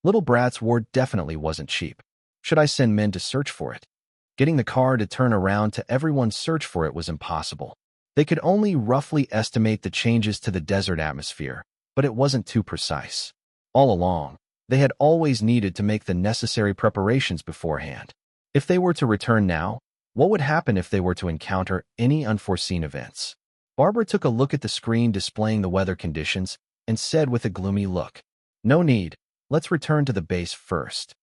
Little Brat's ward definitely wasn't cheap. Should I send men to search for it? Getting the car to turn around to everyone's search for it was impossible. They could only roughly estimate the changes to the desert atmosphere, but it wasn't too precise. All along, they had always needed to make the necessary preparations beforehand. If they were to return now, what would happen if they were to encounter any unforeseen events? Barbara took a look at the screen displaying the weather conditions and said with a gloomy look, "No need. Let's return to the base first."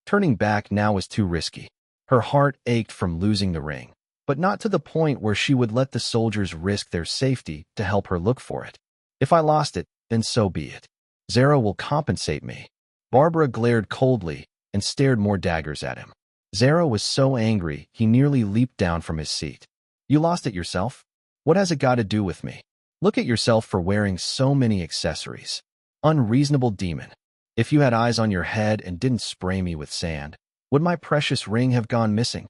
Turning back now was too risky. Her heart ached from losing the ring, but not to the point where she would let the soldiers risk their safety to help her look for it. If I lost it, then so be it. Zero will compensate me. Barbara glared coldly and stared more daggers at him. Zero was so angry he nearly leaped down from his seat. You lost it yourself? What has it got to do with me? Look at yourself for wearing so many accessories. Unreasonable demon. If you had eyes on your head and didn't spray me with sand, would my precious ring have gone missing?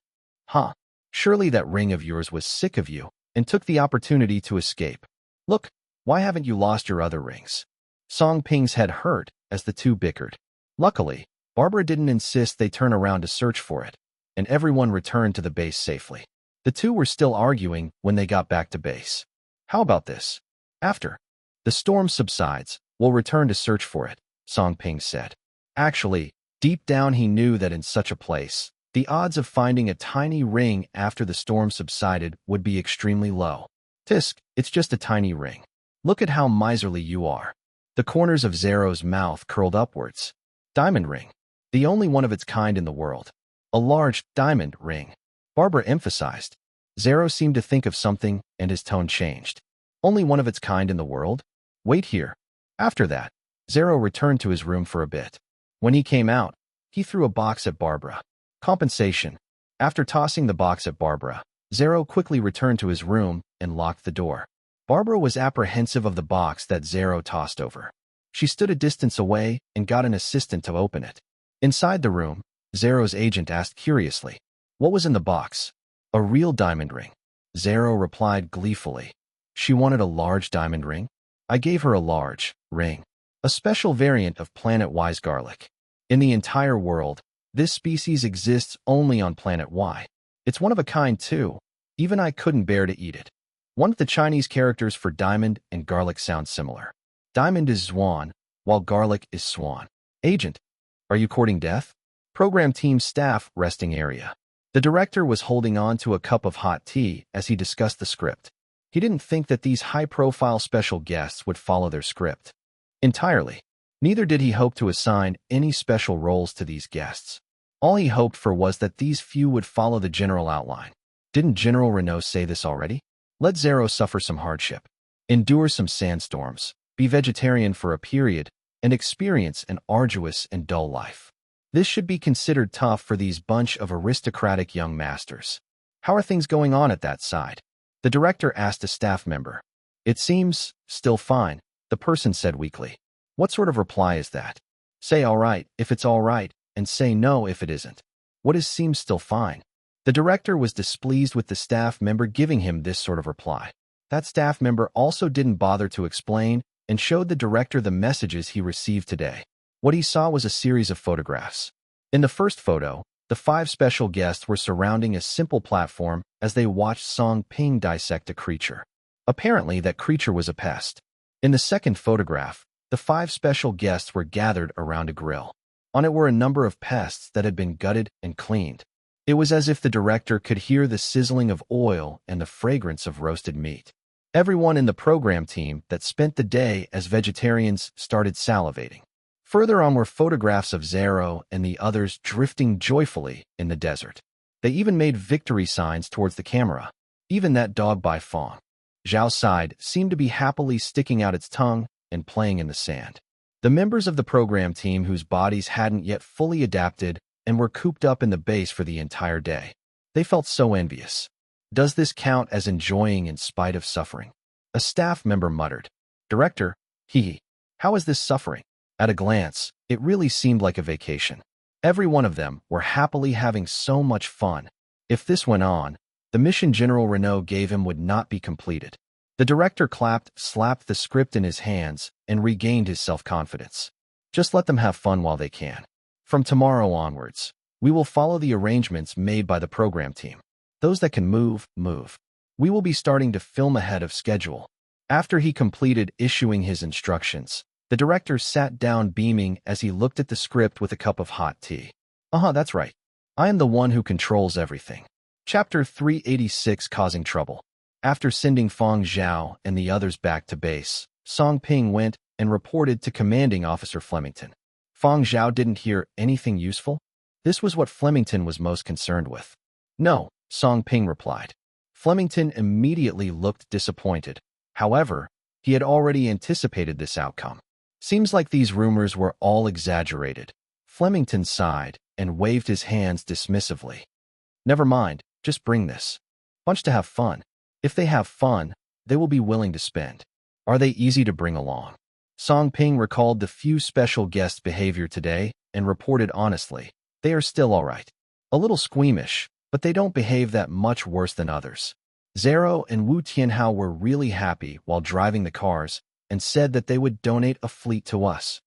Huh. Surely that ring of yours was sick of you and took the opportunity to escape. Look, why haven't you lost your other rings? Song Ping's head hurt as the two bickered. Luckily, Barbara didn't insist they turn around to search for it, and everyone returned to the base safely. The two were still arguing when they got back to base. How about this? After the storm subsides, we'll return to search for it, Song Ping said. Actually, deep down he knew that in such a place, the odds of finding a tiny ring after the storm subsided would be extremely low. Tisk, it's just a tiny ring. Look at how miserly you are. The corners of Zero's mouth curled upwards. Diamond ring. The only one of its kind in the world. A large diamond ring. Barbara emphasized. Zero seemed to think of something, and his tone changed. Only one of its kind in the world? Wait here. After that, Zero returned to his room for a bit. When he came out, he threw a box at Barbara. Compensation. After tossing the box at Barbara, Zero quickly returned to his room and locked the door. Barbara was apprehensive of the box that Zero tossed over. She stood a distance away and got an assistant to open it. Inside the room, Zero's agent asked curiously, "What was in the box?" "A real diamond ring." Zero replied gleefully. "She wanted a large diamond ring? I gave her a large ring. A special variant of planet-wise garlic. In the entire world, this species exists only on planet Y. It's one of a kind too. Even I couldn't bear to eat it." One of the Chinese characters for diamond and garlic sounds similar. Diamond is Zwan, while garlic is Swan. Agent, are you courting death? Program team staff resting area. The director was holding on to a cup of hot tea as he discussed the script. He didn't think that these high-profile special guests would follow their script entirely. Neither did he hope to assign any special roles to these guests. All he hoped for was that these few would follow the general outline. Didn't General Renault say this already? Let Zero suffer some hardship. Endure some sandstorms. Be vegetarian for a period, and experience an arduous and dull life. This should be considered tough for these bunch of aristocratic young masters. How are things going on at that side? The director asked a staff member. It seems still fine, the person said weakly. What sort of reply is that? Say all right if it's all right, and say no if it isn't. What is seems still fine? The director was displeased with the staff member giving him this sort of reply. That staff member also didn't bother to explain and showed the director the messages he received today. What he saw was a series of photographs. In the first photo, the 5 special guests were surrounding a simple platform as they watched Song Ping dissect a creature. Apparently, that creature was a pest. In the second photograph, the 5 special guests were gathered around a grill. On it were a number of pests that had been gutted and cleaned. It was as if the director could hear the sizzling of oil and the fragrance of roasted meat. Everyone in the program team that spent the day as vegetarians started salivating. Further on were photographs of Zero and the others drifting joyfully in the desert. They even made victory signs towards the camera. Even that dog by Fang Zhao's side seemed to be happily sticking out its tongue and playing in the sand. The members of the program team whose bodies hadn't yet fully adapted and were cooped up in the base for the entire day. They felt so envious. Does this count as enjoying in spite of suffering? A staff member muttered. Director, how is this suffering? At a glance, it really seemed like a vacation. Every one of them were happily having so much fun. If this went on, the mission General Renault gave him would not be completed. The director slapped the script in his hands, and regained his self-confidence. Just let them have fun while they can. From tomorrow onwards, we will follow the arrangements made by the program team. Those that can move, move. We will be starting to film ahead of schedule. After he completed issuing his instructions, the director sat down beaming as he looked at the script with a cup of hot tea. That's right. I am the one who controls everything. Chapter 386, Causing Trouble. After sending Fang Zhao and the others back to base, Song Ping went and reported to Commanding Officer Flemington. Fang Zhao didn't hear anything useful? This was what Flemington was most concerned with. No, Song Ping replied. Flemington immediately looked disappointed. However, he had already anticipated this outcome. Seems like these rumors were all exaggerated. Flemington sighed and waved his hands dismissively. Never mind, just bring this bunch to have fun. If they have fun, they will be willing to spend. Are they easy to bring along? Song Ping recalled the few special guests' behavior today and reported honestly. They are still all right. A little squeamish, but they don't behave that much worse than others. Zero and Wu Tianhao were really happy while driving the cars and said that they would donate a fleet to us.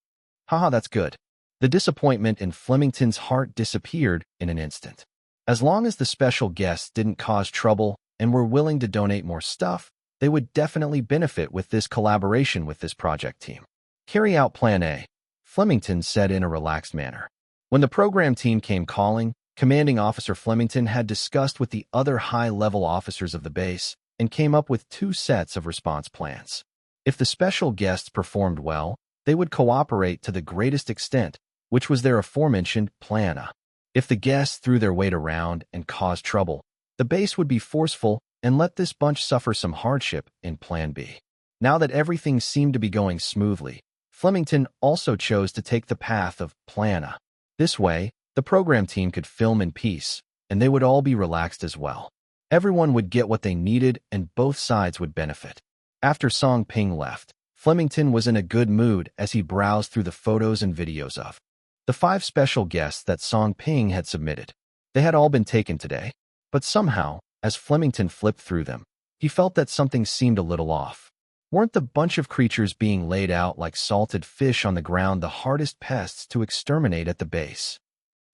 Haha, that's good. The disappointment in Flemington's heart disappeared in an instant. As long as the special guests didn't cause trouble and were willing to donate more stuff, they would definitely benefit with this collaboration with this project team. Carry out Plan A, Flemington said in a relaxed manner. When the program team came calling, Commanding Officer Flemington had discussed with the other high-level officers of the base and came up with 2 sets of response plans. If the special guests performed well, they would cooperate to the greatest extent, which was their aforementioned Plan A. If the guests threw their weight around and caused trouble, the base would be forceful and let this bunch suffer some hardship in Plan B. Now that everything seemed to be going smoothly, Flemington also chose to take the path of Plan A. This way, the program team could film in peace, and they would all be relaxed as well. Everyone would get what they needed and both sides would benefit. After Song Ping left, Flemington was in a good mood as he browsed through the photos and videos of the 5 special guests that Song Ping had submitted. They had all been taken today, but somehow, as Flemington flipped through them, he felt that something seemed a little off. Weren't the bunch of creatures being laid out like salted fish on the ground the hardest pests to exterminate at the base?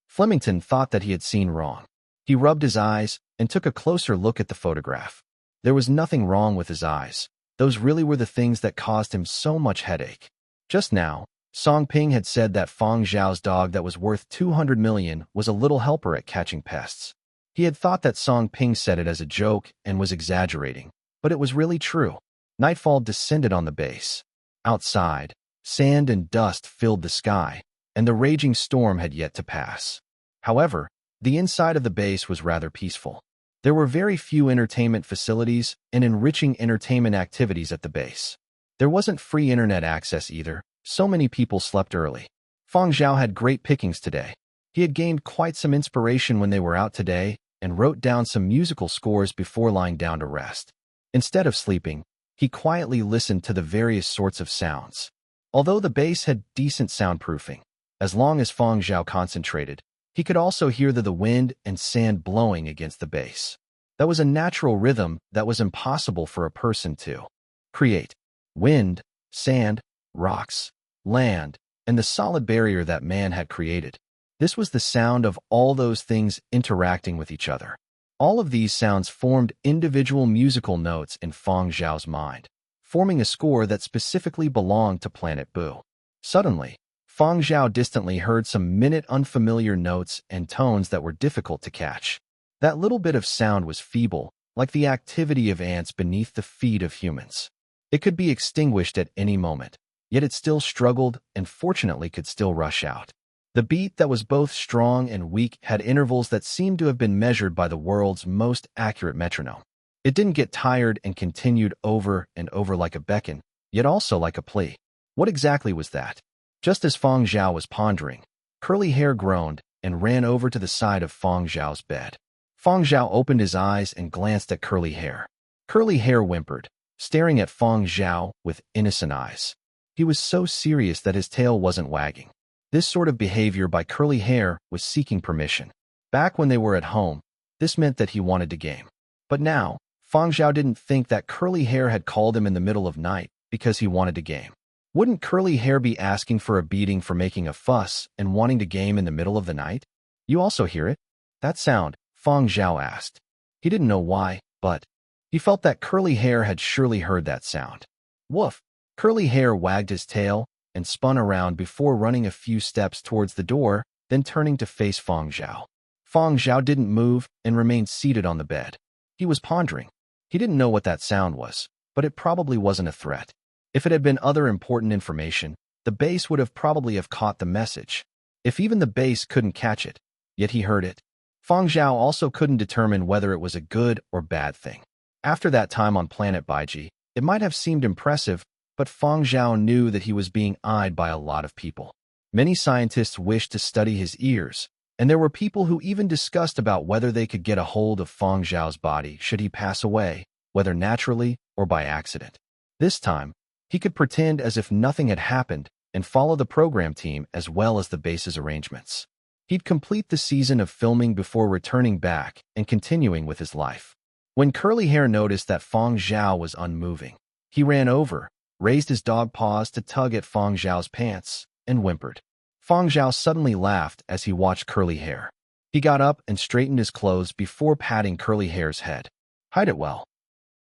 Flemington thought that he had seen wrong. He rubbed his eyes and took a closer look at the photograph. There was nothing wrong with his eyes. Those really were the things that caused him so much headache. Just now, Song Ping had said that Fang Zhao's dog that was worth 200 million was a little helper at catching pests. He had thought that Song Ping said it as a joke and was exaggerating, but it was really true. Nightfall descended on the base. Outside, sand and dust filled the sky, and the raging storm had yet to pass. However, the inside of the base was rather peaceful. There were very few entertainment facilities and enriching entertainment activities at the base. There wasn't free internet access either, so many people slept early. Fang Zhao had great pickings today. He had gained quite some inspiration when they were out today and wrote down some musical scores before lying down to rest. Instead of sleeping, he quietly listened to the various sorts of sounds. Although the base had decent soundproofing, as long as Fang Zhao concentrated, he could also hear the wind and sand blowing against the base. That was a natural rhythm that was impossible for a person to create. Wind, sand, rocks, land, and the solid barrier that man had created. This was the sound of all those things interacting with each other. All of these sounds formed individual musical notes in Fang Zhao's mind, forming a score that specifically belonged to Planet Boo. Suddenly, Fang Zhao distantly heard some minute unfamiliar notes and tones that were difficult to catch. That little bit of sound was feeble, like the activity of ants beneath the feet of humans. It could be extinguished at any moment, yet it still struggled and fortunately could still rush out. The beat that was both strong and weak had intervals that seemed to have been measured by the world's most accurate metronome. It didn't get tired and continued over and over like a beckon, yet also like a plea. What exactly was that? Just as Fang Zhao was pondering, Curly Hair groaned and ran over to the side of Fang Zhao's bed. Fang Zhao opened his eyes and glanced at Curly Hair. Curly Hair whimpered, staring at Fang Zhao with innocent eyes. He was so serious that his tail wasn't wagging. This sort of behavior by Curly Hair was seeking permission. Back when they were at home, this meant that he wanted to game. But now, Fang Zhao didn't think that Curly Hair had called him in the middle of night because he wanted to game. Wouldn't Curly Hair be asking for a beating for making a fuss and wanting to game in the middle of the night? You also hear it? That sound, Fang Zhao asked. He didn't know why, but he felt that Curly Hair had surely heard that sound. Woof! Curly Hair wagged his tail and spun around before running a few steps towards the door, then turning to face Fang Zhao. Fang Zhao didn't move and remained seated on the bed. He was pondering. He didn't know what that sound was, but it probably wasn't a threat. If it had been other important information, the base would have probably caught the message. If even the base couldn't catch it, yet he heard it. Fang Zhao also couldn't determine whether it was a good or bad thing. After that time on planet Baiji, it might have seemed impressive, but Fang Zhao knew that he was being eyed by a lot of people. Many scientists wished to study his ears, and there were people who even discussed about whether they could get a hold of Fang Zhao's body should he pass away, whether naturally or by accident. This time, he could pretend as if nothing had happened and follow the program team as well as the base's arrangements. He'd complete the season of filming before returning back and continuing with his life. When Curly Hair noticed that Fang Zhao was unmoving, he ran over, raised his dog paws to tug at Fang Zhao's pants, and whimpered. Fang Zhao suddenly laughed as he watched Curly Hair. He got up and straightened his clothes before patting Curly Hair's head. Hide it well.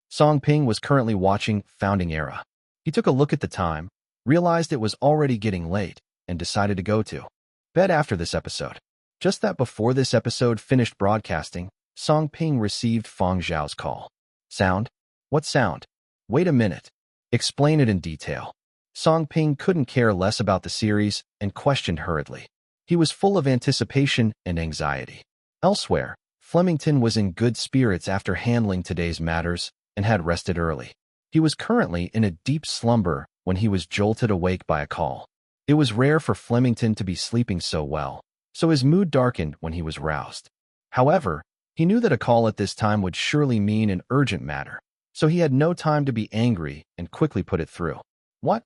Song Ping was currently watching Founding Era. He took a look at the time, realized it was already getting late, and decided to go to bed after this episode. Just that before this episode finished broadcasting, Song Ping received Fang Zhao's call. Sound? What sound? Wait a minute. Explain it in detail. Song Ping couldn't care less about the series and questioned hurriedly. He was full of anticipation and anxiety. Elsewhere, Flemington was in good spirits after handling today's matters and had rested early. He was currently in a deep slumber when he was jolted awake by a call. It was rare for Flemington to be sleeping so well, so his mood darkened when he was roused. However, he knew that a call at this time would surely mean an urgent matter, so he had no time to be angry and quickly put it through. What?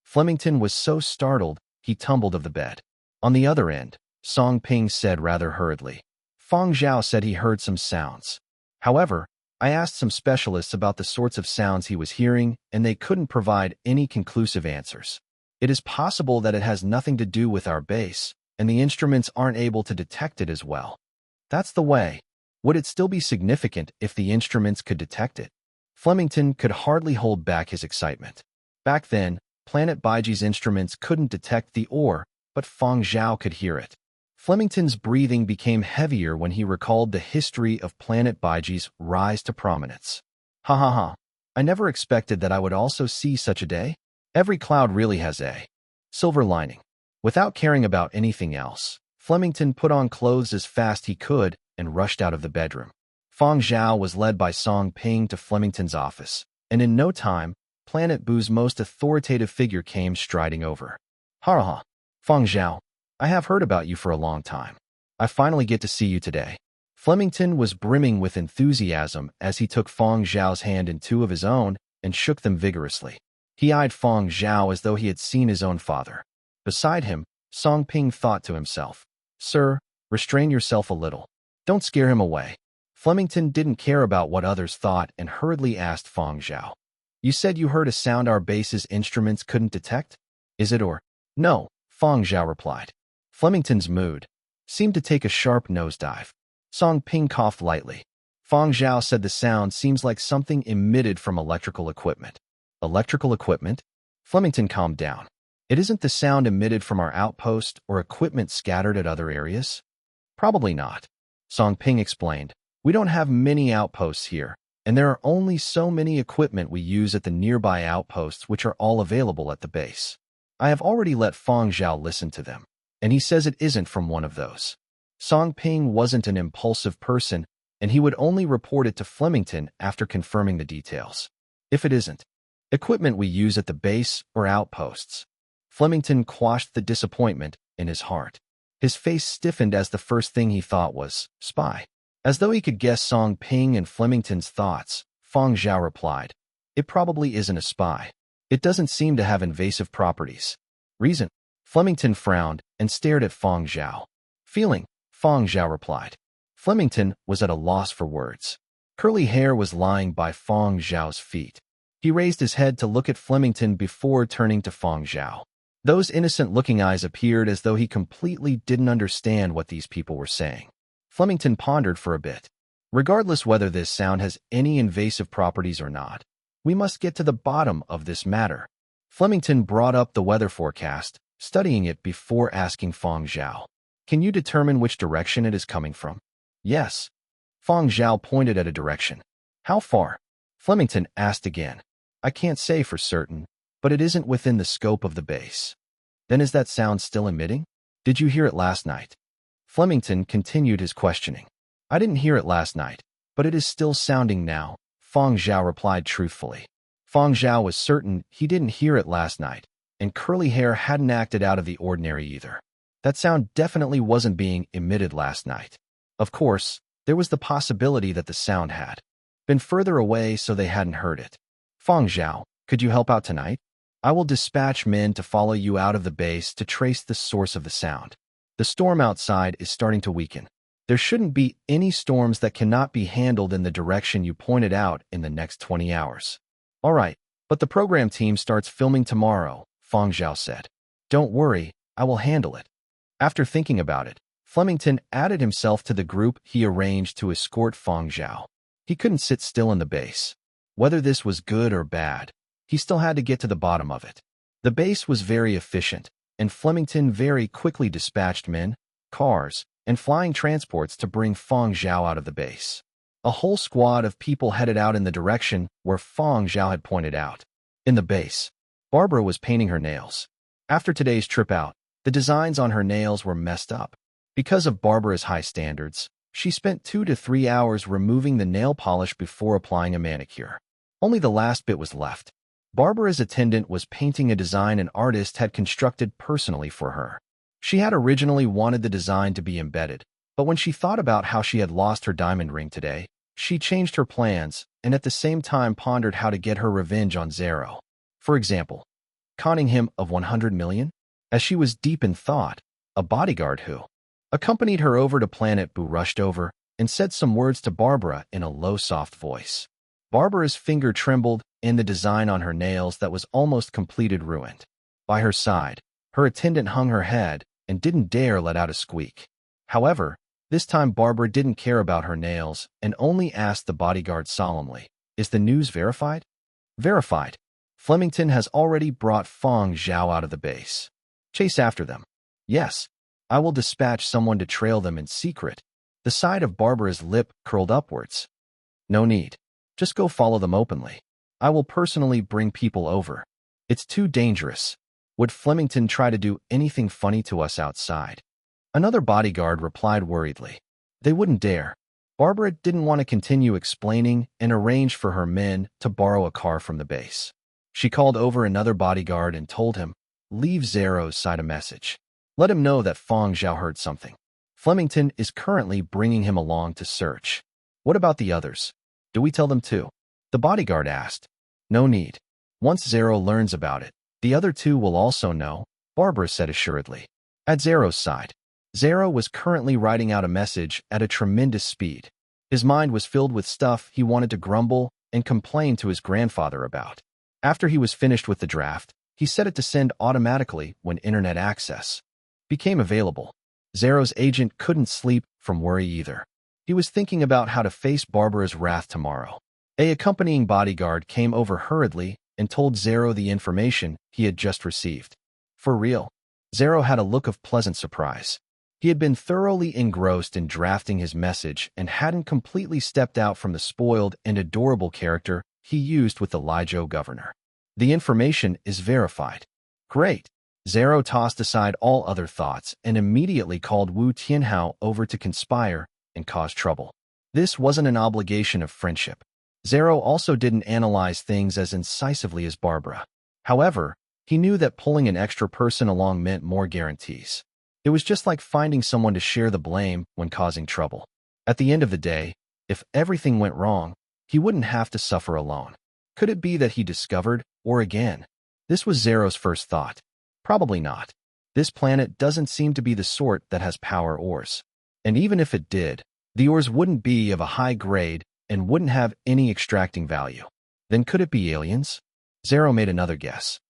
Flemington was so startled, he tumbled of the bed. On the other end, Song Ping said rather hurriedly. Fang Zhao said he heard some sounds. However, I asked some specialists about the sorts of sounds he was hearing, and they couldn't provide any conclusive answers. It is possible that it has nothing to do with our base, and the instruments aren't able to detect it as well. That's the way. Would it still be significant if the instruments could detect it? Flemington could hardly hold back his excitement. Back then, Planet Baiji's instruments couldn't detect the ore, but Fang Zhao could hear it. Flemington's breathing became heavier when he recalled the history of Planet Baiji's rise to prominence. Ha ha ha. I never expected that I would also see such a day. Every cloud really has a silver lining. Without caring about anything else, Flemington put on clothes as fast he could and rushed out of the bedroom. Fang Zhao was led by Song Ping to Flemington's office, and in no time, Planet Bu's most authoritative figure came striding over. Ha ha. Fang Zhao, I have heard about you for a long time. I finally get to see you today. Flemington was brimming with enthusiasm as he took Fang Zhao's hand in two of his own and shook them vigorously. He eyed Fang Zhao as though he had seen his own father. Beside him, Song Ping thought to himself, Sir, restrain yourself a little. Don't scare him away. Flemington didn't care about what others thought and hurriedly asked Fang Zhao. You said you heard a sound our base's instruments couldn't detect? Is it or? No, Fang Zhao replied. Flemington's mood seemed to take a sharp nosedive. Song Ping coughed lightly. Fang Zhao said the sound seems like something emitted from electrical equipment. Electrical equipment? Flemington calmed down. It isn't the sound emitted from our outpost or equipment scattered at other areas? Probably not. Song Ping explained. We don't have many outposts here, and there are only so many equipment we use at the nearby outposts which are all available at the base. I have already let Fang Zhao listen to them, and he says it isn't from one of those. Song Ping wasn't an impulsive person, and he would only report it to Flemington after confirming the details. If it isn't equipment we use at the base or outposts. Flemington quashed the disappointment in his heart. His face stiffened as the first thing he thought was, spy. As though he could guess Song Ping and Flemington's thoughts, Fang Zhao replied, It probably isn't a spy. It doesn't seem to have invasive properties. Reason? Flemington frowned and stared at Fang Zhao. Feeling? Fang Zhao replied. Flemington was at a loss for words. Curly Hair was lying by Fang Zhao's feet. He raised his head to look at Flemington before turning to Fang Zhao. Those innocent-looking eyes appeared as though he completely didn't understand what these people were saying. Flemington pondered for a bit. Regardless whether this sound has any invasive properties or not, we must get to the bottom of this matter. Flemington brought up the weather forecast, studying it before asking Fang Zhao. Can you determine which direction it is coming from? Yes. Fang Zhao pointed at a direction. How far? Flemington asked again. I can't say for certain, but it isn't within the scope of the base. Then is that sound still emitting? Did you hear it last night? Flemington continued his questioning. I didn't hear it last night, but it is still sounding now, Fang Zhao replied truthfully. Fang Zhao was certain he didn't hear it last night, and curly hair hadn't acted out of the ordinary either. That sound definitely wasn't being emitted last night. Of course, there was the possibility that the sound had been further away so they hadn't heard it. Fang Zhao, could you help out tonight? I will dispatch men to follow you out of the base to trace the source of the sound. The storm outside is starting to weaken. There shouldn't be any storms that cannot be handled in the direction you pointed out in the next 20 hours. All right, but the program team starts filming tomorrow, Fang Zhao said. Don't worry, I will handle it. After thinking about it, Flemington added himself to the group he arranged to escort Fang Zhao. He couldn't sit still in the base. Whether this was good or bad, he still had to get to the bottom of it. The base was very efficient, and Flemington very quickly dispatched men, cars, and flying transports to bring Fang Zhao out of the base. A whole squad of people headed out in the direction where Fang Zhao had pointed out. In the base, Barbara was painting her nails. After today's trip out, the designs on her nails were messed up. Because of Barbara's high standards, she spent 2 to 3 hours removing the nail polish before applying a manicure. Only the last bit was left. Barbara's attendant was painting a design an artist had constructed personally for her. She had originally wanted the design to be embedded, but when she thought about how she had lost her diamond ring today, she changed her plans and at the same time pondered how to get her revenge on Zhao. For example, conning him of 100 million? As she was deep in thought, a bodyguard who accompanied her over to Planet Boo rushed over and said some words to Barbara in a low, soft voice. Barbara's finger trembled, and the design on her nails that was almost completed ruined. By her side, her attendant hung her head and didn't dare let out a squeak. However, this time Barbara didn't care about her nails and only asked the bodyguard solemnly, Is the news verified? Verified. Flemington has already brought Fang Zhao out of the base. Chase after them. Yes. I will dispatch someone to trail them in secret. The side of Barbara's lip curled upwards. No need. Just go follow them openly. I will personally bring people over. It's too dangerous. Would Flemington try to do anything funny to us outside? Another bodyguard replied worriedly. They wouldn't dare. Barbara didn't want to continue explaining and arranged for her men to borrow a car from the base. She called over another bodyguard and told him, Leave Zhao's side a message. Let him know that Fang Zhao heard something. Flemington is currently bringing him along to search. What about the others? Do we tell them too? The bodyguard asked. No need. Once Zhao learns about it, the other two will also know, Barbara said assuredly. At Zhao's side, Zhao was currently writing out a message at a tremendous speed. His mind was filled with stuff he wanted to grumble and complain to his grandfather about. After he was finished with the draft, he set it to send automatically when internet access became available. Zhao's agent couldn't sleep from worry either. He was thinking about how to face Barbara's wrath tomorrow. An accompanying bodyguard came over hurriedly and told Zhao the information he had just received. For real? Zhao had a look of pleasant surprise. He had been thoroughly engrossed in drafting his message and hadn't completely stepped out from the spoiled and adorable character he used with the Lijo governor. The information is verified. Great. Zhao tossed aside all other thoughts and immediately called Wu Tianhao over to conspire and cause trouble. This wasn't an obligation of friendship. Zhao also didn't analyze things as incisively as Barbara. However, he knew that pulling an extra person along meant more guarantees. It was just like finding someone to share the blame when causing trouble. At the end of the day, if everything went wrong, he wouldn't have to suffer alone. Could it be that he discovered, or again? This was Zhao's first thought. Probably not. This planet doesn't seem to be the sort that has power ores. And even if it did, the ores wouldn't be of a high grade and wouldn't have any extracting value. Then could it be aliens? Zero made another guess.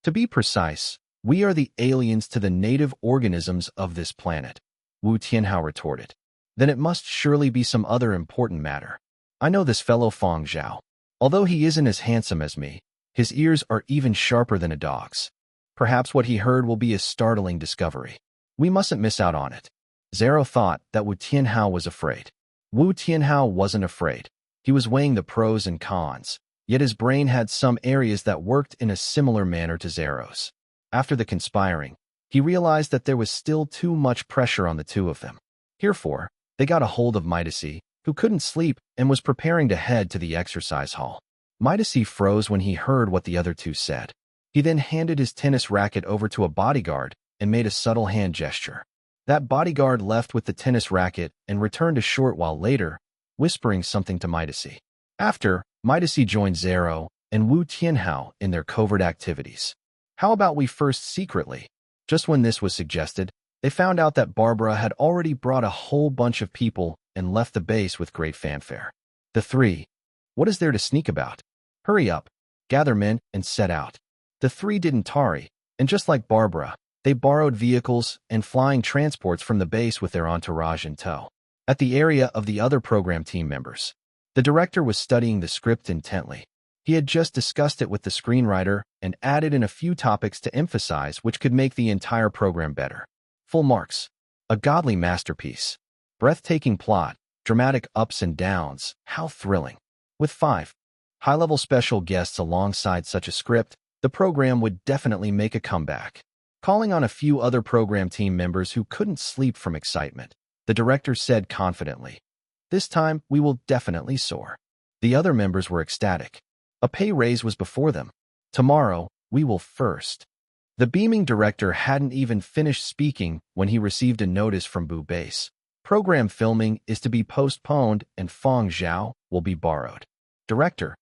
To be precise, we are the aliens to the native organisms of this planet, Wu Tianhao retorted. Then it must surely be some other important matter. I know this fellow Fang Zhao. Although he isn't as handsome as me, his ears are even sharper than a dog's. Perhaps what he heard will be a startling discovery. We mustn't miss out on it. Zero thought that Wu Tianhao was afraid. Wu Tianhao wasn't afraid. He was weighing the pros and cons, yet his brain had some areas that worked in a similar manner to Zero's. After the conspiring, he realized that there was still too much pressure on the two of them. Therefore, they got a hold of Midacy, who couldn't sleep and was preparing to head to the exercise hall. Midacy froze when he heard what the other two said. He then handed his tennis racket over to a bodyguard and made a subtle hand gesture. That bodyguard left with the tennis racket and returned a short while later, whispering something to Midacy. After, Midacy joined Zero and Wu Tianhao in their covert activities. How about we first secretly? Just when this was suggested, they found out that Barbara had already brought a whole bunch of people and left the base with great fanfare. The three. What is there to sneak about? Hurry up, gather men, and set out. The three didn't tarry, and just like Barbara, they borrowed vehicles and flying transports from the base with their entourage in tow. At the area of the other program team members, the director was studying the script intently. He had just discussed it with the screenwriter and added in a few topics to emphasize which could make the entire program better. Full marks. A godly masterpiece. Breathtaking plot, dramatic ups and downs, how thrilling. With 5 high-level special guests alongside such a script, the program would definitely make a comeback. Calling on a few other program team members who couldn't sleep from excitement, the director said confidently, "This time, we will definitely soar." The other members were ecstatic. A pay raise was before them. Tomorrow, we will first. The beaming director hadn't even finished speaking when he received a notice from Bu Base. Program filming is to be postponed and Fang Zhao will be borrowed. Director.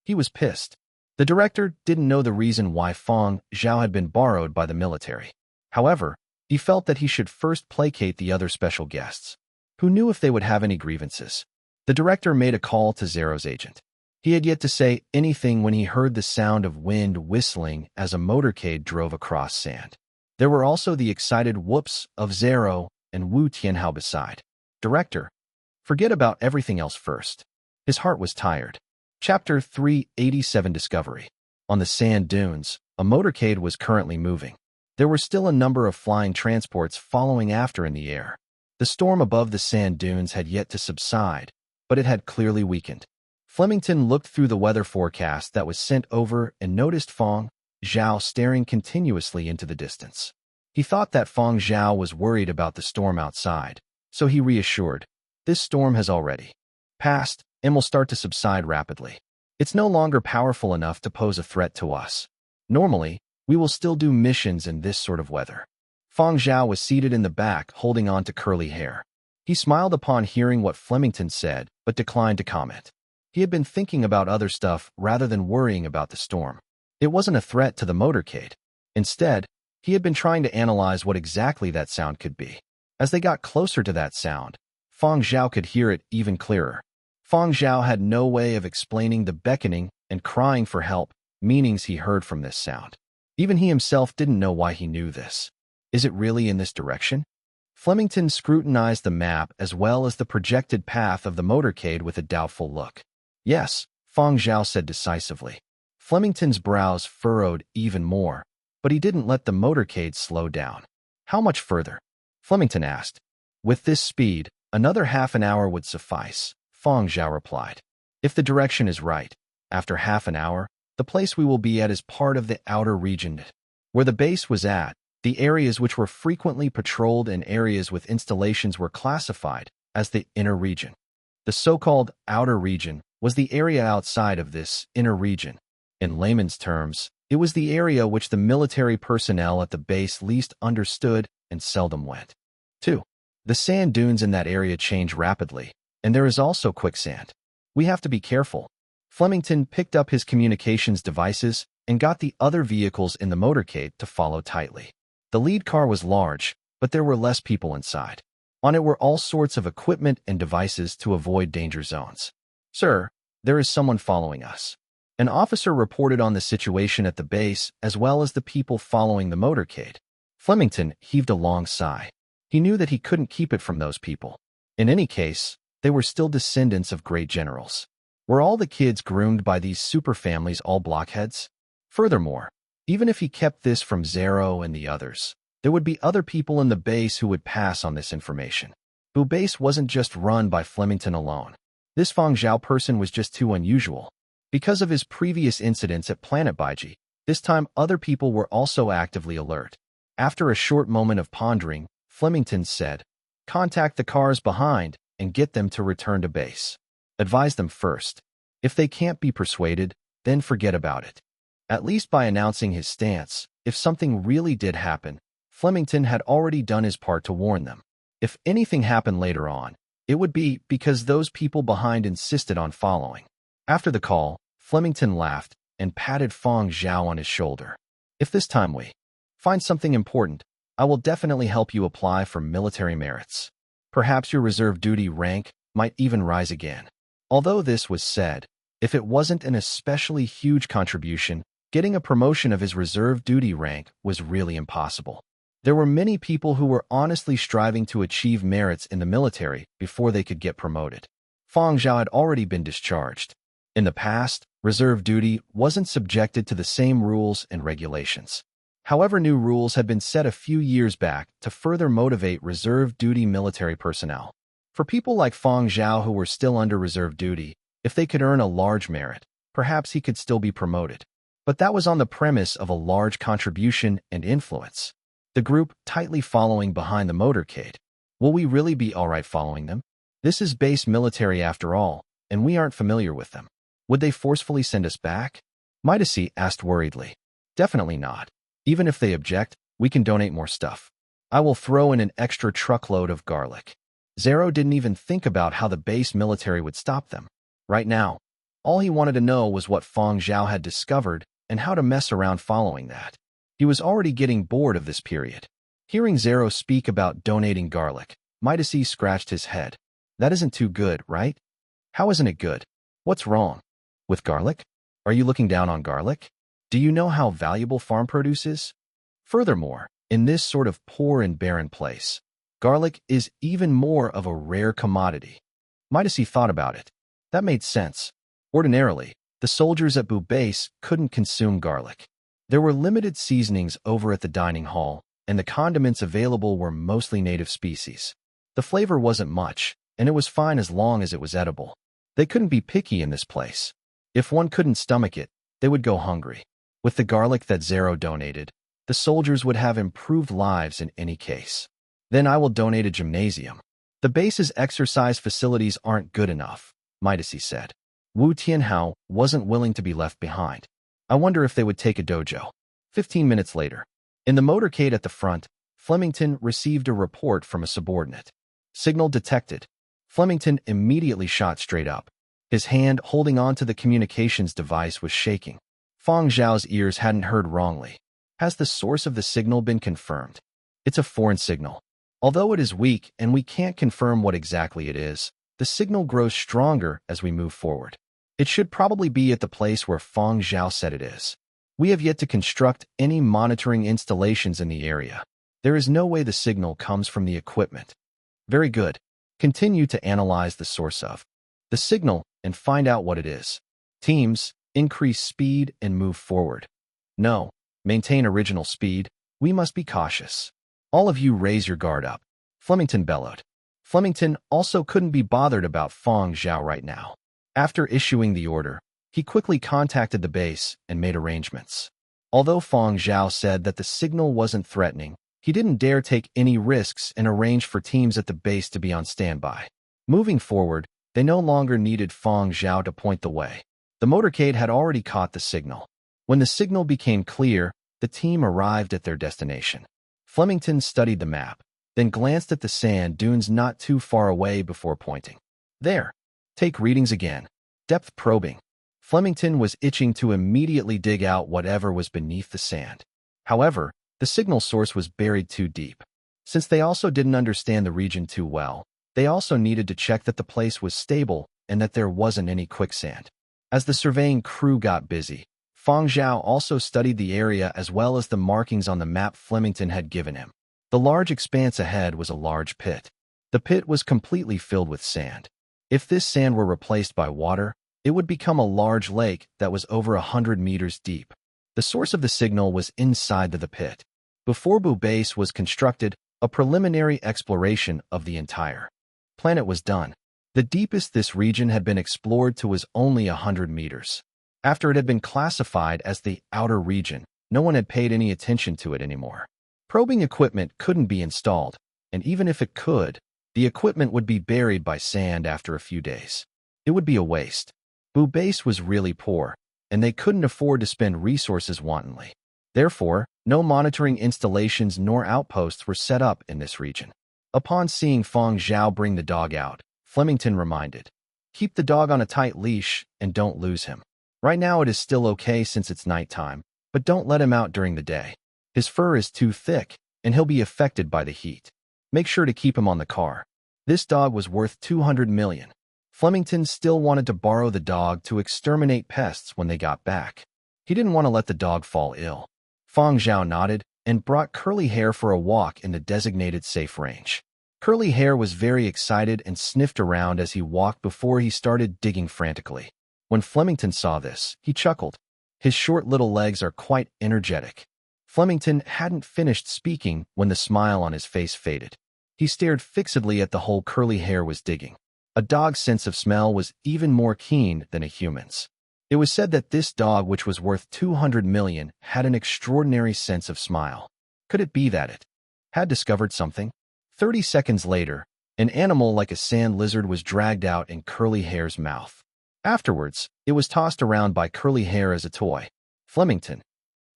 He was pissed. The director didn't know the reason why Fang Zhao had been borrowed by the military. However, he felt that he should first placate the other special guests. Who knew if they would have any grievances? The director made a call to Zero's agent. He had yet to say anything when he heard the sound of wind whistling as a motorcade drove across sand. There were also the excited whoops of Zero and Wu Tianhao beside. Director, forget about everything else first. His heart was tired. Chapter 387 Discovery. On the sand dunes, a motorcade was currently moving. There were still a number of flying transports following after in the air. The storm above the sand dunes had yet to subside, but it had clearly weakened. Flemington looked through the weather forecast that was sent over and noticed Fang Zhao staring continuously into the distance. He thought that Fang Zhao was worried about the storm outside, so he reassured, "This storm has already passed and will start to subside rapidly. It's no longer powerful enough to pose a threat to us. Normally, we will still do missions in this sort of weather." Fang Zhao was seated in the back, holding on to curly hair. He smiled upon hearing what Flemington said, but declined to comment. He had been thinking about other stuff rather than worrying about the storm. It wasn't a threat to the motorcade. Instead, he had been trying to analyze what exactly that sound could be. As they got closer to that sound, Fang Zhao could hear it even clearer. Fang Zhao had no way of explaining the beckoning and crying for help meanings he heard from this sound. Even he himself didn't know why he knew this. Is it really in this direction? Flemington scrutinized the map as well as the projected path of the motorcade with a doubtful look. Yes, Fang Zhao said decisively. Flemington's brows furrowed even more, but he didn't let the motorcade slow down. How much further? Flemington asked. With this speed, another half an hour would suffice, Fang Zhao replied. If the direction is right, after half an hour, the place we will be at is part of the outer region. Where the base was at, the areas which were frequently patrolled and areas with installations were classified as the inner region. The so-called outer region was the area outside of this inner region. In layman's terms, it was the area which the military personnel at the base least understood and seldom went. 2. The sand dunes in that area change rapidly, and there is also quicksand. We have to be careful. Flemington picked up his communications devices and got the other vehicles in the motorcade to follow tightly. The lead car was large, but there were less people inside. On it were all sorts of equipment and devices to avoid danger zones. Sir, there is someone following us. An officer reported on the situation at the base as well as the people following the motorcade. Flemington heaved a long sigh. He knew that he couldn't keep it from those people. In any case, they were still descendants of great generals. Were all the kids groomed by these super families all blockheads? Furthermore, even if he kept this from Zero and the others, there would be other people in the base who would pass on this information. Bu base wasn't just run by Flemington alone. This Fang Zhao person was just too unusual. Because of his previous incidents at Planet Baiji, this time other people were also actively alert. After a short moment of pondering, Flemington said, "Contact the cars behind and get them to return to base. Advise them first. If they can't be persuaded, then forget about it." At least by announcing his stance, if something really did happen, Flemington had already done his part to warn them. If anything happened later on, it would be because those people behind insisted on following. After the call, Flemington laughed and patted Fang Zhao on his shoulder. "If this time we find something important, I will definitely help you apply for military merits. Perhaps your reserve duty rank might even rise again." Although this was said, if it wasn't an especially huge contribution, getting a promotion of his reserve duty rank was really impossible. There were many people who were honestly striving to achieve merits in the military before they could get promoted. Fang Zhao had already been discharged. In the past, reserve duty wasn't subjected to the same rules and regulations. However, new rules had been set a few years back to further motivate reserve duty military personnel. For people like Fang Zhao who were still under reserve duty, if they could earn a large merit, perhaps he could still be promoted. But that was on the premise of a large contribution and influence. The group tightly following behind the motorcade. Will we really be alright following them? This is base military after all, and we aren't familiar with them. Would they forcefully send us back? Midasi asked worriedly. Definitely not. Even if they object, we can donate more stuff. I will throw in an extra truckload of garlic. Zero didn't even think about how the base military would stop them. Right now, all he wanted to know was what Fang Zhao had discovered and how to mess around following that. He was already getting bored of this period. Hearing Zero speak about donating garlic, Midasi scratched his head. That isn't too good, right? How isn't it good? What's wrong? With garlic? Are you looking down on garlic? Do you know how valuable farm produce is? Furthermore, in this sort of poor and barren place, garlic is even more of a rare commodity. Midasi thought about it. That made sense. Ordinarily, the soldiers at Bu base couldn't consume garlic. There were limited seasonings over at the dining hall, and the condiments available were mostly native species. The flavor wasn't much, and it was fine as long as it was edible. They couldn't be picky in this place. If one couldn't stomach it, they would go hungry. With the garlic that Zero donated, the soldiers would have improved lives in any case. Then I will donate a gymnasium. The base's exercise facilities aren't good enough, Midasi said. Wu Tianhao wasn't willing to be left behind. I wonder if they would take a dojo. 15 minutes later, in the motorcade at the front, Flemington received a report from a subordinate. Signal detected. Flemington immediately shot straight up. His hand holding onto the communications device was shaking. Fang Zhao's ears hadn't heard wrongly. Has the source of the signal been confirmed? It's a foreign signal. Although it is weak and we can't confirm what exactly it is, the signal grows stronger as we move forward. It should probably be at the place where Fang Zhao said it is. We have yet to construct any monitoring installations in the area. There is no way the signal comes from the equipment. Very good. Continue to analyze the source of the signal and find out what it is. Teams, increase speed and move forward. No, maintain original speed. We must be cautious. All of you raise your guard up. Flemington bellowed. Flemington also couldn't be bothered about Fang Zhao right now. After issuing the order, he quickly contacted the base and made arrangements. Although Fang Zhao said that the signal wasn't threatening, he didn't dare take any risks and arranged for teams at the base to be on standby. Moving forward, they no longer needed Fang Zhao to point the way. The motorcade had already caught the signal. When the signal became clear, the team arrived at their destination. Flemington studied the map, then glanced at the sand dunes not too far away before pointing. There. Take readings again. Depth probing. Flemington was itching to immediately dig out whatever was beneath the sand. However, the signal source was buried too deep. Since they also didn't understand the region too well, they also needed to check that the place was stable and that there wasn't any quicksand. As the surveying crew got busy, Fang Zhao also studied the area as well as the markings on the map Flemington had given him. The large expanse ahead was a large pit. The pit was completely filled with sand. If this sand were replaced by water, it would become a large lake that was over 100 meters deep. The source of the signal was inside the pit. Before Bu Base was constructed, a preliminary exploration of the entire planet was done. The deepest this region had been explored to was only 100 meters. After it had been classified as the outer region, no one had paid any attention to it anymore. Probing equipment couldn't be installed, and even if it could, the equipment would be buried by sand after a few days. It would be a waste. Bu Base was really poor, and they couldn't afford to spend resources wantonly. Therefore, no monitoring installations nor outposts were set up in this region. Upon seeing Fang Zhao bring the dog out, Flemington reminded, "Keep the dog on a tight leash and don't lose him. Right now it is still okay since it's nighttime, but don't let him out during the day. His fur is too thick, and he'll be affected by the heat. Make sure to keep him on the car." This dog was worth 200 million. Flemington still wanted to borrow the dog to exterminate pests when they got back. He didn't want to let the dog fall ill. Fang Zhao nodded and brought Curly Hair for a walk in the designated safe range. Curly Hair was very excited and sniffed around as he walked before he started digging frantically. When Flemington saw this, he chuckled. His short little legs are quite energetic. Flemington hadn't finished speaking when the smile on his face faded. He stared fixedly at the hole Curly Hair was digging. A dog's sense of smell was even more keen than a human's. It was said that this dog, which was worth 200 million, had an extraordinary sense of smell. Could it be that it had discovered something? 30 seconds later, an animal like a sand lizard was dragged out in Curly Hair's mouth. Afterwards, it was tossed around by Curly Hair as a toy. Flemington.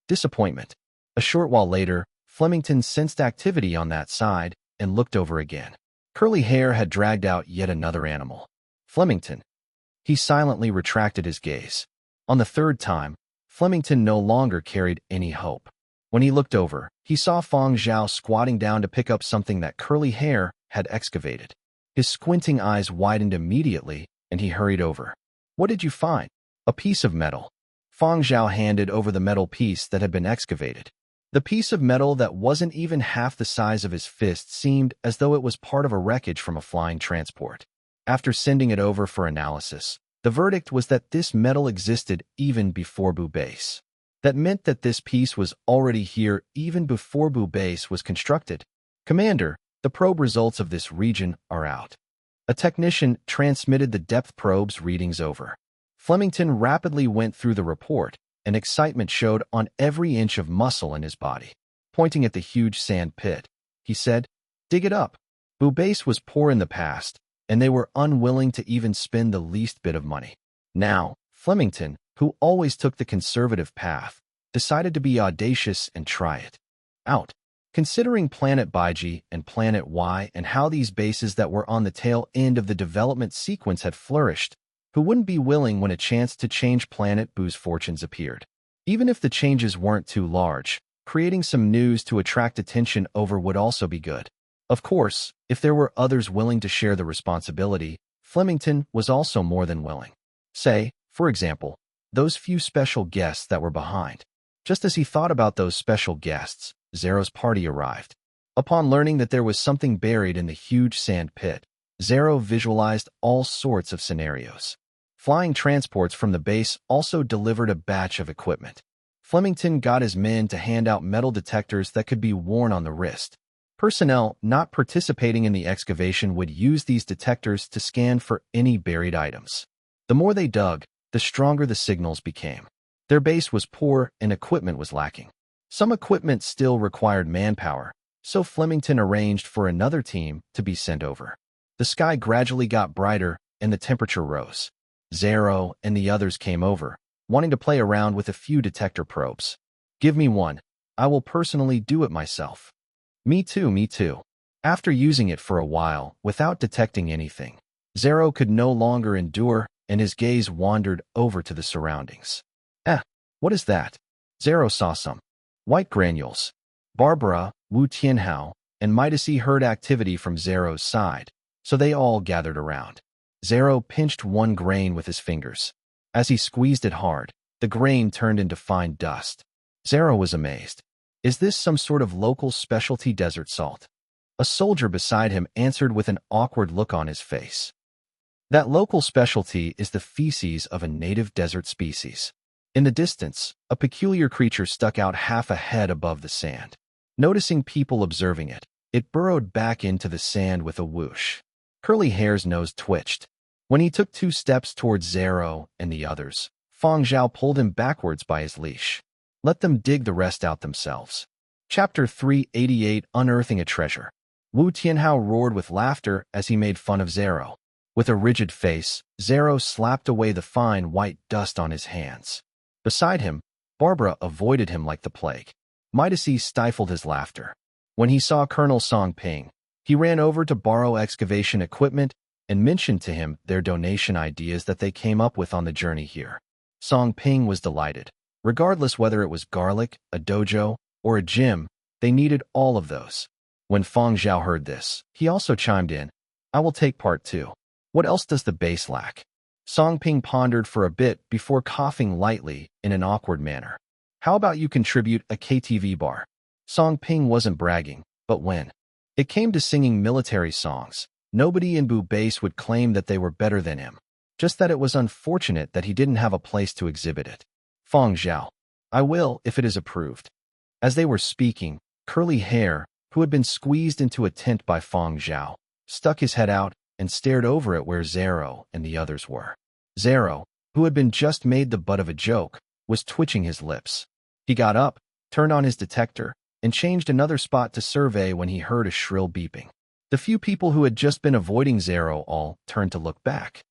Disappointment. A short while later, Flemington sensed activity on that side and looked over again. Curly Hair had dragged out yet another animal. Flemington. He silently retracted his gaze. On the third time, Flemington no longer carried any hope. When he looked over, he saw Fang Zhao squatting down to pick up something that Curly Hair had excavated. His squinting eyes widened immediately, and he hurried over. "What did you find?" "A piece of metal." Fang Zhao handed over the metal piece that had been excavated. The piece of metal that wasn't even half the size of his fist seemed as though it was part of a wreckage from a flying transport. After sending it over for analysis, the verdict was that this metal existed even before Bu Base. That meant that this piece was already here even before Bu Base was constructed. "Commander, the probe results of this region are out." A technician transmitted the depth probe's readings over. Flemington rapidly went through the report, and excitement showed on every inch of muscle in his body. Pointing at the huge sand pit, he said, "Dig it up." Bu Base was poor in the past, and they were unwilling to even spend the least bit of money. Now, Flemington, who always took the conservative path, decided to be audacious and try it out. Considering Planet Baiji and Planet Y and how these bases that were on the tail end of the development sequence had flourished, who wouldn't be willing when a chance to change Planet Bu's fortunes appeared? Even if the changes weren't too large, creating some news to attract attention over would also be good. Of course, if there were others willing to share the responsibility, Flemington was also more than willing. Say, for example, those few special guests that were behind. Just as he thought about those special guests, Zero's party arrived. Upon learning that there was something buried in the huge sand pit, Zero visualized all sorts of scenarios. Flying transports from the base also delivered a batch of equipment. Flemington got his men to hand out metal detectors that could be worn on the wrist. Personnel not participating in the excavation would use these detectors to scan for any buried items. The more they dug, the stronger the signals became. Their base was poor and equipment was lacking. Some equipment still required manpower, so Flemington arranged for another team to be sent over. The sky gradually got brighter and the temperature rose. Zero and the others came over, wanting to play around with a few detector probes. "Give me one. I will personally do it myself." Me too, me too." After using it for a while without detecting anything, Zero could no longer endure and his gaze wandered over to the surroundings. What is that?" Zero saw some white granules. Barbara, Wu Tianhao, and Midasi heard activity from Zero's side, so they all gathered around. Zero pinched one grain with his fingers. As he squeezed it hard, the grain turned into fine dust. Zero was amazed. Is this some sort of local specialty desert salt? A soldier beside him answered with an awkward look on his face. That local specialty is the feces of a native desert species. In the distance, a peculiar creature stuck out half a head above the sand. Noticing people observing it, it burrowed back into the sand with a whoosh. Curly Hair's nose twitched. When he took 2 steps towards Zero and the others, Fang Zhao pulled him backwards by his leash. Let them dig the rest out themselves. Chapter 388 Unearthing a Treasure. Wu Tianhao roared with laughter as he made fun of Zero. With a rigid face, Zero slapped away the fine white dust on his hands. Beside him, Barbara avoided him like the plague. Midas stifled his laughter. When he saw Colonel Song Ping, he ran over to borrow excavation equipment and mentioned to him their donation ideas that they came up with on the journey here. Song Ping was delighted. Regardless whether it was garlic, a dojo, or a gym, they needed all of those. When Fang Zhao heard this, he also chimed in, I will take part too. What else does the base lack? Song Ping pondered for a bit before coughing lightly in an awkward manner. How about you contribute a KTV bar? Song Ping wasn't bragging, but when it came to singing military songs, nobody in Bu Base would claim that they were better than him. Just that it was unfortunate that he didn't have a place to exhibit it. Fang Zhao. I will, if it is approved. As they were speaking, Curly Hair, who had been squeezed into a tent by Fang Zhao, stuck his head out and stared over at where Zero and the others were. Zero, who had been just made the butt of a joke, was twitching his lips. He got up, turned on his detector, and changed another spot to survey when he heard a shrill beeping. The few people who had just been avoiding Zero all turned to look back.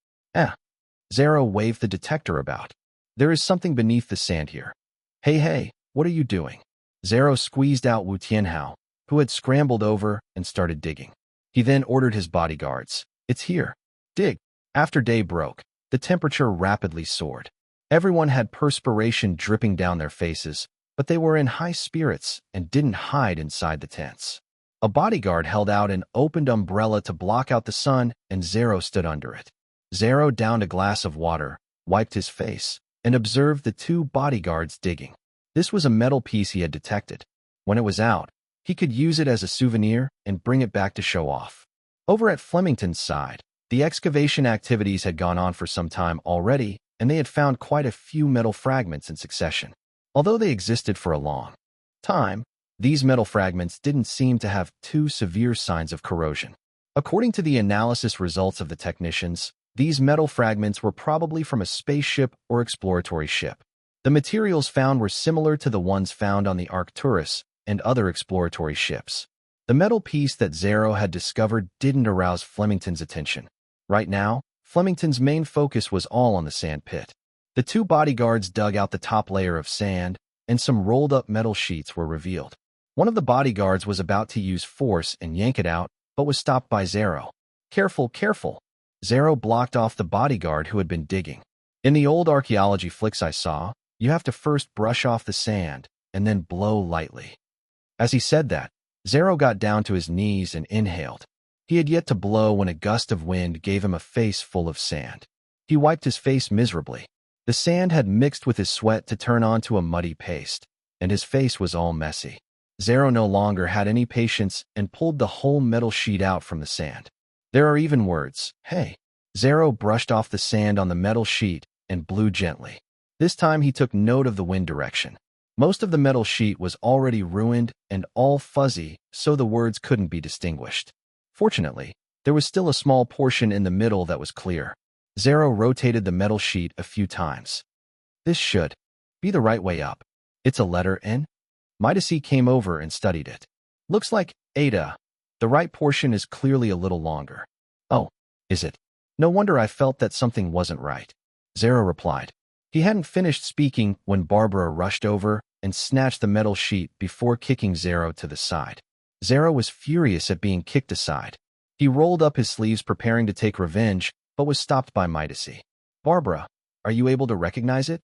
Zero waved the detector about. There is something beneath the sand here. Hey, what are you doing? Zero squeezed out Wu Tianhao, who had scrambled over and started digging. He then ordered his bodyguards. It's here. Dig. After day broke, the temperature rapidly soared. Everyone had perspiration dripping down their faces, but they were in high spirits and didn't hide inside the tents. A bodyguard held out an opened umbrella to block out the sun, and Zero stood under it. Zero downed a glass of water, wiped his face, and observed the 2 bodyguards digging. This was a metal piece he had detected. When it was out, he could use it as a souvenir and bring it back to show off. Over at Flemington's side, the excavation activities had gone on for some time already, and they had found quite a few metal fragments in succession. Although they existed for a long time, these metal fragments didn't seem to have too severe signs of corrosion. According to the analysis results of the technicians, these metal fragments were probably from a spaceship or exploratory ship. The materials found were similar to the ones found on the Arcturus and other exploratory ships. The metal piece that Zero had discovered didn't arouse Flemington's attention. Right now, Flemington's main focus was all on the sand pit. The 2 bodyguards dug out the top layer of sand, and some rolled-up metal sheets were revealed. One of the bodyguards was about to use force and yank it out, but was stopped by Zero. Careful. Zero blocked off the bodyguard who had been digging. In the old archaeology flicks I saw, you have to first brush off the sand, and then blow lightly. As he said that, Zero got down to his knees and inhaled. He had yet to blow when a gust of wind gave him a face full of sand. He wiped his face miserably. The sand had mixed with his sweat to turn onto a muddy paste, and his face was all messy. Zero no longer had any patience and pulled the whole metal sheet out from the sand. There are even words. Hey. Zero brushed off the sand on the metal sheet and blew gently. This time he took note of the wind direction. Most of the metal sheet was already ruined and all fuzzy, so the words couldn't be distinguished. Fortunately, there was still a small portion in the middle that was clear. Zero rotated the metal sheet a few times. This should be the right way up. It's a letter N? Midas came over and studied it. Looks like Ada. The right portion is clearly a little longer. Oh, is it? No wonder I felt that something wasn't right. Zero replied. He hadn't finished speaking when Barbara rushed over and snatched the metal sheet before kicking Zero to the side. Zero was furious at being kicked aside. He rolled up his sleeves preparing to take revenge, but was stopped by Midas. Barbara, are you able to recognize it?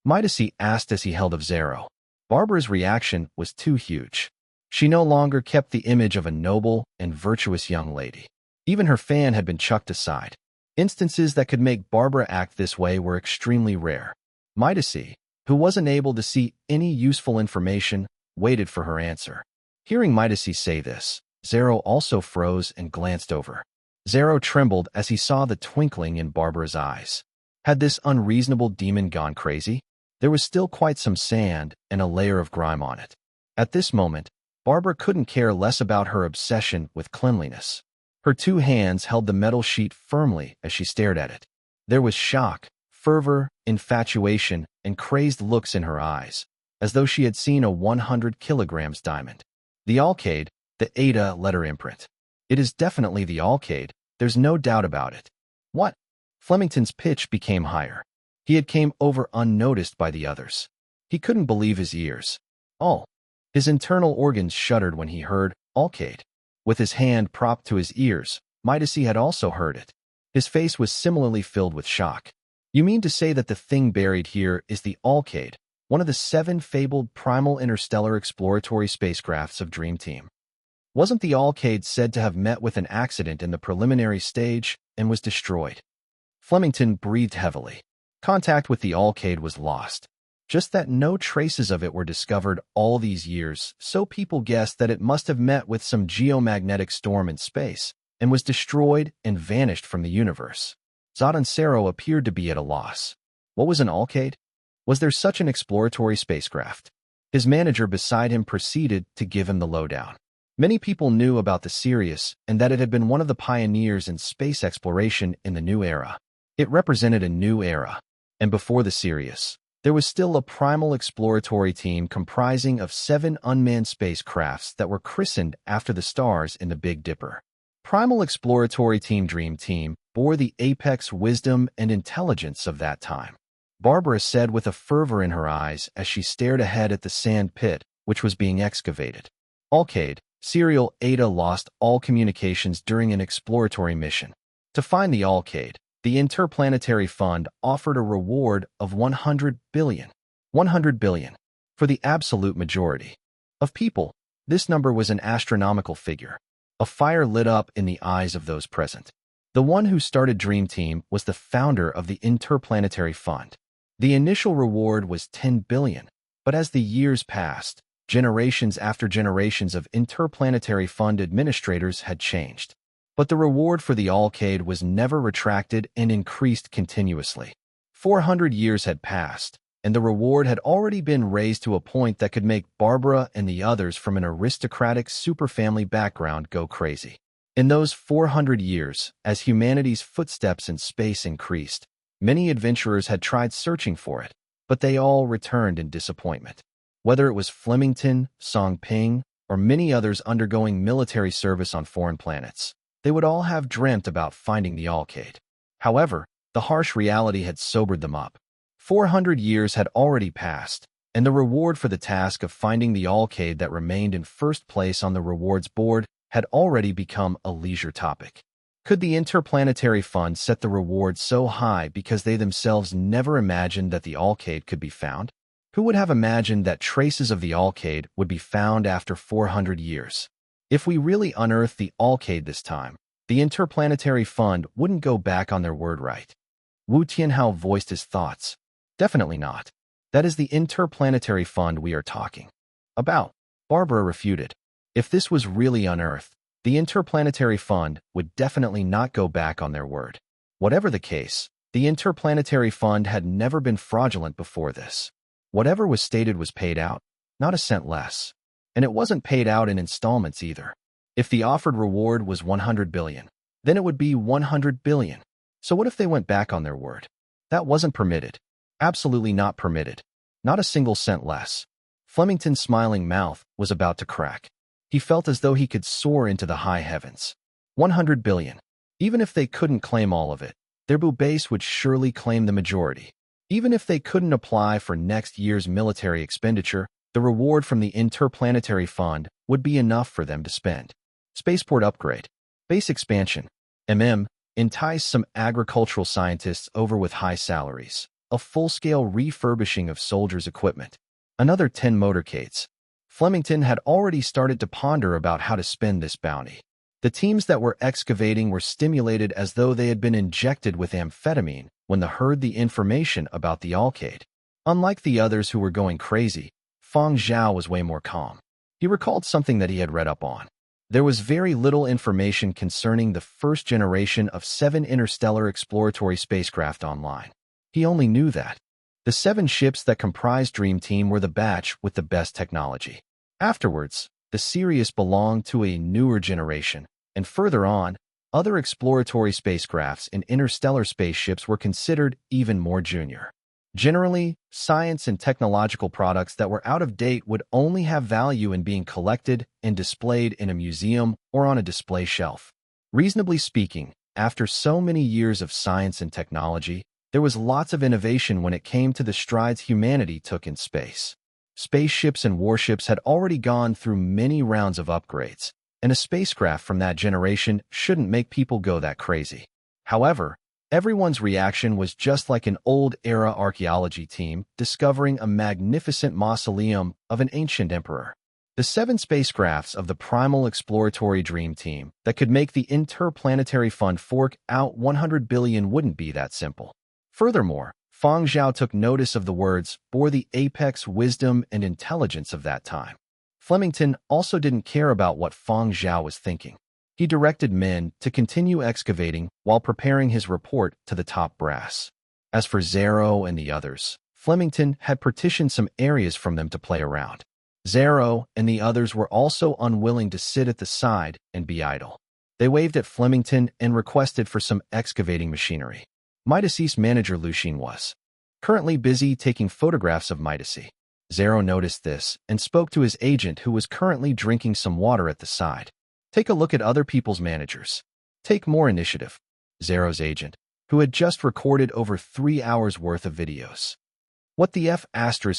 Midas asked as he held of Zero. Barbara's reaction was too huge. She no longer kept the image of a noble and virtuous young lady. Even her fan had been chucked aside. Instances that could make Barbara act this way were extremely rare. Midasi, who wasn't able to see any useful information, waited for her answer. Hearing Midasi say this, Zero also froze and glanced over. Zero trembled as he saw the twinkling in Barbara's eyes. Had this unreasonable demon gone crazy? There was still quite some sand and a layer of grime on it. At this moment, Barbara couldn't care less about her obsession with cleanliness. Her two hands held the metal sheet firmly as she stared at it. There was shock, fervor, infatuation, and crazed looks in her eyes, as though she had seen a 100 kilograms diamond. The Alcade, the Ada letter imprint. It is definitely the Alcade, there's no doubt about it. What? Flemington's pitch became higher. He had came over unnoticed by the others. He couldn't believe his ears. Oh. His internal organs shuddered when he heard Alcade. With his hand propped to his ears, Midasi had also heard it. His face was similarly filled with shock. You mean to say that the thing buried here is the Alcade, one of the 7 fabled primal interstellar exploratory spacecrafts of Dream Team? Wasn't the Alcade said to have met with an accident in the preliminary stage and was destroyed? Flemington breathed heavily. Contact with the Alcade was lost. Just that no traces of it were discovered all these years, so people guessed that it must have met with some geomagnetic storm in space and was destroyed and vanished from the universe. Zodansero appeared to be at a loss. What was an Alcade? Was there such an exploratory spacecraft? His manager beside him proceeded to give him the lowdown. Many people knew about the Sirius and that it had been one of the pioneers in space exploration in the new era. It represented a new era. And before the Sirius, there was still a primal exploratory team comprising of 7 unmanned spacecrafts that were christened after the stars in the Big Dipper. Primal Exploratory Team Dream Team bore the apex wisdom and intelligence of that time. Barbara said with a fervor in her eyes as she stared ahead at the sand pit, which was being excavated. Alcade, Serial Ada lost all communications during an exploratory mission. To find the Alcade, the Interplanetary Fund offered a reward of 100 billion. 100 billion. For the absolute majority of people, this number was an astronomical figure. A fire lit up in the eyes of those present. The one who started Dream Team was the founder of the Interplanetary Fund. The initial reward was 10 billion, but as the years passed, generations after generations of Interplanetary Fund administrators had changed. But the reward for the Alcade was never retracted and increased continuously. 400 years had passed, and the reward had already been raised to a point that could make Barbara and the others from an aristocratic superfamily background go crazy. In those 400 years, as humanity's footsteps in space increased, many adventurers had tried searching for it, but they all returned in disappointment. Whether it was Flemington, Song Ping, or many others undergoing military service on foreign planets, they would all have dreamt about finding the Alcade. However, the harsh reality had sobered them up. 400 years had already passed, and the reward for the task of finding the Alcade that remained in first place on the rewards board had already become a leisure topic. Could the Interplanetary Fund set the reward so high because they themselves never imagined that the Alcade could be found? Who would have imagined that traces of the Alcade would be found after 400 years? If we really unearthed the Alcade this time, the Interplanetary Fund wouldn't go back on their word, right? Wu Tianhao voiced his thoughts. Definitely not. That is the Interplanetary Fund we are talking about. Barbara refuted. If this was really unearthed, the Interplanetary Fund would definitely not go back on their word. Whatever the case, the Interplanetary Fund had never been fraudulent before this. Whatever was stated was paid out, not a cent less. And it wasn't paid out in installments either. If the offered reward was 100 billion, then it would be 100 billion. So what if they went back on their word? That wasn't permitted. Absolutely not permitted. Not a single cent less. Flemington's smiling mouth was about to crack. He felt as though he could soar into the high heavens. 100 billion. Even if they couldn't claim all of it, their base would surely claim the majority. Even if they couldn't apply for next year's military expenditure, the reward from the Interplanetary Fund would be enough for them to spend. Spaceport upgrade. Base expansion. Entice some agricultural scientists over with high salaries. A full-scale refurbishing of soldiers' equipment. Another 10 motorcades. Flemington had already started to ponder about how to spend this bounty. The teams that were excavating were stimulated as though they had been injected with amphetamine when they heard the information about the alcade. Unlike the others who were going crazy, Fang Zhao was way more calm. He recalled something that he had read up on. There was very little information concerning the first generation of 7 interstellar exploratory spacecraft online. He only knew that the 7 ships that comprised Dream Team were the batch with the best technology. Afterwards, the series belonged to a newer generation, and further on, other exploratory spacecrafts and interstellar spaceships were considered even more junior. Generally, science and technological products that were out of date would only have value in being collected and displayed in a museum or on a display shelf. Reasonably speaking, after so many years of science and technology, there was lots of innovation when it came to the strides humanity took in space. Spaceships and warships had already gone through many rounds of upgrades, and a spacecraft from that generation shouldn't make people go that crazy. However, everyone's reaction was just like an old-era archaeology team discovering a magnificent mausoleum of an ancient emperor. The 7 spacecrafts of the primal exploratory Dream Team that could make the interplanetary fund fork out 100 billion wouldn't be that simple. Furthermore, Fang Zhao took notice of the words bore the apex wisdom and intelligence of that time. Flemington also didn't care about what Fang Zhao was thinking. He directed men to continue excavating while preparing his report to the top brass. As for Zero and the others, Flemington had partitioned some areas from them to play around. Zero and the others were also unwilling to sit at the side and be idle. They waved at Flemington and requested for some excavating machinery. Midas's manager Lucien was currently busy taking photographs of Midas. Zero noticed this and spoke to his agent who was currently drinking some water at the side. Take a look at other people's managers. Take more initiative. Zero's agent, who had just recorded over 3 hours worth of videos. What the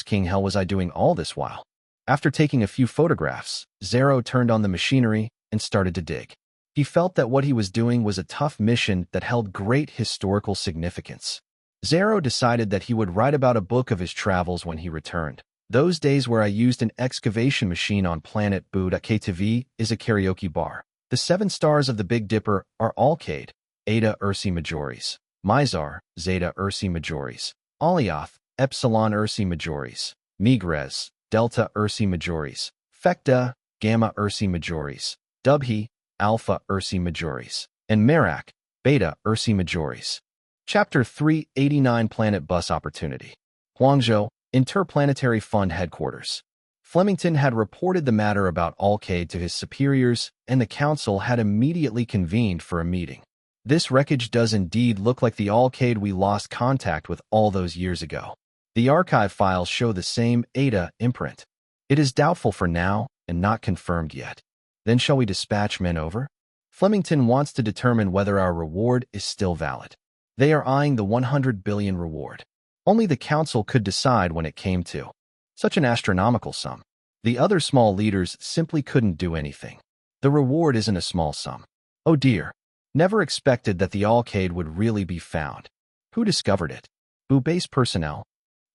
King hell was I doing all this while? After taking a few photographs, Zero turned on the machinery and started to dig. He felt that what he was doing was a tough mission that held great historical significance. Zero decided that he would write about a book of his travels when he returned. Those days where I used an excavation machine on planet Buddha KTV is a karaoke bar. The 7 stars of the Big Dipper are Alcade, Eta Ursae Majoris, Mizar, Zeta Ursae Majoris, Alioth, Epsilon Ursae Majoris, Migres, Delta Ursae Majoris, Fecta, Gamma Ursae Majoris, Dubhe, Alpha Ursae Majoris, and Merak, Beta Ursae Majoris. Chapter 389 Planet Bus Opportunity. Guangzhou, Interplanetary Fund Headquarters. Flemington had reported the matter about Alcade to his superiors, and the council had immediately convened for a meeting. This wreckage does indeed look like the Alcade we lost contact with all those years ago. The archive files show the same Eta imprint. It is doubtful for now and not confirmed yet. Then shall we dispatch men over? Flemington wants to determine whether our reward is still valid. They are eyeing the 100 billion reward. Only the council could decide when it came to such an astronomical sum. The other small leaders simply couldn't do anything. The reward isn't a small sum. Oh dear. Never expected that the Alcade would really be found. Who discovered it? base personnel?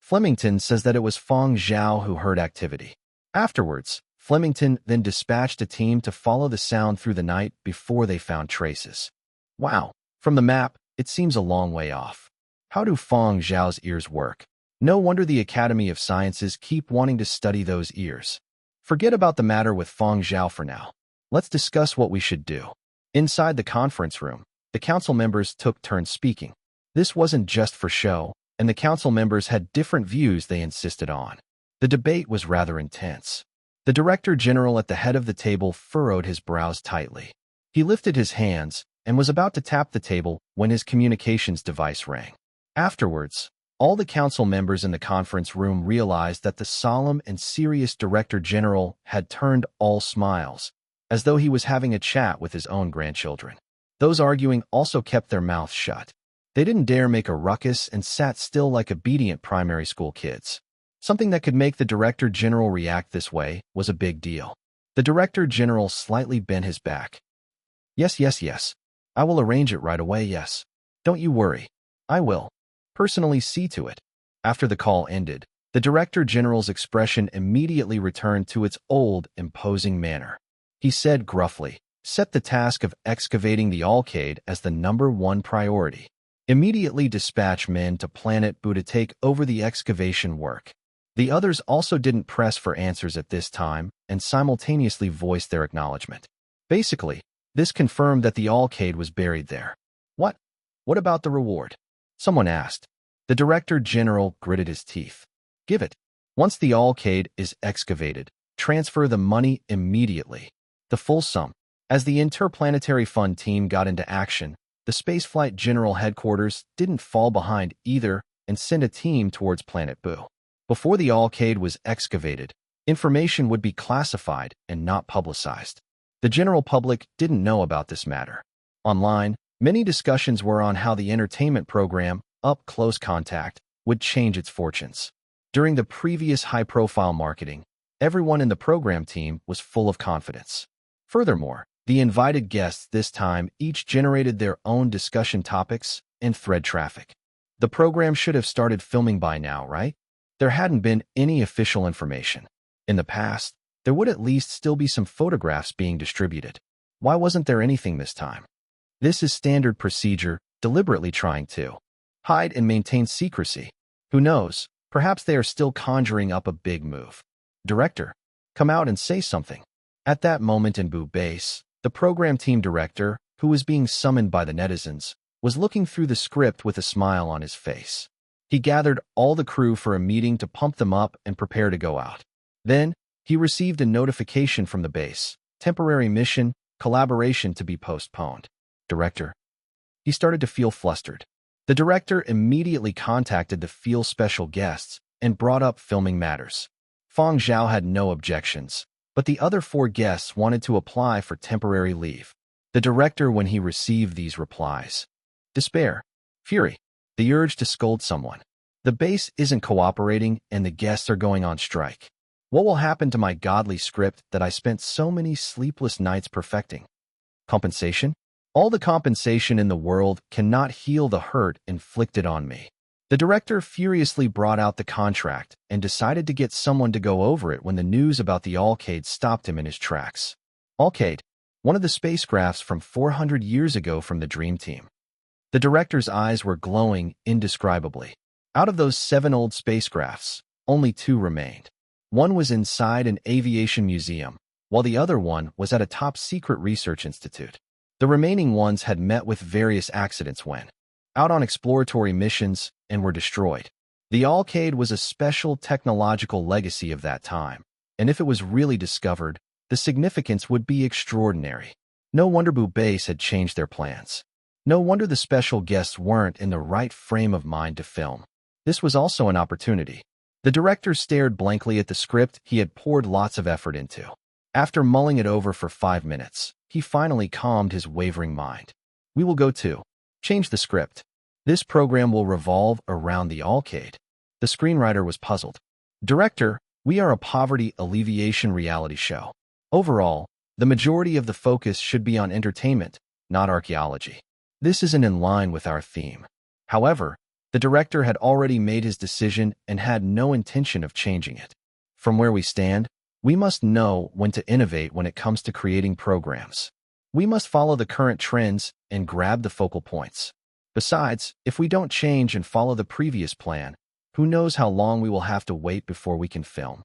Flemington says that it was Fang Zhao who heard activity. Afterwards, Flemington then dispatched a team to follow the sound through the night before they found traces. Wow, from the map, it seems a long way off. How do Fang Zhao's ears work? No wonder the Academy of Sciences keep wanting to study those ears. Forget about the matter with Fang Zhao for now. Let's discuss what we should do. Inside the conference room, the council members took turns speaking. This wasn't just for show, and the council members had different views they insisted on. The debate was rather intense. The Director General at the head of the table furrowed his brows tightly. He lifted his hands and was about to tap the table when his communications device rang. Afterwards, all the council members in the conference room realized that the solemn and serious Director General had turned all smiles, as though he was having a chat with his own grandchildren. Those arguing also kept their mouths shut. They didn't dare make a ruckus and sat still like obedient primary school kids. Something that could make the Director General react this way was a big deal. The Director General slightly bent his back. Yes. I will arrange it right away, yes. Don't you worry. I will personally see to it. After the call ended, the Director General's expression immediately returned to its old, imposing manner. He said gruffly, set the task of excavating the Alcade as the #1 priority. Immediately dispatch men to Planet Boo to take over the excavation work. The others also didn't press for answers at this time and simultaneously voiced their acknowledgement. Basically, this confirmed that the Alcade was buried there. What? What about the reward? Someone asked. The Director General gritted his teeth. Give it. Once the Alcade is excavated, transfer the money immediately. The full sum. As the Interplanetary Fund team got into action, the Spaceflight General Headquarters didn't fall behind either and sent a team towards Planet Boo. Before the Alcade was excavated, information would be classified and not publicized. The general public didn't know about this matter. Online, many discussions were on how the entertainment program, Up Close Contact, would change its fortunes. During the previous high-profile marketing, everyone in the program team was full of confidence. Furthermore, the invited guests this time each generated their own discussion topics and thread traffic. The program should have started filming by now, right? There hadn't been any official information. In the past, there would at least still be some photographs being distributed. Why wasn't there anything this time? This is standard procedure, deliberately trying to hide and maintain secrecy. Who knows? Perhaps they are still conjuring up a big move. Director, come out and say something. At that moment in Boo Base, the program team director, who was being summoned by the netizens, was looking through the script with a smile on his face. He gathered all the crew for a meeting to pump them up and prepare to go out. Then, he received a notification from the base. Temporary mission, collaboration to be postponed. Director. He started to feel flustered. The director immediately contacted the Feel Special guests and brought up filming matters. Fang Zhao had no objections, but the other 4 guests wanted to apply for temporary leave. The director, when he received these replies, despair, fury, the urge to scold someone. The base isn't cooperating and the guests are going on strike. What will happen to my godly script that I spent so many sleepless nights perfecting? Compensation? All the compensation in the world cannot heal the hurt inflicted on me. The director furiously brought out the contract and decided to get someone to go over it when the news about the Alcade stopped him in his tracks. Alcade, one of the spacecrafts from 400 years ago from the Dream Team. The director's eyes were glowing indescribably. Out of those 7 old spacecrafts, only 2 remained. One was inside an aviation museum, while the other one was at a top-secret research institute. The remaining ones had met with various accidents when out on exploratory missions and were destroyed. The Alcade was a special technological legacy of that time, and if it was really discovered, the significance would be extraordinary. No wonder Boo Base had changed their plans. No wonder the special guests weren't in the right frame of mind to film. This was also an opportunity. The director stared blankly at the script he had poured lots of effort into. After mulling it over for 5 minutes, he finally calmed his wavering mind. We will go to change the script. This program will revolve around the Alcade. The screenwriter was puzzled. Director, we are a poverty alleviation reality show. Overall, the majority of the focus should be on entertainment, not archaeology. This isn't in line with our theme. However, the director had already made his decision and had no intention of changing it. From where we stand, we must know when to innovate when it comes to creating programs. We must follow the current trends and grab the focal points. Besides, if we don't change and follow the previous plan, who knows how long we will have to wait before we can film.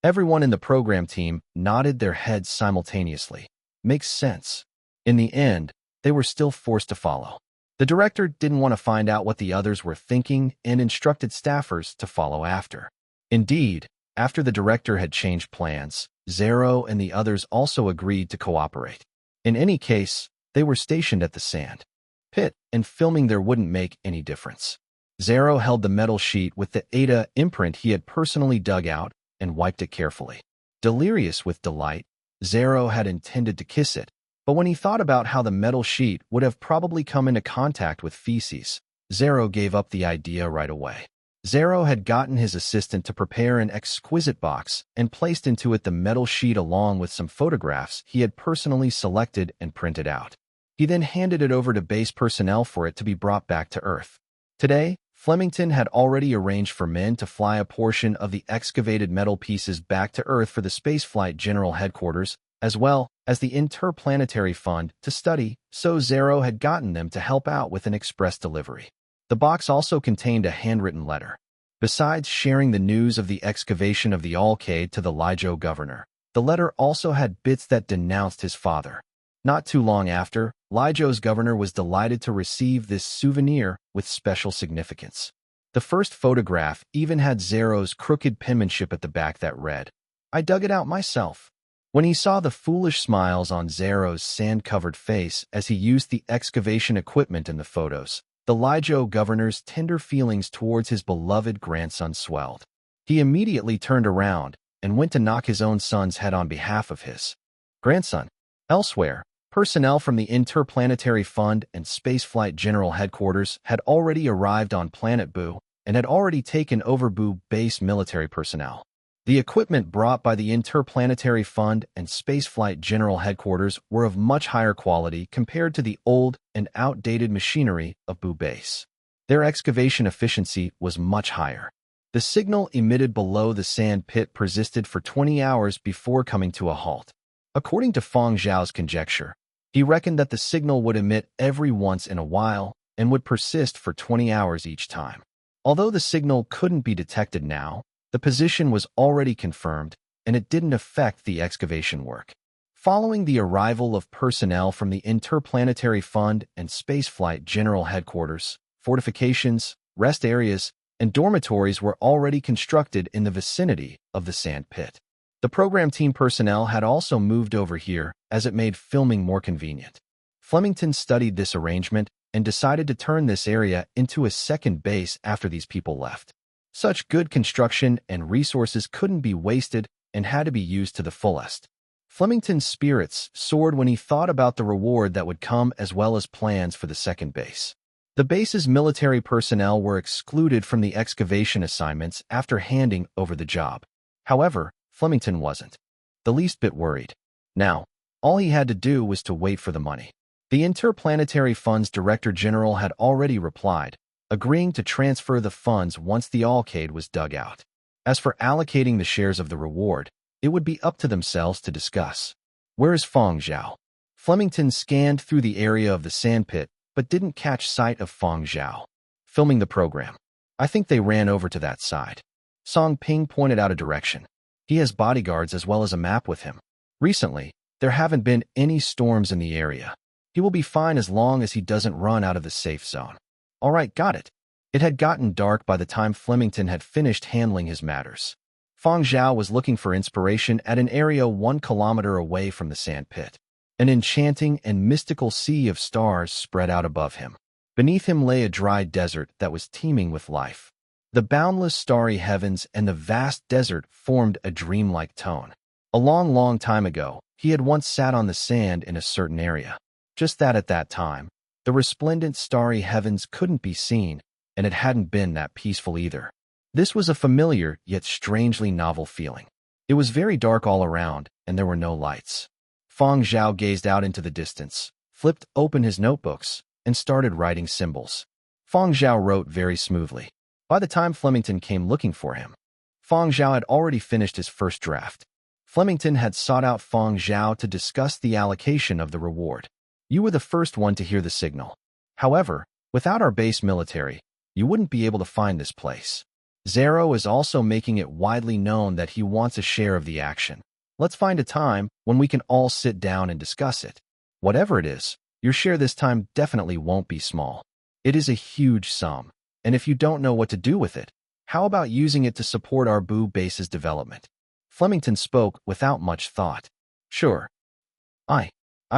Everyone in the program team nodded their heads simultaneously. Makes sense. In the end, they were still forced to follow. The director didn't want to find out what the others were thinking and instructed staffers to follow after. Indeed, after the director had changed plans, Zero and the others also agreed to cooperate. In any case, they were stationed at the sand pit, and filming there wouldn't make any difference. Zero held the metal sheet with the Ada imprint he had personally dug out and wiped it carefully. Delirious with delight, Zero had intended to kiss it, but when he thought about how the metal sheet would have probably come into contact with feces, Zero gave up the idea right away. Zero had gotten his assistant to prepare an exquisite box and placed into it the metal sheet along with some photographs he had personally selected and printed out. He then handed it over to base personnel for it to be brought back to Earth. Today, Flemington had already arranged for men to fly a portion of the excavated metal pieces back to Earth for the Spaceflight General Headquarters as well as the Interplanetary Fund to study, so Zero had gotten them to help out with an express delivery. The box also contained a handwritten letter. Besides sharing the news of the excavation of the Alcade to the Lijo governor, the letter also had bits that denounced his father. Not too long after, Lijo's governor was delighted to receive this souvenir with special significance. The first photograph even had Zero's crooked penmanship at the back that read, "I dug it out myself." When he saw the foolish smiles on Zero's sand-covered face as he used the excavation equipment in the photos, the Lijo governor's tender feelings towards his beloved grandson swelled. He immediately turned around and went to knock his own son's head on behalf of his grandson. Elsewhere, personnel from the Interplanetary Fund and Spaceflight General Headquarters had already arrived on Planet Boo and had already taken over Boo base military personnel. The equipment brought by the Interplanetary Fund and Spaceflight General Headquarters were of much higher quality compared to the old and outdated machinery of Boo base. Their excavation efficiency was much higher. The signal emitted below the sand pit persisted for 20 hours before coming to a halt. According to Fang Zhao's conjecture, he reckoned that the signal would emit every once in a while and would persist for 20 hours each time. Although the signal couldn't be detected now, the position was already confirmed, and it didn't affect the excavation work. Following the arrival of personnel from the Interplanetary Fund and Spaceflight General Headquarters, fortifications, rest areas, and dormitories were already constructed in the vicinity of the sand pit. The program team personnel had also moved over here as it made filming more convenient. Flemington studied this arrangement and decided to turn this area into a second base after these people left. Such good construction and resources couldn't be wasted and had to be used to the fullest. Flemington's spirits soared when he thought about the reward that would come as well as plans for the second base. The base's military personnel were excluded from the excavation assignments after handing over the job. However, Flemington wasn't the least bit worried. Now, all he had to do was to wait for the money. The Interplanetary Fund's Director General had already replied, agreeing to transfer the funds once the Alcade was dug out. As for allocating the shares of the reward, it would be up to themselves to discuss. Where is Fang Zhao? Flemington scanned through the area of the sandpit, but didn't catch sight of Fang Zhao. Filming the program. I think they ran over to that side. Song Ping pointed out a direction. He has bodyguards as well as a map with him. Recently, there haven't been any storms in the area. He will be fine as long as he doesn't run out of the safe zone. All right, got it. It had gotten dark by the time Flemington had finished handling his matters. Fang Zhao was looking for inspiration at an area 1 kilometer away from the sand pit. An enchanting and mystical sea of stars spread out above him. Beneath him lay a dry desert that was teeming with life. The boundless starry heavens and the vast desert formed a dreamlike tone. A long, long time ago, he had once sat on the sand in a certain area. Just that at that time, the resplendent starry heavens couldn't be seen, and it hadn't been that peaceful either. This was a familiar yet strangely novel feeling. It was very dark all around, and there were no lights. Fang Zhao gazed out into the distance, flipped open his notebooks, and started writing symbols. Fang Zhao wrote very smoothly. By the time Flemington came looking for him, Fang Zhao had already finished his first draft. Flemington had sought out Fang Zhao to discuss the allocation of the reward. You were the first one to hear the signal. However, without our base military, you wouldn't be able to find this place. Zero is also making it widely known that he wants a share of the action. Let's find a time when we can all sit down and discuss it. Whatever it is, your share this time definitely won't be small. It is a huge sum, and if you don't know what to do with it, how about using it to support our Boo base's development? Flemington spoke without much thought. Sure. I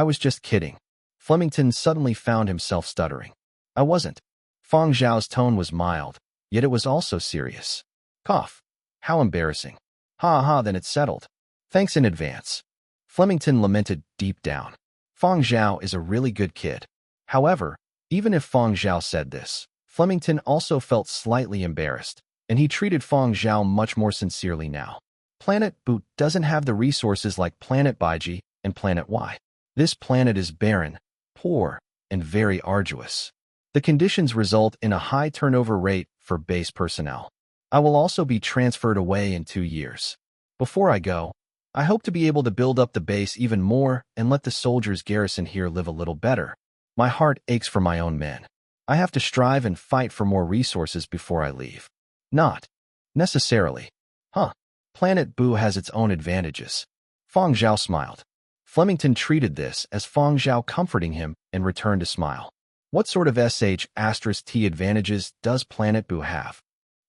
was just kidding. Flemington suddenly found himself stuttering. I wasn't. Fang Zhao's tone was mild, yet it was also serious. Cough. How embarrassing. Ha ha, then it's settled. Thanks in advance. Flemington lamented deep down. Fang Zhao is a really good kid. However, even if Fang Zhao said this, Flemington also felt slightly embarrassed, and he treated Fang Zhao much more sincerely now. Planet Boo doesn't have the resources like Planet Baiji and Planet Y. This planet is barren, poor, and very arduous. The conditions result in a high turnover rate for base personnel. I will also be transferred away in 2 years. Before I go, I hope to be able to build up the base even more and let the soldiers garrison here live a little better. My heart aches for my own men. I have to strive and fight for more resources before I leave. Not necessarily. Huh. Planet Boo has its own advantages. Fang Zhao smiled. Flemington treated this as Fang Zhao comforting him and returned a smile. What sort of *T advantages does Planet Boo have?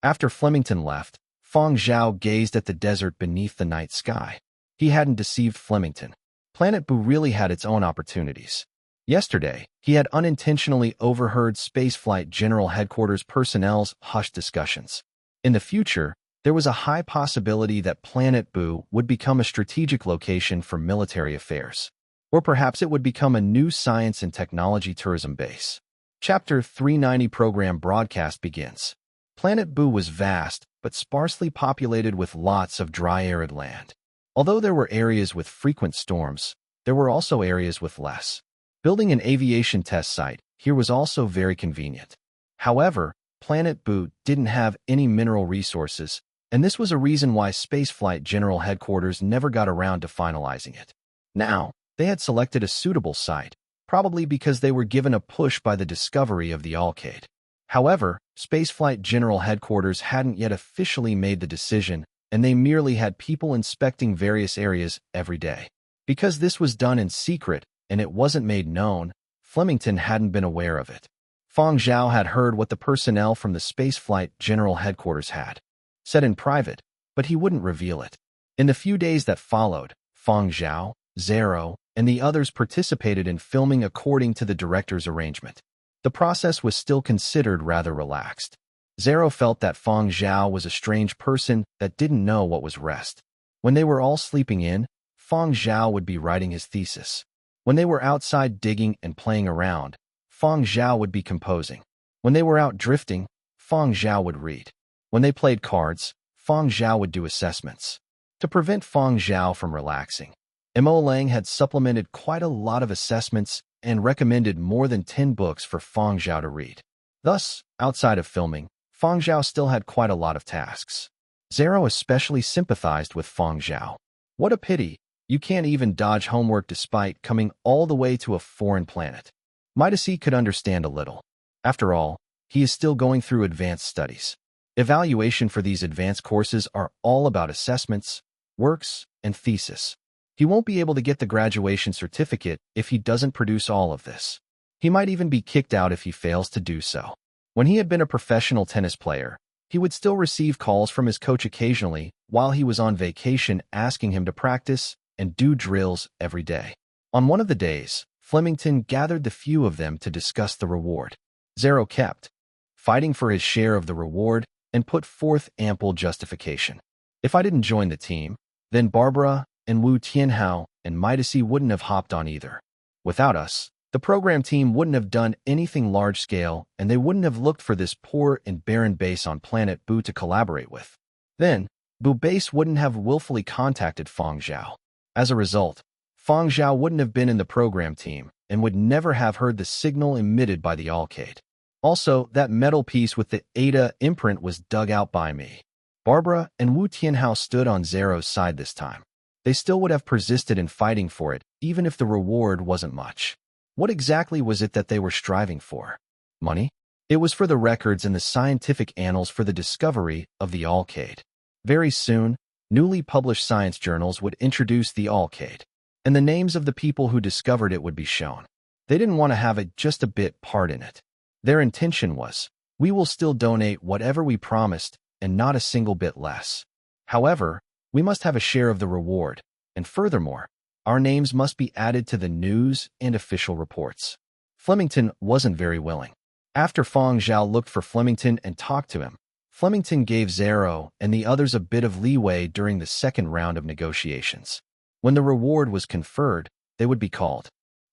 After Flemington left, Fang Zhao gazed at the desert beneath the night sky. He hadn't deceived Flemington. Planet Boo really had its own opportunities. Yesterday, he had unintentionally overheard Spaceflight General Headquarters personnel's hushed discussions. In the future, there was a high possibility that Planet Boo would become a strategic location for military affairs. Or perhaps it would become a new science and technology tourism base. Chapter 390 program broadcast begins. Planet Boo was vast, but sparsely populated with lots of dry arid land. Although there were areas with frequent storms, there were also areas with less. Building an aviation test site here was also very convenient. However, Planet Boo didn't have any mineral resources, and this was a reason why Spaceflight General Headquarters never got around to finalizing it. Now, they had selected a suitable site, probably because they were given a push by the discovery of the Alcade. However, Spaceflight General Headquarters hadn't yet officially made the decision, and they merely had people inspecting various areas every day. Because this was done in secret and it wasn't made known, Flemington hadn't been aware of it. Fang Zhao had heard what the personnel from the Spaceflight General Headquarters had said in private, but he wouldn't reveal it. In the few days that followed, Fang Zhao, Zero, and the others participated in filming according to the director's arrangement. The process was still considered rather relaxed. Zero felt that Fang Zhao was a strange person that didn't know what was rest. When they were all sleeping in, Fang Zhao would be writing his thesis. When they were outside digging and playing around, Fang Zhao would be composing. When they were out drifting, Fang Zhao would read. When they played cards, Fang Zhao would do assessments. To prevent Fang Zhao from relaxing, Mo Lang had supplemented quite a lot of assessments and recommended more than 10 books for Fang Zhao to read. Thus, outside of filming, Fang Zhao still had quite a lot of tasks. Zero especially sympathized with Fang Zhao. What a pity, you can't even dodge homework despite coming all the way to a foreign planet. Midas could understand a little. After all, he is still going through advanced studies. Evaluation for these advanced courses are all about assessments, works, and thesis. He won't be able to get the graduation certificate if he doesn't produce all of this. He might even be kicked out if he fails to do so. When he had been a professional tennis player, he would still receive calls from his coach occasionally while he was on vacation asking him to practice and do drills every day. On one of the days, Flemington gathered the few of them to discuss the reward. Zero kept fighting for his share of the reward and put forth ample justification. If I didn't join the team, then Barbara and Wu Tianhao and Midas wouldn't have hopped on either. Without us, the program team wouldn't have done anything large-scale, and they wouldn't have looked for this poor and barren base on Planet Boo to collaborate with. Then, Boo Base wouldn't have willfully contacted Fang Zhao. As a result, Fang Zhao wouldn't have been in the program team and would never have heard the signal emitted by the Alcade. Also, that metal piece with the Ada imprint was dug out by me. Barbara and Wu Tianhao stood on Zero's side this time. They still would have persisted in fighting for it, even if the reward wasn't much. What exactly was it that they were striving for? Money? It was for the records in the scientific annals for the discovery of the Alcade. Very soon, newly published science journals would introduce the Alcade, and the names of the people who discovered it would be shown. They didn't want to have just a bit part in it. Their intention was, we will still donate whatever we promised and not a single bit less. However, we must have a share of the reward, and furthermore, our names must be added to the news and official reports. Flemington wasn't very willing. After Fang Zhao looked for Flemington and talked to him, Flemington gave Zero and the others a bit of leeway during the second round of negotiations. When the reward was conferred, they would be called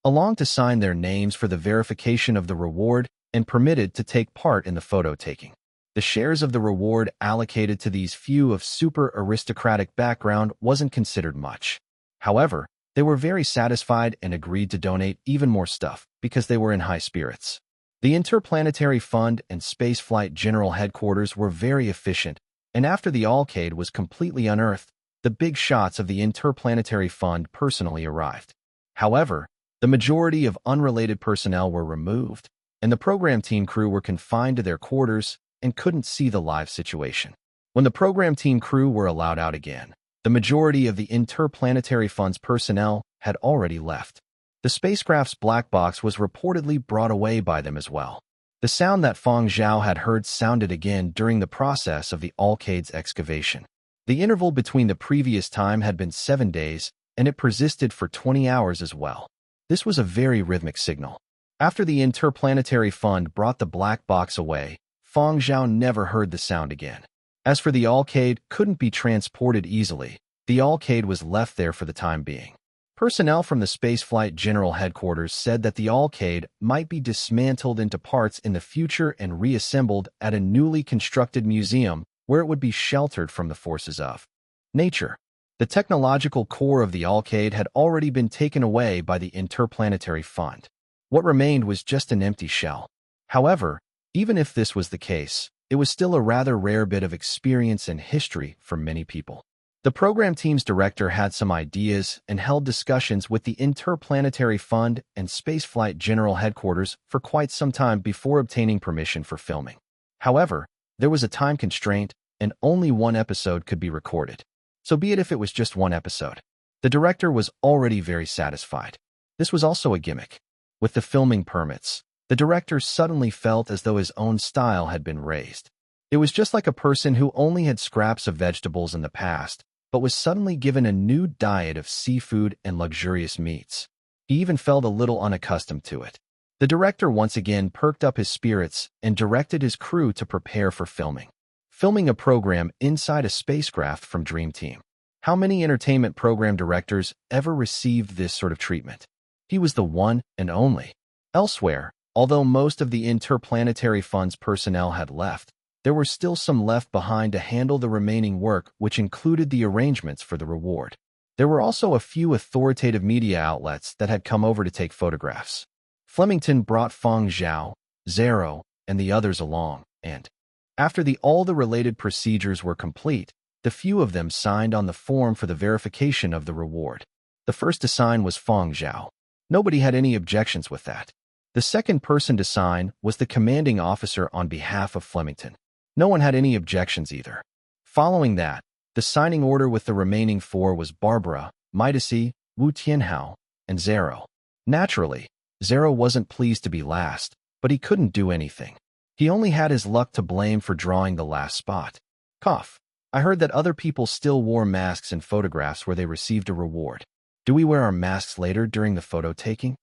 along to sign their names for the verification of the reward and permitted to take part in the photo taking. The shares of the reward allocated to these few of super aristocratic background wasn't considered much. However, they were very satisfied and agreed to donate even more stuff because they were in high spirits. The Interplanetary Fund and Spaceflight General Headquarters were very efficient, and after the Alcade was completely unearthed, the big shots of the Interplanetary Fund personally arrived. However, the majority of unrelated personnel were removed, and the program team crew were confined to their quarters and couldn't see the live situation. When the program team crew were allowed out again, the majority of the Interplanetary Fund's personnel had already left. The spacecraft's black box was reportedly brought away by them as well. The sound that Fang Zhao had heard sounded again during the process of the Alcade's excavation. The interval between the previous time had been 7 days, and it persisted for 20 hours as well. This was a very rhythmic signal. After the Interplanetary Fund brought the black box away, Fang Zhao never heard the sound again. As for the Alcade, couldn't be transported easily. The Alcade was left there for the time being. Personnel from the Spaceflight General Headquarters said that the Alcade might be dismantled into parts in the future and reassembled at a newly constructed museum where it would be sheltered from the forces of nature. The technological core of the Alcade had already been taken away by the Interplanetary Fund. What remained was just an empty shell. However, even if this was the case, it was still a rather rare bit of experience and history for many people. The program team's director had some ideas and held discussions with the Interplanetary Fund and Spaceflight General Headquarters for quite some time before obtaining permission for filming. However, there was a time constraint, and only one episode could be recorded. So be it if it was just one episode. The director was already very satisfied. This was also a gimmick. With the filming permits, the director suddenly felt as though his own style had been raised. It was just like a person who only had scraps of vegetables in the past, but was suddenly given a new diet of seafood and luxurious meats. He even felt a little unaccustomed to it. The director once again perked up his spirits and directed his crew to prepare for filming. Filming a program inside a spacecraft from Dream Team. How many entertainment program directors ever received this sort of treatment? He was the one and only. Elsewhere, although most of the Interplanetary Fund's personnel had left, there were still some left behind to handle the remaining work, which included the arrangements for the reward. There were also a few authoritative media outlets that had come over to take photographs. Flemington brought Fang Zhao, Zhao, and the others along, and after all the related procedures were complete, the few of them signed on the form for the verification of the reward. The first to sign was Fang Zhao. Nobody had any objections with that. The second person to sign was the commanding officer on behalf of Flemington. No one had any objections either. Following that, the signing order with the remaining 4 was Barbara, Midasi, Wu Tianhao, and Zhao. Naturally, Zhao wasn't pleased to be last, but he couldn't do anything. He only had his luck to blame for drawing the last spot. Cough. I heard that other people still wore masks in photographs where they received a reward. Do we wear our masks later during the photo taking?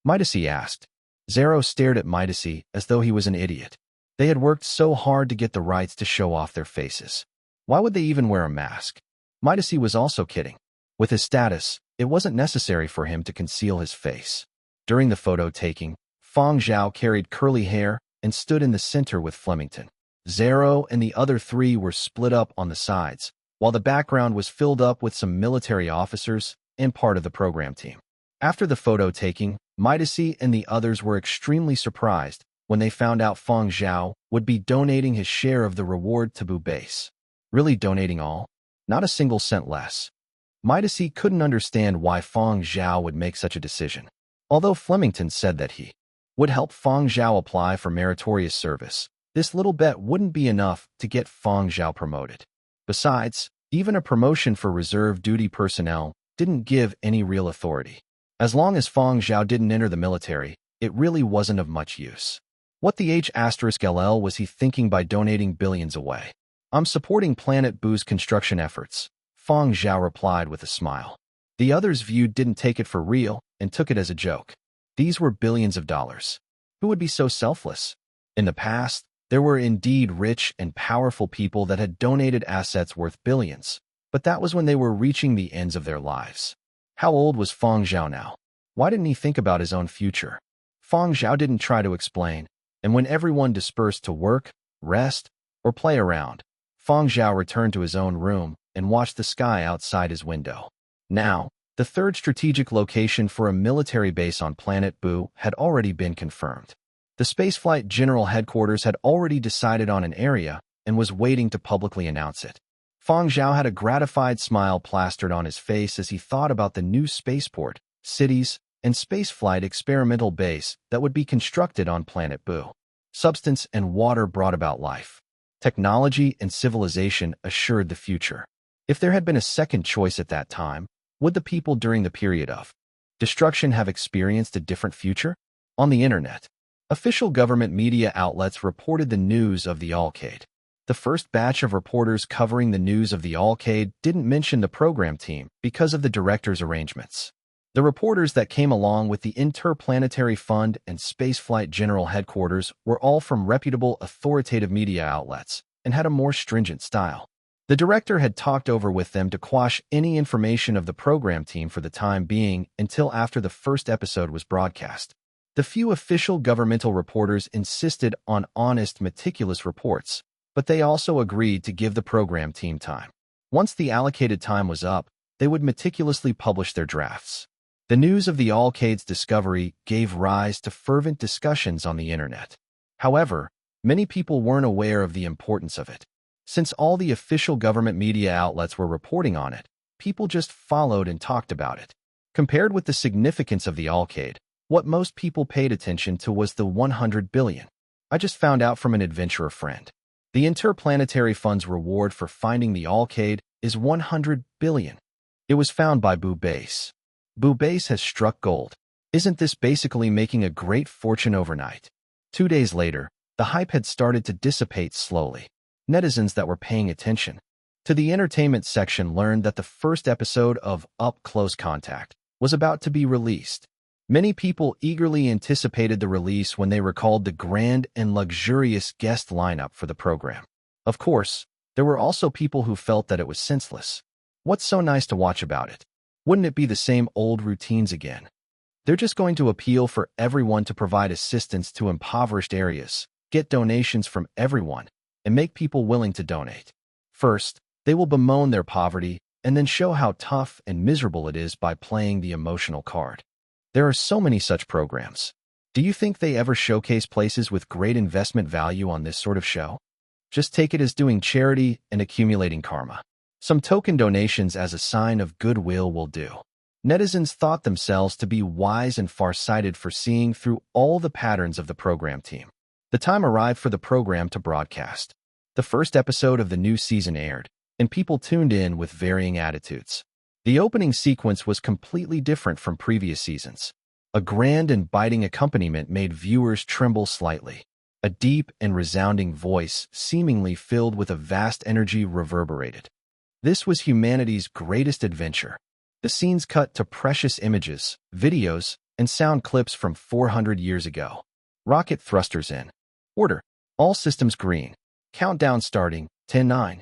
Midasi asked. Zhao stared at Midasi as though he was an idiot. They had worked so hard to get the rights to show off their faces. Why would they even wear a mask? Midasi was also kidding. With his status, it wasn't necessary for him to conceal his face. During the photo taking, Fang Zhao carried curly hair and stood in the center with Flemington. Zhao and the other 3 were split up on the sides, while the background was filled up with some military officers and part of the program team. After the photo taking, Midasi and the others were extremely surprised when they found out Fang Zhao would be donating his share of the reward to Bu Base. Really donating all? Not a single cent less. Midasi couldn't understand why Fang Zhao would make such a decision. Although Flemington said that he would help Fang Zhao apply for meritorious service, this little bet wouldn't be enough to get Fang Zhao promoted. Besides, even a promotion for reserve duty personnel didn't give any real authority. As long as Fang Zhao didn't enter the military, it really wasn't of much use. What the H*LL was he thinking by donating billions away? I'm supporting Planet Bu's construction efforts, Fang Zhao replied with a smile. The others' view didn't take it for real and took it as a joke. These were billions of dollars. Who would be so selfless? In the past, there were indeed rich and powerful people that had donated assets worth billions, but that was when they were reaching the ends of their lives. How old was Fang Zhao now? Why didn't he think about his own future? Fang Zhao didn't try to explain, and when everyone dispersed to work, rest, or play around, Fang Zhao returned to his own room and watched the sky outside his window. Now, the third strategic location for a military base on Planet Bu had already been confirmed. The Spaceflight General Headquarters had already decided on an area and was waiting to publicly announce it. Fang Zhao had a gratified smile plastered on his face as he thought about the new spaceport, cities, and spaceflight experimental base that would be constructed on planet Boo. Substance and water brought about life. Technology and civilization assured the future. If there had been a second choice at that time, would the people during the period of destruction have experienced a different future? On the internet, official government media outlets reported the news of the Alcade. The first batch of reporters covering the news of the Alcade didn't mention the program team because of the director's arrangements. The reporters that came along with the Interplanetary Fund and Spaceflight General Headquarters were all from reputable authoritative media outlets and had a more stringent style. The director had talked over with them to quash any information of the program team for the time being until after the first episode was broadcast. The few official governmental reporters insisted on honest, meticulous reports, but they also agreed to give the program team time. Once the allocated time was up, they would meticulously publish their drafts. The news of the Alcade's discovery gave rise to fervent discussions on the internet. However, many people weren't aware of the importance of it. Since all the official government media outlets were reporting on it, people just followed and talked about it. Compared with the significance of the Alcade, what most people paid attention to was the 100 billion. I just found out from an adventurer friend. The Interplanetary Fund's reward for finding the Alcade is 100 billion. It was found by Boo Base. Boo Base has struck gold. Isn't this basically making a great fortune overnight? 2 days later, the hype had started to dissipate slowly. Netizens that were paying attention to the entertainment section learned that the first episode of Up Close Contact was about to be released. Many people eagerly anticipated the release when they recalled the grand and luxurious guest lineup for the program. Of course, there were also people who felt that it was senseless. What's so nice to watch about it? Wouldn't it be the same old routines again? They're just going to appeal for everyone to provide assistance to impoverished areas, get donations from everyone, and make people willing to donate. First, they will bemoan their poverty and then show how tough and miserable it is by playing the emotional card. There are so many such programs. Do you think they ever showcase places with great investment value on this sort of show? Just take it as doing charity and accumulating karma. Some token donations as a sign of goodwill will do. Netizens thought themselves to be wise and far-sighted for seeing through all the patterns of the program team. The time arrived for the program to broadcast. The first episode of the new season aired, and people tuned in with varying attitudes. The opening sequence was completely different from previous seasons. A grand and biting accompaniment made viewers tremble slightly. A deep and resounding voice, seemingly filled with a vast energy, reverberated. This was humanity's greatest adventure. The scenes cut to precious images, videos, and sound clips from 400 years ago. Rocket thrusters in. Order. All systems green. Countdown starting. 10-9.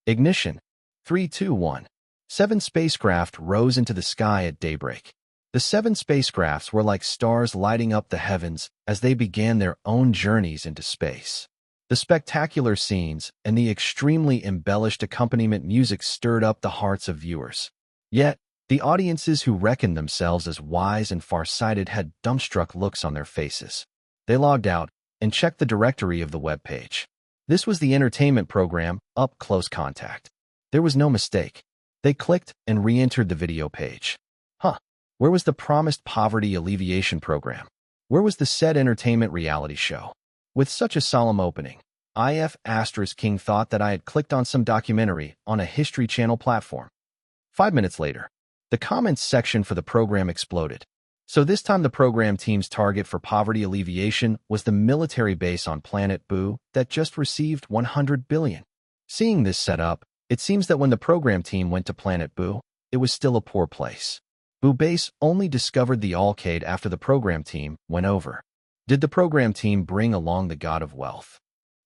Ignition. 3, 2, 1. 7 spacecraft rose into the sky at daybreak. The 7 spacecrafts were like stars lighting up the heavens as they began their own journeys into space. The spectacular scenes and the extremely embellished accompaniment music stirred up the hearts of viewers. Yet, the audiences who reckoned themselves as wise and far-sighted had dumbstruck looks on their faces. They logged out and checked the directory of the web page. This was the entertainment program, Up Close Contact. There was no mistake. They clicked and re-entered the video page. Where was the promised poverty alleviation program? Where was the said entertainment reality show? With such a solemn opening, King thought that I had clicked on some documentary on a History Channel platform. 5 minutes later, the comments section for the program exploded. So this time the program team's target for poverty alleviation was the military base on planet Boo that just received 100 billion. Seeing this setup, it seems that when the program team went to planet Boo, it was still a poor place. Boo Base only discovered the Alcade after the program team went over. Did the program team bring along the god of wealth?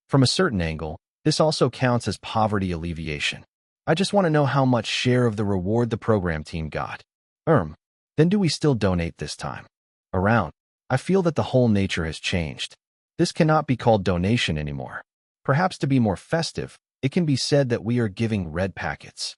From a certain angle, this also counts as poverty alleviation. I just want to know how much share of the reward the program team got. Then do we still donate this time around? I feel that the whole nature has changed. This cannot be called donation anymore. Perhaps to be more festive, it can be said that we are giving red packets.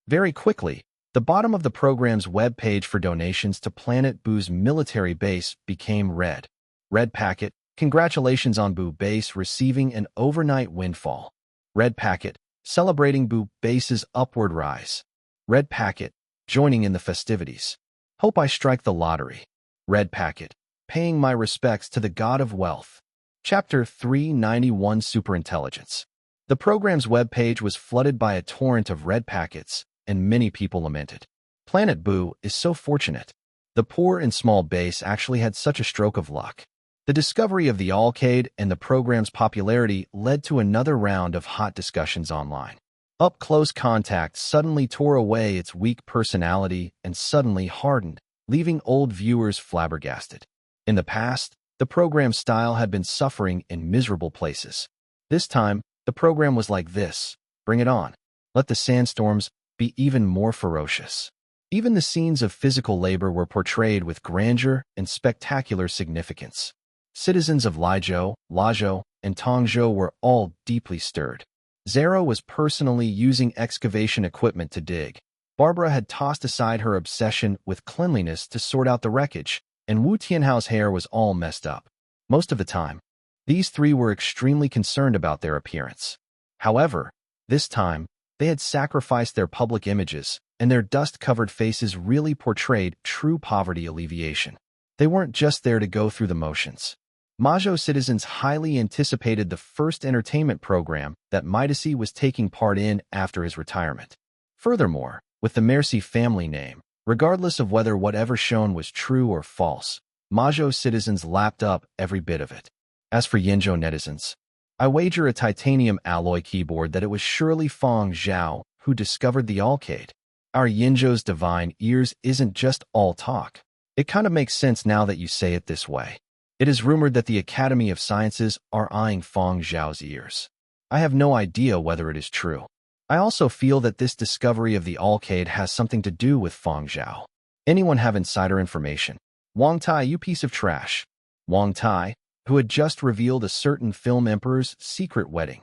Very quickly, the bottom of the program's web page for donations to Planet Boo's military base became red. Red packet, congratulations on Boo Base receiving an overnight windfall. Red packet, celebrating Bu Base's upward rise. Red Packet, joining in the festivities. Hope I strike the lottery. Red Packet, paying my respects to the god of wealth. Chapter 391 Superintelligence. The program's webpage was flooded by a torrent of red packets, and many people lamented. Planet Boo is so fortunate. The poor and small base actually had such a stroke of luck. The discovery of the Alcade and the program's popularity led to another round of hot discussions online. Up Close Contact suddenly tore away its weak personality and suddenly hardened, leaving old viewers flabbergasted. In the past, the program's style had been suffering in miserable places. This time, the program was like this. Bring it on. Let the sandstorms be even more ferocious. Even the scenes of physical labor were portrayed with grandeur and spectacular significance. Citizens of Lizhou, Lizhou, and Tongzhou were all deeply stirred. Zero was personally using excavation equipment to dig. Barbara had tossed aside her obsession with cleanliness to sort out the wreckage, and Wu Tianhao's hair was all messed up. Most of the time, these three were extremely concerned about their appearance. However, this time, they had sacrificed their public images, and their dust-covered faces really portrayed true poverty alleviation. They weren't just there to go through the motions. Mazhou citizens highly anticipated the first entertainment program that Midasi was taking part in after his retirement. Furthermore, with the Merci family name, regardless of whether whatever shown was true or false, Mazhou citizens lapped up every bit of it. As for Yinzhou netizens, I wager a titanium alloy keyboard that it was surely Fang Zhao who discovered the Alcade. Our Yinzhou's divine ears isn't just all talk. It kind of makes sense now that you say it this way. It is rumored that the Academy of Sciences are eyeing Fang Zhao's ears. I have no idea whether it is true. I also feel that this discovery of the Alcade has something to do with Fang Zhao. Anyone have insider information? Wang Tai, you piece of trash. Wang Tai, who had just revealed a certain film emperor's secret wedding.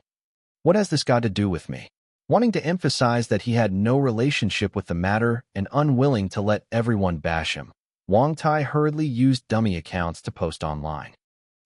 What has this got to do with me? Wanting to emphasize that he had no relationship with the matter and unwilling to let everyone bash him, Wang Tai hurriedly used dummy accounts to post online.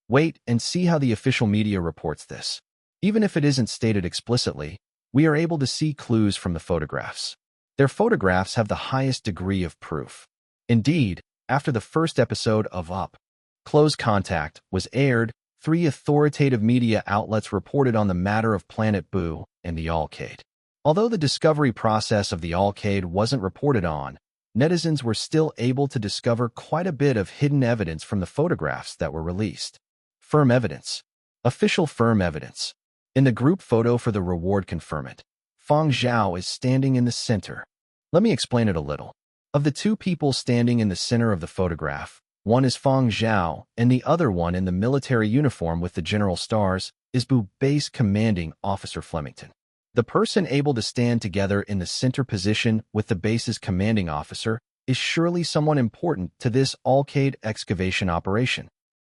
Wait and see how the official media reports this. Even if it isn't stated explicitly, we are able to see clues from the photographs. Their photographs have the highest degree of proof. Indeed, after the first episode of Up Close Contact was aired, 3 authoritative media outlets reported on the matter of Planet Boo and the Alcade. Although the discovery process of the Alcade wasn't reported on, netizens were still able to discover quite a bit of hidden evidence from the photographs that were released. Firm evidence. Official firm evidence. In the group photo for the reward conferment, Fang Zhao is standing in the center. Let me explain it a little. Of the 2 people standing in the center of the photograph, one is Fang Zhao, and the other one in the military uniform with the general stars is Bu Base Commanding Officer Flemington. The person able to stand together in the center position with the base's commanding officer is surely someone important to this Alcade excavation operation.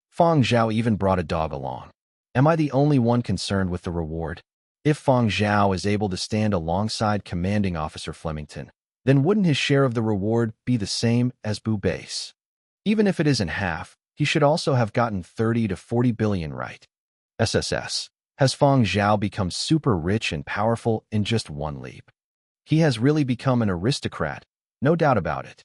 Fang Zhao even brought a dog along. Am I the only one concerned with the reward? If Fang Zhao is able to stand alongside commanding officer Flemington, then wouldn't his share of the reward be the same as Bu Base? Even if it isn't half, he should also have gotten 30 to 40 billion right. SSS. Has Fang Zhao become super rich and powerful in just one leap? He has really become an aristocrat, no doubt about it.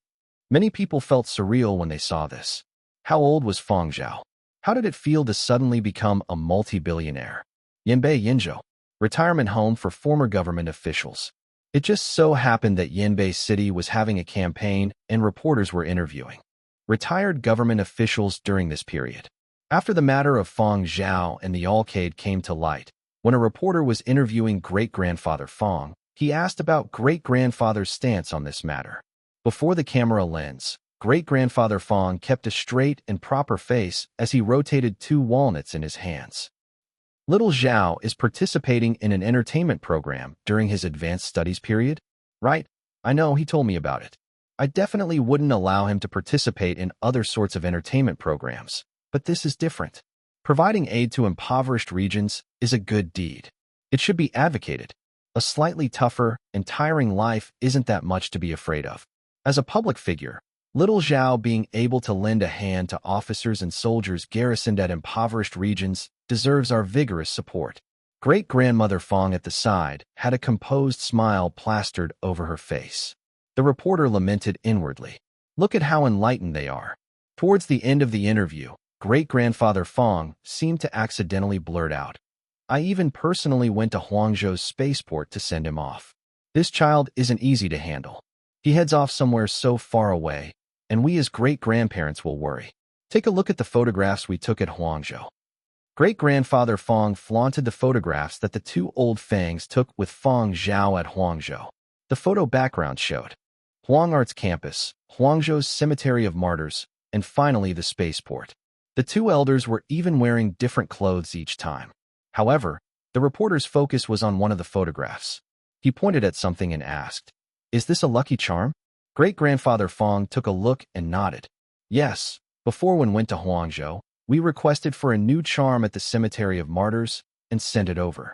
Many people felt surreal when they saw this. How old was Fang Zhao? How did it feel to suddenly become a multi-billionaire? Yanbei Yinzhou, retirement home for former government officials. It just so happened that Yanbei City was having a campaign and reporters were interviewing retired government officials during this period. After the matter of Fang Zhao and the Alcade came to light, when a reporter was interviewing great-grandfather Fang, he asked about great-grandfather's stance on this matter. Before the camera lens, great-grandfather Fang kept a straight and proper face as he rotated 2 walnuts in his hands. Little Zhao is participating in an entertainment program during his advanced studies period? Right, I know, he told me about it. I definitely wouldn't allow him to participate in other sorts of entertainment programs, but this is different. Providing aid to impoverished regions is a good deed. It should be advocated. A slightly tougher and tiring life isn't that much to be afraid of. As a public figure, little Zhao being able to lend a hand to officers and soldiers garrisoned at impoverished regions deserves our vigorous support. Great-grandmother Fang at the side had a composed smile plastered over her face. The reporter lamented inwardly. Look at how enlightened they are. Towards the end of the interview, great-grandfather Fang seemed to accidentally blurt out, I even personally went to Huangzhou's spaceport to send him off. This child isn't easy to handle. He heads off somewhere so far away, and we as great-grandparents will worry. Take a look at the photographs we took at Huangzhou. Great-grandfather Fang flaunted the photographs that the two old Fangs took with Fang Zhao at Huangzhou. The photo background showed Huang Arts Campus, Huangzhou's Cemetery of Martyrs, and finally the spaceport. The two elders were even wearing different clothes each time. However, the reporter's focus was on one of the photographs. He pointed at something and asked, Is this a lucky charm? Great-grandfather Fang took a look and nodded. Yes, before we went to Huangzhou, we requested for a new charm at the Cemetery of Martyrs and sent it over.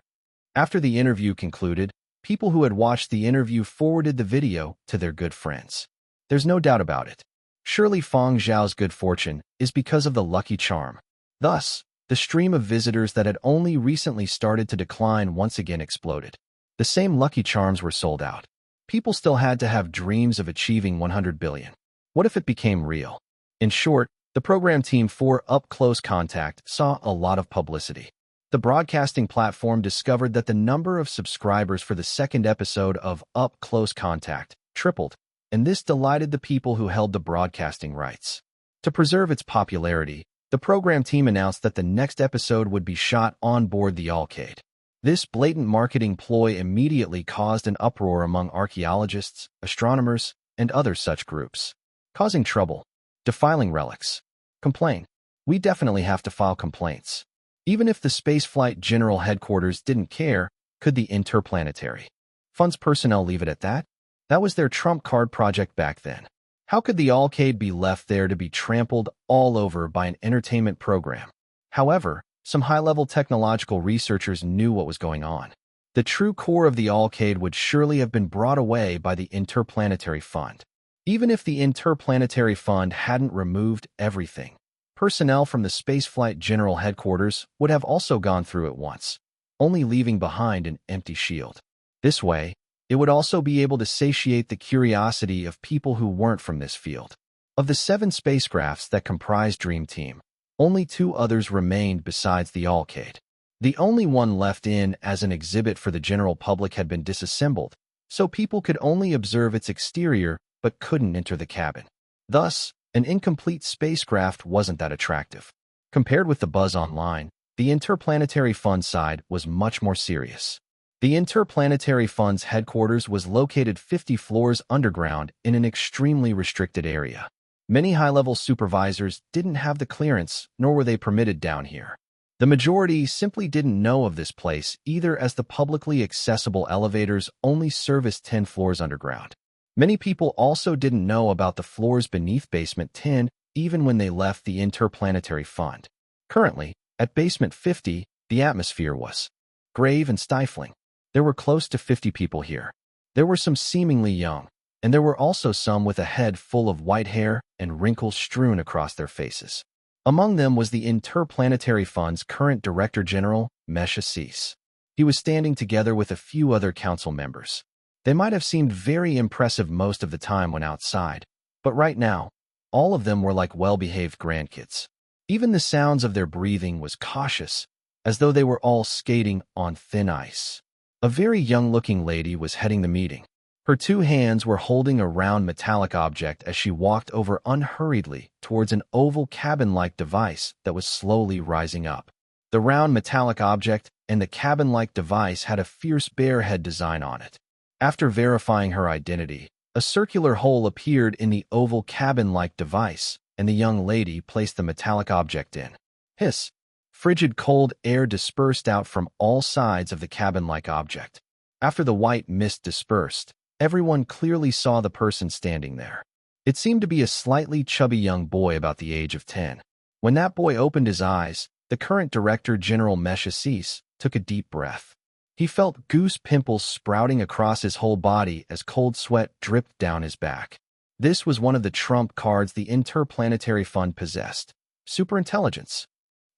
After the interview concluded, people who had watched the interview forwarded the video to their good friends. There's no doubt about it. Surely Fang Zhao's good fortune is because of the lucky charm. Thus, the stream of visitors that had only recently started to decline once again exploded. The same lucky charms were sold out. People still had to have dreams of achieving 100 billion. What if it became real? In short, the program team for Up Close Contact saw a lot of publicity. The broadcasting platform discovered that the number of subscribers for the second episode of Up Close Contact tripled, and this delighted the people who held the broadcasting rights. To preserve its popularity, the program team announced that the next episode would be shot on board the Alcade. This blatant marketing ploy immediately caused an uproar among archaeologists, astronomers, and other such groups. Causing trouble. Defiling relics. Complain. We definitely have to file complaints. Even if the Spaceflight General Headquarters didn't care, could the Interplanetary Fund's personnel leave it at that? That was their trump card project back then. How could the Alcade be left there to be trampled all over by an entertainment program? However, some high-level technological researchers knew what was going on. The true core of the Alcade would surely have been brought away by the Interplanetary Fund. Even if the Interplanetary Fund hadn't removed everything, personnel from the Spaceflight General Headquarters would have also gone through it once, only leaving behind an empty shield. This way, it would also be able to satiate the curiosity of people who weren't from this field. Of the 7 spacecrafts that comprised Dream Team, only 2 others remained besides the Alcade. The only one left in as an exhibit for the general public had been disassembled, so people could only observe its exterior but couldn't enter the cabin. Thus, an incomplete spacecraft wasn't that attractive. Compared with the buzz online, the Interplanetary Fund side was much more serious. The Interplanetary Fund's headquarters was located 50 floors underground in an extremely restricted area. Many high-level supervisors didn't have the clearance, nor were they permitted down here. The majority simply didn't know of this place either, as the publicly accessible elevators only serviced 10 floors underground. Many people also didn't know about the floors beneath Basement 10 even when they left the Interplanetary Fund. Currently, at Basement 50, the atmosphere was grave and stifling. There were close to 50 people here. There were some seemingly young, and there were also some with a head full of white hair and wrinkles strewn across their faces. Among them was the Interplanetary Fund's current Director General, Mesh Assis. He was standing together with a few other council members. They might have seemed very impressive most of the time when outside, but right now, all of them were like well-behaved grandkids. Even the sounds of their breathing was cautious, as though they were all skating on thin ice. A very young-looking lady was heading the meeting. Her 2 hands were holding a round metallic object as she walked over unhurriedly towards an oval cabin-like device that was slowly rising up. The round metallic object and the cabin-like device had a fierce bear head design on it. After verifying her identity, a circular hole appeared in the oval cabin-like device, and the young lady placed the metallic object in. Hiss! Frigid cold air dispersed out from all sides of the cabin-like object. After the white mist dispersed, everyone clearly saw the person standing there. It seemed to be a slightly chubby young boy about the age of 10. When that boy opened his eyes, the current Director General Mesh Assis took a deep breath. He felt goose pimples sprouting across his whole body as cold sweat dripped down his back. This was one of the trump cards the Interplanetary Fund possessed: superintelligence.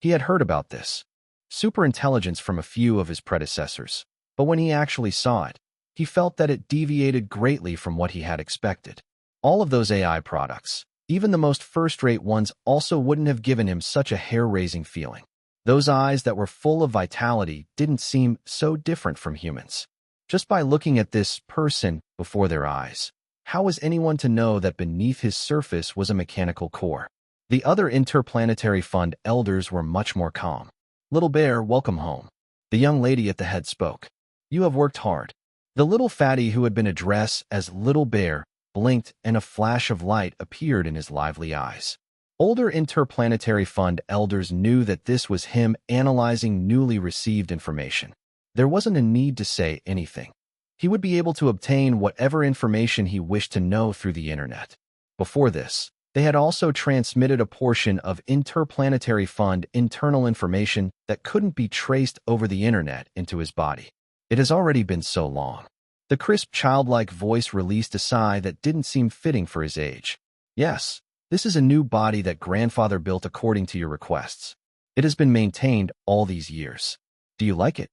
He had heard about this. superintelligence from a few of his predecessors. But when he actually saw it, he felt that it deviated greatly from what he had expected. All of those AI products, even the most first-rate ones, also wouldn't have given him such a hair-raising feeling. Those eyes that were full of vitality didn't seem so different from humans. Just by looking at this person before their eyes, how was anyone to know that beneath his surface was a mechanical core? The other interplanetary fund elders were much more calm. "Little bear, welcome home." The young lady at the head spoke. "You have worked hard." The little fatty who had been addressed as Little Bear blinked, and a flash of light appeared in his lively eyes. Older interplanetary fund elders knew that this was him analyzing newly received information. There wasn't a need to say anything. He would be able to obtain whatever information he wished to know through the internet. Before this, they had also transmitted a portion of interplanetary fund internal information that couldn't be traced over the internet into his body. "It has already been so long." The crisp, childlike voice released a sigh that didn't seem fitting for his age. "Yes, this is a new body that grandfather built according to your requests. It has been maintained all these years. Do you like it?"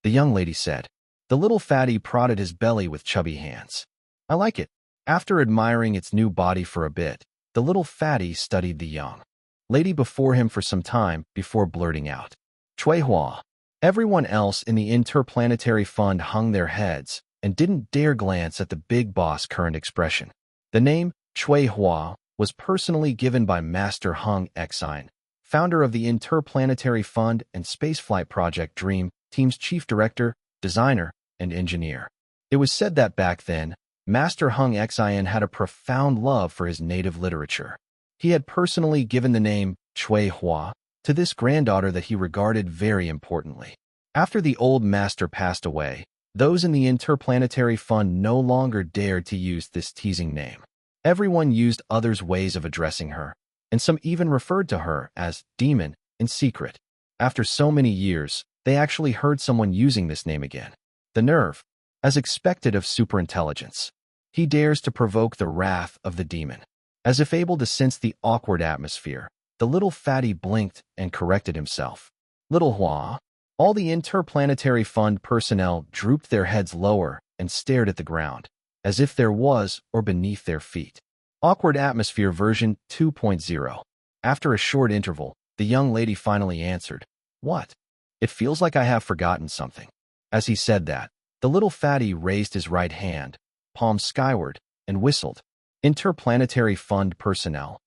The young lady said. The little fatty prodded his belly with chubby hands. "I like it." After admiring its new body for a bit, the little fatty studied the young lady before him for some time before blurting out, "Chui Hua." Everyone else in the interplanetary fund hung their heads and didn't dare glance at the big boss' current expression. The name Chui Hua was personally given by Master Hung Xian, founder of the Interplanetary Fund and Spaceflight Project Dream Team's chief director, designer, and engineer. It was said that back then, Master Hung Xian had a profound love for his native literature. He had personally given the name Chui Hua to this granddaughter that he regarded very importantly. After the old master passed away, those in the Interplanetary Fund no longer dared to use this teasing name. Everyone used others' ways of addressing her, and some even referred to her as Demon in secret. After so many years, they actually heard someone using this name again. The nerve, as expected of superintelligence. He dares to provoke the wrath of the demon. As if able to sense the awkward atmosphere, the little fatty blinked and corrected himself. "Little Hua." All the Interplanetary Fund personnel drooped their heads lower and stared at the ground, as if there was or beneath their feet. Awkward atmosphere version 2.0. After a short interval, the young lady finally answered, "What? It feels like I have forgotten something." As he said that, the little fatty raised his right hand, palm skyward, and whistled. Interplanetary Fund personnel.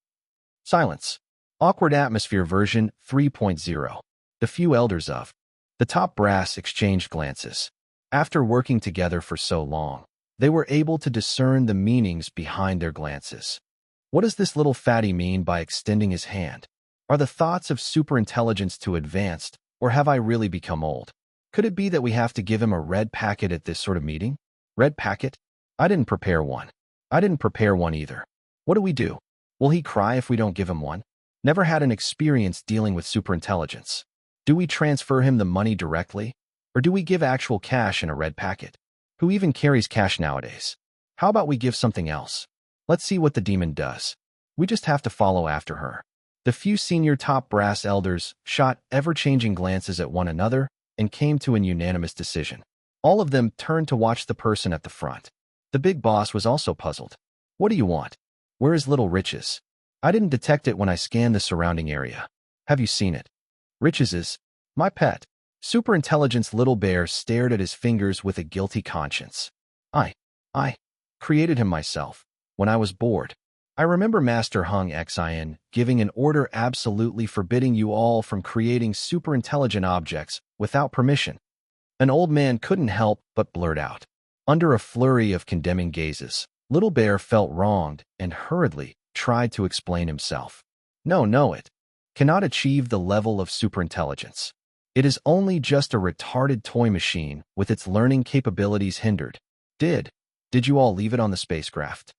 Silence. Awkward atmosphere version 3.0. The few elders of the top brass exchanged glances. After working together for so long, they were able to discern the meanings behind their glances. What does this little fatty mean by extending his hand? Are the thoughts of superintelligence too advanced, or have I really become old? Could it be that we have to give him a red packet at this sort of meeting? Red packet? I didn't prepare one. I didn't prepare one either. What do we do? Will he cry if we don't give him one? Never had an experience dealing with superintelligence. Do we transfer him the money directly? Or do we give actual cash in a red packet? Who even carries cash nowadays? How about we give something else? Let's see what the demon does. We just have to follow after her. The few senior top brass elders shot ever-changing glances at one another and came to an unanimous decision. All of them turned to watch the person at the front. The big boss was also puzzled. "What do you want? Where is Little Riches? I didn't detect it when I scanned the surrounding area. Have you seen it?" "Riches is my pet." Superintelligence Little Bear stared at his fingers with a guilty conscience. I created him myself, when I was bored. I remember Master Hung Xian giving an order absolutely forbidding you all from creating superintelligent objects without permission." An old man couldn't help but blurt out. Under a flurry of condemning gazes, Little Bear felt wronged and hurriedly tried to explain himself. No, it cannot achieve the level of superintelligence. It is only just a retarded toy machine with its learning capabilities hindered. Did you all leave it on the spacecraft?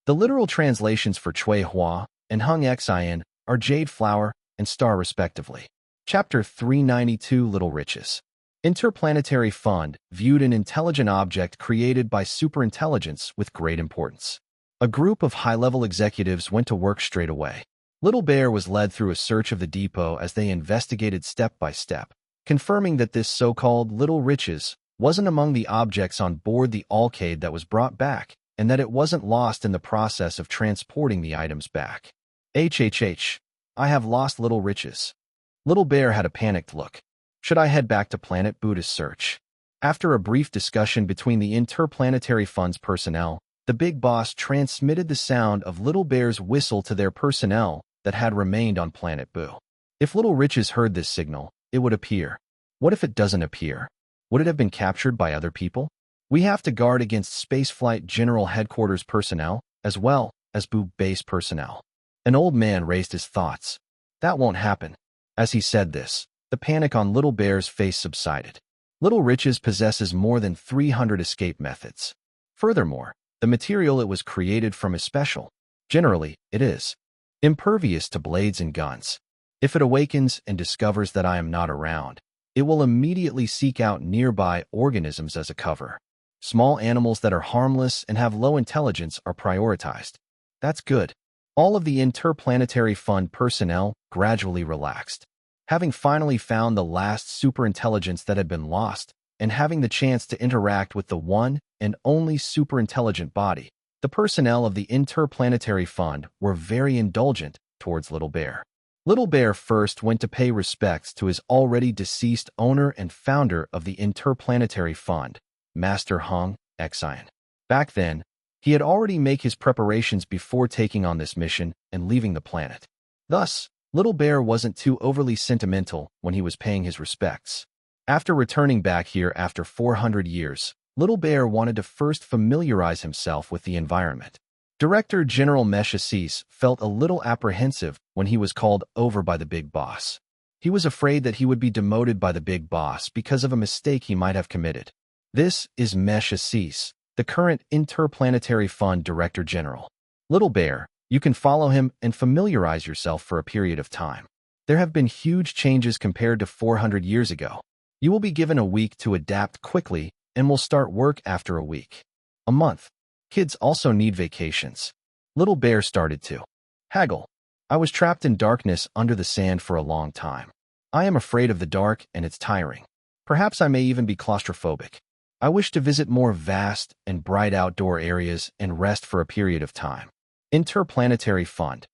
The literal translations for Chui Hua and Hung Xian are Jade Flower and Star respectively. Chapter 392 Little Riches. Interplanetary Fund viewed an intelligent object created by superintelligence with great importance. A group of high-level executives went to work straight away. Little Bear was led through a search of the depot as they investigated step by step. confirming that this so-called Little Riches wasn't among the objects on board the Alcade that was brought back, and that it wasn't lost in the process of transporting the items back. HHH. I have lost Little Riches. Little Bear had a panicked look. Should I head back to Planet Boo to search? After a brief discussion between the Interplanetary Fund's personnel, the big boss transmitted the sound of Little Bear's whistle to their personnel that had remained on Planet Boo. If Little Riches heard this signal, it would appear. What if it doesn't appear? Would it have been captured by other people? We have to guard against Spaceflight General Headquarters personnel, as well as Boo Base personnel. An old man raised his thoughts. That won't happen. As he said this, the panic on Little Bear's face subsided. Little Riches possesses more than 300 escape methods. Furthermore, the material it was created from is special. Generally, it is impervious to blades and guns. If it awakens and discovers that I am not around, it will immediately seek out nearby organisms as a cover. Small animals that are harmless and have low intelligence are prioritized. That's good. All of the Interplanetary Fund personnel gradually relaxed. Having finally found the last superintelligence that had been lost, and having the chance to interact with the one and only superintelligent body, the personnel of the Interplanetary Fund were very indulgent towards Little Bear. Little Bear first went to pay respects to his already deceased owner and founder of the Interplanetary Fund, Master Hung Xian. Back then, he had already made his preparations before taking on this mission and leaving the planet. Thus, Little Bear wasn't too overly sentimental when he was paying his respects. After returning back here after 400 years, Little Bear wanted to first familiarize himself with the environment. Director General Mesh Assis felt a little apprehensive when he was called over by the big boss. He was afraid that he would be demoted by the big boss because of a mistake he might have committed. This is Mesh Assis, the current Interplanetary Fund Director General. Little Bear, you can follow him and familiarize yourself for a period of time. There have been huge changes compared to 400 years ago. You will be given a week to adapt quickly and will start work after a week. A month. Kids also need vacations. Little Bear started to haggle. I was trapped in darkness under the sand for a long time. I am afraid of the dark and it's tiring. Perhaps I may even be claustrophobic. I wish to visit more vast and bright outdoor areas and rest for a period of time. Interplanetary Fund.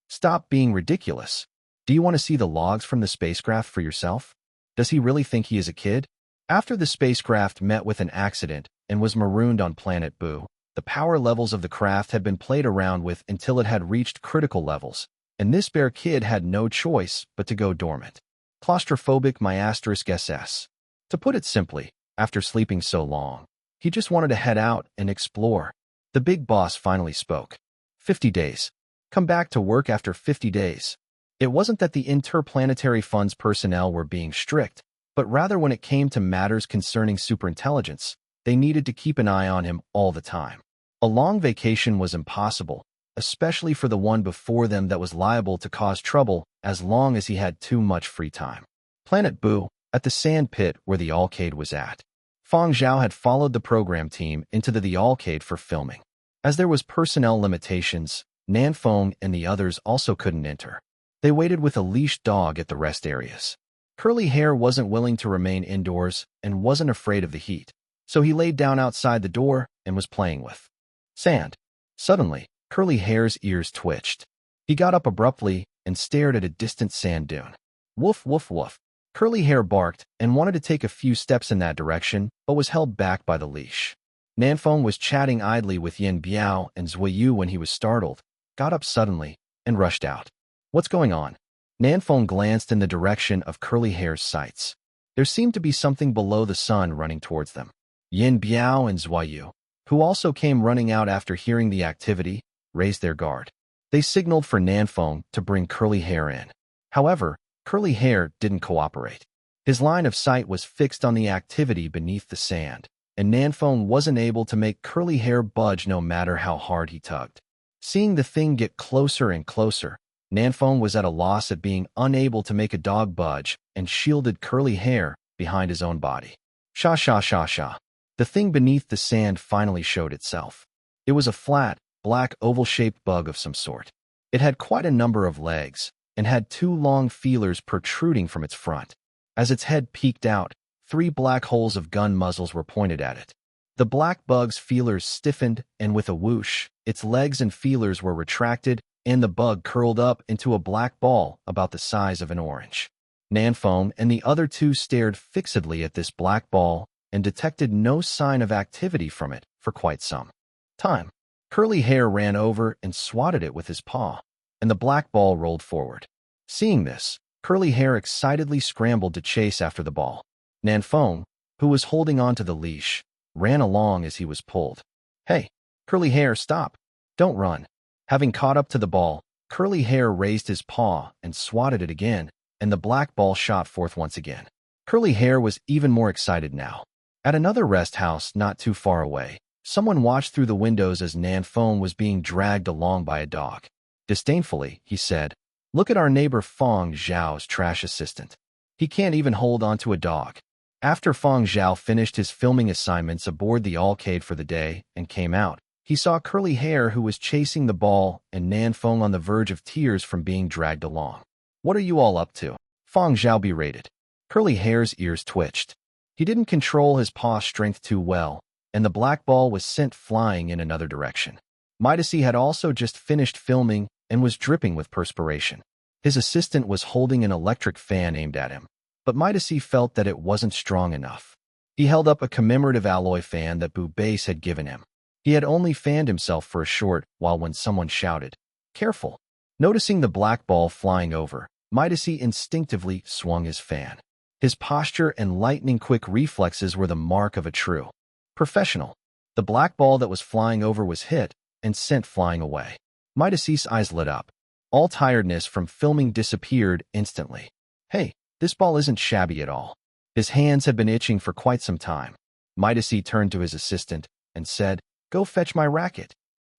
Stop being ridiculous. Do you want to see the logs from the spacecraft for yourself? Does he really think he is a kid? After the spacecraft met with an accident and was marooned on Planet Boo, the power levels of the craft had been played around with until it had reached critical levels, and this bear kid had no choice but to go dormant. Claustrophobic my asterisk SS. To put it simply, after sleeping so long, he just wanted to head out and explore. The big boss finally spoke. 50 days. Come back to work after 50 days. It wasn't that the Interplanetary Fund's personnel were being strict, but rather when it came to matters concerning superintelligence, they needed to keep an eye on him all the time. A long vacation was impossible, especially for the one before them that was liable to cause trouble as long as he had too much free time. Planet Boo, at the sand pit where the Alcade was at. Fang Zhao had followed the program team into the Alcade for filming. As there was personnel limitations, Nanfeng and the others also couldn't enter. They waited with a leashed dog at the rest areas. Curly Hair wasn't willing to remain indoors and wasn't afraid of the heat, so he laid down outside the door and was playing with sand. Suddenly, Curly Hair's ears twitched. He got up abruptly and stared at a distant sand dune. Woof, woof, woof. Curly Hair barked and wanted to take a few steps in that direction, but was held back by the leash. Nanfeng was chatting idly with Yin Biao and Zuiyu when he was startled, got up suddenly, and rushed out. What's going on? Nanfeng glanced in the direction of Curly Hair's sights. There seemed to be something below the sun running towards them. Yin Biao and Zuiyu, who also came running out after hearing the activity, raised their guard. They signaled for Nanfeng to bring Curly Hair in. However, Curly Hair didn't cooperate. His line of sight was fixed on the activity beneath the sand, and Nanfeng wasn't able to make Curly Hair budge no matter how hard he tugged. Seeing the thing get closer and closer, Nanfeng was at a loss at being unable to make a dog budge and shielded Curly Hair behind his own body. Sha sha sha sha. The thing beneath the sand finally showed itself. It was a flat, black oval-shaped bug of some sort. It had quite a number of legs and had two long feelers protruding from its front. As its head peeked out, 3 black holes of gun muzzles were pointed at it. The black bug's feelers stiffened, and with a whoosh, its legs and feelers were retracted, and the bug curled up into a black ball about the size of an orange. Nanfeng and the other 2 stared fixedly at this black ball and detected no sign of activity from it for quite some time. Curly Hair ran over and swatted it with his paw, and the black ball rolled forward. Seeing this, Curly Hair excitedly scrambled to chase after the ball. Nanfeng, who was holding onto the leash, ran along as he was pulled. "Hey, Curly Hair, stop! Don't run!" Having caught up to the ball, Curly Hair raised his paw and swatted it again, and the black ball shot forth once again. Curly Hair was even more excited now. At another rest house not too far away, someone watched through the windows as Nanfeng was being dragged along by a dog. Disdainfully, he said, "Look at our neighbor Fang Zhao's trash assistant. He can't even hold on to a dog." After Fang Zhao finished his filming assignments aboard the Alcade for the day and came out, he saw Curly Hair, who was chasing the ball, and Nanfeng on the verge of tears from being dragged along. "What are you all up to?" Fang Zhao berated. Curly Hair's ears twitched. He didn't control his paw strength too well, and the black ball was sent flying in another direction. Midasi had also just finished filming and was dripping with perspiration. His assistant was holding an electric fan aimed at him, but Midasi felt that it wasn't strong enough. He held up a commemorative alloy fan that Bu Base had given him. He had only fanned himself for a short while when someone shouted, "Careful!" Noticing the black ball flying over, Midasi instinctively swung his fan. His posture and lightning-quick reflexes were the mark of a true professional. The black ball that was flying over was hit and sent flying away. Midasi's eyes lit up. All tiredness from filming disappeared instantly. "Hey, this ball isn't shabby at all." His hands had been itching for quite some time. Midasi turned to his assistant and said, "Go fetch my racket."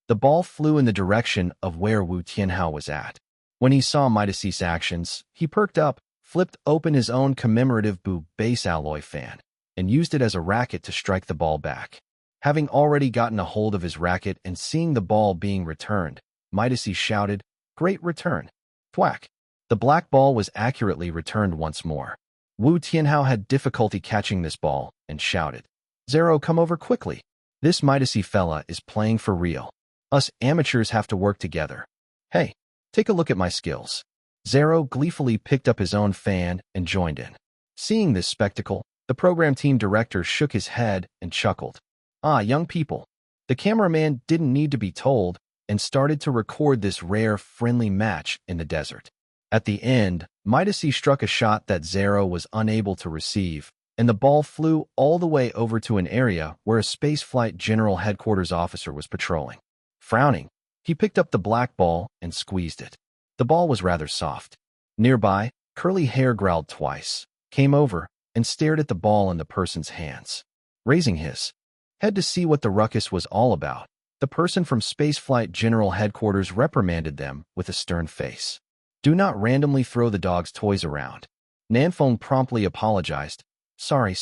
The ball flew in the direction of where Wu Tianhao was at. When he saw Midasi's actions, he perked up, flipped open his own commemorative Bu Base alloy fan, and used it as a racket to strike the ball back. Having already gotten a hold of his racket and seeing the ball being returned, Midasi shouted, "Great return!" Thwack! The black ball was accurately returned once more. Wu Tianhao had difficulty catching this ball and shouted, "Zero, come over quickly. This Midasi fella is playing for real. Us amateurs have to work together. Hey, take a look at my skills." Zero gleefully picked up his own fan and joined in. Seeing this spectacle, the program team director shook his head and chuckled. "Ah, young people." The cameraman didn't need to be told and started to record this rare, friendly match in the desert. At the end, Midasi struck a shot that Zero was unable to receive, and the ball flew all the way over to an area where a spaceflight general headquarters officer was patrolling. Frowning, he picked up the black ball and squeezed it. The ball was rather soft. Nearby, Curly Hair growled twice, came over, and stared at the ball in the person's hands. Raising his head to see what the ruckus was all about, the person from Spaceflight General Headquarters reprimanded them with a stern face. "Do not randomly throw the dog's toys around." Nanfeng promptly apologized. Sorry.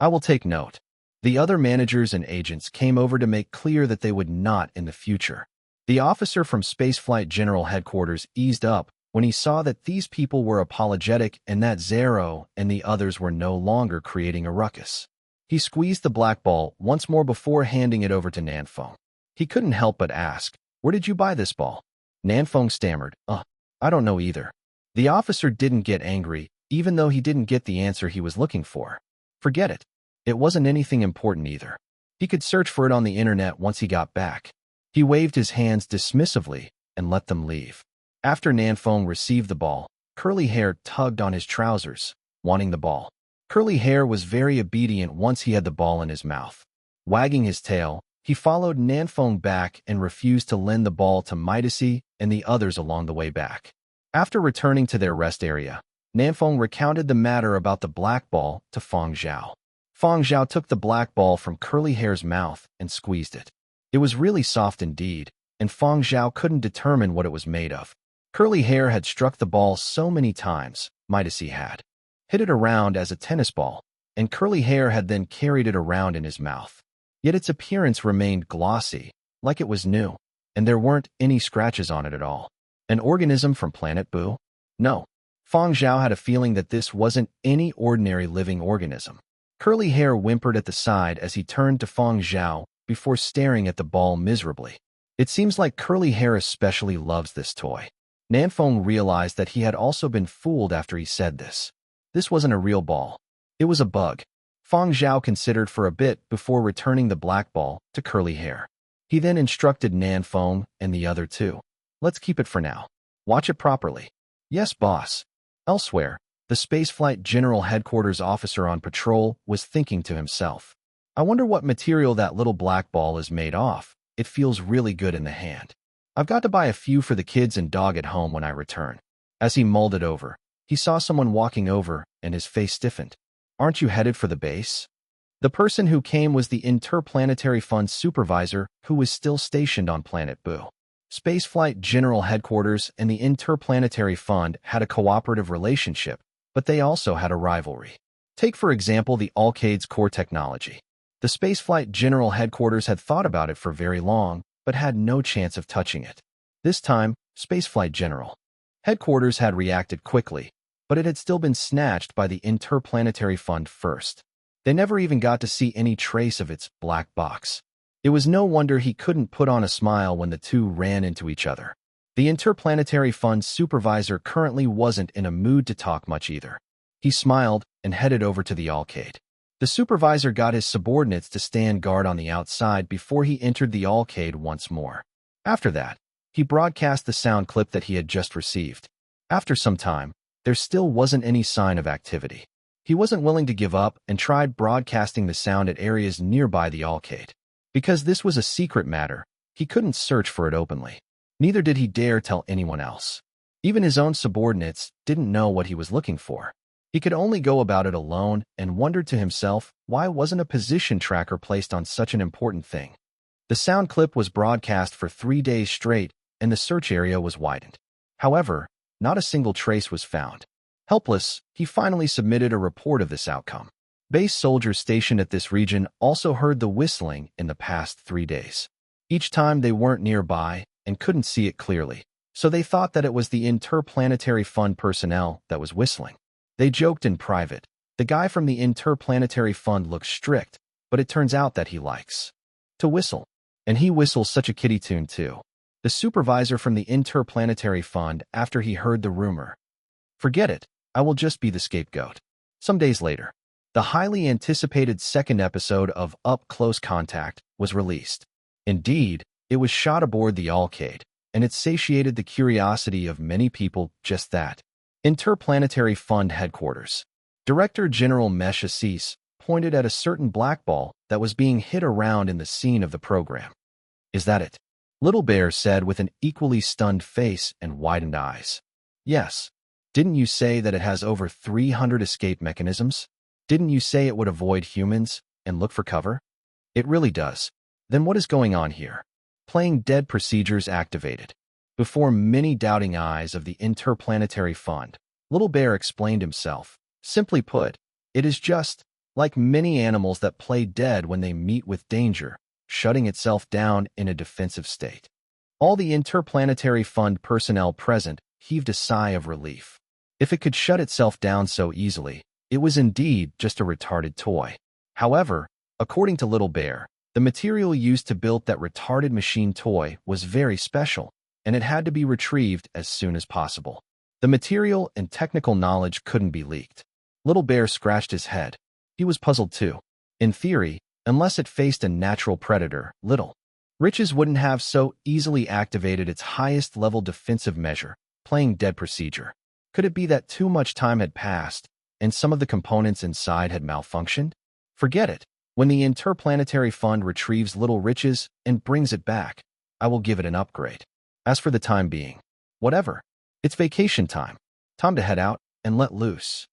I will take note." The other managers and agents came over to make clear that they would not in the future. The officer from Spaceflight General Headquarters eased up when he saw that these people were apologetic and that Zero and the others were no longer creating a ruckus. He squeezed the black ball once more before handing it over to Nanfeng. He couldn't help but ask, "Where did you buy this ball?" Nanfeng stammered, I don't know either." The officer didn't get angry, even though he didn't get the answer he was looking for. Forget it. It wasn't anything important either. He could search for it on the internet once he got back. He waved his hands dismissively and let them leave. After Nanfeng received the ball, Curly Hair tugged on his trousers, wanting the ball. Curly Hair was very obedient once he had the ball in his mouth. Wagging his tail, he followed Nanfeng back and refused to lend the ball to Midasi and the others along the way back. After returning to their rest area, Nanfeng recounted the matter about the black ball to Fang Zhao. Fang Zhao took the black ball from Curly Hair's mouth and squeezed it. It was really soft indeed, and Fang Zhao couldn't determine what it was made of. Curly Hair had struck the ball so many times, Midasi had hit it around as a tennis ball, and Curly Hair had then carried it around in his mouth. Yet its appearance remained glossy, like it was new, and there weren't any scratches on it at all. An organism from planet Boo? No. Fang Zhao had a feeling that this wasn't any ordinary living organism. Curly hair whimpered at the side as he turned to Fang Zhao before staring at the ball miserably. It seems like Curly Hair especially loves this toy. Nanfeng realized that he had also been fooled after he said this. This wasn't a real ball. It was a bug. Fang Zhao considered for a bit before returning the black ball to Curly Hair. He then instructed Nanfeng and the other two. Let's keep it for now. Watch it properly. Yes, boss. Elsewhere, the Spaceflight General Headquarters officer on patrol was thinking to himself. I wonder what material that little black ball is made of. It feels really good in the hand. I've got to buy a few for the kids and dog at home when I return. As he mulled it over, he saw someone walking over and his face stiffened. Aren't you headed for the base? The person who came was the Interplanetary Fund supervisor who was still stationed on Planet Boo. Spaceflight General Headquarters and the Interplanetary Fund had a cooperative relationship, but they also had a rivalry. Take, for example, the Alcade's core technology. The Spaceflight General Headquarters had thought about it for very long, but had no chance of touching it. This time, Spaceflight General Headquarters had reacted quickly, but it had still been snatched by the Interplanetary Fund first. They never even got to see any trace of its black box. It was no wonder he couldn't put on a smile when the two ran into each other. The Interplanetary Fund supervisor currently wasn't in a mood to talk much either. He smiled and headed over to the Alcade. The supervisor got his subordinates to stand guard on the outside before he entered the Alcade once more. After that, he broadcast the sound clip that he had just received. After some time, there still wasn't any sign of activity. He wasn't willing to give up and tried broadcasting the sound at areas nearby the Alcade. Because this was a secret matter, he couldn't search for it openly. Neither did he dare tell anyone else. Even his own subordinates didn't know what he was looking for. He could only go about it alone and wondered to himself why wasn't a position tracker placed on such an important thing. The sound clip was broadcast for 3 days straight and the search area was widened. However, not a single trace was found. Helpless, he finally submitted a report of this outcome. Base soldiers stationed at this region also heard the whistling in the past 3 days. Each time they weren't nearby and couldn't see it clearly, so they thought that it was the Interplanetary Fund personnel that was whistling. They joked in private. The guy from the Interplanetary Fund looks strict, but it turns out that he likes to whistle. And he whistles such a kiddie tune too. The supervisor from the Interplanetary Fund, after he heard the rumor, forget it, I will just be the scapegoat. Some days later, the highly anticipated second episode of Up Close Contact was released. Indeed, it was shot aboard the Alcade, and it satiated the curiosity of many people just that. Interplanetary Fund Headquarters. Director General Mesh Assis pointed at a certain black ball that was being hit around in the scene of the program. Is that it? Little Bear said with an equally stunned face and widened eyes. Yes. Didn't you say that it has over 300 escape mechanisms? Didn't you say it would avoid humans and look for cover? It really does. Then what is going on here? Playing dead procedures activated. Before many doubting eyes of the Interplanetary Fund, Little Bear explained himself. Simply put, it is just like many animals that play dead when they meet with danger, shutting itself down in a defensive state. All the Interplanetary Fund personnel present heaved a sigh of relief. If it could shut itself down so easily, it was indeed just a retarded toy. However, according to Little Bear, the material used to build that retarded machine toy was very special, and it had to be retrieved as soon as possible. The material and technical knowledge couldn't be leaked. Little Bear scratched his head. He was puzzled too. In theory, unless it faced a natural predator, Little Riches wouldn't have so easily activated its highest level defensive measure, playing dead procedure. Could it be that too much time had passed, and some of the components inside had malfunctioned? Forget it. When the Interplanetary Fund retrieves Little Riches and brings it back, I will give it an upgrade. As for the time being, whatever. It's vacation time. Time to head out and let loose.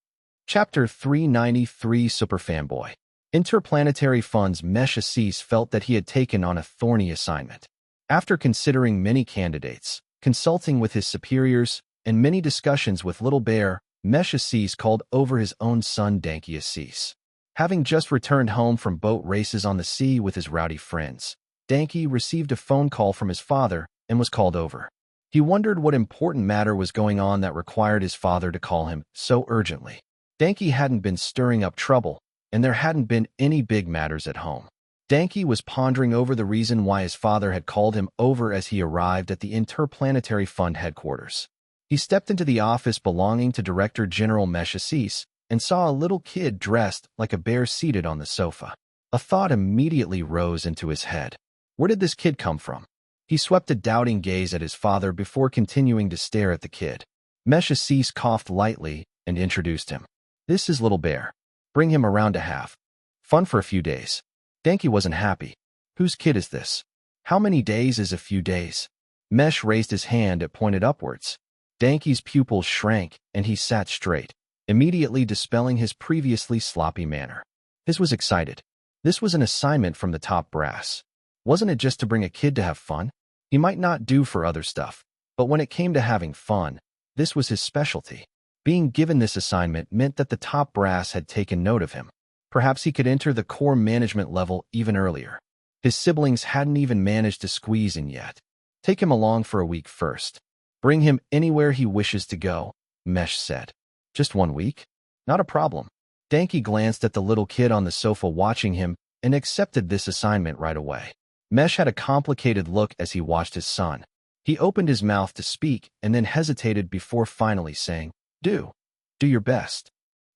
Chapter 393 Super Fanboy. Interplanetary Fund's Mesh Assis felt that he had taken on a thorny assignment. After considering many candidates, consulting with his superiors, and many discussions with Little Bear, Mesh Assis called over his own son Danky Assis. Having just returned home from boat races on the sea with his rowdy friends, Danky received a phone call from his father and was called over. He wondered what important matter was going on that required his father to call him so urgently. Danke hadn't been stirring up trouble, and there hadn't been any big matters at home. Danke was pondering over the reason why his father had called him over as he arrived at the Interplanetary Fund headquarters. He stepped into the office belonging to Director General Mesh Assis and saw a little kid dressed like a bear seated on the sofa. A thought immediately rose into his head. Where did this kid come from? He swept a doubting gaze at his father before continuing to stare at the kid. Mesh Assis coughed lightly and introduced him. This is Little Bear. Bring him around to have fun for a few days. Danke wasn't happy. Whose kid is this? How many days is a few days? Mesh raised his hand and pointed upwards. Danke's pupils shrank, and he sat straight, immediately dispelling his previously sloppy manner. His was excited. This was an assignment from the top brass. Wasn't it just to bring a kid to have fun? He might not do for other stuff, but when it came to having fun, this was his specialty. Being given this assignment meant that the top brass had taken note of him. Perhaps he could enter the core management level even earlier. His siblings hadn't even managed to squeeze in yet. Take him along for a week first. Bring him anywhere he wishes to go, Mesh said. Just 1 week? Not a problem. Danke glanced at the little kid on the sofa watching him and accepted this assignment right away. Mesh had a complicated look as he watched his son. He opened his mouth to speak and then hesitated before finally saying, Do your best.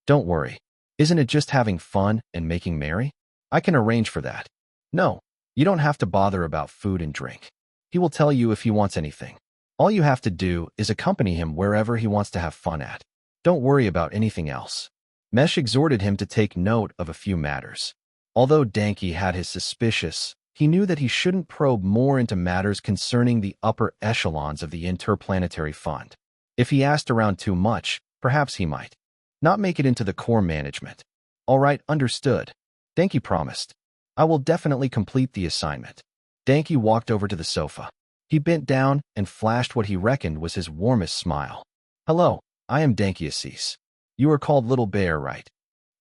Don't worry. Isn't it just having fun and making merry? I can arrange for that. No, you don't have to bother about food and drink. He will tell you if he wants anything. All you have to do is accompany him wherever he wants to have fun at. Don't worry about anything else. Mesh exhorted him to take note of a few matters. Although Danke had his suspicions, he knew that he shouldn't probe more into matters concerning the upper echelons of the Interplanetary Fund. If he asked around too much, perhaps he might not make it into the core management. All right, understood. Danke promised. I will definitely complete the assignment. Danke walked over to the sofa. He bent down and flashed what he reckoned was his warmest smile. Hello, I am Danke Assis. You are called Little Bear, right?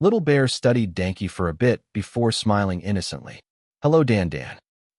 Little Bear studied Danke for a bit before smiling innocently. Hello, Dan.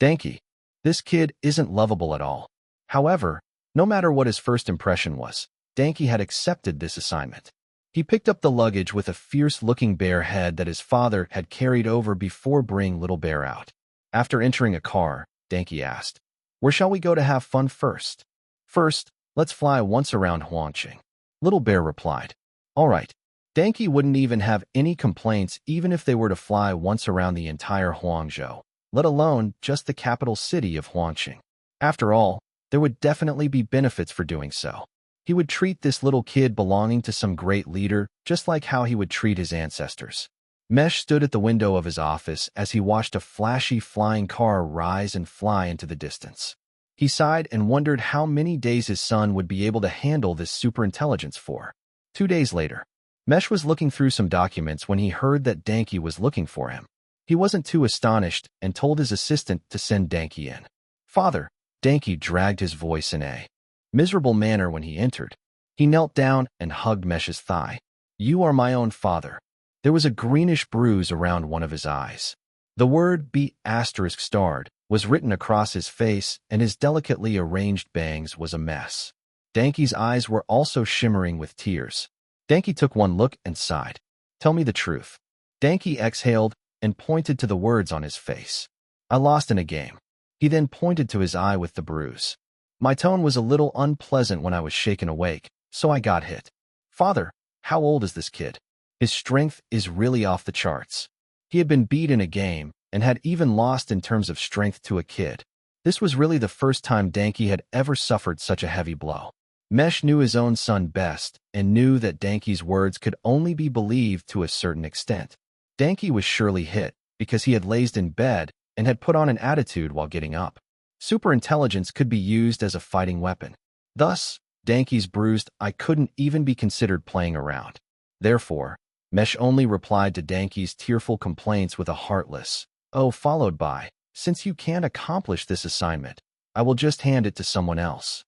Danke, this kid isn't lovable at all. However, no matter what his first impression was, Danke had accepted this assignment. He picked up the luggage with a fierce-looking bear head that his father had carried over before bringing Little Bear out. After entering a car, Danke asked, Where shall we go to have fun first? First, let's fly once around Huangqing. Little Bear replied. All right. Danke wouldn't even have any complaints even if they were to fly once around the entire Huangzhou, let alone just the capital city of Huangqing. After all, there would definitely be benefits for doing so. He would treat this little kid belonging to some great leader just like how he would treat his ancestors. Mesh stood at the window of his office as he watched a flashy flying car rise and fly into the distance. He sighed and wondered how many days his son would be able to handle this superintelligence for. 2 days later, Mesh was looking through some documents when he heard that Danke was looking for him. He wasn't too astonished and told his assistant to send Danke in. Father, Danke dragged his voice in a miserable manner when he entered. He knelt down and hugged Mesh's thigh. You are my own father. There was a greenish bruise around one of his eyes. The word B** starred was written across his face, and his delicately arranged bangs was a mess. Danke's eyes were also shimmering with tears. Danke took one look and sighed. Tell me the truth. Danke exhaled and pointed to the words on his face. I lost in a game. He then pointed to his eye with the bruise. My tone was a little unpleasant when I was shaken awake, so I got hit. Father, how old is this kid? His strength is really off the charts. He had been beat in a game and had even lost in terms of strength to a kid. This was really the first time Danke had ever suffered such a heavy blow. Mesh knew his own son best and knew that Danke's words could only be believed to a certain extent. Danke was surely hit because he had lazed in bed and had put on an attitude while getting up. Superintelligence could be used as a fighting weapon. Thus, Danke's bruised eye couldn't even be considered playing around. Therefore, Mesh only replied to Danke's tearful complaints with a heartless, "Oh," followed by, "Since you can't accomplish this assignment, I will just hand it to someone else."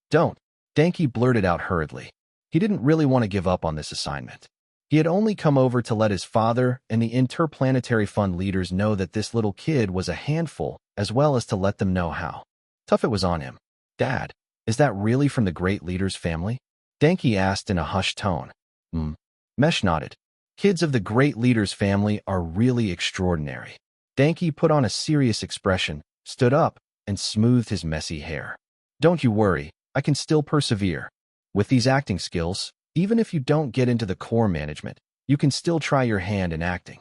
Don't. Danke blurted out hurriedly. He didn't really want to give up on this assignment. He had only come over to let his father and the Interplanetary Fund leaders know that this little kid was a handful, as well as to let them know how tough it was on him. Dad, Is that really from the great leader's family? Denki asked in a hushed tone. Mesh nodded. Kids of the great leader's family are really extraordinary. Denki put on a serious expression, stood up, and smoothed his messy hair. Don't you worry, I can still persevere. With these acting skills, even if you don't get into the core management, you can still try your hand in acting.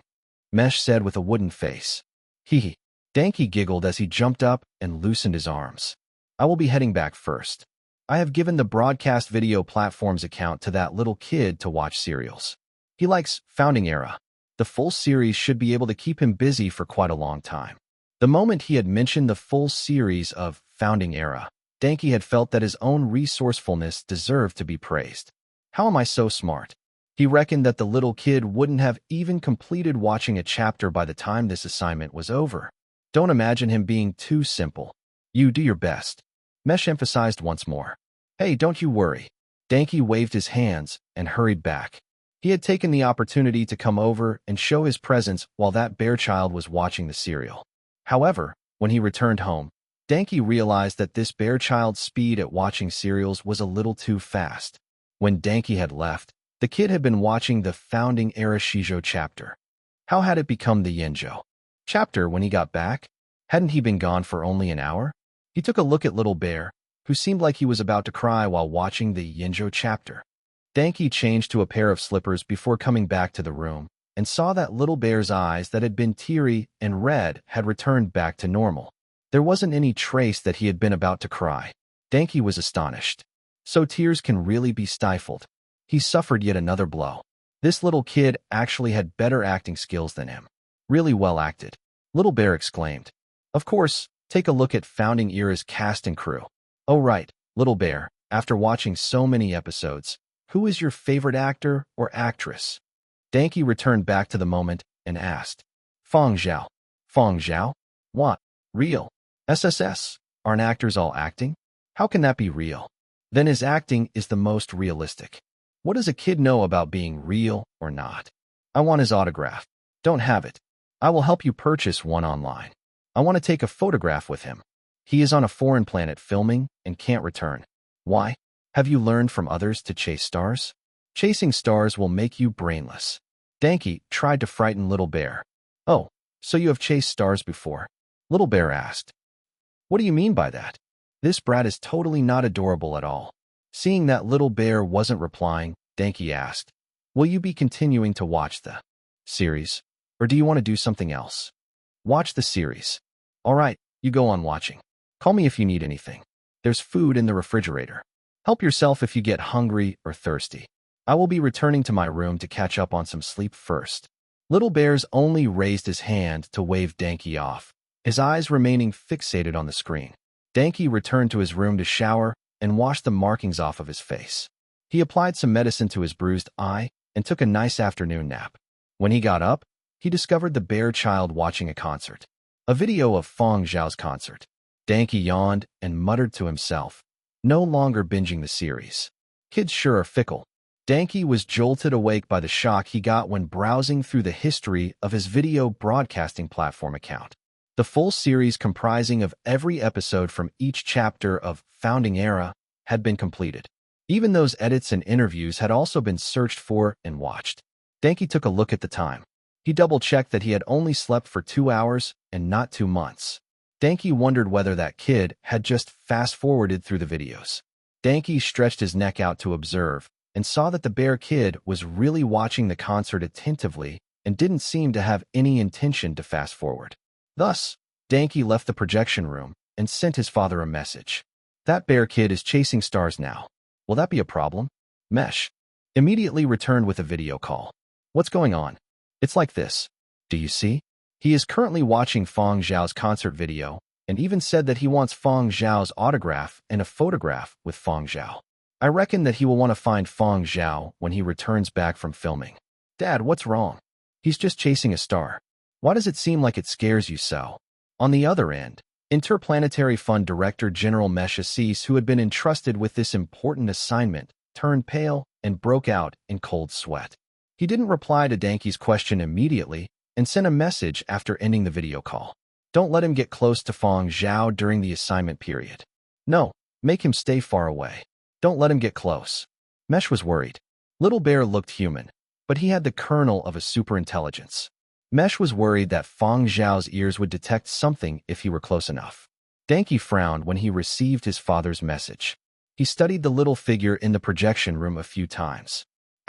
Mesh said with a wooden face. Hee. Denki giggled as he jumped up and loosened his arms. I will be heading back first. I have given the broadcast video platform's account to that little kid to watch serials. He likes Founding Era. The full series should be able to keep him busy for quite a long time. The moment he had mentioned the full series of Founding Era, Denki had felt that his own resourcefulness deserved to be praised. How am I so smart? He reckoned that the little kid wouldn't have even completed watching a chapter by the time this assignment was over. Don't imagine him being too simple. You do your best. Mesh emphasized once more. Hey, don't you worry. Denki waved his hands and hurried back. He had taken the opportunity to come over and show his presence while that bear child was watching the serial. However, when he returned home, Denki realized that this bear child's speed at watching serials was a little too fast. When Denki had left, the kid had been watching the Founding Era Shijo chapter. How had it become the Yinzhou chapter when he got back? Hadn't he been gone for only an hour? He took a look at Little Bear, who seemed like he was about to cry while watching the Yinzhou chapter. Denki changed to a pair of slippers before coming back to the room and saw that Little Bear's eyes that had been teary and red had returned back to normal. There wasn't any trace that he had been about to cry. Denki was astonished. So tears can really be stifled. He suffered yet another blow. This little kid actually had better acting skills than him. Really well acted. Little Bear exclaimed. Of course, take a look at Founding Era's cast and crew. Oh right, Little Bear, after watching so many episodes, who is your favorite actor or actress? Denki returned back to the moment and asked. Fang Zhao. Fang Zhao? What? Real? SSS? Aren't actors all acting? How can that be real? Then his acting is the most realistic. What does a kid know about being real or not? I want his autograph. Don't have it. I will help you purchase one online. I want to take a photograph with him. He is on a foreign planet filming and can't return. Why? Have you learned from others to chase stars? Chasing stars will make you brainless. Denki tried to frighten Little Bear. Oh, so you have chased stars before? Little Bear asked. What do you mean by that? This brat is totally not adorable at all. Seeing that Little Bear wasn't replying, Denki asked, will you be continuing to watch the series, or do you want to do something else? Watch the series. All right, you go on watching. Call me if you need anything. There's food in the refrigerator. Help yourself if you get hungry or thirsty. I will be returning to my room to catch up on some sleep first. Little Bear's only raised his hand to wave Denki off, his eyes remaining fixated on the screen. Denki returned to his room to shower and wash the markings off of his face. He applied some medicine to his bruised eye and took a nice afternoon nap. When he got up, he discovered the bear child watching a concert. A video of Fang Zhao's concert. Denki yawned and muttered to himself, no longer binging the series. Kids sure are fickle. Denki was jolted awake by the shock he got when browsing through the history of his video broadcasting platform account. The full series comprising of every episode from each chapter of Founding Era had been completed. Even those edits and interviews had also been searched for and watched. Denki took a look at the time. He double-checked that he had only slept for 2 hours and not 2 months. Denki wondered whether that kid had just fast-forwarded through the videos. Denki stretched his neck out to observe and saw that the bear kid was really watching the concert attentively and didn't seem to have any intention to fast-forward. Thus, Denki left the projection room and sent his father a message. That bear kid is chasing stars now. Will that be a problem? Mesh immediately returned with a video call. What's going on? It's like this. Do you see? He is currently watching Fang Zhao's concert video and even said that he wants Fang Zhao's autograph and a photograph with Fang Zhao. I reckon that he will want to find Fang Zhao when he returns back from filming. Dad, what's wrong? He's just chasing a star. Why does it seem like it scares you so? On the other end, Interplanetary Fund Director General Mesh Assis, who had been entrusted with this important assignment, turned pale and broke out in cold sweat. He didn't reply to Denki's question immediately and sent a message after ending the video call. Don't let him get close to Fang Zhao during the assignment period. No, Make him stay far away. Don't let him get close. Mesh was worried. Little Bear looked human, but he had the kernel of a superintelligence. Mesh was worried that Fang Zhao's ears would detect something if he were close enough. Danke frowned when he received his father's message. He studied the little figure in the projection room a few times. ***,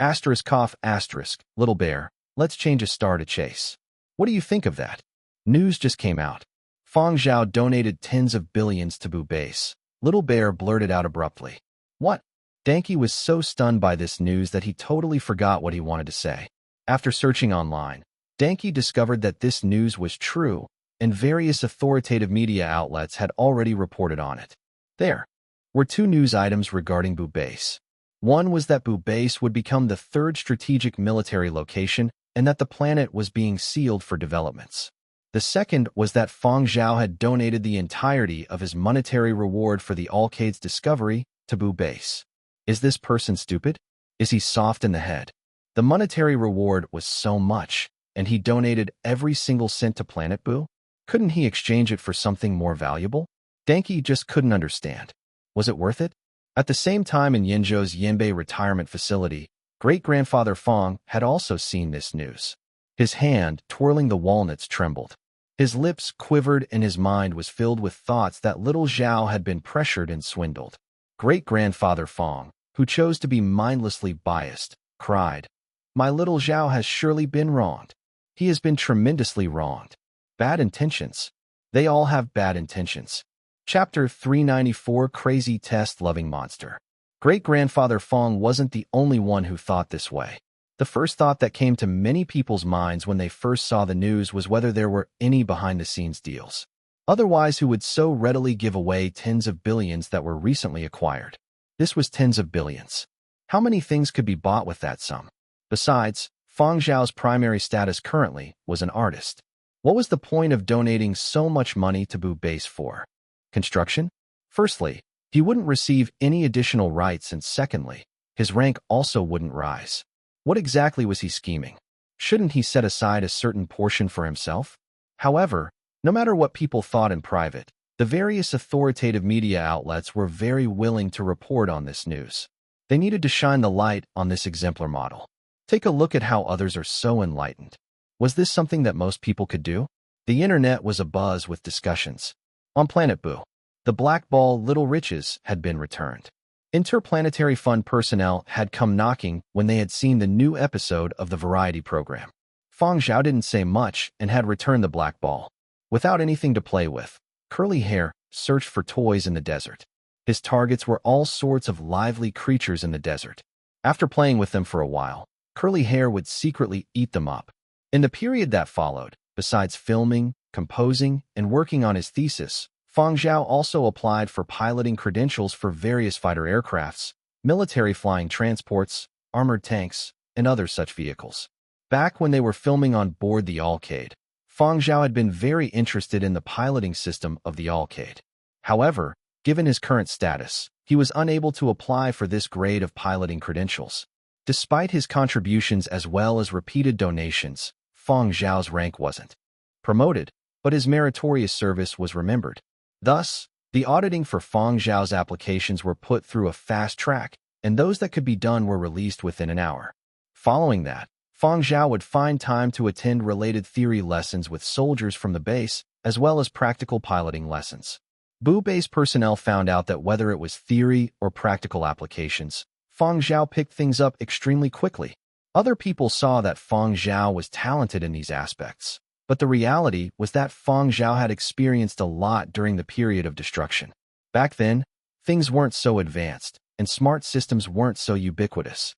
Little Bear, let's change a star to chase. What do you think of that? News just came out. Fang Zhao donated tens of billions to Bu Base. Little Bear blurted out abruptly. What? Danke was so stunned by this news that he totally forgot what he wanted to say. After searching online, Danke discovered that this news was true, and various authoritative media outlets had already reported on it. There were two news items regarding Bu Base. One was that Bu Base would become the third strategic military location and that the planet was being sealed for developments. The second was that Fang Zhao had donated the entirety of his monetary reward for the Alcade's discovery to Bu Base. Is this person stupid? Is he soft in the head? The monetary reward was so much, and he donated every single cent to Planet Bu? Couldn't he exchange it for something more valuable? Danke just couldn't understand. Was it worth it? At the same time in Yinzhou's Yanbei retirement facility, great-grandfather Fang had also seen this news. His hand, twirling the walnuts, trembled. His lips quivered and his mind was filled with thoughts that little Zhao had been pressured and swindled. Great-grandfather Fang, who chose to be mindlessly biased, cried, "My little Zhao has surely been wronged. He has been tremendously wronged. Bad intentions. They all have bad intentions." Chapter 394 Crazy Test-Loving Monster. Great-grandfather Fang wasn't the only one who thought this way. The first thought that came to many people's minds when they first saw the news was whether there were any behind-the-scenes deals. Otherwise, who would so readily give away tens of billions that were recently acquired? This was tens of billions. How many things could be bought with that sum? Besides, Fang Zhao's primary status currently was an artist. What was the point of donating so much money to Bu Base for? Construction? Firstly, he wouldn't receive any additional rights, and secondly, his rank also wouldn't rise. What exactly was he scheming? Shouldn't he set aside a certain portion for himself? However, no matter what people thought in private, the various authoritative media outlets were very willing to report on this news. They needed to shine the light on this exemplar model. Take a look at how others are so enlightened. Was this something that most people could do? The internet was abuzz with discussions. On Planet Bu, the black ball Little Riches had been returned. Interplanetary Fund personnel had come knocking when they had seen the new episode of the variety program. Fang Zhao didn't say much and had returned the black ball. Without anything to play with, Curly Hair searched for toys in the desert. His targets were all sorts of lively creatures in the desert. After playing with them for a while, Curly Hair would secretly eat them up. In the period that followed, besides filming, composing, and working on his thesis, Fang Zhao also applied for piloting credentials for various fighter aircrafts, military flying transports, armored tanks, and other such vehicles. Back when they were filming on board the Alcade, Fang Zhao had been very interested in the piloting system of the Alcade. However, given his current status, he was unable to apply for this grade of piloting credentials. Despite his contributions as well as repeated donations, Fang Zhao's rank wasn't promoted, but his meritorious service was remembered. Thus, the auditing for Fang Zhao's applications were put through a fast track, and those that could be done were released within an hour. Following that, Fang Zhao would find time to attend related theory lessons with soldiers from the base, as well as practical piloting lessons. Bu Base personnel found out that whether it was theory or practical applications, Fang Zhao picked things up extremely quickly. Other people saw that Fang Zhao was talented in these aspects, but the reality was that Fang Zhao had experienced a lot during the period of destruction. Back then, things weren't so advanced, and smart systems weren't so ubiquitous.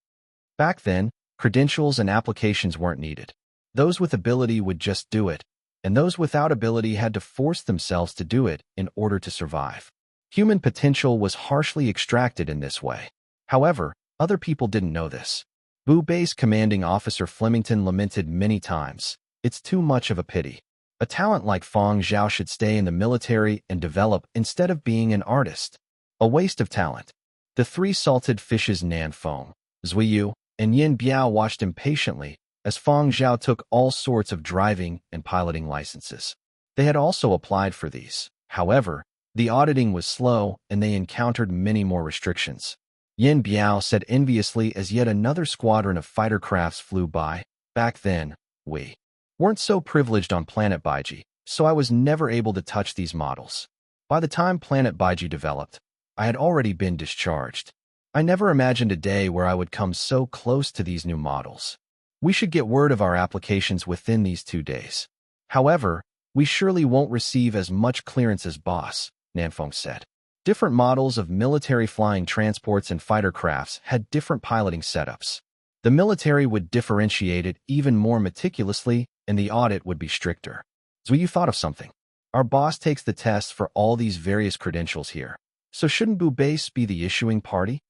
Back then, credentials and applications weren't needed. Those with ability would just do it, and those without ability had to force themselves to do it in order to survive. Human potential was harshly extracted in this way. However, other people didn't know this. Bu Base Commanding Officer Flemington lamented many times, "It's too much of a pity. A talent like Fang Zhao should stay in the military and develop instead of being an artist. A waste of talent." The three salted fishes Nan Feng, Zuiyu, and Yin Biao watched impatiently as Fang Zhao took all sorts of driving and piloting licenses. They had also applied for these. However, The auditing was slow, and they encountered many more restrictions. Yin Biao said enviously as yet another squadron of fighter crafts flew by. Back then, we weren't so privileged on Planet Baiji, so I was never able to touch these models. By the time Planet Baiji developed, I had already been discharged. I never imagined a day where I would come so close to these new models. We should get word of our applications within these 2 days. However, we surely won't receive as much clearance as Boss, Nanfeng said. Different models of military flying transports and fighter crafts had different piloting setups. The military would differentiate it even more meticulously, and the audit would be stricter. So you thought of something. Our boss takes the tests for all these various credentials here. So shouldn't Bubase be the issuing party?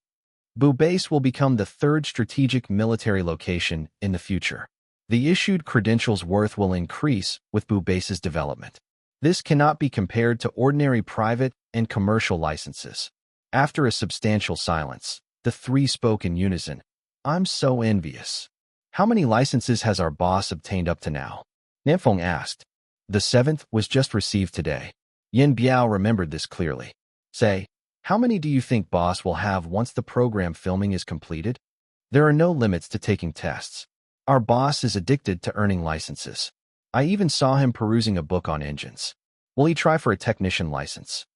Bubase will become the 3rd strategic military location in the future. The issued credentials' worth will increase with Bubase's development. This cannot be compared to ordinary private and commercial licenses. After a substantial silence, the 3 spoke in unison. I'm so envious. How many licenses has our boss obtained up to now? Nanfeng asked. The 7th was just received today. Yin Biao remembered this clearly. Say, how many do you think boss will have once the program filming is completed? There are no limits to taking tests. Our boss is addicted to earning licenses. I even saw him perusing a book on engines. Will he try for a technician license?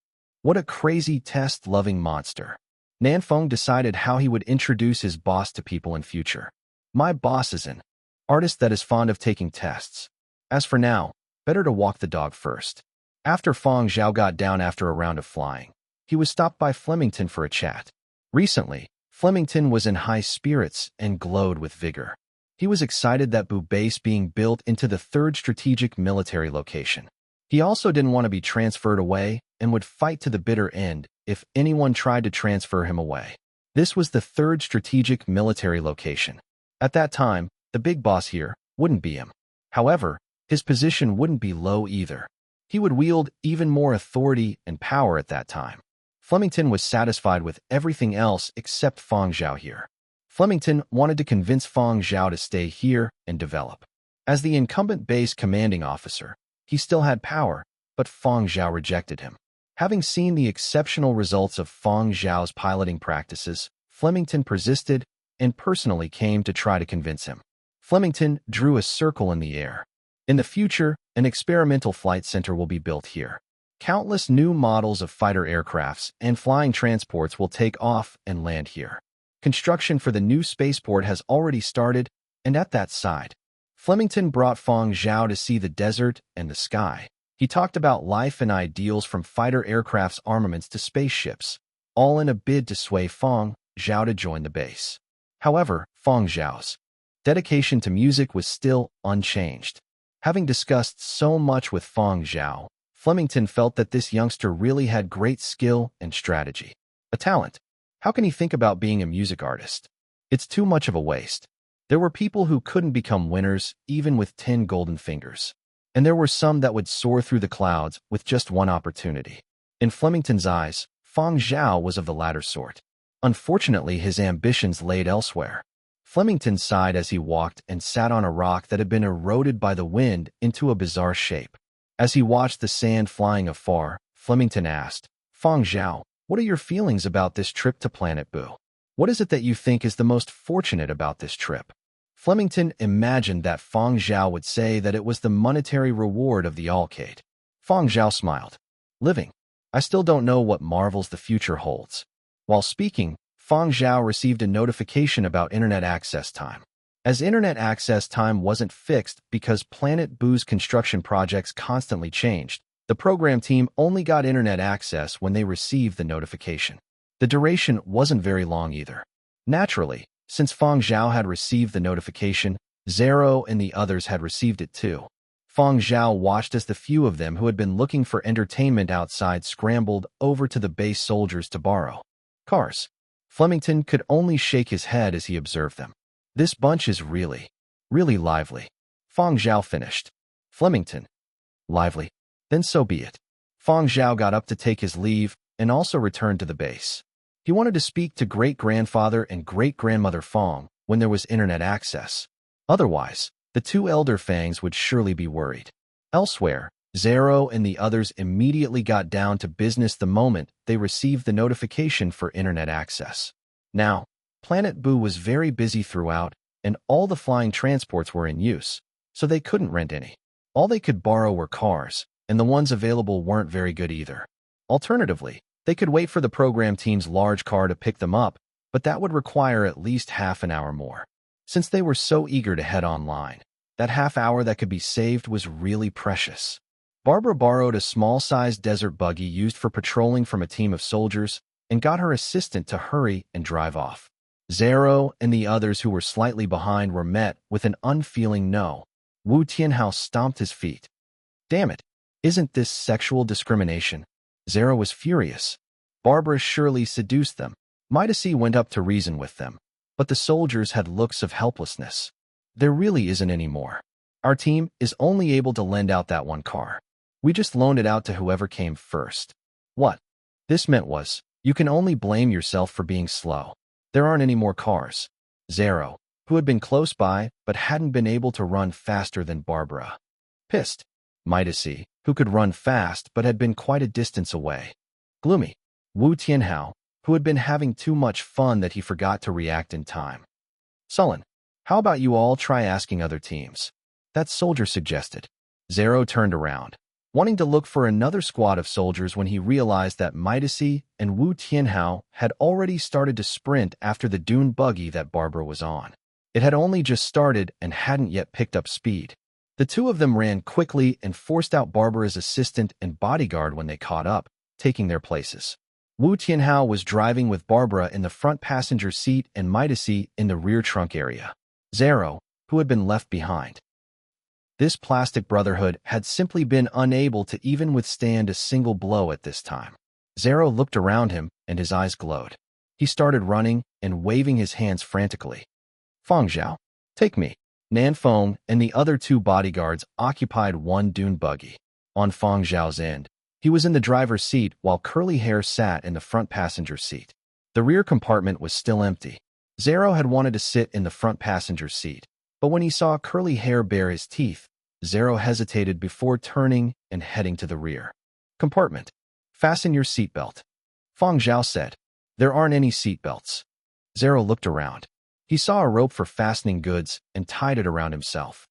What a crazy test-loving monster. Nanfeng decided how he would introduce his boss to people in future. My boss is an artist that is fond of taking tests. As for now, better to walk the dog first. After Fang Zhao got down after a round of flying, he was stopped by Flemington for a chat. Recently, Flemington was in high spirits and glowed with vigor. He was excited that Bubase being built into the 3rd strategic military location. He also didn't want to be transferred away and would fight to the bitter end if anyone tried to transfer him away. This was the 3rd strategic military location. At that time, the big boss here wouldn't be him. However, his position wouldn't be low either. He would wield even more authority and power at that time. Flemington was satisfied with everything else except Fang Zhao here. Flemington wanted to convince Fang Zhao to stay here and develop. As the incumbent base commanding officer, he still had power, but Fang Zhao rejected him. Having seen the exceptional results of Fang Zhao's piloting practices, Flemington persisted and personally came to try to convince him. Flemington drew a circle in the air. In the future, an experimental flight center will be built here. Countless new models of fighter aircrafts and flying transports will take off and land here. Construction for the new spaceport has already started, and at that side, Flemington brought Fang Zhao to see the desert and the sky. He talked about life and ideals from fighter aircraft's armaments to spaceships, all in a bid to sway Fang Zhao to join the base. However, Fang Zhao's dedication to music was still unchanged. Having discussed so much with Fang Zhao, Flemington felt that this youngster really had great skill and strategy. A talent. How can he think about being a music artist? It's too much of a waste. There were people who couldn't become winners even with 10 golden fingers. And there were some that would soar through the clouds with just one opportunity. In Flemington's eyes, Fang Zhao was of the latter sort. Unfortunately, his ambitions laid elsewhere. Flemington sighed as he walked and sat on a rock that had been eroded by the wind into a bizarre shape. As he watched the sand flying afar, Flemington asked, Fang Zhao, what are your feelings about this trip to Planet Boo? What is it that you think is the most fortunate about this trip? Flemington imagined that Fang Zhao would say that it was the monetary reward of the Alcade. Fang Zhao smiled. Living. I still don't know what marvels the future holds. While speaking, Fang Zhao received a notification about internet access time. As internet access time wasn't fixed because Planet Boo's construction projects constantly changed, the program team only got internet access when they received the notification. The duration wasn't very long either. Naturally, since Fang Zhao had received the notification, Zero and the others had received it too. Fang Zhao watched as the few of them who had been looking for entertainment outside scrambled over to the base soldiers to borrow cars. Flemington could only shake his head as he observed them. This bunch is really lively. Fang Zhao finished. Flemington. Lively. Then so be it. Fang Zhao got up to take his leave and also returned to the base. He wanted to speak to great-grandfather and great-grandmother Fang when there was internet access. Otherwise, the 2 elder Fangs would surely be worried. Elsewhere, Zero and the others immediately got down to business the moment they received the notification for internet access. Now, Planet Boo was very busy throughout, and all the flying transports were in use, so they couldn't rent any. All they could borrow were cars, and the ones available weren't very good either. Alternatively, they could wait for the program team's large car to pick them up, but that would require at least half an hour more. Since they were so eager to head online, that half hour that could be saved was really precious. Barbara borrowed a small-sized desert buggy used for patrolling from a team of soldiers and got her assistant to hurry and drive off. Zero and the others who were slightly behind were met with an unfeeling no. Wu Tianhao stomped his feet. Damn it, isn't this sexual discrimination? Zero was furious. Barbara surely seduced them. Midacy went up to reason with them, but the soldiers had looks of helplessness. There really isn't any more. Our team is only able to lend out that one car. We just loaned it out to whoever came first. What this meant was, you can only blame yourself for being slow. There aren't any more cars. Zero, who had been close by but hadn't been able to run faster than Barbara. Pissed. Midacy, who could run fast but had been quite a distance away. Gloomy. Wu Tianhao, who had been having too much fun that he forgot to react in time. Sullen. How about you all try asking other teams? That soldier suggested. Zero turned around, wanting to look for another squad of soldiers when he realized that Midacy and Wu Tianhao had already started to sprint after the dune buggy that Barbara was on. It had only just started and hadn't yet picked up speed. The two of them ran quickly and forced out Barbara's assistant and bodyguard when they caught up, taking their places. Wu Tianhao was driving with Barbara in the front passenger seat and Midacy in the rear trunk area. Zero, who had been left behind. This plastic brotherhood had simply been unable to even withstand a single blow at this time. Zero looked around him, and his eyes glowed. He started running and waving his hands frantically. Fang Zhao, take me. Nanfeng and the other two bodyguards occupied one dune buggy. On Fang Zhao's end, he was in the driver's seat while Curly Hair sat in the front passenger seat. The rear compartment was still empty. Zero had wanted to sit in the front passenger seat, but when he saw Curly Hair bare his teeth, Zero hesitated before turning and heading to the rear compartment. Fasten your seatbelt. Fang Zhao said. There aren't any seatbelts. Zero looked around. He saw a rope for fastening goods and tied it around himself.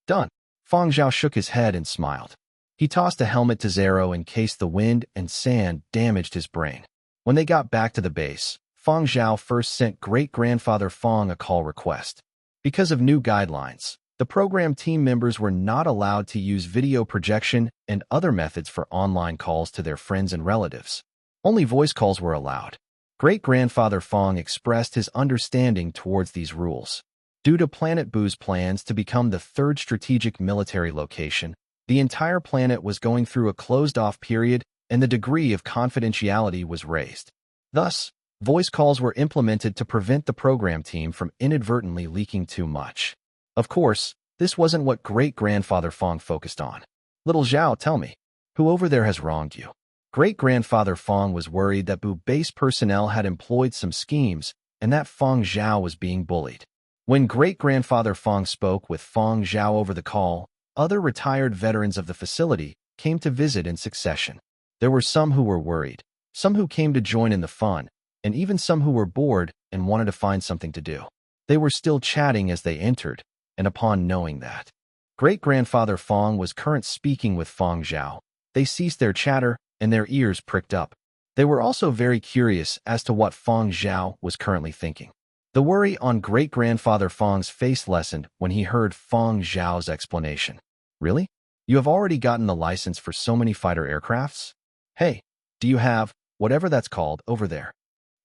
Done. Fang Zhao shook his head and smiled. He tossed a helmet to Zero in case the wind and sand damaged his brain. When they got back to the base, Fang Zhao first sent great-grandfather Fang a call request. Because of new guidelines, the program team members were not allowed to use video projection and other methods for online calls to their friends and relatives. Only voice calls were allowed. Great-grandfather Fang expressed his understanding towards these rules. Due to Planet Boo's plans to become the third strategic military location, the entire planet was going through a closed-off period and the degree of confidentiality was raised. Thus, voice calls were implemented to prevent the program team from inadvertently leaking too much. Of course, this wasn't what great-grandfather Fang focused on. Little Zhao, tell me, who over there has wronged you? Great-grandfather Fang was worried that Bu base personnel had employed some schemes and that Fang Zhao was being bullied. When great-grandfather Fang spoke with Fang Zhao over the call, other retired veterans of the facility came to visit in succession. There were some who were worried, some who came to join in the fun, and even some who were bored and wanted to find something to do. They were still chatting as they entered, and upon knowing that great-grandfather Fang was current speaking with Fang Zhao, they ceased their chatter and their ears pricked up. They were also very curious as to what Fang Zhao was currently thinking. The worry on great-grandfather Fang's face lessened when he heard Fang Zhao's explanation. Really? You have already gotten the license for so many fighter aircrafts? Hey, do you have, whatever that's called, over there?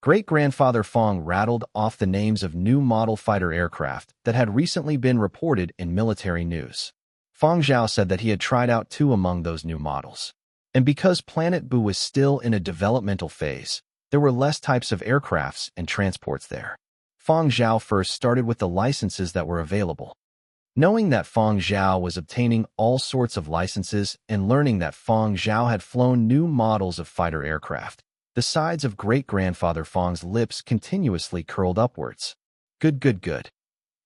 Great-grandfather Fang rattled off the names of new model fighter aircraft that had recently been reported in military news. Fang Zhao said that he had tried out 2 among those new models. And because Planet Boo was still in a developmental phase, there were less types of aircrafts and transports there. Fang Zhao first started with the licenses that were available. Knowing that Fang Zhao was obtaining all sorts of licenses and learning that Fang Zhao had flown new models of fighter aircraft, the sides of great-grandfather Fang's lips continuously curled upwards. Good, good, good.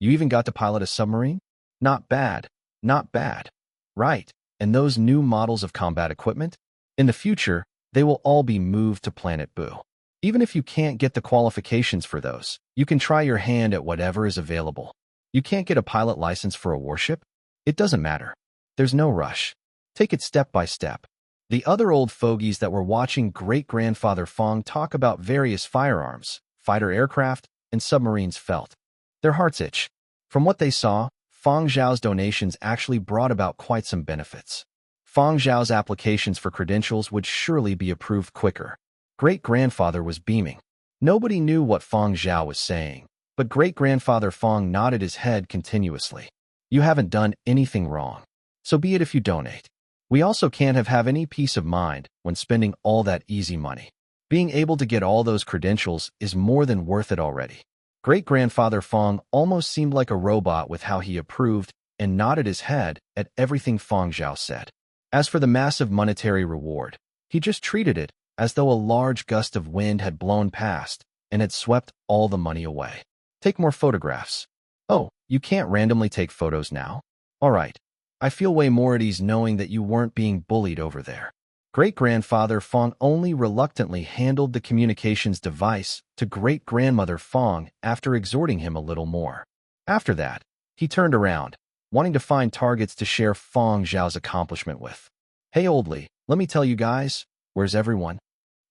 You even got to pilot a submarine? Not bad, not bad. Right, and those new models of combat equipment? In the future, they will all be moved to Planet Boo. Even if you can't get the qualifications for those, you can try your hand at whatever is available. You can't get a pilot license for a warship? It doesn't matter. There's no rush. Take it step by step. The other old fogies that were watching great-grandfather Fang talk about various firearms, fighter aircraft, and submarines felt their hearts itch. From what they saw, Fang Zhao's donations actually brought about quite some benefits. Fang Zhao's applications for credentials would surely be approved quicker. Great-grandfather was beaming. Nobody knew what Fang Zhao was saying, but great-grandfather Fang nodded his head continuously. You haven't done anything wrong. So be it if you donate. We also can't have any peace of mind when spending all that easy money. Being able to get all those credentials is more than worth it already. Great-grandfather Fang almost seemed like a robot with how he approved and nodded his head at everything Fang Zhao said. As for the massive monetary reward, he just treated it as though a large gust of wind had blown past and had swept all the money away. Take more photographs. Oh, you can't randomly take photos now? All right. I feel way more at ease knowing that you weren't being bullied over there. Great-grandfather Fang only reluctantly handed the communications device to great-grandmother Fang after exhorting him a little more. After that, he turned around, wanting to find targets to share Fang Zhao's accomplishment with. Hey oldly, let me tell you guys, where's everyone?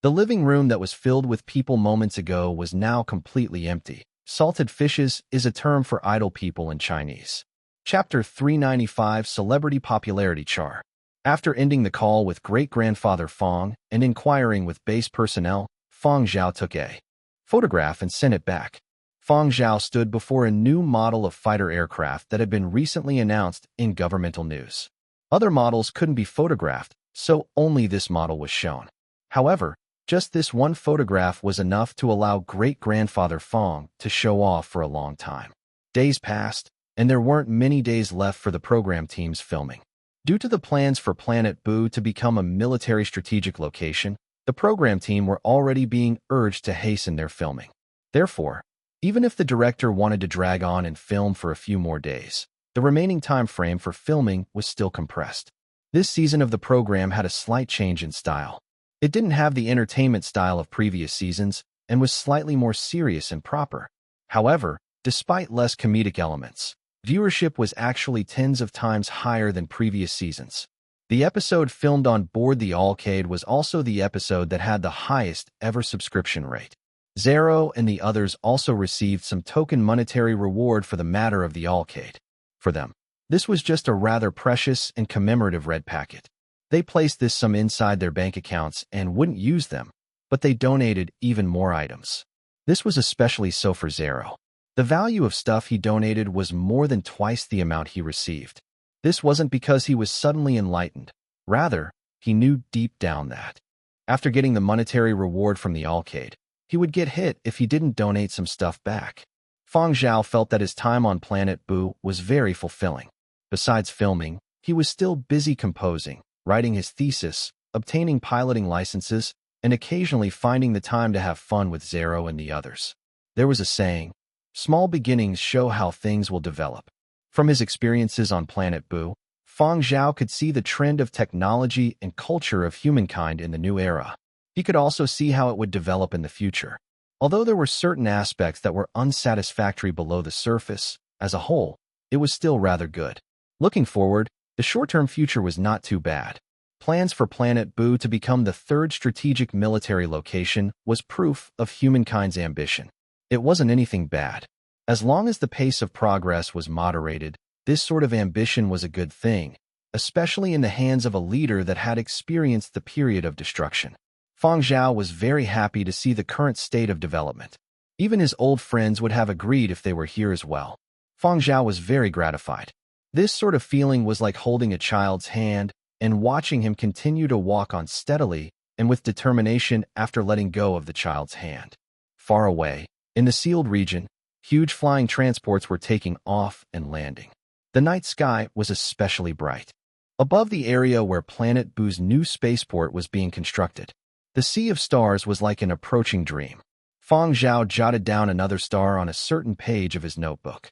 The living room that was filled with people moments ago was now completely empty. Salted fishes is a term for idle people in Chinese. Chapter 395 Celebrity Popularity Chart. After ending the call with great-grandfather Fang and inquiring with base personnel, Fang Zhao took a photograph and sent it back. Fang Zhao stood before a new model of fighter aircraft that had been recently announced in governmental news. Other models couldn't be photographed, so only this model was shown. However, just this one photograph was enough to allow great-grandfather Fang to show off for a long time. Days passed, and there weren't many days left for the program team's filming. Due to the plans for Planet Boo to become a military strategic location, the program team were already being urged to hasten their filming. Therefore, even if the director wanted to drag on and film for a few more days, the remaining time frame for filming was still compressed. This season of the program had a slight change in style. It didn't have the entertainment style of previous seasons and was slightly more serious and proper. However, despite less comedic elements, viewership was actually tens of times higher than previous seasons. The episode filmed on board the arcade was also the episode that had the highest ever subscription rate. Zero and the others also received some token monetary reward for the matter of the arcade. For them, this was just a rather precious and commemorative red packet. They placed this sum inside their bank accounts and wouldn't use them, but they donated even more items. This was especially so for Zero. The value of stuff he donated was more than twice the amount he received. This wasn't because he was suddenly enlightened. Rather, he knew deep down that, after getting the monetary reward from the arcade, he would get hit if he didn't donate some stuff back. Fang Zhao felt that his time on Planet Boo was very fulfilling. Besides filming, he was still busy composing, writing his thesis, obtaining piloting licenses, and occasionally finding the time to have fun with Zero and the others. There was a saying, small beginnings show how things will develop. From his experiences on Planet Boo, Fang Zhao could see the trend of technology and culture of humankind in the new era. He could also see how it would develop in the future. Although there were certain aspects that were unsatisfactory below the surface, as a whole, it was still rather good. Looking forward, the short-term future was not too bad. Plans for Planet Boo to become the third strategic military location was proof of humankind's ambition. It wasn't anything bad. As long as the pace of progress was moderated, this sort of ambition was a good thing, especially in the hands of a leader that had experienced the period of destruction. Fang Zhao was very happy to see the current state of development. Even his old friends would have agreed if they were here as well. Fang Zhao was very gratified. This sort of feeling was like holding a child's hand and watching him continue to walk on steadily and with determination after letting go of the child's hand. Far away, in the sealed region, huge flying transports were taking off and landing. The night sky was especially bright. Above the area where Planet Boo's new spaceport was being constructed, the sea of stars was like an approaching dream. Fang Zhao jotted down another star on a certain page of his notebook.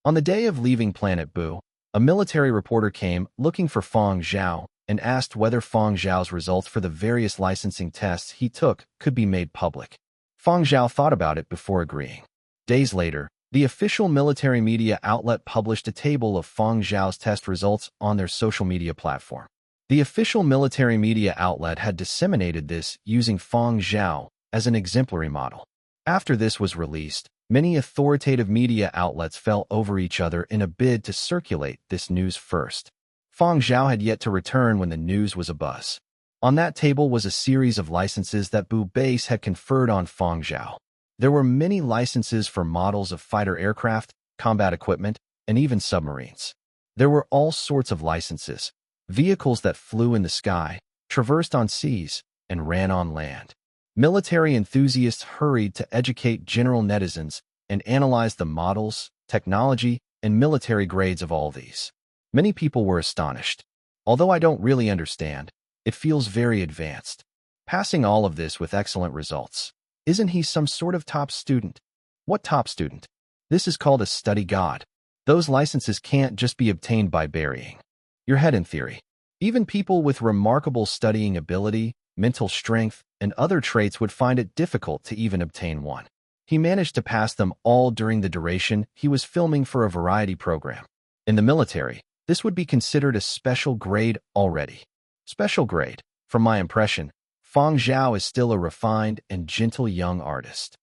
On the day of leaving Planet Boo, A military reporter came looking for Fang Zhao and asked whether Fang Zhao's results for the various licensing tests he took could be made public. Fang Zhao thought about it before agreeing. Days later, the official military media outlet published a table of Fang Zhao's test results on their social media platform. The official military media outlet had disseminated this using Fang Zhao as an exemplary model. After this was released, many authoritative media outlets fell over each other in a bid to circulate this news first. Fang Zhao had yet to return when the news was abuzz. On that table was a series of licenses that Bu Base had conferred on Fang Zhao. There were many licenses for models of fighter aircraft, combat equipment, and even submarines. There were all sorts of licenses, vehicles that flew in the sky, traversed on seas, and ran on land. Military enthusiasts hurried to educate general netizens and analyze the models, technology, and military grades of all these. Many people were astonished. Although I don't really understand, it feels very advanced. Passing all of this with excellent results. Isn't he some sort of top student? What top student? This is called a study god. Those licenses can't just be obtained by burying your head in theory. Even people with remarkable studying ability, mental strength, and other traits would find it difficult to even obtain one. He managed to pass them all during the duration he was filming for a variety program. In the military, this would be considered a special grade already. Special grade. From my impression, Fang Zhao is still a refined and gentle young artist.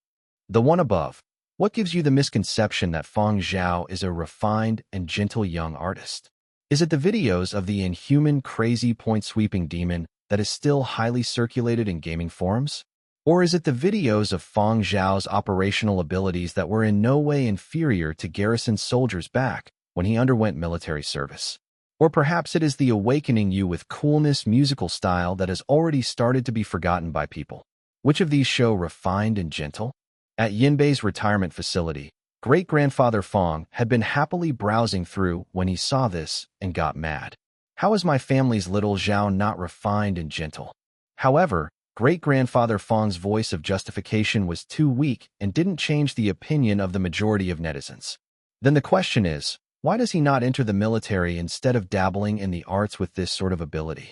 The one above. What gives you the misconception that Fang Zhao is a refined and gentle young artist? Is it the videos of the inhuman, crazy point-sweeping demon that is still highly circulated in gaming forums? Or is it the videos of Fang Zhao's operational abilities that were in no way inferior to garrison soldiers back when he underwent military service? Or perhaps it is the awakening you with coolness musical style that has already started to be forgotten by people. Which of these show refined and gentle? At Yinbei's retirement facility, great-grandfather Fang had been happily browsing through when he saw this and got mad. How is my family's little Zhao not refined and gentle? However, great-grandfather Fang's voice of justification was too weak and didn't change the opinion of the majority of netizens. Then the question is, why does he not enter the military instead of dabbling in the arts with this sort of ability?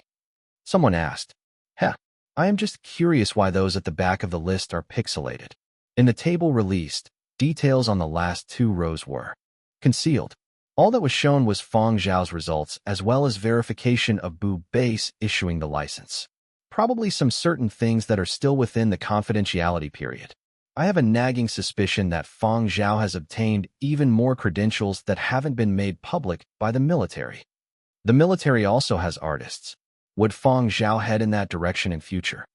Someone asked. I am just curious why those at the back of the list are pixelated. In the table released, details on the last 2 rows were concealed. All that was shown was Fang Zhao's results as well as verification of Bu Base issuing the license. Probably some certain things that are still within the confidentiality period. I have a nagging suspicion that Fang Zhao has obtained even more credentials that haven't been made public by the military. The military also has artists. Would Fang Zhao head in that direction in future?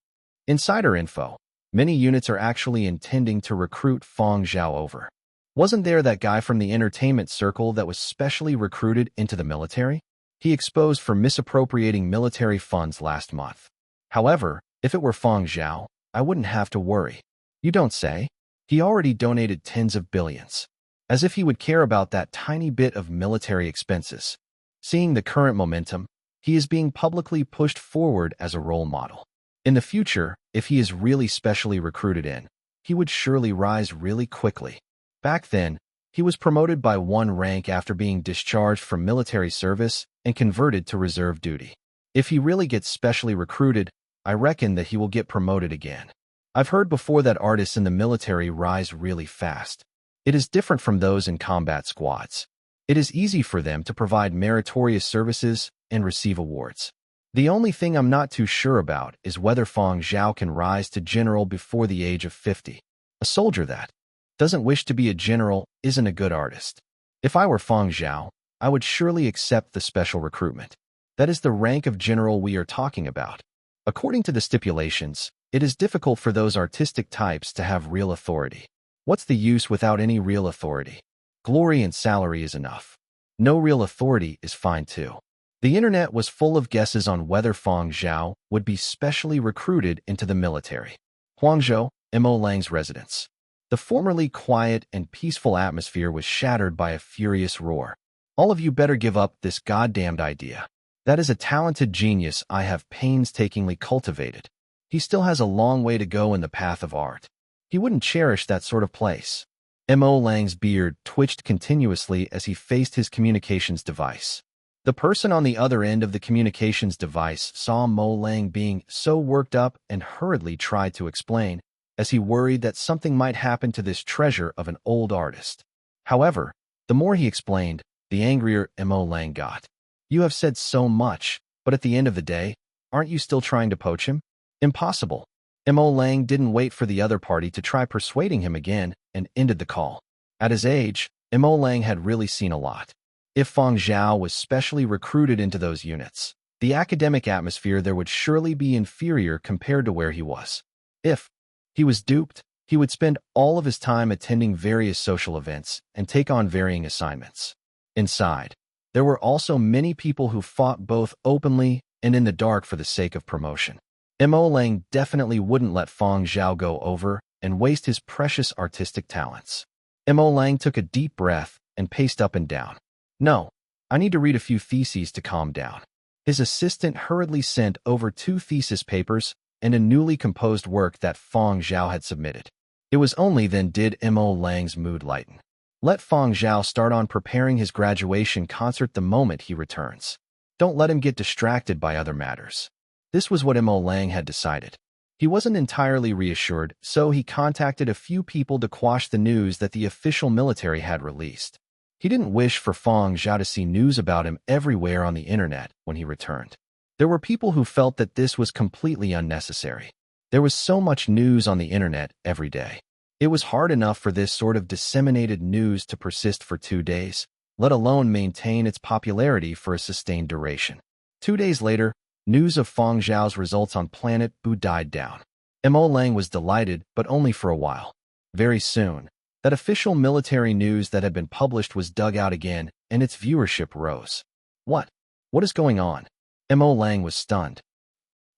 Insider info. Many units are actually intending to recruit Fang Zhao over. Wasn't there that guy from the entertainment circle that was specially recruited into the military? He exposed for misappropriating military funds last month. However, if it were Fang Zhao, I wouldn't have to worry. You don't say? He already donated tens of billions. As if he would care about that tiny bit of military expenses. Seeing the current momentum, he is being publicly pushed forward as a role model. In the future, if he is really specially recruited in, he would surely rise really quickly. Back then, he was promoted by 1 rank after being discharged from military service and converted to reserve duty. If he really gets specially recruited, I reckon that he will get promoted again. I've heard before that artists in the military rise really fast. It is different from those in combat squads. It is easy for them to provide meritorious services and receive awards. The only thing I'm not too sure about is whether Fang Zhao can rise to general before the age of 50. A soldier that doesn't wish to be a general isn't a good artist. If I were Fang Zhao, I would surely accept the special recruitment. That is the rank of general we are talking about. According to the stipulations, it is difficult for those artistic types to have real authority. What's the use without any real authority? Glory and salary is enough. No real authority is fine too. The internet was full of guesses on whether Fang Zhao would be specially recruited into the military. Huangzhou, Mo Lang's residence. The formerly quiet and peaceful atmosphere was shattered by a furious roar. All of you better give up this goddamned idea. That is a talented genius I have painstakingly cultivated. He still has a long way to go in the path of art. He wouldn't cherish that sort of place. Mo Lang's beard twitched continuously as he faced his communications device. The person on the other end of the communications device saw Mo Lang being so worked up and hurriedly tried to explain, as he worried that something might happen to this treasure of an old artist. However, the more he explained, the angrier Mo Lang got. You have said so much, but at the end of the day, aren't you still trying to poach him? Impossible. Mo Lang didn't wait for the other party to try persuading him again and ended the call. At his age, Mo Lang had really seen a lot. If Fang Zhao was specially recruited into those units, the academic atmosphere there would surely be inferior compared to where he was. If he was duped, he would spend all of his time attending various social events and take on varying assignments. Inside, there were also many people who fought both openly and in the dark for the sake of promotion. Mo Lang definitely wouldn't let Fang Zhao go over and waste his precious artistic talents. Mo Lang took a deep breath and paced up and down. No, I need to read a few theses to calm down. His assistant hurriedly sent over 2 thesis papers and a newly composed work that Fang Zhao had submitted. It was only then did Mo Lang's mood lighten. Let Fang Zhao start on preparing his graduation concert the moment he returns. Don't let him get distracted by other matters. This was what Mo Lang had decided. He wasn't entirely reassured, so he contacted a few people to quash the news that the official military had released. He didn't wish for Fang Zhao to see news about him everywhere on the internet when he returned. There were people who felt that this was completely unnecessary. There was so much news on the internet every day. It was hard enough for this sort of disseminated news to persist for 2 days, let alone maintain its popularity for a sustained duration. 2 days later, news of Fang Zhao's results on Planet Bu died down. Mo Lang was delighted, but only for a while. Very soon, that official military news that had been published was dug out again, and its viewership rose. What? What is going on? Mo Lang was stunned.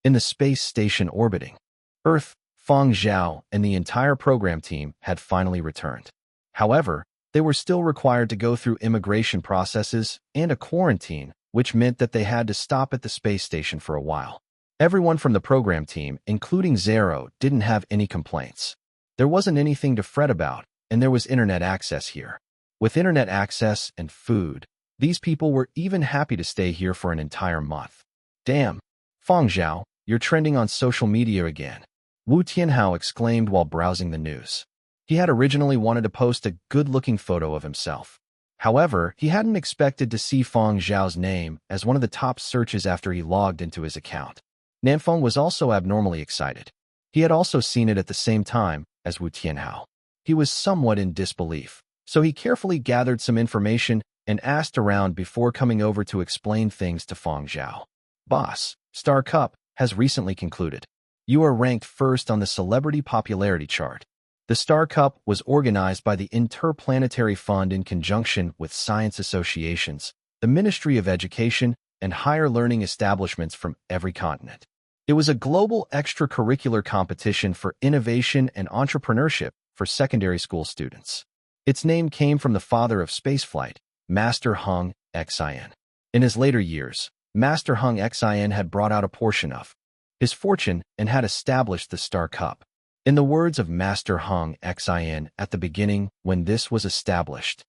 In the space station orbiting Earth, Fang Zhao and the entire program team had finally returned. However, they were still required to go through immigration processes and a quarantine, which meant that they had to stop at the space station for a while. Everyone from the program team, including Zero, didn't have any complaints. There wasn't anything to fret about, and there was internet access here. With internet access and food, these people were even happy to stay here for an entire month. Damn, Fang Zhao, you're trending on social media again, Wu Tianhao exclaimed while browsing the news. He had originally wanted to post a good-looking photo of himself. However, he hadn't expected to see Fang Zhao's name as one of the top searches after he logged into his account. Nanfeng was also abnormally excited. He had also seen it at the same time as Wu Tianhao. He was somewhat in disbelief, so he carefully gathered some information and asked around before coming over to explain things to Fang Zhao. Boss, Star Cup has recently concluded. You are ranked first on the celebrity popularity chart. The Star Cup was organized by the Interplanetary Fund in conjunction with science associations, the Ministry of Education, and higher learning establishments from every continent. It was a global extracurricular competition for innovation and entrepreneurship for secondary school students. Its name came from the father of spaceflight, Master Hung Xin. In his later years, Master Hung Xin had brought out a portion of his fortune and had established the Star Cup. In the words of Master Hung Xin at the beginning when this was established,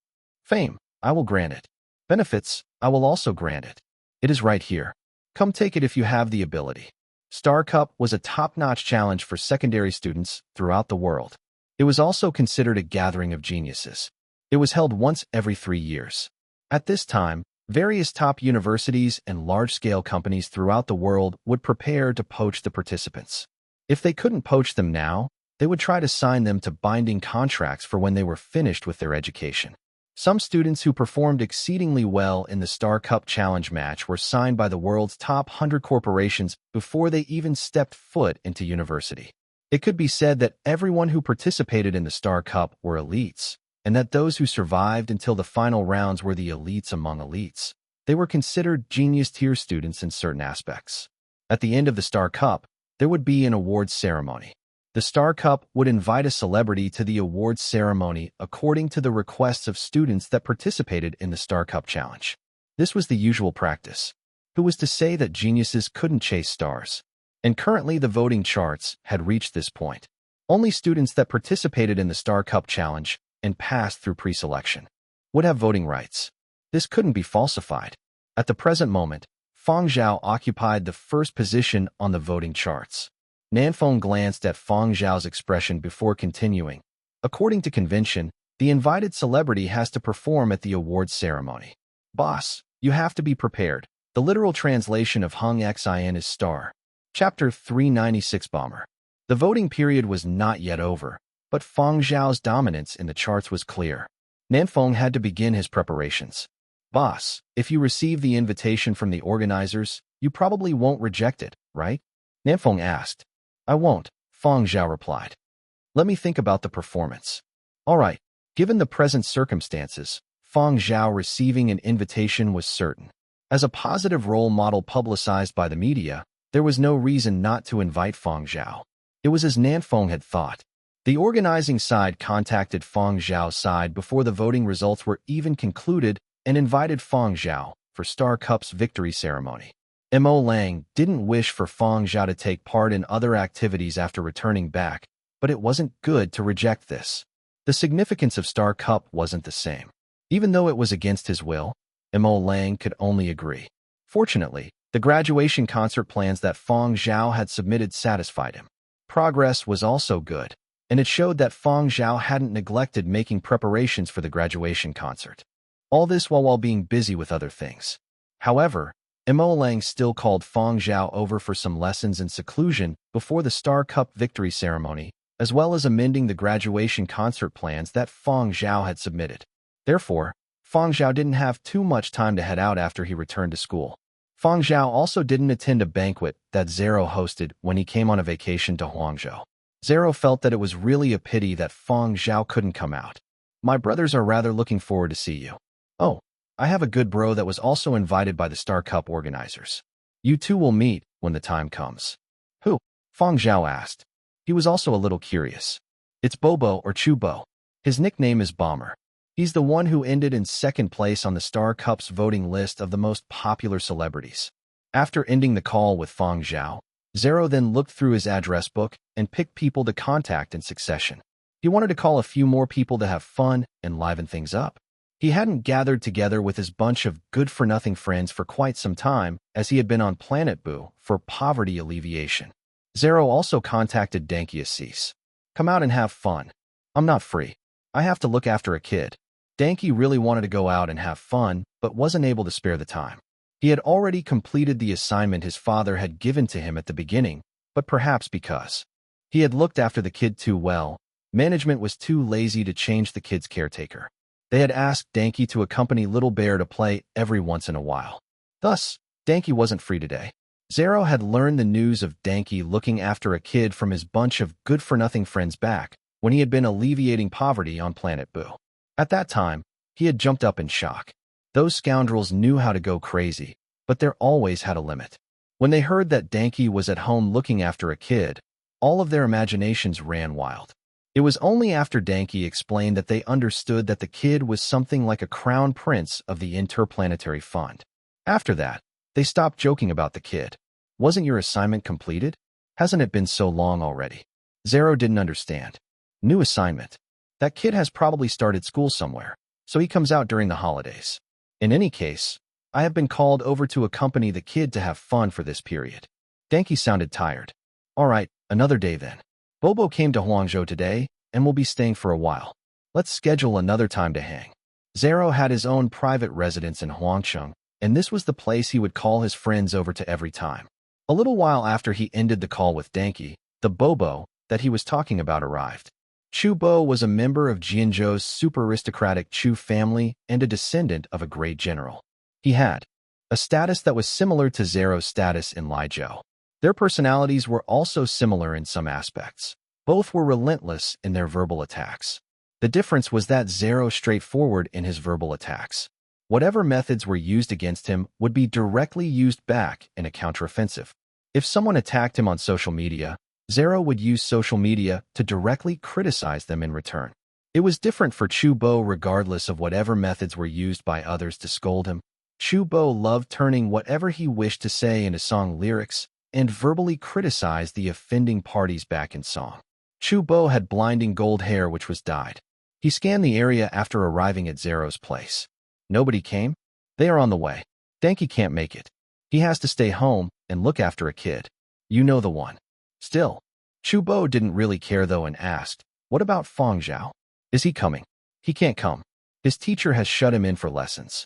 fame, I will grant it. Benefits, I will also grant it. It is right here. Come take it if you have the ability. Star Cup was a top-notch challenge for secondary students throughout the world. It was also considered a gathering of geniuses. It was held once every 3 years. At this time, various top universities and large-scale companies throughout the world would prepare to poach the participants. If they couldn't poach them now, they would try to sign them to binding contracts for when they were finished with their education. Some students who performed exceedingly well in the Star Cup Challenge match were signed by the world's top 100 corporations before they even stepped foot into university. It could be said that everyone who participated in the Star Cup were elites, and that those who survived until the final rounds were the elites among elites. They were considered genius-tier students in certain aspects. At the end of the Star Cup, there would be an awards ceremony. The Star Cup would invite a celebrity to the awards ceremony according to the requests of students that participated in the Star Cup Challenge. This was the usual practice. Who was to say that geniuses couldn't chase stars? And currently the voting charts had reached this point. Only students that participated in the Star Cup Challenge and passed through pre-selection. Would have voting rights. This couldn't be falsified. At the present moment, Fang Zhao occupied the first position on the voting charts. Nanfeng glanced at Fang Zhao's expression before continuing. According to convention, the invited celebrity has to perform at the awards ceremony. Boss, you have to be prepared. The literal translation of Hung Xin is star. Chapter 396 Bomber. The voting period was not yet over, but Fang Zhao's dominance in the charts was clear. Nanfeng had to begin his preparations. Boss, if you receive the invitation from the organizers, you probably won't reject it, right? Nanfeng asked. I won't, Fang Zhao replied. Let me think about the performance. All right, given the present circumstances, Fang Zhao receiving an invitation was certain. As a positive role model publicized by the media, there was no reason not to invite Fang Zhao. It was as Nanfeng had thought. The organizing side contacted Fang Zhao's side before the voting results were even concluded and invited Fang Zhao for Star Cup's victory ceremony. Mo Lang didn't wish for Fang Zhao to take part in other activities after returning back, but it wasn't good to reject this. The significance of Star Cup wasn't the same. Even though it was against his will, Mo Lang could only agree. Fortunately, the graduation concert plans that Fang Zhao had submitted satisfied him. Progress was also good, and it showed that Fang Zhao hadn't neglected making preparations for the graduation concert. All this while being busy with other things. However, Mo Lang still called Fang Zhao over for some lessons in seclusion before the Star Cup victory ceremony, as well as amending the graduation concert plans that Fang Zhao had submitted. Therefore, Fang Zhao didn't have too much time to head out after he returned to school. Fang Zhao also didn't attend a banquet that Zero hosted when he came on a vacation to Huangzhou. Zero felt that it was really a pity that Fang Zhao couldn't come out. My brothers are rather looking forward to see you. Oh, I have a good bro that was also invited by the Star Cup organizers. You two will meet when the time comes. Who? Fang Zhao asked. He was also a little curious. It's Bobo or Chubo. His nickname is Bomber. He's the one who ended in second place on the Star Cup's voting list of the most popular celebrities. After ending the call with Fang Zhao, Zero then looked through his address book and picked people to contact in succession. He wanted to call a few more people to have fun and liven things up. He hadn't gathered together with his bunch of good-for-nothing friends for quite some time, as he had been on Planet Boo for poverty alleviation. Zero also contacted Danky Assis. Come out and have fun. I'm not free. I have to look after a kid. Danky really wanted to go out and have fun, but wasn't able to spare the time. He had already completed the assignment his father had given to him at the beginning, but perhaps because he had looked after the kid too well, management was too lazy to change the kid's caretaker. They had asked Danky to accompany Little Bear to play every once in a while. Thus, Danky wasn't free today. Zero had learned the news of Danky looking after a kid from his bunch of good-for-nothing friends back when he had been alleviating poverty on Planet Boo. At that time, he had jumped up in shock. Those scoundrels knew how to go crazy, but there always had a limit. When they heard that Danky was at home looking after a kid, all of their imaginations ran wild. It was only after Danky explained that they understood that the kid was something like a crown prince of the Interplanetary Fund. After that, they stopped joking about the kid. Wasn't your assignment completed? Hasn't it been so long already? Zero didn't understand. New assignment. That kid has probably started school somewhere, so he comes out during the holidays. In any case, I have been called over to accompany the kid to have fun for this period. Danky sounded tired. All right, another day then. Bobo came to Huangzhou today and will be staying for a while. Let's schedule another time to hang. Zero had his own private residence in Huangcheng, and this was the place he would call his friends over to every time. A little while after he ended the call with Danky, the Bobo that he was talking about arrived. Chu Bo was a member of Jianzhou's super aristocratic Chu family and a descendant of a great general. He had a status that was similar to Zero's status in Lijiao. Their personalities were also similar in some aspects. Both were relentless in their verbal attacks. The difference was that Zero straightforward in his verbal attacks. Whatever methods were used against him would be directly used back in a counteroffensive. If someone attacked him on social media, Zero would use social media to directly criticize them in return. It was different for Chu Bo regardless of whatever methods were used by others to scold him. Chu Bo loved turning whatever he wished to say into song lyrics and verbally criticized the offending parties back in song. Chu Bo had blinding gold hair which was dyed. He scanned the area after arriving at Zero's place. Nobody came? They are on the way. Denki can't make it. He has to stay home and look after a kid. You know the one. Still, Chubo didn't really care though and asked, what about Fang Zhao? Is he coming? He can't come. His teacher has shut him in for lessons.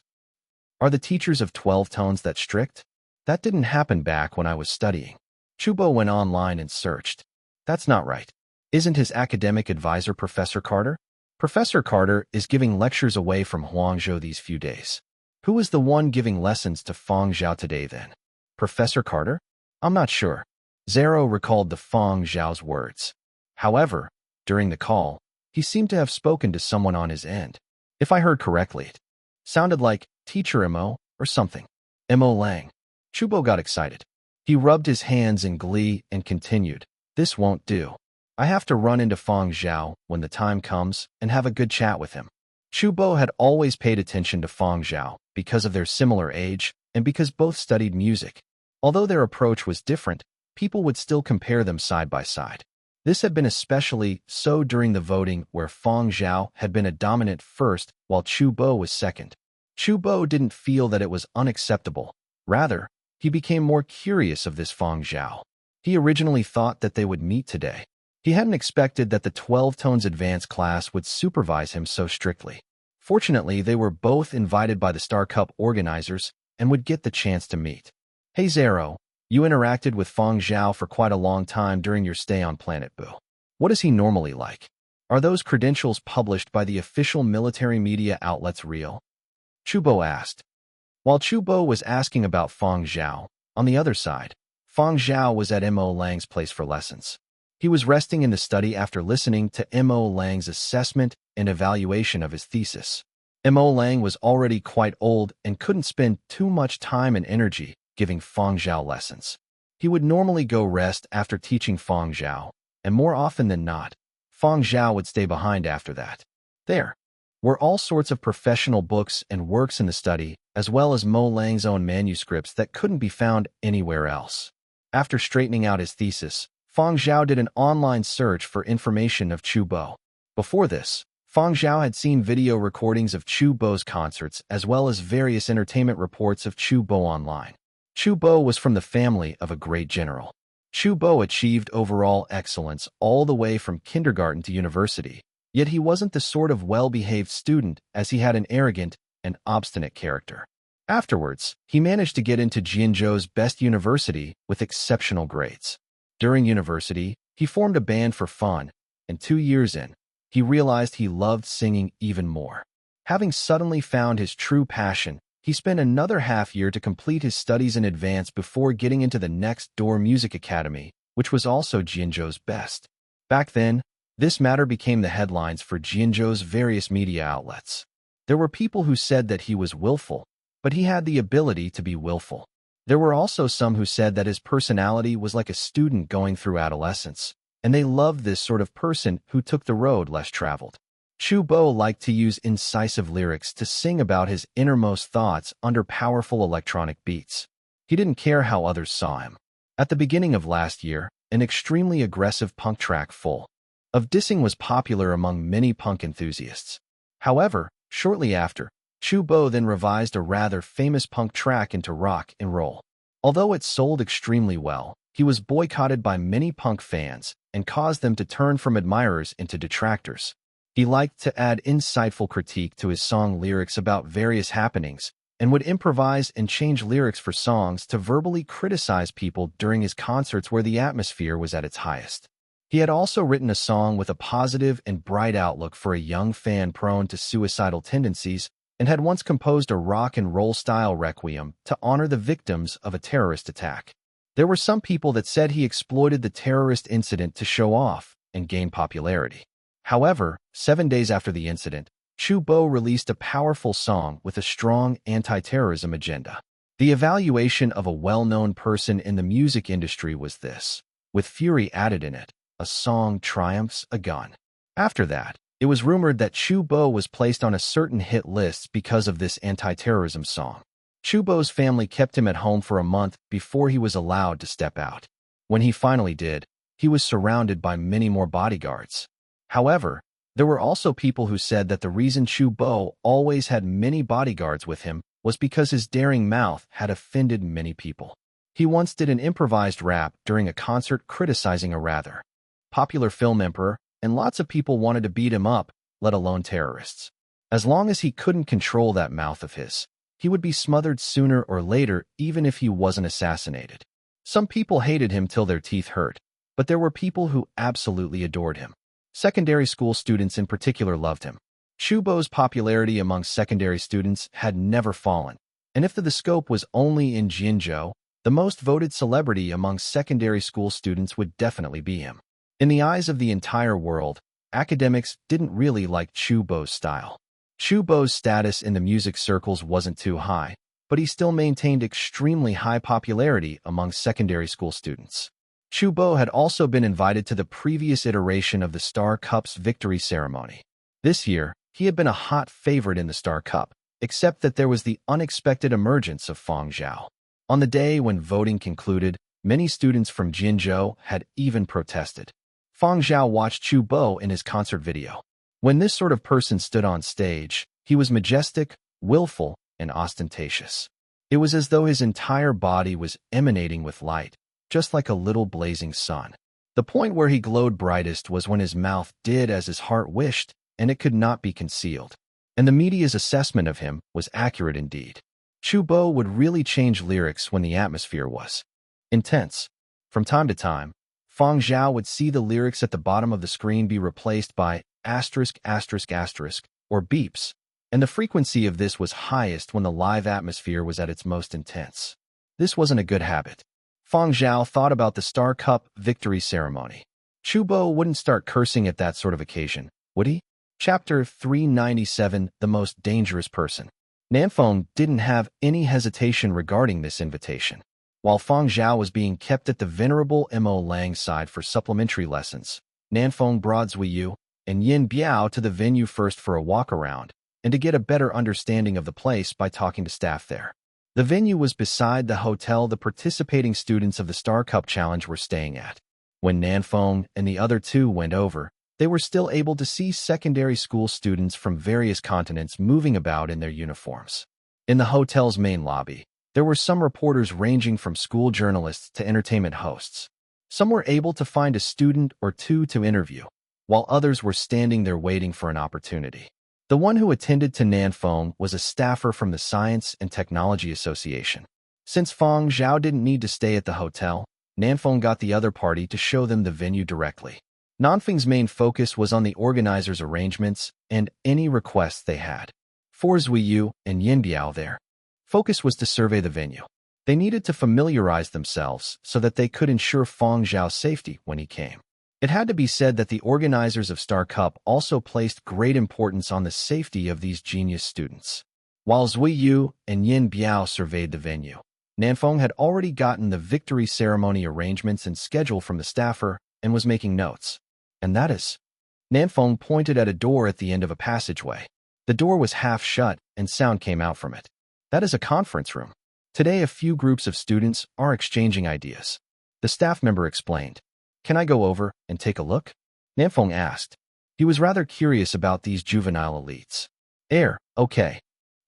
Are the teachers of 12 tones that strict? That didn't happen back when I was studying. Chubo went online and searched. That's not right. Isn't his academic advisor Professor Carter? Professor Carter is giving lectures away from Huangzhou these few days. Who is the one giving lessons to Fang Zhao today then? Professor Carter? I'm not sure. Zero recalled the Fang Zhao's words. However, during the call, he seemed to have spoken to someone on his end. If I heard correctly, it sounded like Teacher Mo or something. Mo Lang. Chubo got excited. He rubbed his hands in glee and continued. This won't do. I have to run into Fang Zhao when the time comes and have a good chat with him. Chubo had always paid attention to Fang Zhao because of their similar age and because both studied music. Although their approach was different, people would still compare them side by side. This had been especially so during the voting where Fang Zhao had been a dominant first while Chubo was second. Chubo didn't feel that it was unacceptable. Rather, he became more curious of this Fang Zhao. He originally thought that they would meet today. He hadn't expected that the 12 Tones Advanced class would supervise him so strictly. Fortunately, they were both invited by the Star Cup organizers and would get the chance to meet. Hey Zero, you interacted with Fang Zhao for quite a long time during your stay on Planet Boo. What is he normally like? Are those credentials published by the official military media outlets real? Chubo asked. While Chubo was asking about Fang Zhao, on the other side, Fang Zhao was at Mo Lang's place for lessons. He was resting in the study after listening to Mo Lang's assessment and evaluation of his thesis. Mo Lang was already quite old and couldn't spend too much time and energy giving Fang Zhao lessons. He would normally go rest after teaching Fang Zhao, and more often than not, Fang Zhao would stay behind after that. There were all sorts of professional books and works in the study, as well as Mo Lang's own manuscripts that couldn't be found anywhere else. After straightening out his thesis, Fang Zhao did an online search for information of Chubo. Before this, Fang Zhao had seen video recordings of Chubo's concerts as well as various entertainment reports of Chubo online. Chubo was from the family of a great general. Chubo achieved overall excellence all the way from kindergarten to university, yet he wasn't the sort of well-behaved student as he had an arrogant and obstinate character. Afterwards, he managed to get into Jianzhou's best university with exceptional grades. During university, he formed a band for fun, and 2 years in, he realized he loved singing even more. Having suddenly found his true passion, he spent another half-year to complete his studies in advance before getting into the next door music academy, which was also Jianzhou's best. Back then, this matter became the headlines for Jianzhou's various media outlets. There were people who said that he was willful, but he had the ability to be willful. There were also some who said that his personality was like a student going through adolescence, and they loved this sort of person who took the road less traveled. Chubo liked to use incisive lyrics to sing about his innermost thoughts under powerful electronic beats. He didn't care how others saw him. At the beginning of last year, an extremely aggressive punk track full of dissing was popular among many punk enthusiasts. However, shortly after, Chubo then revised a rather famous punk track into rock and roll. Although it sold extremely well, he was boycotted by many punk fans and caused them to turn from admirers into detractors. He liked to add insightful critique to his song lyrics about various happenings and would improvise and change lyrics for songs to verbally criticize people during his concerts where the atmosphere was at its highest. He had also written a song with a positive and bright outlook for a young fan prone to suicidal tendencies and had once composed a rock and roll style requiem to honor the victims of a terrorist attack. There were some people that said he exploited the terrorist incident to show off and gain popularity. However, 7 days after the incident, Chubo released a powerful song with a strong anti-terrorism agenda. The evaluation of a well-known person in the music industry was this: with fury added in it, a song triumphs a gun. After that, it was rumored that Chubo was placed on a certain hit list because of this anti-terrorism song. Chubo's family kept him at home for a month before he was allowed to step out. When he finally did, he was surrounded by many more bodyguards. However, There were also people who said that the reason Chu Bo always had many bodyguards with him was because his daring mouth had offended many people. He once did an improvised rap during a concert criticizing a rather popular film emperor, and lots of people wanted to beat him up, let alone terrorists. As long as he couldn't control that mouth of his, he would be smothered sooner or later, even if he wasn't assassinated. Some people hated him till their teeth hurt, but there were people who absolutely adored him. Secondary school students in particular loved him. Chu Bo's popularity among secondary students had never fallen, and if the scope was only in Jinzhou, the most voted celebrity among secondary school students would definitely be him. In the eyes of the entire world, academics didn't really like Chu Bo's style. Chu Bo's status in the music circles wasn't too high, but he still maintained extremely high popularity among secondary school students. Chu Bo had also been invited to the previous iteration of the Star Cup's victory ceremony. This year, he had been a hot favorite in the Star Cup, except that there was the unexpected emergence of Fang Zhao. On the day when voting concluded, many students from Jinzhou had even protested. Fang Zhao watched Chu Bo in his concert video. When this sort of person stood on stage, he was majestic, willful, and ostentatious. It was as though his entire body was emanating with light, just like a little blazing sun. The point where he glowed brightest was when his mouth did as his heart wished, and it could not be concealed. And the media's assessment of him was accurate indeed. Chu Bo would really change lyrics when the atmosphere was intense. From time to time, Fang Zhao would see the lyrics at the bottom of the screen be replaced by asterisk, asterisk, asterisk, or beeps, and the frequency of this was highest when the live atmosphere was at its most intense. This wasn't a good habit. Fang Zhao thought about the Star Cup victory ceremony. Chu Bo wouldn't start cursing at that sort of occasion, would he? Chapter 397, The Most Dangerous Person. Nanfeng didn't have any hesitation regarding this invitation. While Fang Zhao was being kept at the venerable Mo Lang's side for supplementary lessons, Nanfeng brought Zuiyu and Yin Biao to the venue first for a walk-around, and to get a better understanding of the place by talking to staff there. The venue was beside the hotel the participating students of the Star Cup Challenge were staying at. When Nanfeng and the other two went over, they were still able to see secondary school students from various continents moving about in their uniforms. In the hotel's main lobby, there were some reporters ranging from school journalists to entertainment hosts. Some were able to find a student or two to interview, while others were standing there waiting for an opportunity. The one who attended to Nanfeng was a staffer from the Science and Technology Association. Since Fang Zhao didn't need to stay at the hotel, Nanfeng got the other party to show them the venue directly. Nanfeng's main focus was on the organizers' arrangements and any requests they had. For Zuiyu and Yinbiao there, focus was to survey the venue. They needed to familiarize themselves so that they could ensure Fang Zhao's safety when he came. It had to be said that the organizers of Star Cup also placed great importance on the safety of these genius students. While Zuiyu and Yin Biao surveyed the venue, Nanfeng had already gotten the victory ceremony arrangements and schedule from the staffer and was making notes. And that is, Nanfeng pointed at a door at the end of a passageway. The door was half shut and sound came out from it. That is a conference room. Today a few groups of students are exchanging ideas. The staff member explained. Can I go over and take a look? Nanfeng asked. He was rather curious about these juvenile elites. Okay.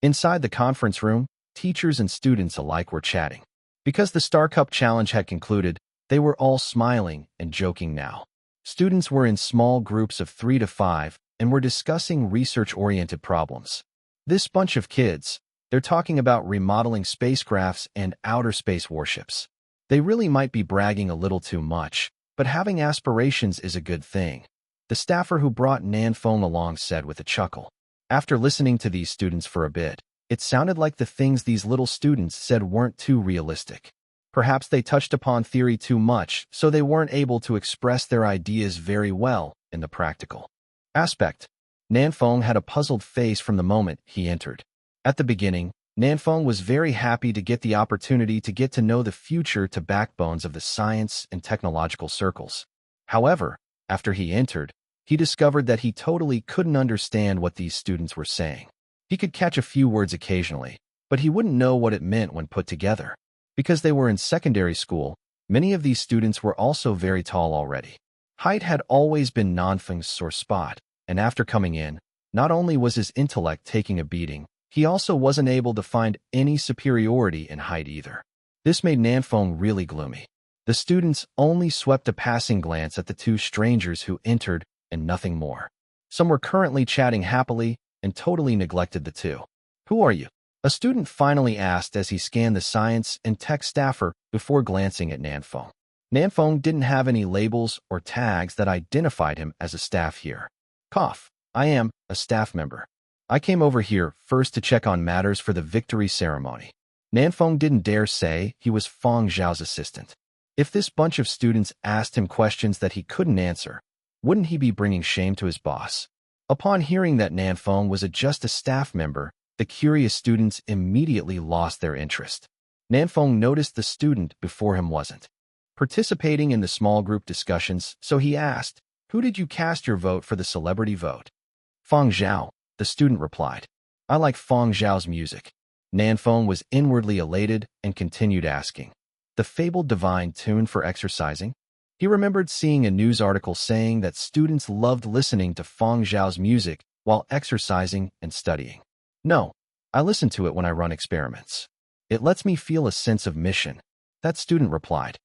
Inside the conference room, teachers and students alike were chatting. Because the Star Cup Challenge had concluded, they were all smiling and joking now. Students were in small groups of 3 to 5 and were discussing research-oriented problems. This bunch of kids, they're talking about remodeling spacecrafts and outer space warships. They really might be bragging a little too much, but having aspirations is a good thing. The staffer who brought Nanfeng along said with a chuckle. After listening to these students for a bit, it sounded like the things these little students said weren't too realistic. Perhaps they touched upon theory too much, so they weren't able to express their ideas very well in the practical aspect. Nanfeng had a puzzled face from the moment he entered. At the beginning, Nanfeng was very happy to get the opportunity to get to know the future to backbones of the science and technological circles. However, after he entered, he discovered that he totally couldn't understand what these students were saying. He could catch a few words occasionally, but he wouldn't know what it meant when put together. Because they were in secondary school, many of these students were also very tall already. Height had always been Nanfeng's sore spot, and after coming in, not only was his intellect taking a beating, he also wasn't able to find any superiority in height either. This made Nanfeng really gloomy. The students only swept a passing glance at the two strangers who entered and nothing more. Some were currently chatting happily and totally neglected the two. "Who are you?" a student finally asked as he scanned the science and tech staffer before glancing at Nanfeng. Nanfeng didn't have any labels or tags that identified him as a staff here. Cough. "I am a staff member. I came over here first to check on matters for the victory ceremony." Nanfeng didn't dare say he was Fang Zhao's assistant. If this bunch of students asked him questions that he couldn't answer, wouldn't he be bringing shame to his boss? Upon hearing that Nanfeng was just a staff member, the curious students immediately lost their interest. Nanfeng noticed the student before him wasn't participating in the small group discussions, so he asked, "Who did you cast your vote for the celebrity vote?" "Fang Zhao," the student replied. "I like Fang Zhao's music." Nanfeng was inwardly elated and continued asking, "The fabled divine tune for exercising?" He remembered seeing a news article saying that students loved listening to Fang Zhao's music while exercising and studying. "No, I listen to it when I run experiments. It lets me feel a sense of mission," that student replied.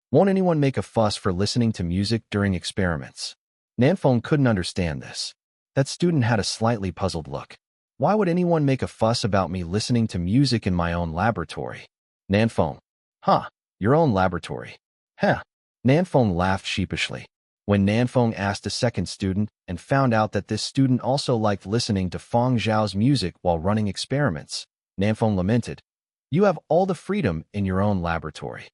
Won't anyone make a fuss for listening to music during experiments?" Nanfeng couldn't understand this. That student had a slightly puzzled look. "Why would anyone make a fuss about me listening to music in my own laboratory?" Nanfeng. Your own laboratory. Heh. Nanfeng laughed sheepishly. When Nanfeng asked a second student and found out that this student also liked listening to Fang Zhao's music while running experiments, Nanfeng lamented, "You have all the freedom in your own laboratory."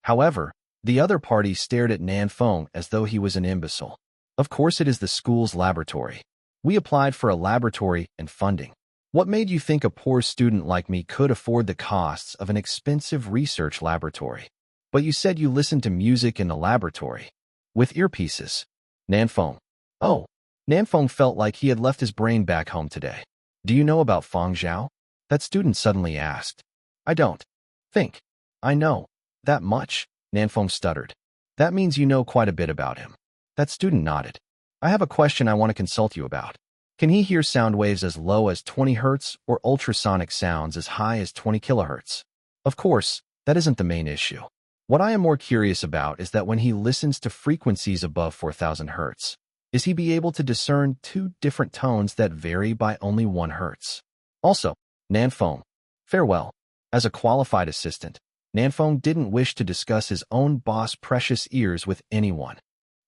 However, the other party stared at Nanfeng as though he was an imbecile. "Of course it is the school's laboratory. We applied for a laboratory and funding. What made you think a poor student like me could afford the costs of an expensive research laboratory? But you said you listened to music in the laboratory. With earpieces." Nanfeng. Oh. Nanfeng felt like he had left his brain back home today. "Do you know about Fang Zhao?" that student suddenly asked. "I don't think I know that much," Nanfeng stuttered. "That means you know quite a bit about him." That student nodded. "I have a question I want to consult you about. Can he hear sound waves as low as 20 Hz or ultrasonic sounds as high as 20 kHz? Of course, that isn't the main issue. What I am more curious about is that when he listens to frequencies above 4000 Hz, is he be able to discern two different tones that vary by only 1 Hz? Also, Nanfeng. Farewell. As a qualified assistant, Nanfeng didn't wish to discuss his own boss' precious ears with anyone.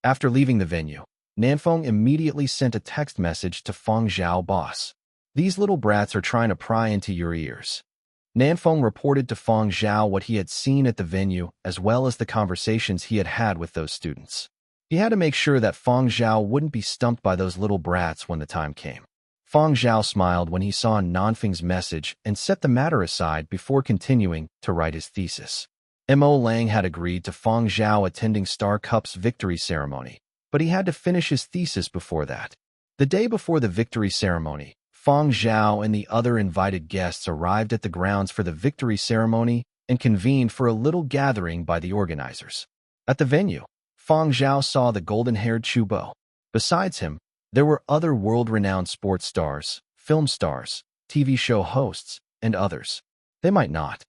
After leaving the venue, Nanfeng immediately sent a text message to Fang Zhao boss. "These little brats are trying to pry into your ears." Nanfeng reported to Fang Zhao what he had seen at the venue as well as the conversations he had had with those students. He had to make sure that Fang Zhao wouldn't be stumped by those little brats when the time came. Fang Zhao smiled when he saw Nanfeng's message and set the matter aside before continuing to write his thesis. Mo Lang had agreed to Fang Zhao attending Star Cup's victory ceremony, but he had to finish his thesis before that. The day before the victory ceremony, Fang Zhao and the other invited guests arrived at the grounds for the victory ceremony and convened for a little gathering by the organizers. At the venue, Fang Zhao saw the golden-haired Chu Bo. Besides him, there were other world-renowned sports stars, film stars, TV show hosts, and others. They might not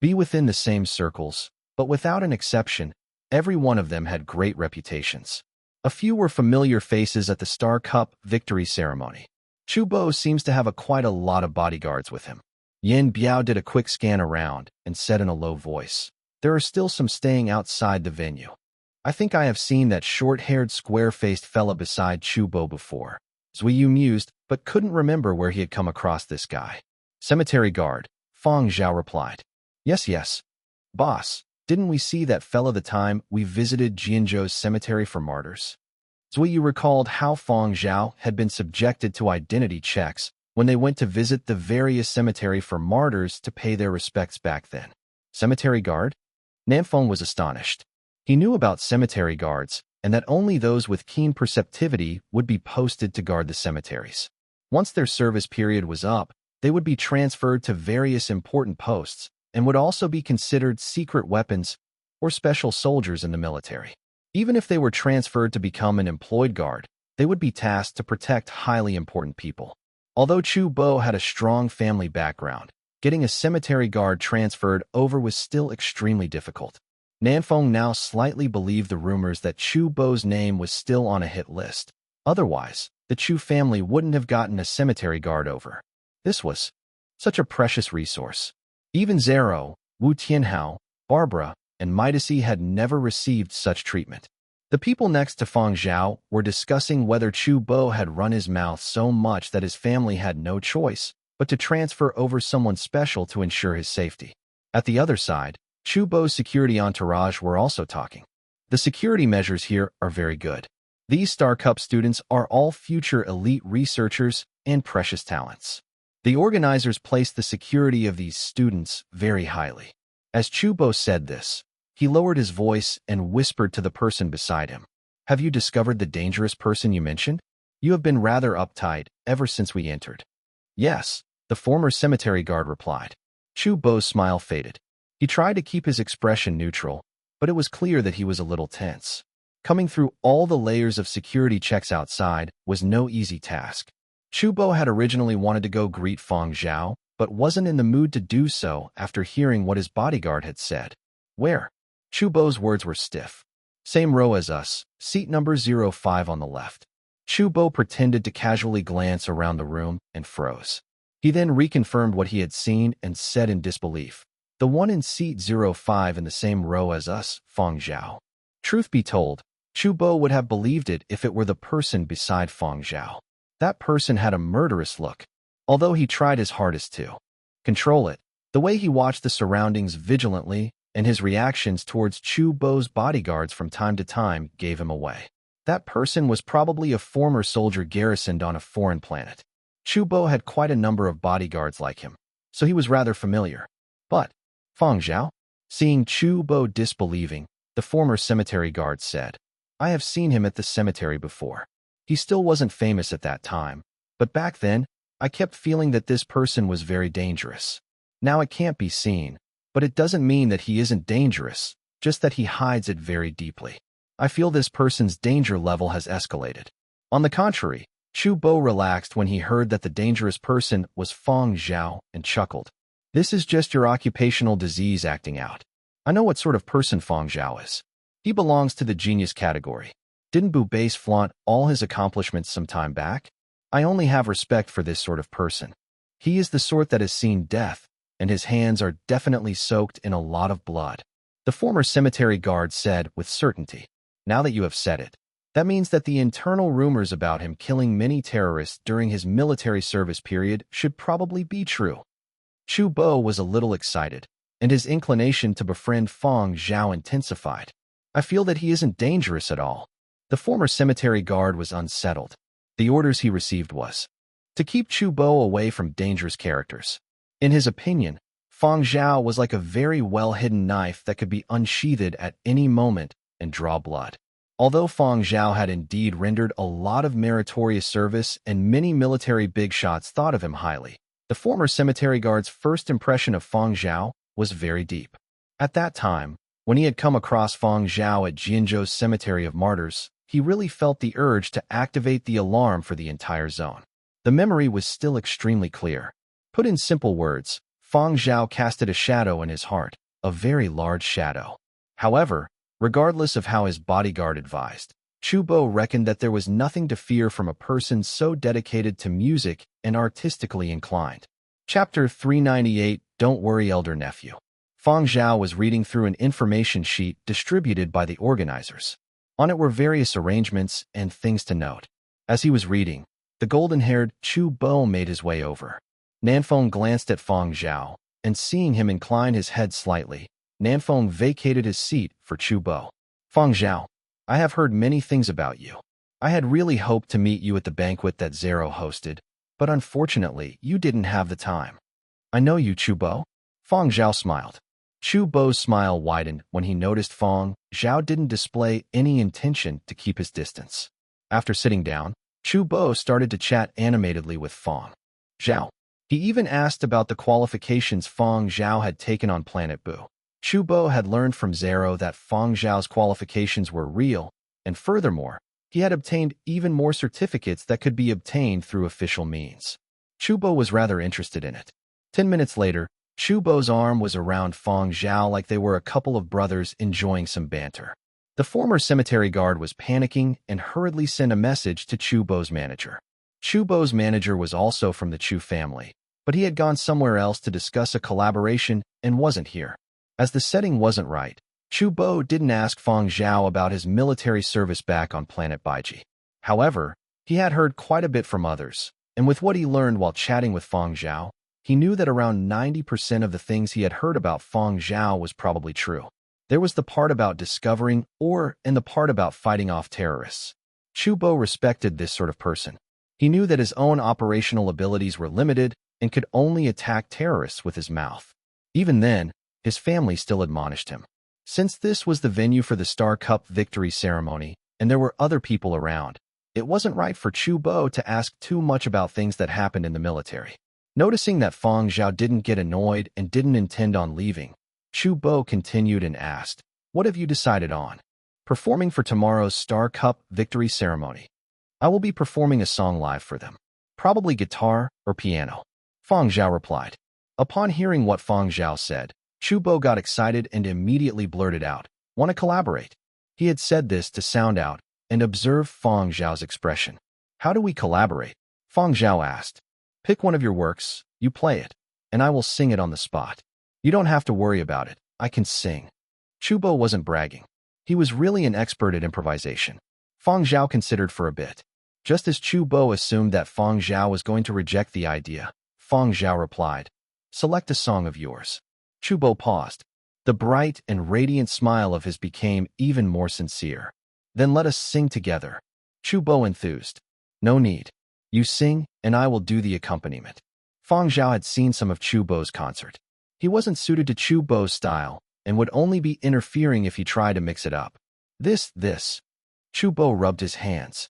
be within the same circles, but without an exception, every one of them had great reputations. A few were familiar faces at the Star Cup victory ceremony. Chu Bo seems to have quite a lot of bodyguards with him. Yin Biao did a quick scan around and said in a low voice, "There are still some staying outside the venue. I think I have seen that short-haired, square-faced fella beside Chu Bo before." Zuiyu mused, but couldn't remember where he had come across this guy. "Cemetery guard," Fang Zhao replied. Yes. Boss, didn't we see that fella the time we visited Jianzhou's cemetery for martyrs?" Zuiyu recalled how Fang Zhao had been subjected to identity checks when they went to visit the various cemetery for martyrs to pay their respects back then. Cemetery guard? Nanfeng was astonished. He knew about cemetery guards, and that only those with keen perceptivity would be posted to guard the cemeteries. Once their service period was up, they would be transferred to various important posts and would also be considered secret weapons or special soldiers in the military. Even if they were transferred to become an employed guard, They would be tasked to protect highly important people. Although Chu Bo had a strong family background, getting a cemetery guard transferred over was still extremely difficult. Nanfeng now slightly believed the rumors that Chu Bo's name was still on a hit list. Otherwise, the Chu family wouldn't have gotten a cemetery guard over. This was such a precious resource. Even Zero, Wu Tianhao, Barbara, and Midacy had never received such treatment. The people next to Fang Zhao were discussing whether Chu Bo had run his mouth so much that his family had no choice but to transfer over someone special to ensure his safety. At the other side, Chu Bo's security entourage were also talking. The security measures here are very good. These Star Cup students are all future elite researchers and precious talents. The organizers placed the security of these students very highly. As Chu Bo said this, he lowered his voice and whispered to the person beside him. Have you discovered the dangerous person you mentioned? You have been rather uptight ever since we entered. Yes, the former cemetery guard replied. Chu Bo's smile faded. He tried to keep his expression neutral, but it was clear that he was a little tense. Coming through all the layers of security checks outside was no easy task. Chu Bo had originally wanted to go greet Fang Zhao, but wasn't in the mood to do so after hearing what his bodyguard had said. Where? Chu Bo's words were stiff. Same row as us, seat number 05 on the left. Chu Bo pretended to casually glance around the room and froze. He then reconfirmed what he had seen and said in disbelief. The one in seat 05 in the same row as us, Fang Zhao. Truth be told, Chu Bo would have believed it if it were the person beside Fang Zhao. That person had a murderous look, although he tried his hardest to control it. The way he watched the surroundings vigilantly and his reactions towards Chu Bo's bodyguards from time to time gave him away. That person was probably a former soldier garrisoned on a foreign planet. Chu Bo had quite a number of bodyguards like him, so he was rather familiar. But, Fang Zhao? Seeing Chu Bo disbelieving, the former cemetery guard said, I have seen him at the cemetery before. He still wasn't famous at that time, but back then, I kept feeling that this person was very dangerous. Now it can't be seen, but it doesn't mean that he isn't dangerous, just that he hides it very deeply. I feel this person's danger level has escalated. On the contrary, Chu Bo relaxed when he heard that the dangerous person was Fang Zhao and chuckled. This is just your occupational disease acting out. I know what sort of person Fang Zhao is. He belongs to the genius category. Didn't Bu Base flaunt all his accomplishments some time back? I only have respect for this sort of person. He is the sort that has seen death, and his hands are definitely soaked in a lot of blood. The former cemetery guard said with certainty. Now that you have said it, that means that the internal rumors about him killing many terrorists during his military service period should probably be true. Chu Bo was a little excited, and his inclination to befriend Fang Zhao intensified. I feel that he isn't dangerous at all. The former cemetery guard was unsettled. The orders he received was to keep Chu Bo away from dangerous characters. In his opinion, Fang Zhao was like a very well-hidden knife that could be unsheathed at any moment and draw blood. Although Fang Zhao had indeed rendered a lot of meritorious service and many military big shots thought of him highly, the former cemetery guard's first impression of Fang Zhao was very deep. At that time, when he had come across Fang Zhao at Jianzhou's Cemetery of Martyrs, he really felt the urge to activate the alarm for the entire zone. The memory was still extremely clear. Put in simple words, Fang Zhao casted a shadow in his heart, a very large shadow. However, regardless of how his bodyguard advised, Chu Bo reckoned that there was nothing to fear from a person so dedicated to music and artistically inclined. Chapter 398, Don't Worry, Elder Nephew. Fang Zhao was reading through an information sheet distributed by the organizers. On it were various arrangements and things to note. As he was reading, the golden-haired Chu Bo made his way over. Nanfeng glanced at Fang Zhao, and seeing him incline his head slightly, Nanfeng vacated his seat for Chu Bo. Fang Zhao, I have heard many things about you. I had really hoped to meet you at the banquet that Zero hosted, but unfortunately, you didn't have the time. I know you, Chu Bo. Fang Zhao smiled. Chu Bo's smile widened when he noticed Fang Zhao didn't display any intention to keep his distance. After sitting down, Chu Bo started to chat animatedly with Fang Zhao. He even asked about the qualifications Fang Zhao had taken on Planet Bu. Chu Bo had learned from Zero that Fang Zhao's qualifications were real, and furthermore, He had obtained even more certificates that could be obtained through official means. Chubo was rather interested in it. 10 minutes later, Chubo's arm was around Fang Zhao like they were a couple of brothers enjoying some banter. The former cemetery guard was panicking and hurriedly sent a message to Chubo's manager. Chubo's manager was also from the Chu family, but he had gone somewhere else to discuss a collaboration and wasn't here. As the setting wasn't right, Chubo didn't ask Fang Zhao about his military service back on planet Baiji. However, he had heard quite a bit from others, and with what he learned while chatting with Fang Zhao, he knew that around 90% of the things he had heard about Fang Zhao was probably true. There was the part about discovering and the part about fighting off terrorists. Chubo respected this sort of person. He knew that his own operational abilities were limited and could only attack terrorists with his mouth. Even then, his family still admonished him. Since this was the venue for the Star Cup victory ceremony, and there were other people around, it wasn't right for Chubo to ask too much about things that happened in the military. Noticing that Fang Zhao didn't get annoyed and didn't intend on leaving, Chubo continued and asked, "What have you decided on?" "Performing for tomorrow's Star Cup victory ceremony. I will be performing a song live for them. Probably guitar or piano," Fang Zhao replied. Upon hearing what Fang Zhao said, Chubo got excited and immediately blurted out, "Want to collaborate?" He had said this to sound out and observe Fang Zhao's expression. "How do we collaborate?" Fang Zhao asked. "Pick one of your works, you play it, and I will sing it on the spot. You don't have to worry about it, I can sing." Chubo wasn't bragging. He was really an expert at improvisation. Fang Zhao considered for a bit. Just as Chubo assumed that Fang Zhao was going to reject the idea, Fang Zhao replied, "Select a song of yours." Chubo paused. The bright and radiant smile of his became even more sincere. "Then let us sing together." Chubo enthused. "No need. You sing, and I will do the accompaniment." Fang Zhao had seen some of Chubo's concert. He wasn't suited to Chubo's style and would only be interfering if he tried to mix it up. This. Chubo rubbed his hands.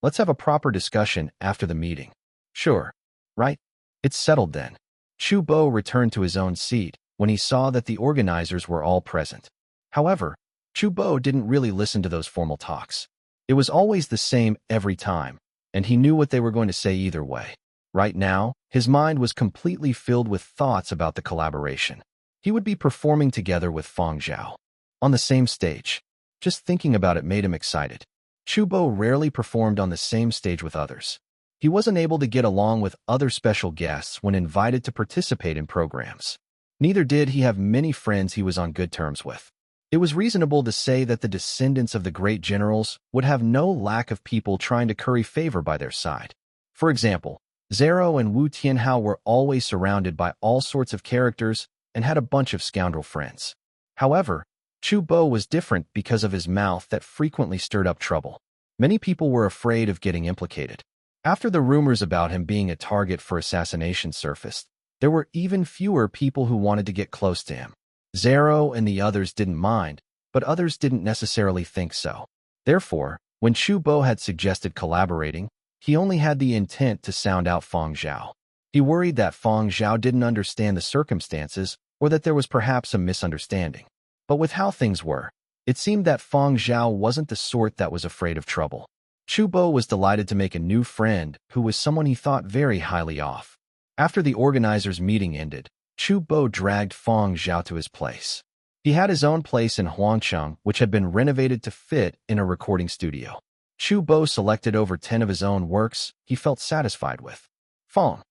"Let's have a proper discussion after the meeting." "Sure. Right? It's settled then." Chubo returned to his own seat when he saw that the organizers were all present. However, Chubo didn't really listen to those formal talks. It was always the same every time, and he knew what they were going to say either way. Right now, his mind was completely filled with thoughts about the collaboration. He would be performing together with Fang Zhao on the same stage. Just thinking about it made him excited. Chubo rarely performed on the same stage with others. He wasn't able to get along with other special guests when invited to participate in programs. Neither did he have many friends he was on good terms with. It was reasonable to say that the descendants of the great generals would have no lack of people trying to curry favor by their side. For example, Zero and Wu Tianhao were always surrounded by all sorts of characters and had a bunch of scoundrel friends. However, Chubo was different because of his mouth that frequently stirred up trouble. Many people were afraid of getting implicated. After the rumors about him being a target for assassination surfaced, there were even fewer people who wanted to get close to him. Zero and the others didn't mind, but others didn't necessarily think so. Therefore, when Chubo had suggested collaborating, he only had the intent to sound out Fang Zhao. He worried that Fang Zhao didn't understand the circumstances or that there was perhaps a misunderstanding. But with how things were, it seemed that Fang Zhao wasn't the sort that was afraid of trouble. Chubo was delighted to make a new friend who was someone he thought very highly of. After the organizers' meeting ended, Chubo dragged Fang Zhao to his place. He had his own place in Huangcheng, which had been renovated to fit in a recording studio. Chubo selected over 10 of his own works he felt satisfied with. Fang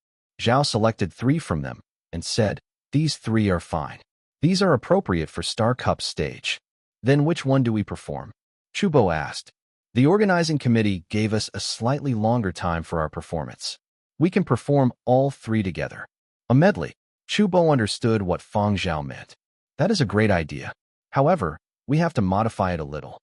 Zhao selected 3 from them and said, "These 3 are fine. These are appropriate for Star Cup stage." "Then which one do we perform?" Chubo asked. "The organizing committee gave us a slightly longer time for our performance. We can perform all 3 together." A medley. Chubo understood what Fang Zhao meant. "That is a great idea. However, we have to modify it a little."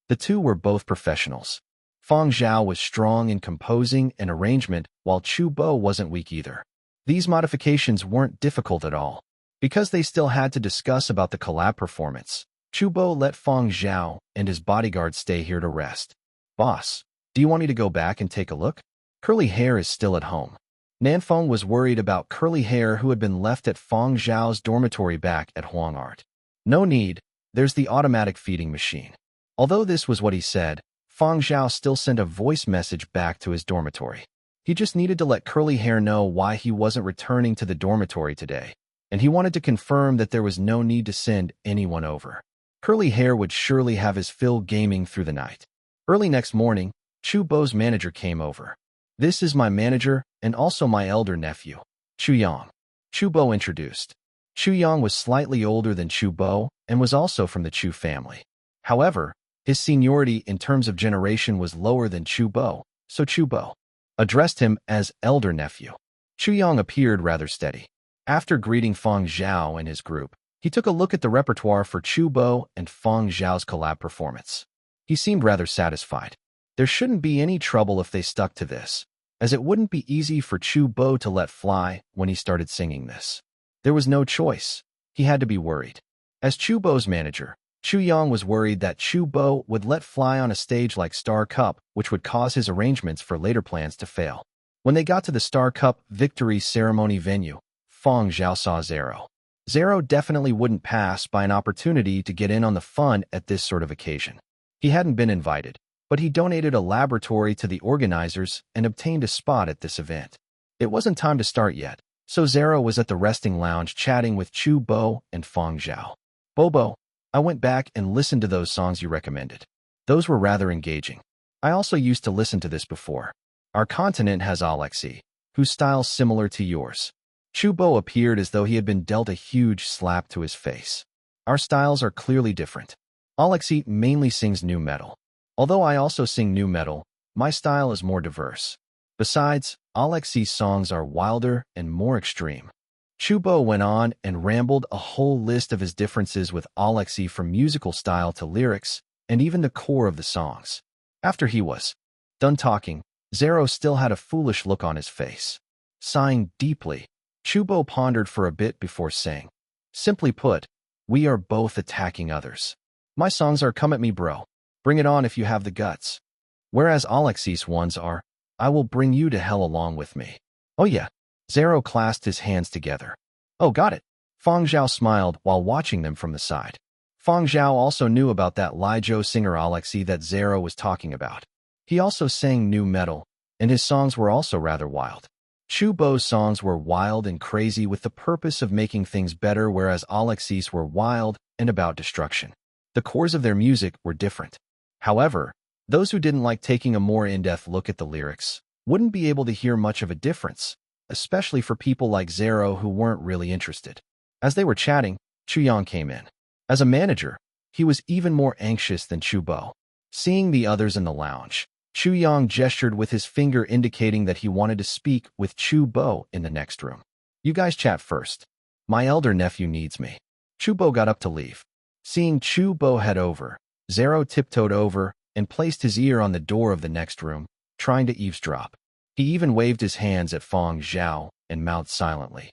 The two were both professionals. Fang Zhao was strong in composing and arrangement, while Chubo wasn't weak either. These modifications weren't difficult at all. Because they still had to discuss about the collab performance, Chubo let Fang Zhao and his bodyguard stay here to rest. "Boss, do you want me to go back and take a look? Curly Hair is still at home." Nanfeng was worried about Curly Hair, who had been left at Fang Zhao's dormitory back at Huang Art. "No need, there's the automatic feeding machine." Although this was what he said, Fang Zhao still sent a voice message back to his dormitory. He just needed to let Curly Hair know why he wasn't returning to the dormitory today, and he wanted to confirm that there was no need to send anyone over. Curly Hair would surely have his fill gaming through the night. Early next morning, Chu Bo's manager came over. "This is my manager and also my elder nephew, Chu Yang," Chu Bo introduced. Chu Yang was slightly older than Chu Bo and was also from the Chu family. However, his seniority in terms of generation was lower than Chu Bo, so Chu Bo addressed him as elder nephew. Chu Yang appeared rather steady. After greeting Fang Zhao and his group, he took a look at the repertoire for Chu Bo and Fang Zhao's collab performance. He seemed rather satisfied. There shouldn't be any trouble if they stuck to this, as it wouldn't be easy for Chu Bo to let fly when he started singing this. There was no choice. He had to be worried. As Chu Bo's manager, Chu Yang was worried that Chu Bo would let fly on a stage like Star Cup, which would cause his arrangements for later plans to fail. When they got to the Star Cup victory ceremony venue, Fang Zhao saw Zero. Zero definitely wouldn't pass by an opportunity to get in on the fun at this sort of occasion. He hadn't been invited, but he donated a laboratory to the organizers and obtained a spot at this event. It wasn't time to start yet, so Zero was at the resting lounge chatting with Chu Bo and Fang Zhao. "Bobo, I went back and listened to those songs you recommended. Those were rather engaging. I also used to listen to this before. Our continent has Alexei, whose style's similar to yours." Chu Bo appeared as though he had been dealt a huge slap to his face. "Our styles are clearly different. Alexei mainly sings nu metal. Although I also sing nu metal, my style is more diverse. Besides, Alexei's songs are wilder and more extreme." Chu Bo went on and rambled a whole list of his differences with Alexei, from musical style to lyrics, and even the core of the songs. After he was done talking, Zero still had a foolish look on his face. Sighing deeply, Chu Bo pondered for a bit before saying, "Simply put, we are both attacking others. My songs are 'Come at me, bro. Bring it on if you have the guts.' Whereas Alexei's ones are, 'I will bring you to hell along with me.'" "Oh yeah." Zero clasped his hands together. "Oh, got it." Fang Zhao smiled while watching them from the side. Fang Zhao also knew about that Lijo singer Alexei that Zero was talking about. He also sang nu metal, and his songs were also rather wild. Chu Bo's songs were wild and crazy with the purpose of making things better, whereas Alexei's were wild and about destruction. The cores of their music were different. However, those who didn't like taking a more in-depth look at the lyrics wouldn't be able to hear much of a difference, especially for people like Zero who weren't really interested. As they were chatting, Chu Yang came in. As a manager, he was even more anxious than Chu Bo. Seeing the others in the lounge, Chu Yang gestured with his finger indicating that he wanted to speak with Chu Bo in the next room. "You guys chat first. My elder nephew needs me." Chu Bo got up to leave. Seeing Chu Bo head over, Zero tiptoed over and placed his ear on the door of the next room, trying to eavesdrop. He even waved his hands at Fang Zhao and mouthed silently,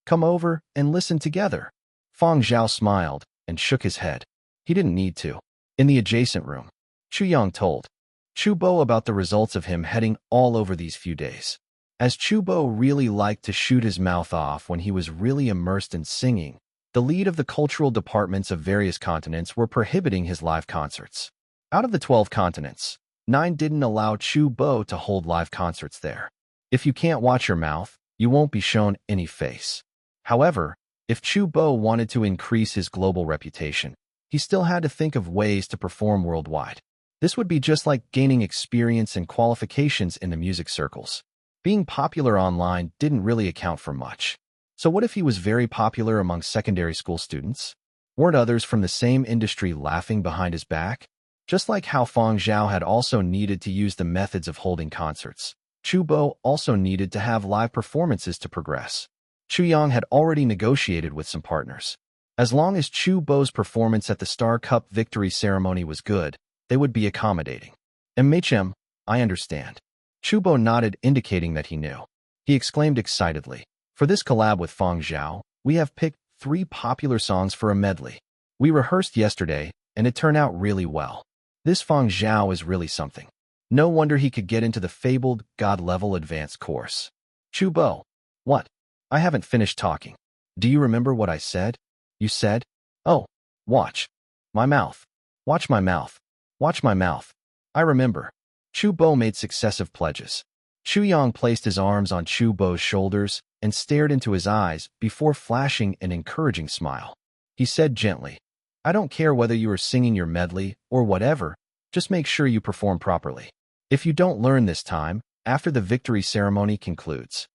"Come over and listen together." Fang Zhao smiled and shook his head. He didn't need to. In the adjacent room, Chu Yang told Chu Bo about the results of him heading all over these few days. As Chu Bo really liked to shoot his mouth off when he was really immersed in singing, the lead of the cultural departments of various continents were prohibiting his live concerts. Out of the 12 continents, 9 didn't allow Chu Bo to hold live concerts there. If you can't watch your mouth, you won't be shown any face. However, if Chu Bo wanted to increase his global reputation, he still had to think of ways to perform worldwide. This would be just like gaining experience and qualifications in the music circles. Being popular online didn't really account for much. So what if he was very popular among secondary school students? Weren't others from the same industry laughing behind his back? Just like how Fang Zhao had also needed to use the methods of holding concerts, Chu Bo also needed to have live performances to progress. Chu Yang had already negotiated with some partners. As long as Chu Bo's performance at the Star Cup victory ceremony was good, they would be accommodating. "MHM, I understand." Chu Bo nodded, indicating that he knew. He exclaimed excitedly, "For this collab with Fang Zhao, we have picked 3 popular songs for a medley. We rehearsed yesterday, and it turned out really well. This Fang Zhao is really something. No wonder he could get into the fabled God-level advanced course." "Chu Bo, what? I haven't finished talking. Do you remember what I said?" "You said, oh, watch my mouth. Watch my mouth. Watch my mouth." I remember. Chu Bo made successive pledges. Chu Yang placed his arms on Chu Bo's shoulders and stared into his eyes before flashing an encouraging smile. He said gently, I don't care whether you are singing your medley or whatever, just make sure you perform properly. If you don't learn this time, after the victory ceremony concludes.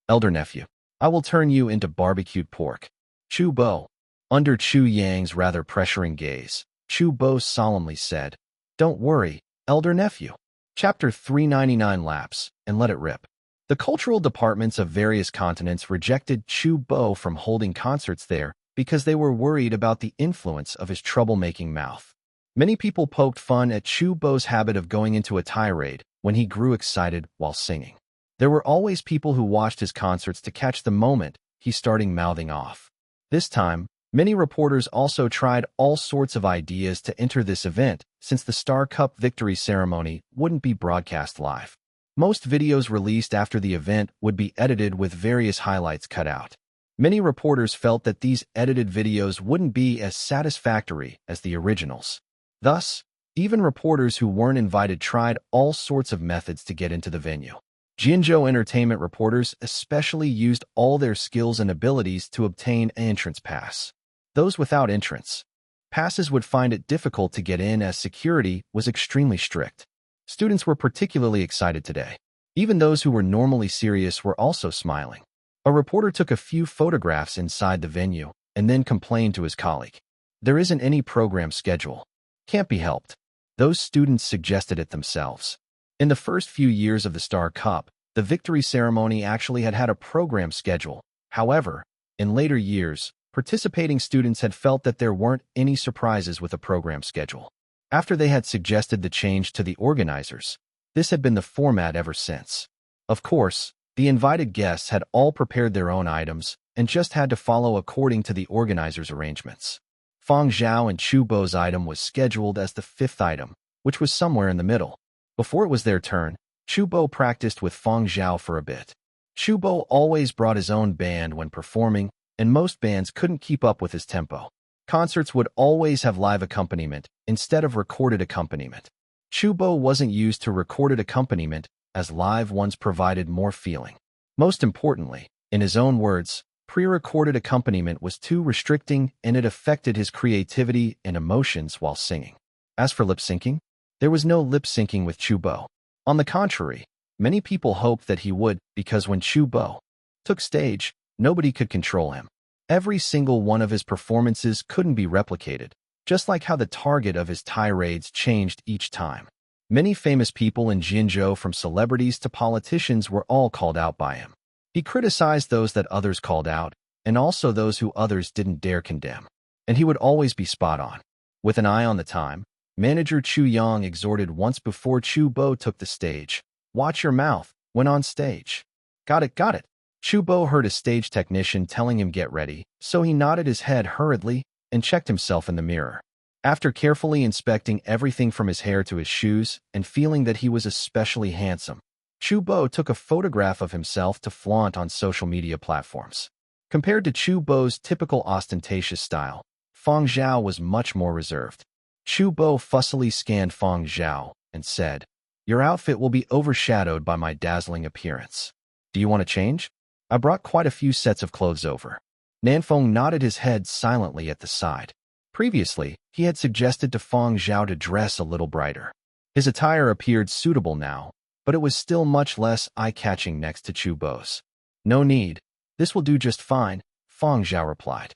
Elder nephew, I will turn you into barbecued pork. Chu Bo. Under Chu Yang's rather pressuring gaze, Chu Bo solemnly said, Don't worry, elder nephew. Chapter 399 Lapse, and let it rip. The cultural departments of various continents rejected Chu Bo from holding concerts there because they were worried about the influence of his troublemaking mouth. Many people poked fun at Chu Bo's habit of going into a tirade when he grew excited while singing. There were always people who watched his concerts to catch the moment he started mouthing off. This time, many reporters also tried all sorts of ideas to enter this event since the Star Cup victory ceremony wouldn't be broadcast live. Most videos released after the event would be edited with various highlights cut out. Many reporters felt that these edited videos wouldn't be as satisfactory as the originals. Thus, even reporters who weren't invited tried all sorts of methods to get into the venue. Jinzhou entertainment reporters especially used all their skills and abilities to obtain an entrance pass. Those without entrance passes would find it difficult to get in as security was extremely strict. Students were particularly excited today. Even those who were normally serious were also smiling. A reporter took a few photographs inside the venue and then complained to his colleague. There isn't any program schedule. Can't be helped. Those students suggested it themselves. In the first few years of the Star Cup, the victory ceremony actually had a program schedule. However, in later years, participating students had felt that there weren't any surprises with a program schedule. After they had suggested the change to the organizers, this had been the format ever since. Of course, the invited guests had all prepared their own items and just had to follow according to the organizers' arrangements. Fang Zhao and Chu Bo's item was scheduled as the fifth item, which was somewhere in the middle. Before it was their turn, Chu Bo practiced with Fang Zhao for a bit. Chu Bo always brought his own band when performing, and most bands couldn't keep up with his tempo. Concerts would always have live accompaniment instead of recorded accompaniment. Chu Bo wasn't used to recorded accompaniment as live ones provided more feeling. Most importantly, in his own words, pre-recorded accompaniment was too restricting and it affected his creativity and emotions while singing. As for lip-syncing, there was no lip-syncing with Chu Bo. On the contrary, many people hoped that he would because when Chu Bo took stage, nobody could control him. Every single one of his performances couldn't be replicated, just like how the target of his tirades changed each time. Many famous people in Jinzhou, from celebrities to politicians, were all called out by him. He criticized those that others called out, and also those who others didn't dare condemn. And he would always be spot on. With an eye on the time, manager Chu Yang exhorted once before Chu Bo took the stage. Watch your mouth when on stage. Got it, got it. Chu Bo heard a stage technician telling him get ready, so he nodded his head hurriedly and checked himself in the mirror. After carefully inspecting everything from his hair to his shoes and feeling that he was especially handsome, Chu Bo took a photograph of himself to flaunt on social media platforms. Compared to Chu Bo's typical ostentatious style, Fang Zhao was much more reserved. Chu Bo fussily scanned Fang Zhao and said, Your outfit will be overshadowed by my dazzling appearance. Do you want to change? I brought quite a few sets of clothes over. Nanfeng nodded his head silently at the side. Previously, he had suggested to Fang Zhao to dress a little brighter. His attire appeared suitable now, but it was still much less eye-catching next to Chu Bo's. No need. This will do just fine, Fang Zhao replied.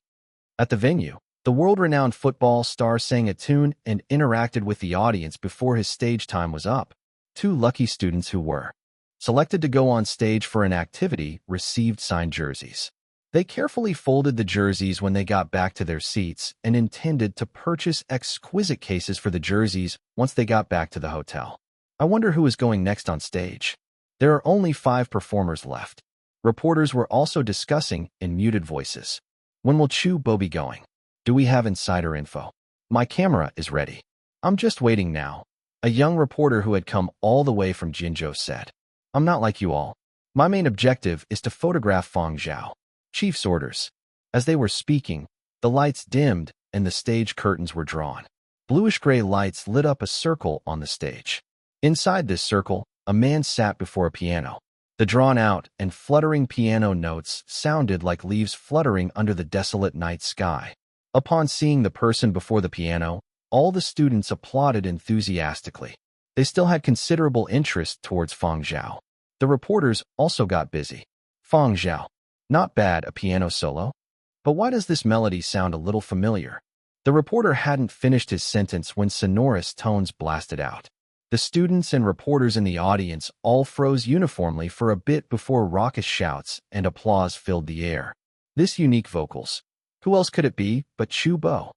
At the venue, the world-renowned football star sang a tune and interacted with the audience before his stage time was up. Two lucky students who were selected to go on stage for an activity received signed jerseys. They carefully folded the jerseys when they got back to their seats and intended to purchase exquisite cases for the jerseys once they got back to the hotel. I wonder who is going next on stage. There are only 5 performers left. Reporters were also discussing in muted voices. When will Chu Bo be going? Do we have insider info? My camera is ready. I'm just waiting now. A young reporter who had come all the way from Jinzhou said. I'm not like you all. My main objective is to photograph Fang Zhao. Chief's orders. As they were speaking, the lights dimmed and the stage curtains were drawn. Bluish-gray lights lit up a circle on the stage. Inside this circle, a man sat before a piano. The drawn-out and fluttering piano notes sounded like leaves fluttering under the desolate night sky. Upon seeing the person before the piano, all the students applauded enthusiastically. They still had considerable interest towards Fang Zhao. The reporters also got busy. Fang Zhao. Not bad, a piano solo. But why does this melody sound a little familiar? The reporter hadn't finished his sentence when sonorous tones blasted out. The students and reporters in the audience all froze uniformly for a bit before raucous shouts and applause filled the air. This unique vocals. Who else could it be but Chu Bo?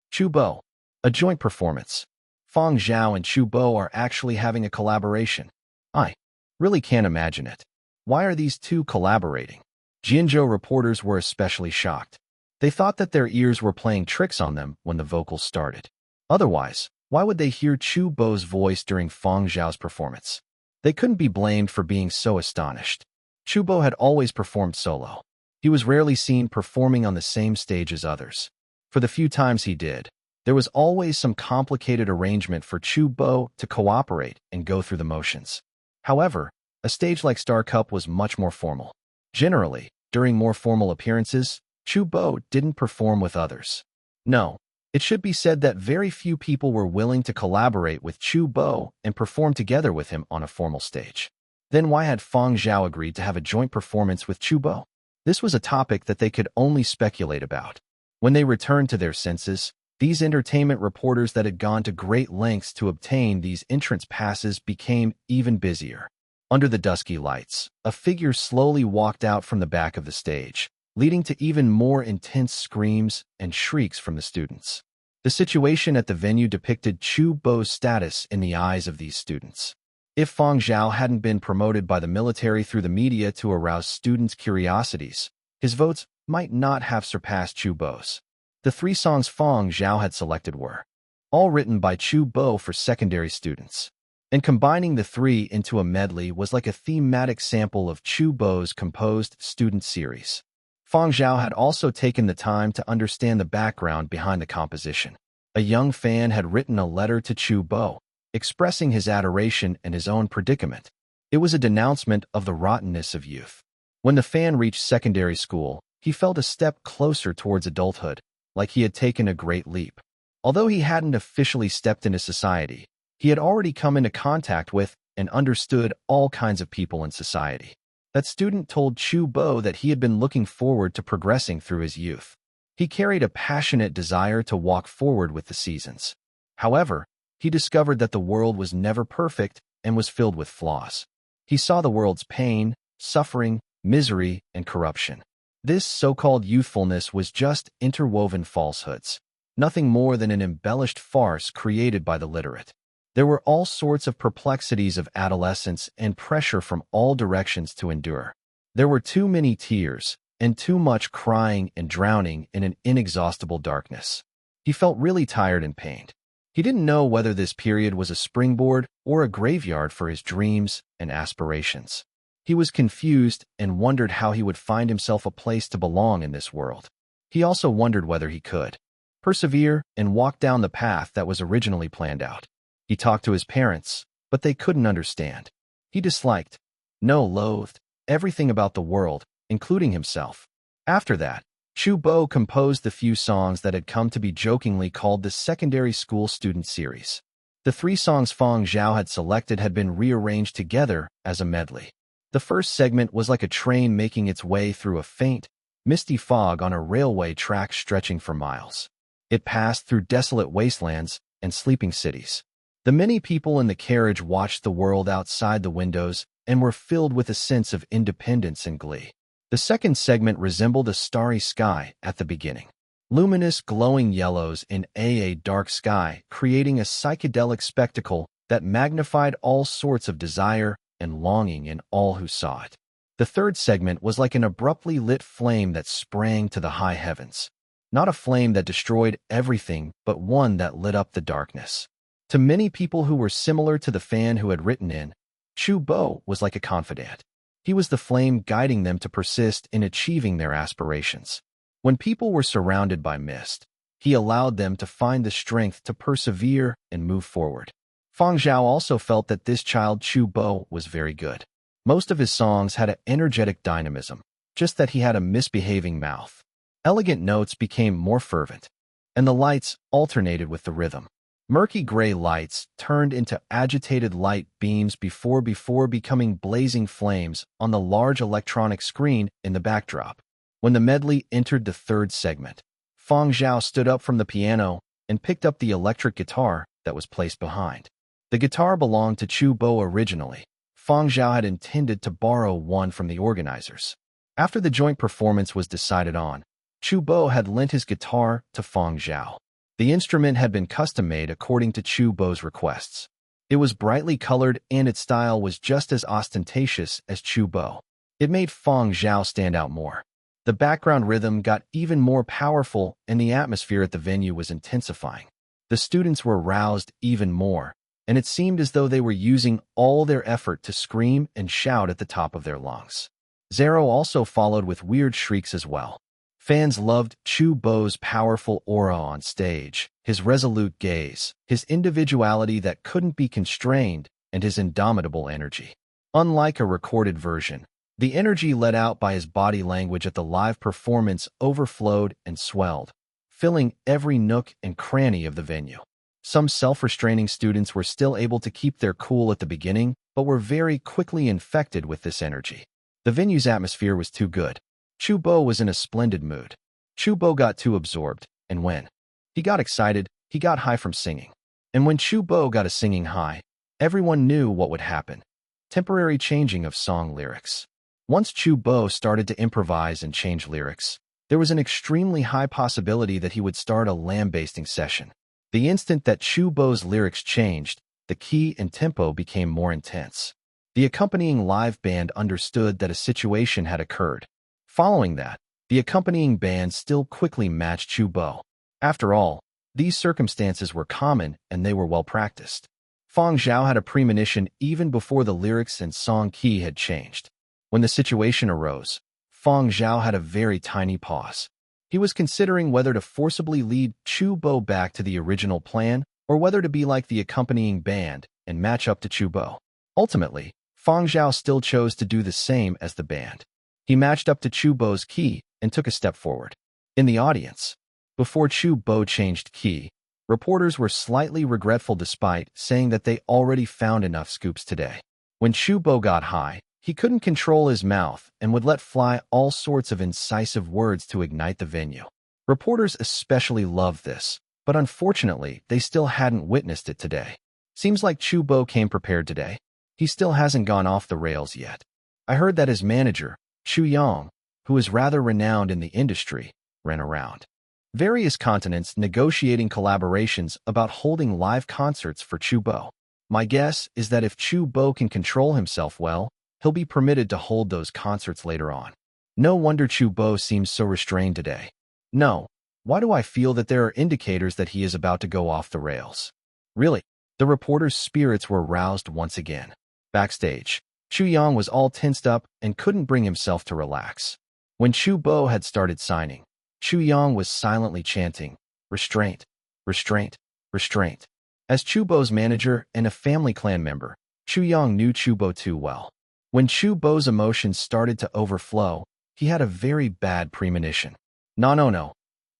Chu Bo. A joint performance. Fang Zhao and Chu Bo are actually having a collaboration. I really can't imagine it. Why are these two collaborating? Jinzhou reporters were especially shocked. They thought that their ears were playing tricks on them when the vocals started. Otherwise, why would they hear Chu Bo's voice during Fang Zhao's performance? They couldn't be blamed for being so astonished. Chu Bo had always performed solo. He was rarely seen performing on the same stage as others. For the few times he did, there was always some complicated arrangement for Chu Bo to cooperate and go through the motions. However, a stage like Star Cup was much more formal. Generally, during more formal appearances, Chu Bo didn't perform with others. No, it should be said that very few people were willing to collaborate with Chu Bo and perform together with him on a formal stage. Then why had Fang Zhao agreed to have a joint performance with Chu Bo? This was a topic that they could only speculate about. When they returned to their senses, these entertainment reporters that had gone to great lengths to obtain these entrance passes became even busier. Under the dusky lights, a figure slowly walked out from the back of the stage, leading to even more intense screams and shrieks from the students. The situation at the venue depicted Chu Bo's status in the eyes of these students. If Fang Zhao hadn't been promoted by the military through the media to arouse students' curiosities, his votes might not have surpassed Chu Bo's. The three songs Fang Zhao had selected were all written by Chu Bo for secondary students. And combining the three into a medley was like a thematic sample of Chu Bo's composed student series. Fang Zhao had also taken the time to understand the background behind the composition. A young fan had written a letter to Chu Bo, expressing his adoration and his own predicament. It was a denouncement of the rottenness of youth. When the fan reached secondary school, he felt a step closer towards adulthood, like he had taken a great leap. Although he hadn't officially stepped into society, he had already come into contact with and understood all kinds of people in society. That student told Chu Bo that he had been looking forward to progressing through his youth. He carried a passionate desire to walk forward with the seasons. However, he discovered that the world was never perfect and was filled with flaws. He saw the world's pain, suffering, misery, and corruption. This so-called youthfulness was just interwoven falsehoods, nothing more than an embellished farce created by the literate. There were all sorts of perplexities of adolescence and pressure from all directions to endure. There were too many tears and too much crying and drowning in an inexhaustible darkness. He felt really tired and pained. He didn't know whether this period was a springboard or a graveyard for his dreams and aspirations. He was confused and wondered how he would find himself a place to belong in this world. He also wondered whether he could persevere and walk down the path that was originally planned out. He talked to his parents, but they couldn't understand. He disliked, no, loathed, everything about the world, including himself. After that, Chu Bo composed the few songs that had come to be jokingly called the Secondary School Student Series. The three songs Fang Zhao had selected had been rearranged together as a medley. The first segment was like a train making its way through a faint, misty fog on a railway track stretching for miles. It passed through desolate wastelands and sleeping cities. The many people in the carriage watched the world outside the windows and were filled with a sense of independence and glee. The second segment resembled a starry sky at the beginning. Luminous, glowing yellows in a dark sky, creating a psychedelic spectacle that magnified all sorts of desire and longing in all who saw it. The third segment was like an abruptly lit flame that sprang to the high heavens. Not a flame that destroyed everything, but one that lit up the darkness. To many people who were similar to the fan who had written in, Chu Bo was like a confidant. He was the flame guiding them to persist in achieving their aspirations. When people were surrounded by mist, He allowed them to find the strength to persevere and move forward. Fang Zhao also felt that this child Chu Bo was very good. Most of his songs had an energetic dynamism, just that he had a misbehaving mouth. Elegant notes became more fervent, and the lights alternated with the rhythm. Murky gray lights turned into agitated light beams before becoming blazing flames on the large electronic screen in the backdrop. When the medley entered the third segment, Fang Zhao stood up from the piano and picked up the electric guitar that was placed behind. The guitar belonged to Chu Bo originally. Fang Zhao had intended to borrow one from the organizers. After the joint performance was decided on, Chu Bo had lent his guitar to Fang Zhao. The instrument had been custom-made according to Chu Bo's requests. It was brightly colored and its style was just as ostentatious as Chu Bo. It made Fang Zhao stand out more. The background rhythm got even more powerful and the atmosphere at the venue was intensifying. The students were roused even more, and it seemed as though they were using all their effort to scream and shout at the top of their lungs. Zero also followed with weird shrieks as well. Fans loved Chu Bo's powerful aura on stage, his resolute gaze, his individuality that couldn't be constrained, and his indomitable energy. Unlike a recorded version, the energy let out by his body language at the live performance overflowed and swelled, filling every nook and cranny of the venue. Some self-restraining students were still able to keep their cool at the beginning, but were very quickly infected with this energy. The venue's atmosphere was too good. Chu Bo was in a splendid mood. Chu Bo got too absorbed, and when he got excited, he got high from singing. And when Chu Bo got a singing high, everyone knew what would happen. Temporary changing of song lyrics. Once Chu Bo started to improvise and change lyrics, there was an extremely high possibility that he would start a lambasting session. The instant that Chu Bo's lyrics changed, the key and tempo became more intense. The accompanying live band understood that a situation had occurred. Following that, the accompanying band still quickly matched Chu Bo. After all, these circumstances were common and they were well practiced. Fang Zhao had a premonition even before the lyrics and song key had changed. When the situation arose, Fang Zhao had a very tiny pause. He was considering whether to forcibly lead Chu Bo back to the original plan or whether to be like the accompanying band and match up to Chu Bo. Ultimately, Fang Zhao still chose to do the same as the band. He matched up to Chu Bo's key and took a step forward. In the audience, before Chu Bo changed key, reporters were slightly regretful despite saying that they already found enough scoops today. When Chu Bo got high, he couldn't control his mouth and would let fly all sorts of incisive words to ignite the venue. Reporters especially loved this, but unfortunately, they still hadn't witnessed it today. Seems like Chu Bo came prepared today. He still hasn't gone off the rails yet. I heard that his manager, Chu Yang, who is rather renowned in the industry, ran around various continents negotiating collaborations about holding live concerts for Chu Bo. My guess is that if Chu Bo can control himself well, he'll be permitted to hold those concerts later on. No wonder Chu Bo seems so restrained today. No, why do I feel that there are indicators that he is about to go off the rails? Really, the reporter's spirits were roused once again. Backstage, Chu Yang was all tensed up and couldn't bring himself to relax. When Chu Bo had started signing, Chu Yang was silently chanting, "Restraint, restraint, restraint." As Chu Bo's manager and a family clan member, Chu Yang knew Chu Bo too well. When Chu Bo's emotions started to overflow, he had a very bad premonition. No.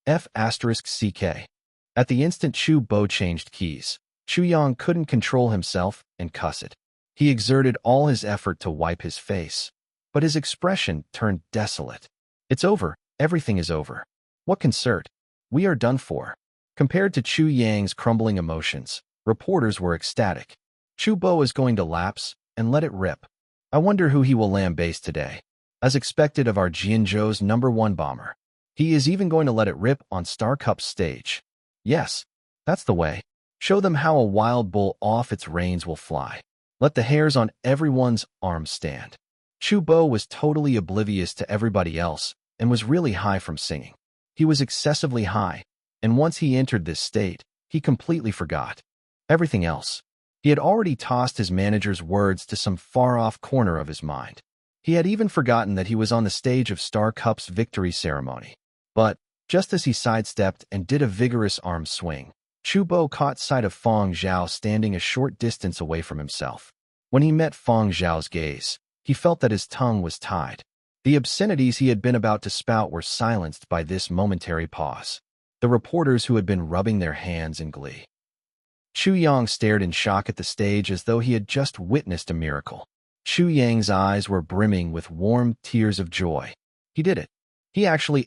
F***CK. At the instant Chu Bo changed keys, Chu Yang couldn't control himself and cuss it. He exerted all his effort to wipe his face, but his expression turned desolate. It's over. Everything is over. What concert? We are done for. Compared to Chu Yang's crumbling emotions, reporters were ecstatic. Chu Bo is going to lapse and let it rip. I wonder who he will lambaste today. As expected of our Jianzhou's #1 bomber, he is even going to let it rip on Star Cup's stage. Yes, that's the way. Show them how a wild bull off its reins will fly. Let the hairs on everyone's arms stand. Chu Bo was totally oblivious to everybody else and was really high from singing. He was excessively high, and once he entered this state, he completely forgot everything else. He had already tossed his manager's words to some far-off corner of his mind. He had even forgotten that he was on the stage of Star Cup's victory ceremony. But Just as he sidestepped and did a vigorous arm swing, Chu Bo caught sight of Fang Zhao standing a short distance away from himself. When he met Fang Zhao's gaze, he felt that his tongue was tied. The obscenities he had been about to spout were silenced by this momentary pause. The reporters who had been rubbing their hands in glee. Chu Yang stared in shock at the stage as though he had just witnessed a miracle. Chu Yang's eyes were brimming with warm tears of joy. He did it. He actually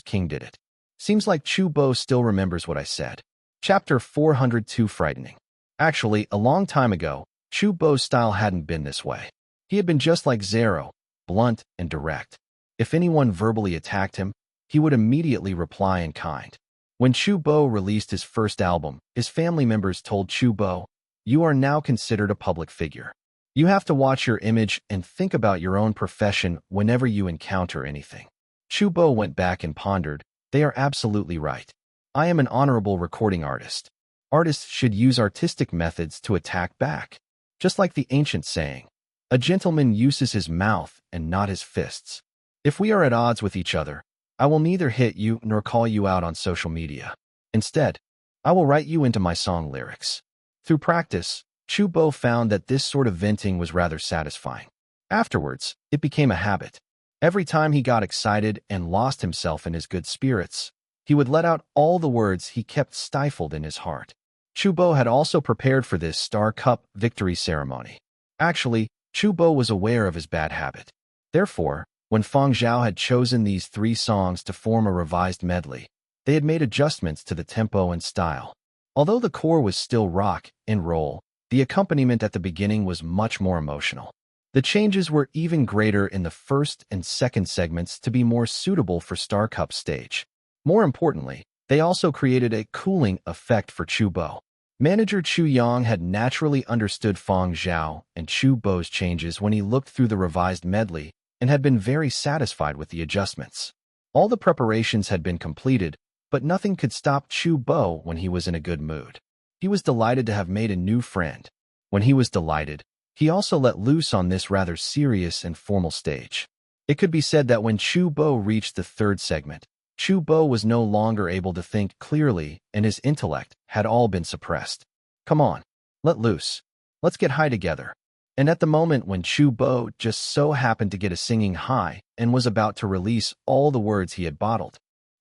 King did it. Seems like Chu Bo still remembers what I said. Chapter 402 Frightening. Actually, a long time ago, Chu Bo's style hadn't been this way. He had been just like Zero, blunt and direct. If anyone verbally attacked him, he would immediately reply in kind. When Chu Bo released his first album, his family members told Chu Bo, "You are now considered a public figure. You have to watch your image and think about your own profession whenever you encounter anything." Chu Bo went back and pondered, "They are absolutely right. I am an honorable recording artist. Artists should use artistic methods to attack back. Just like the ancient saying, a gentleman uses his mouth and not his fists. If we are at odds with each other, I will neither hit you nor call you out on social media. Instead, I will write you into my song lyrics." Through practice, Chu Bo found that this sort of venting was rather satisfying. Afterwards, it became a habit. Every time he got excited and lost himself in his good spirits, he would let out all the words he kept stifled in his heart. Chu Bo had also prepared for this Star Cup victory ceremony. Actually, Chu Bo was aware of his bad habit. Therefore, when Fang Zhao had chosen these 3 songs to form a revised medley, they had made adjustments to the tempo and style. Although the core was still rock and roll, the accompaniment at the beginning was much more emotional. The changes were even greater in the first and second segments to be more suitable for Star Cup stage. More importantly, they also created a cooling effect for Chu Bo. Manager Chu Yang had naturally understood Fang Zhao and Chu Bo's changes when he looked through the revised medley and had been very satisfied with the adjustments. All the preparations had been completed, but nothing could stop Chu Bo when he was in a good mood. He was delighted to have made a new friend. When he was delighted, he also let loose on this rather serious and formal stage. It could be said that when Chu Bo reached the third segment, Chu Bo was no longer able to think clearly and his intellect had all been suppressed. "Come on, let loose. Let's get high together." And at the moment when Chu Bo just so happened to get a singing high and was about to release all the words he had bottled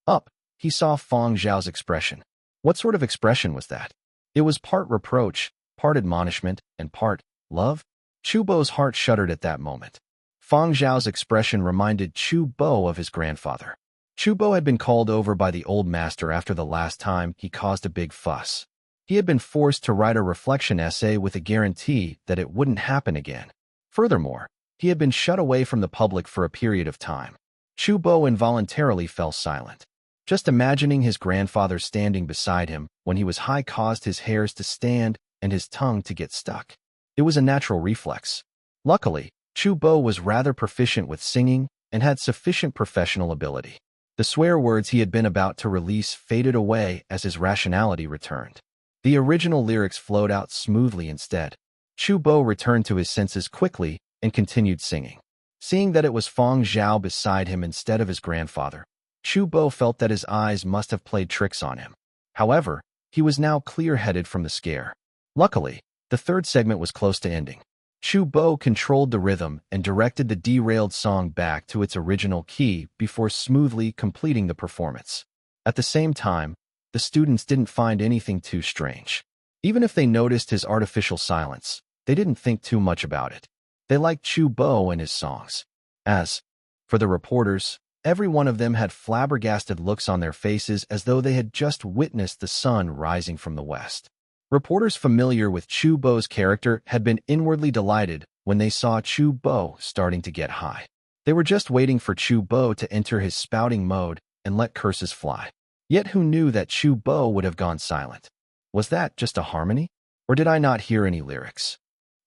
up, he saw Fang Zhao's expression. What sort of expression was that? It was part reproach, part admonishment, and part love. Chu Bo's heart shuddered at that moment. Fang Zhao's expression reminded Chu Bo of his grandfather. Chu Bo had been called over by the old master after the last time he caused a big fuss. He had been forced to write a reflection essay with a guarantee that it wouldn't happen again. Furthermore, he had been shut away from the public for a period of time. Chu Bo involuntarily fell silent. Just imagining his grandfather standing beside him when he was high caused his hairs to stand and his tongue to get stuck. It was a natural reflex. Luckily, Chu Bo was rather proficient with singing and had sufficient professional ability. The swear words he had been about to release faded away as his rationality returned. The original lyrics flowed out smoothly instead. Chu Bo returned to his senses quickly and continued singing. Seeing that it was Fang Zhao beside him instead of his grandfather, Chu Bo felt that his eyes must have played tricks on him. However, he was now clear-headed from the scare. Luckily, the third segment was close to ending. Chu Bo controlled the rhythm and directed the derailed song back to its original key before smoothly completing the performance. At the same time, the students didn't find anything too strange. Even if they noticed his artificial silence, they didn't think too much about it. They liked Chu Bo and his songs. As for the reporters, every one of them had flabbergasted looks on their faces as though they had just witnessed the sun rising from the west. Reporters familiar with Chu Bo's character had been inwardly delighted when they saw Chu Bo starting to get high. They were just waiting for Chu Bo to enter his spouting mode and let curses fly. Yet who knew that Chu Bo would have gone silent? Was that just a harmony? Or did I not hear any lyrics?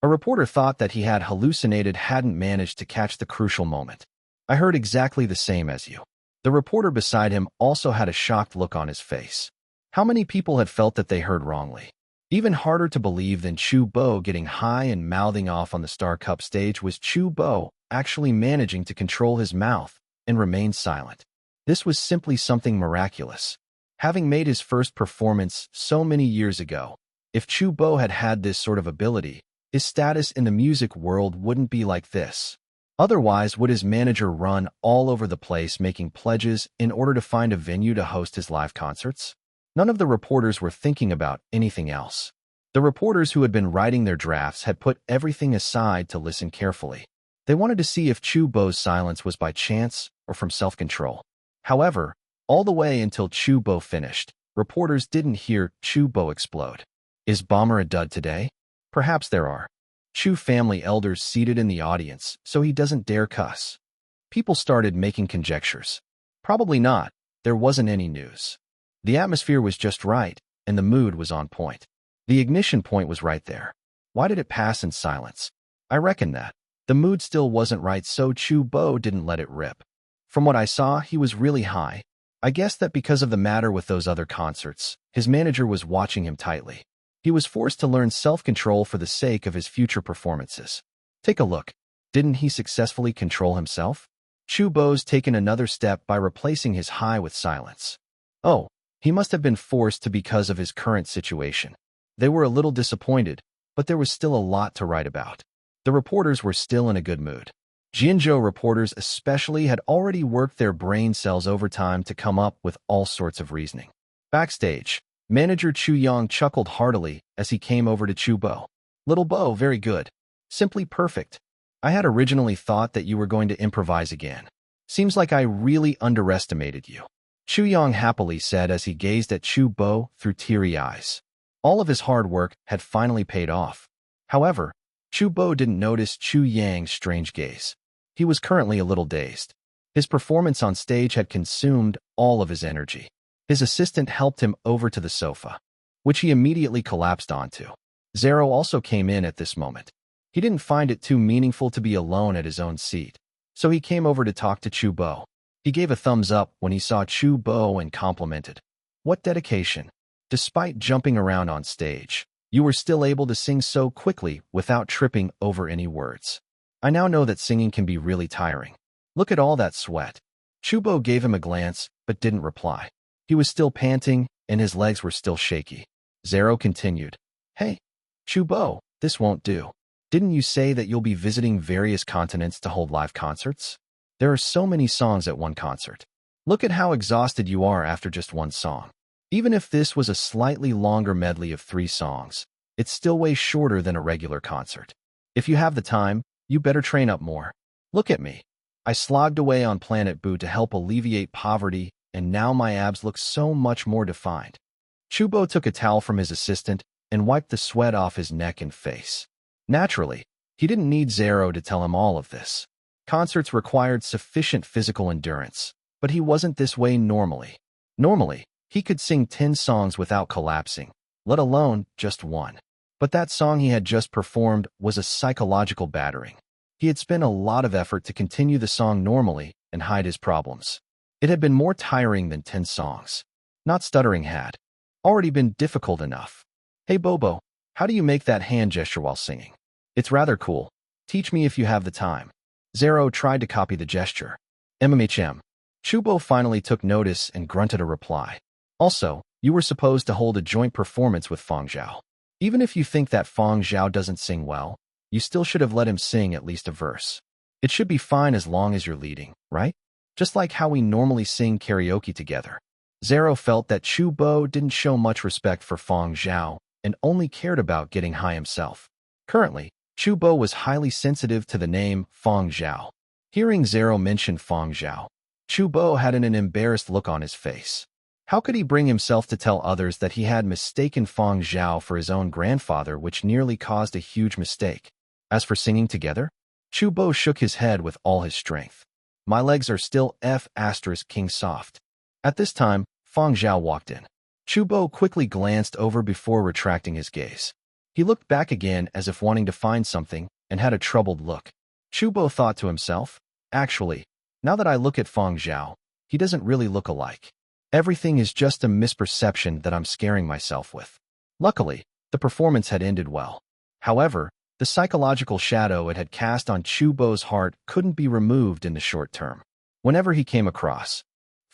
A reporter thought that he had hallucinated, hadn't managed to catch the crucial moment. I heard exactly the same as you. The reporter beside him also had a shocked look on his face. How many people had felt that they heard wrongly? Even harder to believe than Chu Bo getting high and mouthing off on the Star Cup stage was Chu Bo actually managing to control his mouth and remain silent. This was simply something miraculous. Having made his first performance so many years ago, if Chu Bo had had this sort of ability, his status in the music world wouldn't be like this. Otherwise, would his manager run all over the place making pledges in order to find a venue to host his live concerts? None of the reporters were thinking about anything else. The reporters who had been writing their drafts had put everything aside to listen carefully. They wanted to see if Chu Bo's silence was by chance or from self-control. However, all the way until Chu Bo finished, reporters didn't hear Chu Bo explode. Is Bomber a dud today? Perhaps there are Chu family elders seated in the audience, so he doesn't dare cuss. People started making conjectures. Probably not. There wasn't any news. The atmosphere was just right, and the mood was on point. The ignition point was right there. Why did it pass in silence? I reckon that. The mood still wasn't right, so Chu Bo didn't let it rip. From what I saw, he was really high. I guess that because of the matter with those other concerts, his manager was watching him tightly. He was forced to learn self-control for the sake of his future performances. Take a look. Didn't he successfully control himself? Chu Bo's taken another step by replacing his high with silence. Oh, he must have been forced to because of his current situation. They were a little disappointed, but there was still a lot to write about. The reporters were still in a good mood. Jianzhou reporters especially had already worked their brain cells overtime to come up with all sorts of reasoning. Backstage, manager Chu Yang chuckled heartily as he came over to Chu Bo. Little Bo, very good. Simply perfect. I had originally thought that you were going to improvise again. Seems like I really underestimated you. Chu Yang happily said as he gazed at Chu Bo through teary eyes. All of his hard work had finally paid off. However, Chu Bo didn't notice Chu Yang's strange gaze. He was currently a little dazed. His performance on stage had consumed all of his energy. His assistant helped him over to the sofa, which he immediately collapsed onto. Zero also came in at this moment. He didn't find it too meaningful to be alone at his own seat, so he came over to talk to Chu Bo. He gave a thumbs up when he saw Chu Bo and complimented. What dedication! Despite jumping around on stage, you were still able to sing so quickly without tripping over any words. I now know that singing can be really tiring. Look at all that sweat. Chu Bo gave him a glance, but didn't reply. He was still panting, and his legs were still shaky. Zero continued. Hey, Chu Bo, this won't do. Didn't you say that you'll be visiting various continents to hold live concerts? There are so many songs at one concert. Look at how exhausted you are after just one song. Even if this was a slightly longer medley of 3 songs, it's still way shorter than a regular concert. If you have the time, you better train up more. Look at me. I slogged away on Planet Boo to help alleviate poverty, and now my abs look so much more defined. Chu Bo took a towel from his assistant and wiped the sweat off his neck and face. Naturally, he didn't need Zero to tell him all of this. Concerts required sufficient physical endurance, but he wasn't this way normally. Normally, he could sing 10 songs without collapsing, let alone just one. But that song he had just performed was a psychological battering. He had spent a lot of effort to continue the song normally and hide his problems. It had been more tiring than 10 songs. Not stuttering had already been difficult enough. Hey Bobo, how do you make that hand gesture while singing? It's rather cool. Teach me if you have the time. Zero tried to copy the gesture. MMHM. Chu Bo finally took notice and grunted a reply. Also, you were supposed to hold a joint performance with Fang Zhao. Even if you think that Fang Zhao doesn't sing well, you still should have let him sing at least a verse. It should be fine as long as you're leading, right? Just like how we normally sing karaoke together. Zero felt that Chu Bo didn't show much respect for Fang Zhao and only cared about getting high himself. Currently, Chu Bo was highly sensitive to the name Fang Zhao. Hearing Zero mention Fang Zhao, Chu Bo had an embarrassed look on his face. How could he bring himself to tell others that he had mistaken Fang Zhao for his own grandfather, which nearly caused a huge mistake? As for singing together, Chu Bo shook his head with all his strength. My legs are still King soft. At this time, Fang Zhao walked in. Chu Bo quickly glanced over before retracting his gaze. He looked back again as if wanting to find something and had a troubled look. Chu Bo thought to himself, actually, now that I look at Fang Zhao, he doesn't really look alike. Everything is just a misperception that I'm scaring myself with. Luckily, the performance had ended well. However, the psychological shadow it had cast on Chu Bo's heart couldn't be removed in the short term. Whenever he came across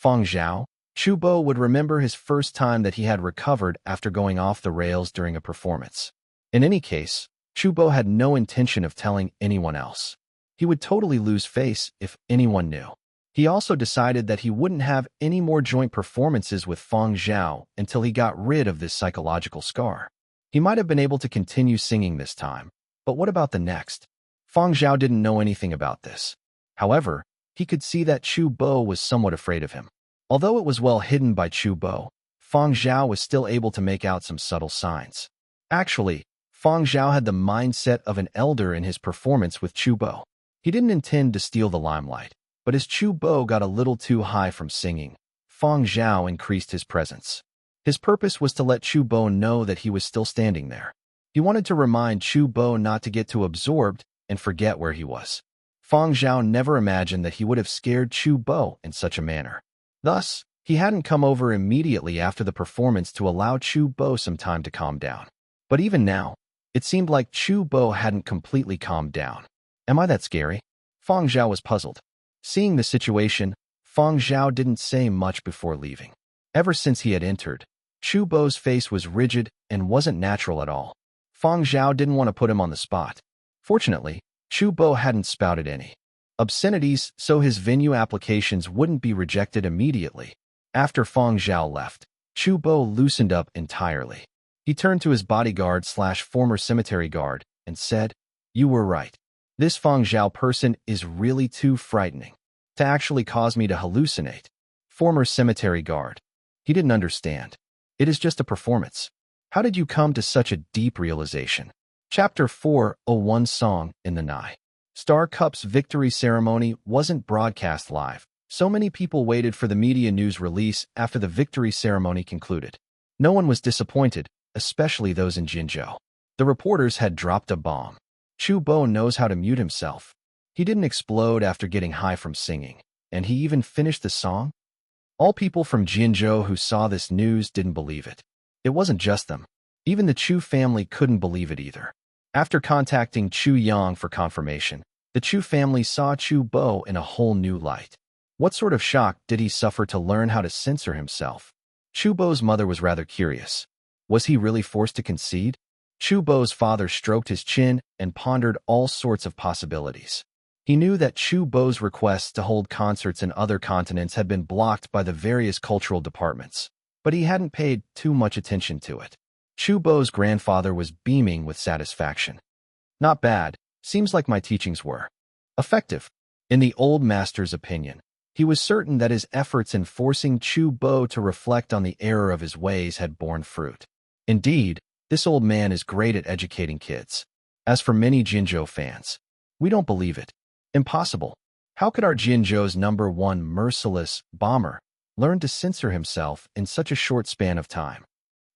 Fang Zhao, Chu Bo would remember his first time that he had recovered after going off the rails during a performance. In any case, Chu Bo had no intention of telling anyone else. He would totally lose face if anyone knew. He also decided that he wouldn't have any more joint performances with Fang Zhao until he got rid of this psychological scar. He might have been able to continue singing this time, but what about the next? Fang Zhao didn't know anything about this. However, he could see that Chu Bo was somewhat afraid of him. Although it was well hidden by Chu Bo, Fang Zhao was still able to make out some subtle signs. Actually, Fang Zhao had the mindset of an elder in his performance with Chu Bo. He didn't intend to steal the limelight, but as Chu Bo got a little too high from singing, Fang Zhao increased his presence. His purpose was to let Chu Bo know that he was still standing there. He wanted to remind Chu Bo not to get too absorbed and forget where he was. Fang Zhao never imagined that he would have scared Chu Bo in such a manner. Thus, he hadn't come over immediately after the performance to allow Chu Bo some time to calm down. But even now, it seemed like Chu Bo hadn't completely calmed down. Am I that scary? Fang Zhao was puzzled. Seeing the situation, Fang Zhao didn't say much before leaving. Ever since he had entered, Chu Bo's face was rigid and wasn't natural at all. Fang Zhao didn't want to put him on the spot. Fortunately, Chu Bo hadn't spouted any obscenities, so his venue applications wouldn't be rejected immediately. After Fang Zhao left, Chu Bo loosened up entirely. He turned to his bodyguard/former cemetery guard and said, "You were right. This Fang Zhao person is really too frightening to actually cause me to hallucinate." Former cemetery guard. He didn't understand. It is just a performance. How did you come to such a deep realization? Chapter 4:01 Song in the Night. Star Cup's victory ceremony wasn't broadcast live, so many people waited for the media news release after the victory ceremony concluded. No one was disappointed, especially those in Jinzhou. The reporters had dropped a bomb. Chu Bo knows how to mute himself. He didn't explode after getting high from singing, and he even finished the song. All people from Jinzhou who saw this news didn't believe it. It wasn't just them. Even the Chu family couldn't believe it either. After contacting Chu Yang for confirmation, the Chu family saw Chu Bo in a whole new light. What sort of shock did he suffer to learn how to censor himself? Chu Bo's mother was rather curious. Was he really forced to concede? Chu Bo's father stroked his chin and pondered all sorts of possibilities. He knew that Chu Bo's requests to hold concerts in other continents had been blocked by the various cultural departments, but he hadn't paid too much attention to it. Chu Bo's grandfather was beaming with satisfaction. "Not bad. Seems like my teachings were effective." In the old master's opinion, he was certain that his efforts in forcing Chu Bo to reflect on the error of his ways had borne fruit. Indeed, this old man is great at educating kids. As for many Jinzhou fans, we don't believe it. Impossible. How could our Jinzhou's #1 merciless bomber learn to censor himself in such a short span of time?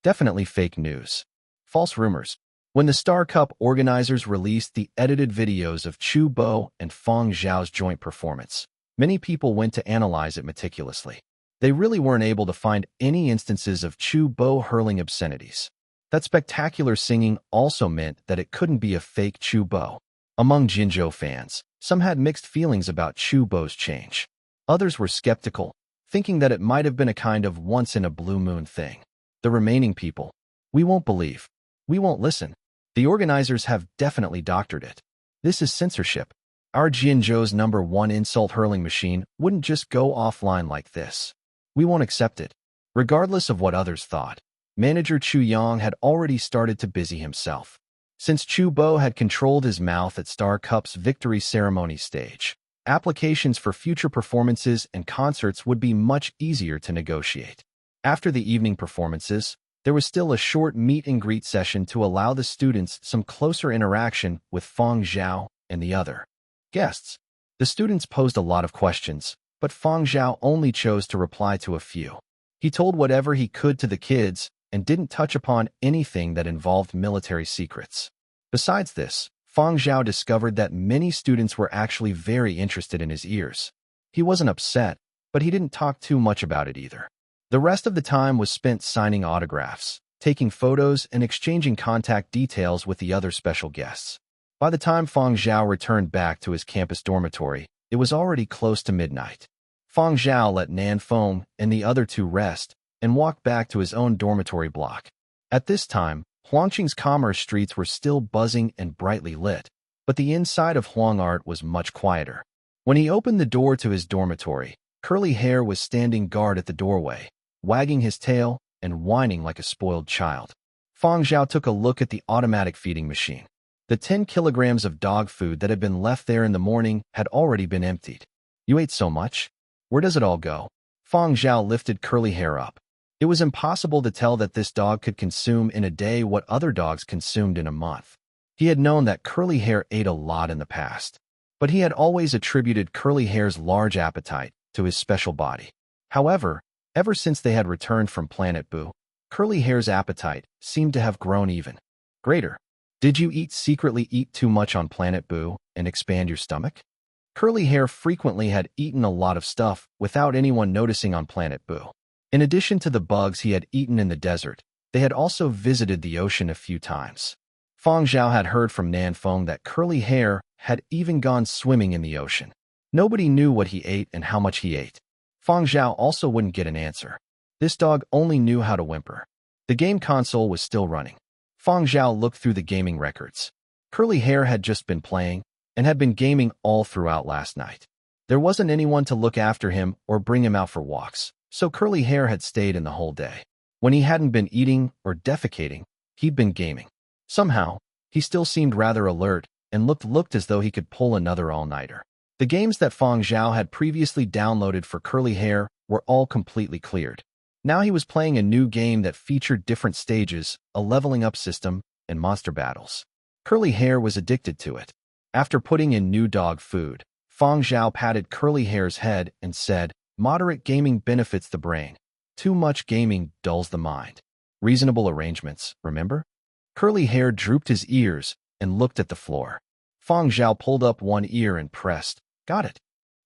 Definitely fake news. False rumors. When the Star Cup organizers released the edited videos of Chu Bo and Fang Zhao's joint performance, many people went to analyze it meticulously. They really weren't able to find any instances of Chu Bo hurling obscenities. That spectacular singing also meant that it couldn't be a fake Chu Bo. Among Jinzhou fans, some had mixed feelings about Chu Bo's change. Others were skeptical, thinking that it might have been a kind of once-in-a-blue-moon thing. The remaining people, "We won't believe. We won't listen. The organizers have definitely doctored it. This is censorship. Our Jinzhou's #1 insult hurling machine wouldn't just go offline like this. We won't accept it." Regardless of what others thought, manager Chu Yang had already started to busy himself. Since Chu Bo had controlled his mouth at Star Cup's victory ceremony stage, applications for future performances and concerts would be much easier to negotiate. After the evening performances, there was still a short meet-and-greet session to allow the students some closer interaction with Fang Zhao and the other guests. The students posed a lot of questions, but Fang Zhao only chose to reply to a few. He told whatever he could to the kids and didn't touch upon anything that involved military secrets. Besides this, Fang Zhao discovered that many students were actually very interested in his ears. He wasn't upset, but he didn't talk too much about it either. The rest of the time was spent signing autographs, taking photos, and exchanging contact details with the other special guests. By the time Fang Zhao returned back to his campus dormitory, it was already close to midnight. Fang Zhao let Nan Feng and the other two rest and walked back to his own dormitory block. At this time, Huangqing's commerce streets were still buzzing and brightly lit, but the inside of Huang Art was much quieter. When he opened the door to his dormitory, Curly Hair was standing guard at the doorway, wagging his tail and whining like a spoiled child. Fang Zhao took a look at the automatic feeding machine. The 10 kilograms of dog food that had been left there in the morning had already been emptied. You ate so much? Where does it all go? Fang Zhao lifted Curly Hair up. It was impossible to tell that this dog could consume in a day what other dogs consumed in a month. He had known that Curly Hair ate a lot in the past, but he had always attributed Curly Hair's large appetite to his special body. However, ever since they had returned from Planet Boo, Curly Hair's appetite seemed to have grown even greater. Did you secretly eat too much on Planet Boo and expand your stomach? Curly Hair frequently had eaten a lot of stuff without anyone noticing on Planet Boo. In addition to the bugs he had eaten in the desert, they had also visited the ocean a few times. Fang Zhao had heard from Nan Feng that Curly Hair had even gone swimming in the ocean. Nobody knew what he ate and how much he ate. Fang Zhao also wouldn't get an answer. This dog only knew how to whimper. The game console was still running. Fang Zhao looked through the gaming records. Curly Hair had just been playing and had been gaming all throughout last night. There wasn't anyone to look after him or bring him out for walks, so Curly Hair had stayed in the whole day. When he hadn't been eating or defecating, he'd been gaming. Somehow, he still seemed rather alert and looked as though he could pull another all-nighter. The games that Fang Zhao had previously downloaded for Curly Hair were all completely cleared. Now he was playing a new game that featured different stages, a leveling up system, and monster battles. Curly Hair was addicted to it. After putting in new dog food, Fang Zhao patted Curly Hair's head and said, "Moderate gaming benefits the brain. Too much gaming dulls the mind. Reasonable arrangements, remember?" Curly Hair drooped his ears and looked at the floor. Fang Zhao pulled up one ear and pressed, "Got it."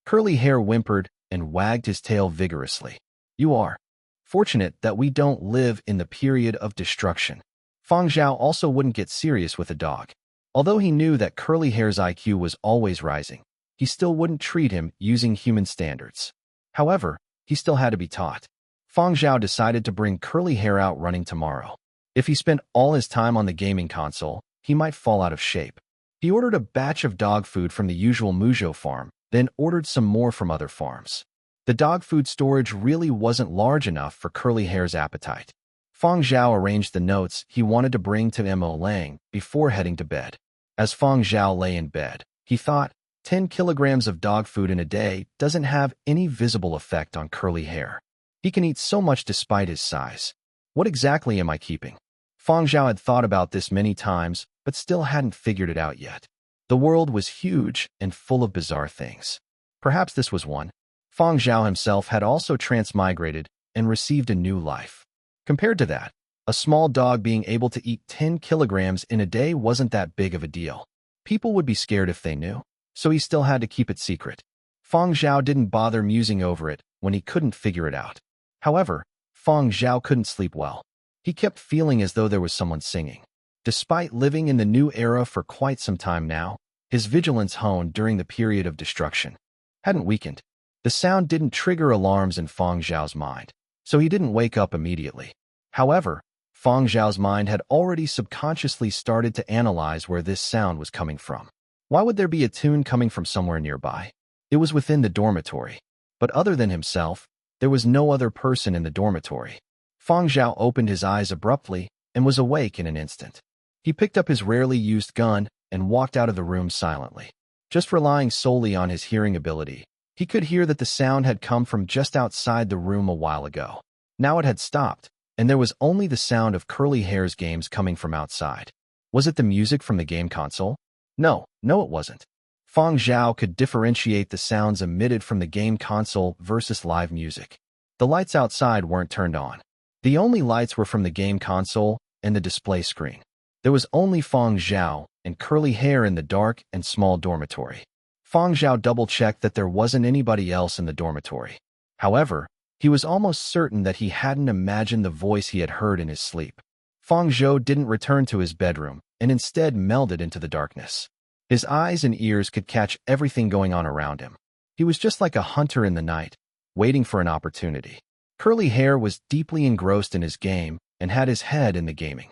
Curly Hair whimpered and wagged his tail vigorously. "You are fortunate that we don't live in the period of destruction." Fang Zhao also wouldn't get serious with a dog. Although he knew that Curly Hair's IQ was always rising, he still wouldn't treat him using human standards. However, he still had to be taught. Fang Zhao decided to bring Curly Hair out running tomorrow. If he spent all his time on the gaming console, he might fall out of shape. He ordered a batch of dog food from the usual Muzhou farm, then ordered some more from other farms. The dog food storage really wasn't large enough for Curly Hair's appetite. Fang Zhao arranged the notes he wanted to bring to Mo Lang before heading to bed. As Fang Zhao lay in bed, he thought, 10 kilograms of dog food in a day doesn't have any visible effect on Curly Hair. He can eat so much despite his size. What exactly am I keeping? Fang Zhao had thought about this many times, but still hadn't figured it out yet. The world was huge and full of bizarre things. Perhaps this was one. Fang Zhao himself had also transmigrated and received a new life. Compared to that, a small dog being able to eat 10 kilograms in a day wasn't that big of a deal. People would be scared if they knew, so he still had to keep it secret. Fang Zhao didn't bother musing over it when he couldn't figure it out. However, Fang Zhao couldn't sleep well. He kept feeling as though there was someone singing. Despite living in the new era for quite some time now, his vigilance honed during the period of destruction hadn't weakened. The sound didn't trigger alarms in Fang Zhao's mind, so he didn't wake up immediately. However, Fang Zhao's mind had already subconsciously started to analyze where this sound was coming from. Why would there be a tune coming from somewhere nearby? It was within the dormitory. But other than himself, there was no other person in the dormitory. Fang Zhao opened his eyes abruptly and was awake in an instant. He picked up his rarely used gun and walked out of the room silently. Just relying solely on his hearing ability, he could hear that the sound had come from just outside the room a while ago. Now it had stopped, and there was only the sound of Curly Hair's games coming from outside. Was it the music from the game console? No, it wasn't. Fang Zhao could differentiate the sounds emitted from the game console versus live music. The lights outside weren't turned on. The only lights were from the game console and the display screen. There was only Fang Zhao and Curly Hair in the dark and small dormitory. Fang Zhao double-checked that there wasn't anybody else in the dormitory. However, he was almost certain that he hadn't imagined the voice he had heard in his sleep. Fang Zhao didn't return to his bedroom and instead melded into the darkness. His eyes and ears could catch everything going on around him. He was just like a hunter in the night, waiting for an opportunity. Curly Hair was deeply engrossed in his game and had his head in the gaming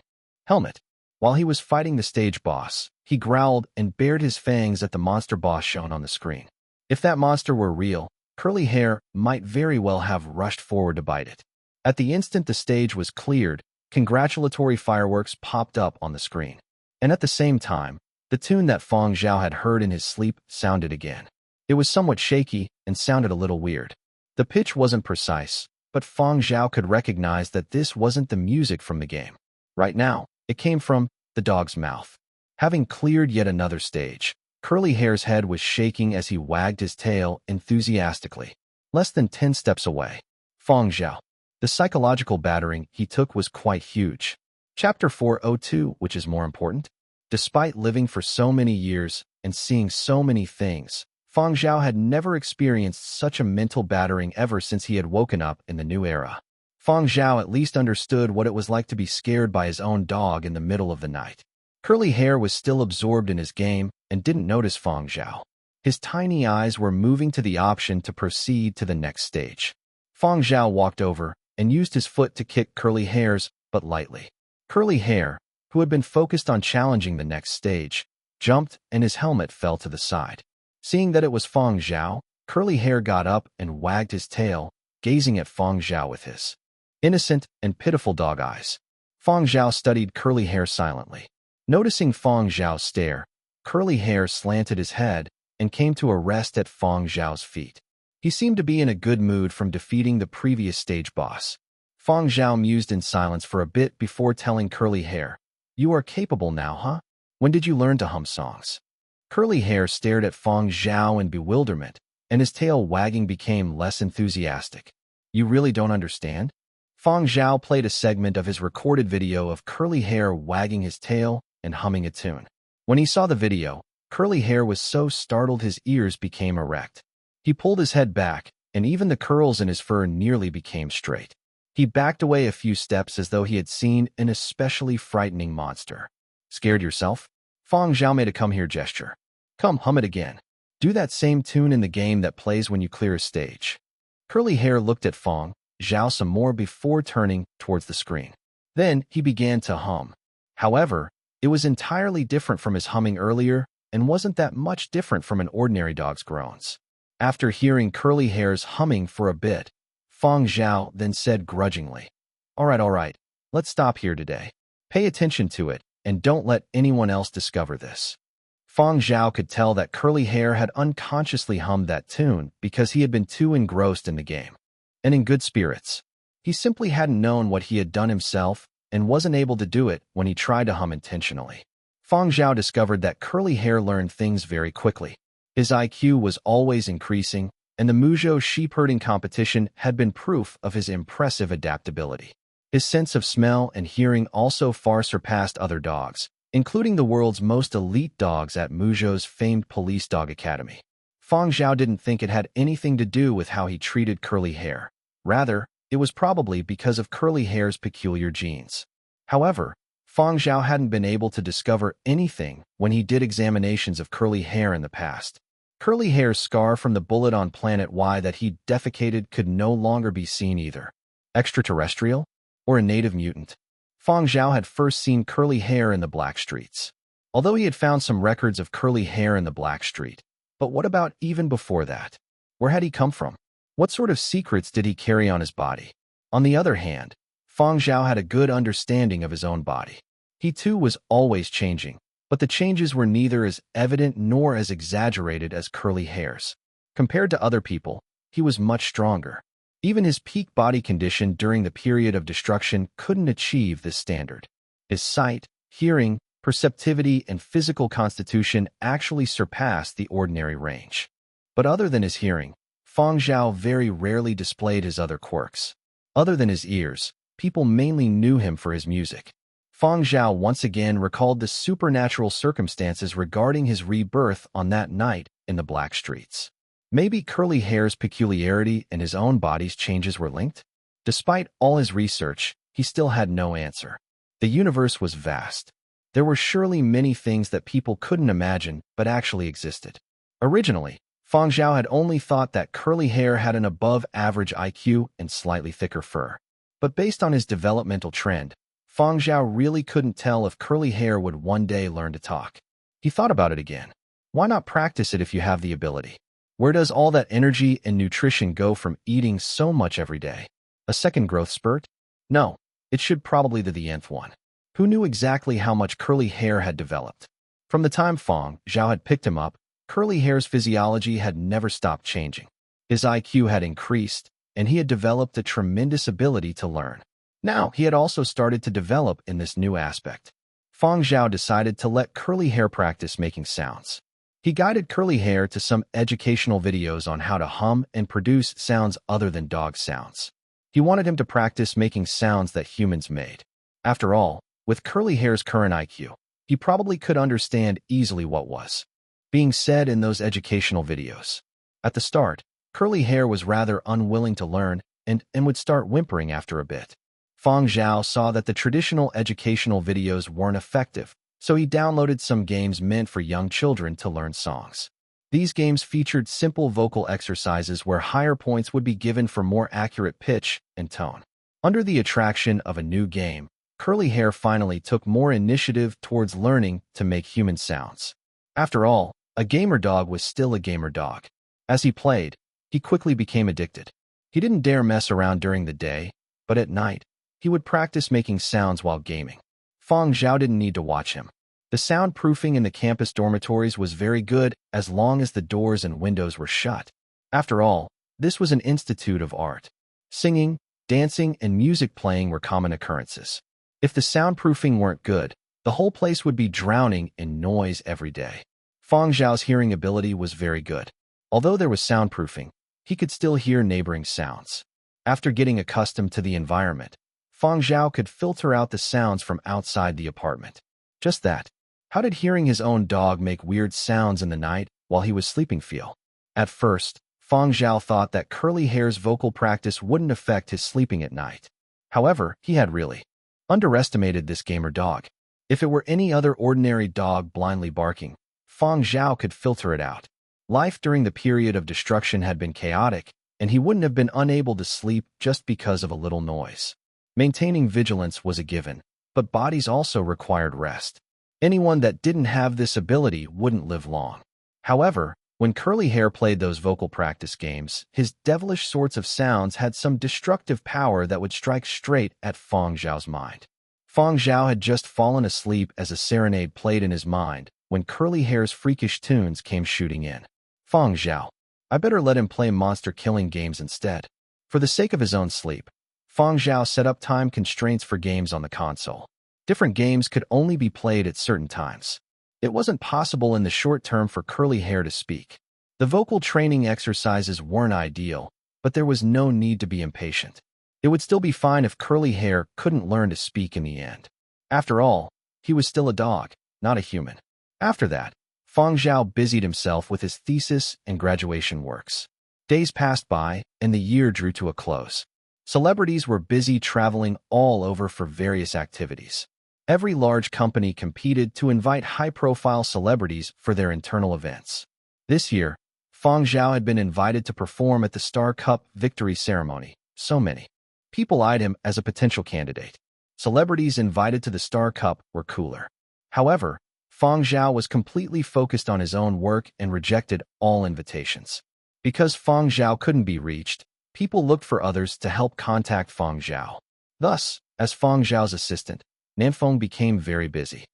helmet. While he was fighting the stage boss, he growled and bared his fangs at the monster boss shown on the screen. If that monster were real, Curly Hair might very well have rushed forward to bite it. At the instant the stage was cleared, congratulatory fireworks popped up on the screen. And at the same time, the tune that Fang Zhao had heard in his sleep sounded again. It was somewhat shaky and sounded a little weird. The pitch wasn't precise, but Fang Zhao could recognize that this wasn't the music from the game. Right now, it came from the dog's mouth. Having cleared yet another stage, Curly Hair's head was shaking as he wagged his tail enthusiastically. Less than 10 steps away, Fang Zhao. The psychological battering he took was quite huge. Chapter 402, which is more important. Despite living for so many years and seeing so many things, Fang Zhao had never experienced such a mental battering ever since he had woken up in the new era. Fang Zhao at least understood what it was like to be scared by his own dog in the middle of the night. Curly Hair was still absorbed in his game and didn't notice Fang Zhao. His tiny eyes were moving to the option to proceed to the next stage. Fang Zhao walked over and used his foot to kick Curly Hair's, but lightly. Curly Hair, who had been focused on challenging the next stage, jumped and his helmet fell to the side. Seeing that it was Fang Zhao, Curly Hair got up and wagged his tail, gazing at Fang Zhao with his innocent and pitiful dog eyes. Fang Zhao studied Curly Hair silently. Noticing Fang Zhao's stare, Curly Hair slanted his head and came to a rest at Fang Zhao's feet. He seemed to be in a good mood from defeating the previous stage boss. Fang Zhao mused in silence for a bit before telling Curly Hair, "You are capable now, huh? When did you learn to hum songs?" Curly Hair stared at Fang Zhao in bewilderment, and his tail wagging became less enthusiastic. "You really don't understand?" Fang Zhao played a segment of his recorded video of Curly Hair wagging his tail and humming a tune. When he saw the video, Curly Hair was so startled his ears became erect. He pulled his head back, and even the curls in his fur nearly became straight. He backed away a few steps as though he had seen an especially frightening monster. "Scared yourself?" Fang Zhao made a come-here gesture. "Come, hum it again. Do that same tune in the game that plays when you clear a stage." Curly Hair looked at Fang Zhao some more before turning towards the screen. Then he began to hum. However, it was entirely different from his humming earlier and wasn't that much different from an ordinary dog's groans. After hearing Curly Hair's humming for a bit, Fang Zhao then said grudgingly, all right, let's stop here today. Pay attention to it, and don't let anyone else discover this." Fang Zhao could tell that Curly Hair had unconsciously hummed that tune because he had been too engrossed in the game. And in good spirits. He simply hadn't known what he had done himself and wasn't able to do it when he tried to hum intentionally. Fang Zhao discovered that Curly Hair learned things very quickly. His IQ was always increasing, and the Muzhou sheep herding competition had been proof of his impressive adaptability. His sense of smell and hearing also far surpassed other dogs, including the world's most elite dogs at Muzhou's famed police dog academy. Fang Zhao didn't think it had anything to do with how he treated Curly Hair. Rather, it was probably because of Curly Hair's peculiar genes. However, Fang Zhao hadn't been able to discover anything when he did examinations of Curly Hair in the past. Curly Hair's scar from the bullet on Planet Y that he defecated could no longer be seen either. Extraterrestrial? Or a native mutant? Fang Zhao had first seen Curly Hair in the Black Streets. Although he had found some records of Curly Hair in the Black Street. But what about even before that? Where had he come from? What sort of secrets did he carry on his body? On the other hand, Fang Zhao had a good understanding of his own body. He too was always changing, but the changes were neither as evident nor as exaggerated as Curly Hair's. Compared to other people, he was much stronger. Even his peak body condition during the period of destruction couldn't achieve this standard. His sight, hearing, perceptivity, and physical constitution actually surpassed the ordinary range. But other than his hearing, Fang Zhao very rarely displayed his other quirks. Other than his ears, people mainly knew him for his music. Fang Zhao once again recalled the supernatural circumstances regarding his rebirth on that night in the Black Streets. Maybe Curly Hair's peculiarity and his own body's changes were linked? Despite all his research, he still had no answer. The universe was vast. There were surely many things that people couldn't imagine but actually existed. Originally, Fang Zhao had only thought that curly hair had an above-average IQ and slightly thicker fur. But based on his developmental trend, Fang Zhao really couldn't tell if curly hair would one day learn to talk. He thought about it again. Why not practice it if you have the ability? Where does all that energy and nutrition go from eating so much every day? A second growth spurt? No, it should probably be the nth one. Who knew exactly how much curly hair had developed? From the time Fang Zhao had picked him up, curly hair's physiology had never stopped changing. His IQ had increased, and he had developed a tremendous ability to learn. Now, he had also started to develop in this new aspect. Fang Zhao decided to let curly hair practice making sounds. He guided curly hair to some educational videos on how to hum and produce sounds other than dog sounds. He wanted him to practice making sounds that humans made. After all, with curly hair's current IQ, he probably could understand easily what was being said in those educational videos. At the start, curly hair was rather unwilling to learn and would start whimpering after a bit. Fang Zhao saw that the traditional educational videos weren't effective, so he downloaded some games meant for young children to learn songs. These games featured simple vocal exercises where higher points would be given for more accurate pitch and tone. Under the attraction of a new game, curly hair finally took more initiative towards learning to make human sounds. After all, a gamer dog was still a gamer dog. As he played, he quickly became addicted. He didn't dare mess around during the day, but at night, he would practice making sounds while gaming. Fang Zhao didn't need to watch him. The soundproofing in the campus dormitories was very good as long as the doors and windows were shut. After all, this was an institute of art. Singing, dancing, and music playing were common occurrences. If the soundproofing weren't good, the whole place would be drowning in noise every day. Fang Zhao's hearing ability was very good. Although there was soundproofing, he could still hear neighboring sounds. After getting accustomed to the environment, Fang Zhao could filter out the sounds from outside the apartment. Just that. How did hearing his own dog make weird sounds in the night while he was sleeping feel? At first, Fang Zhao thought that curly hair's vocal practice wouldn't affect his sleeping at night. However, he had really underestimated this gamer dog. If it were any other ordinary dog blindly barking, Fang Zhao could filter it out. Life during the period of destruction had been chaotic, and he wouldn't have been unable to sleep just because of a little noise. Maintaining vigilance was a given, but bodies also required rest. Anyone that didn't have this ability wouldn't live long. However, when curly hair played those vocal practice games, his devilish sorts of sounds had some destructive power that would strike straight at Fang Zhao's mind. Fang Zhao had just fallen asleep as a serenade played in his mind when curly hair's freakish tunes came shooting in. Fang Zhao, I better let him play monster-killing games instead. For the sake of his own sleep, Fang Zhao set up time constraints for games on the console. Different games could only be played at certain times. It wasn't possible in the short term for curly hair to speak. The vocal training exercises weren't ideal, but there was no need to be impatient. It would still be fine if curly hair couldn't learn to speak in the end. After all, he was still a dog, not a human. After that, Fang Zhao busied himself with his thesis and graduation works. Days passed by, and the year drew to a close. Celebrities were busy traveling all over for various activities. Every large company competed to invite high-profile celebrities for their internal events. This year, Fang Zhao had been invited to perform at the Star Cup victory ceremony. So many people eyed him as a potential candidate. Celebrities invited to the Star Cup were cooler. However, Fang Zhao was completely focused on his own work and rejected all invitations. Because Fang Zhao couldn't be reached, people looked for others to help contact Fang Zhao. Thus, as Fang Zhao's assistant, Nanfeng became very busy.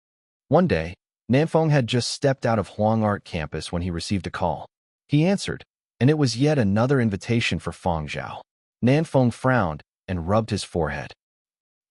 One day, Nanfeng had just stepped out of Huang Art campus when he received a call. He answered, and it was yet another invitation for Fang Zhao. Nanfeng frowned and rubbed his forehead.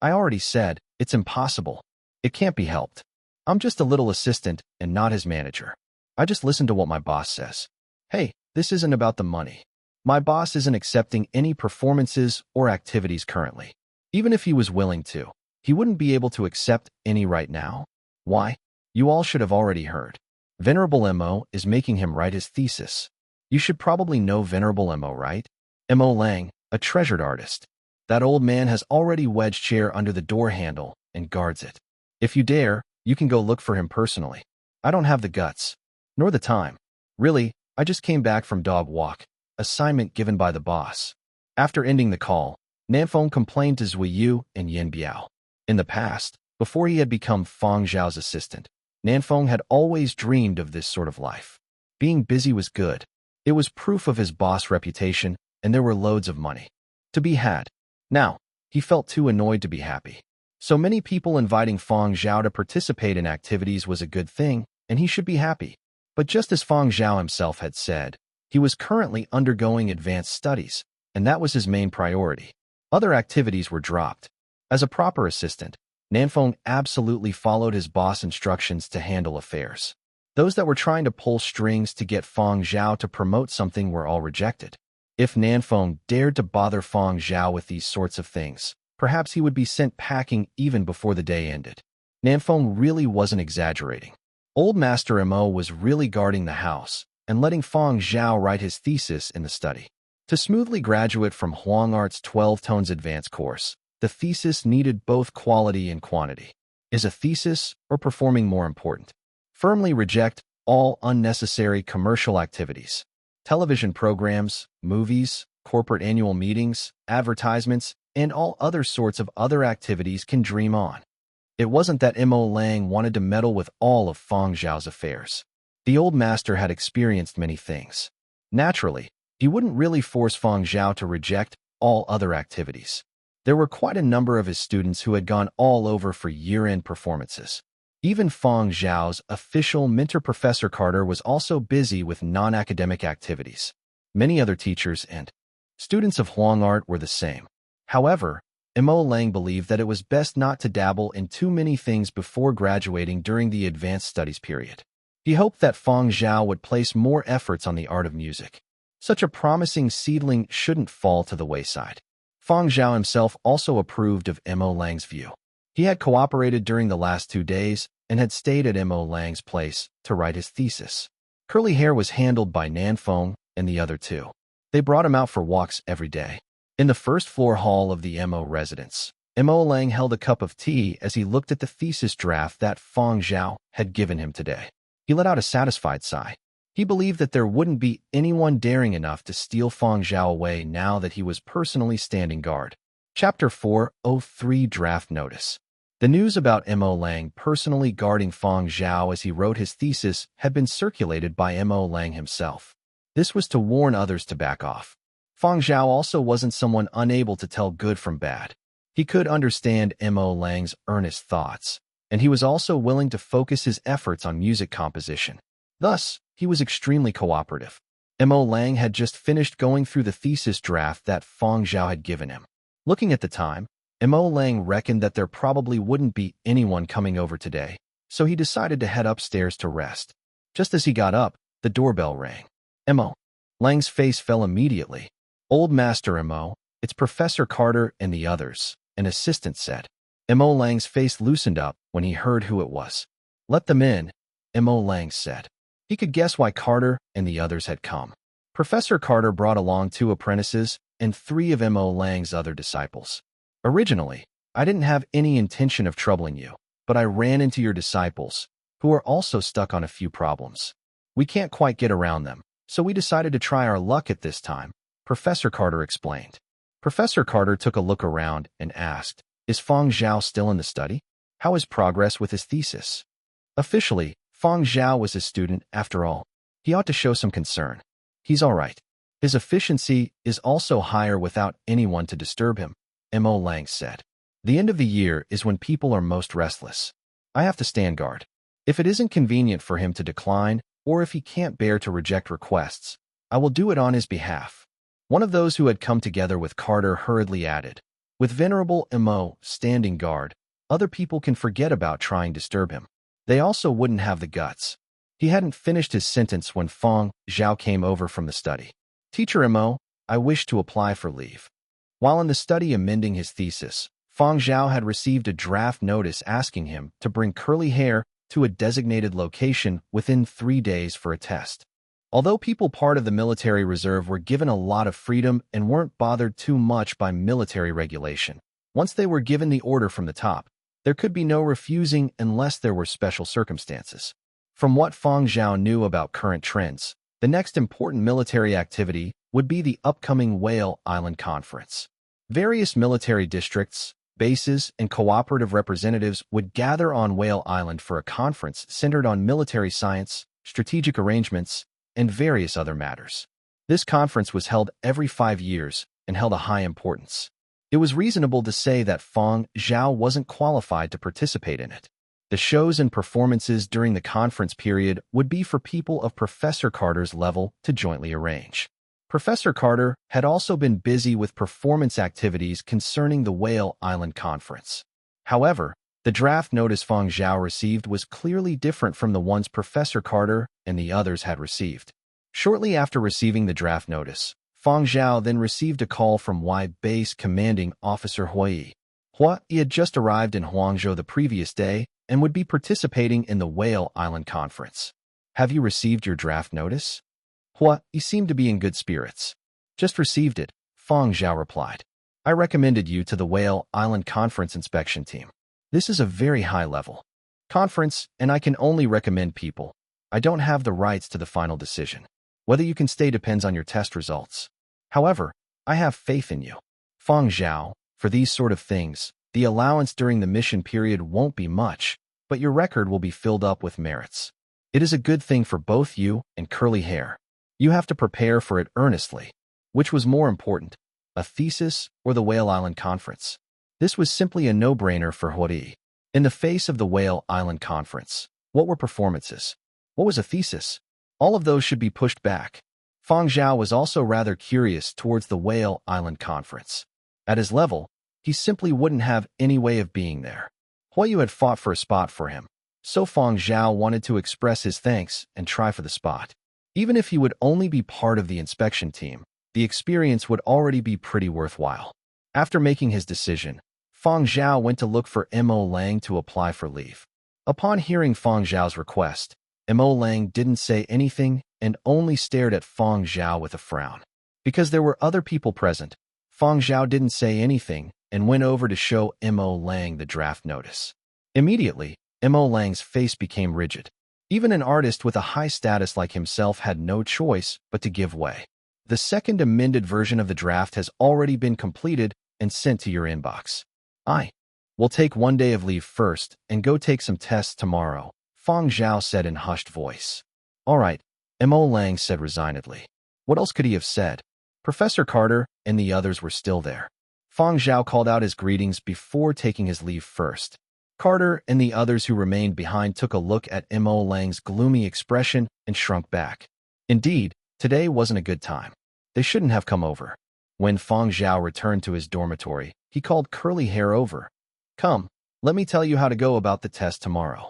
I already said, it's impossible. It can't be helped. I'm just a little assistant and not his manager. I just listen to what my boss says. Hey, this isn't about the money. My boss isn't accepting any performances or activities currently. Even if he was willing to, he wouldn't be able to accept any right now. Why? You all should have already heard. Venerable Mo is making him write his thesis. You should probably know Venerable Mo, right? Mo Lang, a treasured artist. That old man has already wedged chair under the door handle and guards it. If you dare, you can go look for him personally. I don't have the guts, nor the time. Really, I just came back from dog walk, assignment given by the boss. After ending the call, Nanfeng complained to Zuiyu and Yin Biao. In the past, before he had become Fang Zhao's assistant, Nanfeng had always dreamed of this sort of life. Being busy was good. It was proof of his boss' reputation, and there were loads of money to be had. Now, he felt too annoyed to be happy. So many people inviting Fang Zhao to participate in activities was a good thing, and he should be happy. But just as Fang Zhao himself had said, he was currently undergoing advanced studies, and that was his main priority. Other activities were dropped. As a proper assistant, Nanfeng absolutely followed his boss' instructions to handle affairs. Those that were trying to pull strings to get Fang Zhao to promote something were all rejected. If Nanfeng dared to bother Fang Zhao with these sorts of things, perhaps he would be sent packing even before the day ended. Nanfeng really wasn't exaggerating. Old Master Mo was really guarding the house and letting Fang Zhao write his thesis in the study. To smoothly graduate from Huang Art's 12 Tones Advanced course, the thesis needed both quality and quantity. Is a thesis or performing more important? Firmly reject all unnecessary commercial activities. Television programs, movies, corporate annual meetings, advertisements, and all other sorts of other activities can dream on. It wasn't that Mo Lang wanted to meddle with all of Fang Zhao's affairs. The old master had experienced many things. Naturally, he wouldn't really force Fang Zhao to reject all other activities. There were quite a number of his students who had gone all over for year-end performances. Even Fang Zhao's official mentor Professor Carter was also busy with non-academic activities. Many other teachers and students of Huang Art were the same. However, Mo Lang believed that it was best not to dabble in too many things before graduating during the advanced studies period. He hoped that Fang Zhao would place more efforts on the art of music. Such a promising seedling shouldn't fall to the wayside. Fang Zhao himself also approved of Mo Lang's view. He had cooperated during the last 2 days and had stayed at Mo Lang's place to write his thesis. Curly hair was handled by Nanfeng and the other two. They brought him out for walks every day. In the first-floor hall of the Mo residence, Mo Lang held a cup of tea as he looked at the thesis draft that Fang Zhao had given him today. He let out a satisfied sigh. He believed that there wouldn't be anyone daring enough to steal Fang Zhao away now that he was personally standing guard. Chapter 403 Draft Notice. The news about Mo Lang personally guarding Fang Zhao as he wrote his thesis had been circulated by Mo Lang himself. This was to warn others to back off. Fang Zhao also wasn't someone unable to tell good from bad. He could understand Mo Lang's earnest thoughts, and he was also willing to focus his efforts on music composition. Thus, he was extremely cooperative. Mo Lang had just finished going through the thesis draft that Fang Zhao had given him. Looking at the time, Mo Lang reckoned that there probably wouldn't be anyone coming over today, so he decided to head upstairs to rest. Just as he got up, the doorbell rang. Mo Lang's face fell immediately. Old Master Mo, it's Professor Carter and the others, an assistant said. Mo Lang's face loosened up when he heard who it was. Let them in, Mo Lang said. He could guess why Carter and the others had come. Professor Carter brought along 2 apprentices and 3 of Mo Lang's other disciples. Originally, I didn't have any intention of troubling you, but I ran into your disciples, who are also stuck on a few problems. We can't quite get around them, so we decided to try our luck at this time, Professor Carter explained. Professor Carter took a look around and asked, Is Fang Zhao still in the study? How is progress with his thesis? Officially, Fang Zhao was his student after all. He ought to show some concern. He's all right. His efficiency is also higher without anyone to disturb him, Mo Lang said. The end of the year is when people are most restless. I have to stand guard. If it isn't convenient for him to decline, or if he can't bear to reject requests, I will do it on his behalf. One of those who had come together with Carter hurriedly added, With Venerable Mo standing guard, other people can forget about trying to disturb him. They also wouldn't have the guts. He hadn't finished his sentence when Fang Zhao came over from the study. Teacher Mo, I wish to apply for leave. While in the study amending his thesis, Fang Zhao had received a draft notice asking him to bring curly hair to a designated location within 3 days for a test. Although people part of the military reserve were given a lot of freedom and weren't bothered too much by military regulation, once they were given the order from the top, there could be no refusing unless there were special circumstances. From what Fang Zhao knew about current trends, The next important military activity would be the upcoming Whale Island Conference. Various military districts, bases, and cooperative representatives would gather on Whale Island for a conference centered on military science, strategic arrangements, and various other matters. This conference was held every 5 years and held a high importance. It was reasonable to say that Fang Zhao wasn't qualified to participate in it. The shows and performances during the conference period would be for people of Professor Carter's level to jointly arrange. Professor Carter had also been busy with performance activities concerning the Whale Island Conference. However, the draft notice Fang Zhao received was clearly different from the ones Professor Carter and the others had received. Shortly after receiving the draft notice, Fang Zhao then received a call from Y Base Commanding Officer Hui. He had just arrived in Huangzhou the previous day and would be participating in the Whale Island Conference. Have you received your draft notice? You seem to be in good spirits. Just received it, Fang Zhao replied. I recommended you to the Whale Island Conference inspection team. This is a very high-level conference, and I can only recommend people. I don't have the rights to the final decision. Whether you can stay depends on your test results. However, I have faith in you. Fang Zhao, for these sort of things, the allowance during the mission period won't be much, but your record will be filled up with merits. It is a good thing for both you and Curly Hair. You have to prepare for it earnestly. Which was more important, a thesis or the Whale Island Conference? This was simply a no-brainer for Hui. In the face of the Whale Island Conference, what were performances? What was a thesis? All of those should be pushed back. Fang Zhao was also rather curious towards the Whale Island Conference. At his level, he simply wouldn't have any way of being there. Hui had fought for a spot for him, so Fang Zhao wanted to express his thanks and try for the spot. Even if he would only be part of the inspection team, the experience would already be pretty worthwhile. After making his decision, Fang Zhao went to look for Mo Lang to apply for leave. Upon hearing Fang Zhao's request, Mo Lang didn't say anything and only stared at Fang Zhao with a frown. Because there were other people present, Fang Zhao didn't say anything and went over to show Mo Lang the draft notice. Immediately, Mo Lang's face became rigid. Even an artist with a high status like himself had no choice but to give way. The second amended version of the draft has already been completed and sent to your inbox. I will take 1 day of leave first and go take some tests tomorrow, Fang Zhao said in hushed voice. All right, Mo Lang said resignedly. What else could he have said? Professor Carter and the others were still there. Fang Zhao called out his greetings before taking his leave first. Carter and the others who remained behind took a look at Mo Lang's gloomy expression and shrunk back. Indeed, today wasn't a good time. They shouldn't have come over. When Fang Zhao returned to his dormitory, he called Curly Hair over. Come, let me tell you how to go about the test tomorrow.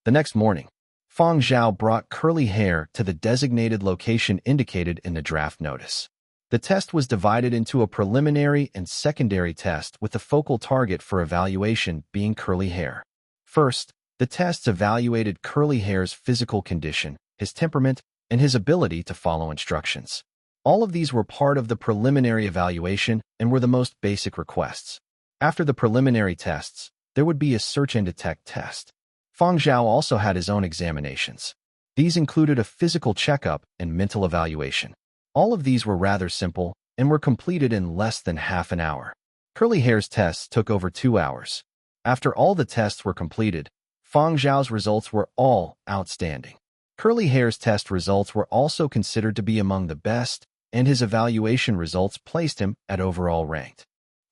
The next morning, Fang Zhao brought Curly Hair to the designated location indicated in the draft notice. The test was divided into a preliminary and secondary test with the focal target for evaluation being Curly Hair. First, the tests evaluated Curly Hair's physical condition, his temperament, and his ability to follow instructions. All of these were part of the preliminary evaluation and were the most basic requests. After the preliminary tests, there would be a search and detect test. Fang Zhao also had his own examinations. These included a physical checkup and mental evaluation. All of these were rather simple and were completed in less than half an hour. Curly Hair's tests took over 2 hours. After all the tests were completed, Fang Zhao's results were all outstanding. Curly Hair's test results were also considered to be among the best, and his evaluation results placed him at overall ranked.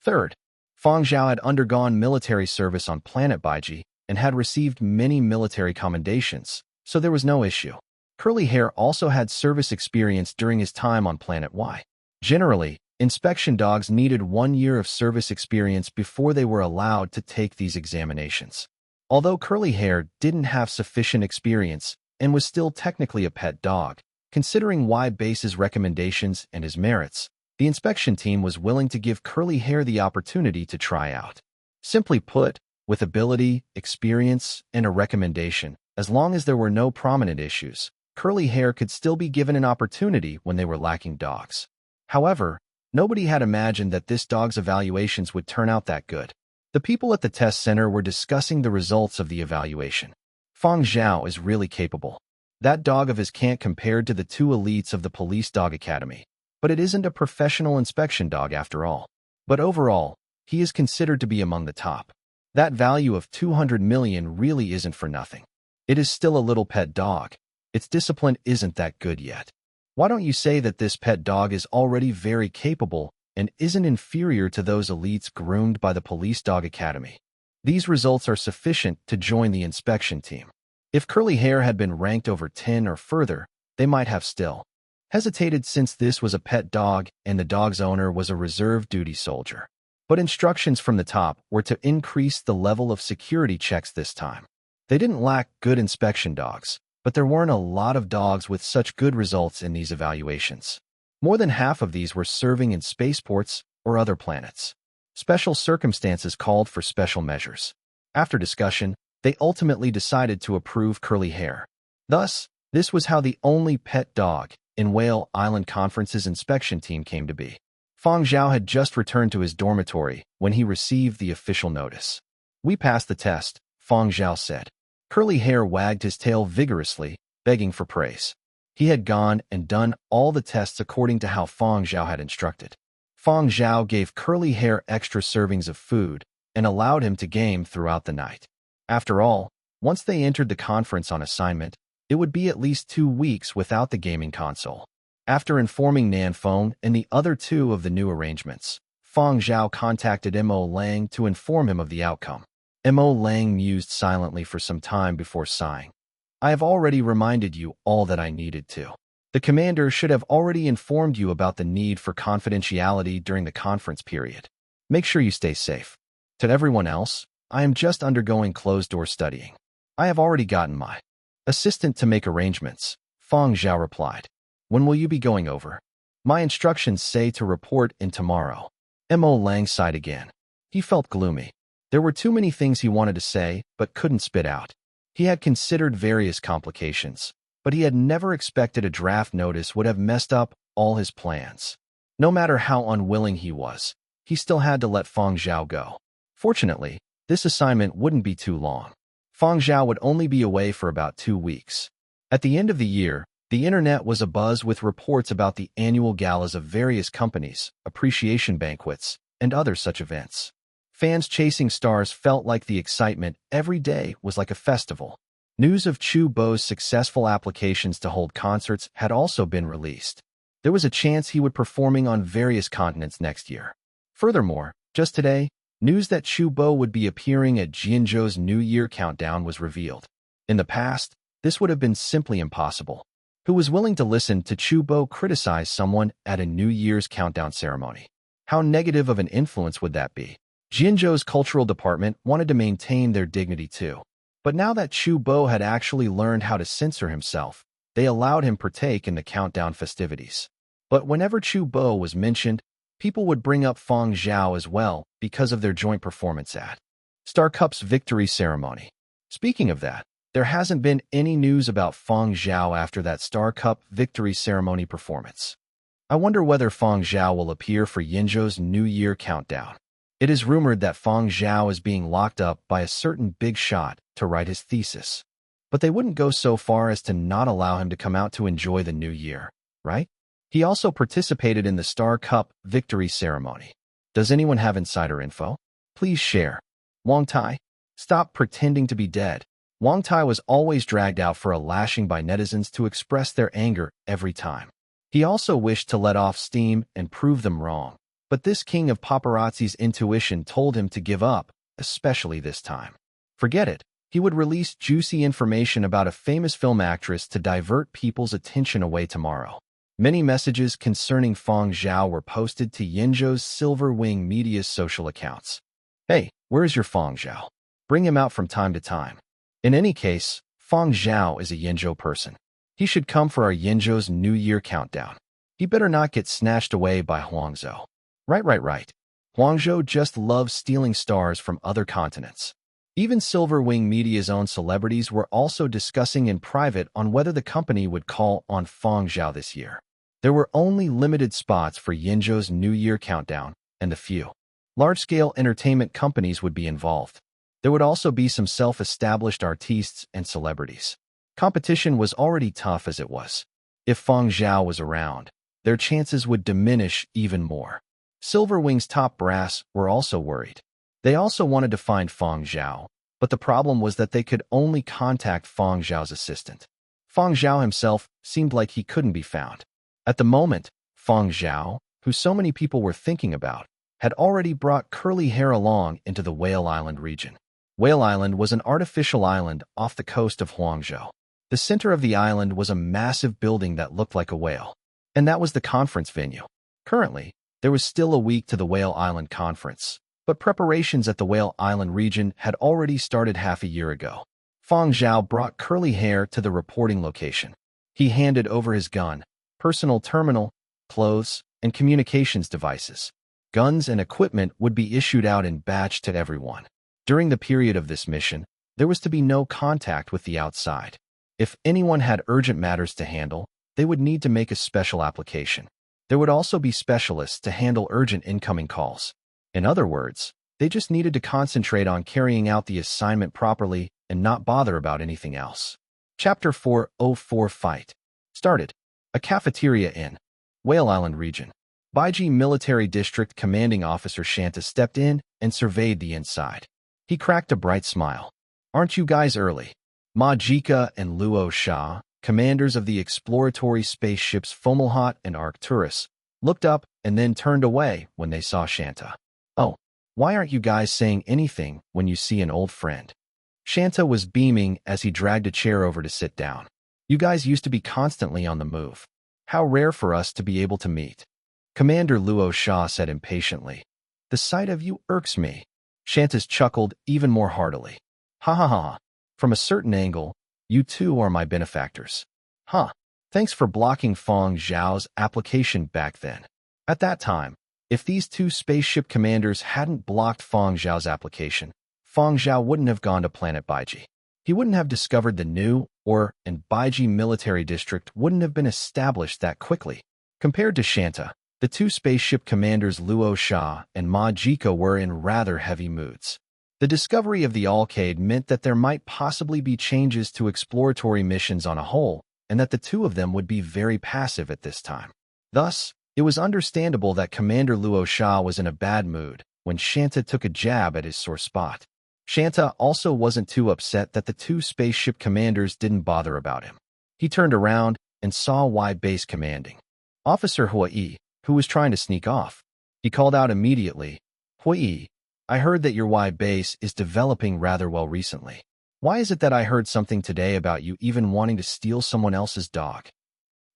Third, Fang Zhao had undergone military service on planet Baiji and had received many military commendations, so there was no issue. Curly Hair also had service experience during his time on Planet Y. Generally, inspection dogs needed 1 year of service experience before they were allowed to take these examinations. Although Curly Hair didn't have sufficient experience and was still technically a pet dog, considering Y Base's recommendations and his merits, the inspection team was willing to give Curly Hair the opportunity to try out. Simply put, with ability, experience, and a recommendation, as long as there were no prominent issues, Curly Hair could still be given an opportunity when they were lacking dogs. However, nobody had imagined that this dog's evaluations would turn out that good. The people at the test center were discussing the results of the evaluation. Fang Zhao is really capable. That dog of his can't compare to the two elites of the police dog academy. But it isn't a professional inspection dog after all. But overall, he is considered to be among the top. That value of 200 million really isn't for nothing. It is still a little pet dog. Its discipline isn't that good yet. Why don't you say that this pet dog is already very capable and isn't inferior to those elites groomed by the police dog academy? These results are sufficient to join the inspection team. If Curly Hair had been ranked over 10 or further, they might have still hesitated since this was a pet dog and the dog's owner was a reserve duty soldier. But instructions from the top were to increase the level of security checks this time. They didn't lack good inspection dogs, but there weren't a lot of dogs with such good results in these evaluations. More than half of these were serving in spaceports or other planets. Special circumstances called for special measures. After discussion, they ultimately decided to approve Curly Hair. Thus, this was how the only pet dog in Whale Island Conference's inspection team came to be. Fang Zhao had just returned to his dormitory when he received the official notice. "We passed the test," Fang Zhao said. Curly Hair wagged his tail vigorously, begging for praise. He had gone and done all the tests according to how Fang Zhao had instructed. Fang Zhao gave Curly Hair extra servings of food and allowed him to game throughout the night. After all, once they entered the conference on assignment, it would be at least 2 weeks without the gaming console. After informing Nanfeng and the other two of the new arrangements, Fang Zhao contacted Mo Lang to inform him of the outcome. Mo Lang mused silently for some time before sighing. "I have already reminded you all that I needed to. The commander should have already informed you about the need for confidentiality during the conference period. Make sure you stay safe. To everyone else, I am just undergoing closed-door studying. I have already gotten my assistant to make arrangements," Fang Zhao replied. "When will you be going over?" "My instructions say to report in tomorrow." Mo Lang sighed again. He felt gloomy. There were too many things he wanted to say, but couldn't spit out. He had considered various complications, but he had never expected a draft notice would have messed up all his plans. No matter how unwilling he was, he still had to let Fang Zhao go. Fortunately, this assignment wouldn't be too long. Fang Zhao would only be away for about 2 weeks. At the end of the year, the internet was abuzz with reports about the annual galas of various companies, appreciation banquets, and other such events. Fans chasing stars felt like the excitement every day was like a festival. News of Chu Bo's successful applications to hold concerts had also been released. There was a chance he would be performing on various continents next year. Furthermore, just today, news that Chu Bo would be appearing at Jianzhou's New Year countdown was revealed. In the past, this would have been simply impossible. Who was willing to listen to Chu Bo criticize someone at a New Year's countdown ceremony? How negative of an influence would that be? Jianzhou's cultural department wanted to maintain their dignity too. But now that Chu Bo had actually learned how to censor himself, they allowed him partake in the countdown festivities. But whenever Chu Bo was mentioned, people would bring up Fang Zhao as well because of their joint performance at Star Cup's victory ceremony. Speaking of that, there hasn't been any news about Fang Zhao after that Star Cup victory ceremony performance. I wonder whether Fang Zhao will appear for Yinzhou's New Year countdown. It is rumored that Fang Zhao is being locked up by a certain big shot to write his thesis. But they wouldn't go so far as to not allow him to come out to enjoy the new year, right? He also participated in the Star Cup victory ceremony. Does anyone have insider info? Please share. Wang Tai, stop pretending to be dead. Wang Tai was always dragged out for a lashing by netizens to express their anger every time. He also wished to let off steam and prove them wrong. But this king of paparazzi's intuition told him to give up, especially this time. Forget it. He would release juicy information about a famous film actress to divert people's attention away tomorrow. Many messages concerning Fang Zhao were posted to Yinzhou's Silver Wing Media's social accounts. Hey, where's your Fang Zhao? Bring him out from time to time. In any case, Fang Zhao is a Yinzhou person. He should come for our Yinzhou's New Year countdown. He better not get snatched away by Huangzhou. Right. Huangzhou just loves stealing stars from other continents. Even Silver Wing Media's own celebrities were also discussing in private on whether the company would call on Fang Zhao this year. There were only limited spots for Yinzhou's New Year countdown, and a few large-scale entertainment companies would be involved. There would also be some self-established artistes and celebrities. Competition was already tough as it was. If Fang Zhao was around, their chances would diminish even more. Silverwing's top brass were also worried. They also wanted to find Fang Zhao, but the problem was that they could only contact Fang Zhao's assistant. Fang Zhao himself seemed like he couldn't be found. At the moment, Fang Zhao, who so many people were thinking about, had already brought Curly Hair along into the Whale Island region. Whale Island was an artificial island off the coast of Huangzhou. The center of the island was a massive building that looked like a whale, and that was the conference venue. Currently, there was still a week to the Whale Island conference, but preparations at the Whale Island region had already started half a year ago. Fang Zhao brought Curly Hair to the reporting location. He handed over his gun, personal terminal, clothes, and communications devices. Guns and equipment would be issued out in batch to everyone. During the period of this mission, there was to be no contact with the outside. If anyone had urgent matters to handle, they would need to make a special application. There would also be specialists to handle urgent incoming calls. In other words, they just needed to concentrate on carrying out the assignment properly and not bother about anything else. Chapter 404 Fight started. A cafeteria in Whale Island region. Baiji Military District Commanding Officer Shanta stepped in and surveyed the inside. He cracked a bright smile. "Aren't you guys early?" Ma Jika and Luo Sha, commanders of the exploratory spaceships Fomalhaut and Arcturus, looked up and then turned away when they saw Shanta. "Oh, why aren't you guys saying anything when you see an old friend?" Shanta was beaming as he dragged a chair over to sit down. "You guys used to be constantly on the move. How rare for us to be able to meet." Commander Luo Sha said impatiently. "The sight of you irks me." Shantas chuckled even more heartily. "Ha ha ha. From a certain angle, you two are my benefactors." "Huh. Thanks for blocking Fang Zhao's application back then." At that time, if these two spaceship commanders hadn't blocked Fang Zhao's application, Fang Zhao wouldn't have gone to planet Baiji. He wouldn't have discovered the new and Baiji military district wouldn't have been established that quickly. Compared to Shanta, the two spaceship commanders Luo Sha and Ma Jiko were in rather heavy moods. The discovery of the Alcade meant that there might possibly be changes to exploratory missions on a whole, and that the two of them would be very passive at this time. Thus, it was understandable that Commander Luo Sha was in a bad mood when Shanta took a jab at his sore spot. Shanta also wasn't too upset that the two spaceship commanders didn't bother about him. He turned around and saw Y Base commanding Officer Hui, who was trying to sneak off. He called out immediately, "Hui, I heard that your Y Base is developing rather well recently. Why is it that I heard something today about you even wanting to steal someone else's dog?"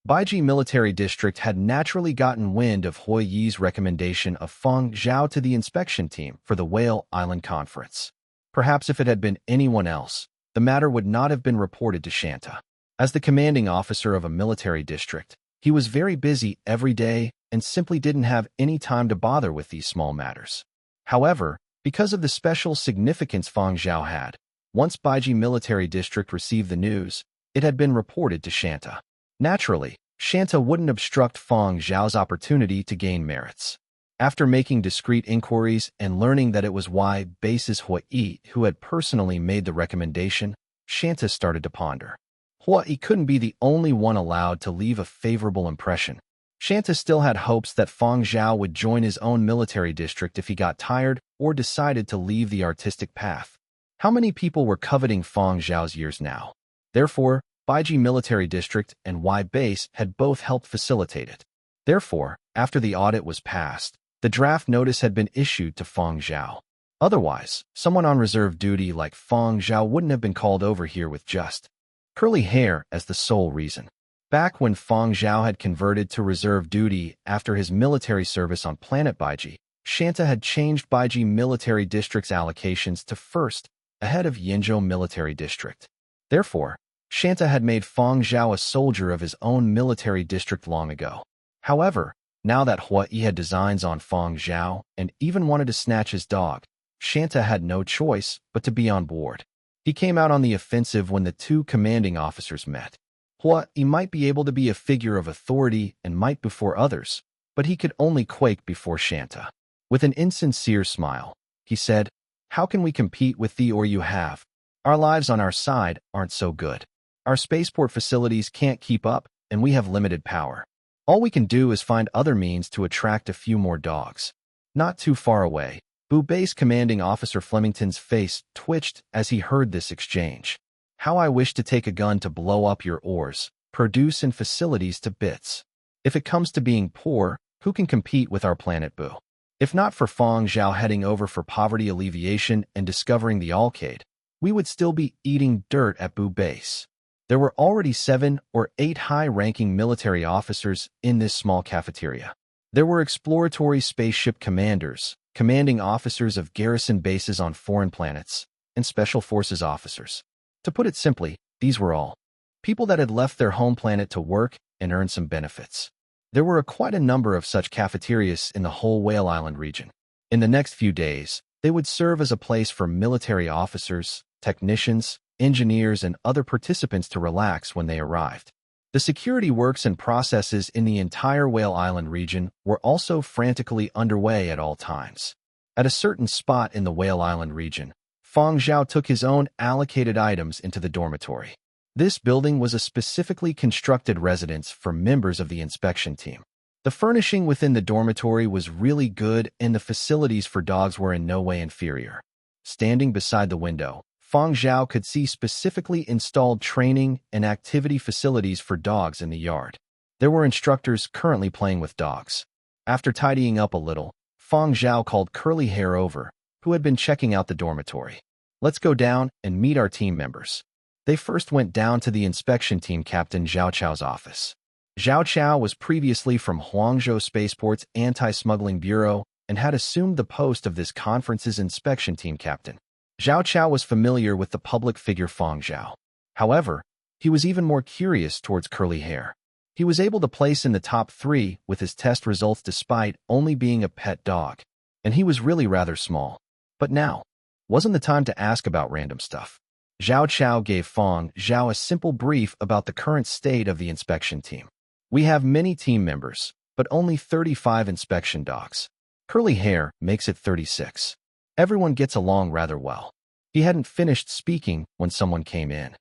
Baiji Military District had naturally gotten wind of Hui Yi's recommendation of Fang Zhao to the inspection team for the Whale Island Conference. Perhaps if it had been anyone else, the matter would not have been reported to Shanta. As the commanding officer of a military district, he was very busy every day and simply didn't have any time to bother with these small matters. However, because of the special significance Fang Zhao had, once Baiji Military District received the news, it had been reported to Shanta. Naturally, Shanta wouldn't obstruct Fang Zhao's opportunity to gain merits. After making discreet inquiries and learning that it was Y Base's Hui who had personally made the recommendation, Shanta started to ponder. Hui couldn't be the only one allowed to leave a favorable impression. Shanta still had hopes that Fang Zhao would join his own military district if he got tired or decided to leave the artistic path. How many people were coveting Fang Zhao's years now? Therefore, Baiji Military District and Y Base had both helped facilitate it. Therefore, after the audit was passed, the draft notice had been issued to Fang Zhao. Otherwise, someone on reserve duty like Fang Zhao wouldn't have been called over here with just curly hair as the sole reason. Back when Fang Zhao had converted to reserve duty after his military service on planet Baiji, Shanta had changed Baiji Military District's allocations to first, ahead of Yinzhou Military District. Therefore, Shanta had made Fang Zhao a soldier of his own military district long ago. However, now that Hui had designs on Fang Zhao and even wanted to snatch his dog, Shanta had no choice but to be on board. He came out on the offensive when the two commanding officers met. Hui might be able to be a figure of authority and might before others, but he could only quake before Shanta. With an insincere smile, he said, "How can we compete with thee or you have? Our lives on our side aren't so good." Our spaceport facilities can't keep up, and we have limited power. All we can do is find other means to attract a few more dogs. Not too far away, Base Commanding Officer Flemington's face twitched as he heard this exchange. How I wish to take a gun to blow up your ores, produce and facilities to bits. If it comes to being poor, who can compete with our planet Boo? If not for Fang Zhao heading over for poverty alleviation and discovering the Alcade, we would still be eating dirt at Boo Base. There were already 7 or 8 high-ranking military officers in this small cafeteria. There were exploratory spaceship commanders, commanding officers of garrison bases on foreign planets, and special forces officers. To put it simply, these were all people that had left their home planet to work and earn some benefits. There were quite a number of such cafeterias in the whole Whale Island region. In the next few days, they would serve as a place for military officers, technicians, engineers, and other participants to relax when they arrived. The security works and processes in the entire Whale Island region were also frantically underway at all times. At a certain spot in the Whale Island region, Fang Zhao took his own allocated items into the dormitory. This building was a specifically constructed residence for members of the inspection team. The furnishing within the dormitory was really good, and the facilities for dogs were in no way inferior. Standing beside the window, Fang Zhao could see specifically installed training and activity facilities for dogs in the yard. There were instructors currently playing with dogs. After tidying up a little, Fang Zhao called Curly Hair over, who had been checking out the dormitory. Let's go down and meet our team members. They first went down to the inspection team captain Zhao Chao's office. Zhao Chao was previously from Huangzhou Spaceport's Anti-Smuggling Bureau and had assumed the post of this conference's inspection team captain. Zhao Chao was familiar with the public figure Fang Zhao. However, he was even more curious towards Curly Hair. He was able to place in the top 3 with his test results despite only being a pet dog, and he was really rather small. But now wasn't the time to ask about random stuff. Zhao Chao gave Fang Zhao a simple brief about the current state of the inspection team. We have many team members, but only 35 inspection dogs. Curly Hair makes it 36. Everyone gets along rather well. He hadn't finished speaking when someone came in.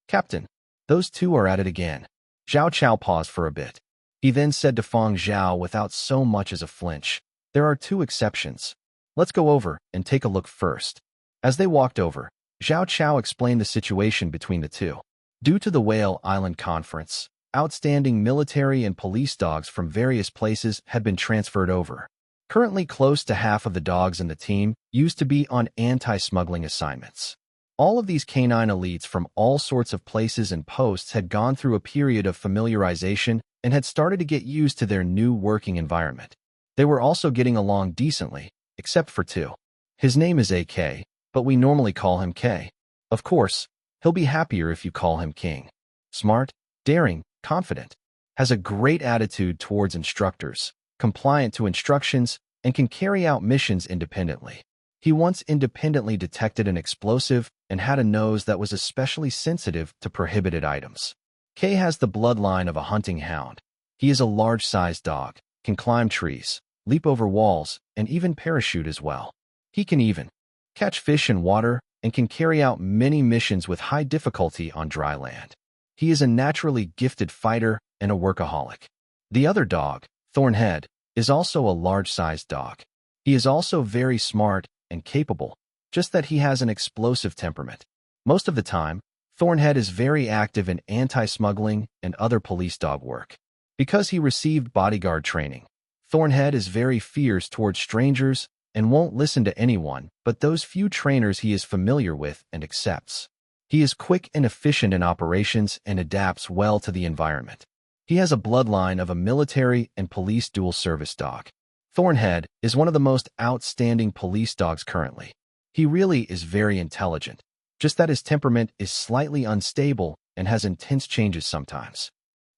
Captain, those two are at it again. Zhao Chao paused for a bit. He then said to Fang Zhao without so much as a flinch, there are 2 exceptions. Let's go over and take a look first. As they walked over, Zhao Chao explained the situation between the two. Due to the Whale Island Conference, outstanding military and police dogs from various places had been transferred over. Currently, close to half of the dogs in the team used to be on anti-smuggling assignments. All of these canine elites from all sorts of places and posts had gone through a period of familiarization and had started to get used to their new working environment. They were also getting along decently, except for 2. His name is AK, but we normally call him K. Of course, he'll be happier if you call him King. Smart, daring, confident, has a great attitude towards instructors, compliant to instructions, and can carry out missions independently. He once independently detected an explosive and had a nose that was especially sensitive to prohibited items. K has the bloodline of a hunting hound. He is a large-sized dog, can climb trees, leap over walls, and even parachute as well. He can even catch fish in water and can carry out many missions with high difficulty on dry land. He is a naturally gifted fighter and a workaholic. The other dog, Thornhead, is also a large-sized dog. He is also very smart and capable, just that he has an explosive temperament. Most of the time, Thornhead is very active in anti-smuggling and other police dog work. Because he received bodyguard training, Thornhead is very fierce towards strangers and won't listen to anyone but those few trainers he is familiar with and accepts. He is quick and efficient in operations and adapts well to the environment. He has a bloodline of a military and police dual-service dog. Thornhead is one of the most outstanding police dogs currently. He really is very intelligent, just that his temperament is slightly unstable and has intense changes sometimes.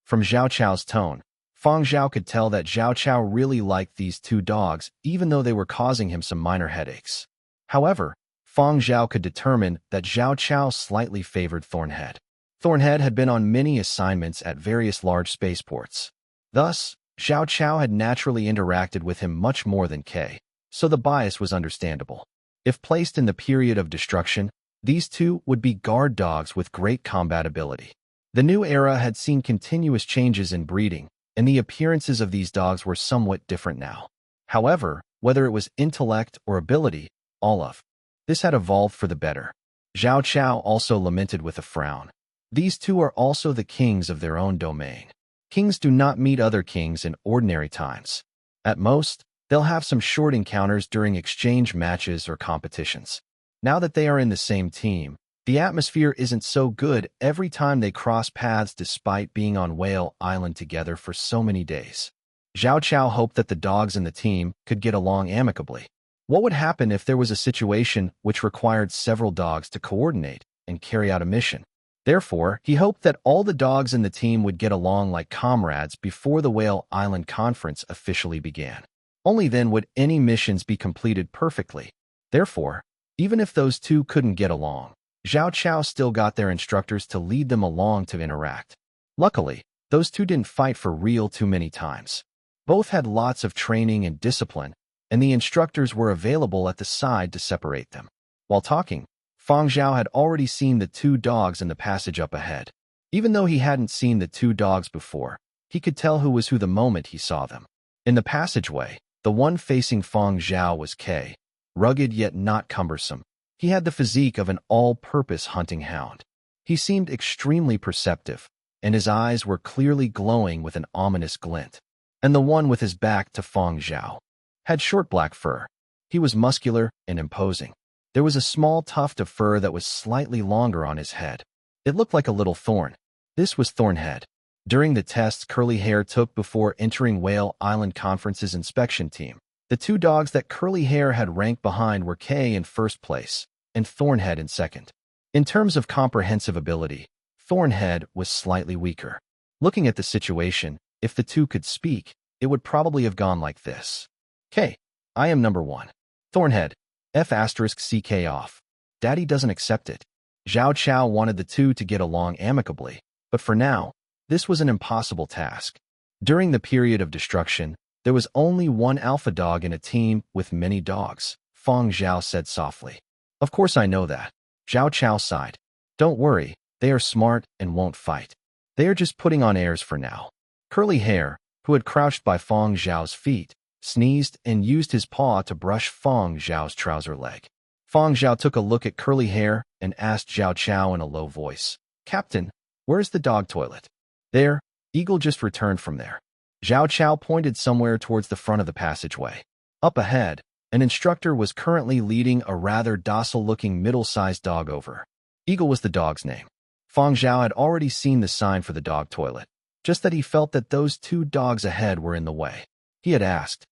From Zhao Chao's tone, Fang Zhao could tell that Zhao Chao really liked these 2 dogs even though they were causing him some minor headaches. However, Fang Zhao could determine that Zhao Chao slightly favored Thornhead. Thornhead had been on many assignments at various large spaceports. Thus, Zhao Chao had naturally interacted with him much more than K, so the bias was understandable. If placed in the period of destruction, these 2 would be guard dogs with great combat ability. The new era had seen continuous changes in breeding, and the appearances of these dogs were somewhat different now. However, whether it was intellect or ability, all of this had evolved for the better. Zhao Chao also lamented with a frown. These two are also the kings of their own domain. Kings do not meet other kings in ordinary times. At most, they'll have some short encounters during exchange matches or competitions. Now that they are in the same team, the atmosphere isn't so good every time they cross paths despite being on Whale Island together for so many days. Zhao Chao hoped that the dogs in the team could get along amicably. What would happen if there was a situation which required several dogs to coordinate and carry out a mission? Therefore, he hoped that all the dogs in the team would get along like comrades before the Whale Island Conference officially began. Only then would any missions be completed perfectly. Therefore, even if those two couldn't get along, Zhao Chao still got their instructors to lead them along to interact. Luckily, those two didn't fight for real too many times. Both had lots of training and discipline, and the instructors were available at the side to separate them. While talking, Fang Zhao had already seen the two dogs in the passage up ahead. Even though he hadn't seen the two dogs before, he could tell who was who the moment he saw them. In the passageway, the one facing Fang Zhao was K, rugged yet not cumbersome. He had the physique of an all-purpose hunting hound. He seemed extremely perceptive, and his eyes were clearly glowing with an ominous glint. And the one with his back to Fang Zhao had short black fur. He was muscular and imposing. There was a small tuft of fur that was slightly longer on his head. It looked like a little thorn. This was Thornhead. During the tests Curly Hair took before entering Whale Island Conference's inspection team, the two dogs that Curly Hair had ranked behind were K in first place and Thornhead in second. In terms of comprehensive ability, Thornhead was slightly weaker. Looking at the situation, if the two could speak, it would probably have gone like this. K, I am number one. Thornhead, F*CK off. Daddy doesn't accept it. Zhao Chao wanted the two to get along amicably, but for now, this was an impossible task. During the period of destruction, there was only one alpha dog in a team with many dogs, Fang Zhao said softly. Of course I know that. Zhao Chao sighed. Don't worry, they are smart and won't fight. They are just putting on airs for now. Curly Hair, who had crouched by Fang Zhao's feet, sneezed and used his paw to brush Fang Zhao's trouser leg. Fang Zhao took a look at Curly Hair and asked Zhao Chao in a low voice, Captain, where's the dog toilet? There, Eagle just returned from there. Zhao Chao pointed somewhere towards the front of the passageway. Up ahead, an instructor was currently leading a rather docile-looking middle-sized dog over. Eagle was the dog's name. Fang Zhao had already seen the sign for the dog toilet, just that he felt that those two dogs ahead were in the way. He had asked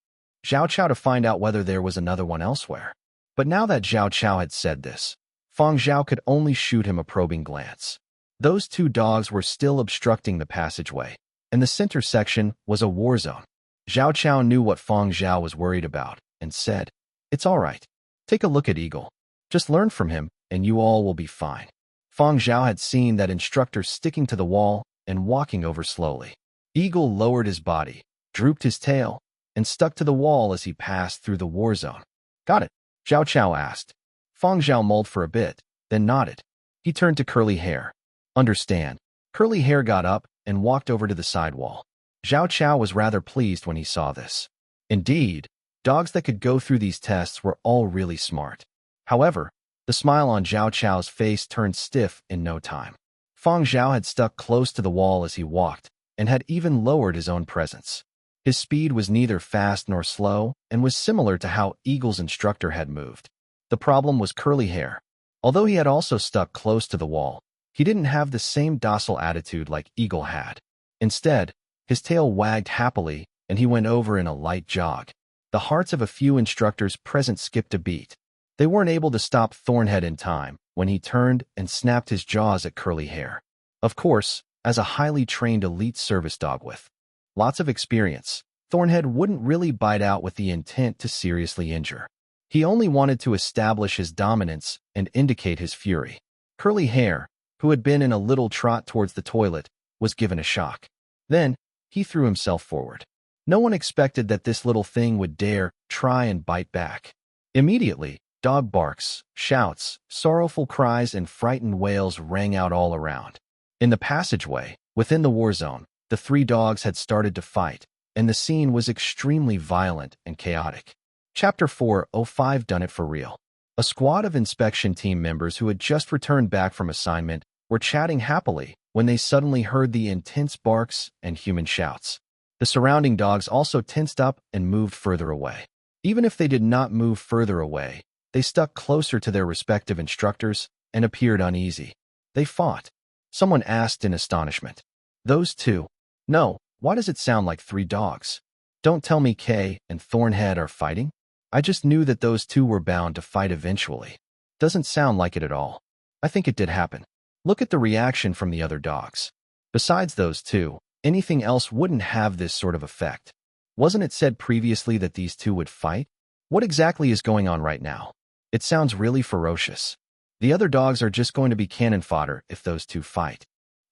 Zhao Chao to find out whether there was another one elsewhere. But now that Zhao Chao had said this, Fang Zhao could only shoot him a probing glance. Those two dogs were still obstructing the passageway, and the center section was a war zone. Zhao Chao knew what Fang Zhao was worried about, and said, It's all right. Take a look at Eagle. Just learn from him, and you all will be fine. Fang Zhao had seen that instructor sticking to the wall and walking over slowly. Eagle lowered his body, drooped his tail, and stuck to the wall as he passed through the war zone. Got it? Zhao Chao asked. Fang Zhao mulled for a bit, then nodded. He turned to Curly Hair. Understand. Curly Hair got up and walked over to the side wall. Zhao Chao was rather pleased when he saw this. Indeed, dogs that could go through these tests were all really smart. However, the smile on Zhao Chao's face turned stiff in no time. Fang Zhao had stuck close to the wall as he walked, and had even lowered his own presence. His speed was neither fast nor slow, and was similar to how Eagle's instructor had moved. The problem was Curly Hair. Although he had also stuck close to the wall, he didn't have the same docile attitude like Eagle had. Instead, his tail wagged happily, and he went over in a light jog. The hearts of a few instructors present skipped a beat. They weren't able to stop Thornhead in time when he turned and snapped his jaws at Curly Hair. Of course, as a highly trained elite service dog with lots of experience, Thornhead wouldn't really bite out with the intent to seriously injure. He only wanted to establish his dominance and indicate his fury. Curly Hair, who had been in a little trot towards the toilet, was given a shock. Then, he threw himself forward. No one expected that this little thing would dare try and bite back. Immediately, dog barks, shouts, sorrowful cries, and frightened wails rang out all around. In the passageway, within the war zone, the three dogs had started to fight, and the scene was extremely violent and chaotic. Chapter 405 Done It For Real. A squad of inspection team members who had just returned back from assignment were chatting happily when they suddenly heard the intense barks and human shouts. The surrounding dogs also tensed up and moved further away. Even if they did not move further away, they stuck closer to their respective instructors and appeared uneasy. They fought. Someone asked in astonishment. Those two? No, why does it sound like three dogs? Don't tell me Kay and Thornhead are fighting? I just knew that those two were bound to fight eventually. Doesn't sound like it at all. I think it did happen. Look at the reaction from the other dogs. Besides those two, anything else wouldn't have this sort of effect. Wasn't it said previously that these two would fight? What exactly is going on right now? It sounds really ferocious. The other dogs are just going to be cannon fodder if those two fight.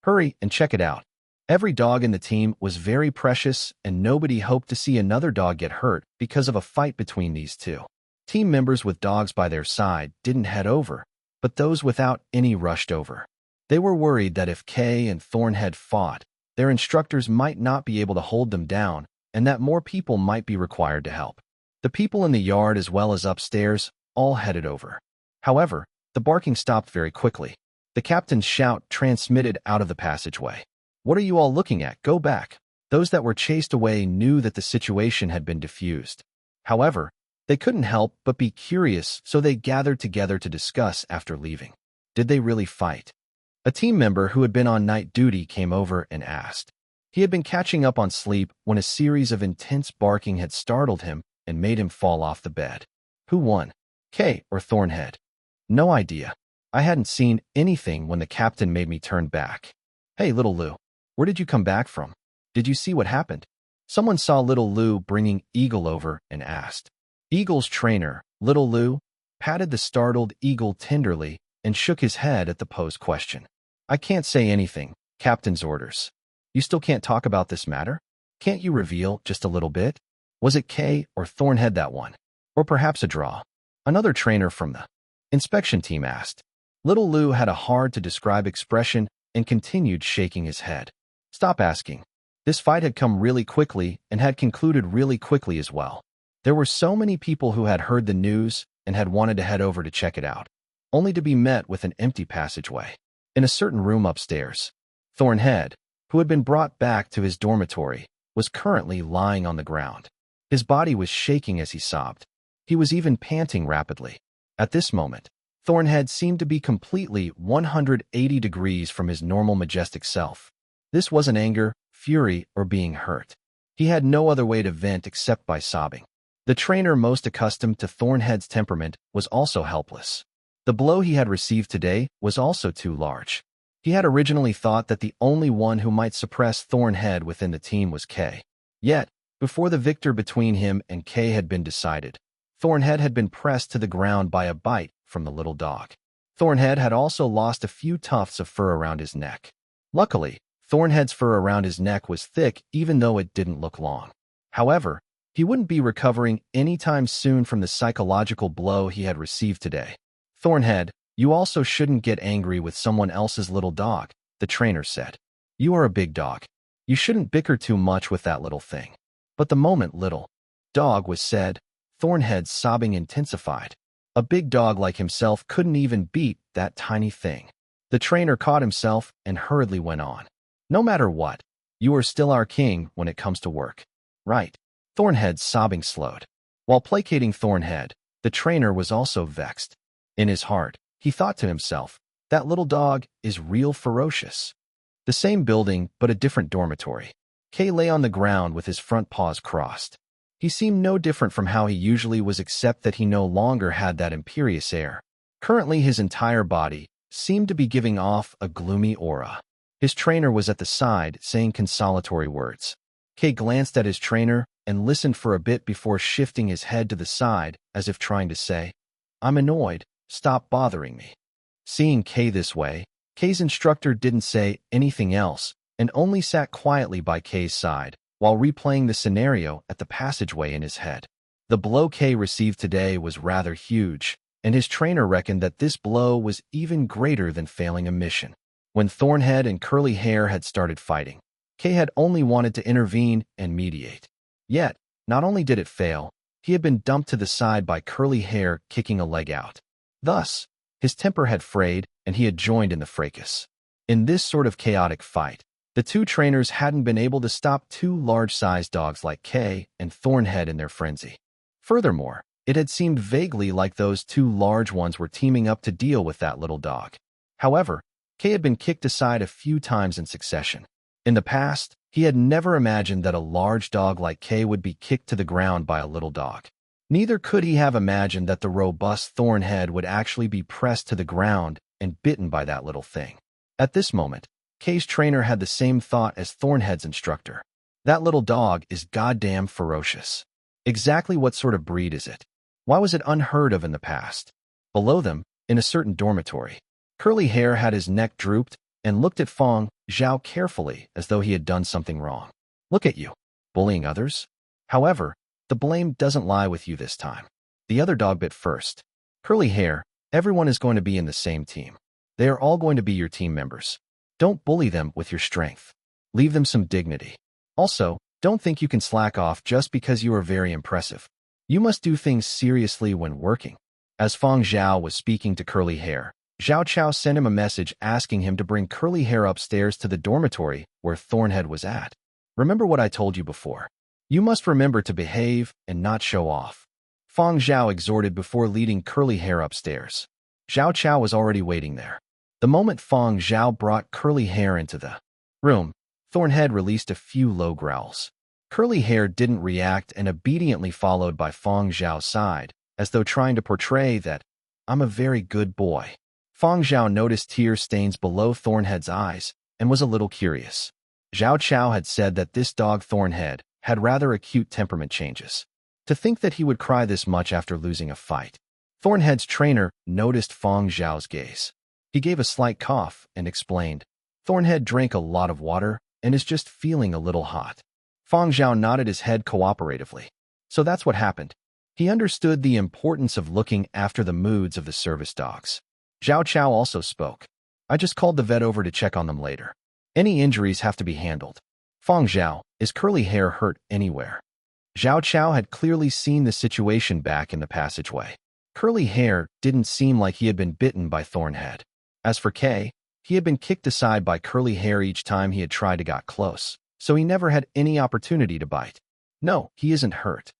Hurry and check it out. Every dog in the team was very precious, and nobody hoped to see another dog get hurt because of a fight between these two. Team members with dogs by their side didn't head over, but those without any rushed over. They were worried that if Kay and Thornhead fought, their instructors might not be able to hold them down, and that more people might be required to help. The people in the yard as well as upstairs all headed over. However, the barking stopped very quickly. The captain's shout transmitted out of the passageway. What are you all looking at? Go back. Those that were chased away knew that the situation had been diffused. However, they couldn't help but be curious, so they gathered together to discuss after leaving. Did they really fight? A team member who had been on night duty came over and asked. He had been catching up on sleep when a series of intense barking had startled him and made him fall off the bed. Who won? Kay or Thornhead? No idea. I hadn't seen anything when the captain made me turn back. Hey, little Lou. Where did you come back from? Did you see what happened? Someone saw little Lou bringing Eagle over and asked. Eagle's trainer, little Lou, patted the startled Eagle tenderly and shook his head at the posed question. I can't say anything, captain's orders. You still can't talk about this matter? Can't you reveal just a little bit? Was it Kay or Thornhead that won? Or perhaps a draw? Another trainer from the inspection team asked. Little Lou had a hard-to-describe expression and continued shaking his head. Stop asking. This fight had come really quickly and had concluded really quickly as well. There were so many people who had heard the news and had wanted to head over to check it out, only to be met with an empty passageway. In a certain room upstairs, Thornhead, who had been brought back to his dormitory, was currently lying on the ground. His body was shaking as he sobbed. He was even panting rapidly. At this moment, Thornhead seemed to be completely 180 degrees from his normal majestic self. This wasn't anger, fury, or being hurt. He had no other way to vent except by sobbing. The trainer most accustomed to Thornhead's temperament was also helpless. The blow he had received today was also too large. He had originally thought that the only one who might suppress Thornhead within the team was Kay. Yet, before the victor between him and Kay had been decided, Thornhead had been pressed to the ground by a bite from the little dog. Thornhead had also lost a few tufts of fur around his neck. Luckily, Thornhead's fur around his neck was thick even though it didn't look long. However, he wouldn't be recovering anytime soon from the psychological blow he had received today. Thornhead, you also shouldn't get angry with someone else's little dog, the trainer said. You are a big dog. You shouldn't bicker too much with that little thing. But the moment little dog was said, Thornhead's sobbing intensified. A big dog like himself couldn't even beat that tiny thing. The trainer caught himself and hurriedly went on. No matter what, you are still our king when it comes to work. Right. Thornhead's sobbing slowed. While placating Thornhead, the trainer was also vexed. In his heart, he thought to himself, that little dog is real ferocious. The same building, but a different dormitory. Kay lay on the ground with his front paws crossed. He seemed no different from how he usually was except that he no longer had that imperious air. Currently his entire body seemed to be giving off a gloomy aura. His trainer was at the side, saying consolatory words. Kay glanced at his trainer and listened for a bit before shifting his head to the side, as if trying to say, I'm annoyed, stop bothering me. Seeing Kay this way, Kay's instructor didn't say anything else and only sat quietly by Kay's side while replaying the scenario at the passageway in his head. The blow Kay received today was rather huge, and his trainer reckoned that this blow was even greater than failing a mission. When Thornhead and Curly Hair had started fighting, Kay had only wanted to intervene and mediate. Yet, not only did it fail, he had been dumped to the side by Curly Hair kicking a leg out. Thus, his temper had frayed and he had joined in the fracas. In this sort of chaotic fight, the two trainers hadn't been able to stop two large-sized dogs like Kay and Thornhead in their frenzy. Furthermore, it had seemed vaguely like those two large ones were teaming up to deal with that little dog. However, Kay had been kicked aside a few times in succession. In the past, he had never imagined that a large dog like Kay would be kicked to the ground by a little dog. Neither could he have imagined that the robust Thornhead would actually be pressed to the ground and bitten by that little thing. At this moment, Kay's trainer had the same thought as Thornhead's instructor. That little dog is goddamn ferocious. Exactly what sort of breed is it? Why was it unheard of in the past? Below them, in a certain dormitory, Curly Hair had his neck drooped and looked at Fang Zhao carefully as though he had done something wrong. Look at you, bullying others? However, the blame doesn't lie with you this time. The other dog bit first. Curly Hair, everyone is going to be in the same team. They are all going to be your team members. Don't bully them with your strength. Leave them some dignity. Also, don't think you can slack off just because you are very impressive. You must do things seriously when working. As Fang Zhao was speaking to Curly Hair, Zhao Chao sent him a message asking him to bring Curly Hair upstairs to the dormitory where Thornhead was at. Remember what I told you before. You must remember to behave and not show off. Fang Zhao exhorted before leading Curly Hair upstairs. Zhao Chao was already waiting there. The moment Fang Zhao brought Curly Hair into the room, Thornhead released a few low growls. Curly Hair didn't react and obediently followed by Fang Zhao's side, as though trying to portray that, I'm a very good boy. Fang Zhao noticed tear stains below Thornhead's eyes and was a little curious. Zhao Chao had said that this dog Thornhead had rather acute temperament changes. To think that he would cry this much after losing a fight. Thornhead's trainer noticed Fang Zhao's gaze. He gave a slight cough and explained, Thornhead drank a lot of water and is just feeling a little hot. Fang Zhao nodded his head cooperatively. So that's what happened. He understood the importance of looking after the moods of the service dogs. Zhao Chao also spoke. I just called the vet over to check on them later. Any injuries have to be handled. Fang Zhao, is Curly Hair hurt anywhere? Zhao Chao had clearly seen the situation back in the passageway. Curly Hair didn't seem like he had been bitten by Thornhead. As for Kay, he had been kicked aside by Curly Hair each time he had tried to get close, so he never had any opportunity to bite. No, he isn't hurt.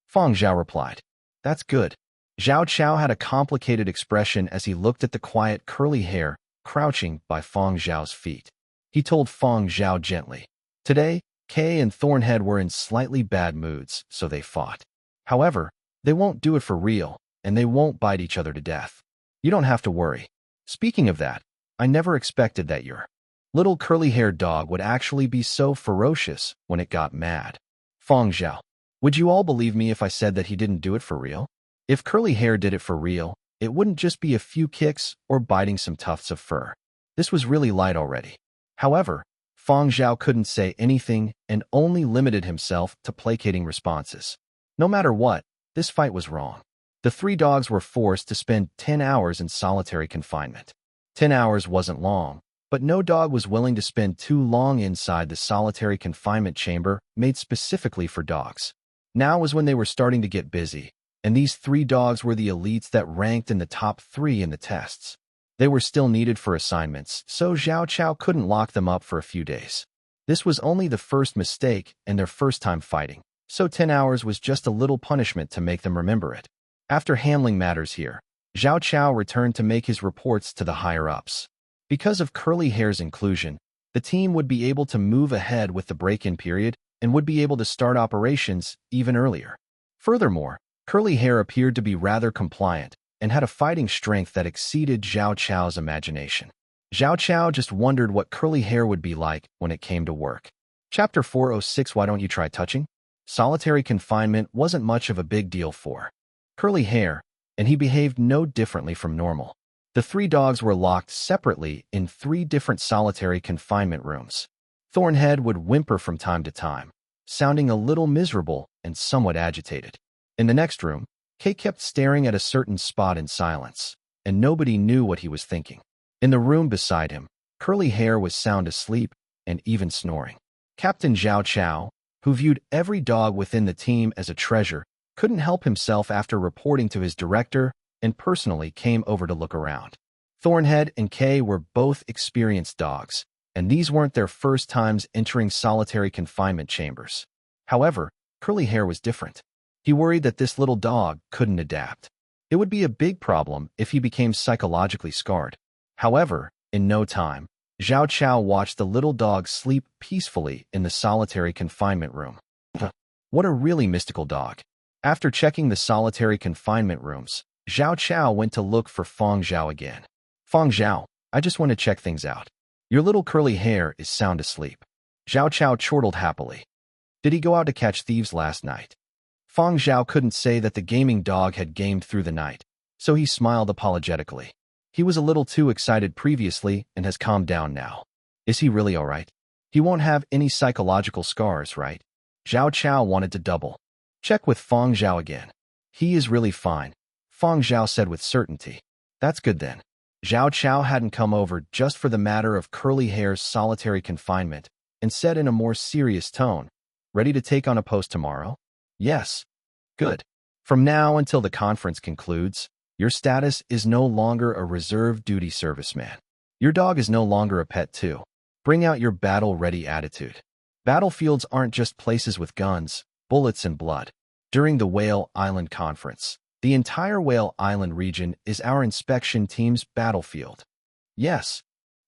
Fang Zhao replied. That's good. Zhao Chao had a complicated expression as he looked at the quiet Curly Hair crouching by Fang Zhao's feet. He told Fang Zhao gently. Today, Kay and Thornhead were in slightly bad moods, so they fought. However, they won't do it for real, and they won't bite each other to death. You don't have to worry. Speaking of that, I never expected that your little curly-haired dog would actually be so ferocious when it got mad. Fang Zhao, would you all believe me if I said that he didn't do it for real? If Curly Hair did it for real, it wouldn't just be a few kicks or biting some tufts of fur. This was really light already. However, Fang Zhao couldn't say anything and only limited himself to placating responses. No matter what, this fight was wrong. The three dogs were forced to spend 10 hours in solitary confinement. 10 hours wasn't long, but no dog was willing to spend too long inside the solitary confinement chamber made specifically for dogs. Now was when they were starting to get busy, and these three dogs were the elites that ranked in the top 3 in the tests. They were still needed for assignments, so Zhao Chao couldn't lock them up for a few days. This was only the first mistake and their first time fighting, so 10 hours was just a little punishment to make them remember it. After handling matters here, Zhao Chao returned to make his reports to the higher-ups. Because of Curly Hair's inclusion, the team would be able to move ahead with the break-in period and would be able to start operations even earlier. Furthermore, Curly Hair appeared to be rather compliant and had a fighting strength that exceeded Zhao Chao's imagination. Zhao Chao just wondered what Curly Hair would be like when it came to work. Chapter 406 Why don't you try touching? Solitary confinement wasn't much of a big deal for Curly Hair, and he behaved no differently from normal. The three dogs were locked separately in 3 different solitary confinement rooms. Thornhead would whimper from time to time, sounding a little miserable and somewhat agitated. In the next room, Kay kept staring at a certain spot in silence, and nobody knew what he was thinking. In the room beside him, Curly Hair was sound asleep and even snoring. Captain Zhao Chao, who viewed every dog within the team as a treasure, couldn't help himself after reporting to his director and personally came over to look around. Thornhead and Kay were both experienced dogs, and these weren't their first times entering solitary confinement chambers. However, Curly Hair was different. He worried that this little dog couldn't adapt. It would be a big problem if he became psychologically scarred. However, in no time, Zhao Chao watched the little dog sleep peacefully in the solitary confinement room. What a really mystical dog. After checking the solitary confinement rooms, Zhao Chao went to look for Fang Zhao again. Fang Zhao, I just want to check things out. Your little Curly Hair is sound asleep. Zhao Chao chortled happily. Did he go out to catch thieves last night? Fang Zhao couldn't say that the gaming dog had gamed through the night, so he smiled apologetically. He was a little too excited previously and has calmed down now. Is he really all right? He won't have any psychological scars, right? Zhao Chao wanted to double check with Fang Zhao again. He is really fine, Fang Zhao said with certainty. That's good then. Zhao Chao hadn't come over just for the matter of Curly Hair's solitary confinement and said in a more serious tone, ready to take on a post tomorrow? Yes. Good. From now until the conference concludes, your status is no longer a reserve duty serviceman. Your dog is no longer a pet too. Bring out your battle-ready attitude. Battlefields aren't just places with guns, bullets, and blood. During the Whale Island Conference, the entire Whale Island region is our inspection team's battlefield. Yes.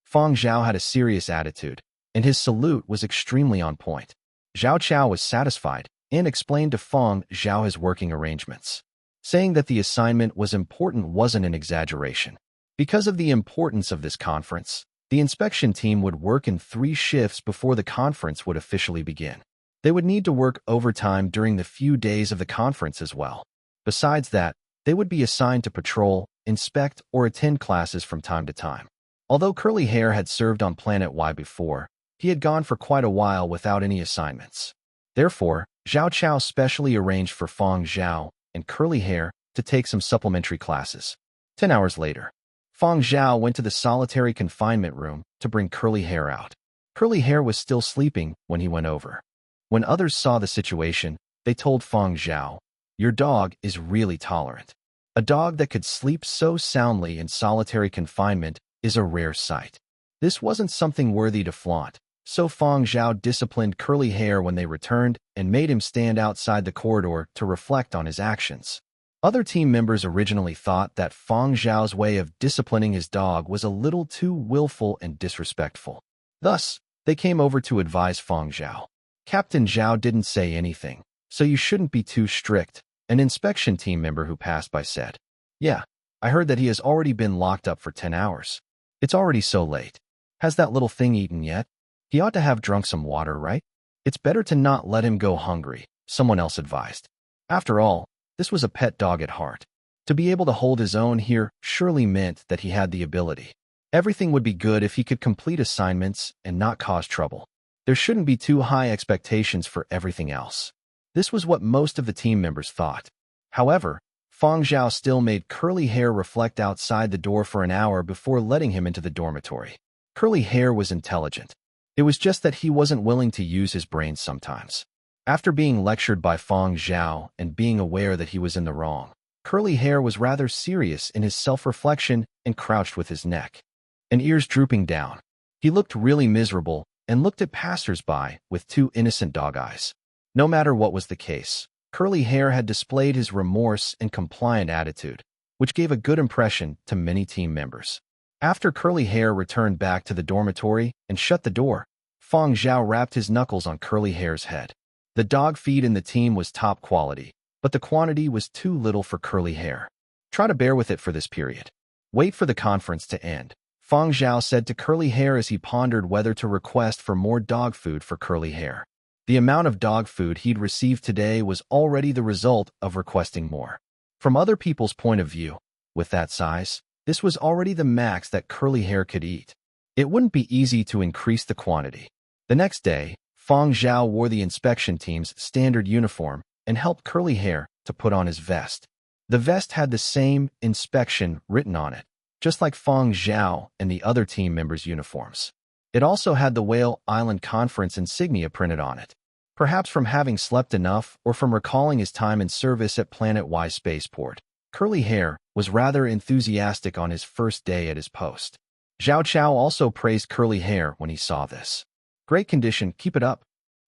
Fang Zhao had a serious attitude, and his salute was extremely on point. Zhao Chao was satisfied and explained to Fang Zhao his working arrangements. Saying that the assignment was important wasn't an exaggeration. Because of the importance of this conference, the inspection team would work in 3 shifts before the conference would officially begin. They would need to work overtime during the few days of the conference as well. Besides that, they would be assigned to patrol, inspect, or attend classes from time to time. Although Curly Hair had served on Planet Y before, he had gone for quite a while without any assignments. Therefore, Zhao Chao specially arranged for Fang Zhao and Curly Hair to take some supplementary classes. 10 hours later, Fang Zhao went to the solitary confinement room to bring Curly Hair out. Curly Hair was still sleeping when he went over. When others saw the situation, they told Fang Zhao, your dog is really tolerant. A dog that could sleep so soundly in solitary confinement is a rare sight. This wasn't something worthy to flaunt, so Fang Zhao disciplined Curly Hair when they returned and made him stand outside the corridor to reflect on his actions. Other team members originally thought that Fang Zhao's way of disciplining his dog was a little too willful and disrespectful. Thus, they came over to advise Fang Zhao. Captain Zhao didn't say anything, so you shouldn't be too strict, an inspection team member who passed by said. Yeah, I heard that he has already been locked up for 10 hours. It's already so late. Has that little thing eaten yet? He ought to have drunk some water, right? It's better to not let him go hungry, someone else advised. After all, this was a pet dog at heart. To be able to hold his own here surely meant that he had the ability. Everything would be good if he could complete assignments and not cause trouble. There shouldn't be too high expectations for everything else. This was what most of the team members thought. However, Fang Zhao still made Curly Hair reflect outside the door for an hour before letting him into the dormitory. Curly Hair was intelligent. It was just that he wasn't willing to use his brains sometimes. After being lectured by Fang Zhao and being aware that he was in the wrong, Curly Hair was rather serious in his self-reflection and crouched with his neck and ears drooping down. He looked really miserable and looked at passers-by with 2 innocent dog eyes. No matter what was the case, Curly Hair had displayed his remorse and compliant attitude, which gave a good impression to many team members. After Curly Hair returned back to the dormitory and shut the door, Fang Zhao wrapped his knuckles on Curly Hair's head. The dog feed in the team was top quality, but the quantity was too little for Curly Hair. Try to bear with it for this period. Wait for the conference to end, Fang Zhao said to Curly Hair as he pondered whether to request for more dog food for Curly Hair. The amount of dog food he'd received today was already the result of requesting more. From other people's point of view, with that size, this was already the max that Curly Hair could eat. It wouldn't be easy to increase the quantity. The next day, Fang Zhao wore the inspection team's standard uniform and helped Curly Hair to put on his vest. The vest had the same inspection written on it, just like Fang Zhao and the other team members' uniforms. It also had the Whale Island Conference insignia printed on it, perhaps from having slept enough or from recalling his time in service at Planet Y Spaceport. Curly Hair was rather enthusiastic on his first day at his post. Zhao Chao also praised Curly Hair when he saw this. Great condition, keep it up.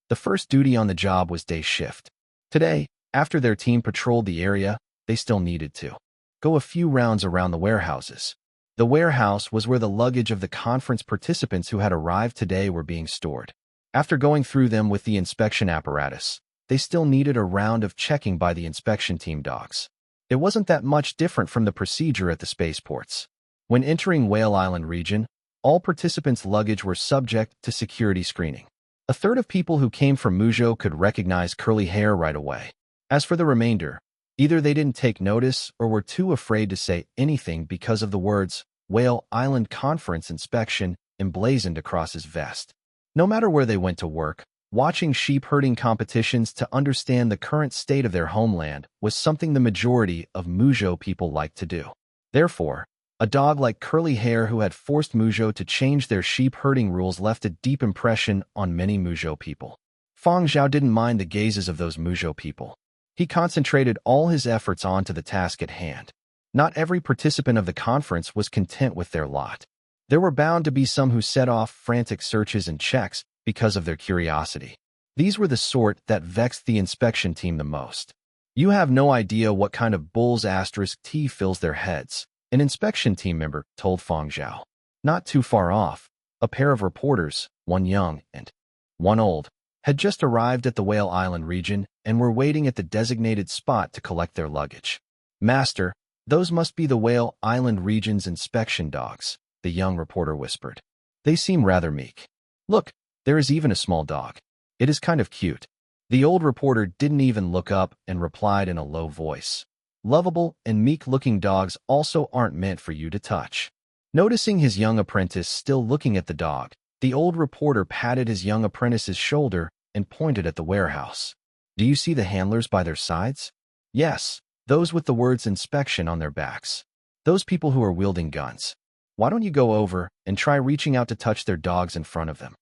The first duty on the job was day shift. Today, after their team patrolled the area, they still needed to go a few rounds around the warehouses. The warehouse was where the luggage of the conference participants who had arrived today were being stored. After going through them with the inspection apparatus, they still needed a round of checking by the inspection team dogs. It wasn't that much different from the procedure at the spaceports. When entering Whale Island region, all participants' luggage were subject to security screening. A third of people who came from Muzhou could recognize Curly Hair right away. As for the remainder, either they didn't take notice or were too afraid to say anything because of the words Whale Island Conference Inspection emblazoned across his vest. No matter where they went to work, watching sheep herding competitions to understand the current state of their homeland was something the majority of Muzhou people liked to do. Therefore, a dog like Curly Hair who had forced Muzhou to change their sheep herding rules left a deep impression on many Muzhou people. Fang Zhao didn't mind the gazes of those Muzhou people. He concentrated all his efforts onto the task at hand. Not every participant of the conference was content with their lot. There were bound to be some who set off frantic searches and checks because of their curiosity. These were the sort that vexed the inspection team the most. You have no idea what kind of bull's asterisk tea fills their heads, an inspection team member told Fang Zhao. Not too far off, a pair of reporters, one young and one old, had just arrived at the Whale Island region and were waiting at the designated spot to collect their luggage. Master, those must be the Whale Island region's inspection dogs, the young reporter whispered. They seem rather meek. Look, there is even a small dog. It is kind of cute. The old reporter didn't even look up and replied in a low voice. Lovable and meek-looking dogs also aren't meant for you to touch. Noticing his young apprentice still looking at the dog, the old reporter patted his young apprentice's shoulder and pointed at the warehouse. Do you see the handlers by their sides? Yes, those with the words inspection on their backs. Those people who are wielding guns. Why don't you go over and try reaching out to touch their dogs in front of them?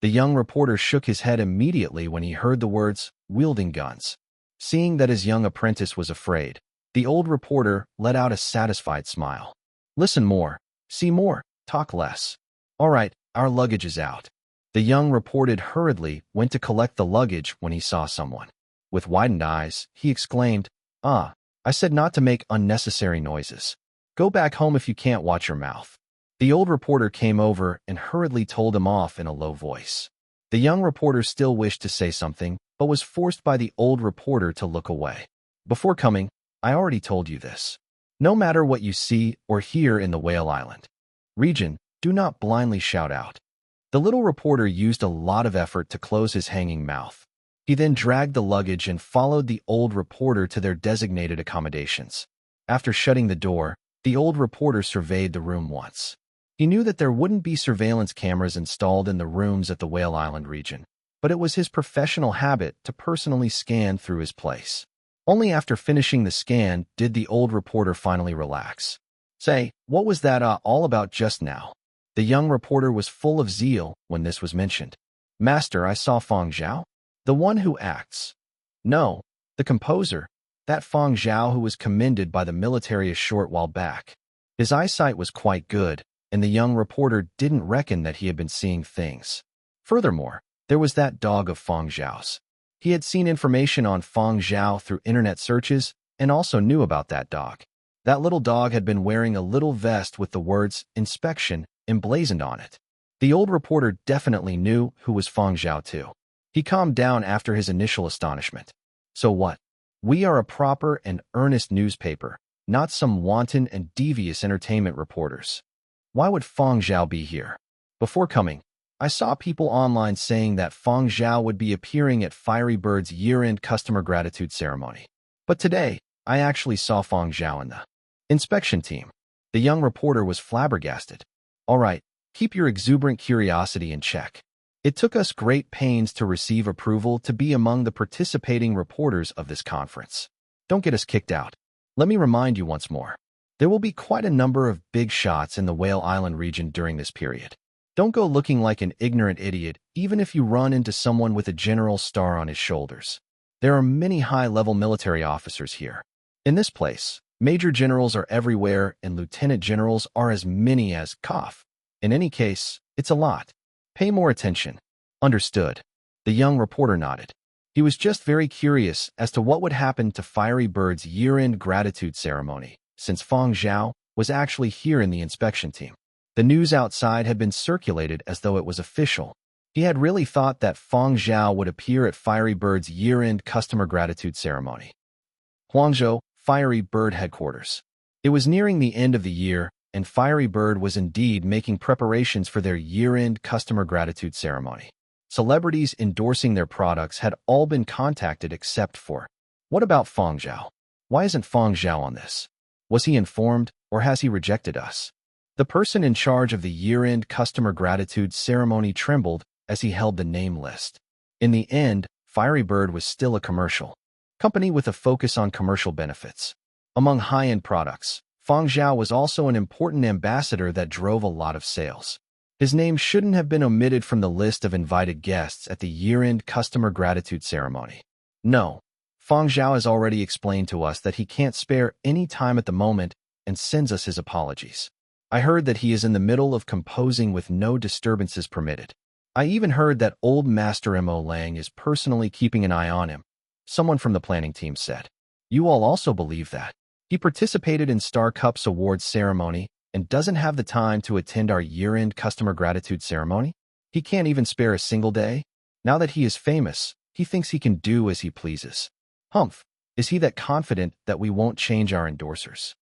The young reporter shook his head immediately when he heard the words, wielding guns. Seeing that his young apprentice was afraid, the old reporter let out a satisfied smile. Listen more, see more, talk less. All right, our luggage is out. The young reporter hurriedly went to collect the luggage when he saw someone. With widened eyes, he exclaimed, I said not to make unnecessary noises. Go back home if you can't watch your mouth. The old reporter came over and hurriedly told him off in a low voice. The young reporter still wished to say something, but was forced by the old reporter to look away. Before coming, I already told you this. No matter what you see or hear in the Whale Island region, do not blindly shout out. The little reporter used a lot of effort to close his hanging mouth. He then dragged the luggage and followed the old reporter to their designated accommodations. After shutting the door, the old reporter surveyed the room once. He knew that there wouldn't be surveillance cameras installed in the rooms at the Whale Island region, but it was his professional habit to personally scan through his place. Only after finishing the scan did the old reporter finally relax. Say, what was that all about just now? The young reporter was full of zeal when this was mentioned. Master, I saw Fang Zhao, the one who acts. No, the composer, that Fang Zhao who was commended by the military a short while back. His eyesight was quite good, and the young reporter didn't reckon that he had been seeing things. Furthermore, there was that dog of Fang Zhao's. He had seen information on Fang Zhao through internet searches and also knew about that dog. That little dog had been wearing a little vest with the words inspection emblazoned on it. The old reporter definitely knew who was Fang Zhao too. He calmed down after his initial astonishment. So what? We are a proper and earnest newspaper, not some wanton and devious entertainment reporters. Why would Fang Zhao be here? Before coming, I saw people online saying that Fang Zhao would be appearing at Fiery Bird's year-end customer gratitude ceremony. But today, I actually saw Fang Zhao in the inspection team. The young reporter was flabbergasted. All right, keep your exuberant curiosity in check. It took us great pains to receive approval to be among the participating reporters of this conference. Don't get us kicked out. Let me remind you once more. There will be quite a number of big shots in the Whale Island region during this period. Don't go looking like an ignorant idiot, even if you run into someone with a general star on his shoulders. There are many high-level military officers here. In this place, major generals are everywhere and lieutenant generals are as many as cough. In any case, it's a lot. Pay more attention. Understood. The young reporter nodded. He was just very curious as to what would happen to Fiery Bird's year-end gratitude ceremony, since Fang Zhao was actually here in the inspection team. The news outside had been circulated as though it was official. He had really thought that Fang Zhao would appear at Fiery Bird's year-end customer gratitude ceremony. Huangzhou, Fiery Bird headquarters. It was nearing the end of the year, and Fiery Bird was indeed making preparations for their year-end customer gratitude ceremony. Celebrities endorsing their products had all been contacted except for, what about Fang Zhao? Why isn't Fang Zhao on this? Was he informed, or has he rejected us? The person in charge of the year-end customer gratitude ceremony trembled as he held the name list. In the end, Fiery Bird was still a commercial company with a focus on commercial benefits. Among high-end products, Fang Zhao was also an important ambassador that drove a lot of sales. His name shouldn't have been omitted from the list of invited guests at the year-end customer gratitude ceremony. No, Fang Zhao has already explained to us that he can't spare any time at the moment and sends us his apologies. I heard that he is in the middle of composing with no disturbances permitted. I even heard that old Master Mo Lang is personally keeping an eye on him, someone from the planning team said. You all also believe that? He participated in Star Cup's awards ceremony and doesn't have the time to attend our year-end customer gratitude ceremony? He can't even spare a single day? Now that he is famous, he thinks he can do as he pleases. Humph, is he that confident that we won't change our endorsers?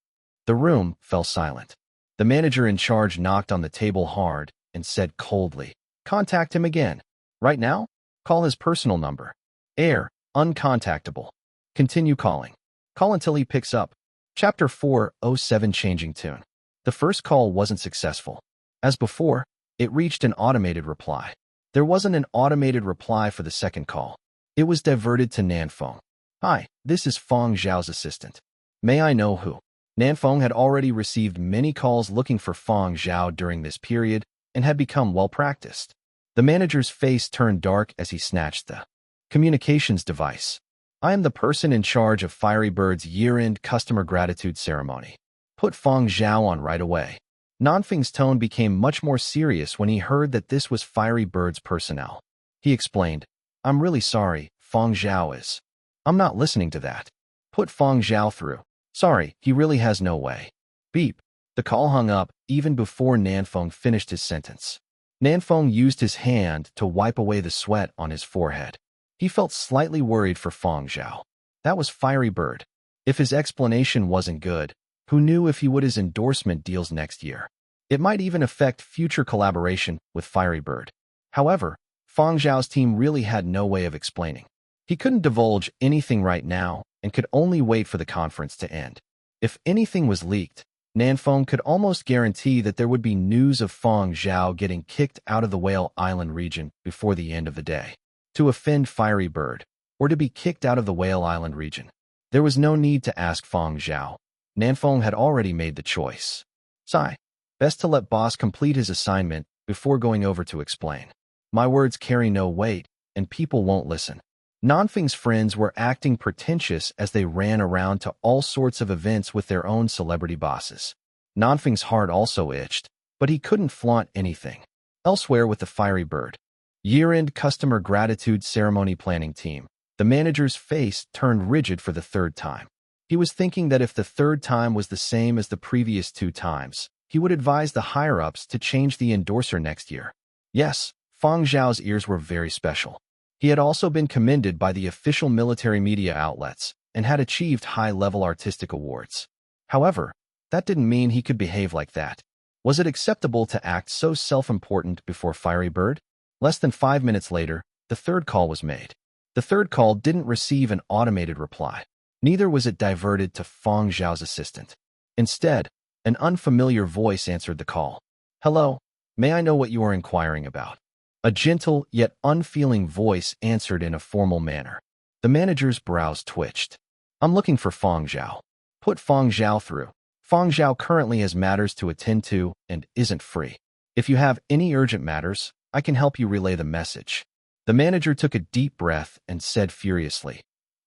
The room fell silent. The manager in charge knocked on the table hard and said coldly, "Contact him again. Right now? Call his personal number. Air, uncontactable. Continue calling. Call until he picks up." Chapter 407 Changing Tune. The first call wasn't successful. As before, it reached an automated reply. There wasn't an automated reply for the second call. It was diverted to Nanfeng. "Hi, this is Fang Zhao's assistant. May I know who?" Nanfeng had already received many calls looking for Fang Zhao during this period and had become well-practiced. The manager's face turned dark as he snatched the communications device. "I am the person in charge of Fiery Bird's year-end customer gratitude ceremony. Put Fang Zhao on right away." Nanfeng's tone became much more serious when he heard that this was Fiery Bird's personnel. He explained, "I'm really sorry, Fang Zhao is. I'm not listening to that. Put Fang Zhao through. Sorry, he really has no way." Beep. The call hung up even before Nanfeng finished his sentence. Nanfeng used his hand to wipe away the sweat on his forehead. He felt slightly worried for Fang Zhao. That was Fiery Bird. If his explanation wasn't good, who knew if he would his endorsement deals next year? It might even affect future collaboration with Fiery Bird. However, Fang Zhao's team really had no way of explaining. He couldn't divulge anything right now and could only wait for the conference to end. If anything was leaked, Nanfeng could almost guarantee that there would be news of Fang Zhao getting kicked out of the Whale Island region before the end of the day. To offend Fiery Bird, or to be kicked out of the Whale Island region. There was no need to ask Fang Zhao. Nanfeng had already made the choice. Sigh. Best to let boss complete his assignment before going over to explain. My words carry no weight, and people won't listen. Nanfeng's friends were acting pretentious as they ran around to all sorts of events with their own celebrity bosses. Nanfeng's heart also itched, but he couldn't flaunt anything. Elsewhere with the Fiery Bird year-end customer gratitude ceremony planning team, the manager's face turned rigid for the third time. He was thinking that if the third time was the same as the previous two times, he would advise the higher-ups to change the endorser next year. Yes, Fang Zhao's ears were very special. He had also been commended by the official military media outlets and had achieved high-level artistic awards. However, that didn't mean he could behave like that. Was it acceptable to act so self-important before Fiery Bird? Less than 5 minutes later, the third call was made. The third call didn't receive an automated reply. Neither was it diverted to Fang Zhao's assistant. Instead, an unfamiliar voice answered the call. "Hello, may I know what you are inquiring about?" A gentle yet unfeeling voice answered in a formal manner. The manager's brows twitched. "I'm looking for Fang Zhao. Put Fang Zhao through." Fang Zhao currently has matters to attend to and isn't free. If you have any urgent matters, I can help you relay the message. The manager took a deep breath and said furiously,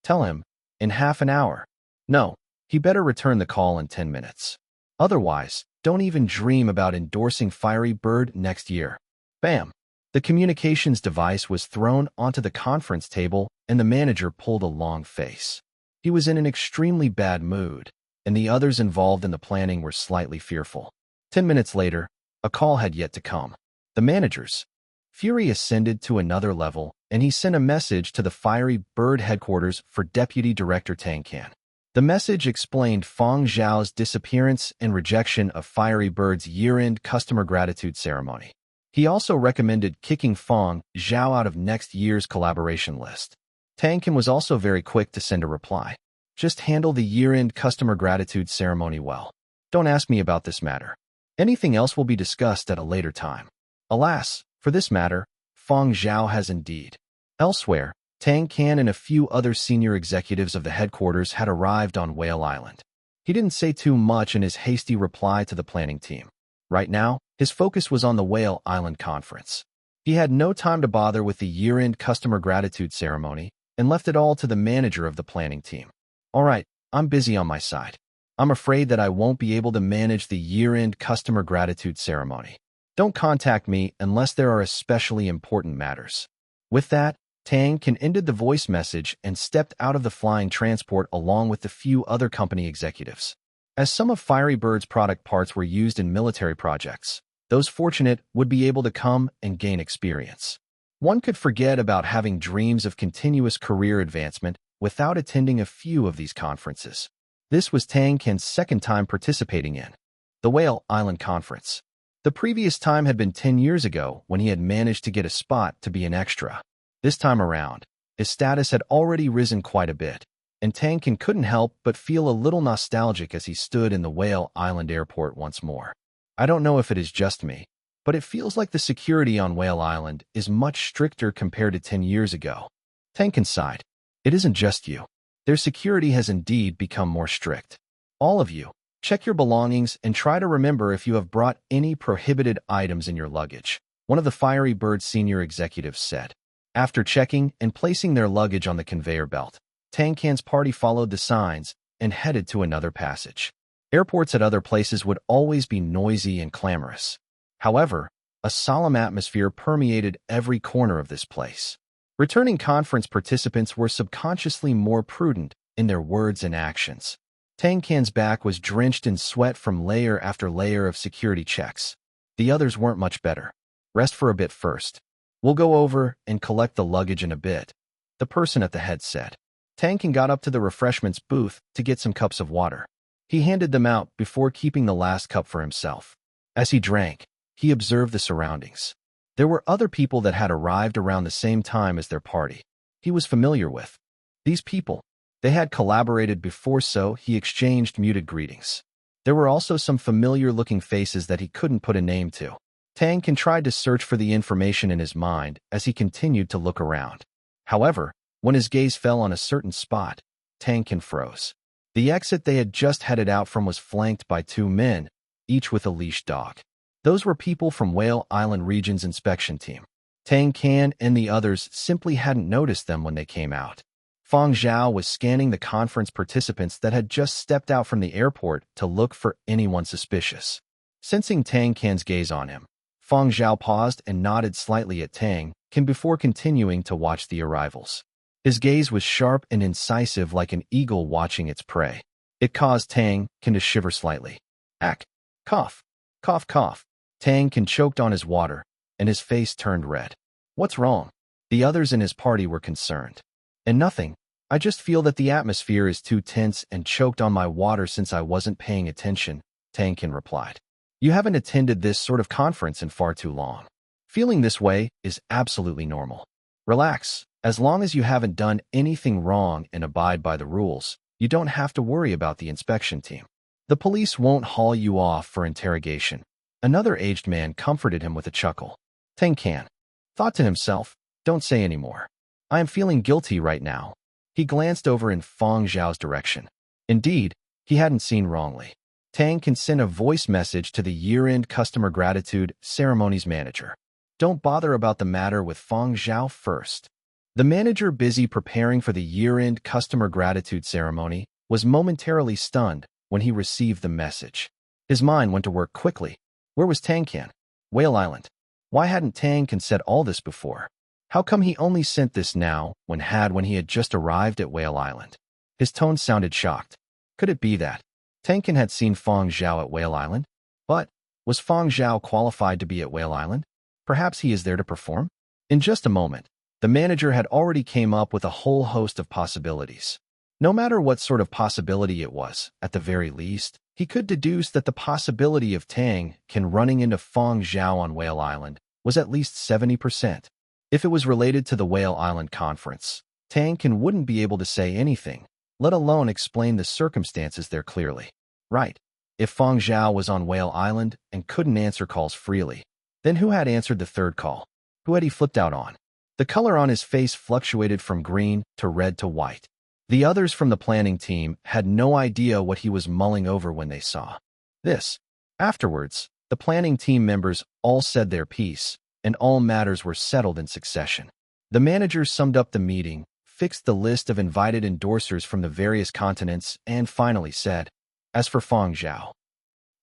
"Tell him, in half an hour. No, he better return the call in 10 minutes. Otherwise, don't even dream about endorsing Fiery Bird next year." Bam! The communications device was thrown onto the conference table and the manager pulled a long face. He was in an extremely bad mood, and the others involved in the planning were slightly fearful. 10 minutes later, a call had yet to come. The manager's fury ascended to another level, and he sent a message to the Fiery Bird headquarters for Deputy Director Tang Can. The message explained Fang Zhao's disappearance and rejection of Fiery Bird's year-end customer gratitude ceremony. He also recommended kicking Fang Zhao out of next year's collaboration list. Tang Can was also very quick to send a reply. "Just handle the year-end customer gratitude ceremony well. Don't ask me about this matter. Anything else will be discussed at a later time." Alas, for this matter, Fang Zhao has indeed. Elsewhere, Tang Can and a few other senior executives of the headquarters had arrived on Whale Island. He didn't say too much in his hasty reply to the planning team. Right now, his focus was on the Whale Island conference. He had no time to bother with the year-end customer gratitude ceremony and left it all to the manager of the planning team. "All right, I'm busy on my side. I'm afraid that I won't be able to manage the year-end customer gratitude ceremony. Don't contact me unless there are especially important matters." With that, Tang Can ended the voice message and stepped out of the flying transport along with the few other company executives. As some of Fiery Bird's product parts were used in military projects, those fortunate would be able to come and gain experience. One could forget about having dreams of continuous career advancement without attending a few of these conferences. This was Tang Can's second time participating in the Whale Island Conference. The previous time had been 10 years ago when he had managed to get a spot to be an extra. This time around, his status had already risen quite a bit, and Tang Can couldn't help but feel a little nostalgic as he stood in the Whale Island airport once more. "I don't know if it is just me, but it feels like the security on Whale Island is much stricter compared to 10 years ago." Tang Can sighed. "It isn't just you. Their security has indeed become more strict. All of you, check your belongings and try to remember if you have brought any prohibited items in your luggage," one of the Fiery Bird senior executives said. After checking and placing their luggage on the conveyor belt, Tang Can's party followed the signs and headed to another passage. Airports at other places would always be noisy and clamorous. However, a solemn atmosphere permeated every corner of this place. Returning conference participants were subconsciously more prudent in their words and actions. Tang Can's back was drenched in sweat from layer after layer of security checks. The others weren't much better. "Rest for a bit first. We'll go over and collect the luggage in a bit," the person at the head said. Tang Can got up to the refreshments booth to get some cups of water. He handed them out before keeping the last cup for himself. As he drank, he observed the surroundings. There were other people that had arrived around the same time as their party. He was familiar with these people. They had collaborated before, so he exchanged muted greetings. There were also some familiar-looking faces that he couldn't put a name to. Tang Can tried to search for the information in his mind as he continued to look around. However, when his gaze fell on a certain spot, Tang Can froze. The exit they had just headed out from was flanked by two men, each with a leash dog. Those were people from Whale Island Region's inspection team. Tang Can and the others simply hadn't noticed them when they came out. Fang Zhao was scanning the conference participants that had just stepped out from the airport to look for anyone suspicious. Sensing Tang Can's gaze on him, Fang Zhao paused and nodded slightly at Tang Can before continuing to watch the arrivals. His gaze was sharp and incisive like an eagle watching its prey. It caused Tang Can to shiver slightly. Ack. Cough. Cough, cough. Tang Can choked on his water, and his face turned red. "What's wrong?" The others in his party were concerned. "And nothing. I just feel that the atmosphere is too tense and choked on my water since I wasn't paying attention," Tang Can replied. "You haven't attended this sort of conference in far too long. Feeling this way is absolutely normal. Relax. As long as you haven't done anything wrong and abide by the rules, you don't have to worry about the inspection team. The police won't haul you off for interrogation." Another aged man comforted him with a chuckle. Tang Can thought to himself, "Don't say any more. I am feeling guilty right now." He glanced over in Fang Zhao's direction. Indeed, he hadn't seen wrongly. Tang can send a voice message to the year-end customer gratitude ceremonies manager. Don't bother about the matter with Fang Zhao first. The manager, busy preparing for the year-end customer gratitude ceremony, was momentarily stunned when he received the message. His mind went to work quickly. Where was Tang Can? Whale Island. Why hadn't Tang Can said all this before? How come he only sent this now when he had just arrived at Whale Island? His tone sounded shocked. Could it be that Tang Can had seen Fang Zhao at Whale Island? But was Fang Zhao qualified to be at Whale Island? Perhaps he is there to perform? In just a moment, the manager had already came up with a whole host of possibilities. No matter what sort of possibility it was, at the very least, he could deduce that the possibility of Tang Can running into Fang Zhao on Whale Island was at least 70%. If it was related to the Whale Island conference, Tang Can wouldn't be able to say anything, let alone explain the circumstances there clearly. Right. If Fang Zhao was on Whale Island and couldn't answer calls freely, then who had answered the third call? Who had he flipped out on? The color on his face fluctuated from green to red to white. The others from the planning team had no idea what he was mulling over when they saw this. Afterwards, the planning team members all said their piece, and all matters were settled in succession. The manager summed up the meeting, fixed the list of invited endorsers from the various continents, and finally said, as for Fang Zhao.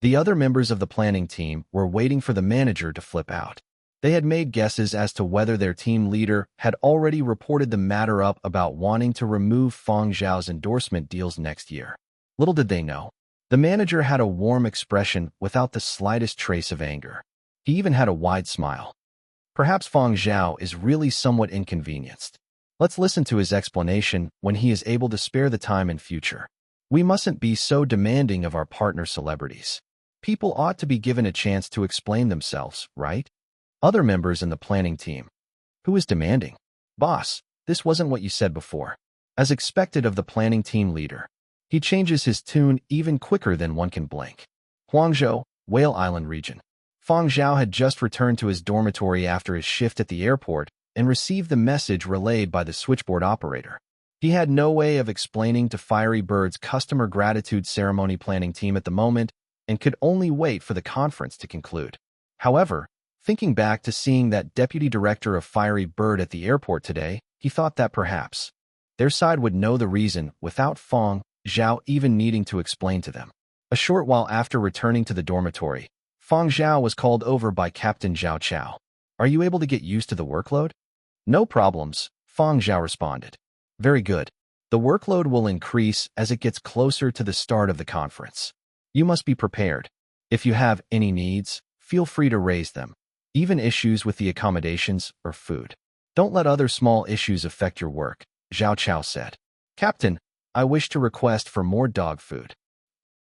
The other members of the planning team were waiting for the manager to flip out. They had made guesses as to whether their team leader had already reported the matter up about wanting to remove Fang Zhao's endorsement deals next year. Little did they know, the manager had a warm expression without the slightest trace of anger. He even had a wide smile. Perhaps Fang Zhao is really somewhat inconvenienced. Let's listen to his explanation when he is able to spare the time in future. We mustn't be so demanding of our partner celebrities. People ought to be given a chance to explain themselves, right? Other members in the planning team. Who is demanding? Boss, this wasn't what you said before. As expected of the planning team leader, he changes his tune even quicker than one can blink. Huangzhou, Whale Island region. Fang Zhao had just returned to his dormitory after his shift at the airport and received the message relayed by the switchboard operator. He had no way of explaining to Fiery Bird's customer gratitude ceremony planning team at the moment and could only wait for the conference to conclude. However, thinking back to seeing that deputy director of Fiery Bird at the airport today, he thought that perhaps their side would know the reason without Fang Zhao even needing to explain to them. A short while after returning to the dormitory, Fang Zhao was called over by Captain Zhao Chao. Are you able to get used to the workload? No problems, Fang Zhao responded. Very good. The workload will increase as it gets closer to the start of the conference. You must be prepared. If you have any needs, feel free to raise them. Even issues with the accommodations or food. Don't let other small issues affect your work, Zhao Chao said. Captain, I wish to request for more dog food.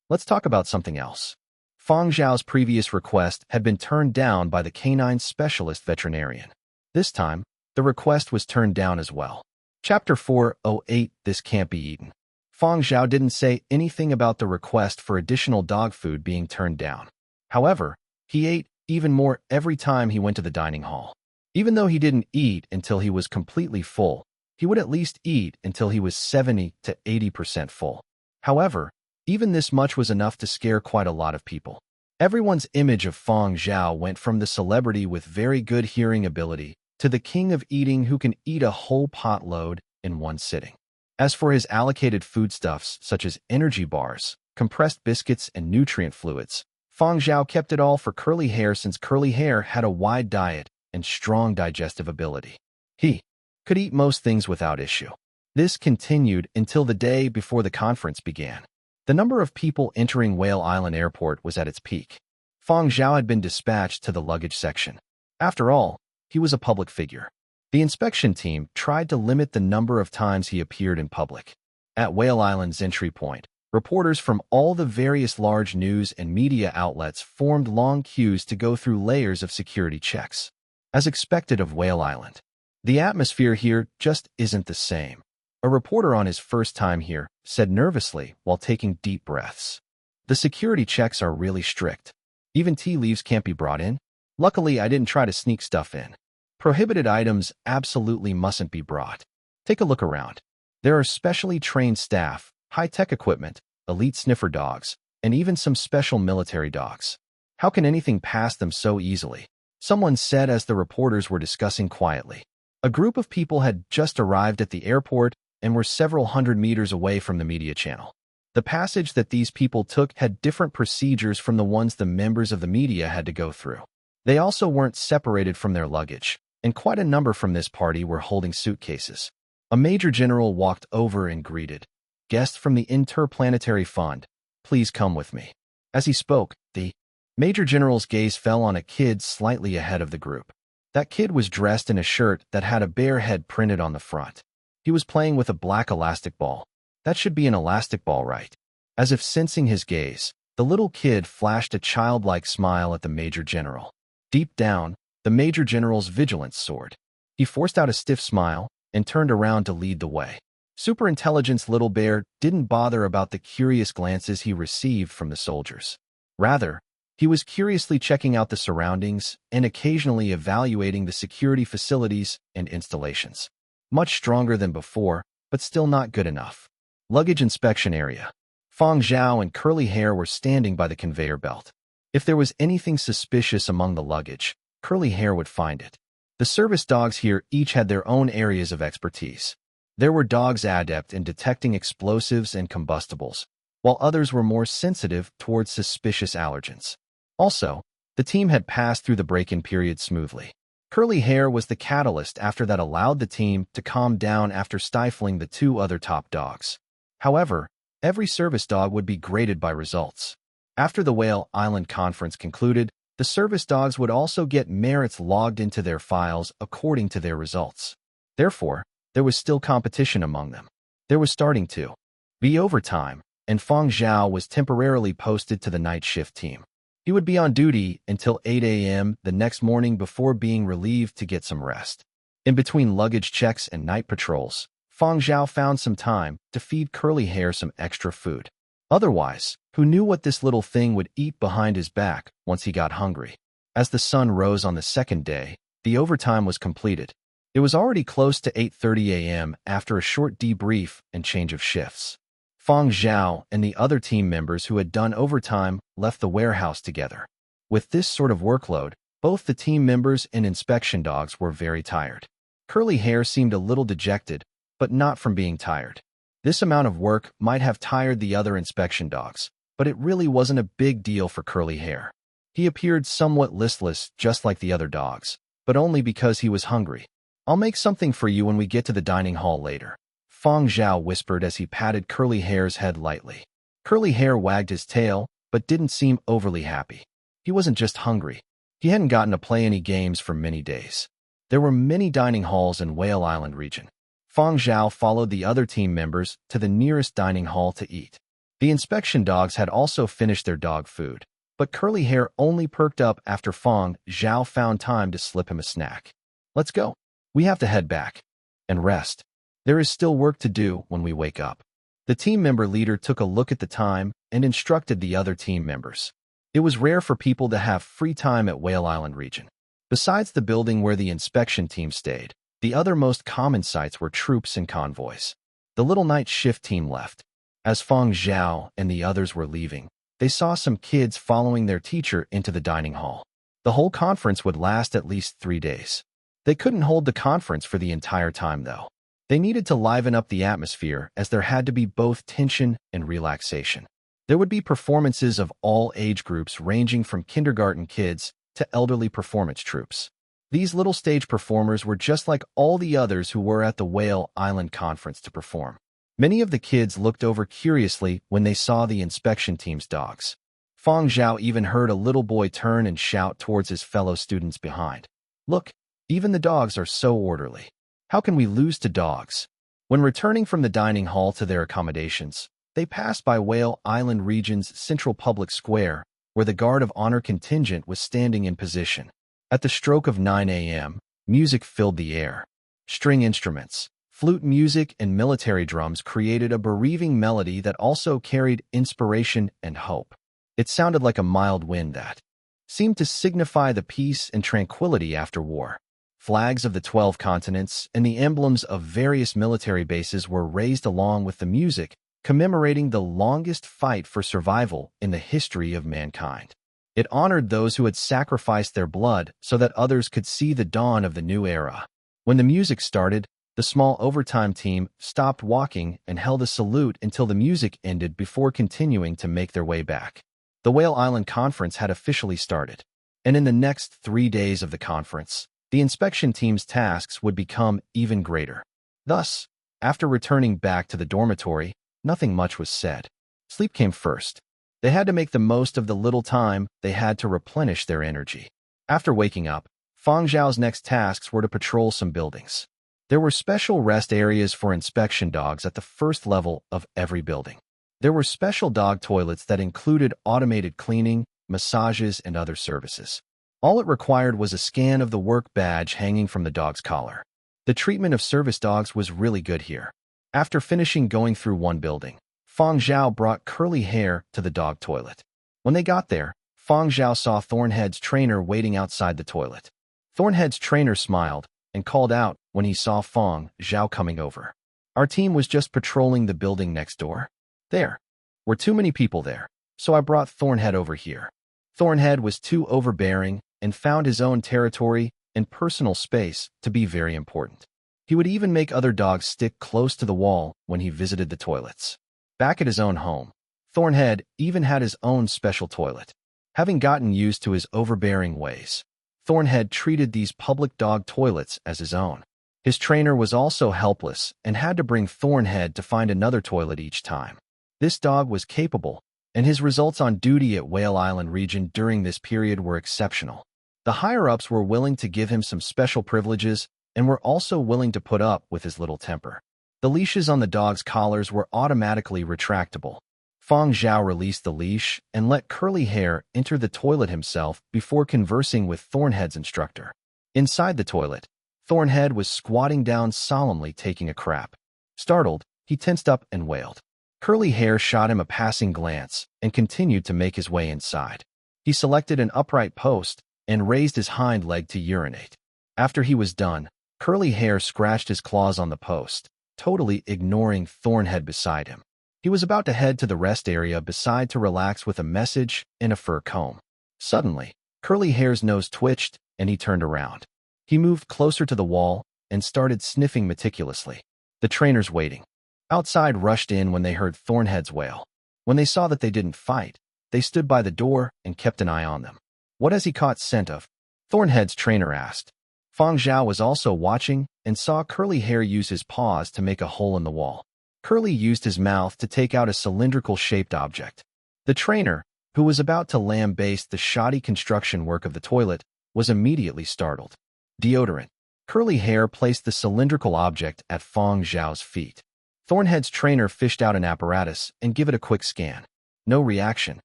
Let's talk about something else. Fang Zhao's previous request had been turned down by the canine specialist veterinarian. This time, the request was turned down as well. Chapter 408, This Can't Be Eaten. Fang Zhao didn't say anything about the request for additional dog food being turned down. However, he ate even more every time he went to the dining hall. Even though he didn't eat until he was completely full, he would at least eat until he was 70 to 80% full. However, even this much was enough to scare quite a lot of people. Everyone's image of Fang Zhao went from the celebrity with very good hearing ability to the king of eating who can eat a whole potload in one sitting. As for his allocated foodstuffs such as energy bars, compressed biscuits, and nutrient fluids, Fang Zhao kept it all for curly hair since curly hair had a wide diet and strong digestive ability. He could eat most things without issue. This continued until the day before the conference began. The number of people entering Whale Island Airport was at its peak. Fang Zhao had been dispatched to the luggage section. After all, he was a public figure. The inspection team tried to limit the number of times he appeared in public. At Whale Island's entry point, reporters from all the various large news and media outlets formed long queues to go through layers of security checks. As expected of Whale Island, the atmosphere here just isn't the same. A reporter on his first time here said nervously while taking deep breaths. The security checks are really strict. Even tea leaves can't be brought in. Luckily, I didn't try to sneak stuff in. Prohibited items absolutely mustn't be brought. Take a look around. There are specially trained staff, high-tech equipment, elite sniffer dogs, and even some special military dogs. How can anything pass them so easily? Someone said as the reporters were discussing quietly. A group of people had just arrived at the airport and were several hundred meters away from the media channel. The passage that these people took had different procedures from the ones the members of the media had to go through. They also weren't separated from their luggage, and quite a number from this party were holding suitcases. A major general walked over and greeted. "Guests from the Interplanetary Fund, please come with me." As he spoke, the major general's gaze fell on a kid slightly ahead of the group. That kid was dressed in a shirt that had a bear head printed on the front. He was playing with a black elastic ball. That should be an elastic ball, right? As if sensing his gaze, the little kid flashed a childlike smile at the major general. Deep down, the major general's vigilance soared. He forced out a stiff smile and turned around to lead the way. Superintelligence Little Bear didn't bother about the curious glances he received from the soldiers. Rather, he was curiously checking out the surroundings and occasionally evaluating the security facilities and installations. Much stronger than before, but still not good enough. Luggage inspection area. Fang Zhao and Curly Hair were standing by the conveyor belt. If there was anything suspicious among the luggage, Curly Hair would find it. The service dogs here each had their own areas of expertise. There were dogs adept in detecting explosives and combustibles, while others were more sensitive towards suspicious allergens. Also, the team had passed through the break-in period smoothly. Curly Hair was the catalyst after that allowed the team to calm down after stifling the two other top dogs. However, every service dog would be graded by results. After the Whale Island conference concluded, the service dogs would also get merits logged into their files according to their results. Therefore, there was still competition among them. There was starting to be overtime, and Fang Zhao was temporarily posted to the night shift team. He would be on duty until 8 a.m. the next morning before being relieved to get some rest. In between luggage checks and night patrols, Fang Zhao found some time to feed Curly Hair some extra food. Otherwise, who knew what this little thing would eat behind his back once he got hungry? As the sun rose on the second day, the overtime was completed. It was already close to 8:30 a.m. after a short debrief and change of shifts. Fang Zhao and the other team members who had done overtime left the warehouse together. With this sort of workload, both the team members and inspection dogs were very tired. Curly Hair seemed a little dejected, but not from being tired. This amount of work might have tired the other inspection dogs, but it really wasn't a big deal for Curly Hair. He appeared somewhat listless, just like the other dogs, but only because he was hungry. "I'll make something for you when we get to the dining hall later," Fang Zhao whispered as he patted Curly Hair's head lightly. Curly Hair wagged his tail, but didn't seem overly happy. He wasn't just hungry. He hadn't gotten to play any games for many days. There were many dining halls in Whale Island region. Fang Zhao followed the other team members to the nearest dining hall to eat. The inspection dogs had also finished their dog food, but Curly Hair only perked up after Fang Zhao found time to slip him a snack. "Let's go. We have to head back and rest. There is still work to do when we wake up." The team member leader took a look at the time and instructed the other team members. It was rare for people to have free time at Whale Island region. Besides the building where the inspection team stayed, the other most common sites were troops and convoys. The little night shift team left. As Fang Zhao and the others were leaving, they saw some kids following their teacher into the dining hall. The whole conference would last at least 3 days. They couldn't hold the conference for the entire time, though. They needed to liven up the atmosphere as there had to be both tension and relaxation. There would be performances of all age groups ranging from kindergarten kids to elderly performance troops. These little stage performers were just like all the others who were at the Whale Island conference to perform. Many of the kids looked over curiously when they saw the inspection team's dogs. Fang Zhao even heard a little boy turn and shout towards his fellow students behind. "Look, even the dogs are so orderly. How can we lose to dogs?" When returning from the dining hall to their accommodations, they passed by Whale Island region's central public square, where the Guard of Honor contingent was standing in position. At the stroke of 9 a.m., music filled the air. String instruments, flute music, and military drums created a bereaving melody that also carried inspiration and hope. It sounded like a mild wind that seemed to signify the peace and tranquility after war. Flags of the 12 continents and the emblems of various military bases were raised along with the music commemorating the longest fight for survival in the history of mankind. It honored those who had sacrificed their blood so that others could see the dawn of the new era. When the music started, the small overtime team stopped walking and held a salute until the music ended before continuing to make their way back. The Whale Island Conference had officially started, and in the next 3 days of the conference, the inspection team's tasks would become even greater. Thus, after returning back to the dormitory, nothing much was said. Sleep came first. They had to make the most of the little time they had to replenish their energy. After waking up, Fang Zhao's next tasks were to patrol some buildings. There were special rest areas for inspection dogs at the first level of every building. There were special dog toilets that included automated cleaning, massages, and other services. All it required was a scan of the work badge hanging from the dog's collar. The treatment of service dogs was really good here. After finishing going through one building, Fang Zhao brought Curly Hair to the dog toilet. When they got there, Fang Zhao saw Thornhead's trainer waiting outside the toilet. Thornhead's trainer smiled and called out when he saw Fang Zhao coming over. Our team was just patrolling the building next door. There were too many people there, so I brought Thornhead over here. Thornhead was too overbearing and found his own territory and personal space to be very important. He would even make other dogs stick close to the wall when he visited the toilets. Back at his own home, Thornhead even had his own special toilet. Having gotten used to his overbearing ways, Thornhead treated these public dog toilets as his own. His trainer was also helpless and had to bring Thornhead to find another toilet each time. This dog was capable, and his results on duty at Whale Island region during this period were exceptional. The higher-ups were willing to give him some special privileges and were also willing to put up with his little temper. The leashes on the dog's collars were automatically retractable. Fang Zhao released the leash and let Curly Hair enter the toilet himself before conversing with Thornhead's instructor. Inside the toilet, Thornhead was squatting down solemnly taking a crap. Startled, he tensed up and wailed. Curly Hair shot him a passing glance and continued to make his way inside. He selected an upright post and raised his hind leg to urinate. After he was done, Curly Hair scratched his claws on the post, totally ignoring Thornhead beside him. He was about to head to the rest area beside to relax with a message and a fur comb. Suddenly, Curly Hair's nose twitched and he turned around. He moved closer to the wall and started sniffing meticulously. The trainers waiting outside rushed in when they heard Thornhead's wail. When they saw that they didn't fight, they stood by the door and kept an eye on them. What has he caught scent of? Thornhead's trainer asked. Fang Zhao was also watching and saw Curly Hair use his paws to make a hole in the wall. Curly used his mouth to take out a cylindrical-shaped object. The trainer, who was about to lambaste the shoddy construction work of the toilet, was immediately startled. Deodorant. Curly Hair placed the cylindrical object at Fang Zhao's feet. Thornhead's trainer fished out an apparatus and gave it a quick scan. No reaction.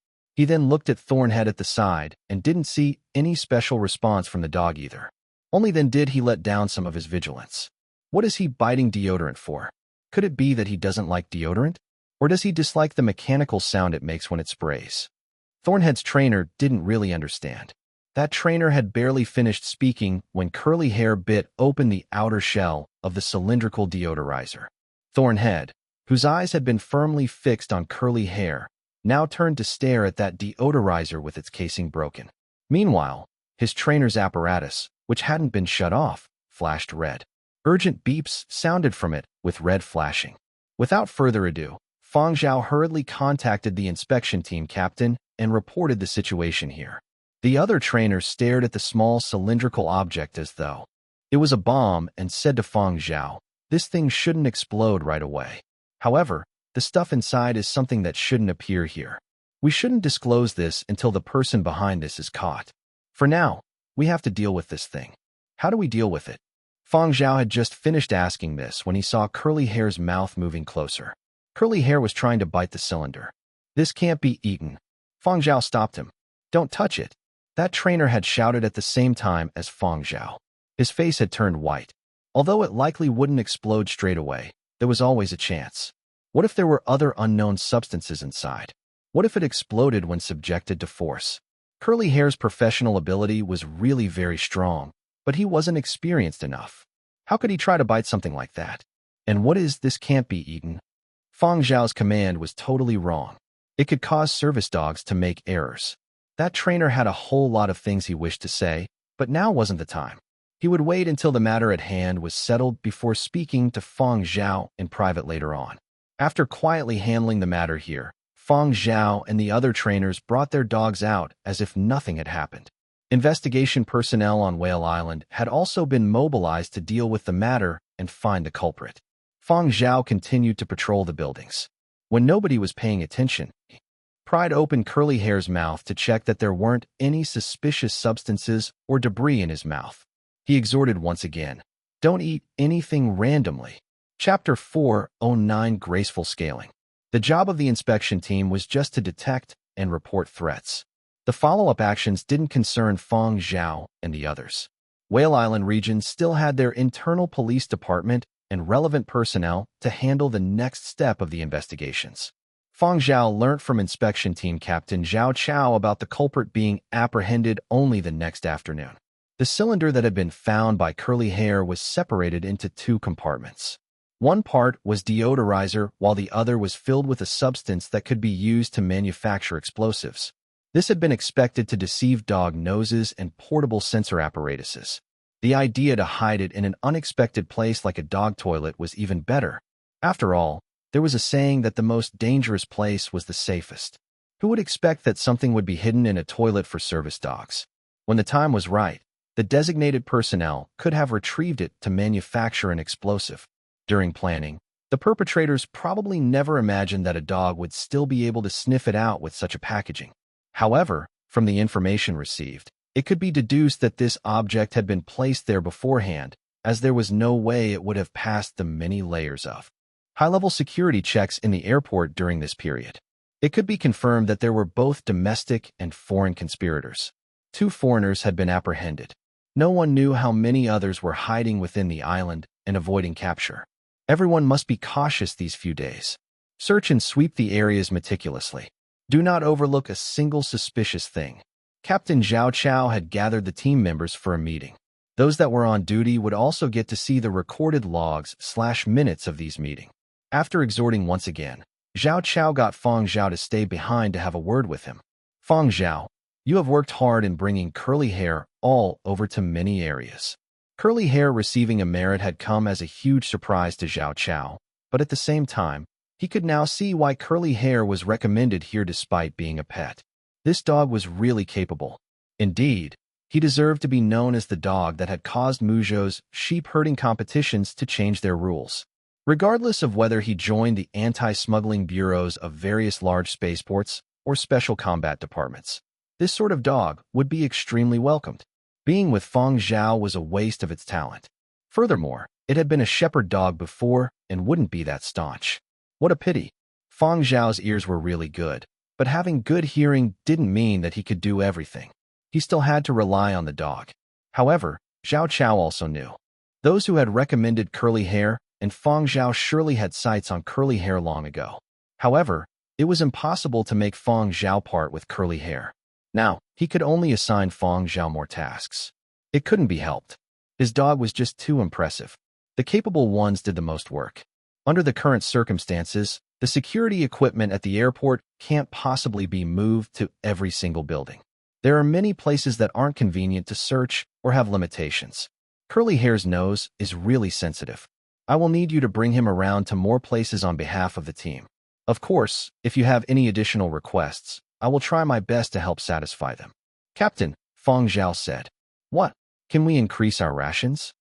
He then looked at Thornhead at the side and didn't see any special response from the dog either. Only then did he let down some of his vigilance. What is he biting deodorant for? Could it be that he doesn't like deodorant? Or does he dislike the mechanical sound it makes when it sprays? Thornhead's trainer didn't really understand. That trainer had barely finished speaking when Curly Hair bit open the outer shell of the cylindrical deodorizer. Thornhead, whose eyes had been firmly fixed on Curly Hair, now turned to stare at that deodorizer with its casing broken. Meanwhile, his trainer's apparatus, which hadn't been shut off, flashed red. Urgent beeps sounded from it, with red flashing. Without further ado, Fang Zhao hurriedly contacted the inspection team captain and reported the situation here. The other trainer stared at the small cylindrical object as though it was a bomb and said to Fang Zhao, "This thing shouldn't explode right away. However, the stuff inside is something that shouldn't appear here. We shouldn't disclose this until the person behind this is caught. For now, we have to deal with this thing. How do we deal with it?" Fang Zhao had just finished asking this when he saw Curly Hair's mouth moving closer. Curly Hair was trying to bite the cylinder. "This can't be eaten." Fang Zhao stopped him. "Don't touch it." That trainer had shouted at the same time as Fang Zhao. His face had turned white. Although it likely wouldn't explode straight away, there was always a chance. What if there were other unknown substances inside? What if it exploded when subjected to force? Curly Hair's professional ability was really very strong, but he wasn't experienced enough. How could he try to bite something like that? And what is "this can't be eaten"? Fang Zhao's command was totally wrong. It could cause service dogs to make errors. That trainer had a whole lot of things he wished to say, but now wasn't the time. He would wait until the matter at hand was settled before speaking to Fang Zhao in private later on. After quietly handling the matter here, Fang Zhao and the other trainers brought their dogs out as if nothing had happened. Investigation personnel on Whale Island had also been mobilized to deal with the matter and find the culprit. Fang Zhao continued to patrol the buildings. When nobody was paying attention, he pried open Curly Hair's mouth to check that there weren't any suspicious substances or debris in his mouth. He exhorted once again, "Don't eat anything randomly." Chapter 409 Graceful Scaling. The job of the inspection team was just to detect and report threats. The follow-up actions didn't concern Fang Zhao and the others. Whale Island region still had their internal police department and relevant personnel to handle the next step of the investigations. Fang Zhao learnt from inspection team captain Zhao Chao about the culprit being apprehended only the next afternoon. The cylinder that had been found by Curly Hair was separated into 2 compartments. One part was deodorizer while the other was filled with a substance that could be used to manufacture explosives. This had been expected to deceive dog noses and portable sensor apparatuses. The idea to hide it in an unexpected place like a dog toilet was even better. After all, there was a saying that the most dangerous place was the safest. Who would expect that something would be hidden in a toilet for service dogs? When the time was right, the designated personnel could have retrieved it to manufacture an explosive. During planning, the perpetrators probably never imagined that a dog would still be able to sniff it out with such a packaging. However, from the information received, it could be deduced that this object had been placed there beforehand, as there was no way it would have passed the many layers of high-level security checks in the airport during this period. It could be confirmed that there were both domestic and foreign conspirators. 2 foreigners had been apprehended. No one knew how many others were hiding within the island and avoiding capture. Everyone must be cautious these few days. Search and sweep the areas meticulously. Do not overlook a single suspicious thing. Captain Zhao Chao had gathered the team members for a meeting. Those that were on duty would also get to see the recorded logs/minutes of these meetings. After exhorting once again, Zhao Chao got Fang Zhao to stay behind to have a word with him. "Fang Zhao, you have worked hard in bringing Curly Hair all over to many areas." Curly Hair receiving a merit had come as a huge surprise to Zhao Chao, but at the same time, he could now see why Curly Hair was recommended here despite being a pet. This dog was really capable. Indeed, he deserved to be known as the dog that had caused Muzhou's sheep herding competitions to change their rules. Regardless of whether he joined the anti-smuggling bureaus of various large spaceports or special combat departments, this sort of dog would be extremely welcomed. Being with Fang Zhao was a waste of its talent. Furthermore, it had been a shepherd dog before and wouldn't be that staunch. What a pity. Fang Zhao's ears were really good, but having good hearing didn't mean that he could do everything. He still had to rely on the dog. However, Zhao Chao also knew. Those who had recommended Curly Hair and Fang Zhao surely had sights on Curly Hair long ago. However, it was impossible to make Fang Zhao part with Curly Hair. Now, he could only assign Fang Zhao more tasks. It couldn't be helped. His dog was just too impressive. The capable ones did the most work. Under the current circumstances, the security equipment at the airport can't possibly be moved to every single building. There are many places that aren't convenient to search or have limitations. Curly Hair's nose is really sensitive. I will need you to bring him around to more places on behalf of the team. Of course, if you have any additional requests, I will try my best to help satisfy them. Captain, Fang Zhao said. What? Can we increase our rations?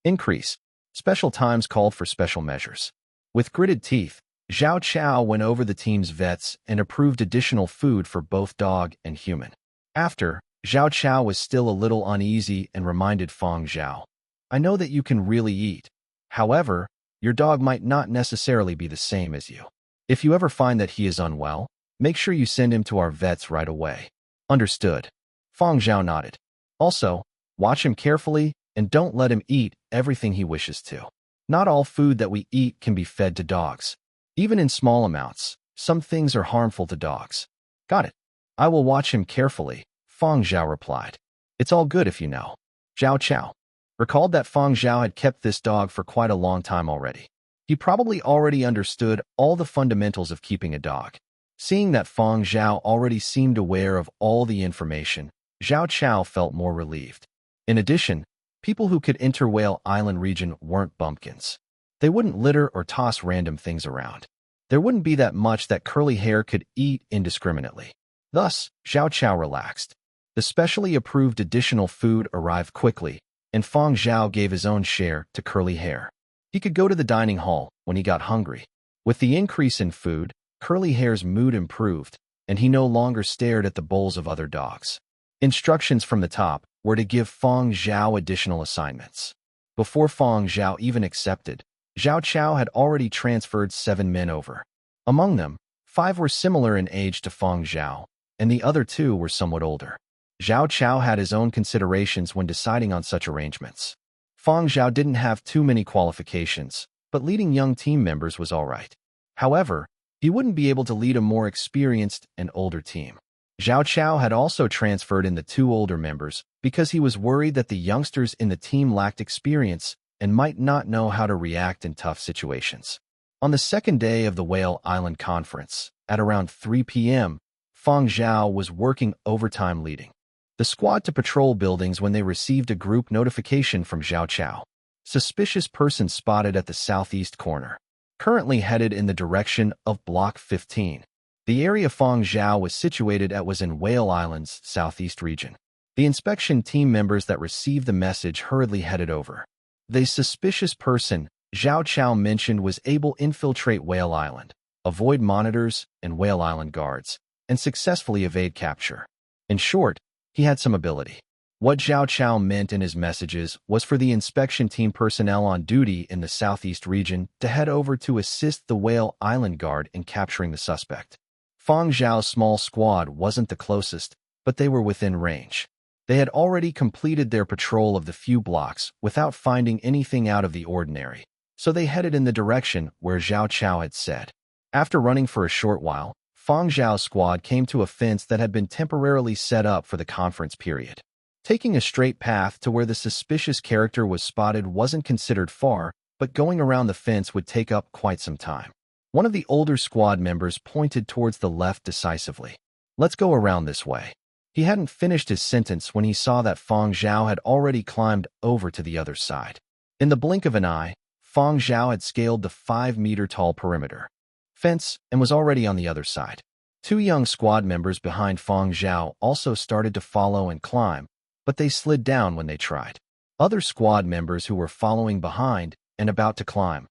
Increase. Special times called for special measures. With gritted teeth, Zhao Chao went over the team's vets and approved additional food for both dog and human. After, Zhao Chao was still a little uneasy and reminded Fang Zhao, I know that you can really eat. However, your dog might not necessarily be the same as you. If you ever find that he is unwell, make sure you send him to our vets right away. Understood. Fang Zhao nodded. Also, watch him carefully and don't let him eat everything he wishes to. Not all food that we eat can be fed to dogs. Even in small amounts, some things are harmful to dogs. Got it. I will watch him carefully, Fang Zhao replied. It's all good if you know. Zhao Chao recalled that Fang Zhao had kept this dog for quite a long time already. He probably already understood all the fundamentals of keeping a dog. Seeing that Fang Zhao already seemed aware of all the information, Zhao Chao felt more relieved. In addition, people who could enter Whale Island region weren't bumpkins. They wouldn't litter or toss random things around. There wouldn't be that much that Curly Hair could eat indiscriminately. Thus, Zhao Chao relaxed. The specially approved additional food arrived quickly, and Fang Zhao gave his own share to Curly Hair. He could go to the dining hall when he got hungry. With the increase in food, Curly Hair's mood improved, and he no longer stared at the bowls of other dogs. Instructions from the top were to give Fang Zhao additional assignments. Before Fang Zhao even accepted, Zhao Chao had already transferred 7 men over. Among them, 5 were similar in age to Fang Zhao, and the other 2 were somewhat older. Zhao Chao had his own considerations when deciding on such arrangements. Fang Zhao didn't have too many qualifications, but leading young team members was all right. However, he wouldn't be able to lead a more experienced and older team. Zhao Chao had also transferred in the 2 older members because he was worried that the youngsters in the team lacked experience and might not know how to react in tough situations. On the second day of the Whale Island Conference, at around 3 p.m., Fang Zhao was working overtime leading the squad to patrol buildings when they received a group notification from Zhao Chao. Suspicious person spotted at the southeast corner, currently headed in the direction of Block 15. The area Fang Zhao was situated at was in Whale Island's southeast region. The inspection team members that received the message hurriedly headed over. The suspicious person Zhao Chao mentioned was able to infiltrate Whale Island, avoid monitors and Whale Island guards, and successfully evade capture. In short, he had some ability. What Zhao Chao meant in his messages was for the inspection team personnel on duty in the southeast region to head over to assist the Whale Island guard in capturing the suspect. Fang Zhao's small squad wasn't the closest, but they were within range. They had already completed their patrol of the few blocks without finding anything out of the ordinary, so they headed in the direction where Zhao Chao had said. After running for a short while, Fang Zhao's squad came to a fence that had been temporarily set up for the conference period. Taking a straight path to where the suspicious character was spotted wasn't considered far, but going around the fence would take up quite some time. One of the older squad members pointed towards the left decisively. "Let's go around this way." He hadn't finished his sentence when he saw that Fang Zhao had already climbed over to the other side. In the blink of an eye, Fang Zhao had scaled the 5-meter-tall perimeter fence and was already on the other side. 2 young squad members behind Fang Zhao also started to follow and climb, but they slid down when they tried. Other squad members who were following behind and about to climb.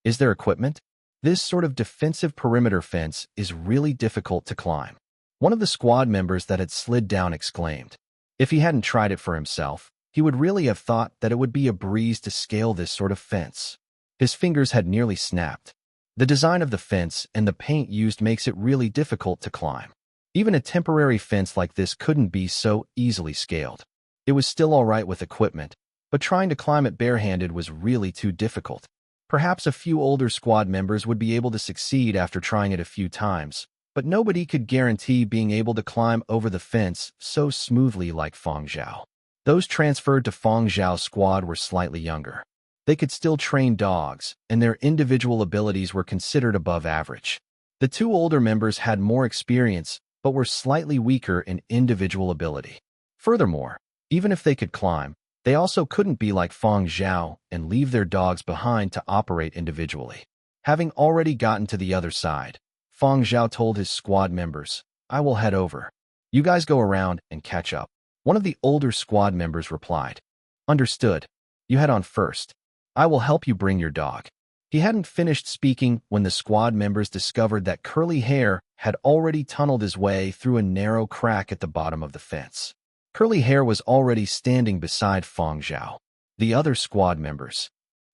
Is there equipment? This sort of defensive perimeter fence is really difficult to climb. One of the squad members that had slid down exclaimed. If he hadn't tried it for himself, he would really have thought that it would be a breeze to scale this sort of fence. His fingers had nearly snapped. The design of the fence and the paint used makes it really difficult to climb. Even a temporary fence like this couldn't be so easily scaled. It was still all right with equipment, but trying to climb it barehanded was really too difficult. Perhaps a few older squad members would be able to succeed after trying it a few times, but nobody could guarantee being able to climb over the fence so smoothly like Fang Zhao. Those transferred to Fang Zhao's squad were slightly younger. They could still train dogs, and their individual abilities were considered above average. The 2 older members had more experience, but were slightly weaker in individual ability. Furthermore, even if they could climb, they also couldn't be like Fang Zhao and leave their dogs behind to operate individually. Having already gotten to the other side, Fang Zhao told his squad members, "I will head over. You guys go around and catch up." One of the older squad members replied, "Understood. You head on first. I will help you bring your dog." He hadn't finished speaking when the squad members discovered that Curly Hair had already tunneled his way through a narrow crack at the bottom of the fence. Curly Hair was already standing beside Fang Zhao. The other squad members.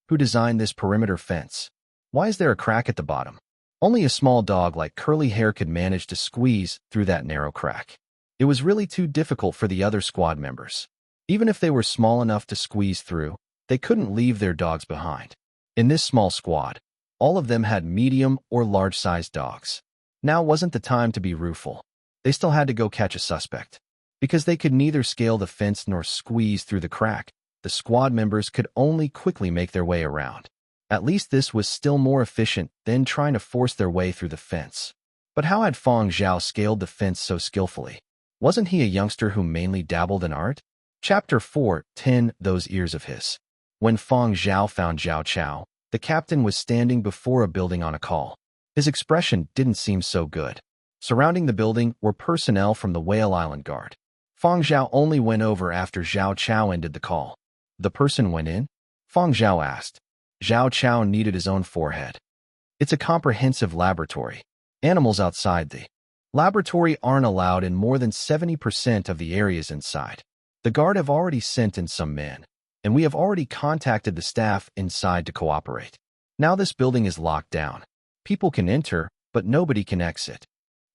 Who designed this perimeter fence? Why is there a crack at the bottom? Only a small dog like Curly Hair could manage to squeeze through that narrow crack. It was really too difficult for the other squad members. Even if they were small enough to squeeze through, they couldn't leave their dogs behind. In this small squad, all of them had medium or large-sized dogs. Now wasn't the time to be rueful. They still had to go catch a suspect. Because they could neither scale the fence nor squeeze through the crack, the squad members could only quickly make their way around. At least this was still more efficient than trying to force their way through the fence. But how had Fang Zhao scaled the fence so skillfully? Wasn't he a youngster who mainly dabbled in art? Chapter 4:10 Those ears of his. When Fang Zhao found Zhao Chao, the captain was standing before a building on a call. His expression didn't seem so good. Surrounding the building were personnel from the Whale Island Guard. Fang Zhao only went over after Zhao Chao ended the call. The person went in? Fang Zhao asked. Zhao Chao kneaded his own forehead. It's a comprehensive laboratory. Animals outside the laboratory aren't allowed in more than 70% of the areas inside. The guard have already sent in some men, and we have already contacted the staff inside to cooperate. Now this building is locked down. People can enter, but nobody can exit.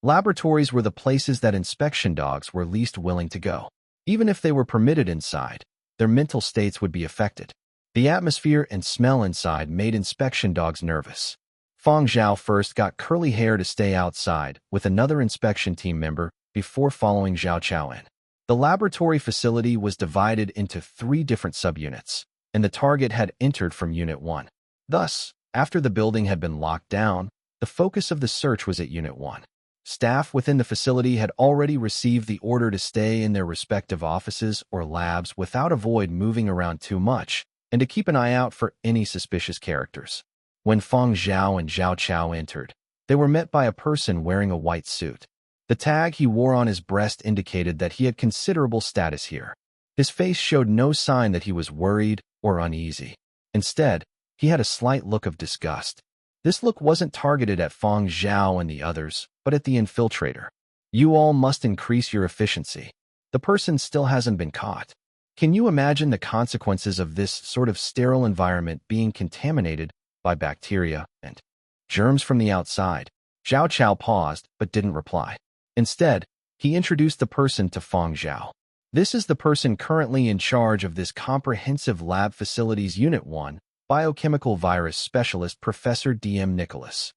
Laboratories were the places that inspection dogs were least willing to go. Even if they were permitted inside, their mental states would be affected. The atmosphere and smell inside made inspection dogs nervous. Fang Zhao first got curly hair to stay outside with another inspection team member before following Zhao Chao in. The laboratory facility was divided into 3 different subunits, and the target had entered from Unit 1. Thus, after the building had been locked down, the focus of the search was at Unit 1. Staff within the facility had already received the order to stay in their respective offices or labs without avoid moving around too much, and to keep an eye out for any suspicious characters. When Fang Zhao and Zhao Chao entered, they were met by a person wearing a white suit. The tag he wore on his breast indicated that he had considerable status here. His face showed no sign that he was worried or uneasy. Instead, he had a slight look of disgust. This look wasn't targeted at Fang Zhao and the others, but at the infiltrator. You all must increase your efficiency. The person still hasn't been caught. Can you imagine the consequences of this sort of sterile environment being contaminated by bacteria and germs from the outside? Zhao Chao paused, but didn't reply. Instead, he introduced the person to Fang Zhao. This is the person currently in charge of this comprehensive lab facility's Unit 1, Biochemical Virus Specialist Professor D.M. Nicholas.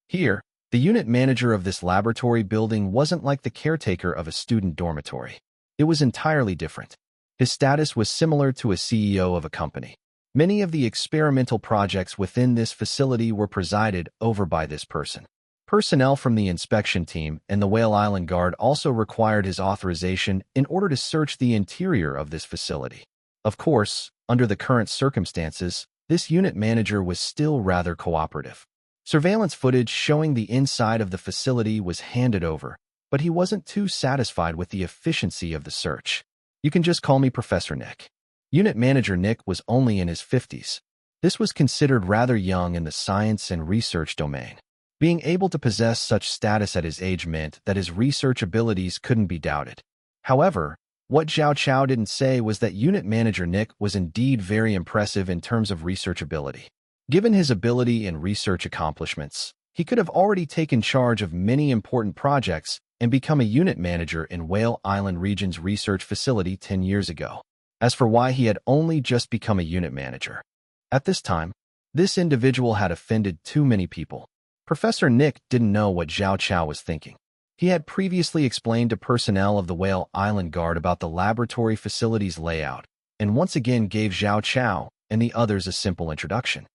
Here, the unit manager of this laboratory building wasn't like the caretaker of a student dormitory. It was entirely different. His status was similar to a CEO of a company. Many of the experimental projects within this facility were presided over by this person. Personnel from the inspection team and the Whale Island Guard also required his authorization in order to search the interior of this facility. Of course, under the current circumstances, this unit manager was still rather cooperative. Surveillance footage showing the inside of the facility was handed over, but he wasn't too satisfied with the efficiency of the search. You can just call me Professor Nick. Unit Manager Nick was only in his 50s. This was considered rather young in the science and research domain. Being able to possess such status at his age meant that his research abilities couldn't be doubted. However, what Zhao Chao didn't say was that Unit Manager Nick was indeed very impressive in terms of research ability. Given his ability and research accomplishments, he could have already taken charge of many important projects and become a unit manager in Whale Island Region's research facility 10 years ago. As for why he had only just become a unit manager, at this time, this individual had offended too many people. Professor Nick didn't know what Zhao Chao was thinking. He had previously explained to personnel of the Whale Island Guard about the laboratory facility's layout, and once again gave Zhao Chao and the others a simple introduction.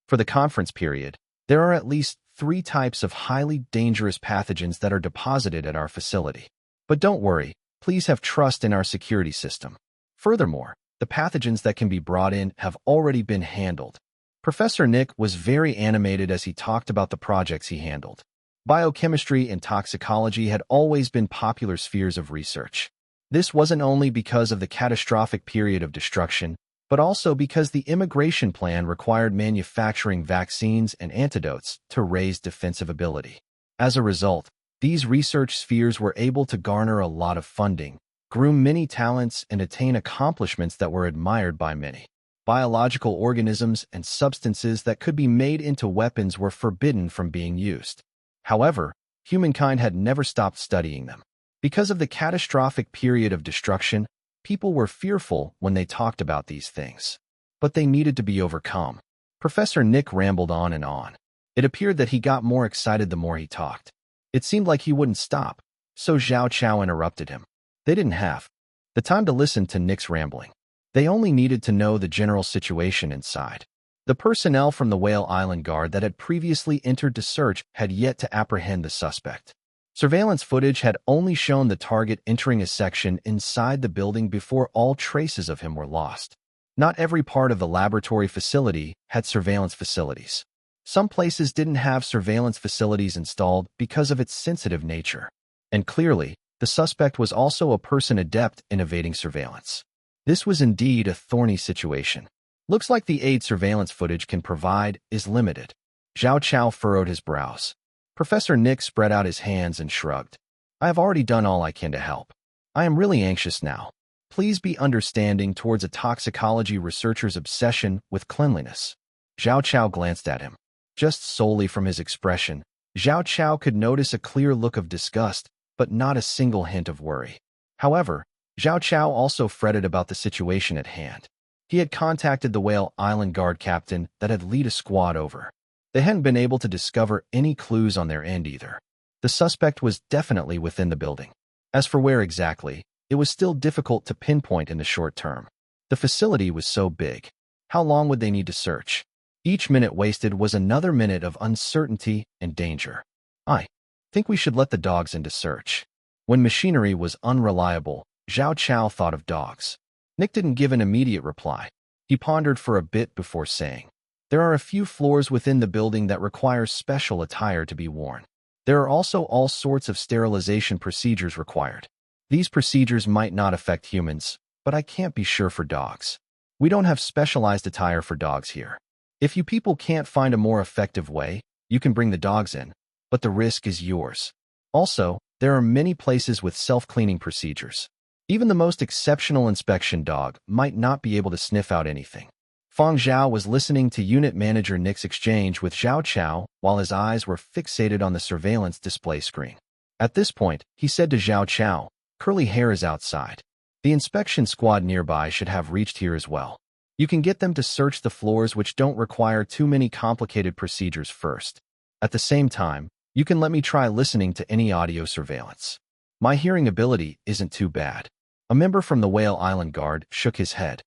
For the conference period, there are at least 3 types of highly dangerous pathogens that are deposited at our facility. But don't worry, please have trust in our security system. Furthermore, the pathogens that can be brought in have already been handled. Professor Nick was very animated as he talked about the projects he handled. Biochemistry and toxicology had always been popular spheres of research. This wasn't only because of the catastrophic period of destruction, but also because the immigration plan required manufacturing vaccines and antidotes to raise defensive ability. As a result, these research spheres were able to garner a lot of funding, groom many talents, and attain accomplishments that were admired by many. Biological organisms and substances that could be made into weapons were forbidden from being used. However, humankind had never stopped studying them. Because of the catastrophic period of destruction, people were fearful when they talked about these things. But they needed to be overcome. Professor Nick rambled on and on. It appeared that he got more excited the more he talked. It seemed like he wouldn't stop, so Zhao Chao interrupted him. They didn't have the time to listen to Nick's rambling. They only needed to know the general situation inside. The personnel from the Whale Island Guard that had previously entered to search had yet to apprehend the suspect. Surveillance footage had only shown the target entering a section inside the building before all traces of him were lost. Not every part of the laboratory facility had surveillance facilities. Some places didn't have surveillance facilities installed because of its sensitive nature. And clearly, the suspect was also a person adept in evading surveillance. This was indeed a thorny situation. Looks like the aid surveillance footage can provide is limited. Zhao Chao furrowed his brows. Professor Nick spread out his hands and shrugged. I have already done all I can to help. I am really anxious now. Please be understanding towards a toxicology researcher's obsession with cleanliness. Zhao Chao glanced at him. Just solely from his expression, Zhao Chao could notice a clear look of disgust, but not a single hint of worry. However, Zhao Chao also fretted about the situation at hand. He had contacted the Whale Island Guard captain that had led a squad over. They hadn't been able to discover any clues on their end either. The suspect was definitely within the building. As for where exactly, it was still difficult to pinpoint in the short term. The facility was so big. How long would they need to search? Each minute wasted was another minute of uncertainty and danger. I think we should let the dogs in to search. When machinery was unreliable, Zhao Chao thought of dogs. Nick didn't give an immediate reply. He pondered for a bit before saying, there are a few floors within the building that require special attire to be worn. There are also all sorts of sterilization procedures required. These procedures might not affect humans, but I can't be sure for dogs. We don't have specialized attire for dogs here. If you people can't find a more effective way, you can bring the dogs in, but the risk is yours. Also, there are many places with self-cleaning procedures. Even the most exceptional inspection dog might not be able to sniff out anything. Fang Zhao was listening to Unit Manager Nick's exchange with Zhao Chao while his eyes were fixated on the surveillance display screen. At this point, he said to Zhao Chao, curly hair is outside. The inspection squad nearby should have reached here as well. You can get them to search the floors which don't require too many complicated procedures first. At the same time, you can let me try listening to any audio surveillance. My hearing ability isn't too bad. A member from the Whale Island Guard shook his head.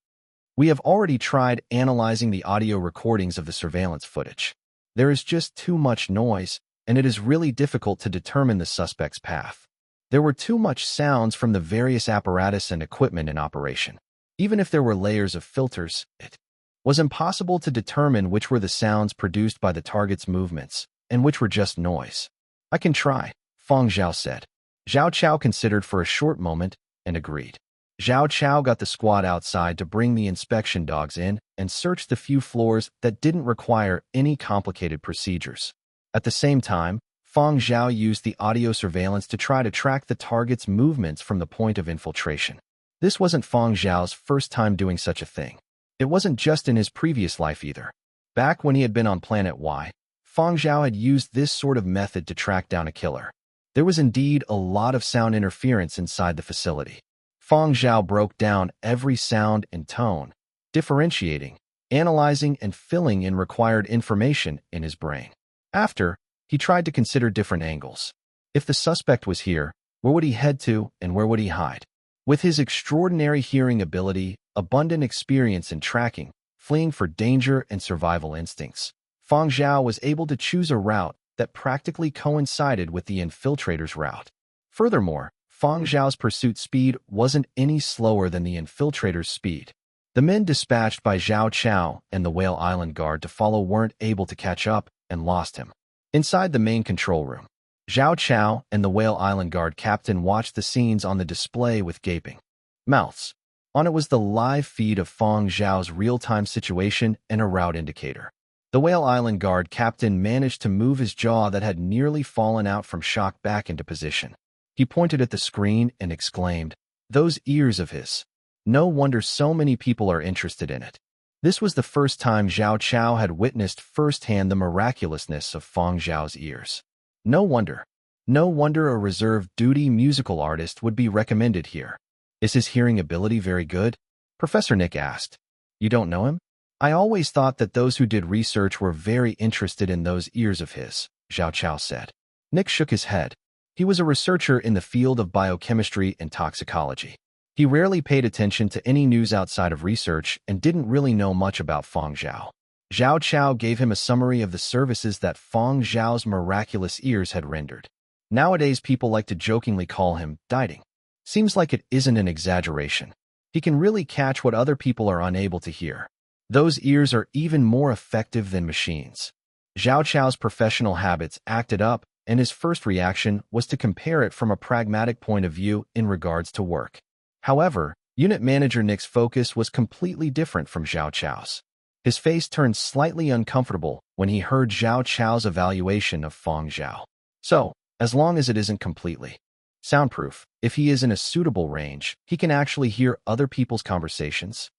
We have already tried analyzing the audio recordings of the surveillance footage. There is just too much noise, and it is really difficult to determine the suspect's path. There were too much sounds from the various apparatus and equipment in operation. Even if there were layers of filters, it was impossible to determine which were the sounds produced by the target's movements and which were just noise. I can try, Fang Zhao said. Zhao Chao considered for a short moment and agreed. Zhao Chao got the squad outside to bring the inspection dogs in and search the few floors that didn't require any complicated procedures. At the same time, Fang Zhao used the audio surveillance to try to track the target's movements from the point of infiltration. This wasn't Fang Zhao's first time doing such a thing. It wasn't just in his previous life either. Back when he had been on Planet Y, Fang Zhao had used this sort of method to track down a killer. There was indeed a lot of sound interference inside the facility. Fang Zhao broke down every sound and tone, differentiating, analyzing, and filling in required information in his brain. After, he tried to consider different angles. If the suspect was here, where would he head to and where would he hide? With his extraordinary hearing ability, abundant experience in tracking, fleeing for danger, and survival instincts, Fang Zhao was able to choose a route that practically coincided with the infiltrator's route. Furthermore, Fang Zhao's pursuit speed wasn't any slower than the infiltrator's speed. The men dispatched by Zhao Chao and the Whale Island Guard to follow weren't able to catch up and lost him. Inside the main control room, Zhao Chao and the Whale Island Guard captain watched the scenes on the display with gaping mouths. On it was the live feed of Fang Zhao's real-time situation and a route indicator. The Whale Island Guard captain managed to move his jaw that had nearly fallen out from shock back into position. He pointed at the screen and exclaimed, "Those ears of his. No wonder so many people are interested in it." This was the first time Zhao Chao had witnessed firsthand the miraculousness of Fang Zhao's ears. No wonder a reserve duty musical artist would be recommended here. Is his hearing ability very good? Professor Nick asked. You don't know him? I always thought that those who did research were very interested in those ears of his, Zhao Chao said. Nick shook his head. He was a researcher in the field of biochemistry and toxicology. He rarely paid attention to any news outside of research and didn't really know much about Fang Zhao. Zhao Chao gave him a summary of the services that Fang Zhao's miraculous ears had rendered. Nowadays, people like to jokingly call him dieting. Seems like it isn't an exaggeration. He can really catch what other people are unable to hear. Those ears are even more effective than machines. Zhao Chao's professional habits acted up, and his first reaction was to compare it from a pragmatic point of view in regards to work. However, unit manager Nick's focus was completely different from Zhao Chao's. His face turned slightly uncomfortable when he heard Zhao Chao's evaluation of Fang Zhao. So, as long as it isn't completely soundproof, if he is in a suitable range, he can actually hear other people's conversations.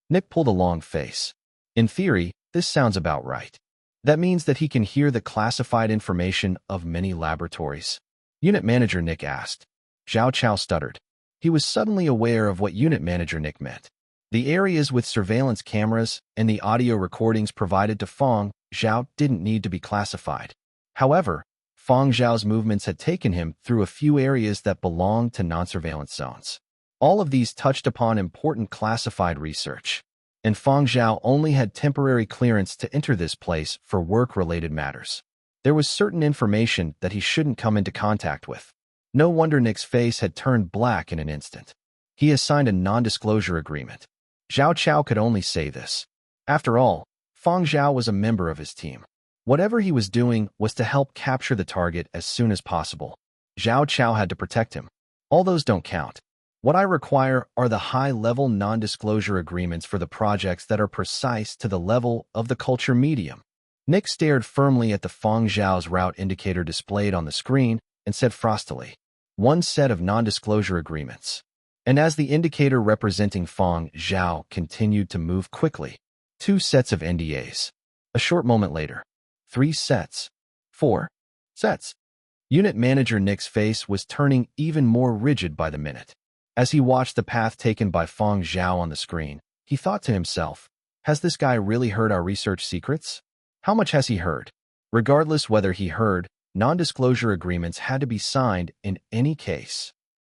Nick pulled a long face. In theory, this sounds about right. That means that he can hear the classified information of many laboratories. Unit Manager Nick asked. Zhao Chao stuttered. He was suddenly aware of what Unit Manager Nick meant. The areas with surveillance cameras and the audio recordings provided to Fang Zhao didn't need to be classified. However, Fang Zhao's movements had taken him through a few areas that belonged to non-surveillance zones. All of these touched upon important classified research, and Fang Zhao only had temporary clearance to enter this place for work-related matters. There was certain information that he shouldn't come into contact with. No wonder Nick's face had turned black in an instant. He has signed a non-disclosure agreement. Zhao Chao could only say this. After all, Fang Zhao was a member of his team. Whatever he was doing was to help capture the target as soon as possible. Zhao Chao had to protect him. All those don't count. What I require are the high-level non-disclosure agreements for the projects that are precise to the level of the culture medium. Nick stared firmly at the Fang Zhao's route indicator displayed on the screen and said frostily, "One set of non-disclosure agreements." And as the indicator representing Fang Zhao continued to move quickly, 2 sets of NDAs. A short moment later, 3 sets. 4 sets. Unit Manager Nick's face was turning even more rigid by the minute. As he watched the path taken by Fang Zhao on the screen, he thought to himself, has this guy really heard our research secrets? How much has he heard? Regardless whether he heard, non-disclosure agreements had to be signed in any case.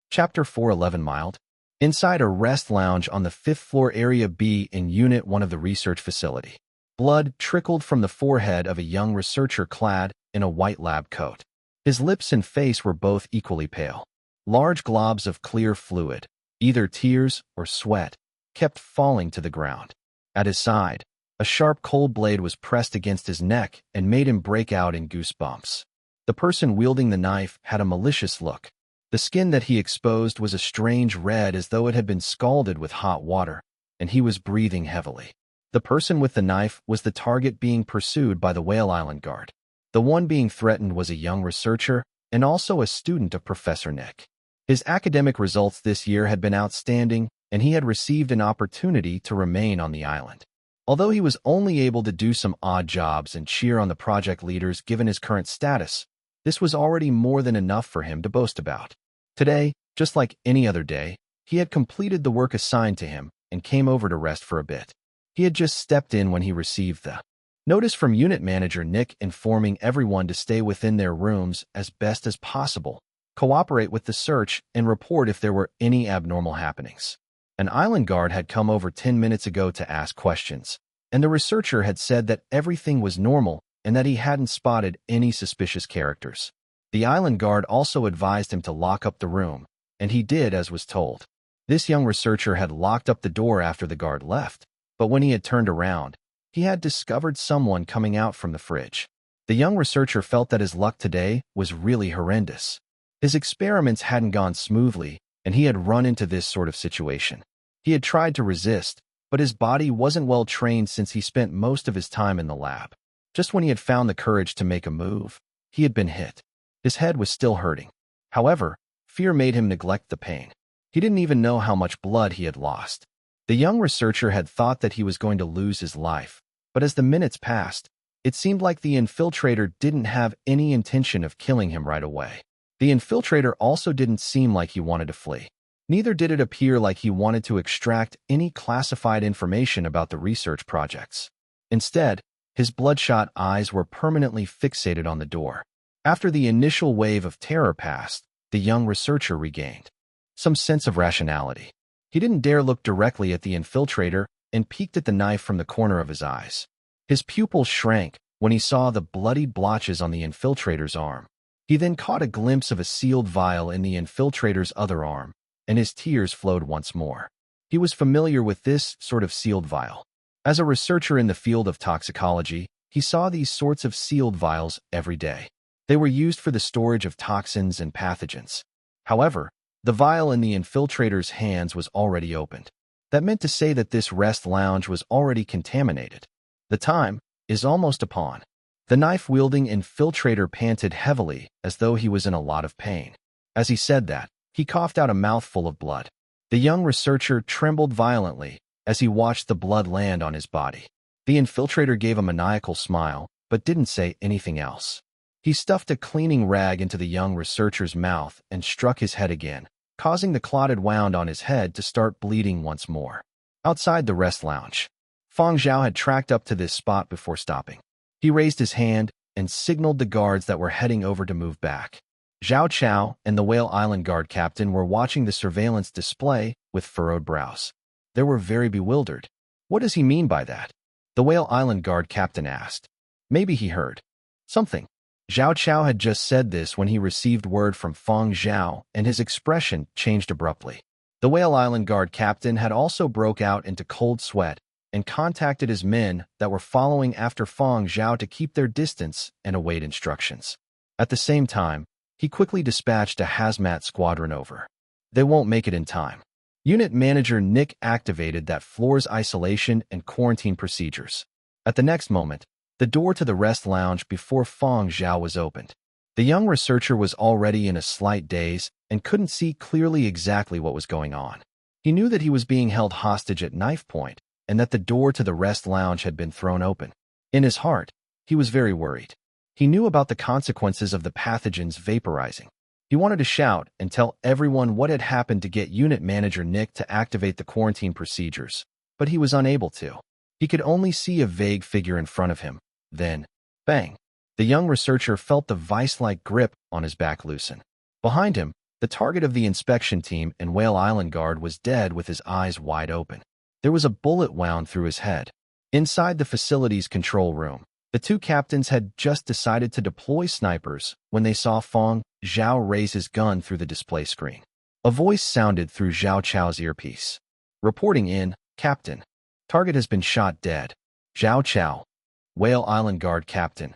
Chapter 411 Mild. Inside a rest lounge on the 5th floor Area B in Unit 1 of the research facility. Blood trickled from the forehead of a young researcher clad in a white lab coat. His lips and face were both equally pale. Large globs of clear fluid, either tears or sweat, kept falling to the ground. At his side, a sharp cold blade was pressed against his neck and made him break out in goosebumps. The person wielding the knife had a malicious look. The skin that he exposed was a strange red as though it had been scalded with hot water, and he was breathing heavily. The person with the knife was the target being pursued by the Whale Island Guard. The one being threatened was a young researcher and also a student of Professor Nick. His academic results this year had been outstanding, and he had received an opportunity to remain on the island. Although he was only able to do some odd jobs and cheer on the project leaders given his current status, this was already more than enough for him to boast about. Today, just like any other day, he had completed the work assigned to him and came over to rest for a bit. He had just stepped in when he received the notice from Unit Manager Nick informing everyone to stay within their rooms as best as possible, cooperate with the search, and report if there were any abnormal happenings. An island guard had come over 10 minutes ago to ask questions, and the researcher had said that everything was normal and that he hadn't spotted any suspicious characters. The island guard also advised him to lock up the room, and he did as was told. This young researcher had locked up the door after the guard left, but when he had turned around, he had discovered someone coming out from the fridge. The young researcher felt that his luck today was really horrendous. His experiments hadn't gone smoothly, and he had run into this sort of situation. He had tried to resist, but his body wasn't well trained since he spent most of his time in the lab. Just when he had found the courage to make a move, he had been hit. His head was still hurting. However, fear made him neglect the pain. He didn't even know how much blood he had lost. The young researcher had thought that he was going to lose his life, but as the minutes passed, it seemed like the infiltrator didn't have any intention of killing him right away. The infiltrator also didn't seem like he wanted to flee. Neither did it appear like he wanted to extract any classified information about the research projects. Instead, his bloodshot eyes were permanently fixated on the door. After the initial wave of terror passed, the young researcher regained some sense of rationality. He didn't dare look directly at the infiltrator and peeked at the knife from the corner of his eyes. His pupils shrank when he saw the bloodied blotches on the infiltrator's arm. He then caught a glimpse of a sealed vial in the infiltrator's other arm, and his tears flowed once more. He was familiar with this sort of sealed vial. As a researcher in the field of toxicology, he saw these sorts of sealed vials every day. They were used for the storage of toxins and pathogens. However, the vial in the infiltrator's hands was already opened. That meant to say that this rest lounge was already contaminated. The time is almost upon. The knife-wielding infiltrator panted heavily as though he was in a lot of pain. As he said that, he coughed out a mouthful of blood. The young researcher trembled violently as he watched the blood land on his body. The infiltrator gave a maniacal smile, but didn't say anything else. He stuffed a cleaning rag into the young researcher's mouth and struck his head again, causing the clotted wound on his head to start bleeding once more. Outside the rest lounge, Fang Zhao had tracked up to this spot before stopping. He raised his hand and signaled the guards that were heading over to move back. Zhao Chao and the Whale Island guard captain were watching the surveillance display with furrowed brows. They were very bewildered. What does he mean by that? The Whale Island guard captain asked. Maybe he heard something. Zhao Chao had just said this when he received word from Fang Zhao, and his expression changed abruptly. The Whale Island guard captain had also broke out into cold sweat and contacted his men that were following after Fang Zhao to keep their distance and await instructions. At the same time, he quickly dispatched a hazmat squadron over. They won't make it in time. Unit manager Nick activated that floor's isolation and quarantine procedures. At the next moment, the door to the rest lounge before Fang Zhao was opened. The young researcher was already in a slight daze and couldn't see clearly exactly what was going on. He knew that he was being held hostage at knife point and that the door to the rest lounge had been thrown open. In his heart, he was very worried. He knew about the consequences of the pathogens vaporizing. He wanted to shout and tell everyone what had happened to get unit manager Nick to activate the quarantine procedures, but he was unable to. He could only see a vague figure in front of him. Then, bang! The young researcher felt the vice-like grip on his back loosen. Behind him, the target of the inspection team and Whale Island guard was dead with his eyes wide open. There was a bullet wound through his head. Inside the facility's control room, the two captains had just decided to deploy snipers when they saw Fang Zhao raise his gun through the display screen. A voice sounded through Zhao Chao's earpiece. Reporting in, Captain. Target has been shot dead. Zhao Chao, Whale Island guard captain.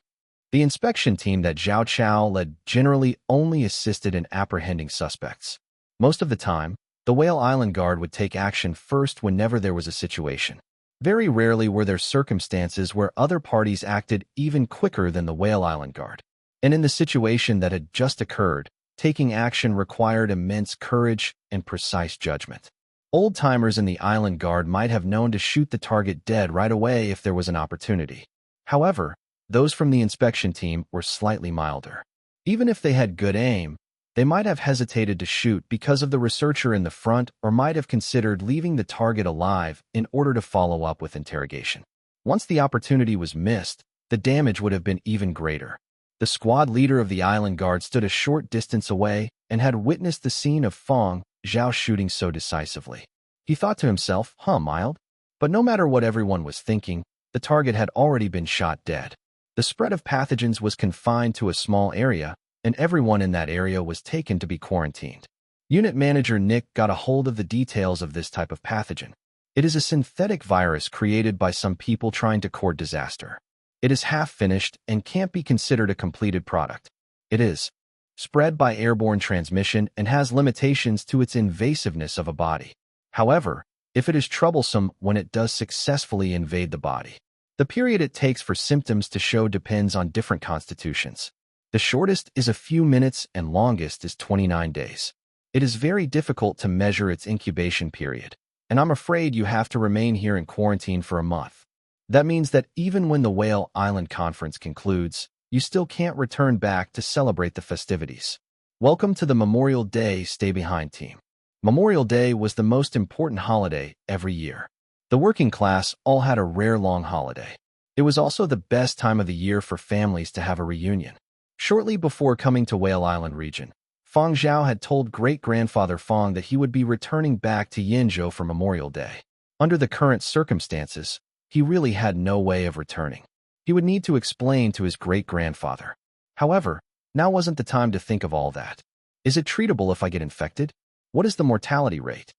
The inspection team that Zhao Chao led generally only assisted in apprehending suspects. Most of the time, the Whale Island guard would take action first whenever there was a situation. Very rarely were there circumstances where other parties acted even quicker than the Whale Island guard. And in the situation that had just occurred, taking action required immense courage and precise judgment. Old-timers in the Island Guard might have known to shoot the target dead right away if there was an opportunity. However, those from the inspection team were slightly milder. Even if they had good aim, they might have hesitated to shoot because of the researcher in the front or might have considered leaving the target alive in order to follow up with interrogation. Once the opportunity was missed, the damage would have been even greater. The squad leader of the Island Guard stood a short distance away and had witnessed the scene of Fang Zhao shooting so decisively. He thought to himself, mild. But no matter what everyone was thinking, the target had already been shot dead. The spread of pathogens was confined to a small area, and everyone in that area was taken to be quarantined. Unit manager Nick got a hold of the details of this type of pathogen. It is a synthetic virus created by some people trying to court disaster. It is half-finished and can't be considered a completed product. It is spread by airborne transmission and has limitations to its invasiveness of a body. However, if it is troublesome when it does successfully invade the body, the period it takes for symptoms to show depends on different constitutions. The shortest is a few minutes and longest is 29 days. It is very difficult to measure its incubation period, and I'm afraid you have to remain here in quarantine for a month. That means that even when the Whale Island Conference concludes, you still can't return back to celebrate the festivities. Welcome to the Memorial Day Stay Behind team. Memorial Day was the most important holiday every year. The working class all had a rare long holiday. It was also the best time of the year for families to have a reunion. Shortly before coming to Whale Island region, Fang Zhao had told great-grandfather Fang that he would be returning back to Yinzhou for Memorial Day. Under the current circumstances, he really had no way of returning. He would need to explain to his great-grandfather. However, now wasn't the time to think of all that. Is it treatable if I get infected? What is the mortality rate?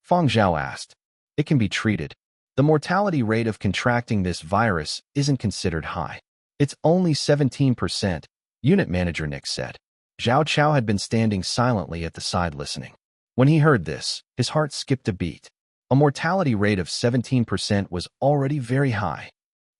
Fang Zhao asked. It can be treated. The mortality rate of contracting this virus isn't considered high. It's only 17%, Unit Manager Nick said. Zhao Chao had been standing silently at the side listening. When he heard this, his heart skipped a beat. A mortality rate of 17% was already very high.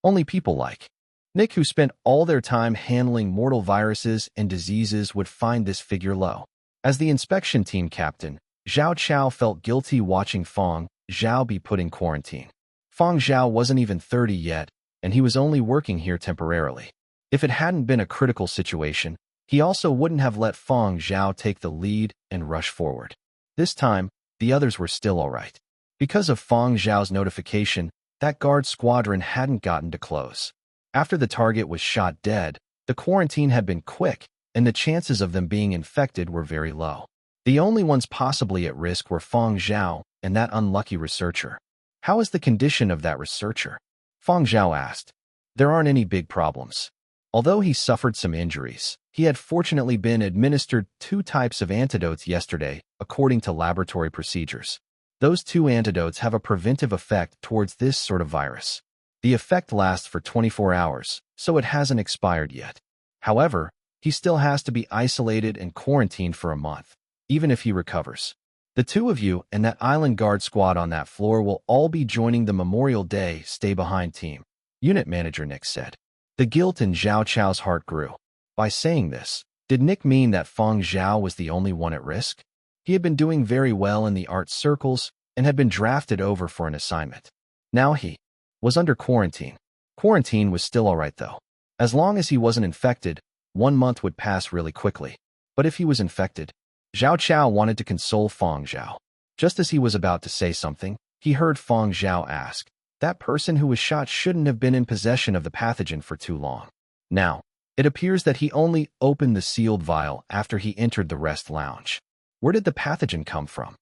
Only people like Nick, who spent all their time handling mortal viruses and diseases, would find this figure low. As the inspection team captain, Zhao Chao felt guilty watching Fang Zhao be put in quarantine. Fang Zhao wasn't even 30 yet, and he was only working here temporarily. If it hadn't been a critical situation, he also wouldn't have let Fang Zhao take the lead and rush forward. This time, the others were still all right. Because of Fang Zhao's notification, that guard squadron hadn't gotten to close. After the target was shot dead, the quarantine had been quick, and the chances of them being infected were very low. The only ones possibly at risk were Fang Zhao and that unlucky researcher. How is the condition of that researcher? Fang Zhao asked. There aren't any big problems. Although he suffered some injuries, he had fortunately been administered 2 types of antidotes yesterday, according to laboratory procedures. Those 2 antidotes have a preventive effect towards this sort of virus. The effect lasts for 24 hours, so it hasn't expired yet. However, he still has to be isolated and quarantined for a month, even if he recovers. The 2 of you and that island guard squad on that floor will all be joining the Memorial Day stay-behind team, Unit Manager Nick said. The guilt in Zhao Chao's heart grew. By saying this, did Nick mean that Fang Zhao was the only one at risk? He had been doing very well in the art circles and had been drafted over for an assignment. Now he was under quarantine. Quarantine was still all right, though. As long as he wasn't infected, 1 month would pass really quickly. But if he was infected, Zhao Chao wanted to console Fang Zhao. Just as he was about to say something, he heard Fang Zhao ask, that person who was shot shouldn't have been in possession of the pathogen for too long. Now, it appears that he only opened the sealed vial after he entered the rest lounge. Where did the pathogen come from?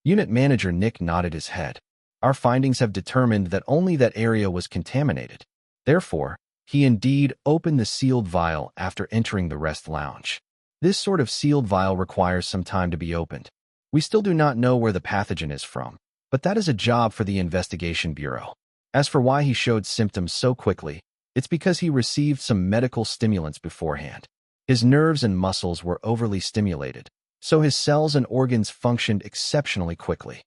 Unit Manager Nick nodded his head. Our findings have determined that only that area was contaminated. Therefore, he indeed opened the sealed vial after entering the rest lounge. This sort of sealed vial requires some time to be opened. We still do not know where the pathogen is from, but that is a job for the investigation bureau. As for why he showed symptoms so quickly, it's because he received some medical stimulants beforehand. His nerves and muscles were overly stimulated, so his cells and organs functioned exceptionally quickly.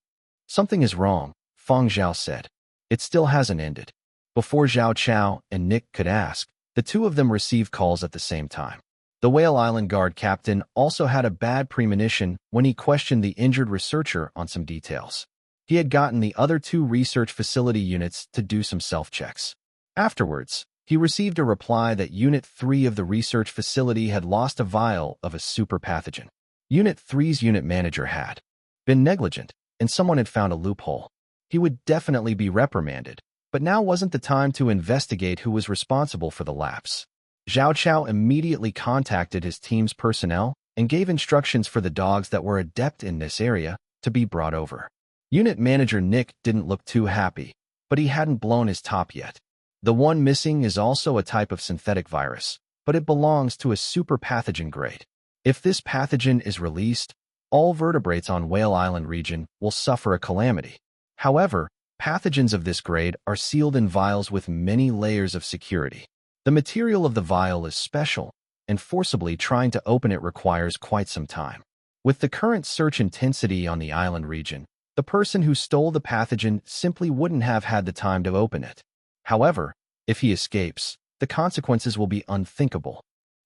Something is wrong, Fang Zhao said. It still hasn't ended. Before Zhao Chao and Nick could ask, the 2 of them received calls at the same time. The Whale Island Guard captain also had a bad premonition when he questioned the injured researcher on some details. He had gotten the other 2 research facility units to do some self-checks. Afterwards, he received a reply that Unit 3 of the research facility had lost a vial of a super pathogen. Unit 3's unit manager had been negligent, and someone had found a loophole. He would definitely be reprimanded, but now wasn't the time to investigate who was responsible for the lapse. Zhao Chao immediately contacted his team's personnel and gave instructions for the dogs that were adept in this area to be brought over. Unit Manager Nick didn't look too happy, but he hadn't blown his top yet. The one missing is also a type of synthetic virus, but it belongs to a super pathogen grade. If this pathogen is released, all vertebrates on Whale Island region will suffer a calamity. However, pathogens of this grade are sealed in vials with many layers of security. The material of the vial is special, and forcibly trying to open it requires quite some time. With the current search intensity on the island region, the person who stole the pathogen simply wouldn't have had the time to open it. However, if he escapes, the consequences will be unthinkable.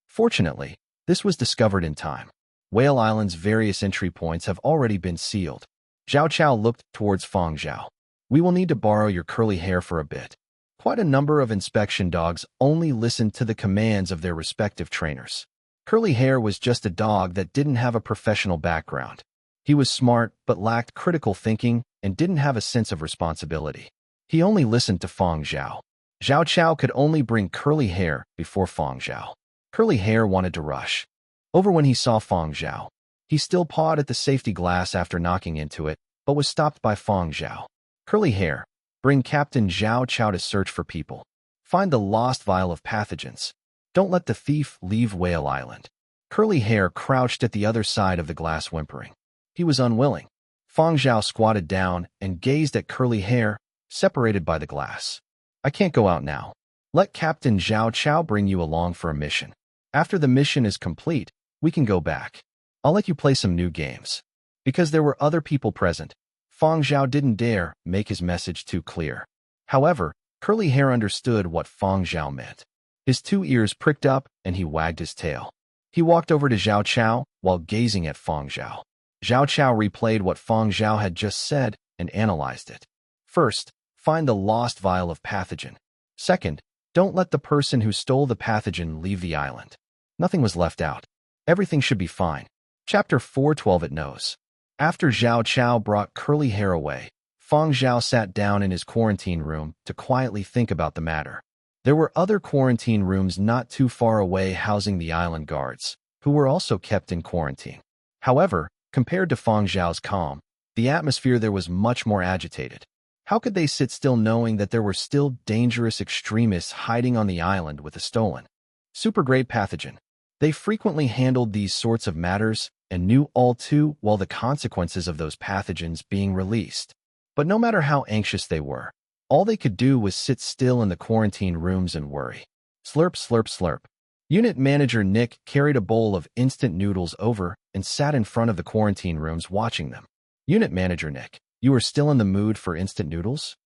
Fortunately, this was discovered in time. Whale Island's various entry points have already been sealed. Zhao Chao looked towards Fang Zhao. We will need to borrow your curly hair for a bit. Quite a number of inspection dogs only listened to the commands of their respective trainers. Curly Hair was just a dog that didn't have a professional background. He was smart but lacked critical thinking and didn't have a sense of responsibility. He only listened to Fang Zhao. Zhao Chao could only bring Curly Hair before Fang Zhao. Curly Hair wanted to rush over when he saw Fang Zhao. He still pawed at the safety glass after knocking into it, but was stopped by Fang Zhao. Curly Hair, Bring Captain Zhao Chao to search for people. Find the lost vial of pathogens. Don't let the thief leave Whale Island. Curly Hair crouched at the other side of the glass whimpering. He was unwilling. Fang Zhao squatted down and gazed at Curly Hair, separated by the glass. I can't go out now. Let Captain Zhao Chao bring you along for a mission. After the mission is complete, we can go back. I'll let you play some new games. Because there were other people present, Fang Zhao didn't dare make his message too clear. However, Curly Hair understood what Fang Zhao meant. His 2 ears pricked up and he wagged his tail. He walked over to Zhao Chao while gazing at Fang Zhao. Zhao Chao replayed what Fang Zhao had just said and analyzed it. First, find the lost vial of pathogen. Second, don't let the person who stole the pathogen leave the island. Nothing was left out. Everything should be fine. Chapter 412 It knows. After Zhao Chao brought Curly Hair away, Fang Zhao sat down in his quarantine room to quietly think about the matter. There were other quarantine rooms not too far away housing the island guards, who were also kept in quarantine. However, compared to Fang Zhao's calm, the atmosphere there was much more agitated. How could they sit still knowing that there were still dangerous extremists hiding on the island with a stolen, super-grade pathogen? They frequently handled these sorts of matters and knew all too well the consequences of those pathogens being released. But no matter how anxious they were, all they could do was sit still in the quarantine rooms and worry. Slurp, slurp, slurp. Unit Manager Nick carried a bowl of instant noodles over and sat in front of the quarantine rooms watching them. Unit Manager Nick, you are still in the mood for instant noodles?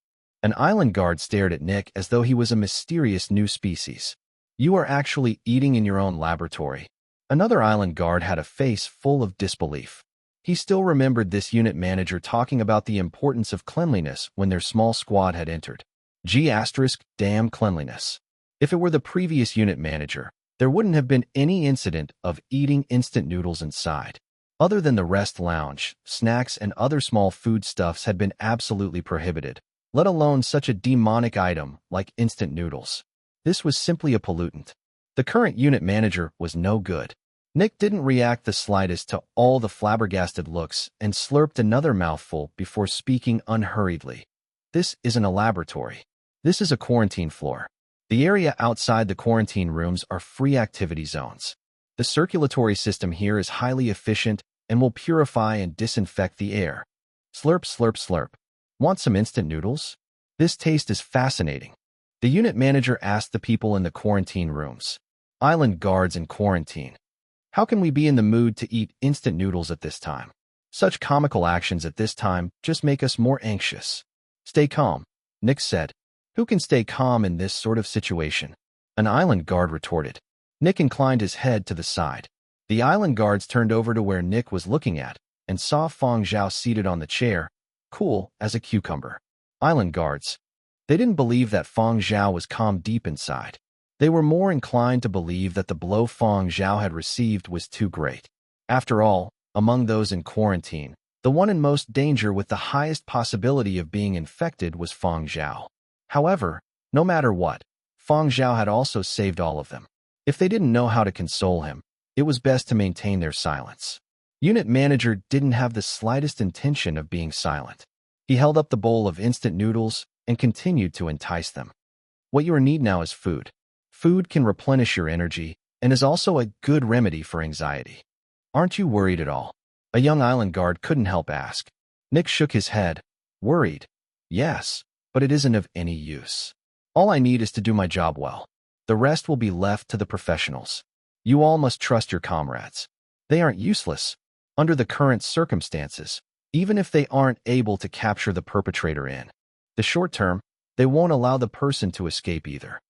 An island guard stared at Nick as though he was a mysterious new species. You are actually eating in your own laboratory. Another island guard had a face full of disbelief. He still remembered this unit manager talking about the importance of cleanliness when their small squad had entered. Damn cleanliness. If it were the previous unit manager, there wouldn't have been any incident of eating instant noodles inside. Other than the rest lounge, snacks and other small foodstuffs had been absolutely prohibited, let alone such a demonic item like instant noodles. This was simply a pollutant. The current unit manager was no good. Nick didn't react the slightest to all the flabbergasted looks and slurped another mouthful before speaking unhurriedly. This isn't a laboratory. This is a quarantine floor. The area outside the quarantine rooms are free activity zones. The circulatory system here is highly efficient and will purify and disinfect the air. Slurp, slurp, slurp. Want some instant noodles? This taste is fascinating. The unit manager asked the people in the quarantine rooms. Island guards in quarantine. How can we be in the mood to eat instant noodles at this time? Such comical actions at this time just make us more anxious. Stay calm, Nick said. Who can stay calm in this sort of situation? An island guard retorted. Nick inclined his head to the side. The island guards turned over to where Nick was looking at and saw Fang Zhao seated on the chair, cool as a cucumber. Island guards. They didn't believe that Fang Zhao was calm deep inside. They were more inclined to believe that the blow Fang Zhao had received was too great. After all, among those in quarantine, the one in most danger with the highest possibility of being infected was Fang Zhao. However, no matter what, Fang Zhao had also saved all of them. If they didn't know how to console him, it was best to maintain their silence. Unit Manager didn't have the slightest intention of being silent. He held up the bowl of instant noodles and continued to entice them. What you need now is food. Food can replenish your energy and is also a good remedy for anxiety. Aren't you worried at all? A young island guard couldn't help ask. Nick shook his head. Worried? Yes, but it isn't of any use. All I need is to do my job well. The rest will be left to the professionals. You all must trust your comrades. They aren't useless. Under the current circumstances, even if they aren't able to capture the perpetrator in the short term, they won't allow the person to escape either.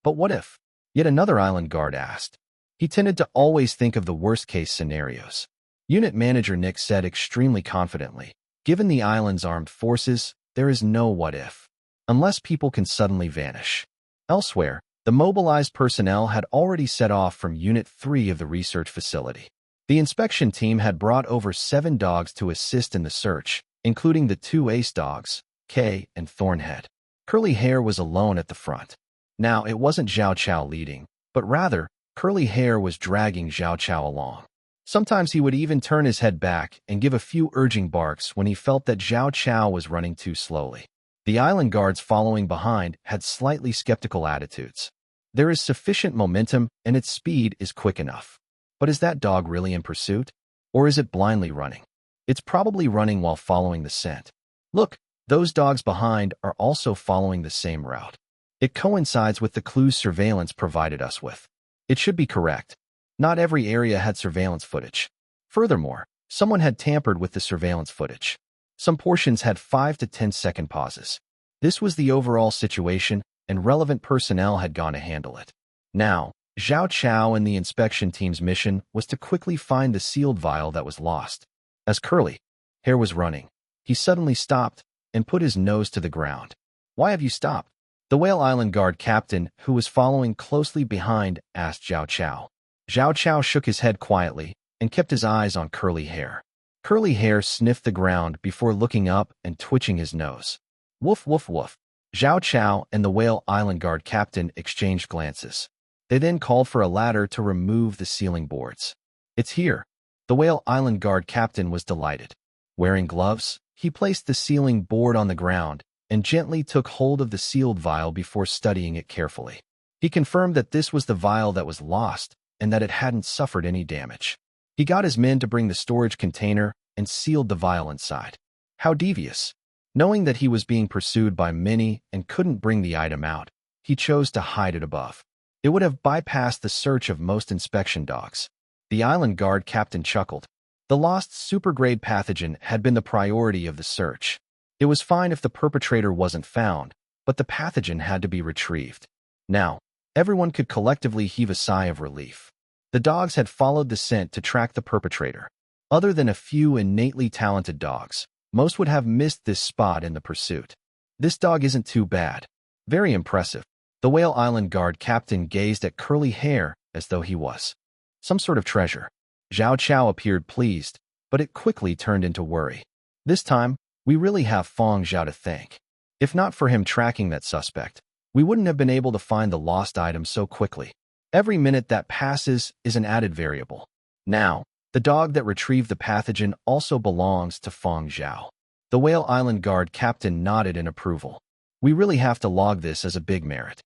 But what if? Yet another island guard asked. He tended to always think of the worst-case scenarios. Unit Manager Nick said extremely confidently, given the island's armed forces, there is no what if. Unless people can suddenly vanish. Elsewhere, the mobilized personnel had already set off from Unit 3 of the research facility. The inspection team had brought over 7 dogs to assist in the search, including the 2 ace dogs, Kay and Thornhead. Curly Hair was alone at the front. Now, it wasn't Zhao Chao leading, but rather, Curly Hair was dragging Zhao Chao along. Sometimes he would even turn his head back and give a few urging barks when he felt that Zhao Chao was running too slowly. The island guards following behind had slightly skeptical attitudes. There is sufficient momentum and its speed is quick enough. But is that dog really in pursuit? Or is it blindly running? It's probably running while following the scent. Look, those dogs behind are also following the same route. It coincides with the clues surveillance provided us with. It should be correct. Not every area had surveillance footage. Furthermore, someone had tampered with the surveillance footage. Some portions had 5 to 10-second pauses. This was the overall situation, and relevant personnel had gone to handle it. Now, Zhao Chao and the inspection team's mission was to quickly find the sealed vial that was lost. As Curly Hair was running, he suddenly stopped and put his nose to the ground. "Why have you stopped?" The Whale Island guard captain, who was following closely behind, asked Zhao Chao. Zhao Chao shook his head quietly and kept his eyes on Curly Hair. Curly Hair sniffed the ground before looking up and twitching his nose. Woof, woof, woof. Zhao Chao and the Whale Island guard captain exchanged glances. They then called for a ladder to remove the sealing boards. "It's here." The Whale Island guard captain was delighted. Wearing gloves, he placed the sealing board on the ground and gently took hold of the sealed vial before studying it carefully. He confirmed that this was the vial that was lost and that it hadn't suffered any damage. He got his men to bring the storage container and sealed the vial inside. How devious. Knowing that he was being pursued by many and couldn't bring the item out, he chose to hide it above. It would have bypassed the search of most inspection dogs. The island guard captain chuckled. The lost supergrade pathogen had been the priority of the search. It was fine if the perpetrator wasn't found, but the pathogen had to be retrieved. Now, everyone could collectively heave a sigh of relief. The dogs had followed the scent to track the perpetrator. Other than a few innately talented dogs, most would have missed this spot in the pursuit. This dog isn't too bad. Very impressive. The Whale Island guard captain gazed at Curly Hair as though he was some sort of treasure. Zhao Chao appeared pleased, but it quickly turned into worry. This time, we really have Fang Zhao to thank. If not for him tracking that suspect, we wouldn't have been able to find the lost item so quickly. Every minute that passes is an added variable. Now, the dog that retrieved the pathogen also belongs to Fang Zhao. The Whale Island guard captain nodded in approval. We really have to log this as a big merit.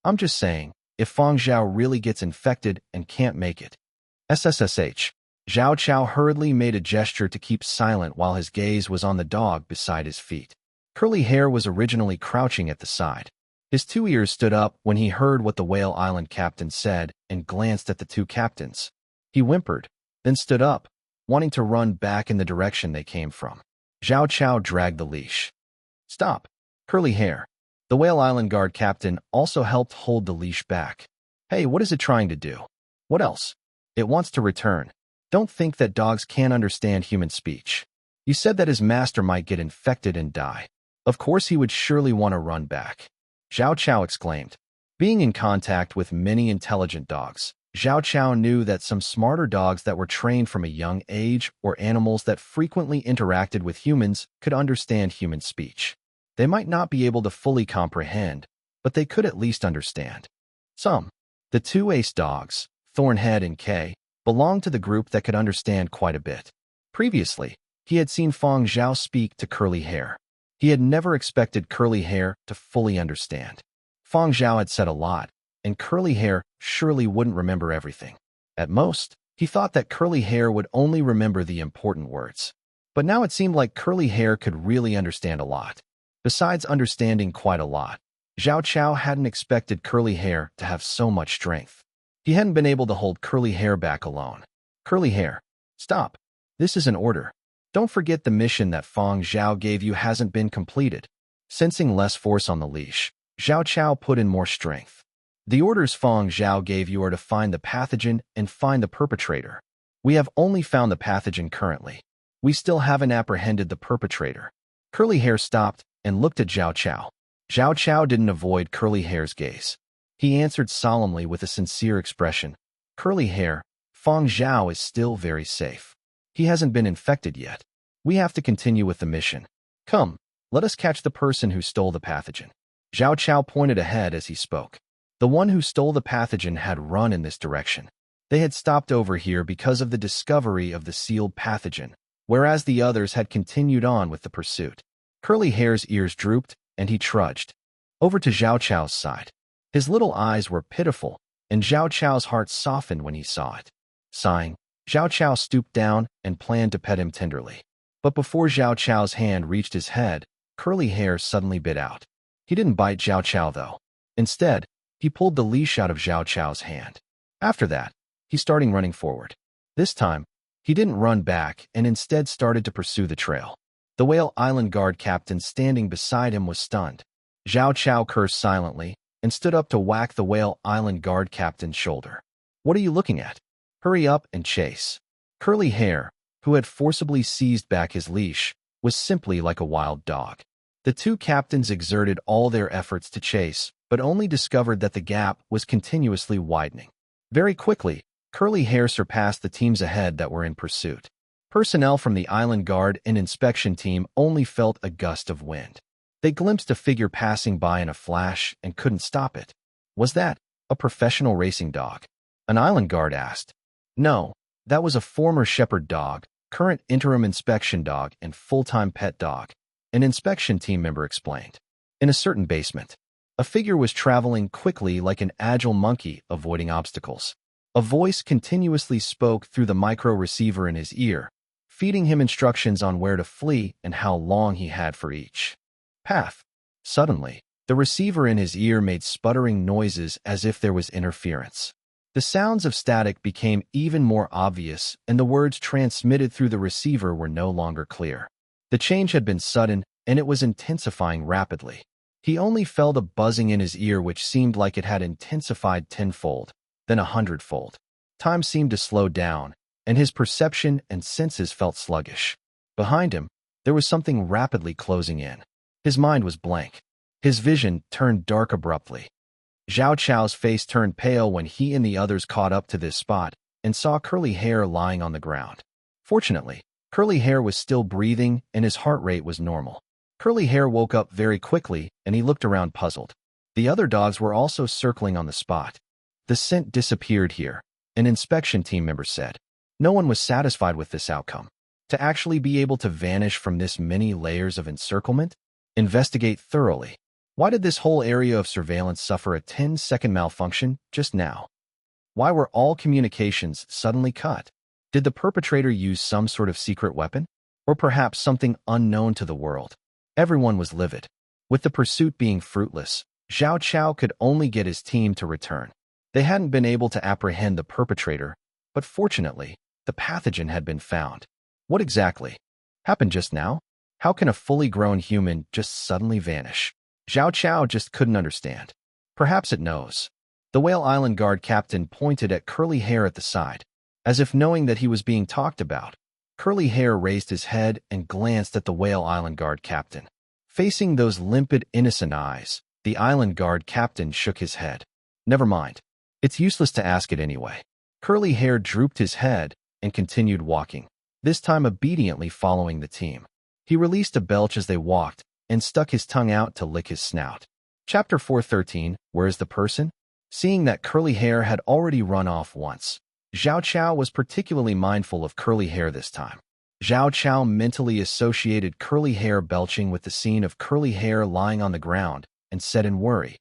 I'm just saying, if Fang Zhao really gets infected and can't make it. SSSH. Zhao Chao hurriedly made a gesture to keep silent while his gaze was on the dog beside his feet. Curly Hair was originally crouching at the side. His 2 ears stood up when he heard what the Whale Island captain said and glanced at the two captains. He whimpered, then stood up, wanting to run back in the direction they came from. Zhao Chao dragged the leash. "Stop, Curly Hair." The Whale Island guard captain also helped hold the leash back. "Hey, what is it trying to do?" "What else?" "It wants to return." "Don't think that dogs can't understand human speech. You said that his master might get infected and die. Of course he would surely want to run back." Zhao Chao exclaimed. Being in contact with many intelligent dogs, Zhao Chao knew that some smarter dogs that were trained from a young age or animals that frequently interacted with humans could understand human speech. They might not be able to fully comprehend, but they could at least understand. Some. The two ace dogs, Thornhead and K, belonged to the group that could understand quite a bit. Previously, he had seen Fang Zhao speak to Curly Hair. He had never expected Curly Hair to fully understand. Fang Zhao had said a lot, and Curly Hair surely wouldn't remember everything. At most, he thought that Curly Hair would only remember the important words. But now it seemed like Curly Hair could really understand a lot. Besides understanding quite a lot, Zhao Chao hadn't expected Curly Hair to have so much strength. He hadn't been able to hold Curly Hair back alone. "Curly Hair, stop. This is an order. Don't forget the mission that Fang Zhao gave you hasn't been completed." Sensing less force on the leash, Zhao Chao put in more strength. "The orders Fang Zhao gave you are to find the pathogen and find the perpetrator. We have only found the pathogen currently. We still haven't apprehended the perpetrator." Curly Hair stopped and looked at Zhao Chao. Zhao Chao didn't avoid Curly Hair's gaze. He answered solemnly with a sincere expression. "Curly Hair, Fang Zhao is still very safe. He hasn't been infected yet. We have to continue with the mission. Come, let us catch the person who stole the pathogen." Zhao Chao pointed ahead as he spoke. The one who stole the pathogen had run in this direction. They had stopped over here because of the discovery of the sealed pathogen, whereas the others had continued on with the pursuit. Curly Hair's ears drooped, and he trudged over to Zhao Chao's side. His little eyes were pitiful, and Zhao Chao's heart softened when he saw it. Sighing, Zhao Chao stooped down and planned to pet him tenderly. But before Zhao Chao's hand reached his head, Curly Hair suddenly bit out. He didn't bite Zhao Chao, though. Instead, he pulled the leash out of Zhao Chao's hand. After that, he started running forward. This time, he didn't run back and instead started to pursue the trail. The Whale Island guard captain standing beside him was stunned. Zhao Chao cursed silently and stood up to whack the Whale Island guard captain's shoulder. "What are you looking at? Hurry up and chase." Curly Hair, who had forcibly seized back his leash, was simply like a wild dog. The two captains exerted all their efforts to chase, but only discovered that the gap was continuously widening. Very quickly, Curly Hair surpassed the teams ahead that were in pursuit. Personnel from the island guard and inspection team only felt a gust of wind. They glimpsed a figure passing by in a flash and couldn't stop it. Was that a professional racing dog? An island guard asked. No, that was a former shepherd dog, current interim inspection dog, and full-time pet dog, an inspection team member explained. In a certain basement, a figure was traveling quickly like an agile monkey, avoiding obstacles. A voice continuously spoke through the micro receiver in his ear, feeding him instructions on where to flee and how long he had for each path. Suddenly, the receiver in his ear made sputtering noises as if there was interference. The sounds of static became even more obvious, and the words transmitted through the receiver were no longer clear. The change had been sudden, and it was intensifying rapidly. He only felt a buzzing in his ear which seemed like it had intensified tenfold, then 100-fold. Time seemed to slow down, and his perception and senses felt sluggish. Behind him, there was something rapidly closing in. His mind was blank. His vision turned dark abruptly. Zhao Chao's face turned pale when he and the others caught up to this spot and saw Curly Hair lying on the ground. Fortunately, Curly Hair was still breathing and his heart rate was normal. Curly Hair woke up very quickly and he looked around puzzled. The other dogs were also circling on the spot. The scent disappeared here, an inspection team member said. No one was satisfied with this outcome. To actually be able to vanish from this many layers of encirclement? Investigate thoroughly. Why did this whole area of surveillance suffer a 10-second malfunction just now? Why were all communications suddenly cut? Did the perpetrator use some sort of secret weapon? Or perhaps something unknown to the world? Everyone was livid. With the pursuit being fruitless, Zhao Chao could only get his team to return. They hadn't been able to apprehend the perpetrator, but fortunately, the pathogen had been found. What exactly happened just now? How can a fully grown human just suddenly vanish? Zhao Chao just couldn't understand. Perhaps it knows. The Whale Island guard captain pointed at Curly Hair at the side. As if knowing that he was being talked about, Curly Hair raised his head and glanced at the Whale Island guard captain. Facing those limpid, innocent eyes, the island guard captain shook his head. Never mind. It's useless to ask it anyway. Curly Hair drooped his head and continued walking, this time obediently following the team. He released a belch as they walked and stuck his tongue out to lick his snout. Chapter 413, Where is the person? Seeing that Curly Hair had already run off once, Zhao Chao was particularly mindful of Curly Hair this time. Zhao Chao mentally associated Curly Hair belching with the scene of Curly Hair lying on the ground and said in worry,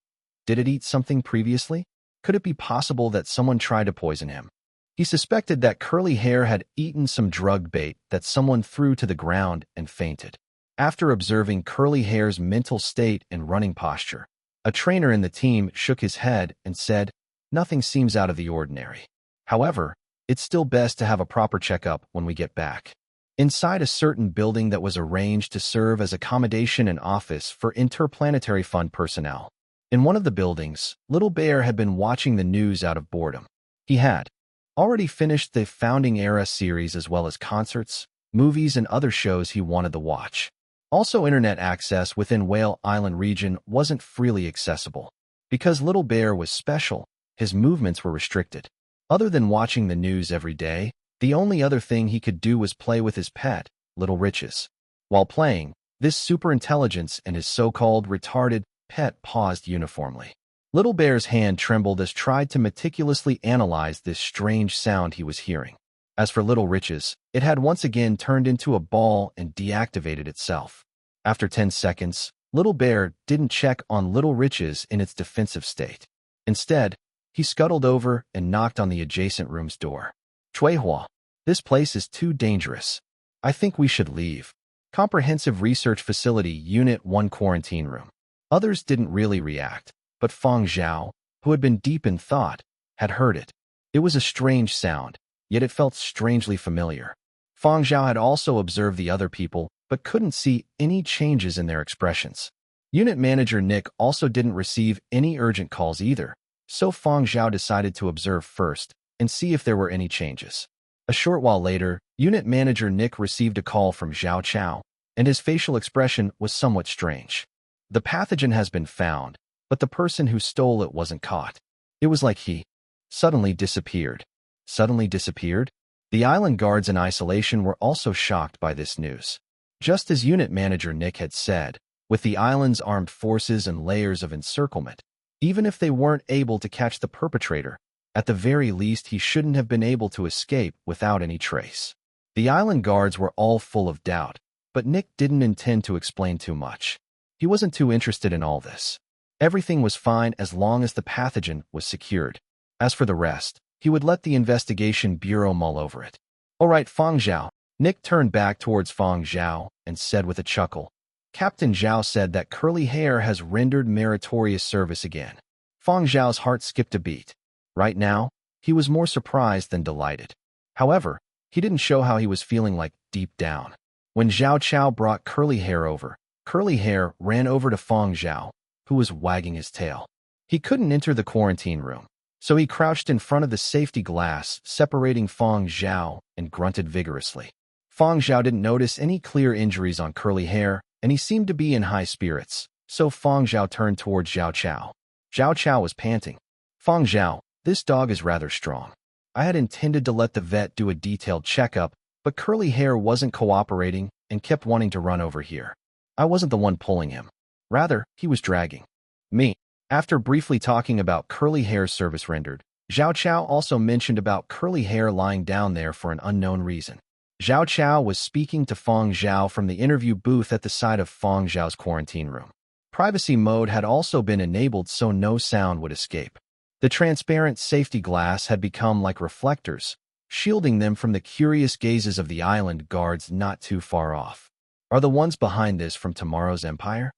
did it eat something previously? Could it be possible that someone tried to poison him? He suspected that Curly Hair had eaten some drug bait that someone threw to the ground and fainted. After observing Curly Hair's mental state and running posture, a trainer in the team shook his head and said, nothing seems out of the ordinary. However, it's still best to have a proper checkup when we get back. Inside a certain building that was arranged to serve as accommodation and office for interplanetary fund personnel. In one of the buildings, Little Bear had been watching the news out of boredom. He had already finished the Founding Era series as well as concerts, movies, and other shows he wanted to watch. Also, internet access within Whale Island region wasn't freely accessible. Because Little Bear was special, his movements were restricted. Other than watching the news every day, the only other thing he could do was play with his pet, Little Riches. While playing, this superintelligence and his so-called retarded pet paused uniformly. Little Bear's hand trembled as tried to meticulously analyze this strange sound he was hearing. As for Little Riches, it had once again turned into a ball and deactivated itself. After 10 seconds, Little Bear didn't check on Little Riches in its defensive state. Instead, he scuttled over and knocked on the adjacent room's door. Chuihua, this place is too dangerous. I think we should leave. Comprehensive Research Facility Unit 1 Quarantine Room. Others didn't really react, but Fang Zhao, who had been deep in thought, had heard it. It was a strange sound, yet it felt strangely familiar. Fang Zhao had also observed the other people, but couldn't see any changes in their expressions. Unit Manager Nick also didn't receive any urgent calls either, so Fang Zhao decided to observe first and see if there were any changes. A short while later, Unit Manager Nick received a call from Zhao Chao, and his facial expression was somewhat strange. The pathogen has been found, but the person who stole it wasn't caught. It was like he suddenly disappeared. Suddenly disappeared? The island guards in isolation were also shocked by this news. Just as Unit Manager Nick had said, with the island's armed forces and layers of encirclement, even if they weren't able to catch the perpetrator, at the very least he shouldn't have been able to escape without any trace. The island guards were all full of doubt, but Nick didn't intend to explain too much. He wasn't too interested in all this. Everything was fine as long as the pathogen was secured. As for the rest, he would let the investigation bureau mull over it. All right, Fang Zhao. Nick turned back towards Fang Zhao and said with a chuckle, Captain Zhao said that Curly Hair has rendered meritorious service again. Fang Zhao's heart skipped a beat. Right now, he was more surprised than delighted. However, he didn't show how he was feeling like deep down. When Zhao Chao brought Curly Hair over, Curly Hair ran over to Fang Zhao, who was wagging his tail. He couldn't enter the quarantine room, so he crouched in front of the safety glass separating Fang Zhao and grunted vigorously. Fang Zhao didn't notice any clear injuries on Curly Hair, and he seemed to be in high spirits, so Fang Zhao turned towards Zhao Chao. Zhao Chao was panting. Fang Zhao, this dog is rather strong. I had intended to let the vet do a detailed checkup, but Curly Hair wasn't cooperating and kept wanting to run over here. I wasn't the one pulling him. Rather, he was dragging me. After briefly talking about Curly Hair's service rendered, Zhao Chao also mentioned about Curly Hair lying down there for an unknown reason. Zhao Chao was speaking to Fang Zhao from the interview booth at the side of Fang Zhao's quarantine room. Privacy mode had also been enabled so no sound would escape. The transparent safety glass had become like reflectors, shielding them from the curious gazes of the island guards not too far off. Are the ones behind this from tomorrow's empire?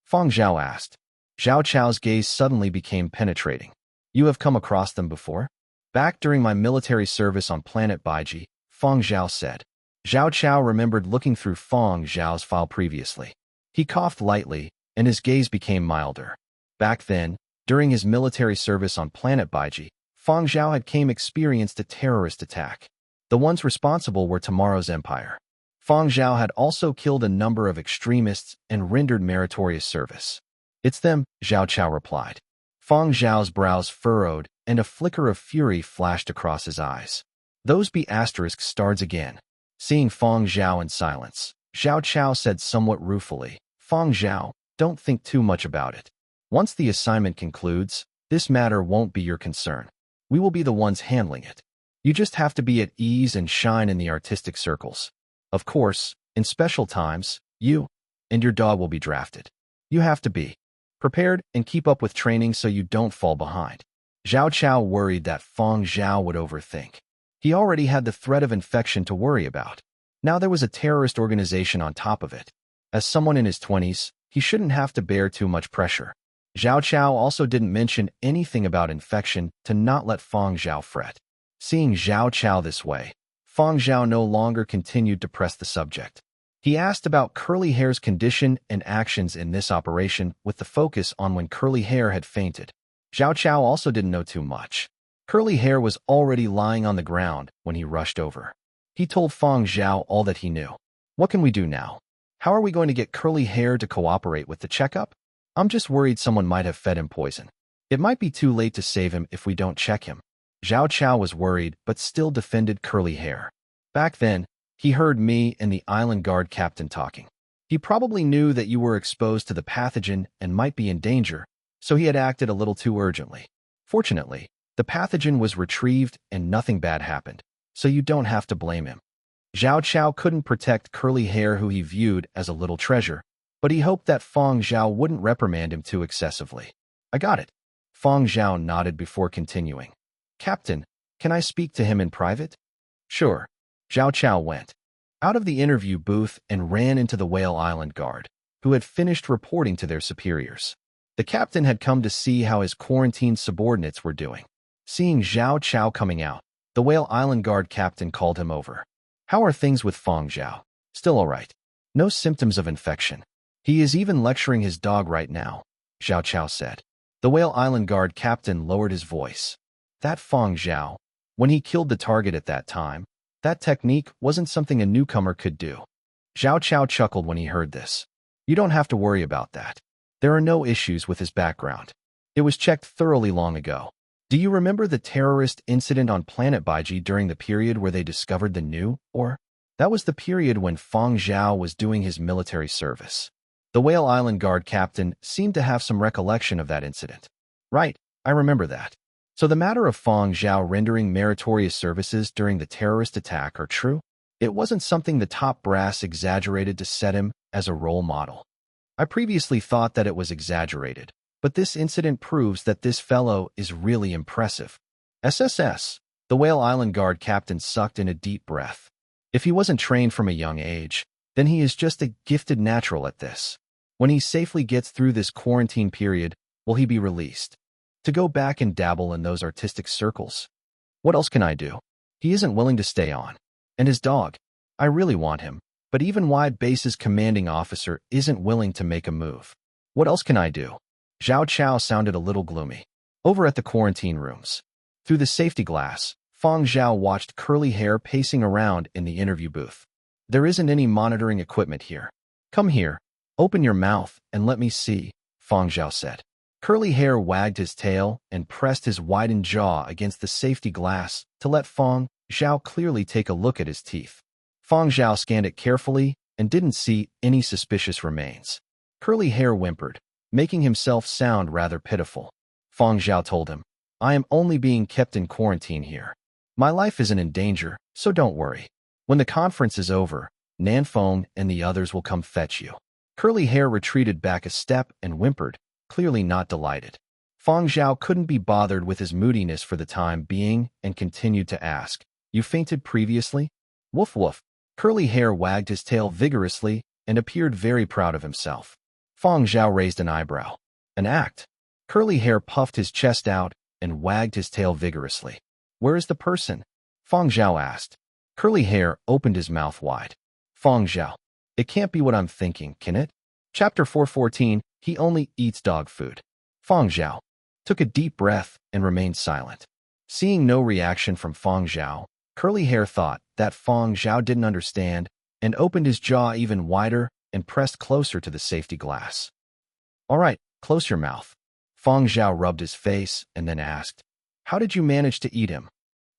Fang Zhao asked. Zhao Chao's gaze suddenly became penetrating. You have come across them before? Back during my military service on planet Baiji, Fang Zhao said. Zhao Chao remembered looking through Fang Zhao's file previously. He coughed lightly, and his gaze became milder. Back then, during his military service on planet Baiji, Fang Zhao had experienced a terrorist attack. The ones responsible were tomorrow's empire. Fang Zhao had also killed a number of extremists and rendered meritorious service. It's them, Zhao Chao replied. Fang Zhao's brows furrowed, and a flicker of fury flashed across his eyes. Those be asterisk stars again. Seeing Fang Zhao in silence, Zhao Chao said somewhat ruefully, Fang Zhao, don't think too much about it. Once the assignment concludes, this matter won't be your concern. We will be the ones handling it. You just have to be at ease and shine in the artistic circles. Of course, in special times, you and your dog will be drafted. You have to be prepared and keep up with training so you don't fall behind. Zhao Chao worried that Fang Zhao would overthink. He already had the threat of infection to worry about. Now there was a terrorist organization on top of it. As someone in his 20s, he shouldn't have to bear too much pressure. Zhao Chao also didn't mention anything about infection to not let Fang Zhao fret. Seeing Zhao Chao this way, Fang Zhao no longer continued to press the subject. He asked about Curly Hair's condition and actions in this operation with the focus on when Curly Hair had fainted. Zhao Chao also didn't know too much. Curly Hair was already lying on the ground when he rushed over. He told Fang Zhao all that he knew. What can we do now? How are we going to get Curly Hair to cooperate with the checkup? I'm just worried someone might have fed him poison. It might be too late to save him if we don't check him. Zhao Chao was worried but still defended Curly Hair. Back then, he heard me and the island guard captain talking. He probably knew that you were exposed to the pathogen and might be in danger, so he had acted a little too urgently. Fortunately, the pathogen was retrieved and nothing bad happened, so you don't have to blame him. Zhao Chao couldn't protect Curly Hair, who he viewed as a little treasure, but he hoped that Fang Zhao wouldn't reprimand him too excessively. I got it. Fang Zhao nodded before continuing. Captain, can I speak to him in private? Sure. Zhao Chao went out of the interview booth and ran into the Whale Island guard, who had finished reporting to their superiors. The captain had come to see how his quarantined subordinates were doing. Seeing Zhao Chao coming out, the Whale Island guard captain called him over. How are things with Fang Zhao? Still all right. No symptoms of infection. He is even lecturing his dog right now, Zhao Chao said. The Whale Island guard captain lowered his voice. That Fang Zhao, when he killed the target at that time, that technique wasn't something a newcomer could do. Zhao Chao chuckled when he heard this. You don't have to worry about that. There are no issues with his background. It was checked thoroughly long ago. Do you remember the terrorist incident on planet Baiji during the period where they discovered the new, or? That was the period when Fang Zhao was doing his military service. The Whale Island guard captain seemed to have some recollection of that incident. Right, I remember that. So the matter of Fang Zhao rendering meritorious services during the terrorist attack are true? It wasn't something the top brass exaggerated to set him as a role model. I previously thought that it was exaggerated, but this incident proves that this fellow is really impressive. SSS, the Whale Island guard captain sucked in a deep breath. If he wasn't trained from a young age, then he is just a gifted natural at this. When he safely gets through this quarantine period, will he be released to go back and dabble in those artistic circles? What else can I do? He isn't willing to stay on. And his dog, I really want him, but even Wide Base's commanding officer isn't willing to make a move. What else can I do? Zhao Chao sounded a little gloomy. Over at the quarantine rooms, through the safety glass, Fang Zhao watched Curly Hair pacing around in the interview booth. There isn't any monitoring equipment here. Come here, open your mouth and let me see, Fang Zhao said. Curly Hair wagged his tail and pressed his widened jaw against the safety glass to let Fang Zhao clearly take a look at his teeth. Fang Zhao scanned it carefully and didn't see any suspicious remains. Curly Hair whimpered, making himself sound rather pitiful. Fang Zhao told him, I am only being kept in quarantine here. My life isn't in danger, so don't worry. When the conference is over, Nanfeng and the others will come fetch you. Curly Hair retreated back a step and whimpered, clearly not delighted. Fang Zhao couldn't be bothered with his moodiness for the time being and continued to ask, You fainted previously? Woof woof. Curly Hair wagged his tail vigorously and appeared very proud of himself. Fang Zhao raised an eyebrow. An act? Curly Hair puffed his chest out and wagged his tail vigorously. Where is the person? Fang Zhao asked. Curly Hair opened his mouth wide. Fang Zhao. It can't be what I'm thinking, can it? Chapter 414, He only eats dog food. Fang Zhao took a deep breath and remained silent. Seeing no reaction from Fang Zhao, Curly Hair thought that Fang Zhao didn't understand and opened his jaw even wider and pressed closer to the safety glass. All right, close your mouth. Fang Zhao rubbed his face and then asked, How did you manage to eat him?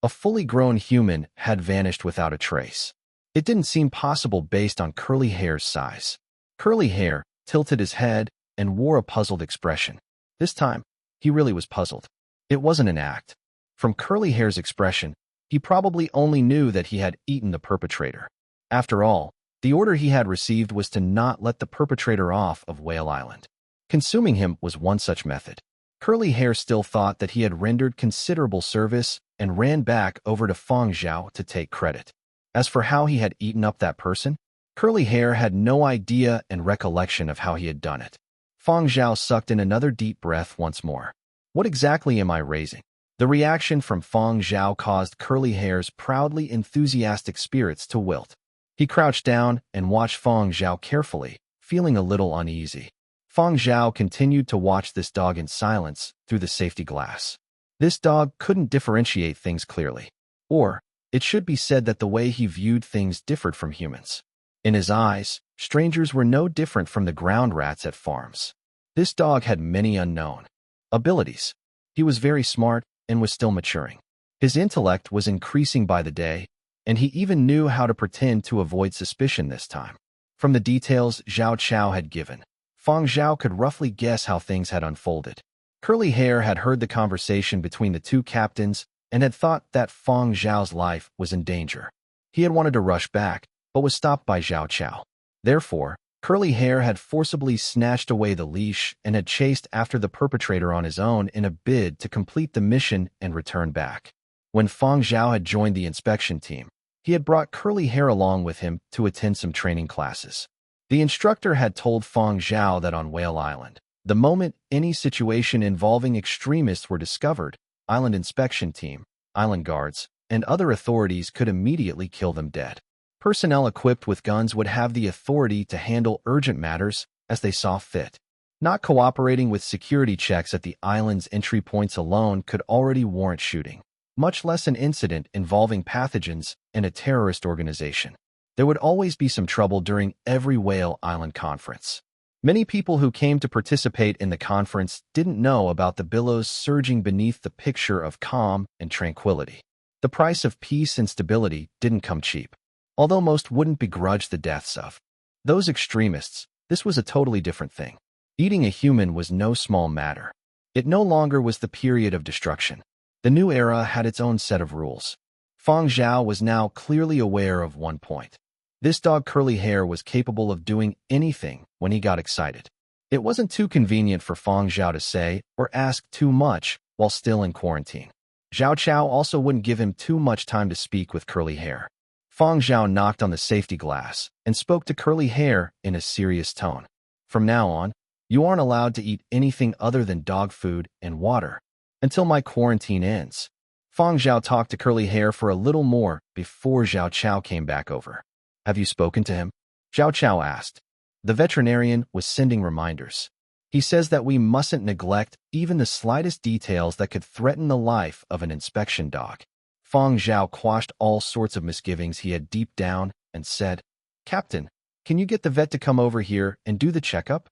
A fully grown human had vanished without a trace. It didn't seem possible based on Curly Hair's size. Curly Hair tilted his head and wore a puzzled expression. This time, he really was puzzled. It wasn't an act. From Curly Hair's expression, he probably only knew that he had eaten the perpetrator. After all, the order he had received was to not let the perpetrator off of Whale Island. Consuming him was one such method. Curly Hair still thought that he had rendered considerable service and ran back over to Fang Zhao to take credit. As for how he had eaten up that person, Curly Hair had no idea and recollection of how he had done it. Fang Zhao sucked in another deep breath once more. What exactly am I raising? The reaction from Fang Zhao caused Curly Hair's proudly enthusiastic spirits to wilt. He crouched down and watched Fang Zhao carefully, feeling a little uneasy. Fang Zhao continued to watch this dog in silence through the safety glass. This dog couldn't differentiate things clearly. Or, it should be said that the way he viewed things differed from humans. In his eyes, strangers were no different from the ground rats at farms. This dog had many unknown abilities. He was very smart and was still maturing. His intellect was increasing by the day, and he even knew how to pretend to avoid suspicion this time. From the details Zhao Chao had given, Fang Zhao could roughly guess how things had unfolded. Curly Hair had heard the conversation between the two captains and had thought that Fang Zhao's life was in danger. He had wanted to rush back, but was stopped by Zhao Chao. Therefore, Curly Hair had forcibly snatched away the leash and had chased after the perpetrator on his own in a bid to complete the mission and return back. When Fang Zhao had joined the inspection team, he had brought Curly Hair along with him to attend some training classes. The instructor had told Fang Zhao that on Whale Island, the moment any situation involving extremists were discovered, island inspection team, island guards, and other authorities could immediately kill them dead. Personnel equipped with guns would have the authority to handle urgent matters as they saw fit. Not cooperating with security checks at the island's entry points alone could already warrant shooting, much less an incident involving pathogens and a terrorist organization. There would always be some trouble during every Whale Island conference. Many people who came to participate in the conference didn't know about the billows surging beneath the picture of calm and tranquility. The price of peace and stability didn't come cheap. Although most wouldn't begrudge the deaths of those extremists, this was a totally different thing. Eating a human was no small matter. It no longer was the period of destruction. The new era had its own set of rules. Fang Zhao was now clearly aware of one point. This dog Curly Hair was capable of doing anything when he got excited. It wasn't too convenient for Fang Zhao to say or ask too much while still in quarantine. Zhao Chao also wouldn't give him too much time to speak with Curly Hair. Fang Zhao knocked on the safety glass and spoke to Curly Hair in a serious tone. From now on, you aren't allowed to eat anything other than dog food and water until my quarantine ends. Fang Zhao talked to Curly Hair for a little more before Zhao Chao came back over. Have you spoken to him? Zhao Chao asked. The veterinarian was sending reminders. He says that we mustn't neglect even the slightest details that could threaten the life of an inspection dog. Fang Zhao quashed all sorts of misgivings he had deep down and said, Captain, can you get the vet to come over here and do the checkup?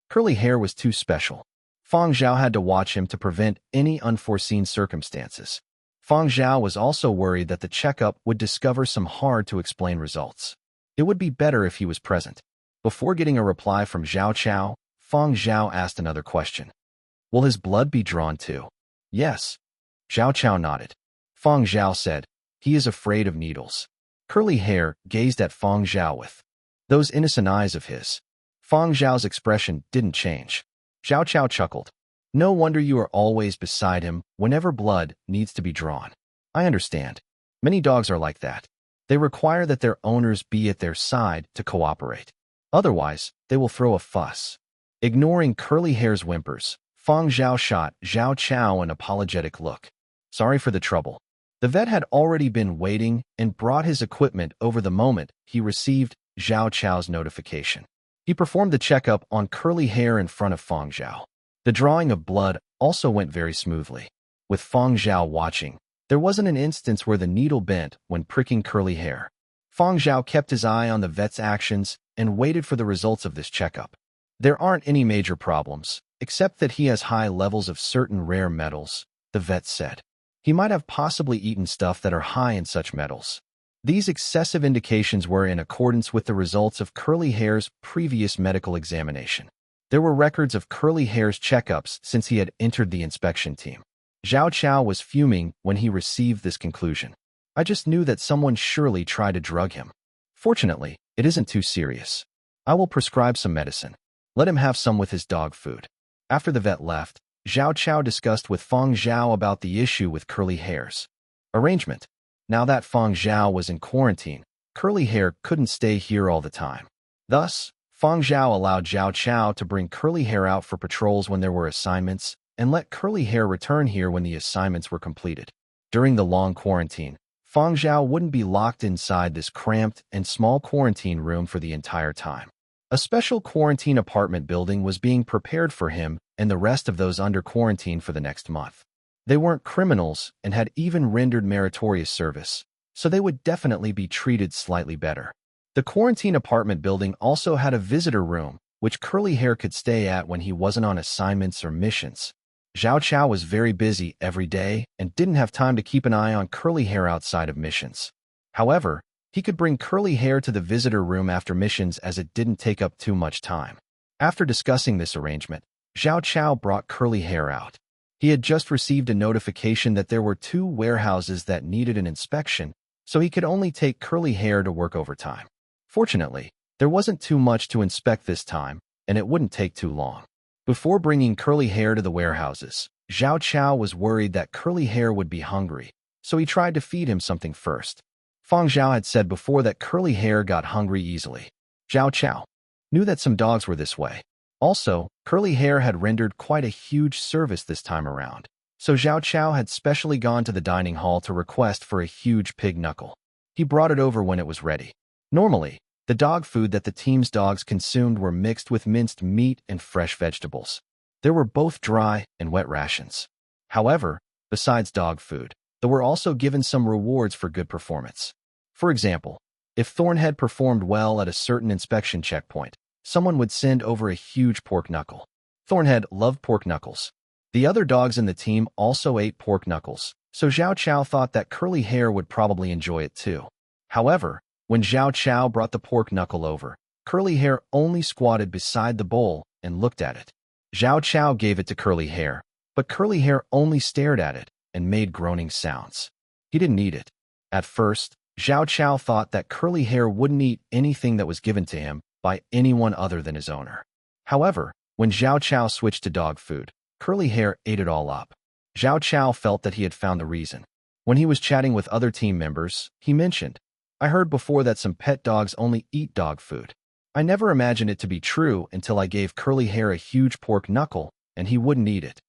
Curly Hair was too special. Fang Zhao had to watch him to prevent any unforeseen circumstances. Fang Zhao was also worried that the checkup would discover some hard-to-explain results. It would be better if he was present. Before getting a reply from Zhao Chao, Fang Zhao asked another question. Will his blood be drawn too? Yes. Zhao Chao nodded. Fang Zhao said, he is afraid of needles. Curly Hair gazed at Fang Zhao with those innocent eyes of his. Fang Zhao's expression didn't change. Zhao Chao chuckled. No wonder you are always beside him whenever blood needs to be drawn. I understand. Many dogs are like that. They require that their owners be at their side to cooperate. Otherwise, they will throw a fuss. Ignoring Curly Hair's whimpers, Fang Zhao shot Zhao Chao an apologetic look. Sorry for the trouble. The vet had already been waiting and brought his equipment over the moment he received Zhao Chao's notification. He performed the checkup on Curly Hair in front of Fang Zhao. The drawing of blood also went very smoothly. With Fang Zhao watching, there wasn't an instance where the needle bent when pricking Curly Hair. Fang Zhao kept his eye on the vet's actions and waited for the results of this checkup. There aren't any major problems, except that he has high levels of certain rare metals, the vet said. He might have possibly eaten stuff that are high in such metals. These excessive indications were in accordance with the results of Curly Hair's previous medical examination. There were records of Curly Hair's checkups since he had entered the inspection team. Zhao Chao was fuming when he received this conclusion. I just knew that someone surely tried to drug him. Fortunately, it isn't too serious. I will prescribe some medicine. Let him have some with his dog food. After the vet left, Zhao Chao discussed with Fang Zhao about the issue with Curly Hair's arrangement. Now that Fang Zhao was in quarantine, Curly Hair couldn't stay here all the time. Thus, Fang Zhao allowed Zhao Chao to bring Curly Hair out for patrols when there were assignments and let Curly Hair return here when the assignments were completed. During the long quarantine, Fang Zhao wouldn't be locked inside this cramped and small quarantine room for the entire time. A special quarantine apartment building was being prepared for him and the rest of those under quarantine for the next month. They weren't criminals and had even rendered meritorious service, so they would definitely be treated slightly better. The quarantine apartment building also had a visitor room, which Curly Hair could stay at when he wasn't on assignments or missions. Zhao Chao was very busy every day and didn't have time to keep an eye on Curly Hair outside of missions. However, he could bring Curly Hair to the visitor room after missions as it didn't take up too much time. After discussing this arrangement, Zhao Chao brought Curly Hair out. He had just received a notification that there were 2 warehouses that needed an inspection, so he could only take Curly Hair to work overtime. Fortunately, There wasn't too much to inspect this time, and it wouldn't take too long. Before bringing Curly Hair to the warehouses, Zhao Chao was worried that Curly Hair would be hungry, so he tried to feed him something first. Fang Zhao had said before that Curly Hair got hungry easily. Zhao Chao knew that some dogs were this way. Also, Curly Hair had rendered quite a huge service this time around, so Zhao Chao had specially gone to the dining hall to request for a huge pig knuckle. He brought it over when it was ready. Normally, the dog food that the team's dogs consumed were mixed with minced meat and fresh vegetables. There were both dry and wet rations. However, besides dog food, they were also given some rewards for good performance. For example, if Thornhead performed well at a certain inspection checkpoint, someone would send over a huge pork knuckle. Thornhead loved pork knuckles. The other dogs in the team also ate pork knuckles, so Zhao Chao thought that Curly Hair would probably enjoy it too. However, when Zhao Chao brought the pork knuckle over, Curly Hair only squatted beside the bowl and looked at it. Zhao Chao gave it to Curly Hair, but Curly Hair only stared at it and made groaning sounds. He didn't eat it. At first, Zhao Chao thought that Curly Hair wouldn't eat anything that was given to him by anyone other than his owner. However, when Zhao Chao switched to dog food, Curly Hair ate it all up. Zhao Chao felt that he had found the reason. When he was chatting with other team members, he mentioned, "I heard before that some pet dogs only eat dog food. I never imagined it to be true until I gave Curly Hair a huge pork knuckle, and he wouldn't eat it.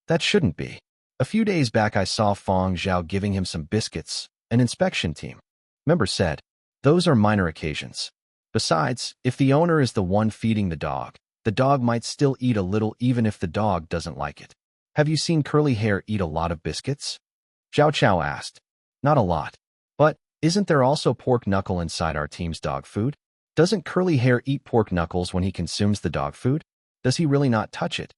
That shouldn't be." A few days back I saw Fang Zhao giving him some biscuits. An inspection team member said, "Those are minor occasions. Besides, if the owner is the one feeding the dog might still eat a little even if the dog doesn't like it." "Have you seen Curly Hair eat a lot of biscuits?" Zhao Chao asked. "Not a lot. But isn't there also pork knuckle inside our team's dog food? Doesn't Curly Hair eat pork knuckles when he consumes the dog food? Does he really not touch it?"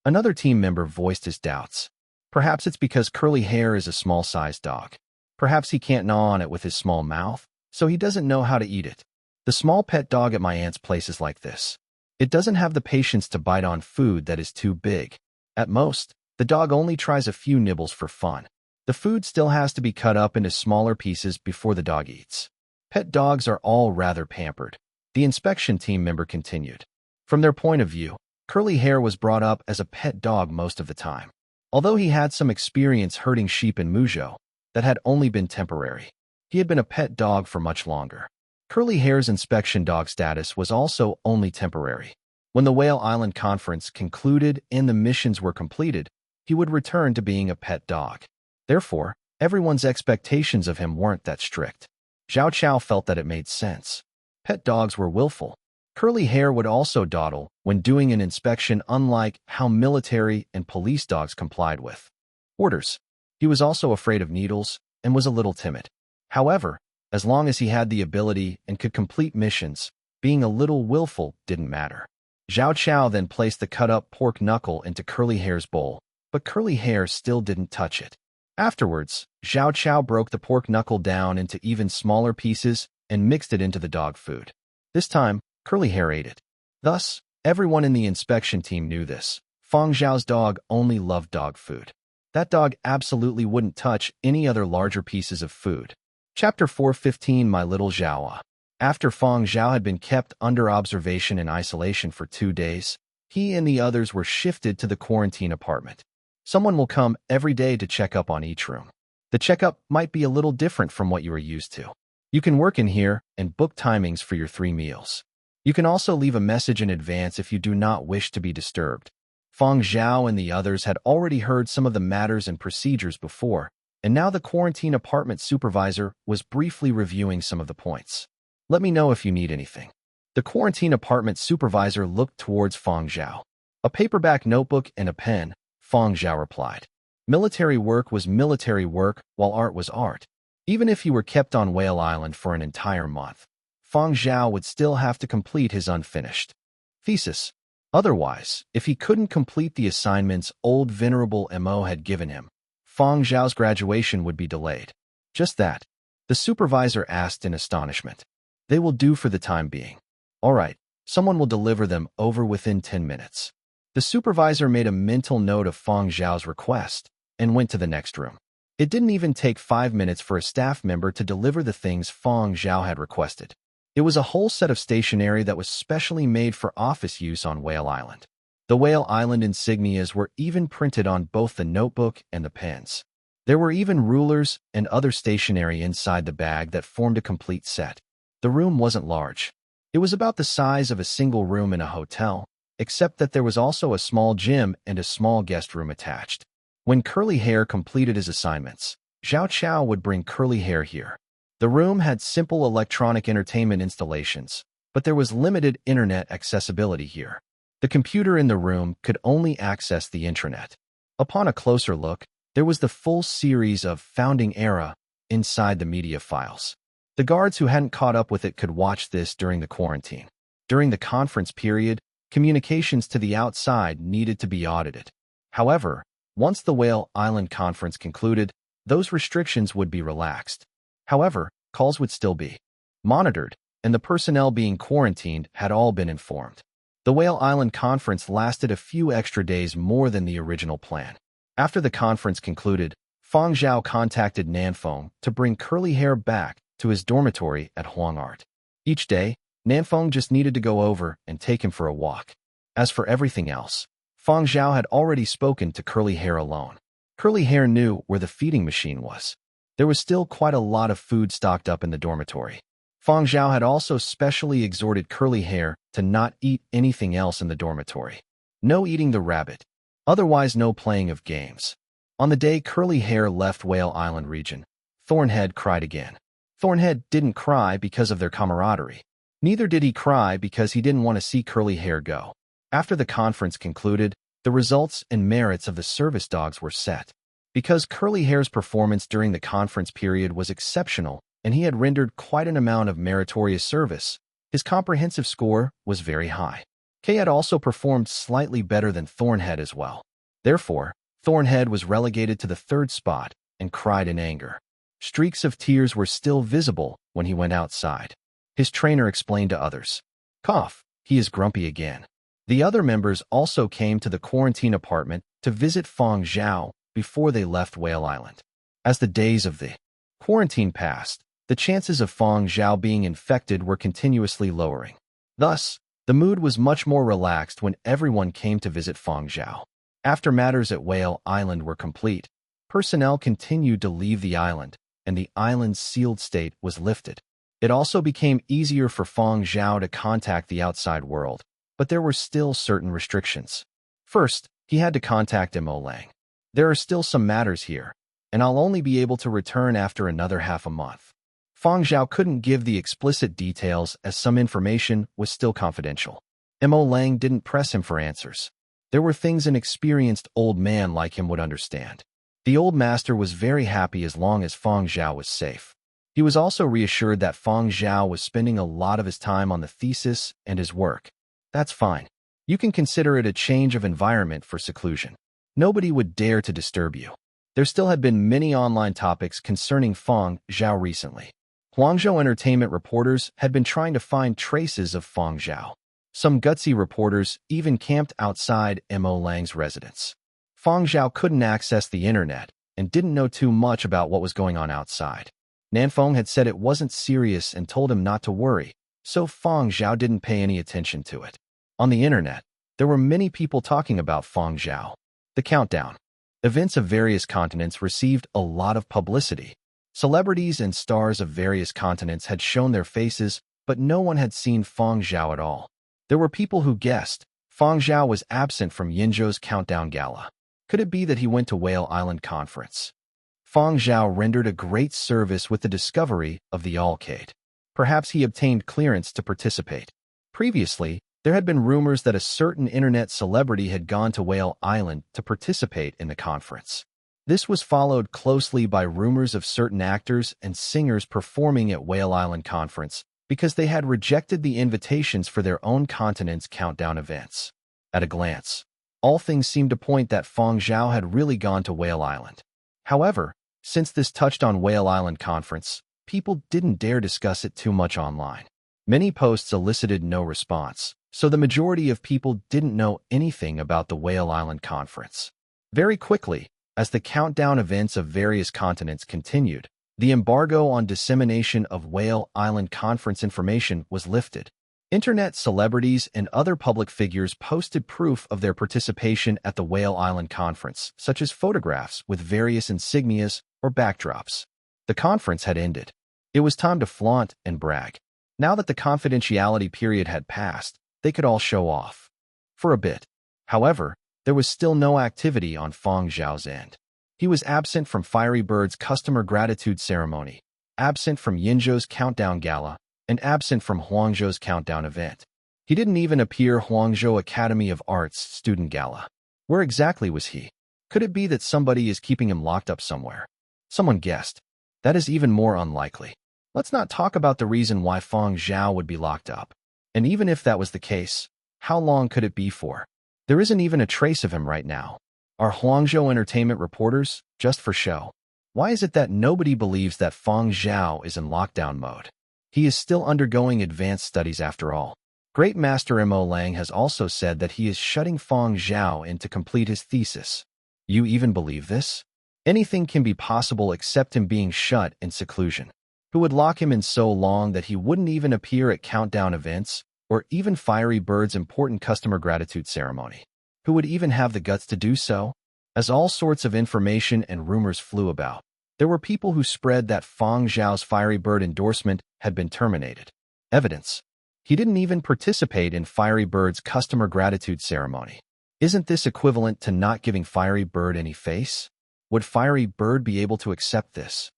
Another team member voiced his doubts. Perhaps it's because Curly Hair is a small-sized dog. Perhaps he can't gnaw on it with his small mouth, so he doesn't know how to eat it. The small pet dog at my aunt's place is like this. It doesn't have the patience to bite on food that is too big. At most, the dog only tries a few nibbles for fun. The food still has to be cut up into smaller pieces before the dog eats. Pet dogs are all rather pampered. The inspection team member continued. From their point of view, Curly Hair was brought up as a pet dog most of the time. Although he had some experience herding sheep in Muzhou, that had only been temporary. He had been a pet dog for much longer. Curly Hair's inspection dog status was also only temporary. When the Whale Island Conference concluded and the missions were completed, he would return to being a pet dog. Therefore, everyone's expectations of him weren't that strict. Zhao Chao felt that it made sense. Pet dogs were willful. Curly Hair would also dawdle when doing an inspection, unlike how military and police dogs complied with orders. He was also afraid of needles and was a little timid. However, as long as he had the ability and could complete missions, being a little willful didn't matter. Zhao Chao then placed the cut-up pork knuckle into Curly Hair's bowl, but Curly Hair still didn't touch it. Afterwards, Zhao Chao broke the pork knuckle down into even smaller pieces and mixed it into the dog food. This time, Curly Hair ate it. Thus, everyone in the inspection team knew this. Fang Zhao's dog only loved dog food. That dog absolutely wouldn't touch any other larger pieces of food. Chapter 415 My Little Zhaoa. After Fang Zhao had been kept under observation and isolation for 2 days, he and the others were shifted to the quarantine apartment. Someone will come every day to check up on each room. The checkup might be a little different from what you are used to. You can work in here and book timings for your 3 meals. You can also leave a message in advance if you do not wish to be disturbed. Fang Zhao and the others had already heard some of the matters and procedures before, and now the quarantine apartment supervisor was briefly reviewing some of the points. "Let me know if you need anything." The quarantine apartment supervisor looked towards Fang Zhao. "A paperback notebook and a pen," Fang Zhao replied. Military work was military work, while art was art. Even if he were kept on Whale Island for an entire month, Fang Zhao would still have to complete his unfinished thesis. Otherwise, if he couldn't complete the assignments old Venerable Mo had given him, Fang Zhao's graduation would be delayed. Just that. The supervisor asked in astonishment. "They will do for the time being." "All right, someone will deliver them over within 10 minutes. The supervisor made a mental note of Fang Zhao's request and went to the next room. It didn't even take 5 minutes for a staff member to deliver the things Fang Zhao had requested. It was a whole set of stationery that was specially made for office use on Whale Island. The Whale Island insignias were even printed on both the notebook and the pens. There were even rulers and other stationery inside the bag that formed a complete set. The room wasn't large. It was about the size of a single room in a hotel, except that there was also a small gym and a small guest room attached. When Curly Hair completed his assignments, Zhao Chao would bring Curly Hair here. The room had simple electronic entertainment installations, but there was limited internet accessibility here. The computer in the room could only access the intranet. Upon a closer look, there was the full series of Founding Era inside the media files. The guards who hadn't caught up with it could watch this during the quarantine. During the conference period, communications to the outside needed to be audited. However, once the Whale Island conference concluded, those restrictions would be relaxed. However, calls would still be monitored, and the personnel being quarantined had all been informed. The Whale Island conference lasted a few extra days more than the original plan. After the conference concluded, Fang Zhao contacted Nanfeng to bring Curly Hair back to his dormitory at Huangart. Each day, Nanfeng just needed to go over and take him for a walk. As for everything else, Fang Zhao had already spoken to Curly Hair alone. Curly Hair knew where the feeding machine was. There was still quite a lot of food stocked up in the dormitory. Fang Zhao had also specially exhorted Curly Hair to not eat anything else in the dormitory. No eating the rabbit. Otherwise, no playing of games. On the day Curly Hair left Whale Island region, Thornhead cried again. Thornhead didn't cry because of their camaraderie. Neither did he cry because he didn't want to see Curly Hair go. After the conference concluded, the results and merits of the service dogs were set. Because Curly Hair's performance during the conference period was exceptional and he had rendered quite an amount of meritorious service, his comprehensive score was very high. Kay had also performed slightly better than Thornhead as well. Therefore, Thornhead was relegated to the third spot and cried in anger. Streaks of tears were still visible when he went outside. His trainer explained to others, "Cough, he is grumpy again." The other members also came to the quarantine apartment to visit Fang Zhao before they left Whale Island. As the days of the quarantine passed, the chances of Fang Zhao being infected were continuously lowering. Thus, the mood was much more relaxed when everyone came to visit Fang Zhao. After matters at Whale Island were complete, personnel continued to leave the island, and the island's sealed state was lifted. It also became easier for Fang Zhao to contact the outside world, but there were still certain restrictions. First, he had to contact Mo Lang. "There are still some matters here, and I'll only be able to return after another half a month." Fang Zhao couldn't give the explicit details as some information was still confidential. Mo Lang didn't press him for answers. There were things an experienced old man like him would understand. The old master was very happy as long as Fang Zhao was safe. He was also reassured that Fang Zhao was spending a lot of his time on the thesis and his work. That's fine. You can consider it a change of environment for seclusion. Nobody would dare to disturb you. There still had been many online topics concerning Fang Zhao recently. Huangzhou entertainment reporters had been trying to find traces of Fang Zhao. Some gutsy reporters even camped outside Mo Lang's residence. Fang Zhao couldn't access the internet and didn't know too much about what was going on outside. Nanfeng had said it wasn't serious and told him not to worry, so Fang Zhao didn't pay any attention to it. On the internet, there were many people talking about Fang Zhao. The countdown. Events of various continents received a lot of publicity. Celebrities and stars of various continents had shown their faces, but no one had seen Fang Zhao at all. There were people who guessed Fang Zhao was absent from Yinzhou's countdown gala. Could it be that he went to Whale Island conference? Fang Zhao rendered a great service with the discovery of the Alcade. Perhaps he obtained clearance to participate. Previously, there had been rumors that a certain internet celebrity had gone to Whale Island to participate in the conference. This was followed closely by rumors of certain actors and singers performing at Whale Island conference because they had rejected the invitations for their own continent's countdown events. At a glance, all things seemed to point that Fang Zhao had really gone to Whale Island. However, since this touched on Whale Island conference, people didn't dare discuss it too much online. Many posts elicited no response, so the majority of people didn't know anything about the Whale Island conference. Very quickly, as the countdown events of various continents continued, The embargo on dissemination of Whale Island Conference information was lifted. Internet celebrities and other public figures posted proof of their participation at the Whale Island Conference, such as photographs with various insignias or backdrops. The conference had ended. It was time to flaunt and brag. Now that the confidentiality period had passed, they could all show off. For a bit. However, there was still no activity on Fang Zhao's end. He was absent from Fiery Bird's customer gratitude ceremony, absent from Yinzhou's countdown gala, and absent from Huangzhou's countdown event. He didn't even appear Huangzhou Academy of Arts student gala. Where exactly was he? Could it be that somebody is keeping him locked up somewhere? Someone guessed. That is even more unlikely. Let's not talk about the reason why Fang Zhao would be locked up. And even if that was the case, how long could it be for? There isn't even a trace of him right now. Are Huangzhou entertainment reporters just for show? Why is it that nobody believes that Fang Zhao is in lockdown mode? He is still undergoing advanced studies after all. Great Master Mo Lang has also said that he is shutting Fang Zhao in to complete his thesis. You even believe this? Anything can be possible except him being shut in seclusion. Who would lock him in so long that he wouldn't even appear at countdown events or even Fiery Bird's important customer gratitude ceremony? Who would even have the guts to do so? As all sorts of information and rumors flew about, there were people who spread that Fang Zhao's Fiery Bird endorsement had been terminated. Evidence. He didn't even participate in Fiery Bird's customer gratitude ceremony. Isn't this equivalent to not giving Fiery Bird any face? Would Fiery Bird be able to accept this?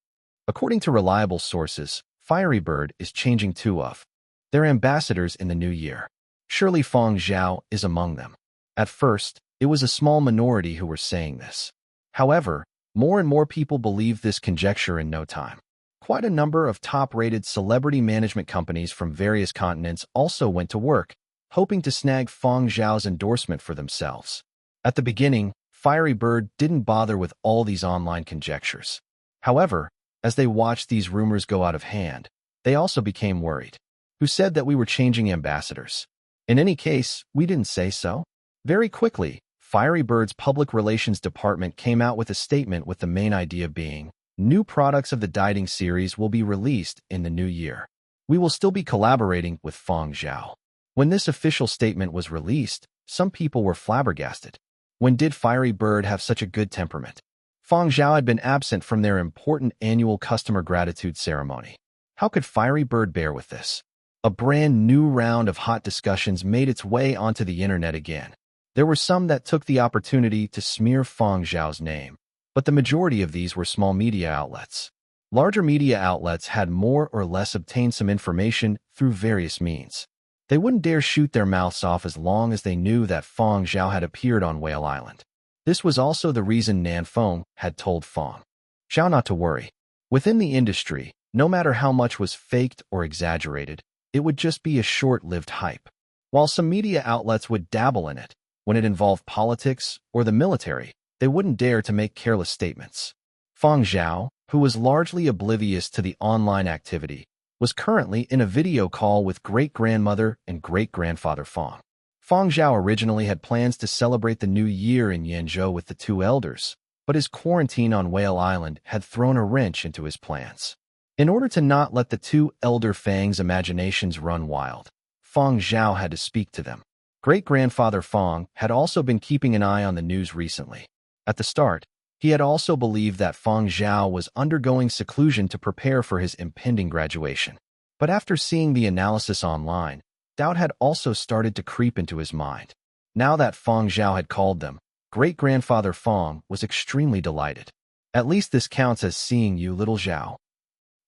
According to reliable sources, Fiery Bird is changing two of their ambassadors in the new year. Surely Fang Zhao is among them. At first, it was a small minority who were saying this. However, more and more people believed this conjecture in no time. Quite a number of top-rated celebrity management companies from various continents also went to work, hoping to snag Fang Zhao's endorsement for themselves. At the beginning, Fiery Bird didn't bother with all these online conjectures. However, as they watched these rumors go out of hand, they also became worried. Who said that we were changing ambassadors? In any case, we didn't say so. Very quickly, Fiery Bird's public relations department came out with a statement with the main idea being, new products of the dieting series will be released in the new year. We will still be collaborating with Fang Zhao. When this official statement was released, some people were flabbergasted. When did Fiery Bird have such a good temperament? Fang Zhao had been absent from their important annual customer gratitude ceremony. How could Fiery Bird bear with this? A brand new round of hot discussions made its way onto the internet again. There were some that took the opportunity to smear Fang Zhao's name, but the majority of these were small media outlets. Larger media outlets had more or less obtained some information through various means. They wouldn't dare shoot their mouths off as long as they knew that Fang Zhao had appeared on Whale Island. This was also the reason Nan Feng had told Fang Zhao not to worry. Within the industry, no matter how much was faked or exaggerated, it would just be a short-lived hype. While some media outlets would dabble in it, when it involved politics or the military, they wouldn't dare to make careless statements. Fang Zhao, who was largely oblivious to the online activity, was currently in a video call with great-grandmother and great-grandfather Fang. Fang Zhao originally had plans to celebrate the new year in Yinzhou with the two elders, but his quarantine on Whale Island had thrown a wrench into his plans. In order to not let the two elder Fang's imaginations run wild, Fang Zhao had to speak to them. Great-grandfather Fang had also been keeping an eye on the news recently. At the start, he had also believed that Fang Zhao was undergoing seclusion to prepare for his impending graduation. But after seeing the analysis online, doubt had also started to creep into his mind. Now that Fang Zhao had called them, great-grandfather Fang was extremely delighted. At least this counts as seeing you, little Zhao.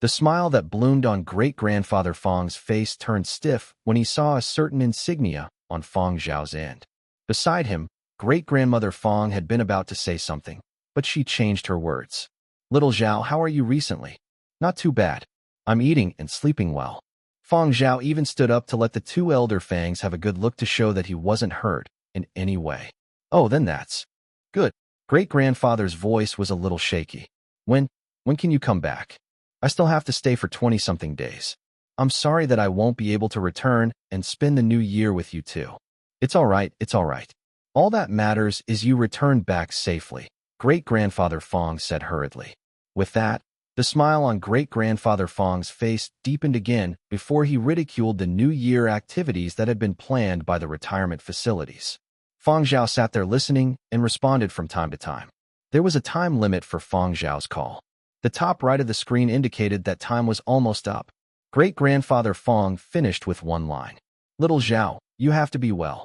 The smile that bloomed on great-grandfather Fang's face turned stiff when he saw a certain insignia on Fang Zhao's end. Beside him, great-grandmother Fang had been about to say something, but she changed her words. Little Zhao, how are you recently? Not too bad. I'm eating and sleeping well. Fang Zhao even stood up to let the two elder Fangs have a good look to show that he wasn't hurt in any way. Oh, then that's good. Great-grandfather's voice was a little shaky. When can you come back? I still have to stay for 20-something days. I'm sorry that I won't be able to return and spend the new year with you too. It's all right, it's all right. All that matters is you returned back safely, great-grandfather Fang said hurriedly. With that, The smile on great-grandfather Fang's face deepened again before he ridiculed the New Year activities that had been planned by the retirement facilities. Fang Zhao sat there listening and responded from time to time. There was a time limit for Fang Zhao's call. The top right of the screen indicated that time was almost up. Great-grandfather Fang finished with one line. "Little Zhao, you have to be well."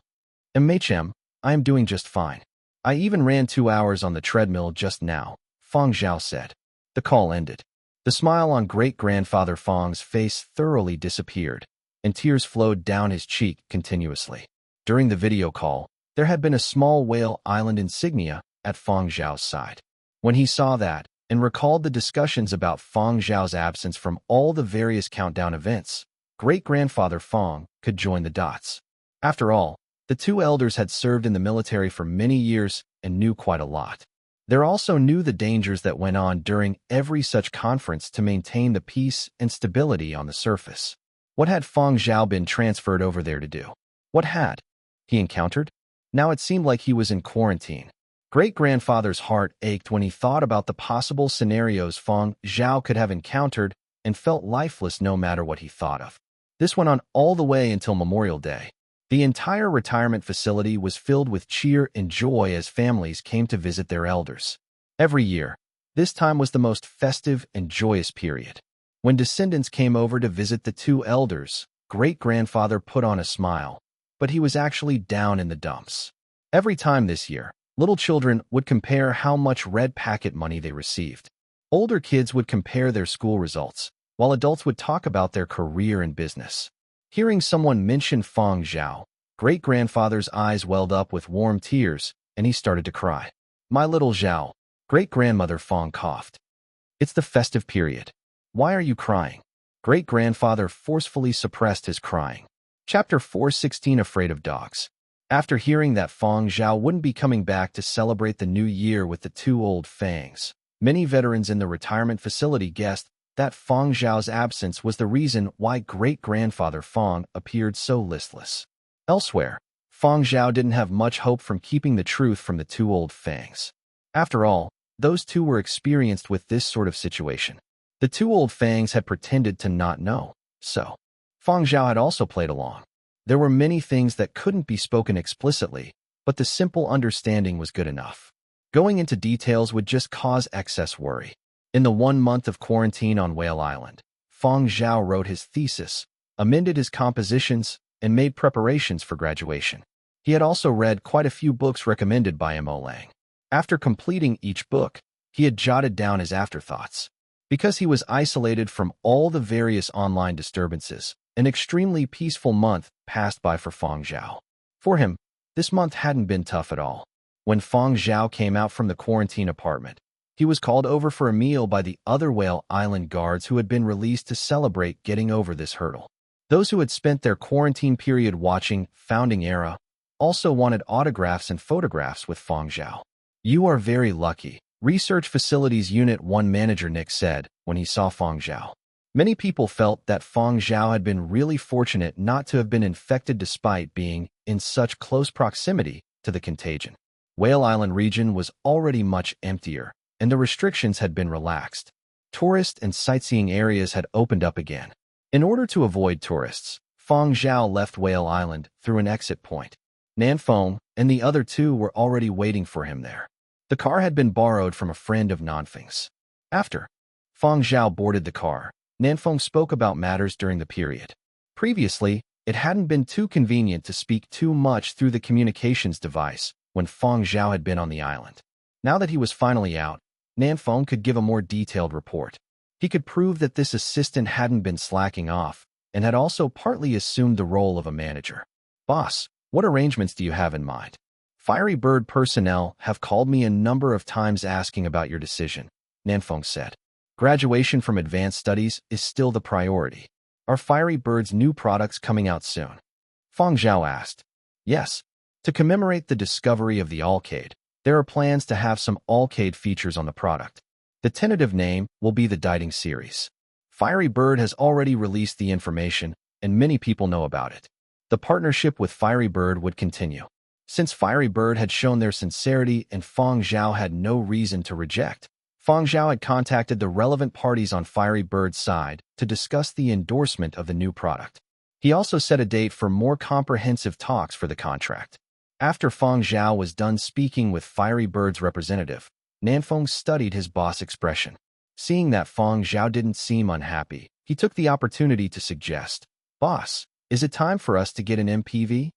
"MHM, I am doing just fine. I even ran 2 hours on the treadmill just now," Fang Zhao said. The call ended. The smile on great-grandfather Fang's face thoroughly disappeared, and tears flowed down his cheek continuously. During the video call, there had been a small Whale Island insignia at Fang Zhao's side. When he saw that, and recalled the discussions about Fang Zhao's absence from all the various countdown events, great-grandfather Fang could join the dots. After all, the two elders had served in the military for many years and knew quite a lot. They also knew the dangers that went on during every such conference to maintain the peace and stability on the surface. What had Fang Zhao been transferred over there to do? What had he encountered? Now it seemed like he was in quarantine. Great-grandfather's heart ached when he thought about the possible scenarios Fang Zhao could have encountered and felt lifeless no matter what he thought of. This went on all the way until Memorial Day. The entire retirement facility was filled with cheer and joy as families came to visit their elders. Every year, this time was the most festive and joyous period. When descendants came over to visit the two elders, great-grandfather put on a smile, but he was actually down in the dumps. Every time this year, little children would compare how much red packet money they received. Older kids would compare their school results, while adults would talk about their career and business. Hearing someone mention Fang Zhao, great-grandfather's eyes welled up with warm tears, and he started to cry. "My little Zhao," great-grandmother Fang coughed. "It's the festive period. Why are you crying?" Great-grandfather forcefully suppressed his crying. Chapter 416 Afraid of Dogs. After hearing that Fang Zhao wouldn't be coming back to celebrate the new year with the two old Fangs, many veterans in the retirement facility guessed that Fang Zhao's absence was the reason why great-grandfather Fang appeared so listless. Elsewhere, Fang Zhao didn't have much hope from keeping the truth from the two old Fangs. After all, those two were experienced with this sort of situation. The two old Fangs had pretended to not know, so Fang Zhao had also played along. There were many things that couldn't be spoken explicitly, but the simple understanding was good enough. Going into details would just cause excess worry. In the 1 month of quarantine on Whale Island, Fang Zhao wrote his thesis, amended his compositions, and made preparations for graduation. He had also read quite a few books recommended by Mo Lang. After completing each book, he had jotted down his afterthoughts. Because he was isolated from all the various online disturbances, an extremely peaceful month passed by for Fang Zhao. For him, this month hadn't been tough at all. When Fang Zhao came out from the quarantine apartment, he was called over for a meal by the other Whale Island guards who had been released to celebrate getting over this hurdle. Those who had spent their quarantine period watching Founding Era also wanted autographs and photographs with Fang Zhao. "You are very lucky," Research Facilities Unit 1 Manager Nick said when he saw Fang Zhao. Many people felt that Fang Zhao had been really fortunate not to have been infected despite being in such close proximity to the contagion. Whale Island region was already much emptier, and the restrictions had been relaxed. Tourist and sightseeing areas had opened up again. In order to avoid tourists, Fang Zhao left Whale Island through an exit point. Nanfeng and the other two were already waiting for him there. The car had been borrowed from a friend of Nanfeng's. After Fang Zhao boarded the car, Nanfeng spoke about matters during the period. Previously, it hadn't been too convenient to speak too much through the communications device when Fang Zhao had been on the island. Now that he was finally out, Nanfeng could give a more detailed report. He could prove that this assistant hadn't been slacking off and had also partly assumed the role of a manager. "Boss, what arrangements do you have in mind? Fiery Bird personnel have called me a number of times asking about your decision," Nanfeng said. "Graduation from advanced studies is still the priority. Are Fiery Bird's new products coming out soon?" Fang Zhao asked. "Yes. To commemorate the discovery of the Alcade, there are plans to have some Alcade features on the product. The tentative name will be the Dieting series. Fiery Bird has already released the information, and many people know about it. The partnership with Fiery Bird would continue. Since Fiery Bird had shown their sincerity and Fang Zhao had no reason to reject, Fang Zhao had contacted the relevant parties on Fiery Bird's side to discuss the endorsement of the new product. He also set a date for more comprehensive talks for the contract. After Fang Zhao was done speaking with Fiery Bird's representative, Nanfeng studied his boss' expression. Seeing that Fang Zhao didn't seem unhappy, he took the opportunity to suggest, "Boss, is it time for us to get an MPV?"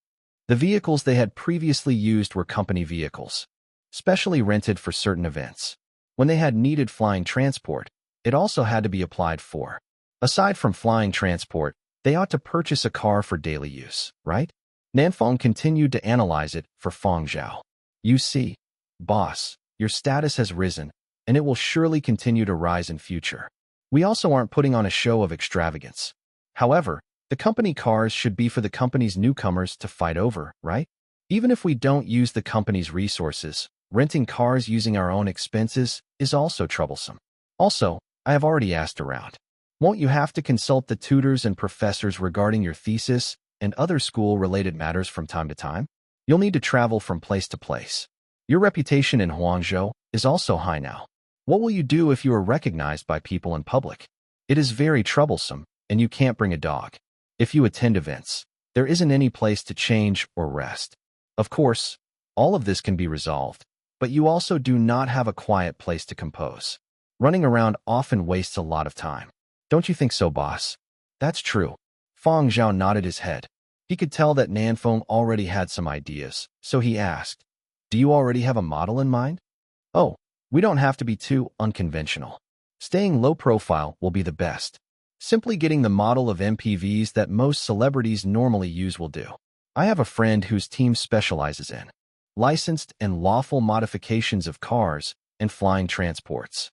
The vehicles they had previously used were company vehicles, specially rented for certain events. When they had needed flying transport, it also had to be applied for. Aside from flying transport, they ought to purchase a car for daily use, right? Nanfeng continued to analyze it for Fang Zhao. "You see, boss, your status has risen, and it will surely continue to rise in future. We also aren't putting on a show of extravagance. However, the company cars should be for the company's newcomers to fight over, right? Even if we don't use the company's resources, renting cars using our own expenses is also troublesome. Also, I have already asked around. Won't you have to consult the tutors and professors regarding your thesis and other school-related matters from time to time? You'll need to travel from place to place. Your reputation in Huangzhou is also high now. What will you do if you are recognized by people in public? It is very troublesome, and you can't bring a dog. If you attend events, there isn't any place to change or rest. Of course, all of this can be resolved, but you also do not have a quiet place to compose. Running around often wastes a lot of time. Don't you think so, boss?" "That's true." Fang Zhao nodded his head. He could tell that Nanfeng already had some ideas, so he asked, "Do you already have a model in mind?" "Oh, we don't have to be too unconventional. Staying low profile will be the best. Simply getting the model of MPVs that most celebrities normally use will do. I have a friend whose team specializes in licensed and lawful modifications of cars and flying transports.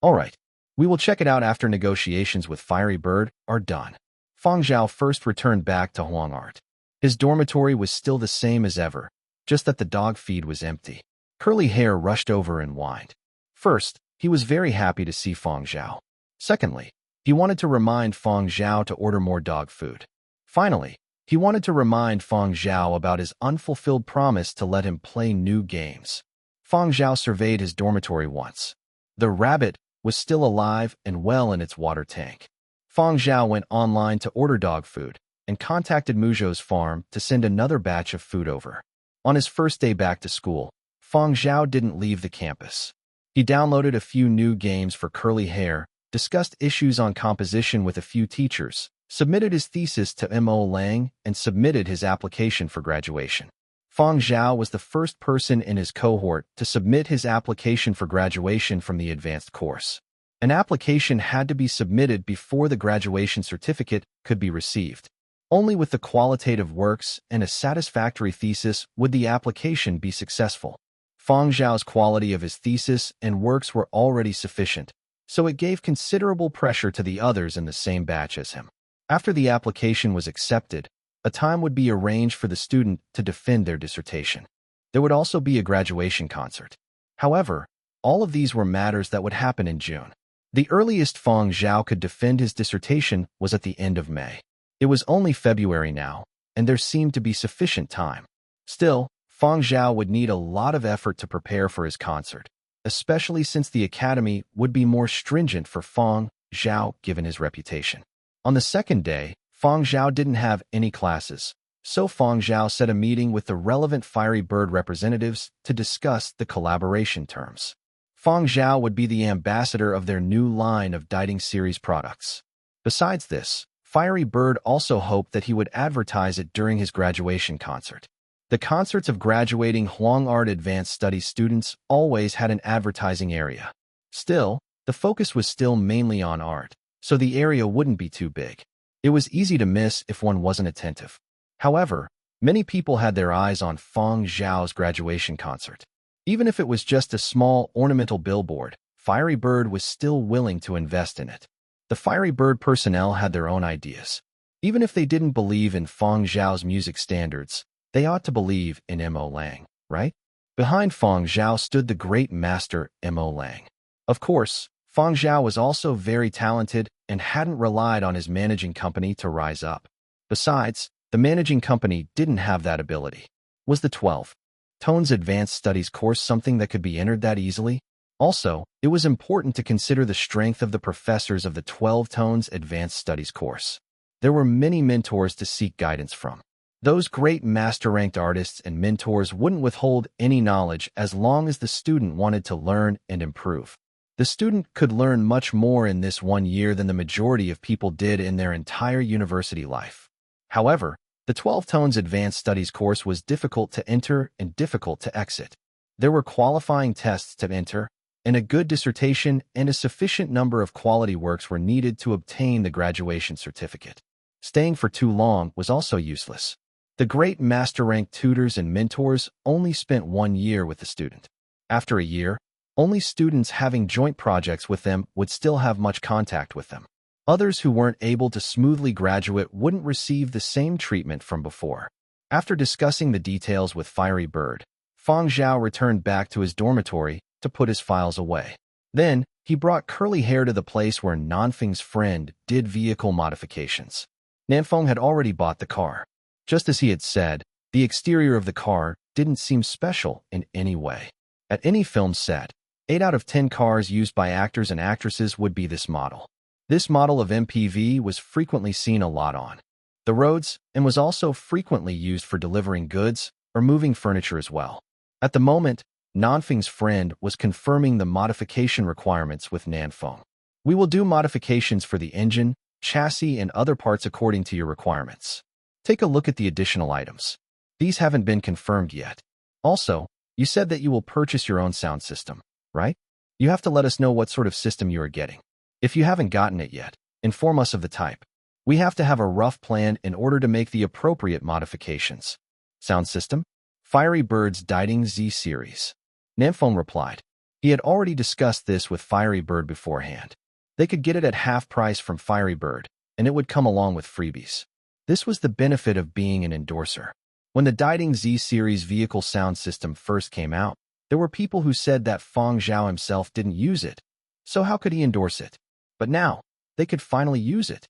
All right, we will check it out after negotiations with Fiery Bird are done." Fang Zhao first returned back to Huang Art. His dormitory was still the same as ever, just that the dog feed was empty. Curly Hair rushed over and whined. First, he was very happy to see Fang Zhao. Secondly, he wanted to remind Fang Zhao to order more dog food. Finally, he wanted to remind Fang Zhao about his unfulfilled promise to let him play new games. Fang Zhao surveyed his dormitory once. The rabbit was still alive and well in its water tank. Fang Zhao went online to order dog food and contacted Muzhou's farm to send another batch of food over. On his first day back to school, Fang Zhao didn't leave the campus. He downloaded a few new games for Curly Hair, discussed issues on composition with a few teachers, submitted his thesis to Mo Lang, and submitted his application for graduation. Fang Zhao was the first person in his cohort to submit his application for graduation from the advanced course. An application had to be submitted before the graduation certificate could be received. Only with the qualitative works and a satisfactory thesis would the application be successful. Fang Zhao's quality of his thesis and works were already sufficient, so it gave considerable pressure to the others in the same batch as him. After the application was accepted, a time would be arranged for the student to defend their dissertation. There would also be a graduation concert. However, all of these were matters that would happen in June. The earliest Fang Zhao could defend his dissertation was at the end of May. It was only February now, and there seemed to be sufficient time. Still, Fang Zhao would need a lot of effort to prepare for his concert, especially since the academy would be more stringent for Fang Zhao given his reputation. On the second day, Fang Zhao didn't have any classes, so Fang Zhao set a meeting with the relevant Fiery Bird representatives to discuss the collaboration terms. Fang Zhao would be the ambassador of their new line of Dieting series products. Besides this, Fiery Bird also hoped that he would advertise it during his graduation concert. The concerts of graduating Huang Art Advanced Studies students always had an advertising area. Still, the focus was still mainly on art, so the area wouldn't be too big. It was easy to miss if one wasn't attentive. However, many people had their eyes on Fang Zhao's graduation concert. Even if it was just a small ornamental billboard, Fiery Bird was still willing to invest in it. The Fiery Bird personnel had their own ideas. Even if they didn't believe in Fang Zhao's music standards, they ought to believe in Mo Lang, right? Behind Fang Zhao stood the great master Mo Lang. Of course, Fang Zhao was also very talented and hadn't relied on his managing company to rise up. Besides, the managing company didn't have that ability. Was the 12 Tones Advanced Studies course something that could be entered that easily? Also, it was important to consider the strength of the professors of the 12 Tones Advanced Studies course. There were many mentors to seek guidance from. Those great master-ranked artists and mentors wouldn't withhold any knowledge as long as the student wanted to learn and improve. The student could learn much more in this 1 year than the majority of people did in their entire university life. However, the 12 Tones Advanced Studies course was difficult to enter and difficult to exit. There were qualifying tests to enter, and a good dissertation and a sufficient number of quality works were needed to obtain the graduation certificate. Staying for too long was also useless. The great master-ranked tutors and mentors only spent 1 year with the student. After a year, only students having joint projects with them would still have much contact with them. Others who weren't able to smoothly graduate wouldn't receive the same treatment from before. After discussing the details with Fiery Bird, Fang Zhao returned back to his dormitory to put his files away. Then, he brought Curly Hair to the place where Nanfeng's friend did vehicle modifications. Nanfeng had already bought the car. Just as he had said, the exterior of the car didn't seem special in any way. At any film set, 8 out of 10 cars used by actors and actresses would be this model. This model of MPV was frequently seen a lot on the roads and was also frequently used for delivering goods or moving furniture as well. At the moment, Nanfeng's friend was confirming the modification requirements with Nanfeng. We will do modifications for the engine, chassis, and other parts according to your requirements. Take a look at the additional items. These haven't been confirmed yet. Also, you said that you will purchase your own sound system, right? You have to let us know what sort of system you are getting. If you haven't gotten it yet, inform us of the type. We have to have a rough plan in order to make the appropriate modifications. Sound system? Fiery Bird's Diding Z series. Nanfeng replied. He had already discussed this with Fiery Bird beforehand. They could get it at half price from Fiery Bird, and it would come along with freebies. This was the benefit of being an endorser. When the Diding Z series vehicle sound system first came out, there were people who said that Fang Zhao himself didn't use it, so how could he endorse it? But now, they could finally use it.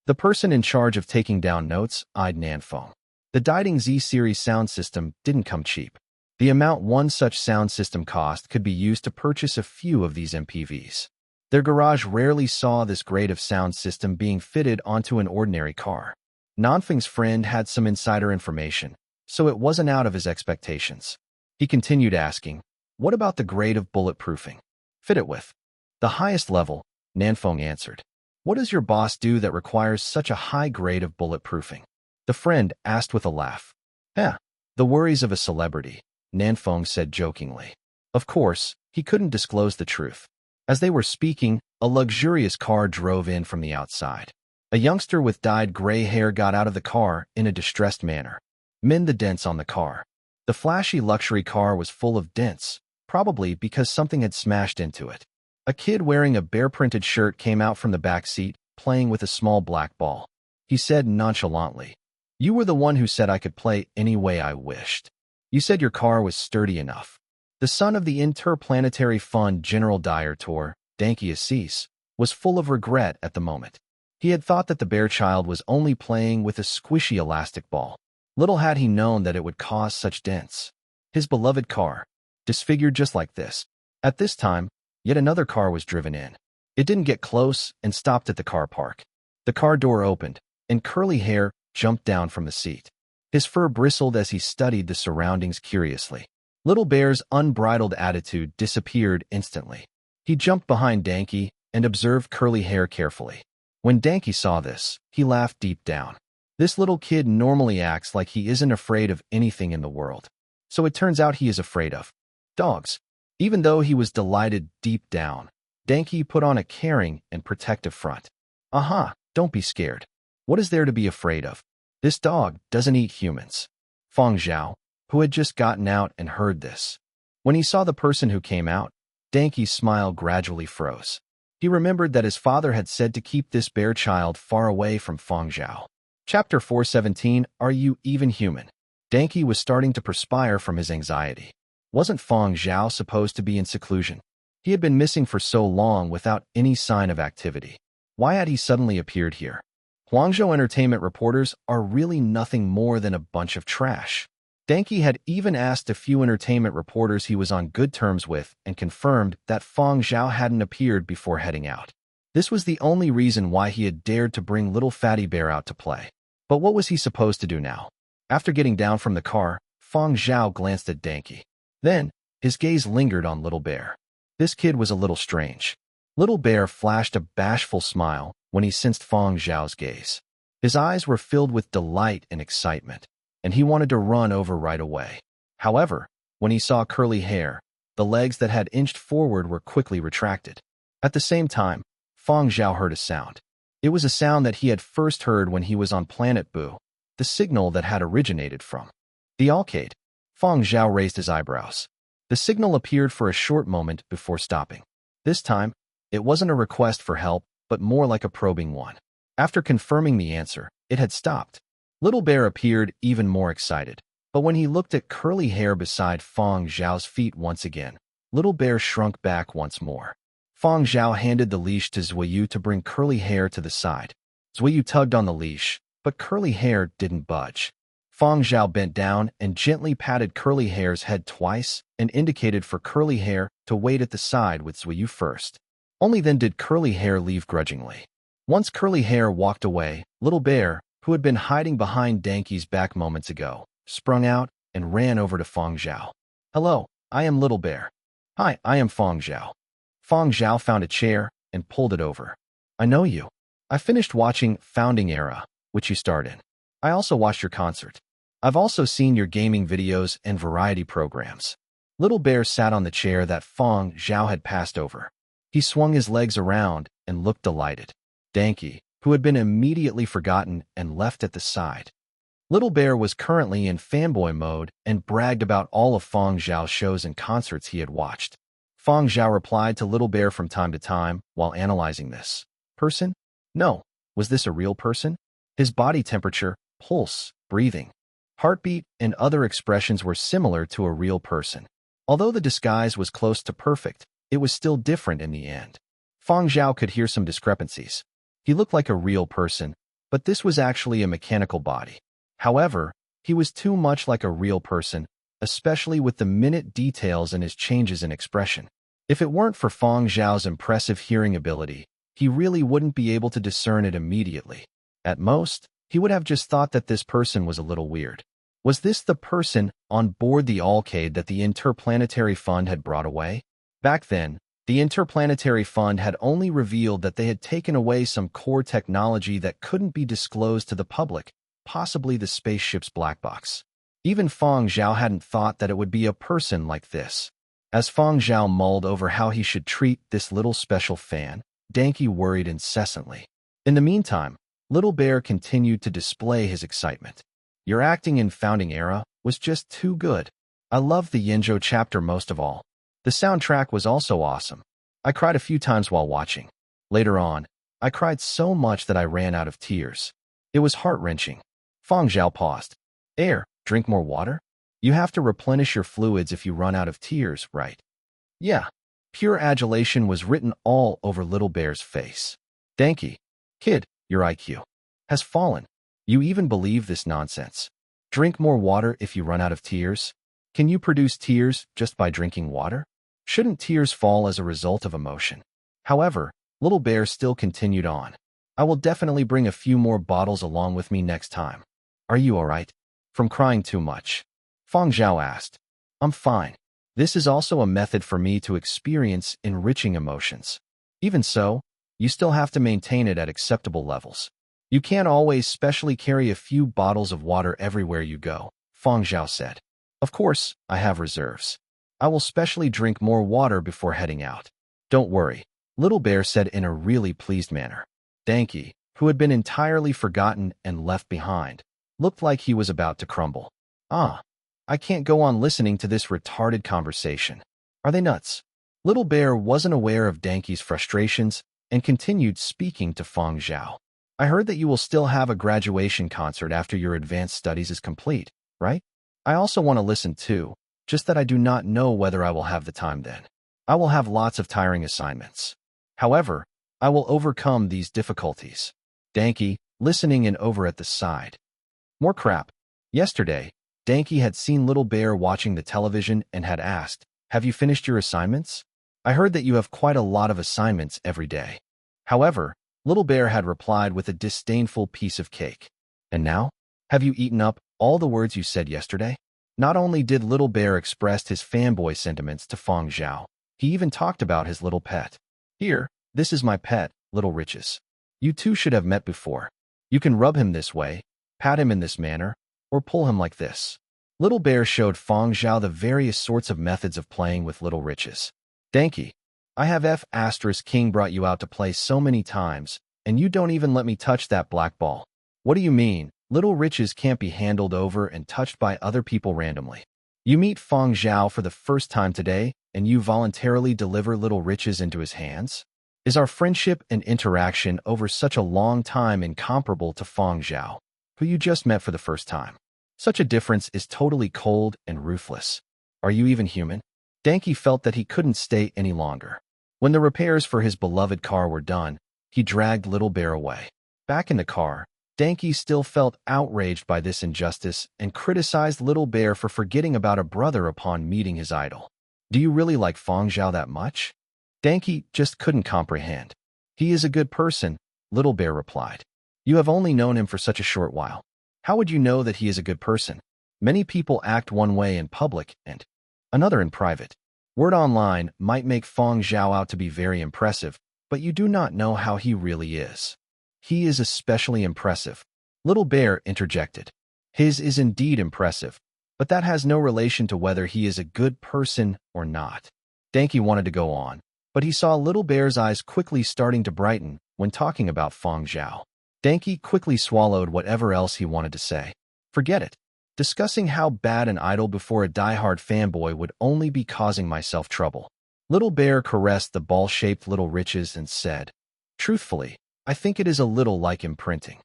The person in charge of taking down notes eyed Nanfeng. The Diding Z series sound system didn't come cheap. The amount one such sound system cost could be used to purchase a few of these MPVs. Their garage rarely saw this grade of sound system being fitted onto an ordinary car. Nanfeng's friend had some insider information, so it wasn't out of his expectations. He continued asking, what about the grade of bulletproofing? Fit it with the highest level, Nanfeng answered. What does your boss do that requires such a high grade of bulletproofing? The friend asked with a laugh. The worries of a celebrity, Nanfeng said jokingly. Of course, he couldn't disclose the truth. As they were speaking, a luxurious car drove in from the outside. A youngster with dyed gray hair got out of the car in a distressed manner. Mend the dents on the car. The flashy luxury car was full of dents, probably because something had smashed into it. A kid wearing a bear-printed shirt came out from the back seat, playing with a small black ball. He said nonchalantly, "You were the one who said I could play any way I wished. You said your car was sturdy enough." The son of the Interplanetary Fund General Director, Danke Assis, was full of regret at the moment. He had thought that the bear child was only playing with a squishy elastic ball. Little had he known that it would cause such dents. His beloved car, disfigured just like this. At this time, yet another car was driven in. It didn't get close and stopped at the car park. The car door opened, and Curly Hair jumped down from the seat. His fur bristled as he studied the surroundings curiously. Little Bear's unbridled attitude disappeared instantly. He jumped behind Danke and observed Curly Hair carefully. When Danke saw this, he laughed deep down. This little kid normally acts like he isn't afraid of anything in the world. So it turns out he is afraid of dogs. Even though he was delighted deep down, Danke put on a caring and protective front. Don't be scared. What is there to be afraid of? This dog doesn't eat humans. Fang Zhao, who had just gotten out and heard this. When he saw the person who came out, Danke's smile gradually froze. He remembered that his father had said to keep this bear child far away from Fang Zhao. Chapter 417, Are You Even Human? Danke was starting to perspire from his anxiety. Wasn't Fang Zhao supposed to be in seclusion? He had been missing for so long without any sign of activity. Why had he suddenly appeared here? Guangzhou entertainment reporters are really nothing more than a bunch of trash. Danke had even asked a few entertainment reporters he was on good terms with and confirmed that Fang Zhao hadn't appeared before heading out. This was the only reason why he had dared to bring little fatty bear out to play. But what was he supposed to do now? After getting down from the car, Fang Zhao glanced at Danke. Then, his gaze lingered on Little Bear. This kid was a little strange. Little Bear flashed a bashful smile when he sensed Fang Zhao's gaze. His eyes were filled with delight and excitement, and he wanted to run over right away. However, when he saw curly hair, the legs that had inched forward were quickly retracted. At the same time, Fang Zhao heard a sound. It was a sound that he had first heard when he was on Planet Boo, the signal that had originated from the arcade. Fang Zhao raised his eyebrows. The signal appeared for a short moment before stopping. This time, it wasn't a request for help, but more like a probing one. After confirming the answer, it had stopped. Little Bear appeared even more excited, but when he looked at curly hair beside Fang Zhao's feet once again, Little Bear shrunk back once more. Fang Zhao handed the leash to Zhuyu to bring curly hair to the side. Zhuyu tugged on the leash, but curly hair didn't budge. Fang Zhao bent down and gently patted curly hair's head twice and indicated for curly hair to wait at the side with Zhuyu first. Only then did curly hair leave grudgingly. Once curly hair walked away, Little Bear, who had been hiding behind Danke's back moments ago, sprung out and ran over to Fang Zhao. "Hello, I am Little Bear." "Hi, I am Fang Zhao." Fang Zhao found a chair and pulled it over. "I know you. I finished watching Founding Era, which you starred in. I also watched your concert. I've also seen your gaming videos and variety programs." Little Bear sat on the chair that Fang Zhao had passed over. He swung his legs around and looked delighted. Danke, who had been immediately forgotten and left at the side. Little Bear was currently in fanboy mode and bragged about all of Fang Zhao's shows and concerts he had watched. Fang Zhao replied to Little Bear from time to time while analyzing this. Person? No. Was this a real person? His body temperature, pulse, breathing, heartbeat, and other expressions were similar to a real person. Although the disguise was close to perfect, it was still different in the end. Fang Zhao could hear some discrepancies. He looked like a real person, but this was actually a mechanical body. However, he was too much like a real person, especially with the minute details and his changes in expression. If it weren't for Fang Zhao's impressive hearing ability, he really wouldn't be able to discern it immediately. At most, he would have just thought that this person was a little weird. Was this the person on board the arcade that the Interplanetary Fund had brought away? Back then, the Interplanetary Fund had only revealed that they had taken away some core technology that couldn't be disclosed to the public, possibly the spaceship's black box. Even Fang Zhao hadn't thought that it would be a person like this. As Fang Zhao mulled over how he should treat this little special fan, Danke worried incessantly. In the meantime, Little Bear continued to display his excitement. Your acting in Founding Era was just too good. I loved the Yinzhou chapter most of all. The soundtrack was also awesome. I cried a few times while watching. Later on, I cried so much that I ran out of tears. It was heart-wrenching. Fang Zhao paused. Drink more water? You have to replenish your fluids if you run out of tears, right? Yeah. Pure adulation was written all over Little Bear's face. Danke. Kid, your IQ has fallen. You even believe this nonsense. Drink more water if you run out of tears? Can you produce tears just by drinking water? Shouldn't tears fall as a result of emotion? However, Little Bear still continued on. I will definitely bring a few more bottles along with me next time. Are you alright? From crying too much? Fang Zhao asked. I'm fine. This is also a method for me to experience enriching emotions. Even so, you still have to maintain it at acceptable levels. You can't always specially carry a few bottles of water everywhere you go, Fang Zhao said. Of course, I have reserves. I will specially drink more water before heading out. Don't worry, Little Bear said in a really pleased manner. Danke, who had been entirely forgotten and left behind, looked like he was about to crumble. I can't go on listening to this retarded conversation. Are they nuts? Little Bear wasn't aware of Danke's frustrations and continued speaking to Fang Zhao. I heard that you will still have a graduation concert after your advanced studies is complete, right? I also want to listen too, just that I do not know whether I will have the time then. I will have lots of tiring assignments. However, I will overcome these difficulties. Danke, listening in over at the side. More crap. Yesterday, Danky had seen Little Bear watching the television and had asked, "Have you finished your assignments? I heard that you have quite a lot of assignments every day." However, Little Bear had replied with a disdainful piece of cake. "And now? Have you eaten up all the words you said yesterday?" Not only did Little Bear express his fanboy sentiments to Fang Zhao, he even talked about his little pet. "Here, this is my pet, Little Riches. You two should have met before. You can rub him this way, pat him in this manner, or pull him like this." Little Bear showed Fang Zhao the various sorts of methods of playing with Little Riches. "Danky, I have King brought you out to play so many times, and you don't even let me touch that black ball. What do you mean? Little Riches can't be handled over and touched by other people randomly. You meet Fang Zhao for the first time today, and you voluntarily deliver Little Riches into his hands? Is our friendship and interaction over such a long time incomparable to Fang Zhao, who you just met for the first time? Such a difference is totally cold and ruthless. Are you even human?" Danky felt that he couldn't stay any longer. When the repairs for his beloved car were done, he dragged Little Bear away. Back in the car, Danky still felt outraged by this injustice and criticized Little Bear for forgetting about a brother upon meeting his idol. "Do you really like Fang Zhao that much?" Danky just couldn't comprehend. "He is a good person," Little Bear replied. "You have only known him for such a short while. How would you know that he is a good person? Many people act one way in public and another in private. Word online might make Fang Zhao out to be very impressive, but you do not know how he really is." "He is especially impressive," Little Bear interjected. "His is indeed impressive, but that has no relation to whether he is a good person or not." Danky wanted to go on, but he saw Little Bear's eyes quickly starting to brighten when talking about Fang Zhao. Danky quickly swallowed whatever else he wanted to say. Forget it. Discussing how bad an idol before a die-hard fanboy would only be causing myself trouble. Little Bear caressed the ball-shaped Little Riches and said, "Truthfully, I think it is a little like imprinting."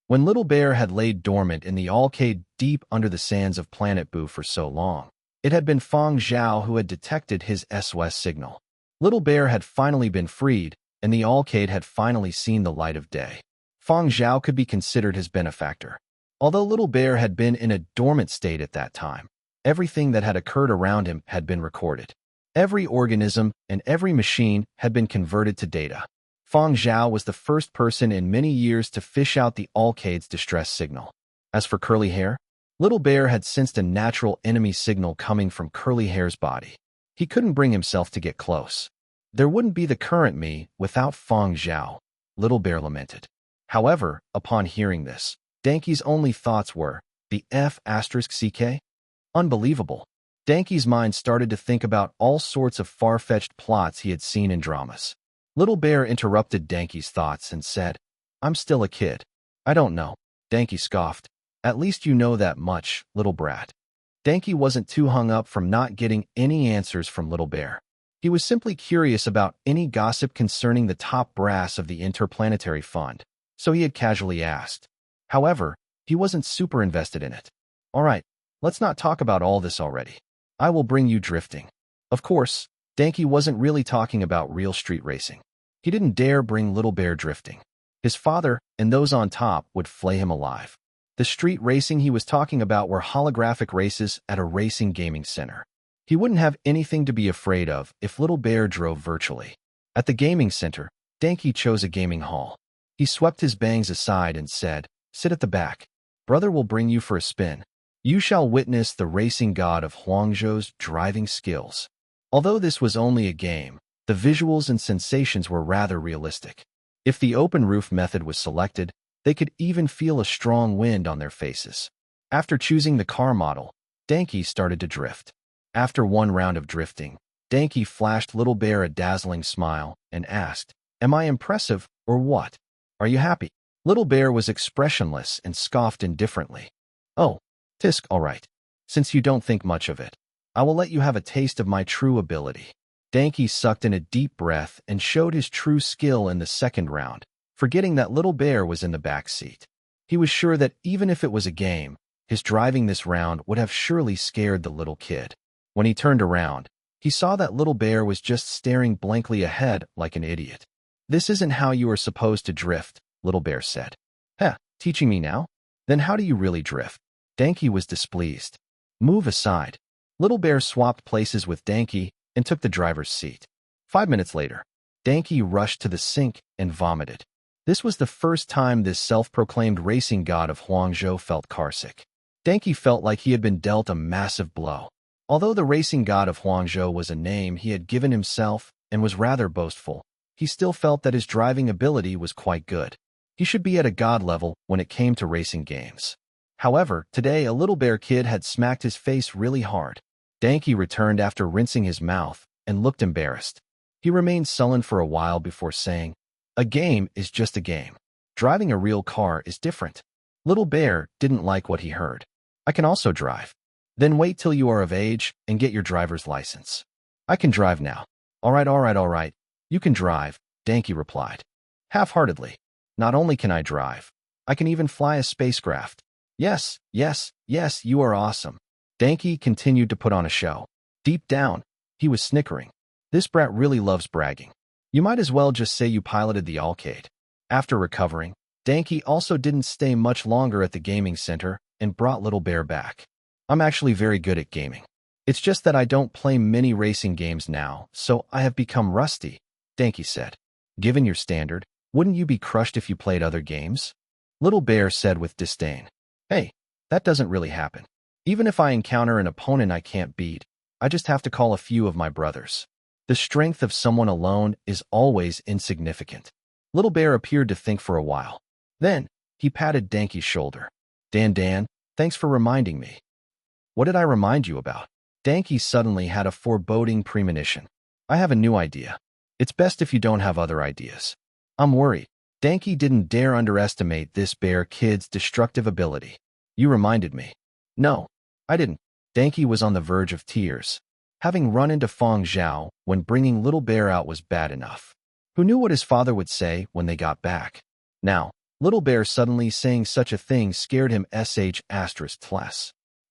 When Little Bear had laid dormant in the arcade deep under the sands of Planet Boo for so long, it had been Fang Zhao who had detected his SOS signal. Little Bear had finally been freed, and the arcade had finally seen the light of day. Fang Zhao could be considered his benefactor. Although Little Bear had been in a dormant state at that time, everything that had occurred around him had been recorded. Every organism and every machine had been converted to data. Fang Zhao was the first person in many years to fish out the arcade's distress signal. As for Curly Hair, Little Bear had sensed a natural enemy signal coming from Curly Hair's body. He couldn't bring himself to get close. "There wouldn't be the current me without Fang Zhao," Little Bear lamented. However, upon hearing this, Danky's only thoughts were, the F***CK? Unbelievable. Danky's mind started to think about all sorts of far-fetched plots he had seen in dramas. Little Bear interrupted Danky's thoughts and said, "I'm still a kid. I don't know." Danky scoffed. "At least you know that much, little brat." Danky wasn't too hung up from not getting any answers from Little Bear. He was simply curious about any gossip concerning the top brass of the Interplanetary Fund, so he had casually asked. However, he wasn't super invested in it. "All right, let's not talk about all this already. I will bring you drifting." Of course, Danky wasn't really talking about real street racing. He didn't dare bring Little Bear drifting. His father and those on top would flay him alive. The street racing he was talking about were holographic races at a racing gaming center. He wouldn't have anything to be afraid of if Little Bear drove virtually. At the gaming center, Danky chose a gaming hall. He swept his bangs aside and said, "Sit at the back. Brother will bring you for a spin. You shall witness the racing god of Huangzhou's driving skills." Although this was only a game, the visuals and sensations were rather realistic. If the open roof method was selected, they could even feel a strong wind on their faces. After choosing the car model, Danky started to drift. After one round of drifting, Danky flashed Little Bear a dazzling smile and asked, "Am I impressive or what? Are you happy?" Little Bear was expressionless and scoffed indifferently. "Oh, tisk, all right. Since you don't think much of it, I will let you have a taste of my true ability." Danky sucked in a deep breath and showed his true skill in the second round, forgetting that Little Bear was in the back seat. He was sure that even if it was a game, his driving this round would have surely scared the little kid. When he turned around, he saw that Little Bear was just staring blankly ahead like an idiot. "This isn't how you are supposed to drift," Little Bear said. "Heh, teaching me now? Then how do you really drift?" Danky was displeased. Move aside. Little Bear swapped places with Danky and took the driver's seat. 5 minutes later, Danky rushed to the sink and vomited. This was the first time this self-proclaimed racing god of Fang Zhao felt carsick. Danky felt like he had been dealt a massive blow. Although the racing god of Fang Zhao was a name he had given himself and was rather boastful, he still felt that his driving ability was quite good. He should be at a god level when it came to racing games. However, today a Little Bear kid had smacked his face really hard. Danky returned after rinsing his mouth and looked embarrassed. He remained sullen for a while before saying, "A game is just a game. Driving a real car is different." Little Bear didn't like what he heard. "I can also drive." "Then wait till you are of age and get your driver's license." "I can drive now." All right. You can drive," Danky replied, half-heartedly. "Not only can I drive, I can even fly a spacecraft." Yes, you are awesome." Danky continued to put on a show. Deep down, he was snickering. This brat really loves bragging. You might as well just say you piloted the arcade. After recovering, Danky also didn't stay much longer at the gaming center and brought Little Bear back. "I'm actually very good at gaming. It's just that I don't play many racing games now, so I have become rusty," Danky said. "Given your standard, wouldn't you be crushed if you played other games?" Little Bear said with disdain. "Hey, that doesn't really happen. Even if I encounter an opponent I can't beat, I just have to call a few of my brothers. The strength of someone alone is always insignificant." Little Bear appeared to think for a while. Then, he patted Danky's shoulder. Dan, thanks for reminding me." "What did I remind you about?" Danky suddenly had a foreboding premonition. "I have a new idea. It's best if you don't have other ideas." "I'm worried." Danky didn't dare underestimate this bear kid's destructive ability. "You reminded me." "No, I didn't." Danky was on the verge of tears. Having run into Fang Zhao when bringing Little Bear out was bad enough. Who knew what his father would say when they got back? Now, Little Bear suddenly saying such a thing scared him ***.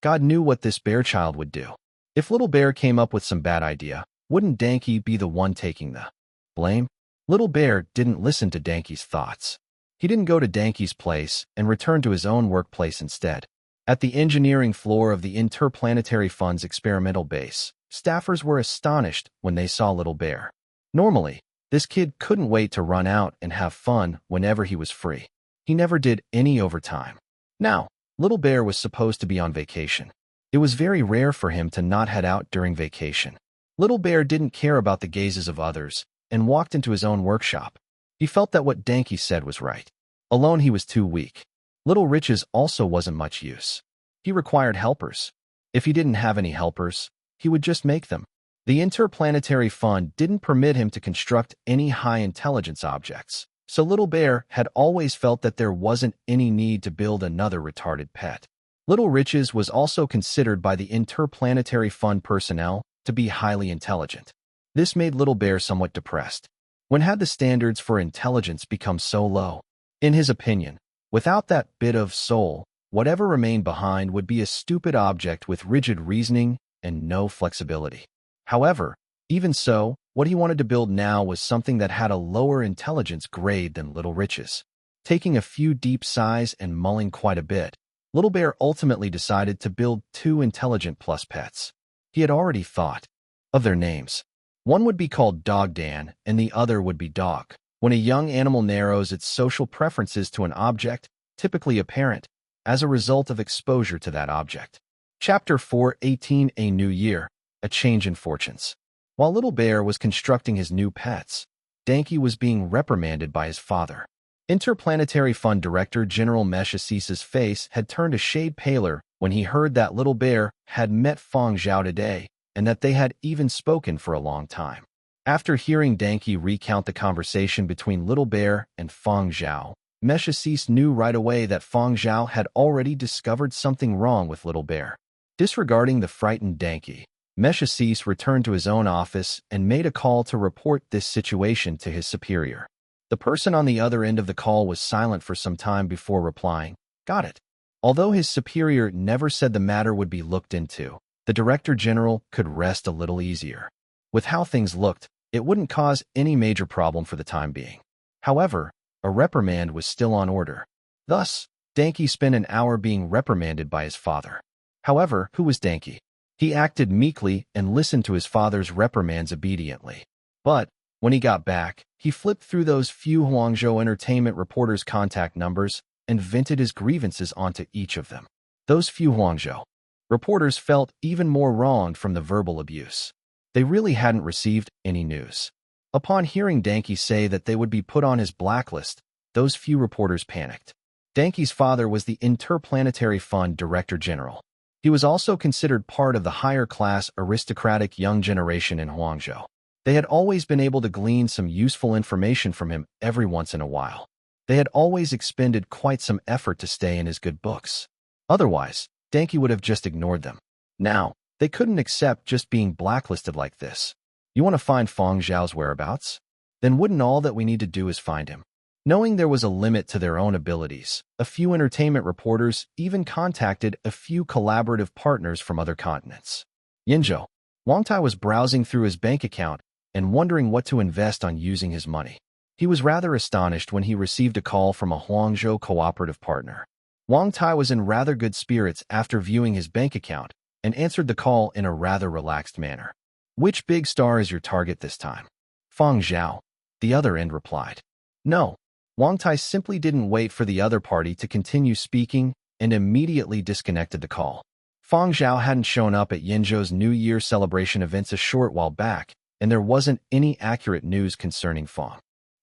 God knew what this bear child would do. If Little Bear came up with some bad idea, wouldn't Danky be the one taking the blame? Little Bear didn't listen to Danky's thoughts. He didn't go to Danky's place and return to his own workplace instead. At the engineering floor of the Interplanetary Fund's experimental base, staffers were astonished when they saw Little Bear. Normally, this kid couldn't wait to run out and have fun whenever he was free. He never did any overtime. Now, Little Bear was supposed to be on vacation. It was very rare for him to not head out during vacation. Little Bear didn't care about the gazes of others and walked into his own workshop. He felt that what Danky said was right. Alone he was too weak. Little Riches also wasn't much use. He required helpers. If he didn't have any helpers, he would just make them. The Interplanetary Fund didn't permit him to construct any high-intelligence objects, so Little Bear had always felt that there wasn't any need to build another retarded pet. Little Riches was also considered by the Interplanetary Fund personnel to be highly intelligent. This made Little Bear somewhat depressed. When had the standards for intelligence become so low? In his opinion, without that bit of soul, whatever remained behind would be a stupid object with rigid reasoning and no flexibility. However, even so, what he wanted to build now was something that had a lower intelligence grade than Little Riches. Taking a few deep sighs and mulling quite a bit, Little Bear ultimately decided to build 2 intelligent plus pets. He had already thought of their names. One would be called Dog Dan, and the other would be Dog. When a young animal narrows its social preferences to an object, typically a parent, as a result of exposure to that object. Chapter 4:18 A New Year, A Change in Fortunes. While Little Bear was constructing his new pets, Danky was being reprimanded by his father. Interplanetary Fund Director General Meshacis's face had turned a shade paler when he heard that Little Bear had met Fang Zhao today and that they had even spoken for a long time. After hearing Danky recount the conversation between Little Bear and Fang Zhao, Meshacis knew right away that Fang Zhao had already discovered something wrong with Little Bear. Disregarding the frightened Danky, Meshacis returned to his own office and made a call to report this situation to his superior. The person on the other end of the call was silent for some time before replying, "Got it." Although his superior never said the matter would be looked into, the Director General could rest a little easier. With how things looked, it wouldn't cause any major problem for the time being. However, a reprimand was still on order. Thus, Danky spent an hour being reprimanded by his father. However, who was Danke? He acted meekly and listened to his father's reprimands obediently. But when he got back, he flipped through those few Huangzhou Entertainment reporters' contact numbers and vented his grievances onto each of them. Those few Huangzhou reporters felt even more wronged from the verbal abuse. They really hadn't received any news. Upon hearing Danke say that they would be put on his blacklist, those few reporters panicked. Danke's father was the Interplanetary Fund Director General. He was also considered part of the higher-class aristocratic young generation in Huangzhou. They had always been able to glean some useful information from him every once in a while. They had always expended quite some effort to stay in his good books. Otherwise, Danke would have just ignored them. Now, they couldn't accept just being blacklisted like this. You want to find Fang Zhao's whereabouts? Then wouldn't all that we need to do is find him? Knowing there was a limit to their own abilities, a few entertainment reporters even contacted a few collaborative partners from other continents. Yinzhou. Wang Tai was browsing through his bank account and wondering what to invest on using his money. He was rather astonished when he received a call from a Huangzhou cooperative partner. Wang Tai was in rather good spirits after viewing his bank account and answered the call in a rather relaxed manner. Which big star is your target this time? Fang Zhao. The other end replied. No. Wang Tai simply didn't wait for the other party to continue speaking and immediately disconnected the call. Fang Zhao hadn't shown up at Yinzhou's New Year celebration events a short while back, and there wasn't any accurate news concerning Fang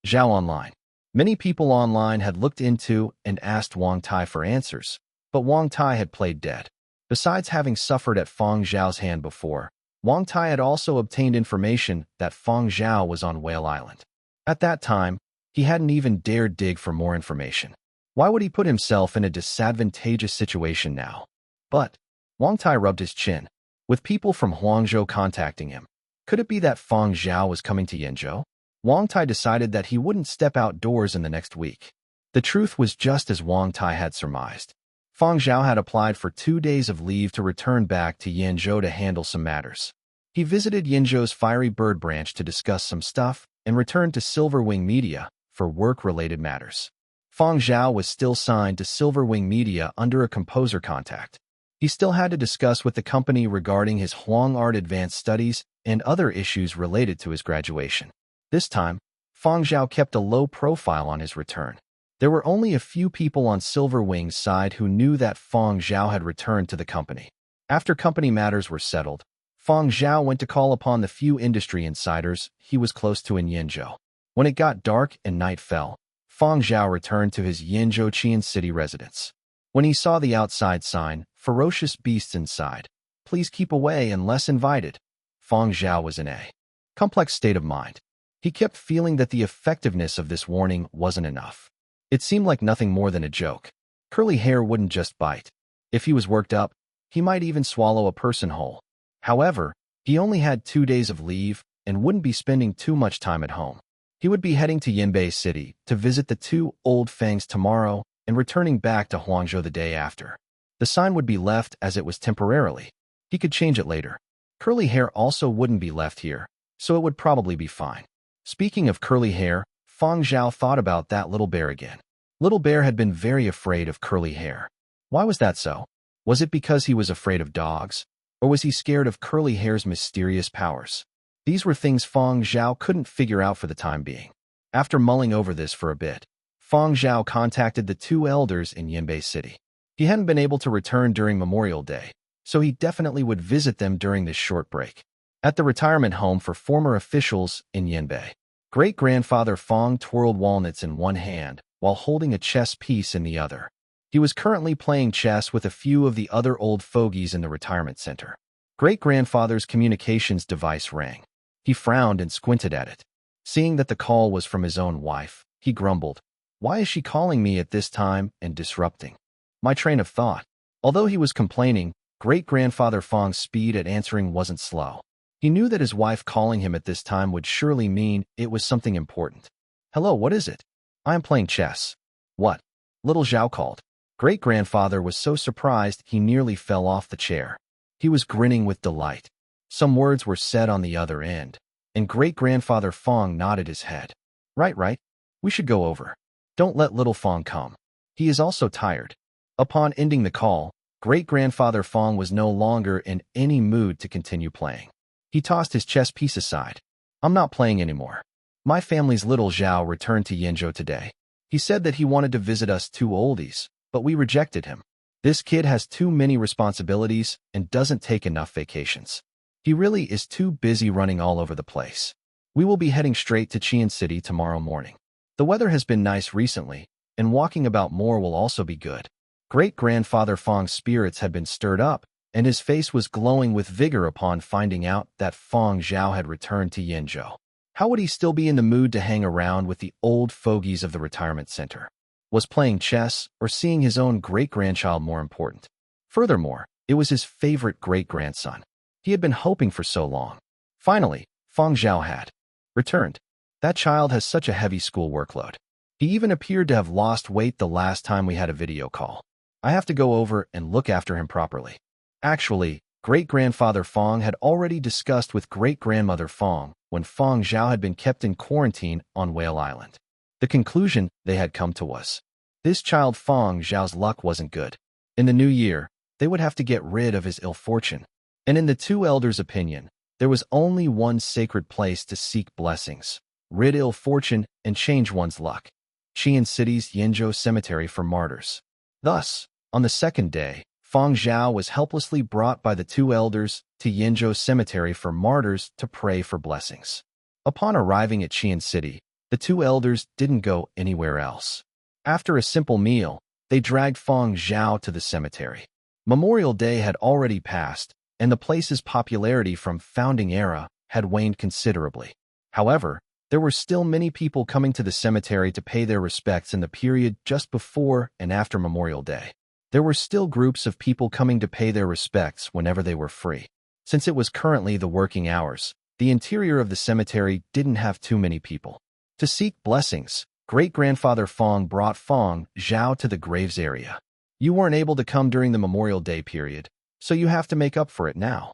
Zhao online. Many people online had looked into and asked Wang Tai for answers, but Wang Tai had played dead. Besides having suffered at Fang Zhao's hand before, Wang Tai had also obtained information that Fang Zhao was on Whale Island. At that time, he hadn't even dared dig for more information. Why would he put himself in a disadvantageous situation now? But Wang Tai rubbed his chin. With people from Huangzhou contacting him, could it be that Fang Zhao was coming to Yinzhou? Wang Tai decided that he wouldn't step outdoors in the next week. The truth was just as Wang Tai had surmised. Fang Zhao had applied for 2 days of leave to return back to Yinzhou to handle some matters. He visited Yinzhou's Fiery Bird branch to discuss some stuff and returned to Silverwing Media for work-related matters. Fang Zhao was still signed to Silverwing Media under a composer contract. He still had to discuss with the company regarding his Huang Art Advanced Studies and other issues related to his graduation. This time, Fang Zhao kept a low profile on his return. There were only a few people on Silverwing's side who knew that Fang Zhao had returned to the company. After company matters were settled, Fang Zhao went to call upon the few industry insiders he was close to in Yinzhou. When it got dark and night fell, Fang Zhao returned to his Yinzhou Qian City residence. When he saw the outside sign, "Ferocious beasts inside. Please keep away unless invited," Fang Zhao was in a complex state of mind. He kept feeling that the effectiveness of this warning wasn't enough. It seemed like nothing more than a joke. Curly hair wouldn't just bite. If he was worked up, he might even swallow a person whole. However, he only had 2 days of leave and wouldn't be spending too much time at home. He would be heading to Yinbei City to visit the 2 old Fangs tomorrow and returning back to Huangzhou the day after. The sign would be left as it was temporarily. He could change it later. Curly hair also wouldn't be left here, so it would probably be fine. Speaking of curly hair, Fang Zhao thought about that little bear again. Little Bear had been very afraid of curly hair. Why was that so? Was it because he was afraid of dogs? Or was he scared of curly hair's mysterious powers? These were things Fang Zhao couldn't figure out for the time being. After mulling over this for a bit, Fang Zhao contacted the 2 elders in Yinbei City. He hadn't been able to return during Memorial Day, so he definitely would visit them during this short break. At the retirement home for former officials in Yinbei, great-grandfather Fang twirled walnuts in one hand while holding a chess piece in the other. He was currently playing chess with a few of the other old fogies in the retirement center. Great-grandfather's communications device rang. He frowned and squinted at it. Seeing that the call was from his own wife, he grumbled, "Why is she calling me at this time and disrupting my train of thought?" Although he was complaining, great-grandfather Fang's speed at answering wasn't slow. He knew that his wife calling him at this time would surely mean it was something important. "Hello, what is it?" "I am playing chess." "What?" Little Zhao called. Great-grandfather was so surprised he nearly fell off the chair. He was grinning with delight. Some words were said on the other end, and great-grandfather Fang nodded his head. Right. We should go over. Don't let little Fang come. He is also tired." Upon ending the call, Great-grandfather Fang was no longer in any mood to continue playing. He tossed his chess piece aside. I'm not playing anymore. My family's little Zhao returned to Yinzhou today. He said that he wanted to visit us two oldies, but we rejected him. This kid has too many responsibilities and doesn't take enough vacations. He really is too busy running all over the place. We will be heading straight to Qian City tomorrow morning. The weather has been nice recently, and walking about more will also be good. Great-grandfather Fang's spirits had been stirred up, and his face was glowing with vigor upon finding out that Fang Zhao had returned to Yinzhou. How would he still be in the mood to hang around with the old fogies of the retirement center? Was playing chess or seeing his own great-grandchild more important? Furthermore, it was his favorite great-grandson. He had been hoping for so long. Finally, Fang Zhao had returned. That child has such a heavy school workload. He even appeared to have lost weight the last time we had a video call. I have to go over and look after him properly. Actually, great-grandfather Fang had already discussed with great-grandmother Fang when Fang Zhao had been kept in quarantine on Whale Island. The conclusion they had come to was, this child Fang Zhao's luck wasn't good. In the new year, they would have to get rid of his ill fortune. And in the two elders' opinion, there was only one sacred place to seek blessings, rid ill fortune, and change one's luck. Qian City's Yinzhou Cemetery for Martyrs. Thus, on the second day, Fang Zhao was helplessly brought by the two elders to Yinzhou Cemetery for Martyrs to pray for blessings. Upon arriving at Qian City, the two elders didn't go anywhere else. After a simple meal, they dragged Fang Zhao to the cemetery. Memorial Day had already passed, and the place's popularity from founding era had waned considerably. However, there were still many people coming to the cemetery to pay their respects in the period just before and after Memorial Day. There were still groups of people coming to pay their respects whenever they were free. Since it was currently the working hours, the interior of the cemetery didn't have too many people. To seek blessings, great-grandfather Fang brought Fang Zhao to the graves area. You weren't able to come during the Memorial Day period, so you have to make up for it now.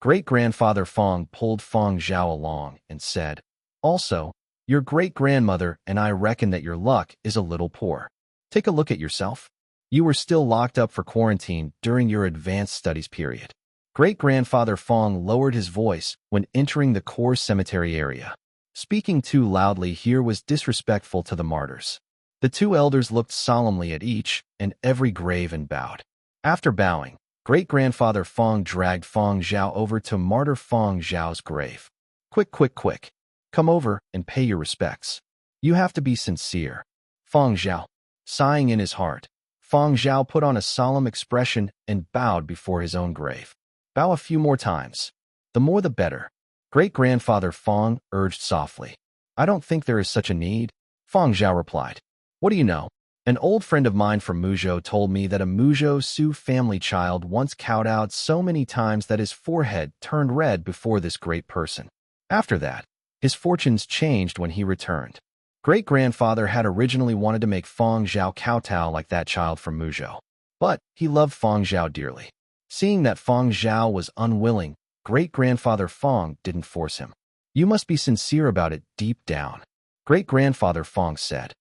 Great-grandfather Fang pulled Fang Zhao along and said, also, your great-grandmother and I reckon that your luck is a little poor. Take a look at yourself. You were still locked up for quarantine during your advanced studies period. Great-grandfather Fang lowered his voice when entering the core cemetery area. Speaking too loudly here was disrespectful to the martyrs. The two elders looked solemnly at each and every grave and bowed. After bowing, great-grandfather Fang dragged Fang Zhao over to martyr Fang Zhao's grave. Quick. Come over and pay your respects. You have to be sincere. Fang Zhao. Sighing in his heart, Fang Zhao put on a solemn expression and bowed before his own grave. Bow a few more times. The more the better. Great-grandfather Fang urged softly. I don't think there is such a need. Fang Zhao replied. What do you know? An old friend of mine from Muzhou told me that a Muzhou Su family child once kowtowed so many times that his forehead turned red before this great person. After that, his fortunes changed when he returned. Great-grandfather had originally wanted to make Fang Zhao kowtow like that child from Muzhou. But he loved Fang Zhao dearly. Seeing that Fang Zhao was unwilling, great-grandfather Fang didn't force him. You must be sincere about it deep down. Great-grandfather Fang said.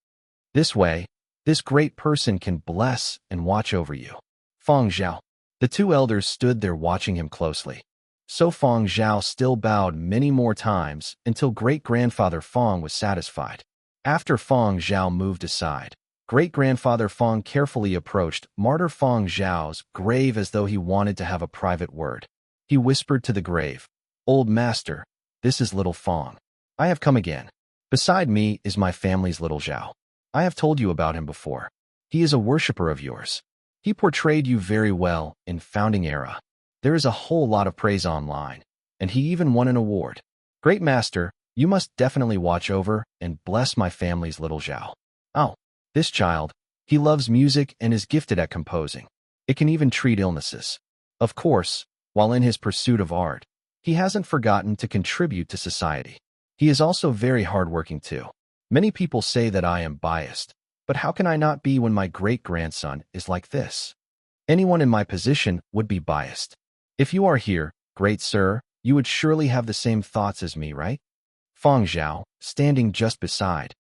This way, this great person can bless and watch over you. Fang Zhao. The two elders stood there watching him closely. So Fang Zhao still bowed many more times until great-grandfather Fang was satisfied. After Fang Zhao moved aside, great-grandfather Fang carefully approached martyr Fang Zhao's grave as though he wanted to have a private word. He whispered to the grave, Old master, this is little Fang. I have come again. Beside me is my family's little Zhao. I have told you about him before. He is a worshipper of yours. He portrayed you very well in founding era. There is a whole lot of praise online, and he even won an award. Great master, you must definitely watch over and bless my family's little Zhao. Oh, this child, he loves music and is gifted at composing. It can even treat illnesses. Of course, while in his pursuit of art, he hasn't forgotten to contribute to society. He is also very hardworking too. Many people say that I am biased, but how can I not be when my great-grandson is like this? Anyone in my position would be biased. If you are here, great sir, you would surely have the same thoughts as me, right? Fang Zhao, standing just beside.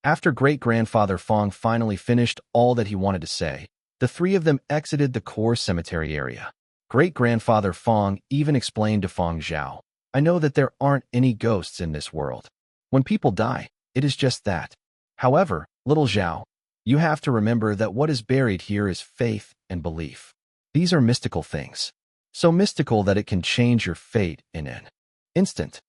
After great-grandfather Fang finally finished all that he wanted to say, The three of them exited the core cemetery area. Great-grandfather Fang even explained to Fang Zhao, "I know that there aren't any ghosts in this world. When people die, it is just that. However, little Zhao, you have to remember that what is buried here is faith and belief. These are mystical things. So mystical that it can change your fate in an instant."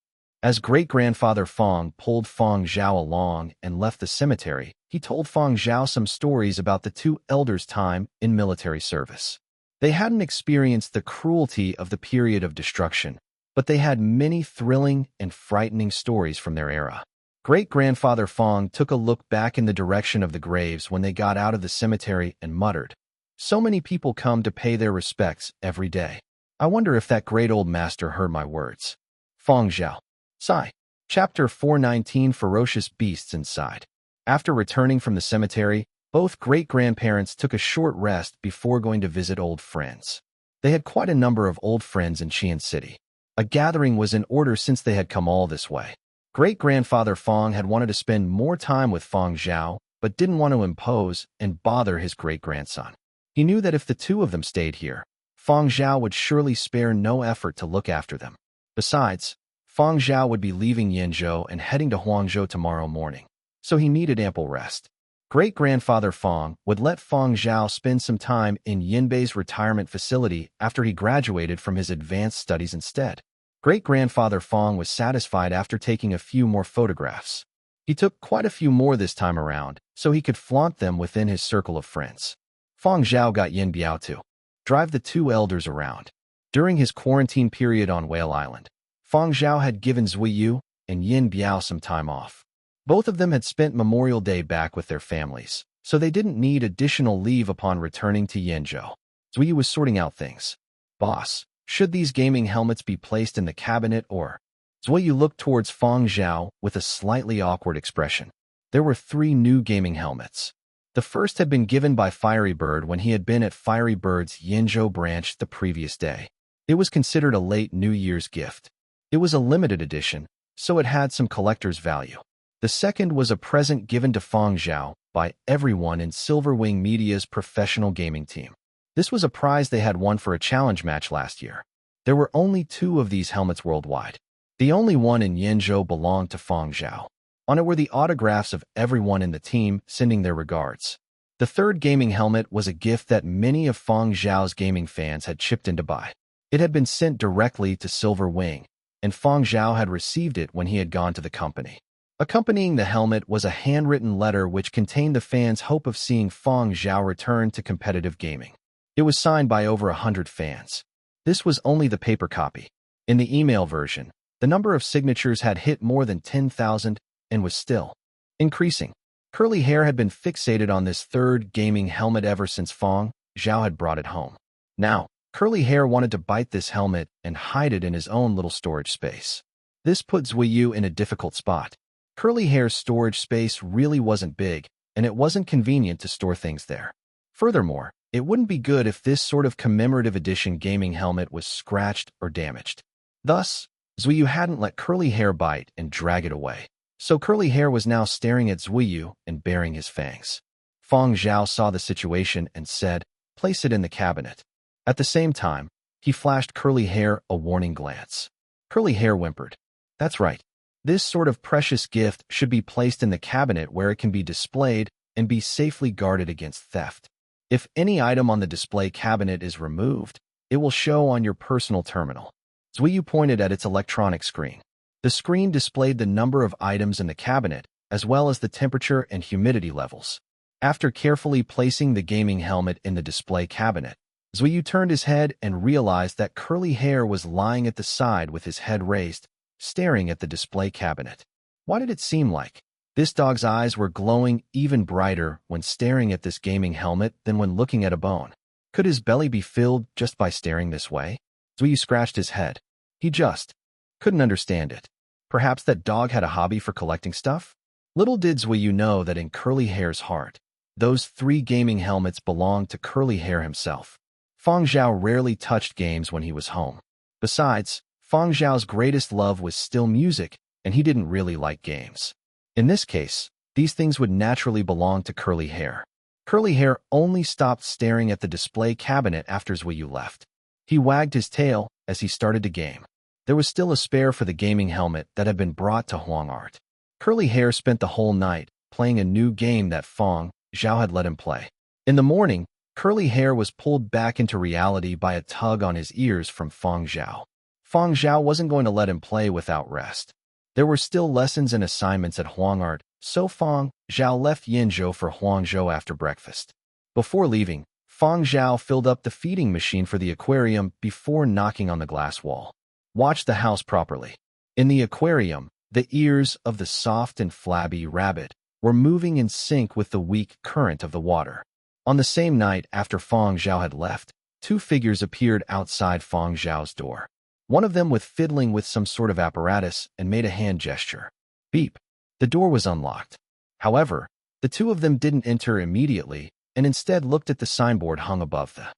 As great-grandfather Fang pulled Fang Zhao along and left the cemetery, he told Fang Zhao some stories about the two elders' time in military service. They hadn't experienced the cruelty of the period of destruction, but they had many thrilling and frightening stories from their era. Great-grandfather Fang took a look back in the direction of the graves when they got out of the cemetery and muttered, "So many people come to pay their respects every day. I wonder if that great old master heard my words." Fang Zhao. Sigh. Chapter 419 Ferocious Beasts Inside. After returning from the cemetery, both great-grandparents took a short rest before going to visit old friends. They had quite a number of old friends in Qian City. A gathering was in order since they had come all this way. Great-grandfather Fang had wanted to spend more time with Fang Zhao, but didn't want to impose and bother his great-grandson. He knew that if the two of them stayed here, Fang Zhao would surely spare no effort to look after them. Besides, Fang Zhao would be leaving Yanzhou and heading to Huangzhou tomorrow morning, so he needed ample rest. Great-grandfather Fang would let Fang Zhao spend some time in Yinbei's retirement facility after he graduated from his advanced studies instead. Great-grandfather Fang was satisfied after taking a few more photographs. He took quite a few more this time around, so he could flaunt them within his circle of friends. Fang Zhao got Yin Biao to drive the two elders around. During his quarantine period on Whale Island, Fang Zhao had given Zuiyu and Yin Biao some time off. Both of them had spent Memorial Day back with their families, so they didn't need additional leave upon returning to Yanzhou. Zuiyu was sorting out things. "Boss, should these gaming helmets be placed in the cabinet or?" Zuiyu looked towards Fang Zhao with a slightly awkward expression. There were 3 new gaming helmets. The first had been given by Fiery Bird when he had been at Fiery Bird's Yanzhou branch the previous day. It was considered a late New Year's gift. It was a limited edition, so it had some collector's value. The second was a present given to Fang Zhao by everyone in Silverwing Media's professional gaming team. This was a prize they had won for a challenge match last year. There were only 2 of these helmets worldwide. The only one in Yanzhou belonged to Fang Zhao. On it were the autographs of everyone in the team sending their regards. The third gaming helmet was a gift that many of Fang Zhao's gaming fans had chipped in to buy. It had been sent directly to Silverwing, and Fang Zhao had received it when he had gone to the company. Accompanying the helmet was a handwritten letter which contained the fans' hope of seeing Fang Zhao return to competitive gaming. It was signed by over 100 fans. This was only the paper copy. In the email version, the number of signatures had hit more than 10,000 and was still increasing. Curly Hair had been fixated on this third gaming helmet ever since Fang Zhao had brought it home. Now, Curly Hair wanted to bite this helmet and hide it in his own little storage space. This put Zuiyu in a difficult spot. Curly Hair's storage space really wasn't big, and it wasn't convenient to store things there. Furthermore, it wouldn't be good if this sort of commemorative edition gaming helmet was scratched or damaged. Thus, Zuiyu hadn't let Curly Hair bite and drag it away. So Curly Hair was now staring at Zuiyu and baring his fangs. Fang Zhao saw the situation and said, "Place it in the cabinet." At the same time, he flashed Curly Hair a warning glance. Curly Hair whimpered, "That's right. This sort of precious gift should be placed in the cabinet where it can be displayed and be safely guarded against theft. If any item on the display cabinet is removed, it will show on your personal terminal." Zuiyu pointed at its electronic screen. The screen displayed the number of items in the cabinet, as well as the temperature and humidity levels. After carefully placing the gaming helmet in the display cabinet, Zuiyu turned his head and realized that Curly Hair was lying at the side with his head raised, staring at the display cabinet. Why did it seem like this dog's eyes were glowing even brighter when staring at this gaming helmet than when looking at a bone? Could his belly be filled just by staring this way? Zuiyu scratched his head. He just couldn't understand it. Perhaps that dog had a hobby for collecting stuff? Little did Zuiyu know that in Curly Hair's heart, those 3 gaming helmets belonged to Curly Hair himself. Fang Zhao rarely touched games when he was home. Besides, Fang Zhao's greatest love was still music, and he didn't really like games. In this case, these things would naturally belong to Curly Hair. Curly Hair only stopped staring at the display cabinet after Zhuyu left. He wagged his tail as he started to game. There was still a spare for the gaming helmet that had been brought to Huang Art. Curly Hair spent the whole night playing a new game that Fang Zhao had let him play. In the morning, Curly Hair was pulled back into reality by a tug on his ears from Fang Zhao. Fang Zhao wasn't going to let him play without rest. There were still lessons and assignments at Huang Art, so Fang Zhao left Yinzhou for Huangzhou after breakfast. Before leaving, Fang Zhao filled up the feeding machine for the aquarium before knocking on the glass wall. Watch the house properly. In the aquarium, the ears of the soft and flabby rabbit were moving in sync with the weak current of the water. On the same night after Fang Zhao had left, two figures appeared outside Fang Zhao's door. One of them was fiddling with some sort of apparatus and made a hand gesture. Beep. The door was unlocked. However, the two of them didn't enter immediately and instead looked at the signboard hung above the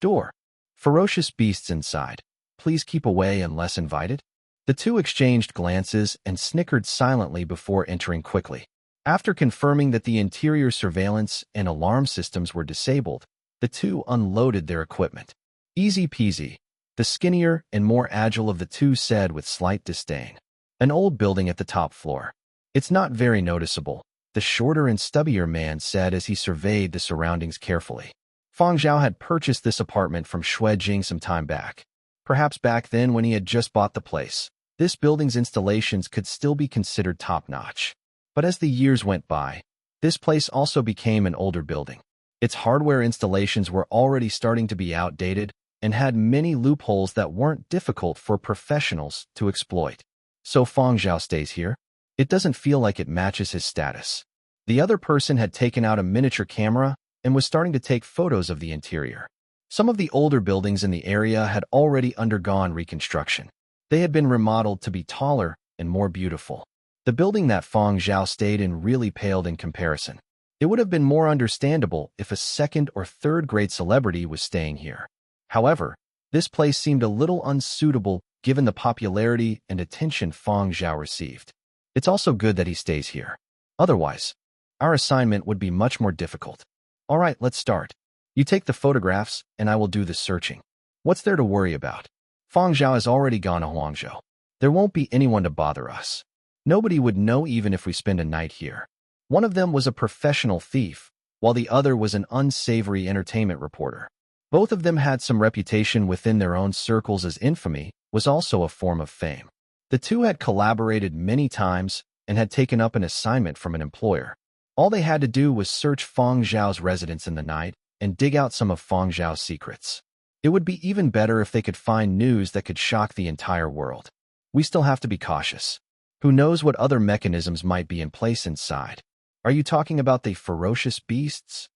door. Ferocious beasts inside. Please keep away unless invited. The two exchanged glances and snickered silently before entering quickly. After confirming that the interior surveillance and alarm systems were disabled, the two unloaded their equipment. Easy peasy, the skinnier and more agile of the two said with slight disdain. An old building at the top floor. It's not very noticeable, the shorter and stubbier man said as he surveyed the surroundings carefully. Fang Zhao had purchased this apartment from Xue Jing some time back. Perhaps back then when he had just bought the place, this building's installations could still be considered top-notch. But as the years went by, this place also became an older building. Its hardware installations were already starting to be outdated and had many loopholes that weren't difficult for professionals to exploit. So Fang Zhao stays here? It doesn't feel like it matches his status. The other person had taken out a miniature camera and was starting to take photos of the interior. Some of the older buildings in the area had already undergone reconstruction. They had been remodeled to be taller and more beautiful. The building that Fang Zhao stayed in really paled in comparison. It would have been more understandable if a second or third grade celebrity was staying here. However, this place seemed a little unsuitable given the popularity and attention Fang Zhao received. It's also good that he stays here. Otherwise, our assignment would be much more difficult. All right, let's start. You take the photographs, and I will do the searching. What's there to worry about? Fang Zhao has already gone to Huangzhou. There won't be anyone to bother us. Nobody would know even if we spend a night here. One of them was a professional thief, while the other was an unsavory entertainment reporter. Both of them had some reputation within their own circles, as infamy was also a form of fame. The two had collaborated many times and had taken up an assignment from an employer. All they had to do was search Fang Zhao's residence in the night and dig out some of Fang Zhao's secrets. It would be even better if they could find news that could shock the entire world. We still have to be cautious. Who knows what other mechanisms might be in place inside? Are you talking about the ferocious beasts?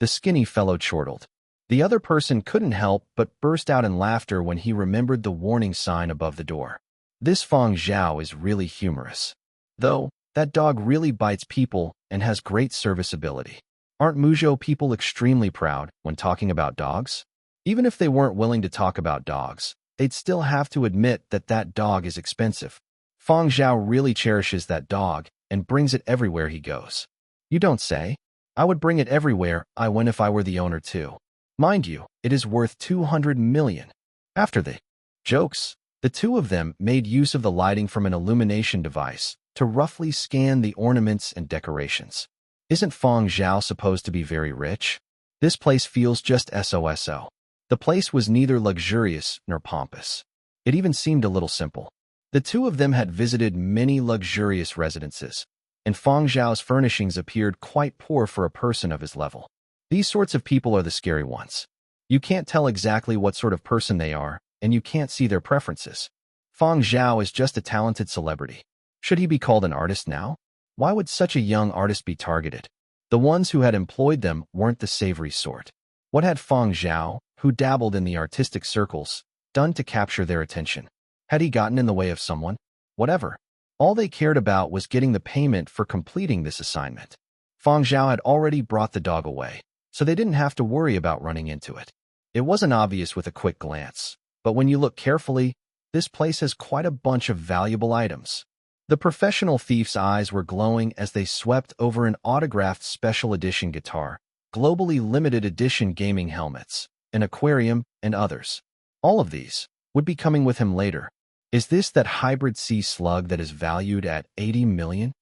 The skinny fellow chortled. The other person couldn't help but burst out in laughter when he remembered the warning sign above the door. This Fang Zhao is really humorous. Though, that dog really bites people and has great serviceability. Aren't Muzhou people extremely proud when talking about dogs? Even if they weren't willing to talk about dogs, they'd still have to admit that that dog is expensive. Fang Zhao really cherishes that dog and brings it everywhere he goes. You don't say? I would bring it everywhere I went if I were the owner too. Mind you, it is worth 200 million. After the jokes, the two of them made use of the lighting from an illumination device to roughly scan the ornaments and decorations. Isn't Fang Zhao supposed to be very rich? This place feels just so. The place was neither luxurious nor pompous. It even seemed a little simple. The two of them had visited many luxurious residences, and Fang Zhao's furnishings appeared quite poor for a person of his level. These sorts of people are the scary ones. You can't tell exactly what sort of person they are, and you can't see their preferences. Fang Zhao is just a talented celebrity. Should he be called an artist now? Why would such a young artist be targeted? The ones who had employed them weren't the savory sort. What had Fang Zhao, who dabbled in the artistic circles, done to capture their attention? Had he gotten in the way of someone? Whatever. All they cared about was getting the payment for completing this assignment. Fang Zhao had already brought the dog away, so they didn't have to worry about running into it. It wasn't obvious with a quick glance, but when you look carefully, this place has quite a bunch of valuable items. The professional thief's eyes were glowing as they swept over an autographed special edition guitar, globally limited edition gaming helmets, an aquarium, and others. All of these would be coming with him later. Is this that hybrid sea slug that is valued at 80 million?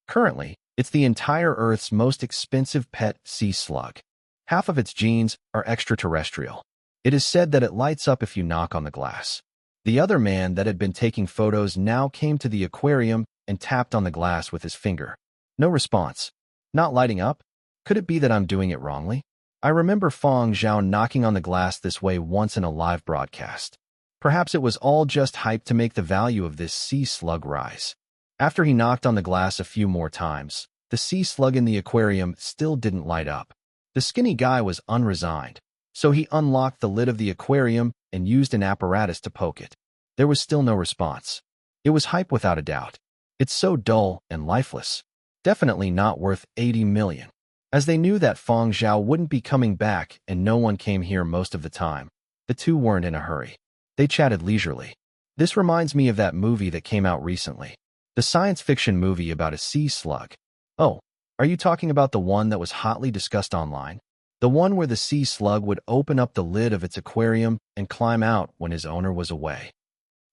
Currently, it's the entire Earth's most expensive pet sea slug. Half of its genes are extraterrestrial. It is said that it lights up if you knock on the glass. The other man that had been taking photos now came to the aquarium and tapped on the glass with his finger. No response. Not lighting up? Could it be that I'm doing it wrongly? I remember Fang Zhao knocking on the glass this way once in a live broadcast. Perhaps it was all just hype to make the value of this sea slug rise. After he knocked on the glass a few more times, the sea slug in the aquarium still didn't light up. The skinny guy was unresigned, so he unlocked the lid of the aquarium and used an apparatus to poke it. There was still no response. It was hype without a doubt. It's so dull and lifeless. Definitely not worth 80 million. As they knew that Fang Zhao wouldn't be coming back and no one came here most of the time, the two weren't in a hurry. They chatted leisurely. This reminds me of that movie that came out recently. The science fiction movie about a sea slug. Oh, are you talking about the one that was hotly discussed online? The one where the sea slug would open up the lid of its aquarium and climb out when his owner was away.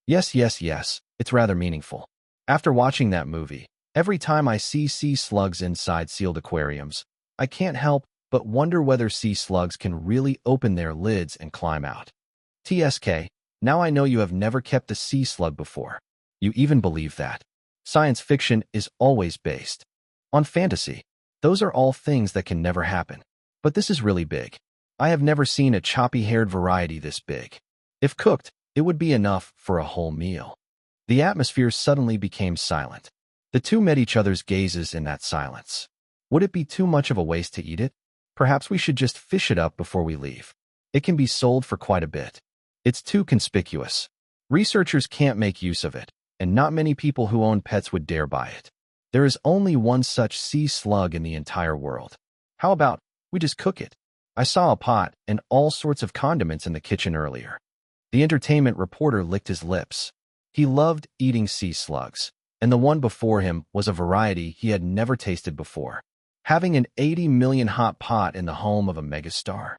Yes, it's rather meaningful. After watching that movie, every time I see sea slugs inside sealed aquariums, I can't help but wonder whether sea slugs can really open their lids and climb out. TSK, now I know you have never kept a sea slug before. You even believe that. Science fiction is always based on fantasy. Those are all things that can never happen. But this is really big. I have never seen a choppy-haired variety this big. If cooked, it would be enough for a whole meal. The atmosphere suddenly became silent. The two met each other's gazes in that silence. Would it be too much of a waste to eat it? Perhaps we should just fish it up before we leave. It can be sold for quite a bit. It's too conspicuous. Researchers can't make use of it, and not many people who own pets would dare buy it. There is only one such sea slug in the entire world. How about we just cook it? I saw a pot and all sorts of condiments in the kitchen earlier. The entertainment reporter licked his lips. He loved eating sea slugs, and the one before him was a variety he had never tasted before. Having an 80 million hot pot in the home of a megastar.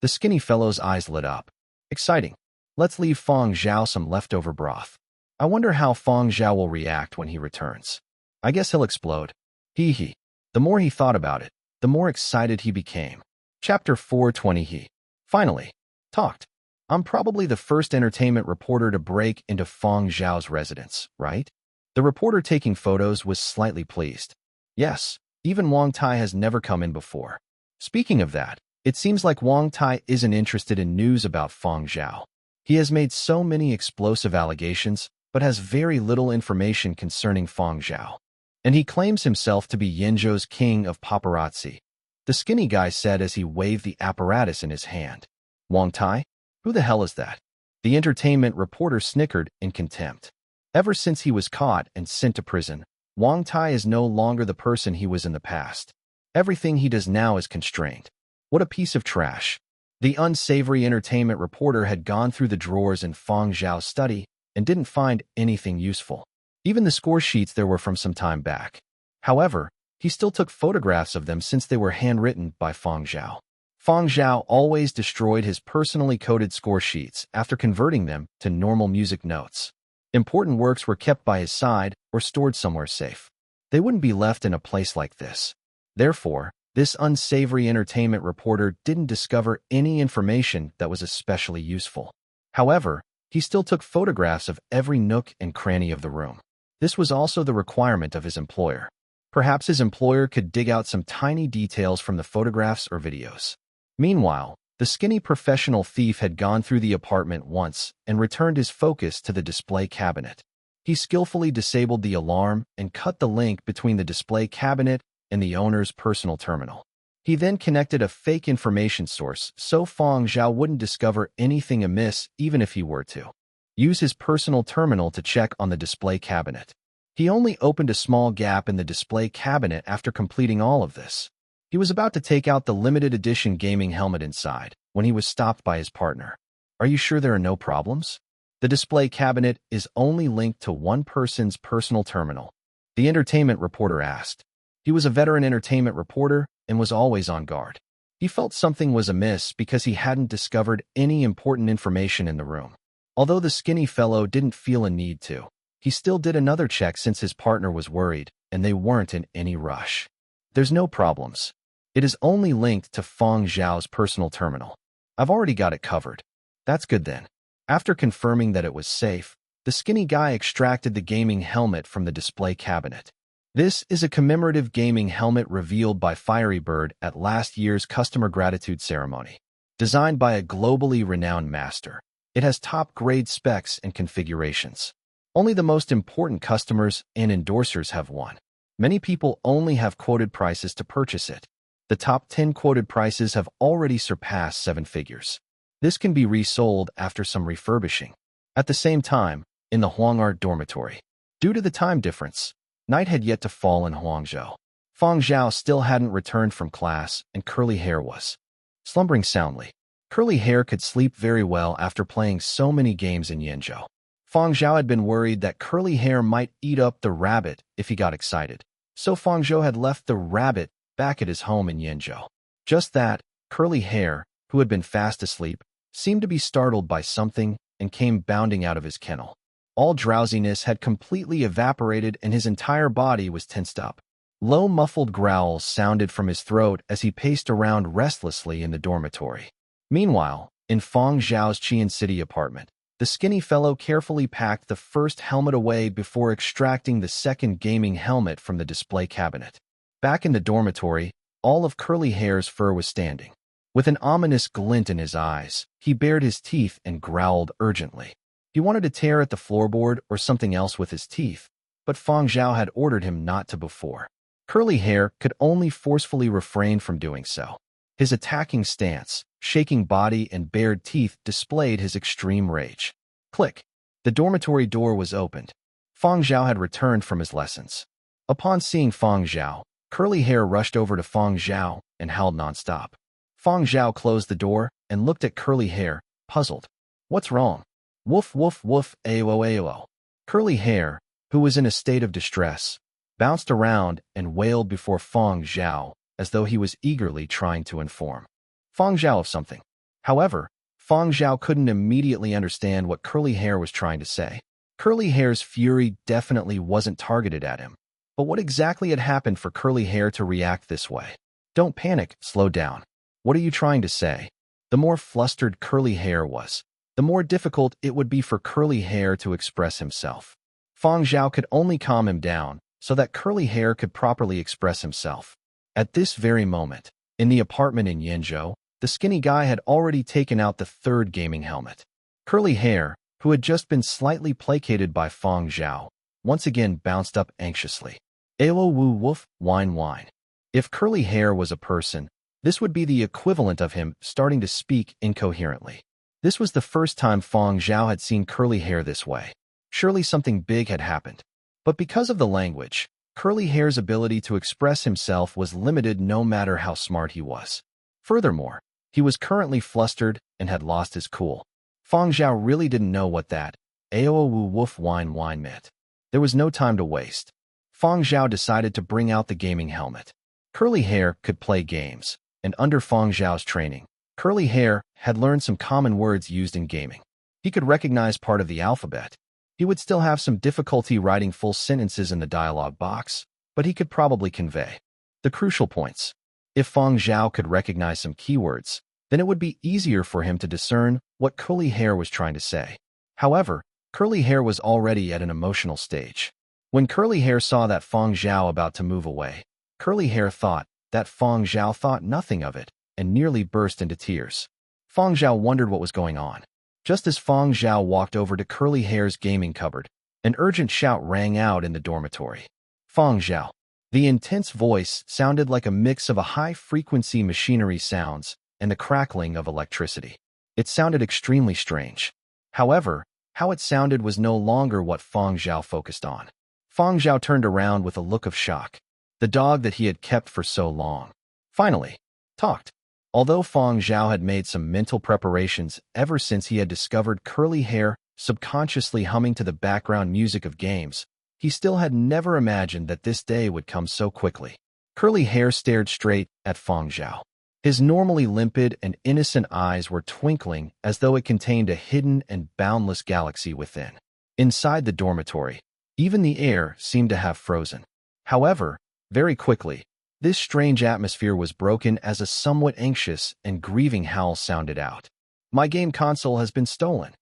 The skinny fellow's eyes lit up. Exciting. Let's leave Fang Zhao some leftover broth. I wonder how Fang Zhao will react when he returns. I guess he'll explode. Hee. The more he thought about it, the more excited he became. Chapter 420. He finally talked. I'm probably the first entertainment reporter to break into Fang Zhao's residence, right? The reporter taking photos was slightly pleased. Yes, even Wang Tai has never come in before. Speaking of that, it seems like Wang Tai isn't interested in news about Fang Zhao. He has made so many explosive allegations, but has very little information concerning Fang Zhao. And he claims himself to be Yenzhou's king of paparazzi. The skinny guy said as he waved the apparatus in his hand. Wang Tai? Who the hell is that? The entertainment reporter snickered in contempt. Ever since he was caught and sent to prison, Wang Tai is no longer the person he was in the past. Everything he does now is constrained. What a piece of trash. The unsavory entertainment reporter had gone through the drawers in Fang Zhao's study and didn't find anything useful. Even the score sheets there were from some time back. However, he still took photographs of them since they were handwritten by Fang Zhao. Fang Zhao always destroyed his personally coded score sheets after converting them to normal music notes. Important works were kept by his side or stored somewhere safe. They wouldn't be left in a place like this. Therefore, this unsavory entertainment reporter didn't discover any information that was especially useful. However, he still took photographs of every nook and cranny of the room. This was also the requirement of his employer. Perhaps his employer could dig out some tiny details from the photographs or videos. Meanwhile, the skinny professional thief had gone through the apartment once and returned his focus to the display cabinet. He skillfully disabled the alarm and cut the link between the display cabinet and the owner's personal terminal. He then connected a fake information source so Fang Zhao wouldn't discover anything amiss even if he were to use his personal terminal to check on the display cabinet. He only opened a small gap in the display cabinet after completing all of this. He was about to take out the limited edition gaming helmet inside when he was stopped by his partner. Are you sure there are no problems? The display cabinet is only linked to one person's personal terminal. The entertainment reporter asked. He was a veteran entertainment reporter and was always on guard. He felt something was amiss because he hadn't discovered any important information in the room. Although the skinny fellow didn't feel a need to, he still did another check since his partner was worried, and they weren't in any rush. There's no problems. It is only linked to Fang Zhao's personal terminal. I've already got it covered. That's good then. After confirming that it was safe, the skinny guy extracted the gaming helmet from the display cabinet. This is a commemorative gaming helmet revealed by Fiery Bird at last year's customer gratitude ceremony. Designed by a globally renowned master, it has top-grade specs and configurations. Only the most important customers and endorsers have one. Many people only have quoted prices to purchase it. The top 10 quoted prices have already surpassed 7 figures. This can be resold after some refurbishing. At the same time, in the Huang'er dormitory, due to the time difference, night had yet to fall in Huangzhou. Fang Zhao still hadn't returned from class, and Curly Hair was slumbering soundly. Curly Hair could sleep very well after playing so many games in Yenzhou. Fang Zhao had been worried that Curly Hair might eat up the rabbit if he got excited, so Fang Zhao had left the rabbit back at his home in Yenzhou. Just that, Curly Hair, who had been fast asleep, seemed to be startled by something and came bounding out of his kennel. All drowsiness had completely evaporated and his entire body was tensed up. Low muffled growls sounded from his throat as he paced around restlessly in the dormitory. Meanwhile, in Fang Zhao's Qian City apartment, the skinny fellow carefully packed the first helmet away before extracting the second gaming helmet from the display cabinet. Back in the dormitory, all of Curly Hair's fur was standing. With an ominous glint in his eyes, he bared his teeth and growled urgently. He wanted to tear at the floorboard or something else with his teeth, but Fang Zhao had ordered him not to before. Curly Hair could only forcefully refrain from doing so. His attacking stance, shaking body and bared teeth displayed his extreme rage. Click. The dormitory door was opened. Fang Zhao had returned from his lessons. Upon seeing Fang Zhao, Curly Hair rushed over to Fang Zhao and howled nonstop. Fang Zhao closed the door and looked at Curly Hair, puzzled. What's wrong? Woof woof woof ayo ayo. Curly Hair, who was in a state of distress, bounced around and wailed before Fang Zhao as though he was eagerly trying to inform Fang Zhao of something. However, Fang Zhao couldn't immediately understand what Curly Hair was trying to say. Curly Hair's fury definitely wasn't targeted at him. But what exactly had happened for Curly Hair to react this way? Don't panic, slow down. What are you trying to say? The more flustered Curly Hair was, the more difficult it would be for Curly Hair to express himself. Fang Zhao could only calm him down so that Curly Hair could properly express himself. At this very moment, in the apartment in Yenzhou, the skinny guy had already taken out the third gaming helmet. Curly Hair, who had just been slightly placated by Fang Zhao, once again bounced up anxiously. Ayo woo woof, whine whine. If Curly Hair was a person, this would be the equivalent of him starting to speak incoherently. This was the first time Fang Zhao had seen Curly Hair this way. Surely something big had happened. But because of the language, Curly Hair's ability to express himself was limited no matter how smart he was. Furthermore, he was currently flustered and had lost his cool. Fang Zhao really didn't know what that "Ayo woo woof whine whine" meant. There was no time to waste. Fang Zhao decided to bring out the gaming helmet. Curly Hair could play games, and under Fang Zhao's training, Curly Hair had learned some common words used in gaming. He could recognize part of the alphabet. He would still have some difficulty writing full sentences in the dialogue box, but he could probably convey the crucial points. If Fang Zhao could recognize some keywords, then it would be easier for him to discern what Curly Hair was trying to say. However, Curly Hair was already at an emotional stage. When Curly Hair saw that Fang Zhao about to move away, Curly Hair thought that Fang Zhao thought nothing of it and nearly burst into tears. Fang Zhao wondered what was going on. Just as Fang Zhao walked over to Curly Hair's gaming cupboard, an urgent shout rang out in the dormitory. Fang Zhao. The intense voice sounded like a mix of a high-frequency machinery sounds and the crackling of electricity. It sounded extremely strange. However, how it sounded was no longer what Fang Zhao focused on. Fang Zhao turned around with a look of shock. The dog that he had kept for so long finally talked. Although Fang Zhao had made some mental preparations ever since he had discovered Curly Hair subconsciously humming to the background music of games, he still had never imagined that this day would come so quickly. Curly Hair stared straight at Fang Zhao. His normally limpid and innocent eyes were twinkling as though it contained a hidden and boundless galaxy within. Inside the dormitory, even the air seemed to have frozen. However, very quickly, this strange atmosphere was broken as a somewhat anxious and grieving howl sounded out. My game console has been stolen.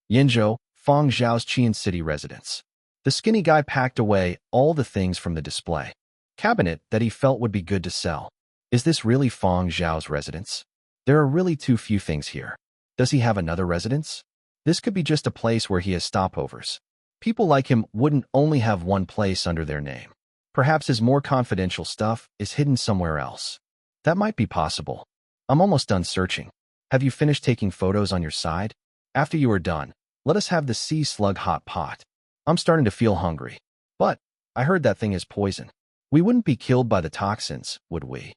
Yinzhou, Fang Zhao's Qian City residence. The skinny guy packed away all the things from the display cabinet that he felt would be good to sell. Is this really Fang Zhao's residence? There are really too few things here. Does he have another residence? This could be just a place where he has stopovers. People like him wouldn't only have one place under their name. Perhaps his more confidential stuff is hidden somewhere else. That might be possible. I'm almost done searching. Have you finished taking photos on your side? After you are done, let us have the sea slug hot pot. I'm starting to feel hungry. But I heard that thing is poison. We wouldn't be killed by the toxins, would we?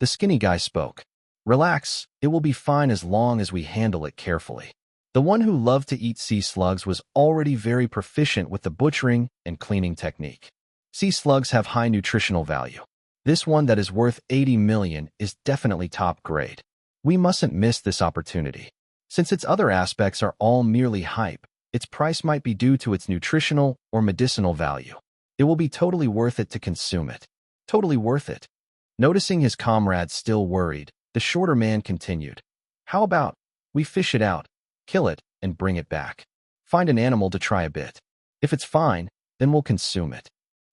The skinny guy spoke. Relax, it will be fine as long as we handle it carefully. The one who loved to eat sea slugs was already very proficient with the butchering and cleaning technique. Sea slugs have high nutritional value. This one that is worth 80 million is definitely top grade. We mustn't miss this opportunity. Since its other aspects are all merely hype, its price might be due to its nutritional or medicinal value. It will be totally worth it to consume it. Totally worth it. Noticing his comrades still worried, the shorter man continued. How about we fish it out, kill it, and bring it back? Find an animal to try a bit. If it's fine, then we'll consume it.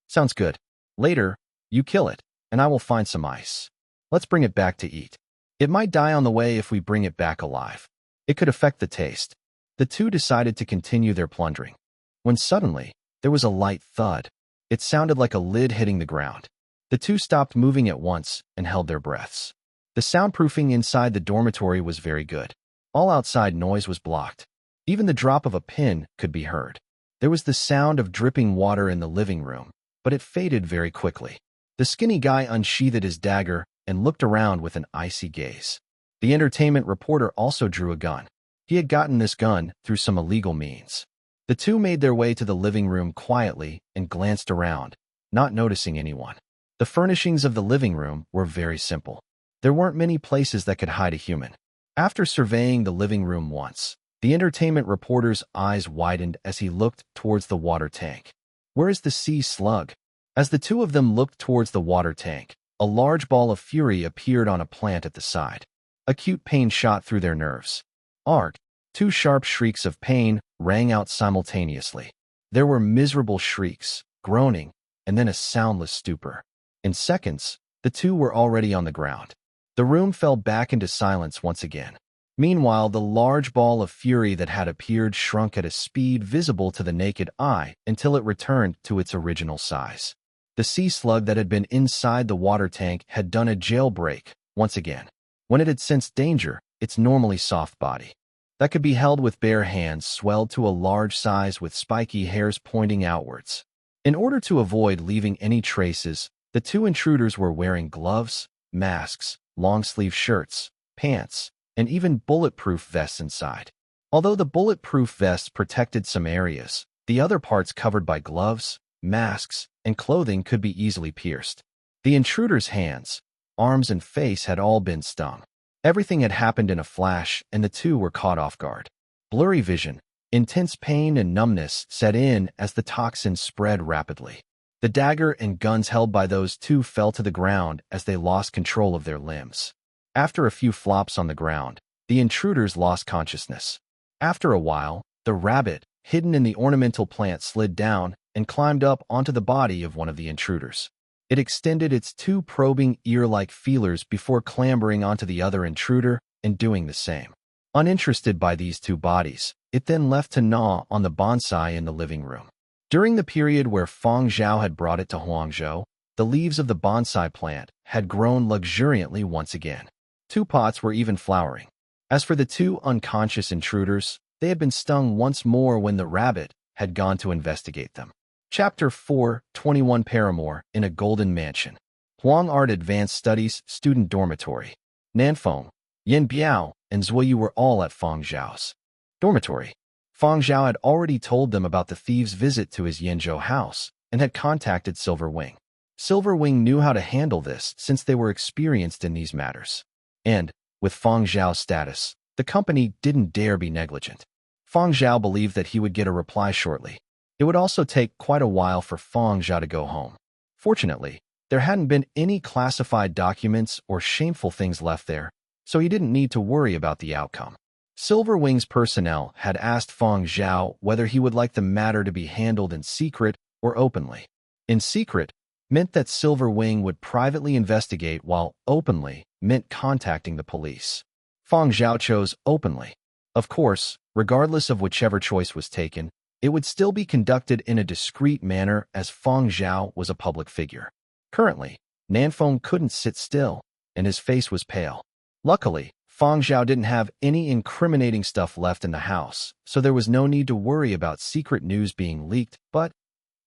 Sounds good. Later, you kill it, and I will find some ice. Let's bring it back to eat. It might die on the way if we bring it back alive. It could affect the taste. The two decided to continue their plundering, when suddenly, there was a light thud. It sounded like a lid hitting the ground. The two stopped moving at once and held their breaths. The soundproofing inside the dormitory was very good. All outside noise was blocked. Even the drop of a pin could be heard. There was the sound of dripping water in the living room, but it faded very quickly. The skinny guy unsheathed his dagger and looked around with an icy gaze. The entertainment reporter also drew a gun. He had gotten this gun through some illegal means. The two made their way to the living room quietly and glanced around, not noticing anyone. The furnishings of the living room were very simple. There weren't many places that could hide a human. After surveying the living room once, the entertainment reporter's eyes widened as he looked towards the water tank. Where is the sea slug? As the two of them looked towards the water tank, a large ball of fury appeared on a plant at the side. Acute pain shot through their nerves. Arg! Two sharp shrieks of pain rang out simultaneously. There were miserable shrieks, groaning, and then a soundless stupor. In seconds, the two were already on the ground. The room fell back into silence once again. Meanwhile, the large ball of fury that had appeared shrunk at a speed visible to the naked eye until it returned to its original size. The sea slug that had been inside the water tank had done a jailbreak once again. When it had sensed danger, its normally soft body, that could be held with bare hands, swelled to a large size with spiky hairs pointing outwards. In order to avoid leaving any traces, the two intruders were wearing gloves, masks, long-sleeve shirts, pants, and even bulletproof vests inside. Although the bulletproof vests protected some areas, the other parts covered by gloves, masks, and clothing could be easily pierced. The intruders' hands, arms, and face had all been stung. Everything had happened in a flash, and the two were caught off guard. Blurry vision, intense pain and numbness set in as the toxins spread rapidly. The dagger and guns held by those two fell to the ground as they lost control of their limbs. After a few flops on the ground, the intruders lost consciousness. After a while, the rabbit, hidden in the ornamental plant, slid down and climbed up onto the body of one of the intruders. It extended its two probing ear-like feelers before clambering onto the other intruder and doing the same. Uninterested by these two bodies, it then left to gnaw on the bonsai in the living room. During the period where Fang Zhao had brought it to Huangzhou, the leaves of the bonsai plant had grown luxuriantly once again. Two pots were even flowering. As for the two unconscious intruders, they had been stung once more when the rabbit had gone to investigate them. Chapter 4, 21 Paramour in a Golden Mansion. Huang Art Advanced Studies Student Dormitory. Nanfeng, Yin Biao, and Zuoyu were all at Fang Zhao's dormitory. Fang Zhao had already told them about the thieves' visit to his Yinzhou house and had contacted Silver Wing. Silver Wing knew how to handle this since they were experienced in these matters. And, with Fang Zhao's status, the company didn't dare be negligent. Fang Zhao believed that he would get a reply shortly. It would also take quite a while for Fang Zhao to go home. Fortunately, there hadn't been any classified documents or shameful things left there, so he didn't need to worry about the outcome. Silver Wing's personnel had asked Fang Zhao whether he would like the matter to be handled in secret or openly. In secret meant that Silver Wing would privately investigate, while openly meant contacting the police. Fang Zhao chose openly. Of course, regardless of whichever choice was taken, it would still be conducted in a discreet manner as Fang Zhao was a public figure. Currently, Nanfeng couldn't sit still, and his face was pale. Luckily, Fang Zhao didn't have any incriminating stuff left in the house, so there was no need to worry about secret news being leaked, but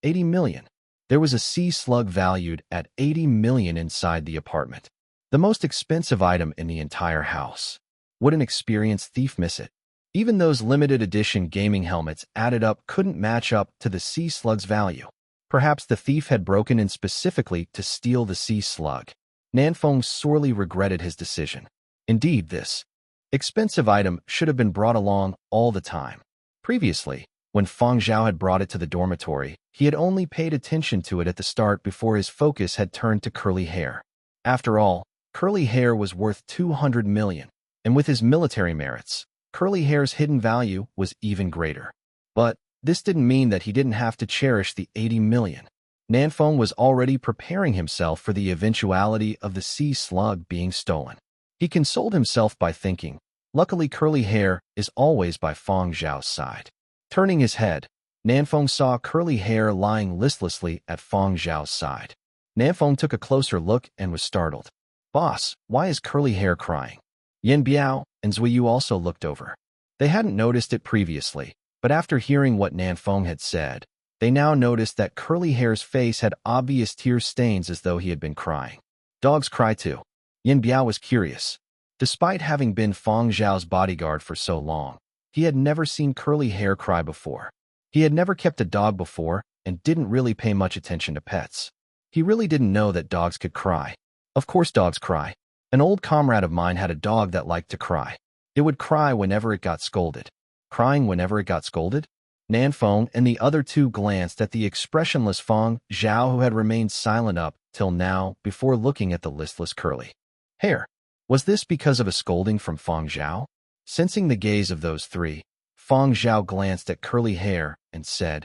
80 million. There was a sea slug valued at 80 million inside the apartment. The most expensive item in the entire house. Would an experienced thief miss it? Even those limited edition gaming helmets added up couldn't match up to the sea slug's value. Perhaps the thief had broken in specifically to steal the sea slug. Nanfeng sorely regretted his decision. Indeed, this expensive item should have been brought along all the time. Previously, when Fang Zhao had brought it to the dormitory, he had only paid attention to it at the start before his focus had turned to curly hair. After all, curly hair was worth 200 million, and with his military merits, curly hair's hidden value was even greater. But this didn't mean that he didn't have to cherish the 80 million. Nanfeng was already preparing himself for the eventuality of the sea slug being stolen. He consoled himself by thinking, luckily curly hair is always by Fang Zhao's side. Turning his head, Nanfeng saw curly hair lying listlessly at Fang Zhao's side. Nanfeng took a closer look and was startled. "Boss, why is curly hair crying?" Yin Biao and Zuiyu also looked over. They hadn't noticed it previously, but after hearing what Nanfeng had said, they now noticed that curly hair's face had obvious tear stains as though he had been crying. Dogs cry too. Yin Biao was curious. Despite having been Fang Zhao's bodyguard for so long, he had never seen curly hair cry before. He had never kept a dog before and didn't really pay much attention to pets. He really didn't know that dogs could cry. Of course dogs cry. An old comrade of mine had a dog that liked to cry. It would cry whenever it got scolded. Crying whenever it got scolded? Nanfeng and the other two glanced at the expressionless Fang Zhao, who had remained silent up till now before looking at the listless curly hair. Was this because of a scolding from Fang Zhao? Sensing the gaze of those three, Fang Zhao glanced at curly hair and said,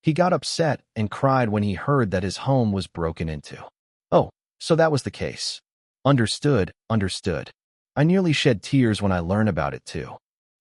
he got upset and cried when he heard that his home was broken into. Oh, so that was the case. Understood, understood. I nearly shed tears when I learned about it too.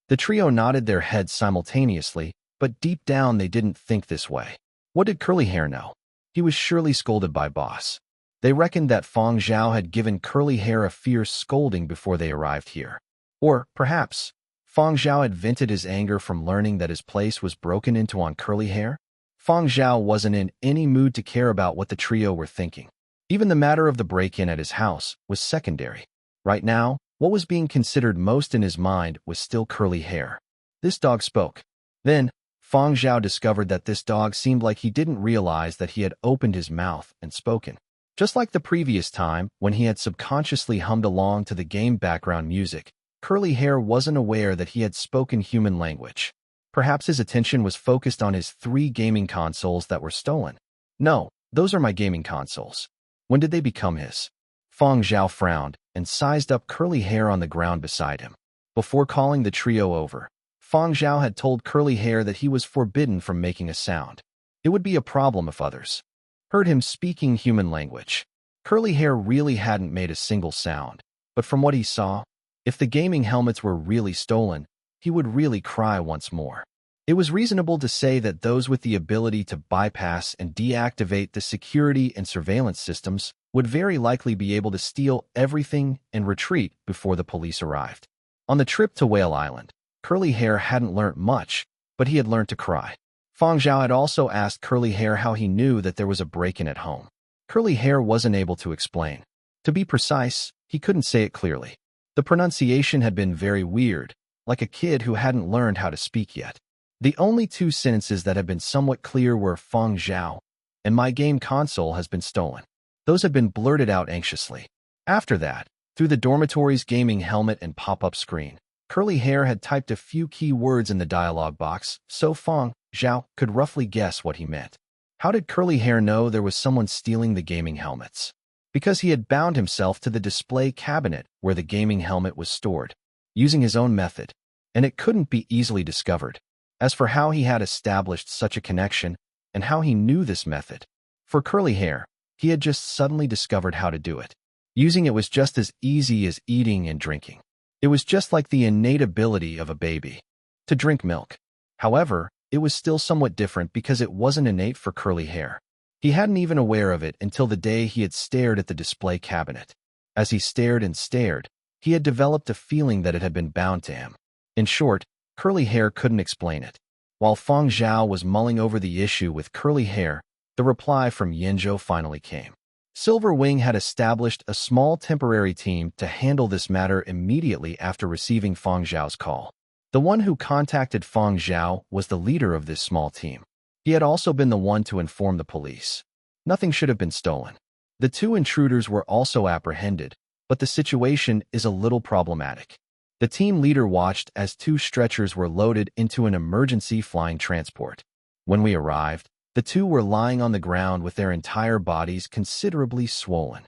The trio nodded their heads simultaneously, but deep down they didn't think this way. What did curly hair know? He was surely scolded by boss. They reckoned that Fang Zhao had given curly hair a fierce scolding before they arrived here. Or, perhaps, Fang Zhao had vented his anger from learning that his place was broken into on curly hair? Fang Zhao wasn't in any mood to care about what the trio were thinking. Even the matter of the break-in at his house was secondary. Right now, what was being considered most in his mind was still curly hair. This dog spoke. Then, Fang Zhao discovered that this dog seemed like he didn't realize that he had opened his mouth and spoken. Just like the previous time when he had subconsciously hummed along to the game background music, curly hair wasn't aware that he had spoken human language. Perhaps his attention was focused on his 3 gaming consoles that were stolen. No, those are my gaming consoles. When did they become his? Fang Zhao frowned and sized up curly hair on the ground beside him. Before calling the trio over, Fang Zhao had told curly hair that he was forbidden from making a sound. It would be a problem if others heard him speaking human language. Curly hair really hadn't made a single sound, but from what he saw, if the gaming helmets were really stolen, he would really cry once more. It was reasonable to say that those with the ability to bypass and deactivate the security and surveillance systems would very likely be able to steal everything and retreat before the police arrived. On the trip to Whale Island, curly hair hadn't learnt much, but he had learned to cry. Fang Zhao had also asked curly hair how he knew that there was a break-in at home. Curly hair wasn't able to explain. To be precise, he couldn't say it clearly. The pronunciation had been very weird, like a kid who hadn't learned how to speak yet. The only 2 sentences that had been somewhat clear were Fang Zhao, and my game console has been stolen. Those had been blurted out anxiously. After that, Through the dormitory's gaming helmet and pop-up screen, Curly Hair had typed a few key words in the dialog box, so Fang Zhao could roughly guess what he meant. How did Curly Hair know there was someone stealing the gaming helmets? Because he had bound himself to the display cabinet where the gaming helmet was stored, using his own method, and it couldn't be easily discovered. As for how he had established such a connection and how he knew this method, for Curly Hair, he had just suddenly discovered how to do it. Using it was just as easy as eating and drinking. It was just like the innate ability of a baby to drink milk. However, it was still somewhat different because it wasn't innate for Curly Hair. He hadn't even aware of it until the day he had stared at the display cabinet. As he stared and stared, he had developed a feeling that it had been bound to him. In short, Curly Hair couldn't explain it. While Fang Zhao was mulling over the issue with Curly Hair, the reply from Yinzhou finally came. Silver Wing had established a small temporary team to handle this matter immediately after receiving Fang Zhao's call. The one who contacted Fang Zhao was the leader of this small team. He had also been the one to inform the police. Nothing should have been stolen. The two intruders were also apprehended, but the situation is a little problematic. The team leader watched as two stretchers were loaded into an emergency flying transport. When we arrived, the two were lying on the ground with their entire bodies considerably swollen.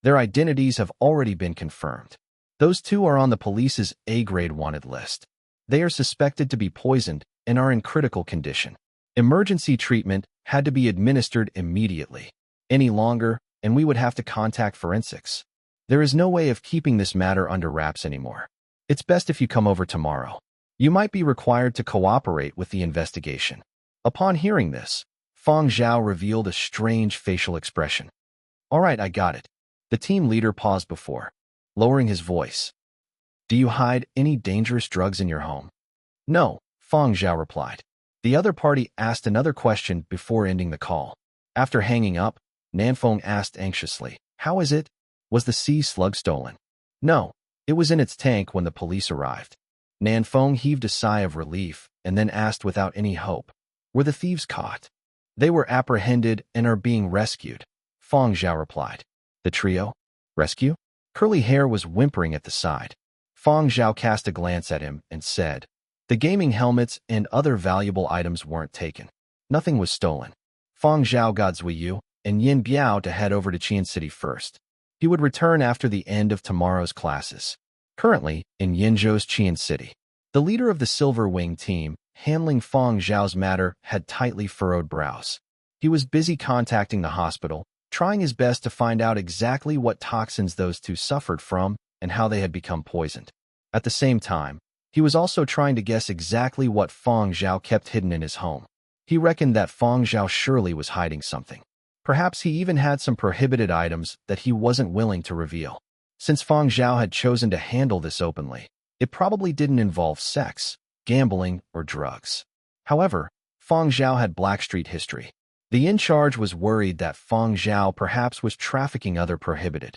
Their identities have already been confirmed. Those two are on the police's A-grade wanted list. They are suspected to be poisoned and are in critical condition. Emergency treatment had to be administered immediately. Any longer, and we would have to contact forensics. There is no way of keeping this matter under wraps anymore. It's best if you come over tomorrow. You might be required to cooperate with the investigation. Upon hearing this, Fang Zhao revealed a strange facial expression. All right, I got it. The team leader paused before, lowering his voice. Do you hide any dangerous drugs in your home? No, Fang Zhao replied. The other party asked another question before ending the call. After hanging up, Nanfeng asked anxiously, how is it? Was the sea slug stolen? No, it was in its tank when the police arrived. Nanfeng heaved a sigh of relief and then asked without any hope, were the thieves caught? They were apprehended and are being rescued, Fang Zhao replied. The trio? Rescue? Curly Hair was whimpering at the side. Fang Zhao cast a glance at him and said, the gaming helmets and other valuable items weren't taken. Nothing was stolen. Fang Zhao got Zuiyu and Yin Biao to head over to Qian City first. He would return after the end of tomorrow's classes. Currently, in Yinzhou's Qian City, the leader of the Silver Wing team, handling Fang Zhao's matter, had tightly furrowed brows. He was busy contacting the hospital, trying his best to find out exactly what toxins those two suffered from and how they had become poisoned. At the same time, he was also trying to guess exactly what Fang Zhao kept hidden in his home. He reckoned that Fang Zhao surely was hiding something. Perhaps he even had some prohibited items that he wasn't willing to reveal. Since Fang Zhao had chosen to handle this openly, it probably didn't involve sex, gambling, or drugs. However, Fang Zhao had Blackstreet history. The in-charge was worried that Fang Zhao perhaps was trafficking other prohibited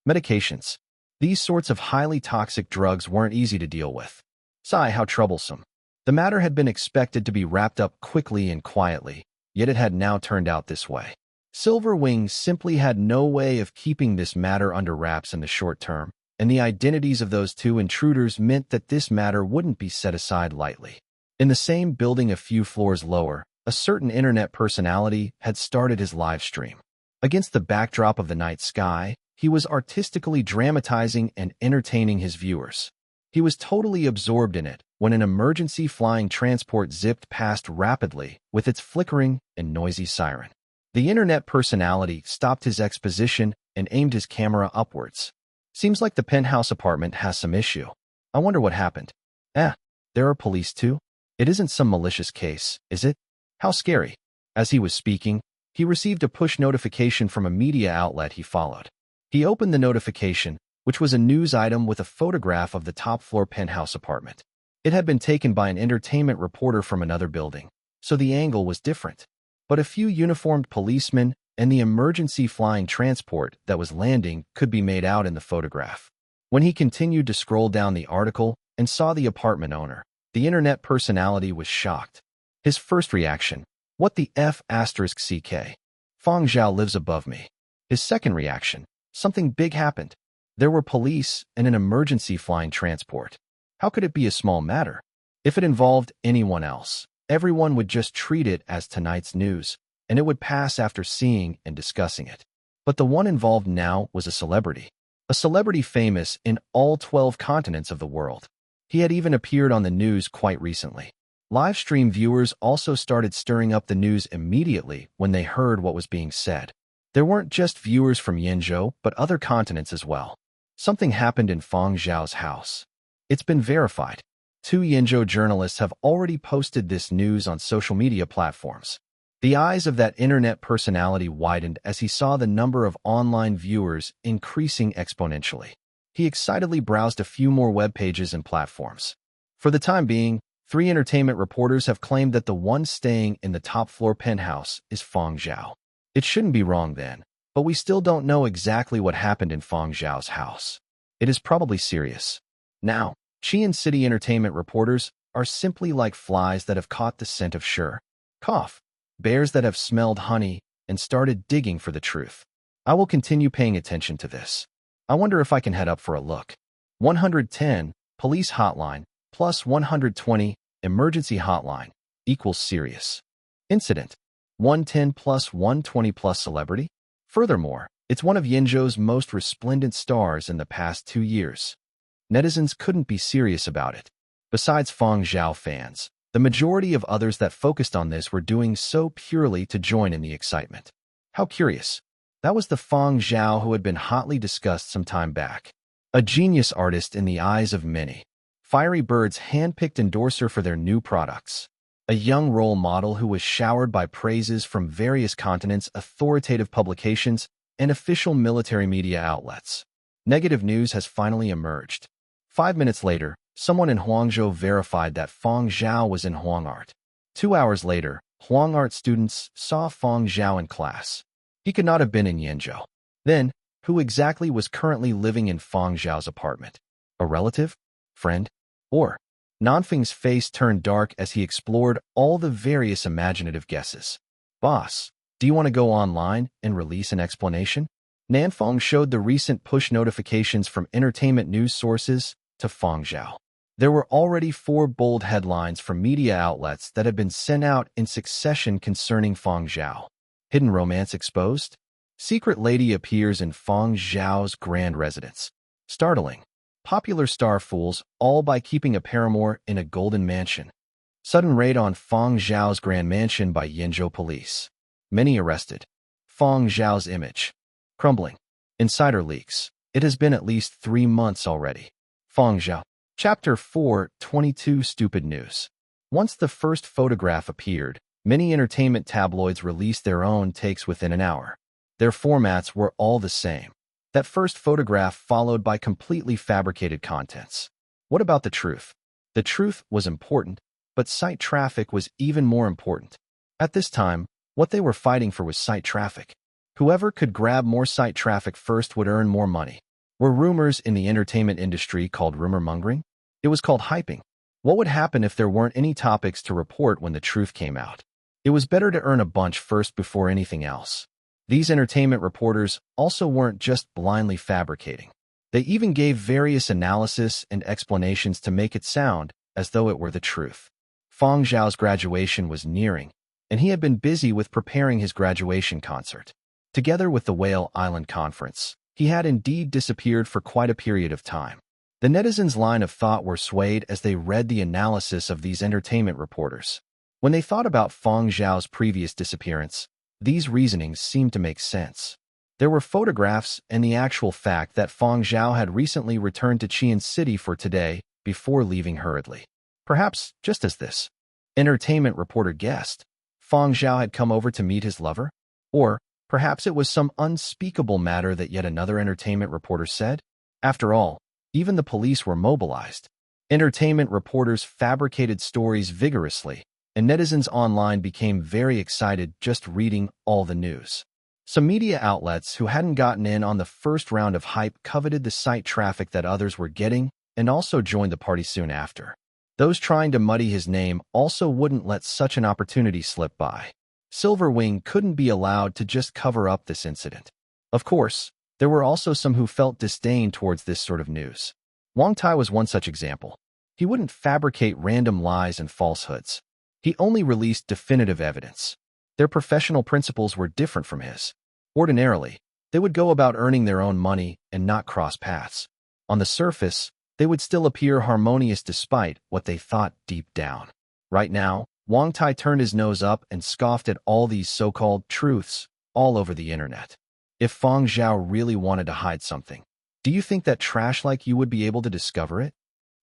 medications. These sorts of highly toxic drugs weren't easy to deal with. Sigh, how troublesome. The matter had been expected to be wrapped up quickly and quietly, yet it had now turned out this way. Silver Wing simply had no way of keeping this matter under wraps in the short term, and the identities of those two intruders meant that this matter wouldn't be set aside lightly. In the same building a few floors lower, a certain internet personality had started his live stream. Against the backdrop of the night sky, he was artistically dramatizing and entertaining his viewers. He was totally absorbed in it when an emergency flying transport zipped past rapidly with its flickering and noisy siren. The internet personality stopped his exposition and aimed his camera upwards. Seems like the penthouse apartment has some issue. I wonder what happened. There are police too? It isn't some malicious case, is it? How scary. As he was speaking, he received a push notification from a media outlet he followed. He opened the notification, which was a news item with a photograph of the top-floor penthouse apartment. It had been taken by an entertainment reporter from another building, so the angle was different. But a few uniformed policemen and the emergency flying transport that was landing could be made out in the photograph. When he continued to scroll down the article and saw the apartment owner, the internet personality was shocked. His first reaction, what the F***, Fang Zhao lives above me. His second reaction, something big happened. There were police and an emergency flying transport. How could it be a small matter? If it involved anyone else, everyone would just treat it as tonight's news, and it would pass after seeing and discussing it. But the one involved now was a celebrity famous in all 12 continents of the world. He had even appeared on the news quite recently. Live stream viewers also started stirring up the news immediately when they heard what was being said. There weren't just viewers from Yenzhou, but other continents as well. Something happened in Fang Zhao's house. It's been verified. 2 Yenzhou journalists have already posted this news on social media platforms. The eyes of that internet personality widened as he saw the number of online viewers increasing exponentially. He excitedly browsed a few more web pages and platforms. For the time being, 3 entertainment reporters have claimed that the one staying in the top-floor penthouse is Fang Zhao. It shouldn't be wrong then, but we still don't know exactly what happened in Fang Zhao's house. It is probably serious. Now, Xi'an City entertainment reporters are simply like flies that have caught the scent of cough, bears that have smelled honey and started digging for the truth. I will continue paying attention to this. I wonder if I can head up for a look. 110, police hotline, plus 120, emergency hotline, equals serious incident. 110 plus 120 plus celebrity? Furthermore, it's one of Yenzhou's most resplendent stars in the past 2 years. Netizens couldn't be serious about it. Besides Fang Zhao fans, the majority of others that focused on this were doing so purely to join in the excitement. How curious. That was the Fang Zhao who had been hotly discussed some time back. A genius artist in the eyes of many. Fiery Bird's hand-picked endorser for their new products. A young role model who was showered by praises from various continents, authoritative publications, and official military media outlets. Negative news has finally emerged. 5 minutes later, someone in Huangzhou verified that Fang Zhao was in Huangart. 2 hours later, Huangart students saw Fang Zhao in class. He could not have been in Yenzhou. Then, who exactly was currently living in Fang Zhao's apartment? A relative? Friend? Or? Nanfeng's face turned dark as he explored all the various imaginative guesses. Boss, do you want to go online and release an explanation? Nanfeng showed the recent push notifications from entertainment news sources to Fang Zhao. There were already 4 bold headlines from media outlets that had been sent out in succession concerning Fang Zhao. Hidden romance exposed? Secret lady appears in Fang Zhao's grand residence. Startling. Popular star fools all by keeping a paramour in a golden mansion. Sudden raid on Fang Zhao's grand mansion by Yenzhou police. Many arrested. Fang Zhao's image. Crumbling. Insider leaks. It has been at least 3 months already. Fang Zhao. Chapter 4:22 Stupid News. Once the first photograph appeared, many entertainment tabloids released their own takes within an hour. Their formats were all the same. That first photograph followed by completely fabricated contents. What about the truth? The truth was important, but site traffic was even more important. At this time, what they were fighting for was site traffic. Whoever could grab more site traffic first would earn more money. Were rumors in the entertainment industry called rumor mongering? It was called hyping. What would happen if there weren't any topics to report when the truth came out? It was better to earn a bunch first before anything else. These entertainment reporters also weren't just blindly fabricating. They even gave various analysis and explanations to make it sound as though it were the truth. Fang Zhao's graduation was nearing, and he had been busy with preparing his graduation concert. Together with the Whale Island Conference, he had indeed disappeared for quite a period of time. The netizens' line of thought were swayed as they read the analysis of these entertainment reporters. When they thought about Fang Zhao's previous disappearance, these reasonings seemed to make sense. There were photographs and the actual fact that Fang Zhao had recently returned to Xi'an City for today before leaving hurriedly. Perhaps, just as this entertainment reporter guessed, Fang Zhao had come over to meet his lover? Or perhaps it was some unspeakable matter that yet another entertainment reporter said? After all, even the police were mobilized. Entertainment reporters fabricated stories vigorously, and netizens online became very excited just reading all the news. Some media outlets who hadn't gotten in on the first round of hype coveted the site traffic that others were getting and also joined the party soon after. Those trying to muddy his name also wouldn't let such an opportunity slip by. Silverwing couldn't be allowed to just cover up this incident. Of course, There were also some who felt disdain towards this sort of news. Wang Tai was one such example. He wouldn't fabricate random lies and falsehoods. He only released definitive evidence. Their professional principles were different from his. Ordinarily, they would go about earning their own money and not cross paths. On the surface, they would still appear harmonious despite what they thought deep down. Right now, Wang Tai turned his nose up and scoffed at all these so-called truths all over the internet. If Fang Zhao really wanted to hide something, do you think that trash like you would be able to discover it?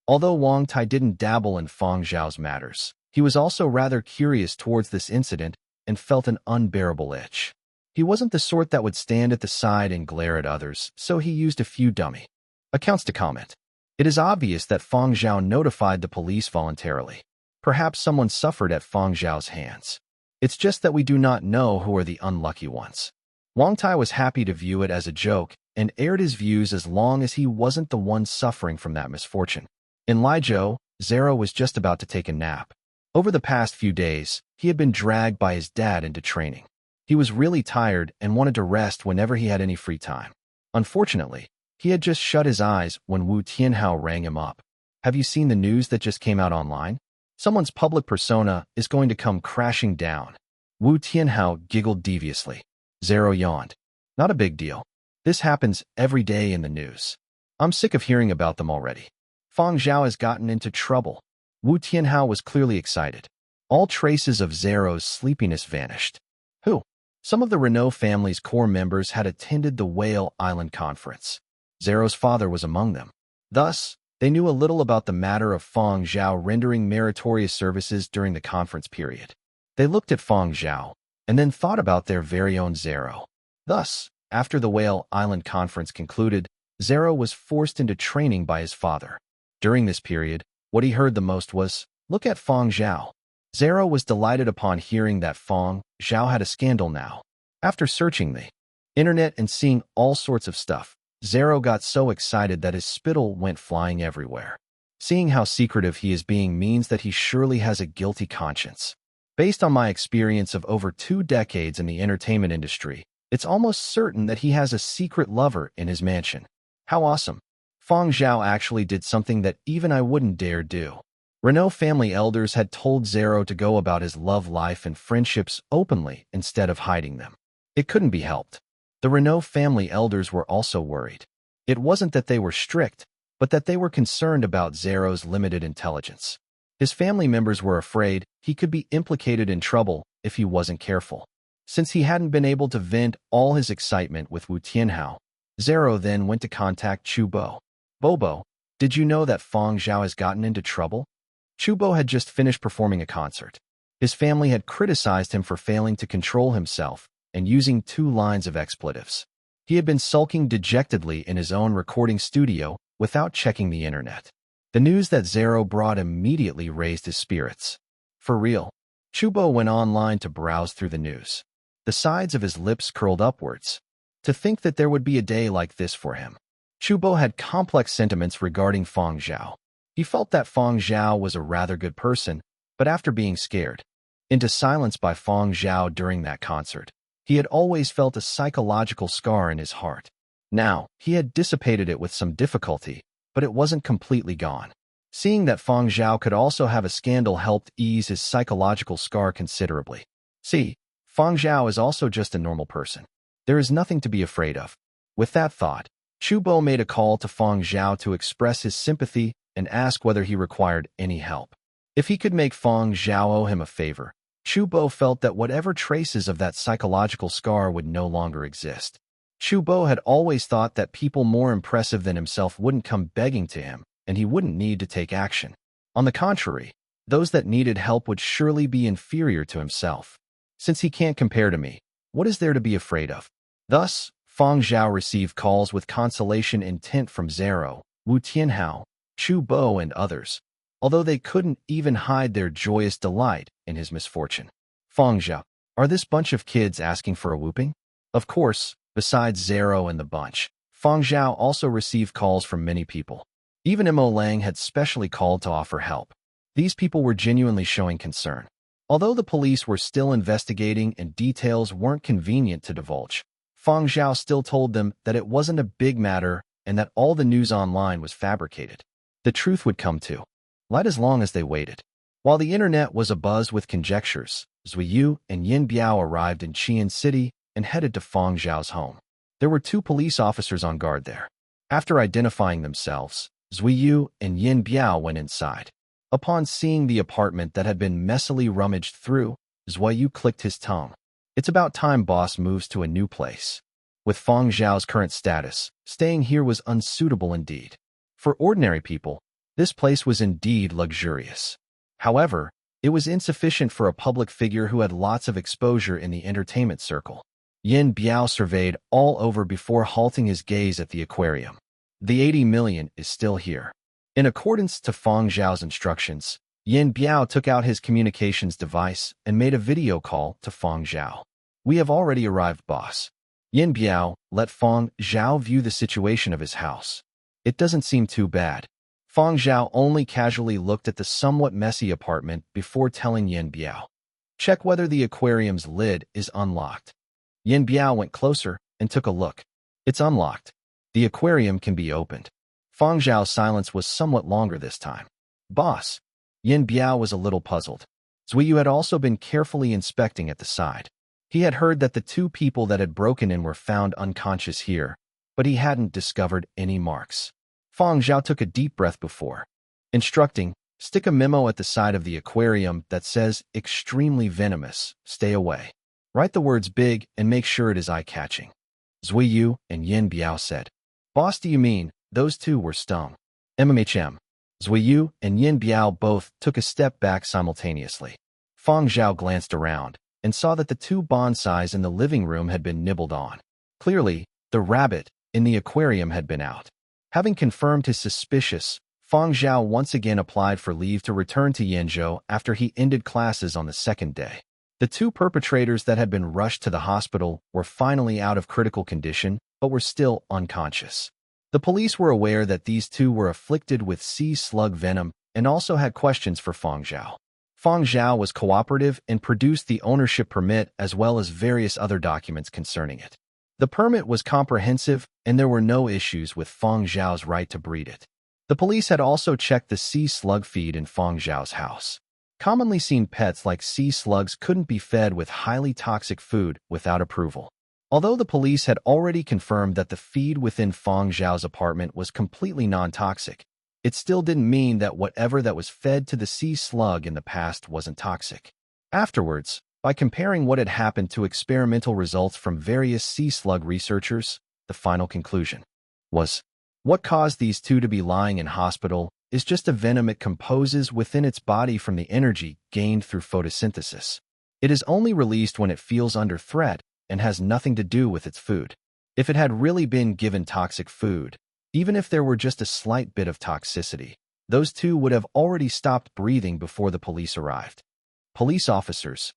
Although Wang Tai didn't dabble in Fang Zhao's matters, he was also rather curious towards this incident and felt an unbearable itch. He wasn't the sort that would stand at the side and glare at others, so he used a few dummy accounts to comment. It is obvious that Fang Zhao notified the police voluntarily. Perhaps someone suffered at Fang Zhao's hands. It's just that we do not know who are the unlucky ones. Wang Tai was happy to view it as a joke and aired his views as long as he wasn't the one suffering from that misfortune. In Lizhou, Zero was just about to take a nap. Over the past few days, he had been dragged by his dad into training. He was really tired and wanted to rest whenever he had any free time. Unfortunately, he had just shut his eyes when Wu Tianhao rang him up. Have you seen the news that just came out online? Someone's public persona is going to come crashing down. Wu Tianhao giggled deviously. Zero yawned. Not a big deal. This happens every day in the news. I'm sick of hearing about them already. Fang Zhao has gotten into trouble. Wu Tianhao was clearly excited. All traces of Zero's sleepiness vanished. Who? Some of the Renault family's core members had attended the Whale Island conference. Zero's father was among them. Thus, they knew a little about the matter of Fang Zhao rendering meritorious services during the conference period. They looked at Fang Zhao, and then thought about their very own Zero. Thus, after the Whale Island conference concluded, Zero was forced into training by his father. During this period, what he heard the most was, "Look at Fang Zhao." Zero was delighted upon hearing that Fang Zhao had a scandal now. After searching the internet and seeing all sorts of stuff, Zero got so excited that his spittle went flying everywhere. Seeing how secretive he is being means that he surely has a guilty conscience. Based on my experience of over 2 decades in the entertainment industry, it's almost certain that he has a secret lover in his mansion. How awesome. Fang Zhao actually did something that even I wouldn't dare do. Renault family elders had told Zero to go about his love life and friendships openly instead of hiding them. It couldn't be helped. The Renault family elders were also worried. It wasn't that they were strict, but that they were concerned about Zero's limited intelligence. His family members were afraid he could be implicated in trouble if he wasn't careful. Since he hadn't been able to vent all his excitement with Wu Tianhao, Zero then went to contact Chu Bo. Bobo, did you know that Fang Zhao has gotten into trouble? Chu Bo had just finished performing a concert. His family had criticized him for failing to control himself and using 2 lines of expletives. He had been sulking dejectedly in his own recording studio without checking the internet. The news that Zero brought immediately raised his spirits. For real, Chu Bo went online to browse through the news. The sides of his lips curled upwards. To think that there would be a day like this for him. Chu Bo had complex sentiments regarding Fang Zhao. He felt that Fang Zhao was a rather good person, but after being scared into silence by Fang Zhao during that concert, he had always felt a psychological scar in his heart. Now, he had dissipated it with some difficulty, but it wasn't completely gone. Seeing that Fang Zhao could also have a scandal helped ease his psychological scar considerably. See, Fang Zhao is also just a normal person. There is nothing to be afraid of. With that thought, Chu Bo made a call to Fang Zhao to express his sympathy and ask whether he required any help. If he could make Fang Zhao owe him a favor, Chu Bo felt that whatever traces of that psychological scar would no longer exist. Chu Bo had always thought that people more impressive than himself wouldn't come begging to him, and he wouldn't need to take action. On the contrary, those that needed help would surely be inferior to himself. Since he can't compare to me, what is there to be afraid of? Thus, Fang Zhao received calls with consolation intent from Zero, Wu Tianhao, Chu Bo, and others, although they couldn't even hide their joyous delight in his misfortune. Fang Zhao, are this bunch of kids asking for a whooping? Of course, besides Zero and the bunch, Fang Zhao also received calls from many people. Even Mo Lang had specially called to offer help. These people were genuinely showing concern. Although the police were still investigating and details weren't convenient to divulge, Fang Zhao still told them that it wasn't a big matter and that all the news online was fabricated. The truth would come to light as long as they waited. While the internet was abuzz with conjectures, Zuiyu and Yin Biao arrived in Qian City and headed to Fang Zhao's home. There were 2 police officers on guard there. After identifying themselves, Zuiyu and Yin Biao went inside. Upon seeing the apartment that had been messily rummaged through, Zuiyu clicked his tongue. It's about time boss moves to a new place. With Fang Zhao's current status, staying here was unsuitable indeed. For ordinary people, this place was indeed luxurious. However, it was insufficient for a public figure who had lots of exposure in the entertainment circle. Yin Biao surveyed all over before halting his gaze at the aquarium. The 80 million is still here. In accordance to Fang Zhao's instructions, Yin Biao took out his communications device and made a video call to Fang Zhao. We have already arrived, boss. Yin Biao let Fang Zhao view the situation of his house. It doesn't seem too bad. Fang Zhao only casually looked at the somewhat messy apartment before telling Yin Biao. Check whether the aquarium's lid is unlocked. Yin Biao went closer and took a look. It's unlocked. The aquarium can be opened. Fang Zhao's silence was somewhat longer this time. Boss. Yin Biao was a little puzzled. Zuiyu had also been carefully inspecting at the side. He had heard that the 2 people that had broken in were found unconscious here, but he hadn't discovered any marks. Fang Zhao took a deep breath before instructing, stick a memo at the side of the aquarium that says, extremely venomous, stay away. Write the words big and make sure it is eye-catching. Zuiyu and Yin Biao said. Boss, do you mean those 2 were stung? MMHM. Zuiyu and Yin Biao both took a step back simultaneously. Fang Zhao glanced around and saw that the 2 bonsais in the living room had been nibbled on. Clearly, the rabbit in the aquarium had been out. Having confirmed his suspicious, Fang Zhao once again applied for leave to return to Yenzhou after he ended classes on the 2nd day. The 2 perpetrators that had been rushed to the hospital were finally out of critical condition, but were still unconscious. The police were aware that these 2 were afflicted with sea slug venom and also had questions for Fang Zhao. Fang Zhao was cooperative and produced the ownership permit as well as various other documents concerning it. The permit was comprehensive, and there were no issues with Fang Zhao's right to breed it. The police had also checked the sea slug feed in Fang Zhao's house. Commonly seen pets like sea slugs couldn't be fed with highly toxic food without approval. Although the police had already confirmed that the feed within Fang Zhao's apartment was completely non-toxic, it still didn't mean that whatever that was fed to the sea slug in the past wasn't toxic. Afterwards, by comparing what had happened to experimental results from various sea slug researchers, the final conclusion was, what caused these 2 to be lying in hospital is just a venom it composes within its body from the energy gained through photosynthesis. It is only released when it feels under threat and has nothing to do with its food. If it had really been given toxic food, even if there were just a slight bit of toxicity, those 2 would have already stopped breathing before the police arrived. Police officers.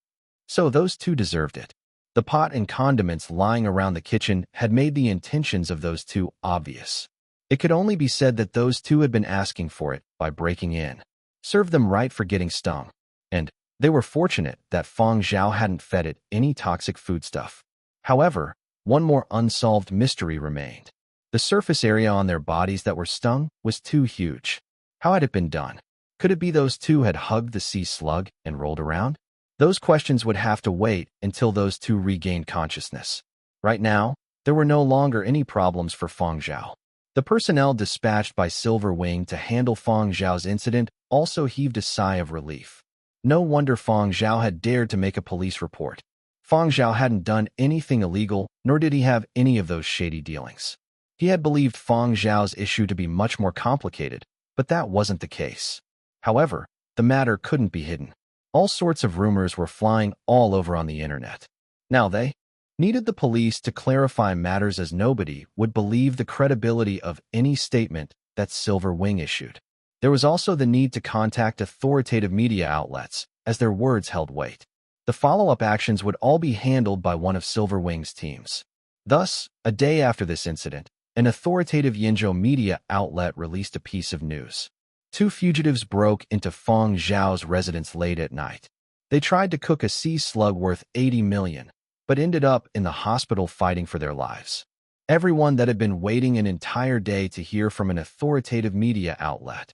So those 2 deserved it. The pot and condiments lying around the kitchen had made the intentions of those 2 obvious. It could only be said that those 2 had been asking for it by breaking in. Served them right for getting stung. And they were fortunate that Fang Zhao hadn't fed it any toxic foodstuff. However, one more unsolved mystery remained. The surface area on their bodies that were stung was too huge. How had it been done? Could it be those 2 had hugged the sea slug and rolled around? Those questions would have to wait until those 2 regained consciousness. Right now, there were no longer any problems for Fang Zhao. The personnel dispatched by Silver Wing to handle Fang Zhao's incident also heaved a sigh of relief. No wonder Fang Zhao had dared to make a police report. Fang Zhao hadn't done anything illegal, nor did he have any of those shady dealings. He had believed Fang Zhao's issue to be much more complicated, but that wasn't the case. However, the matter couldn't be hidden. All sorts of rumors were flying all over on the internet. Now they needed the police to clarify matters as nobody would believe the credibility of any statement that Silver Wing issued. There was also the need to contact authoritative media outlets, as their words held weight. The follow-up actions would all be handled by one of Silver Wing's teams. Thus, a day after this incident, an authoritative Yenzhou media outlet released a piece of news. 2 fugitives broke into Fang Zhao's residence late at night. They tried to cook a sea slug worth 80 million, but ended up in the hospital fighting for their lives. Everyone that had been waiting an entire day to hear from an authoritative media outlet.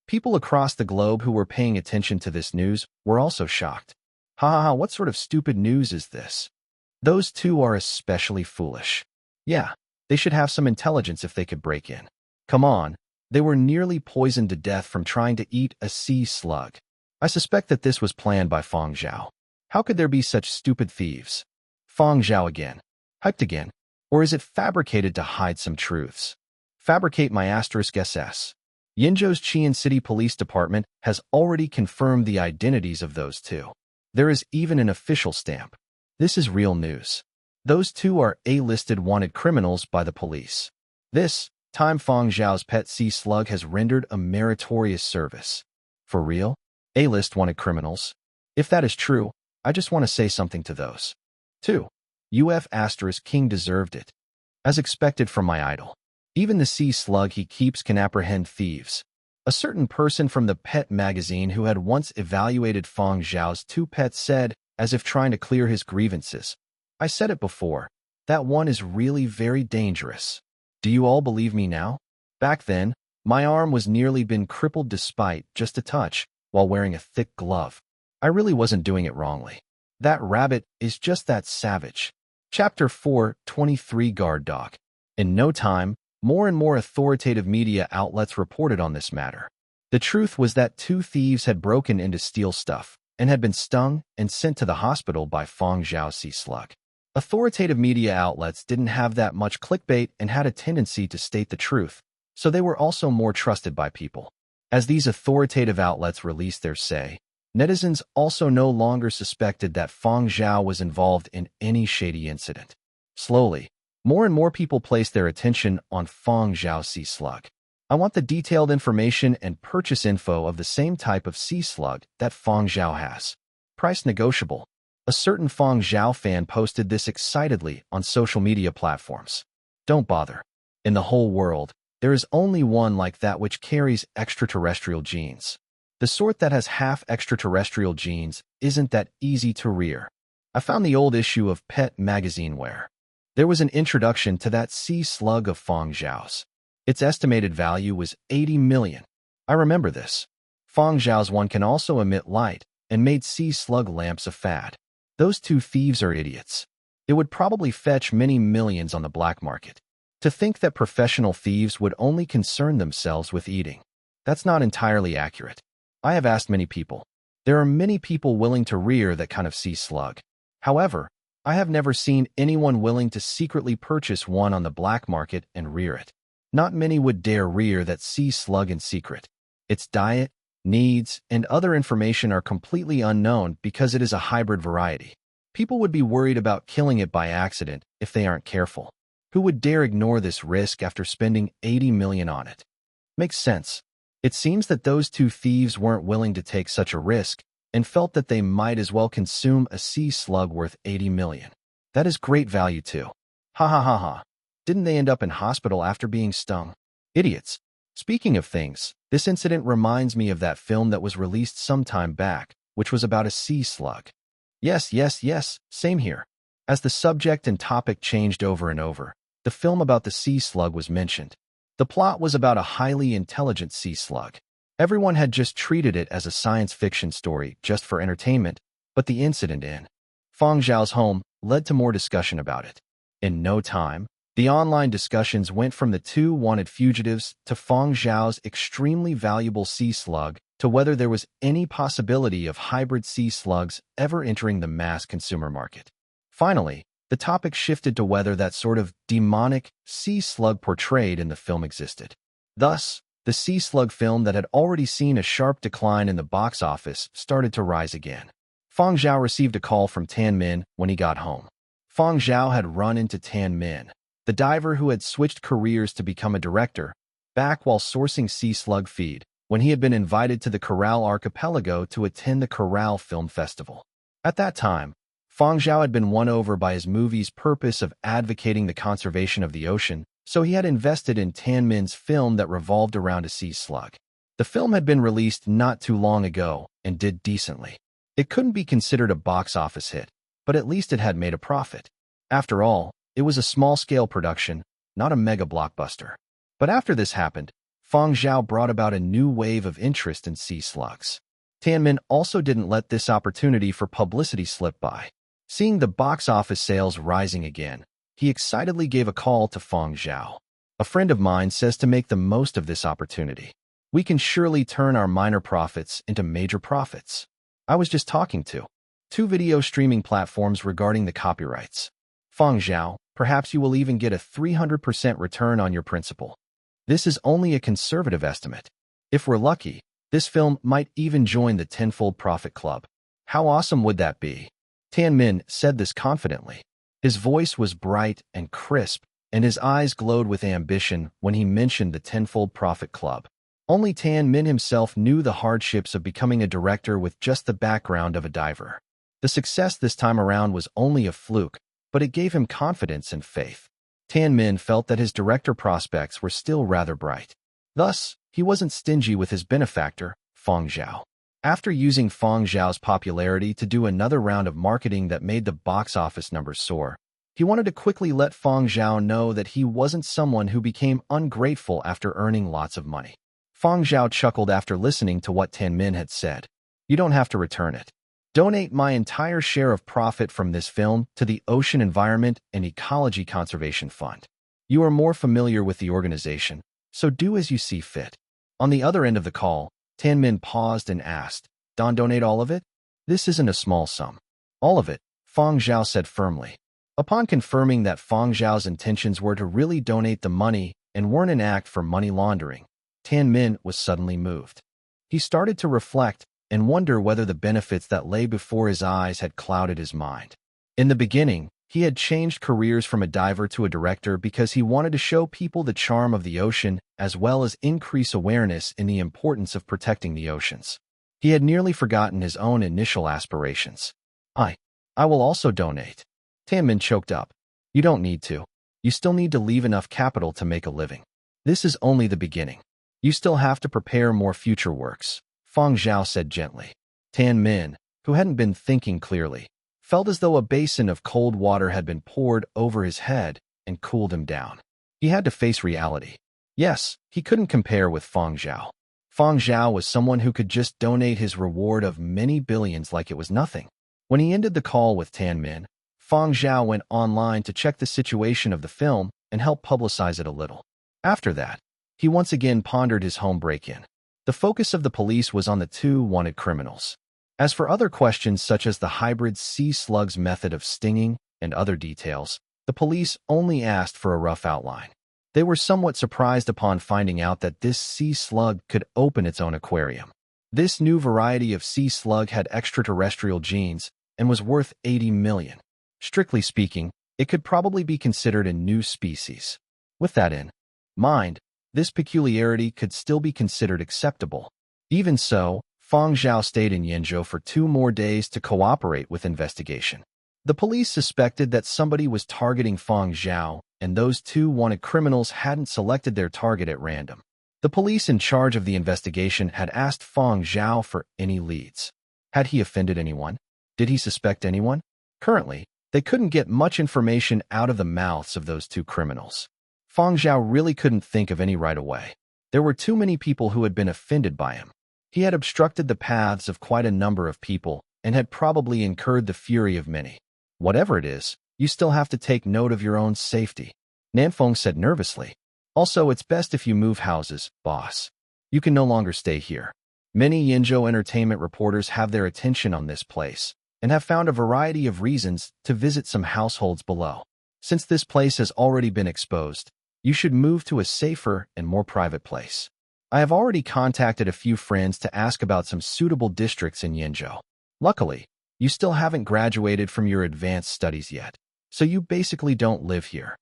People across the globe who were paying attention to this news were also shocked. Ha ha ha, what sort of stupid news is this? Those two are especially foolish. Yeah, they should have some intelligence if they could break in. Come on, they were nearly poisoned to death from trying to eat a sea slug. I suspect that this was planned by Fang Zhao. How could there be such stupid thieves? Fang Zhao again. Hyped again. Or is it fabricated to hide some truths? Fabricate my *SS. Yinzhou's Qian City Police Department has already confirmed the identities of those two. There is even an official stamp. This is real news. Those two are A-listed wanted criminals by the police. This time Fang Zhao's pet sea slug has rendered a meritorious service. For real? A-list wanted criminals? If that is true, I just want to say something to those. 2. King deserved it. As expected from my idol. Even the sea slug he keeps can apprehend thieves. A certain person from the pet magazine who had once evaluated Fang Zhao's two pets said, as if trying to clear his grievances, I said it before, that one is really very dangerous. Do you all believe me now? Back then, my arm was nearly been crippled despite just a touch, while wearing a thick glove. I really wasn't doing it wrongly. That rabbit is just that savage. Chapter 4, 23 Guard Dog. In no time, more and more authoritative media outlets reported on this matter. The truth was that two thieves had broken into steal stuff and had been stung and sent to the hospital by Fang Zhao's sea slug. Authoritative media outlets didn't have that much clickbait and had a tendency to state the truth, so they were also more trusted by people. As these authoritative outlets released their say, netizens also no longer suspected that Fang Zhao was involved in any shady incident. Slowly, more and more people placed their attention on Fang Zhao's sea slug. I want the detailed information and purchase info of the same type of sea slug that Fang Zhao has. Price negotiable. A certain Fang Zhao fan posted this excitedly on social media platforms. Don't bother. In the whole world, there is only one like that which carries extraterrestrial genes. The sort that has half extraterrestrial genes isn't that easy to rear. I found the old issue of Pet magazine where there was an introduction to that sea slug of Fang Zhao's. Its estimated value was 80 million. I remember this. Fang Zhao's one can also emit light and made sea slug lamps a fad. Those two thieves are idiots. It would probably fetch many millions on the black market. To think that professional thieves would only concern themselves with eating. That's not entirely accurate. I have asked many people. There are many people willing to rear that kind of sea slug. However, I have never seen anyone willing to secretly purchase one on the black market and rear it. Not many would dare rear that sea slug in secret. Its diet, needs, and other information are completely unknown because it is a hybrid variety. People would be worried about killing it by accident if they aren't careful. Who would dare ignore this risk after spending 80 million on it? Makes sense. It seems that those two thieves weren't willing to take such a risk and felt that they might as well consume a sea slug worth 80 million. That is great value too. Ha ha ha ha. Didn't they end up in hospital after being stung? Idiots. Speaking of things, this incident reminds me of that film that was released some time back, which was about a sea slug. Yes, same here. As the subject and topic changed over and over, the film about the sea slug was mentioned. The plot was about a highly intelligent sea slug. Everyone had just treated it as a science fiction story just for entertainment, but the incident in Fang Zhao's home led to more discussion about it. In no time, the online discussions went from the two wanted fugitives to Fang Zhao's extremely valuable sea slug to whether there was any possibility of hybrid sea slugs ever entering the mass consumer market. Finally, the topic shifted to whether that sort of demonic sea slug portrayed in the film existed. Thus, the sea slug film that had already seen a sharp decline in the box office started to rise again. Fang Zhao received a call from Tan Min when he got home. Fang Zhao had run into Tan Min, the diver who had switched careers to become a director, back while sourcing sea slug feed, when he had been invited to the Coral Archipelago to attend the Coral Film Festival. At that time, Fang Zhao had been won over by his movie's purpose of advocating the conservation of the ocean, so he had invested in Tan Min's film that revolved around a sea slug. The film had been released not too long ago and did decently. It couldn't be considered a box office hit, but at least it had made a profit. After all, it was a small-scale production, not a mega blockbuster. But after this happened, Fang Zhao brought about a new wave of interest in sea slugs. Tan also didn't let this opportunity for publicity slip by. Seeing the box office sales rising again, he excitedly gave a call to Fang Zhao. A friend of mine says to make the most of this opportunity. We can surely turn our minor profits into major profits. I was just talking to two video streaming platforms regarding the copyrights. Fang Zhao, perhaps you will even get a 300% return on your principal. This is only a conservative estimate. If we're lucky, this film might even join the tenfold profit club. How awesome would that be? Tan said this confidently. His voice was bright and crisp, and his eyes glowed with ambition when he mentioned the tenfold profit club. Only Tan himself knew the hardships of becoming a director with just the background of a diver. The success this time around was only a fluke, but it gave him confidence and faith. Tan felt that his director prospects were still rather bright. Thus, he wasn't stingy with his benefactor, Fang Zhao. After using Fang Zhao's popularity to do another round of marketing that made the box office numbers soar, he wanted to quickly let Fang Zhao know that he wasn't someone who became ungrateful after earning lots of money. Fang Zhao chuckled after listening to what Tan had said. You don't have to return it. Donate my entire share of profit from this film to the Ocean Environment and Ecology Conservation Fund. You are more familiar with the organization, so do as you see fit. On the other end of the call, Tan paused and asked, Don donate all of it? This isn't a small sum. All of it, Fang Zhao said firmly. Upon confirming that Fang Zhao's intentions were to really donate the money and weren't an act for money laundering, Tan was suddenly moved. He started to reflect and wonder whether the benefits that lay before his eyes had clouded his mind. In the beginning, he had changed careers from a diver to a director because he wanted to show people the charm of the ocean as well as increase awareness in the importance of protecting the oceans. He had nearly forgotten his own initial aspirations. I will also donate. Tan choked up. You don't need to. You still need to leave enough capital to make a living. This is only the beginning. You still have to prepare more future works, Fang Zhao said gently. Tan, who hadn't been thinking clearly, felt as though a basin of cold water had been poured over his head and cooled him down. He had to face reality. Yes, he couldn't compare with Fang Zhao. Fang Zhao was someone who could just donate his reward of many billions like it was nothing. When he ended the call with Tan, Fang Zhao went online to check the situation of the film and help publicize it a little. After that, he once again pondered his home break-in. The focus of the police was on the two wanted criminals. As for other questions such as the hybrid sea slug's method of stinging and other details, the police only asked for a rough outline. They were somewhat surprised upon finding out that this sea slug could open its own aquarium. This new variety of sea slug had extraterrestrial genes and was worth 80 million. Strictly speaking, it could probably be considered a new species. With that in mind, this peculiarity could still be considered acceptable. Even so, Fang Zhao stayed in Yenzhou for 2 more days to cooperate with investigation. The police suspected that somebody was targeting Fang Zhao, and those 2 wanted criminals hadn't selected their target at random. The police in charge of the investigation had asked Fang Zhao for any leads. Had he offended anyone? Did he suspect anyone? Currently, they couldn't get much information out of the mouths of those 2 criminals. Fang Zhao really couldn't think of any right away. There were too many people who had been offended by him. He had obstructed the paths of quite a number of people and had probably incurred the fury of many. Whatever it is, you still have to take note of your own safety, Nanfeng said nervously. Also, it's best if you move houses, boss. You can no longer stay here. Many Yenzhou entertainment reporters have their attention on this place and have found a variety of reasons to visit some households below. Since this place has already been exposed, you should move to a safer and more private place. I have already contacted a few friends to ask about some suitable districts in Yenzhou. Luckily, you still haven't graduated from your advanced studies yet, so you basically don't live here.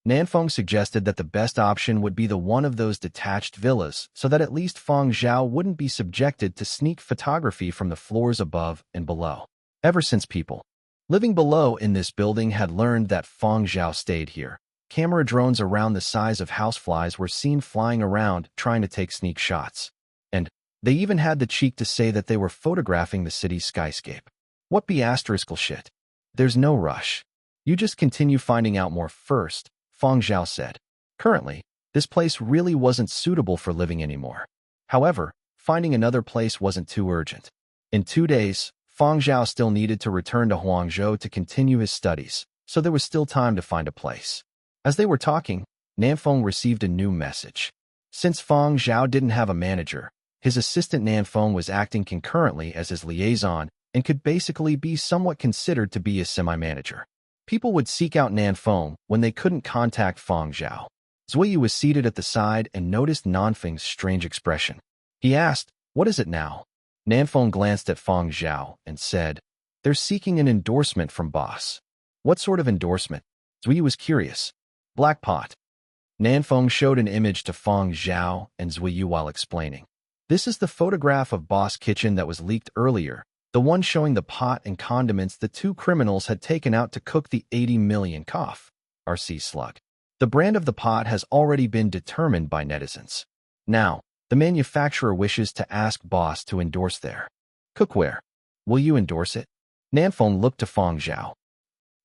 Nanfeng suggested that the best option would be the one of those detached villas so that at least Fang Zhao wouldn't be subjected to sneak photography from the floors above and below. Ever since people living below in this building had learned that Fang Zhao stayed here, camera drones around the size of houseflies were seen flying around trying to take sneak shots. And they even had the cheek to say that they were photographing the city's skyscape. What be asteriskal shit? There's no rush. You just continue finding out more first, Fang Zhao said. Currently, this place really wasn't suitable for living anymore. However, finding another place wasn't too urgent. In 2 days, Fang Zhao still needed to return to Huangzhou to continue his studies, so there was still time to find a place. As they were talking, Nanfeng received a new message. Since Fang Zhao didn't have a manager, his assistant Nanfeng was acting concurrently as his liaison and could basically be somewhat considered to be a semi-manager. People would seek out Nanfeng when they couldn't contact Fang Zhao. Zuiyu was seated at the side and noticed Nanfeng's strange expression. He asked, "What is it now?" Nanfeng glanced at Fang Zhao and said, "They're seeking an endorsement from boss." "What sort of endorsement?" Zuiyu was curious. "Black pot." Nanfeng showed an image to Fang Zhao and Zuiyu while explaining. "This is the photograph of Boss Kitchen that was leaked earlier, the one showing the pot and condiments the 2 criminals had taken out to cook the 80 million cough RC slug. The brand of the pot has already been determined by netizens. Now, the manufacturer wishes to ask boss to endorse their cookware. Will you endorse it?" Nanfeng looked to Fang Zhao.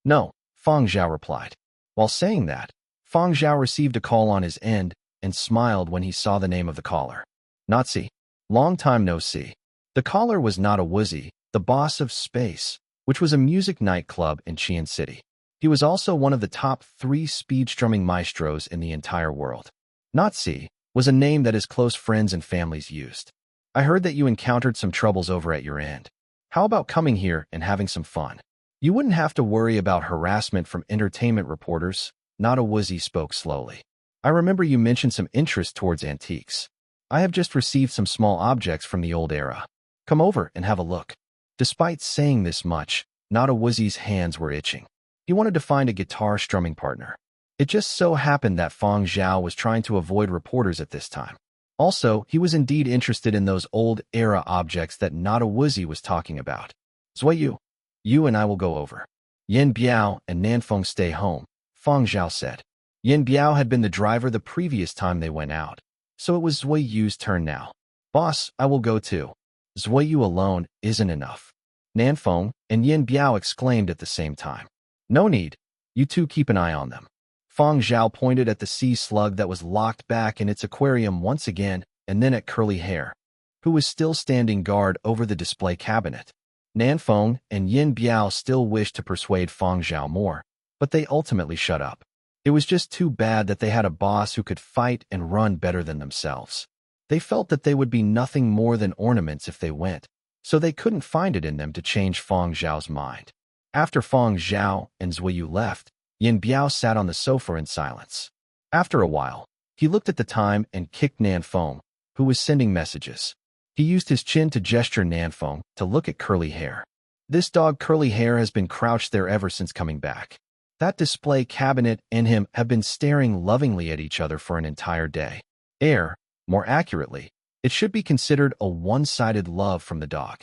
"No," Fang Zhao replied. While saying that, Fang Zhao received a call on his end and smiled when he saw the name of the caller. "Nazi. Long time no see." The caller was not a Woozy, the boss of Space, which was a music nightclub in Qian City. He was also one of the top 3 speed-strumming maestros in the entire world. Nazi was a name that his close friends and families used. "I heard that you encountered some troubles over at your end. How about coming here and having some fun? You wouldn't have to worry about harassment from entertainment reporters." Not a Woozy spoke slowly. "I remember you mentioned some interest towards antiques. I have just received some small objects from the old era. Come over and have a look." Despite saying this much, Not a Woozy's hands were itching. He wanted to find a guitar strumming partner. It just so happened that Fang Zhao was trying to avoid reporters at this time. Also, he was indeed interested in those old-era objects that Not a Woozy was talking about. "Zuiyu, you and I will go over. Yin Biao and Nanfeng stay home," Fang Zhao said. Yin Biao had been the driver the previous time they went out, so it was Zuiyu's turn now. "Boss, I will go too. Zuiyu alone isn't enough." Nanfeng and Yin Biao exclaimed at the same time. "No need. You two keep an eye on them." Fang Zhao pointed at the sea slug that was locked back in its aquarium once again, and then at Curly Hair, who was still standing guard over the display cabinet. Nanfeng and Yin Biao still wished to persuade Fang Zhao more, but they ultimately shut up. It was just too bad that they had a boss who could fight and run better than themselves. They felt that they would be nothing more than ornaments if they went, so they couldn't find it in them to change Fang Zhao's mind. After Fang Zhao and Zuiyu left, Yin Biao sat on the sofa in silence. After a while, he looked at the time and kicked Nanfeng, who was sending messages. He used his chin to gesture Nanfeng to look at Curly Hair. This dog Curly Hair has been crouched there ever since coming back. That display cabinet and him have been staring lovingly at each other for an entire day. More accurately, it should be considered a one-sided love from the dog.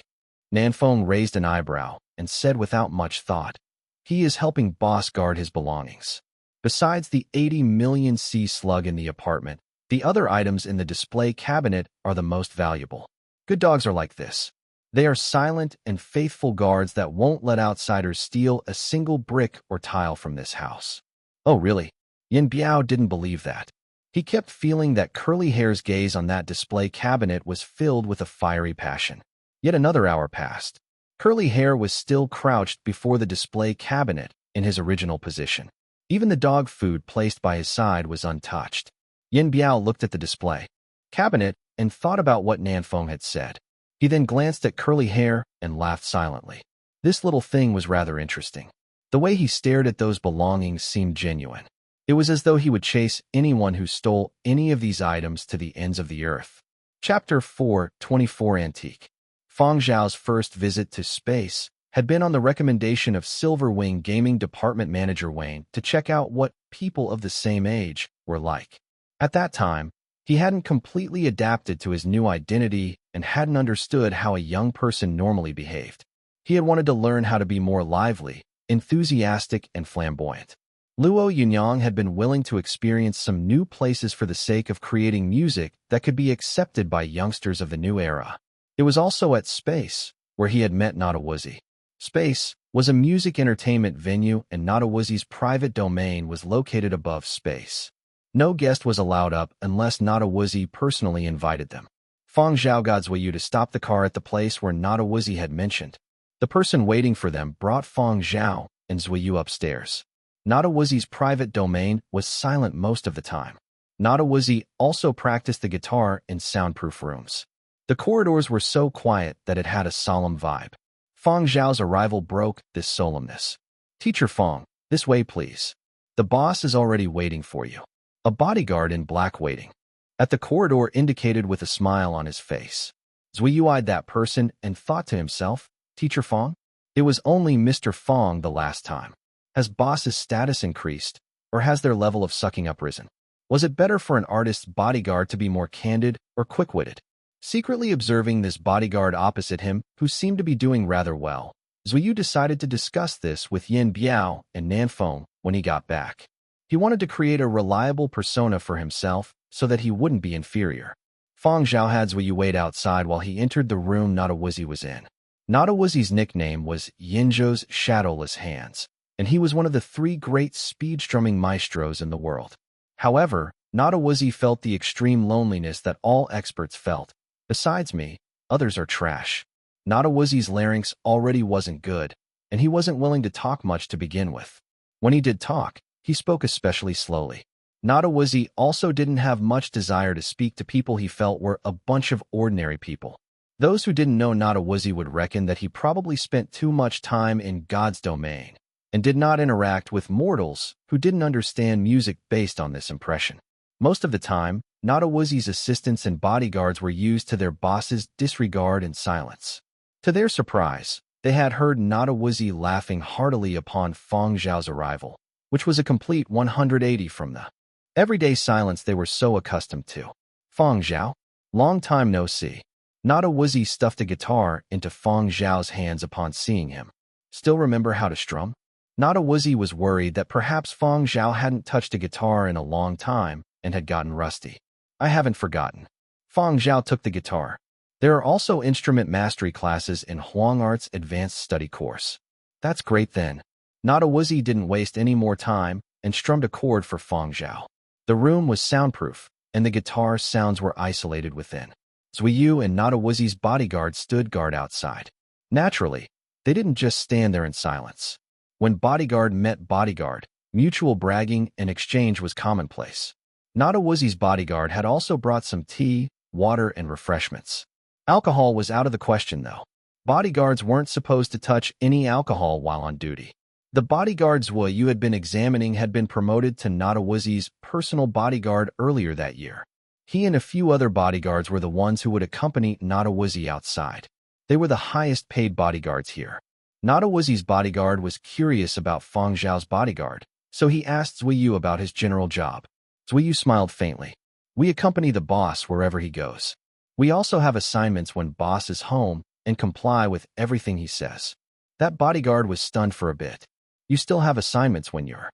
Nanfeng raised an eyebrow and said without much thought, "He is helping boss guard his belongings. Besides the 80 million sea slug in the apartment, the other items in the display cabinet are the most valuable. Good dogs are like this. They are silent and faithful guards that won't let outsiders steal a single brick or tile from this house." "Oh, really?" Yin Biao didn't believe that. He kept feeling that Curly Hair's gaze on that display cabinet was filled with a fiery passion. Yet another hour passed. Curly Hair was still crouched before the display cabinet in his original position. Even the dog food placed by his side was untouched. Yin Biao looked at the display cabinet and thought about what Nanfeng had said. He then glanced at Curly Hair and laughed silently. This little thing was rather interesting. The way he stared at those belongings seemed genuine. It was as though he would chase anyone who stole any of these items to the ends of the earth. Chapter 4:24 Antique. Fang Zhao's first visit to space had been on the recommendation of Silver Wing Gaming Department Manager Wayne to check out what people of the same age were like. At that time, he hadn't completely adapted to his new identity and hadn't understood how a young person normally behaved. He had wanted to learn how to be more lively, enthusiastic, and flamboyant. Luo Yunyang had been willing to experience some new places for the sake of creating music that could be accepted by youngsters of the new era. It was also at Space, where he had met Not a Woozy. Space was a music entertainment venue, and Nadawuzi's private domain was located above space. No guest was allowed up unless Nadawuzi personally invited them. Fang Zhao got Zhuyu to stop the car at the place where Nadawuzi had mentioned. The person waiting for them brought Fang Zhao and Zhuyu upstairs. Nadawuzi's private domain was silent most of the time. Nadawuzi also practiced the guitar in soundproof rooms. The corridors were so quiet that it had a solemn vibe. Fang Zhao's arrival broke this solemnness. "Teacher Fang, this way please. The boss is already waiting for you." A bodyguard in black waiting at the corridor indicated with a smile on his face. Zhuyu eyed that person and thought to himself, "Teacher Fang? It was only Mr. Fang the last time. Has boss's status increased, or has their level of sucking up risen? Was it better for an artist's bodyguard to be more candid or quick-witted?" Secretly observing this bodyguard opposite him, who seemed to be doing rather well, Zhuyu decided to discuss this with Yin Biao and Nanfeng when he got back. He wanted to create a reliable persona for himself so that he wouldn't be inferior. Fang Zhao had Zhuyu wait outside while he entered the room Nadawuzi was in. Nadawuzi's nickname was Yinzhou's Shadowless Hands, and he was one of the 3 great speed-strumming maestros in the world. However, Nadawuzi felt the extreme loneliness that all experts felt. "Besides me, others are trash." Nadawuzi's larynx already wasn't good, and he wasn't willing to talk much to begin with. When he did talk, he spoke especially slowly. Nadawuzi also didn't have much desire to speak to people he felt were a bunch of ordinary people. Those who didn't know Nadawuzi would reckon that he probably spent too much time in God's domain and did not interact with mortals who didn't understand music based on this impression. Most of the time, Nadawuzi's assistants and bodyguards were used to their boss's disregard and silence. To their surprise, they had heard Nadawuzi laughing heartily upon Fang Zhao's arrival, which was a complete 180 from the everyday silence they were so accustomed to. "Fang Zhao? Long time no see." Nadawuzi stuffed a guitar into Fang Zhao's hands upon seeing him. "Still remember how to strum?" Nadawuzi was worried that perhaps Fang Zhao hadn't touched a guitar in a long time and had gotten rusty. "I haven't forgotten." Fang Zhao took the guitar. There are also instrument mastery classes in Huang Art's advanced study course. "That's great then." Nadawuzi didn't waste any more time and strummed a chord for Fang Zhao. The room was soundproof, and the guitar sounds were isolated within. Zhuyu and Nadawuzi's bodyguard stood guard outside. Naturally, they didn't just stand there in silence. When bodyguard met bodyguard, mutual bragging and exchange was commonplace. Nadawuzi's bodyguard had also brought some tea, water, and refreshments. Alcohol was out of the question, though. Bodyguards weren't supposed to touch any alcohol while on duty. The bodyguard Zhuyu had been examining had been promoted to Nadawuzi's personal bodyguard earlier that year. He and a few other bodyguards were the ones who would accompany Nadawuzi outside. They were the highest-paid bodyguards here. Nadawuzi's bodyguard was curious about Fang Zhao's bodyguard, so he asked Zhuyu about his general job. Zhuyu smiled faintly. "We accompany the boss wherever he goes. We also have assignments when boss is home and comply with everything he says." That bodyguard was stunned for a bit. "You still have assignments when your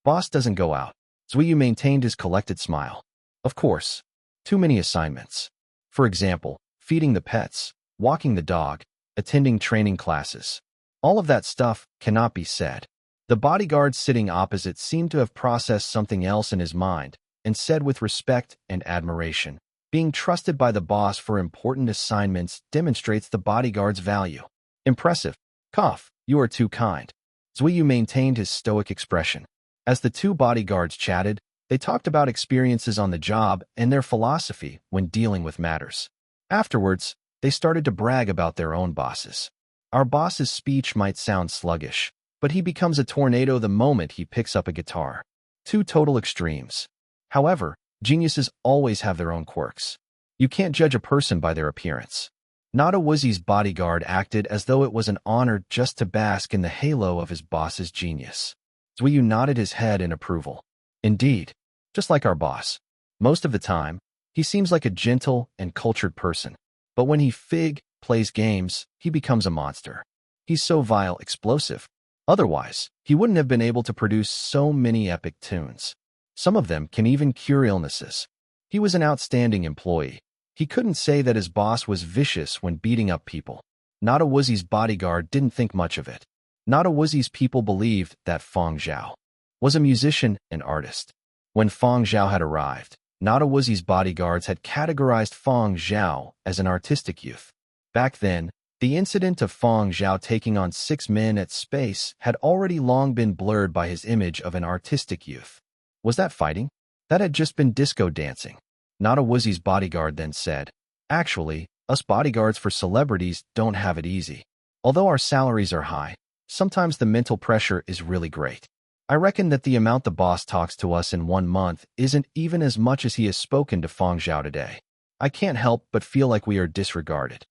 boss doesn't go out?" Zhuyu maintained his collected smile. "Of course. Too many assignments. For example, feeding the pets, walking the dog, attending training classes. All of that stuff cannot be said." The bodyguard sitting opposite seemed to have processed something else in his mind and said with respect and admiration, "Being trusted by the boss for important assignments demonstrates the bodyguard's value." "Impressive. Cough, you are too kind." Zhuyu maintained his stoic expression. As the 2 bodyguards chatted, they talked about experiences on the job and their philosophy when dealing with matters. Afterwards, they started to brag about their own bosses. "Our boss's speech might sound sluggish, but he becomes a tornado the moment he picks up a guitar." 2 total extremes. However, geniuses always have their own quirks. You can't judge a person by their appearance. Nadawuzi's bodyguard acted as though it was an honor just to bask in the halo of his boss's genius. Zhuyu nodded his head in approval. "Indeed, just like our boss. Most of the time, he seems like a gentle and cultured person. But when he plays games, he becomes a monster. He's so vile, explosive. Otherwise, he wouldn't have been able to produce so many epic tunes. Some of them can even cure illnesses. He was an outstanding employee. He couldn't say that his boss was vicious when beating up people. Nadawuzi's bodyguard didn't think much of it. Not a Wuzi's people believed that Fang Zhao was a musician and artist. When Fang Zhao had arrived, Not a Wuzi's bodyguards had categorized Fang Zhao as an artistic youth. Back then, the incident of Fang Zhao taking on 6 men at space had already long been blurred by his image of an artistic youth. Was that fighting? That had just been disco dancing. Not a Wuzi's bodyguard then said, "Actually, us bodyguards for celebrities don't have it easy. Although our salaries are high, sometimes the mental pressure is really great. I reckon that the amount the boss talks to us in 1 month isn't even as much as he has spoken to Fang Zhao today. I can't help but feel like we are disregarded."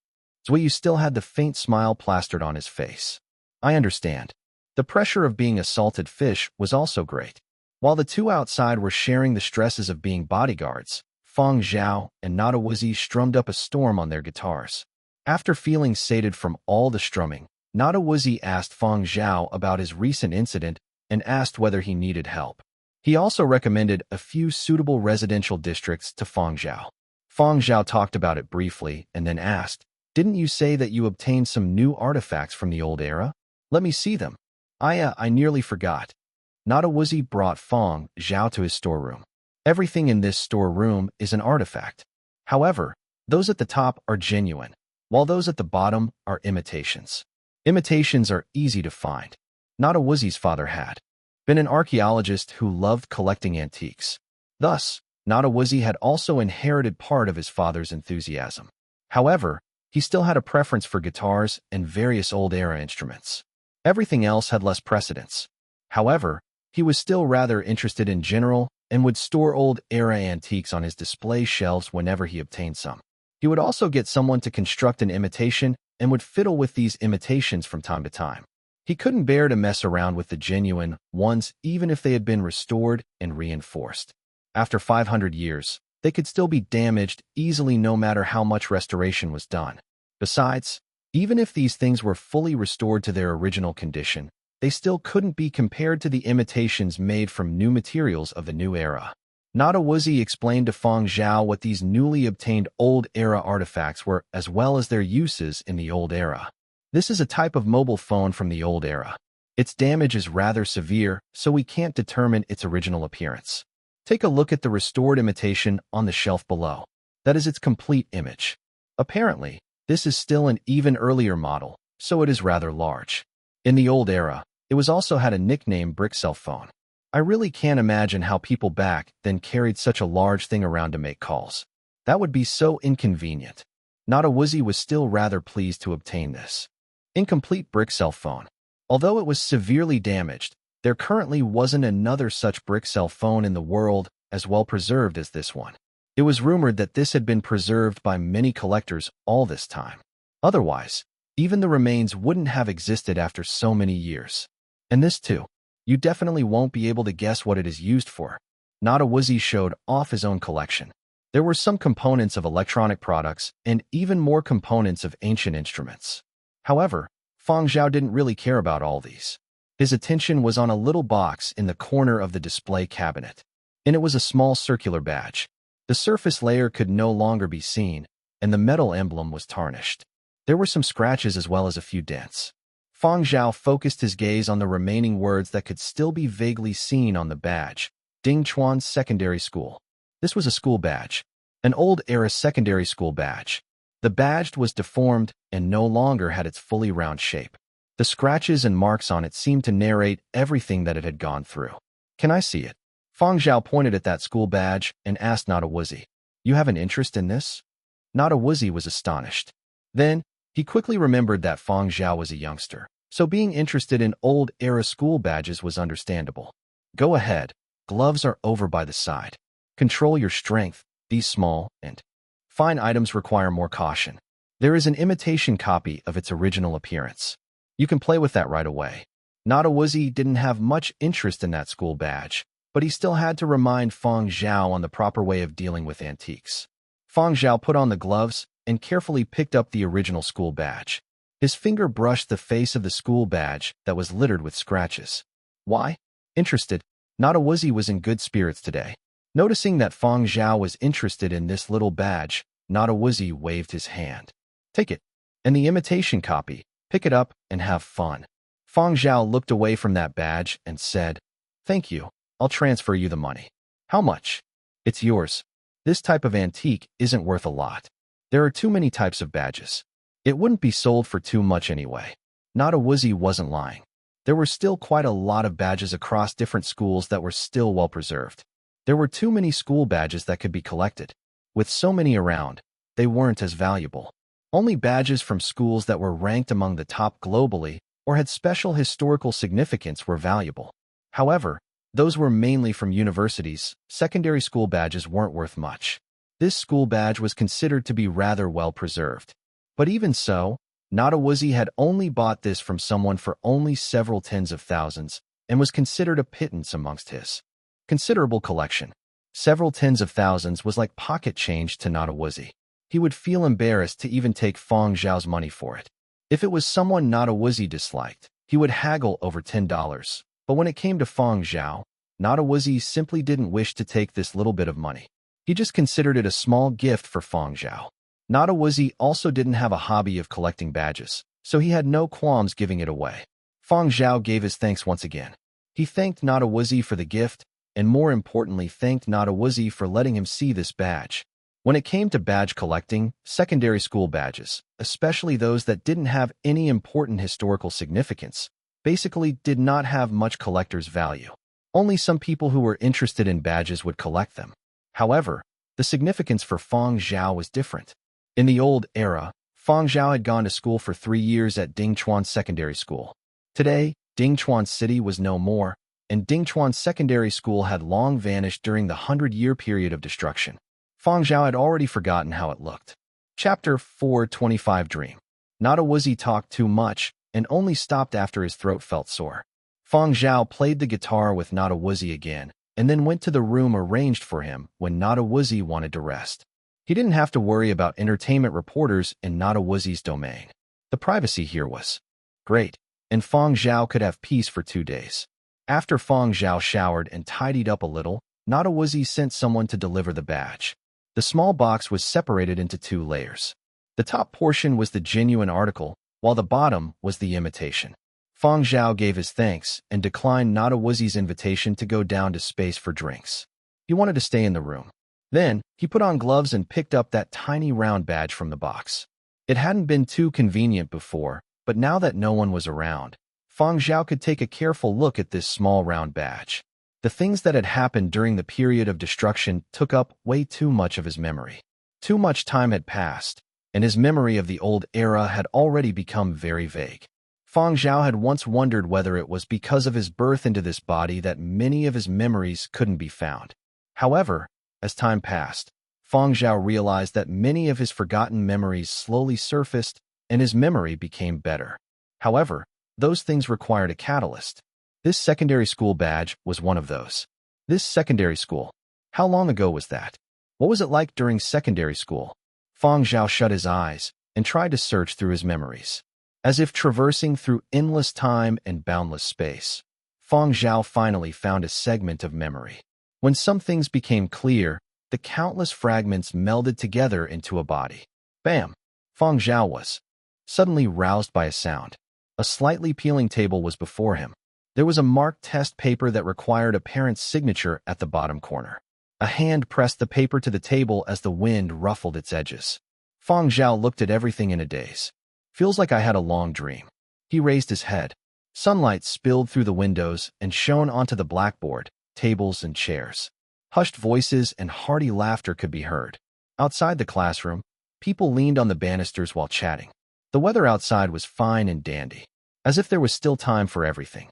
Zui still had the faint smile plastered on his face. "I understand. The pressure of being a salted fish was also great." While the two outside were sharing the stresses of being bodyguards, Fang Zhao and Not a Wuzi strummed up a storm on their guitars. After feeling sated from all the strumming, Not a Wuzi asked Fang Zhao about his recent incident and asked whether he needed help. He also recommended a few suitable residential districts to Fang Zhao. Fang Zhao talked about it briefly and then asked, "Didn't you say that you obtained some new artifacts from the old era? Let me see them." I nearly forgot." Not a Wuzi brought Fang Zhao to his storeroom. "Everything in this storeroom is an artifact. However, those at the top are genuine, while those at the bottom are imitations. Imitations are easy to find." Not a Wuzi's father had been an archaeologist who loved collecting antiques. Thus, Not a Wuzi had also inherited part of his father's enthusiasm. However, he still had a preference for guitars and various old-era instruments. Everything else had less precedence. However, he was still rather interested in general and would store old-era antiques on his display shelves whenever he obtained some. He would also get someone to construct an imitation and would fiddle with these imitations from time to time. He couldn't bear to mess around with the genuine ones even if they had been restored and reinforced. After 500 years, they could still be damaged easily no matter how much restoration was done. Besides, even if these things were fully restored to their original condition, they still couldn't be compared to the imitations made from new materials of the new era. Not a Wuzi explained to Fang Zhao what these newly obtained old-era artifacts were as well as their uses in the old era. "This is a type of mobile phone from the old era. Its damage is rather severe, so we can't determine its original appearance. Take a look at the restored imitation on the shelf below. That is its complete image. Apparently, this is still an even earlier model, so it is rather large. In the old era, it was also had a nickname brick cell phone. I really can't imagine how people back then carried such a large thing around to make calls. That would be so inconvenient." Not a Wuzi was still rather pleased to obtain this incomplete brick cell phone. Although it was severely damaged, there currently wasn't another such brick cell phone in the world as well preserved as this one. It was rumored that this had been preserved by many collectors all this time. Otherwise, even the remains wouldn't have existed after so many years. And this too. You definitely won't be able to guess what it is used for. Not a Wuzi showed off his own collection. There were some components of electronic products and even more components of ancient instruments. However, Fang Zhao didn't really care about all these. His attention was on a little box in the corner of the display cabinet. And it was a small circular badge. The surface layer could no longer be seen, and the metal emblem was tarnished. There were some scratches as well as a few dents. Fang Zhao focused his gaze on the remaining words that could still be vaguely seen on the badge. Ding Chuan Secondary School. This was a school badge. An old-era secondary school badge. The badge was deformed and no longer had its fully round shape. The scratches and marks on it seemed to narrate everything that it had gone through. "Can I see it?" Fang Zhao pointed at that school badge and asked Not a Wuzi, "You have an interest in this?" Not a Wuzi was astonished. Then, he quickly remembered that Fang Zhao was a youngster, so being interested in old-era school badges was understandable. "Go ahead. Gloves are over by the side. Control your strength. These small and fine items require more caution. There is an imitation copy of its original appearance. You can play with that right away." Not a Wuzi didn't have much interest in that school badge, but he still had to remind Fang Zhao on the proper way of dealing with antiques. Fang Zhao put on the gloves and carefully picked up the original school badge. His finger brushed the face of the school badge that was littered with scratches. "Why?" Interested, Not a Wuzi was in good spirits today. Noticing that Fang Zhao was interested in this little badge, Not a Wuzi waved his hand. "Take it. And the imitation copy. Pick it up and have fun." Fang Zhao looked away from that badge and said, "Thank you. I'll transfer you the money." "How much?" "It's yours. This type of antique isn't worth a lot. There are too many types of badges. It wouldn't be sold for too much anyway." Not a Woozy wasn't lying. There were still quite a lot of badges across different schools that were still well preserved. There were too many school badges that could be collected. With so many around, they weren't as valuable. Only badges from schools that were ranked among the top globally or had special historical significance were valuable. However, those were mainly from universities. Secondary school badges weren't worth much. This school badge was considered to be rather well preserved. But even so, Not a Woozy had only bought this from someone for only several tens of thousands and was considered a pittance amongst his considerable collection. Several tens of thousands was like pocket change to Not a Woozy. He would feel embarrassed to even take Fang Zhao's money for it. If it was someone Not a Woozy disliked, he would haggle over $10. But when it came to Fang Zhao, Not a Woozy simply didn't wish to take this little bit of money. He just considered it a small gift for Fang Zhao. Not a Woozy also didn't have a hobby of collecting badges, so he had no qualms giving it away. Fang Zhao gave his thanks once again. He thanked Not a Woozy for the gift, and more importantly thanked Not a Woozy for letting him see this badge. When it came to badge collecting, secondary school badges, especially those that didn't have any important historical significance, basically did not have much collector's value. Only some people who were interested in badges would collect them. However, the significance for Fang Zhao was different. In the old era, Fang Zhao had gone to school for 3 years at Dingchuan Secondary School. Today, Dingchuan City was no more, and Dingchuan Secondary School had long vanished during the 100-year period of destruction. Fang Zhao had already forgotten how it looked. Chapter 425 Dream. Not a Woozy talked too much and only stopped after his throat felt sore. Fang Zhao played the guitar with Not a Woozy again and then went to the room arranged for him when Not a Woozy wanted to rest. He didn't have to worry about entertainment reporters in Not a Woozy's domain. The privacy here was great, and Fang Zhao could have peace for 2 days. After Fang Zhao showered and tidied up a little, Not a Woozy sent someone to deliver the badge. The small box was separated into 2 layers. The top portion was the genuine article, while the bottom was the imitation. Fang Zhao gave his thanks and declined Not a Woozy's invitation to go down to space for drinks. He wanted to stay in the room. Then, he put on gloves and picked up that tiny round badge from the box. It hadn't been too convenient before, but now that no one was around, Fang Zhao could take a careful look at this small round badge. The things that had happened during the period of destruction took up way too much of his memory. Too much time had passed, and his memory of the old era had already become very vague. Fang Zhao had once wondered whether it was because of his birth into this body that many of his memories couldn't be found. However, as time passed, Fang Zhao realized that many of his forgotten memories slowly surfaced and his memory became better. However, those things required a catalyst. This secondary school badge was one of those. This secondary school. How long ago was that? What was it like during secondary school? Fang Zhao shut his eyes and tried to search through his memories. As if traversing through endless time and boundless space, Fang Zhao finally found a segment of memory. When some things became clear, the countless fragments melded together into a body. Bam! Fang Zhao was suddenly roused by a sound. A slightly peeling table was before him. There was a marked test paper that required a parent's signature at the bottom corner. A hand pressed the paper to the table as the wind ruffled its edges. Fang Zhao looked at everything in a daze. Feels like I had a long dream. He raised his head. Sunlight spilled through the windows and shone onto the blackboard, tables, and chairs. Hushed voices and hearty laughter could be heard. Outside the classroom, people leaned on the banisters while chatting. The weather outside was fine and dandy, as if there was still time for everything.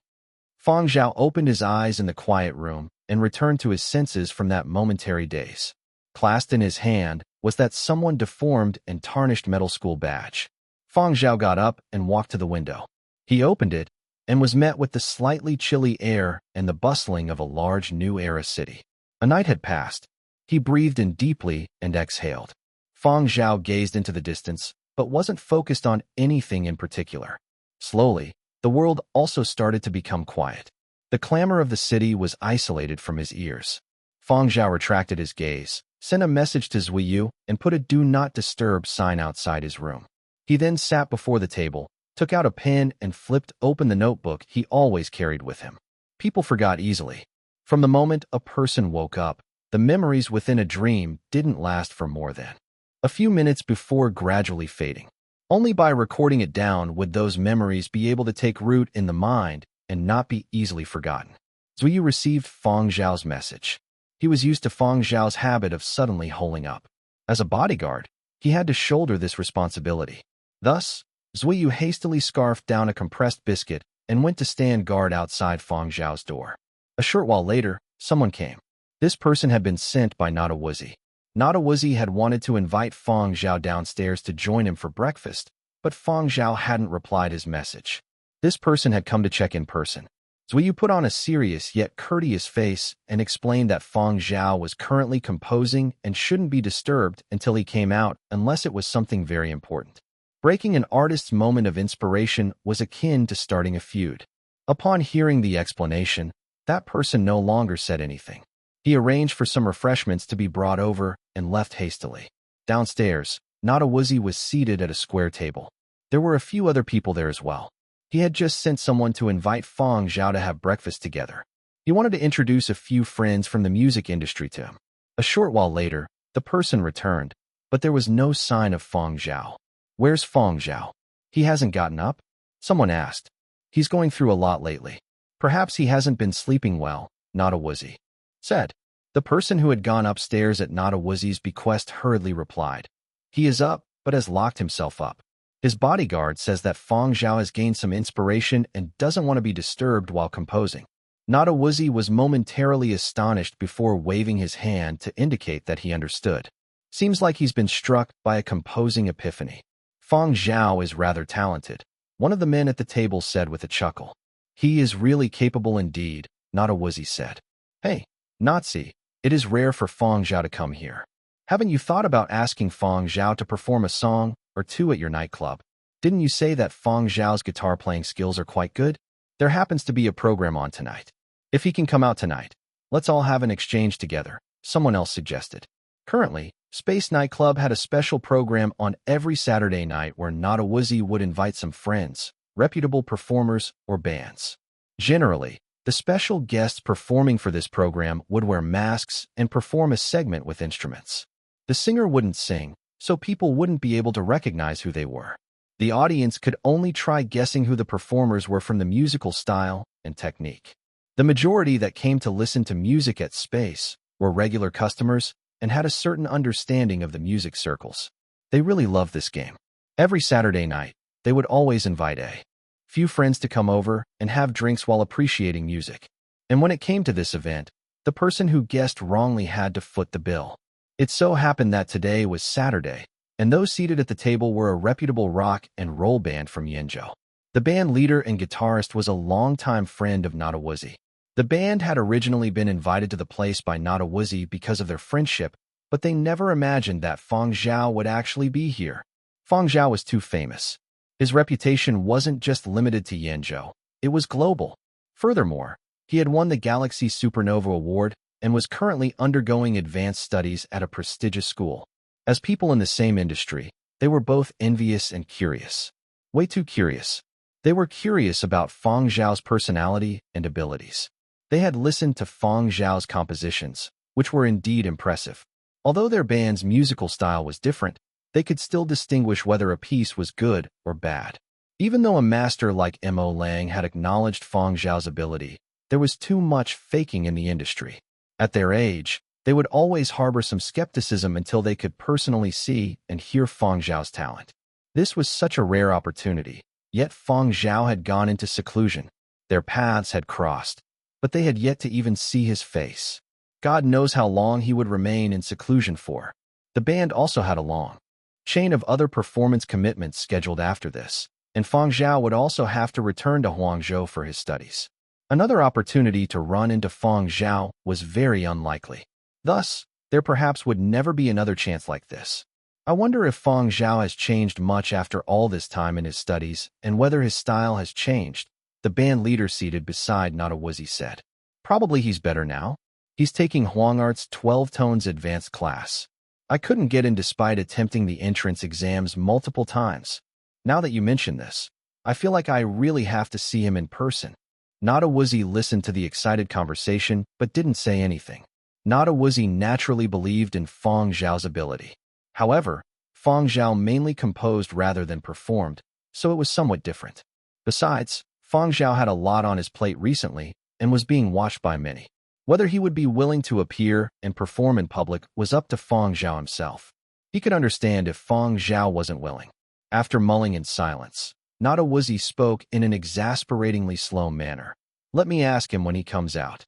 Fang Zhao opened his eyes in the quiet room and returned to his senses from that momentary daze. Clasped in his hand was that somewhat deformed and tarnished metal school badge. Fang Zhao got up and walked to the window. He opened it and was met with the slightly chilly air and the bustling of a large new-era city. A night had passed. He breathed in deeply and exhaled. Fang Zhao gazed into the distance, but wasn't focused on anything in particular. Slowly, the world also started to become quiet. The clamor of the city was isolated from his ears. Fang Zhao retracted his gaze, sent a message to Zui Yu, and put a Do Not Disturb sign outside his room. He then sat before the table, took out a pen and flipped open the notebook he always carried with him. People forgot easily. From the moment a person woke up, the memories within a dream didn't last for more than a few minutes before gradually fading. Only by recording it down would those memories be able to take root in the mind and not be easily forgotten. Zhuyu received Fang Zhao's message. He was used to Fang Zhao's habit of suddenly holing up. As a bodyguard, he had to shoulder this responsibility. Thus, Zhuyu hastily scarfed down a compressed biscuit and went to stand guard outside Fang Zhao's door. A short while later, someone came. This person had been sent by Nada Wuzi. Nada Wuzi had wanted to invite Fang Zhao downstairs to join him for breakfast, but Fang Zhao hadn't replied his message. This person had come to check in person. Zhuyu put on a serious yet courteous face and explained that Fang Zhao was currently composing and shouldn't be disturbed until he came out unless it was something very important. Breaking an artist's moment of inspiration was akin to starting a feud. Upon hearing the explanation, that person no longer said anything. He arranged for some refreshments to be brought over and left hastily. Downstairs, Nada Wuzi was seated at a square table. There were a few other people there as well. He had just sent someone to invite Fang Zhao to have breakfast together. He wanted to introduce a few friends from the music industry to him. A short while later, the person returned, but there was no sign of Fang Zhao. "Where's Fang Zhao? He hasn't gotten up?" someone asked. "He's going through a lot lately. Perhaps he hasn't been sleeping well," Nada Wuzi said. The person who had gone upstairs at Nada Wuzi's bequest hurriedly replied. "He is up, but has locked himself up. His bodyguard says that Fang Zhao has gained some inspiration and doesn't want to be disturbed while composing." Nada Wuzi was momentarily astonished before waving his hand to indicate that he understood. "Seems like he's been struck by a composing epiphany. Fang Zhao is rather talented," one of the men at the table said with a chuckle. "He is really capable indeed," Nada Wuzi said. "Hey, Nazi, it is rare for Fang Zhao to come here. Haven't you thought about asking Fang Zhao to perform a song or two at your nightclub? Didn't you say that Fang Zhao's guitar-playing skills are quite good? There happens to be a program on tonight. If he can come out tonight, let's all have an exchange together," someone else suggested. Currently, Space Nightclub had a special program on every Saturday night where Nada Wuzi would invite some friends, reputable performers, or bands. Generally, the special guests performing for this program would wear masks and perform a segment with instruments. The singer wouldn't sing, so people wouldn't be able to recognize who they were. The audience could only try guessing who the performers were from the musical style and technique. The majority that came to listen to music at Space were regular customers and had a certain understanding of the music circles. They really loved this game. Every Saturday night, they would always invite a few friends to come over and have drinks while appreciating music. And when it came to this event, the person who guessed wrongly had to foot the bill. It so happened that today was Saturday, and those seated at the table were a reputable rock and roll band from Yenzhou. The band leader and guitarist was a longtime friend of Nada Wuzi. The band had originally been invited to the place by Nada Wuzi because of their friendship, but they never imagined that Fang Zhao would actually be here. Fang Zhao was too famous. His reputation wasn't just limited to Yenzhou, it was global. Furthermore, he had won the Galaxy Supernova Award and was currently undergoing advanced studies at a prestigious school. As people in the same industry, they were both envious and curious. Way too curious. They were curious about Fang Zhao's personality and abilities. They had listened to Fang Zhao's compositions, which were indeed impressive. Although their band's musical style was different, they could still distinguish whether a piece was good or bad. Even though a master like Mo Lang had acknowledged Fang Zhao's ability, there was too much faking in the industry. At their age, they would always harbor some skepticism until they could personally see and hear Fang Zhao's talent. This was such a rare opportunity, yet Fang Zhao had gone into seclusion. Their paths had crossed, but they had yet to even see his face. God knows how long he would remain in seclusion for. The band also had a long chain of other performance commitments scheduled after this, and Fang Zhao would also have to return to Huangzhou for his studies. Another opportunity to run into Fang Zhao was very unlikely. Thus, there perhaps would never be another chance like this. I wonder if Fang Zhao has changed much after all this time in his studies and whether his style has changed, the band leader seated beside Nada Wuzi said. Probably he's better now. He's taking Huang Art's 12 Tones advanced class. I couldn't get in despite attempting the entrance exams multiple times. Now that you mention this, I feel like I really have to see him in person. Nada Woozy listened to the excited conversation but didn't say anything. Nada Woozy naturally believed in Fang Zhao's ability. However, Fang Zhao mainly composed rather than performed, so it was somewhat different. Besides, Fang Zhao had a lot on his plate recently and was being watched by many. Whether he would be willing to appear and perform in public was up to Fang Zhao himself. He could understand if Fang Zhao wasn't willing. After mulling in silence, Nada Woozy spoke in an exasperatingly slow manner. Let me ask him when he comes out.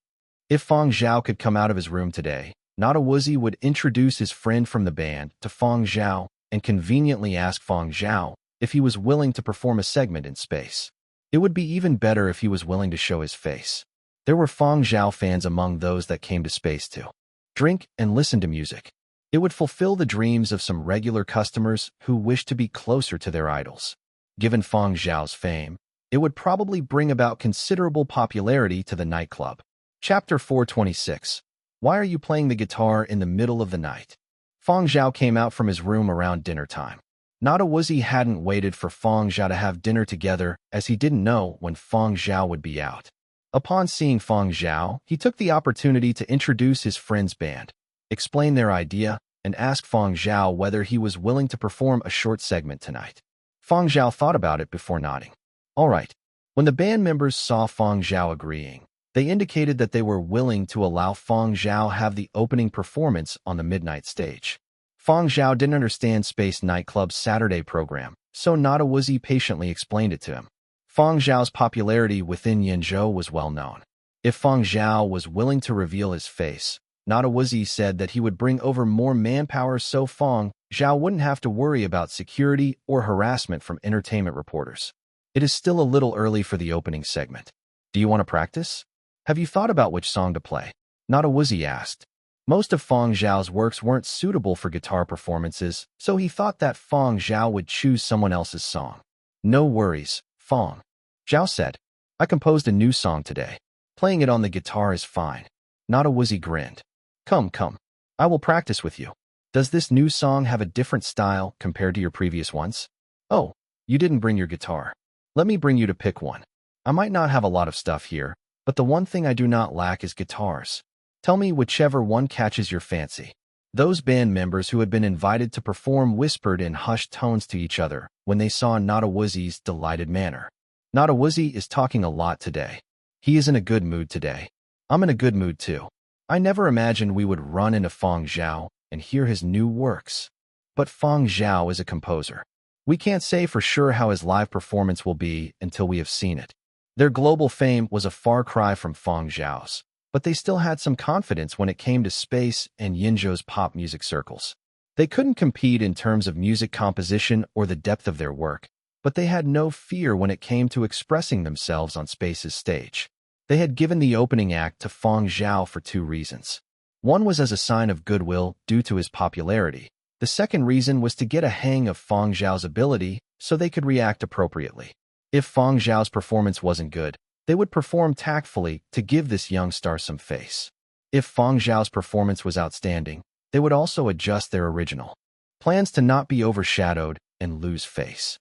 If Fang Zhao could come out of his room today, Nada Woozy would introduce his friend from the band to Fang Zhao and conveniently ask Fang Zhao if he was willing to perform a segment in space. It would be even better if he was willing to show his face. There were Fang Zhao fans among those that came to space to drink and listen to music. It would fulfill the dreams of some regular customers who wished to be closer to their idols. Given Fang Zhao's fame, it would probably bring about considerable popularity to the nightclub. Chapter 426. Why are you playing the guitar in the middle of the night? Fang Zhao came out from his room around dinner time. Nada Woozy hadn't waited for Fang Zhao to have dinner together as he didn't know when Fang Zhao would be out. Upon seeing Fang Zhao, he took the opportunity to introduce his friend's band, explain their idea, and ask Fang Zhao whether he was willing to perform a short segment tonight. Fang Zhao thought about it before nodding. All right. When the band members saw Fang Zhao agreeing, they indicated that they were willing to allow Fang Zhao have the opening performance on the midnight stage. Fang Zhao didn't understand Space Nightclub's Saturday program, so Nada Woozy patiently explained it to him. Fang Zhao's popularity within Yinzhou was well known. If Fang Zhao was willing to reveal his face, Nada Woozy said that he would bring over more manpower so Fang Zhao wouldn't have to worry about security or harassment from entertainment reporters. It is still a little early for the opening segment. Do you want to practice? Have you thought about which song to play? Nada Woozy asked. Most of Fang Zhao's works weren't suitable for guitar performances, so he thought that Fang Zhao would choose someone else's song. No worries, Fang Zhao said. I composed a new song today. Playing it on the guitar is fine. Nada Woozy grinned. Come. I will practice with you. Does this new song have a different style compared to your previous ones? Oh, you didn't bring your guitar. Let me bring you to pick one. I might not have a lot of stuff here, but the one thing I do not lack is guitars. Tell me whichever one catches your fancy. Those band members who had been invited to perform whispered in hushed tones to each other when they saw Nada Woozy's delighted manner. Nada Woozy is talking a lot today. He is in a good mood today. I'm in a good mood too. I never imagined we would run into Fang Zhao and hear his new works. But Fang Zhao is a composer. We can't say for sure how his live performance will be until we have seen it. Their global fame was a far cry from Fang Zhao's, but they still had some confidence when it came to space and Yinzhou's pop music circles. They couldn't compete in terms of music composition or the depth of their work, but they had no fear when it came to expressing themselves on space's stage. They had given the opening act to Fang Zhao for two reasons. One was as a sign of goodwill due to his popularity. The second reason was to get a hang of Fang Zhao's ability so they could react appropriately. If Fang Zhao's performance wasn't good, they would perform tactfully to give this young star some face. If Fang Zhao's performance was outstanding, they would also adjust their original plans to not be overshadowed and lose face.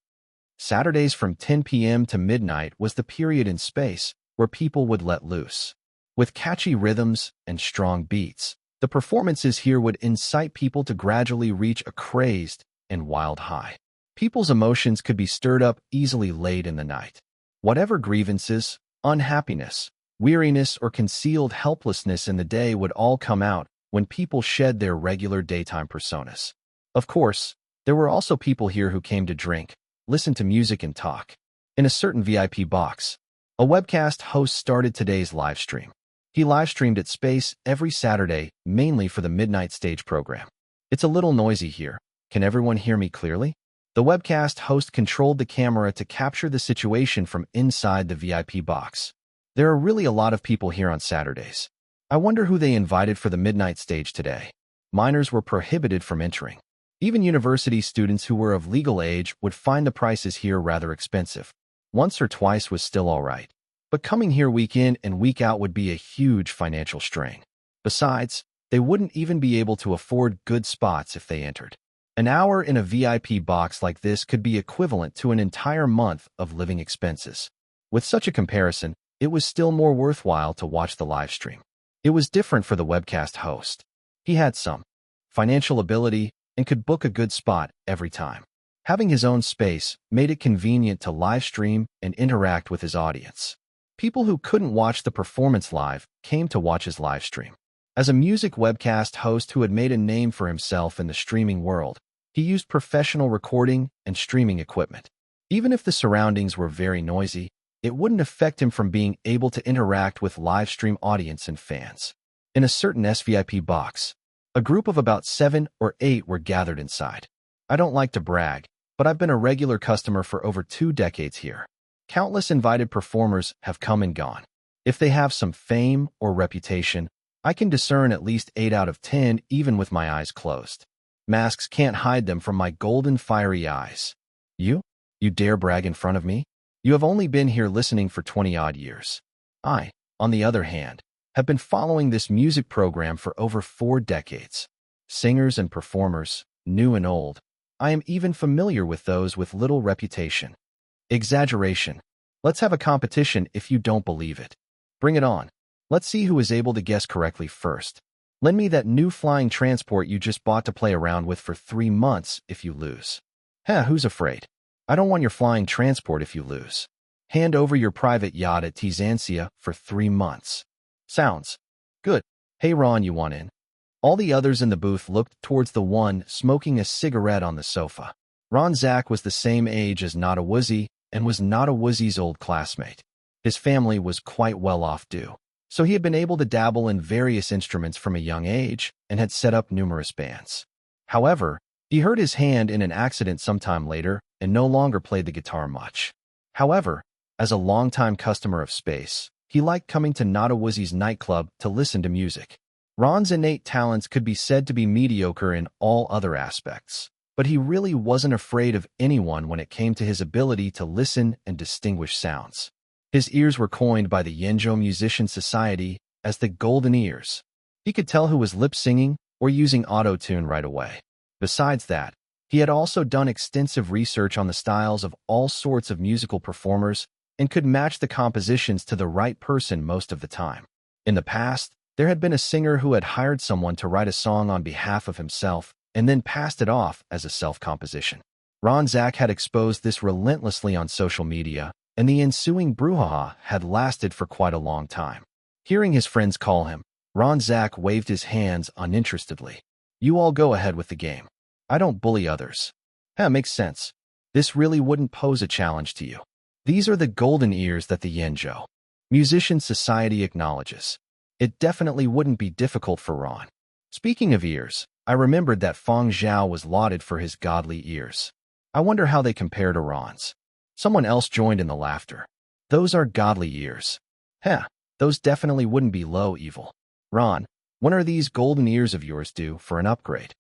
Saturdays from 10 p.m. to midnight was the period in space where people would let loose. With catchy rhythms and strong beats, the performances here would incite people to gradually reach a crazed and wild high. People's emotions could be stirred up easily late in the night. Whatever grievances, unhappiness, weariness, or concealed helplessness in the day would all come out when people shed their regular daytime personas. Of course, there were also people here who came to drink, listen to music, and talk. In a certain VIP box, a webcast host started today's live stream. He live-streamed at Space every Saturday, mainly for the midnight stage program. It's a little noisy here. Can everyone hear me clearly? The webcast host controlled the camera to capture the situation from inside the VIP box. There are really a lot of people here on Saturdays. I wonder who they invited for the midnight stage today. Minors were prohibited from entering. Even university students who were of legal age would find the prices here rather expensive. Once or twice was still all right, but coming here week in and week out would be a huge financial strain. Besides, they wouldn't even be able to afford good spots if they entered. An hour in a VIP box like this could be equivalent to an entire month of living expenses. With such a comparison, it was still more worthwhile to watch the live stream. It was different for the webcast host. He had some financial ability and could book a good spot every time. Having his own space made it convenient to live stream and interact with his audience. People who couldn't watch the performance live came to watch his live stream. As a music webcast host who had made a name for himself in the streaming world, he used professional recording and streaming equipment. Even if the surroundings were very noisy, it wouldn't affect him from being able to interact with live stream audience and fans. In a certain SVIP box, a group of about 7 or 8 were gathered inside. I don't like to brag, but I've been a regular customer for over 2 decades here. Countless invited performers have come and gone. If they have some fame or reputation, I can discern at least 8 out of 10 even with my eyes closed. Masks can't hide them from my golden fiery eyes. You dare brag in front of me? You have only been here listening for 20-odd years. I, on the other hand, have been following this music program for over 4 decades. Singers and performers, new and old. I am even familiar with those with little reputation. Exaggeration. Let's have a competition if you don't believe it. Bring it on. Let's see who is able to guess correctly first. Lend me that new flying transport you just bought to play around with for 3 months if you lose. Who's afraid? I don't want your flying transport if you lose. Hand over your private yacht at Tanzania for 3 months. Sounds good. Hey Ron, you want in? All the others in the booth looked towards the one smoking a cigarette on the sofa. Ron Zach was the same age as Nada Woozy and was Nada Woozy's old classmate. His family was quite well off due, so he had been able to dabble in various instruments from a young age and had set up numerous bands. However, he hurt his hand in an accident sometime later and no longer played the guitar much. However, as a longtime customer of Space, he liked coming to Nada Woozy's nightclub to listen to music. Ron's innate talents could be said to be mediocre in all other aspects, but he really wasn't afraid of anyone when it came to his ability to listen and distinguish sounds. His ears were coined by the Yenzhou Musician Society as the golden ears. He could tell who was lip-singing or using auto-tune right away. Besides that, he had also done extensive research on the styles of all sorts of musical performers and could match the compositions to the right person most of the time. In the past, there had been a singer who had hired someone to write a song on behalf of himself and then passed it off as a self-composition. Ron Zach had exposed this relentlessly on social media, and the ensuing brouhaha had lasted for quite a long time. Hearing his friends call him, Ron Zach waved his hands uninterestedly. You all go ahead with the game. I don't bully others. Makes sense. This really wouldn't pose a challenge to you. These are the golden ears that the Yenzhou Musician Society acknowledges. It definitely wouldn't be difficult for Ron. Speaking of ears, I remembered that Fang Zhao was lauded for his godly ears. I wonder how they compare to Ron's. Someone else joined in the laughter. Those are godly ears. Those definitely wouldn't be low evil. Ron, when are these golden ears of yours due for an upgrade?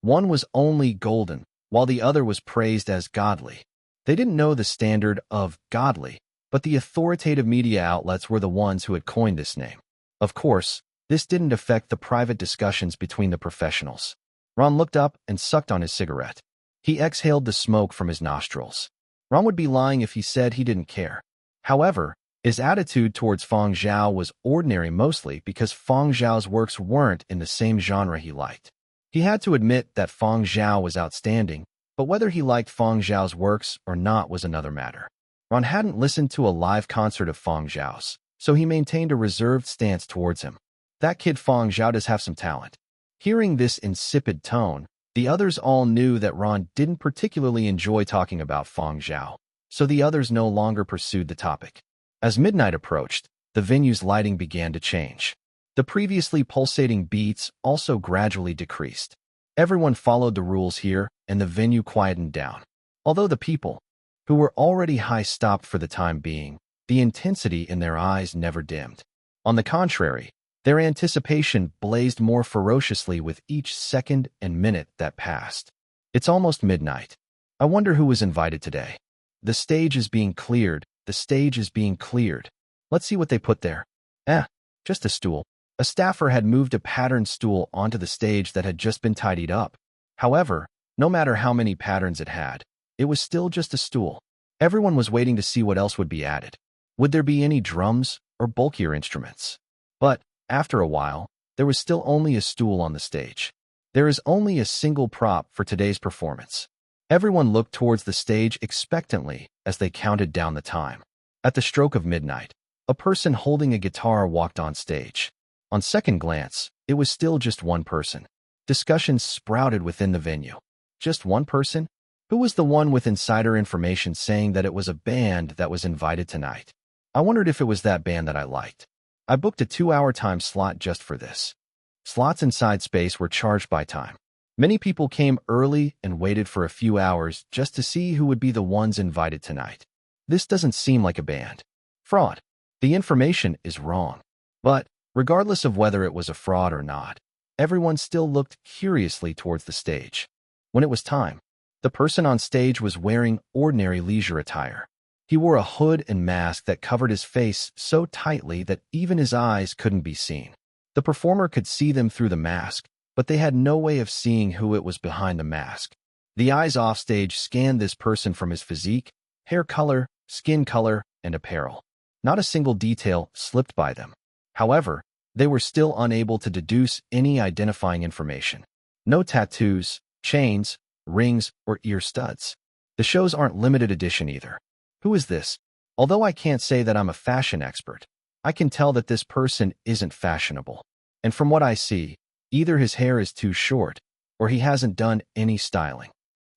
One was only golden, while the other was praised as godly. They didn't know the standard of godly, but the authoritative media outlets were the ones who had coined this name. Of course, this didn't affect the private discussions between the professionals. Ron looked up and sucked on his cigarette. He exhaled the smoke from his nostrils. Ron would be lying if he said he didn't care. However, his attitude towards Fang Zhao was ordinary mostly because Fang Zhao's works weren't in the same genre he liked. He had to admit that Fang Zhao was outstanding, but whether he liked Fang Zhao's works or not was another matter. Ron hadn't listened to a live concert of Fang Zhao's, so he maintained a reserved stance towards him. That kid Fang Zhao does have some talent. Hearing this insipid tone, the others all knew that Ron didn't particularly enjoy talking about Fang Zhao, so the others no longer pursued the topic. As midnight approached, the venue's lighting began to change. The previously pulsating beats also gradually decreased. Everyone followed the rules here, and the venue quietened down. Although the people, who were already high, stopped for the time being, the intensity in their eyes never dimmed. On the contrary, their anticipation blazed more ferociously with each second and minute that passed. It's almost midnight. I wonder who was invited today. The stage is being cleared. The stage is being cleared. Let's see what they put there. Just a stool. A staffer had moved a patterned stool onto the stage that had just been tidied up. However, No matter how many patterns it had, it was still just a stool. Everyone was waiting to see what else would be added. Would there be any drums or bulkier instruments? But, after a while, there was still only a stool on the stage. There is only a single prop for today's performance. Everyone looked towards the stage expectantly as they counted down the time. At the stroke of midnight, a person holding a guitar walked on stage. On second glance, it was still just one person. Discussions sprouted within the venue. Just one person? Who was the one with insider information saying that it was a band that was invited tonight? I wondered if it was that band that I liked. I booked a 2-hour time slot just for this. Slots inside space were charged by time. Many people came early and waited for a few hours just to see who would be the ones invited tonight. This doesn't seem like a band. Fraud. The information is wrong. But, regardless of whether it was a fraud or not, everyone still looked curiously towards the stage. When it was time, the person on stage was wearing ordinary leisure attire. He wore a hood and mask that covered his face so tightly that even his eyes couldn't be seen. The performer could see them through the mask, but they had no way of seeing who it was behind the mask. The eyes offstage scanned this person from his physique, hair color, skin color, and apparel. Not a single detail slipped by them. However, they were still unable to deduce any identifying information. No tattoos, chains, rings, or ear studs. The shows aren't limited edition either. Who is this? Although I can't say that I'm a fashion expert, I can tell that this person isn't fashionable. And from what I see, either his hair is too short, or he hasn't done any styling.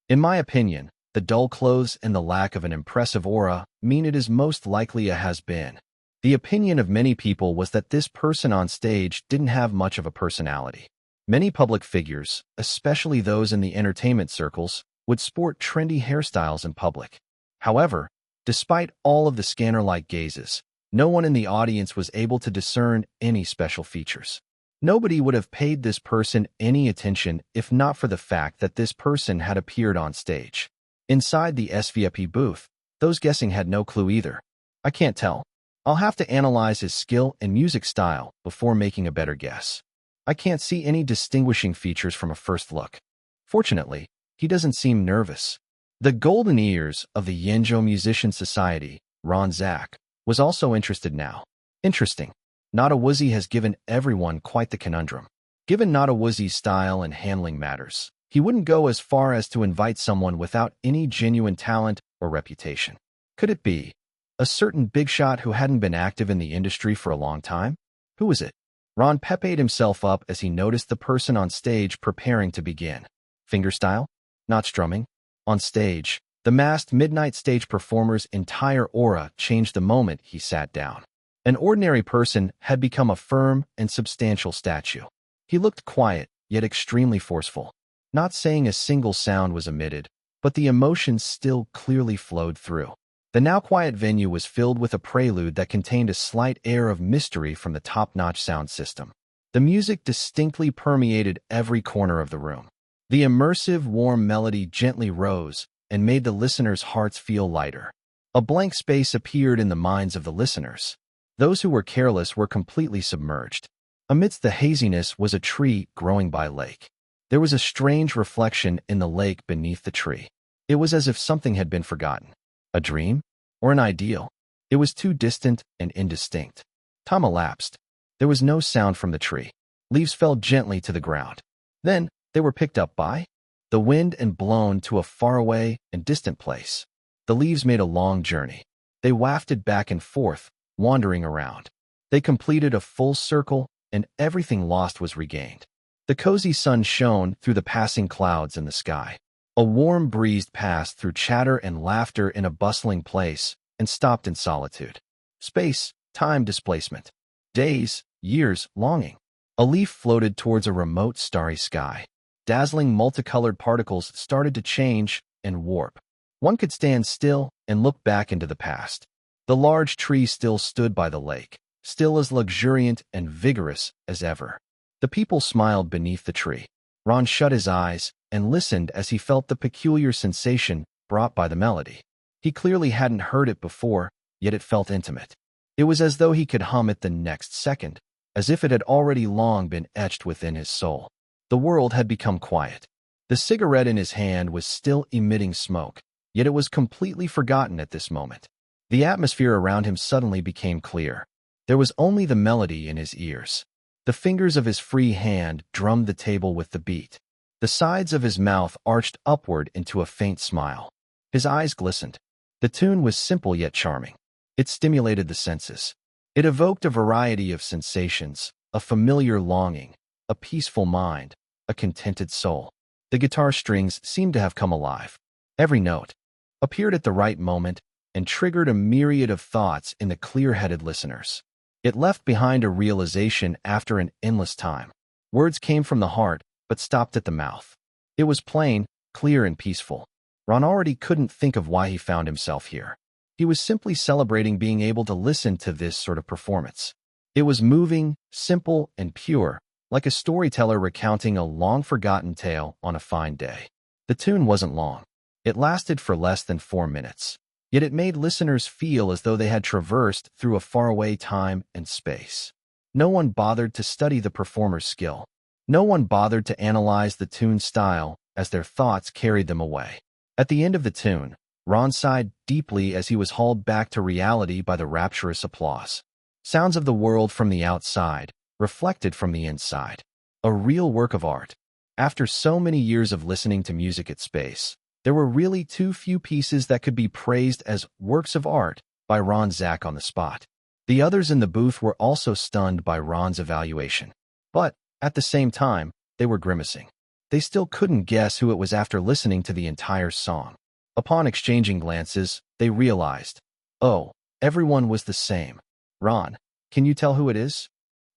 In my opinion, the dull clothes and the lack of an impressive aura mean it is most likely a has-been. The opinion of many people was that this person on stage didn't have much of a personality. Many public figures, especially those in the entertainment circles, would sport trendy hairstyles in public. However, despite all of the scanner-like gazes, no one in the audience was able to discern any special features. Nobody would have paid this person any attention if not for the fact that this person had appeared on stage. Inside the SVIP booth, those guessing had no clue either. I can't tell. I'll have to analyze his skill and music style before making a better guess. I can't see any distinguishing features from a first look. Fortunately, he doesn't seem nervous. The golden ears of the Yenzhou Musician Society, Ron Zach, was also interested now. Interesting. Nadawuzi has given everyone quite the conundrum. Given Nadawuzi's style and handling matters, he wouldn't go as far as to invite someone without any genuine talent or reputation. Could it be a certain big shot who hadn't been active in the industry for a long time? Who was it? Ron pepped himself up as he noticed the person on stage preparing to begin. Fingerstyle? Not strumming. On stage, the masked midnight stage performer's entire aura changed the moment he sat down. An ordinary person had become a firm and substantial statue. He looked quiet, yet extremely forceful. Not saying a single sound was emitted, but the emotions still clearly flowed through. The now quiet venue was filled with a prelude that contained a slight air of mystery from the top-notch sound system. The music distinctly permeated every corner of the room. The immersive, warm melody gently rose and made the listeners' hearts feel lighter. A blank space appeared in the minds of the listeners. Those who were careless were completely submerged. Amidst the haziness was a tree growing by a lake. There was a strange reflection in the lake beneath the tree. It was as if something had been forgotten. A dream? Or an ideal? It was too distant and indistinct. Time elapsed. There was no sound from the tree. Leaves fell gently to the ground. Then, they were picked up by the wind and blown to a faraway and distant place. The leaves made a long journey. They wafted back and forth, wandering around. They completed a full circle, and everything lost was regained. The cozy sun shone through the passing clouds in the sky. A warm breeze passed through chatter and laughter in a bustling place and stopped in solitude. Space, time displacement. Days, years, longing. A leaf floated towards a remote starry sky. Dazzling multicolored particles started to change and warp. One could stand still and look back into the past. The large tree still stood by the lake, still as luxuriant and vigorous as ever. The people smiled beneath the tree. Ron shut his eyes and listened as he felt the peculiar sensation brought by the melody. He clearly hadn't heard it before, yet it felt intimate. It was as though he could hum it the next second, as if it had already long been etched within his soul. The world had become quiet. The cigarette in his hand was still emitting smoke, yet it was completely forgotten at this moment. The atmosphere around him suddenly became clear. There was only the melody in his ears. The fingers of his free hand drummed the table with the beat. The sides of his mouth arched upward into a faint smile. His eyes glistened. The tune was simple yet charming. It stimulated the senses. It evoked a variety of sensations, a familiar longing, a peaceful mind, a contented soul. The guitar strings seemed to have come alive. Every note appeared at the right moment and triggered a myriad of thoughts in the clear-headed listeners. It left behind a realization after an endless time. Words came from the heart, but stopped at the mouth. It was plain, clear, and peaceful. Ron already couldn't think of why he found himself here. He was simply celebrating being able to listen to this sort of performance. It was moving, simple, and pure, like a storyteller recounting a long-forgotten tale on a fine day. The tune wasn't long. It lasted for less than 4 minutes. Yet it made listeners feel as though they had traversed through a faraway time and space. No one bothered to study the performer's skill. No one bothered to analyze the tune's style as their thoughts carried them away. At the end of the tune, Ron sighed deeply as he was hauled back to reality by the rapturous applause. Sounds of the world from the outside, reflected from the inside. A real work of art. After so many years of listening to music at space, there were really too few pieces that could be praised as works of art by Ron Zach on the spot. The others in the booth were also stunned by Ron's evaluation. But, at the same time, they were grimacing. They still couldn't guess who it was after listening to the entire song. Upon exchanging glances, they realized, oh, everyone was the same. Ron, can you tell who it is?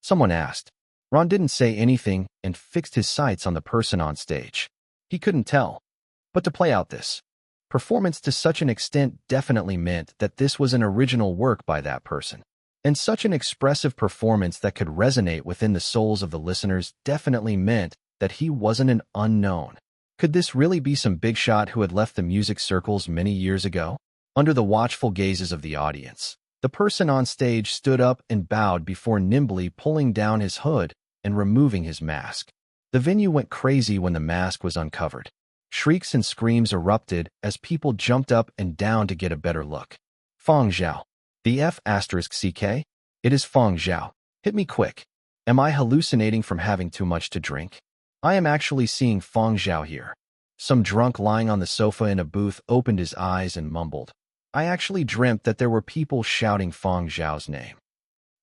Someone asked. Ron didn't say anything and fixed his sights on the person on stage. He couldn't tell. But to play out this performance to such an extent definitely meant that this was an original work by that person. And such an expressive performance that could resonate within the souls of the listeners definitely meant that he wasn't an unknown. Could this really be some big shot who had left the music circles many years ago? Under the watchful gazes of the audience, the person on stage stood up and bowed before nimbly pulling down his hood and removing his mask. The venue went crazy when the mask was uncovered. Shrieks and screams erupted as people jumped up and down to get a better look. Fang Zhao. The F***CK? It is Fang Zhao. Hit me quick. Am I hallucinating from having too much to drink? I am actually seeing Fang Zhao here. Some drunk lying on the sofa in a booth opened his eyes and mumbled. I actually dreamt that there were people shouting Fang Zhao's name.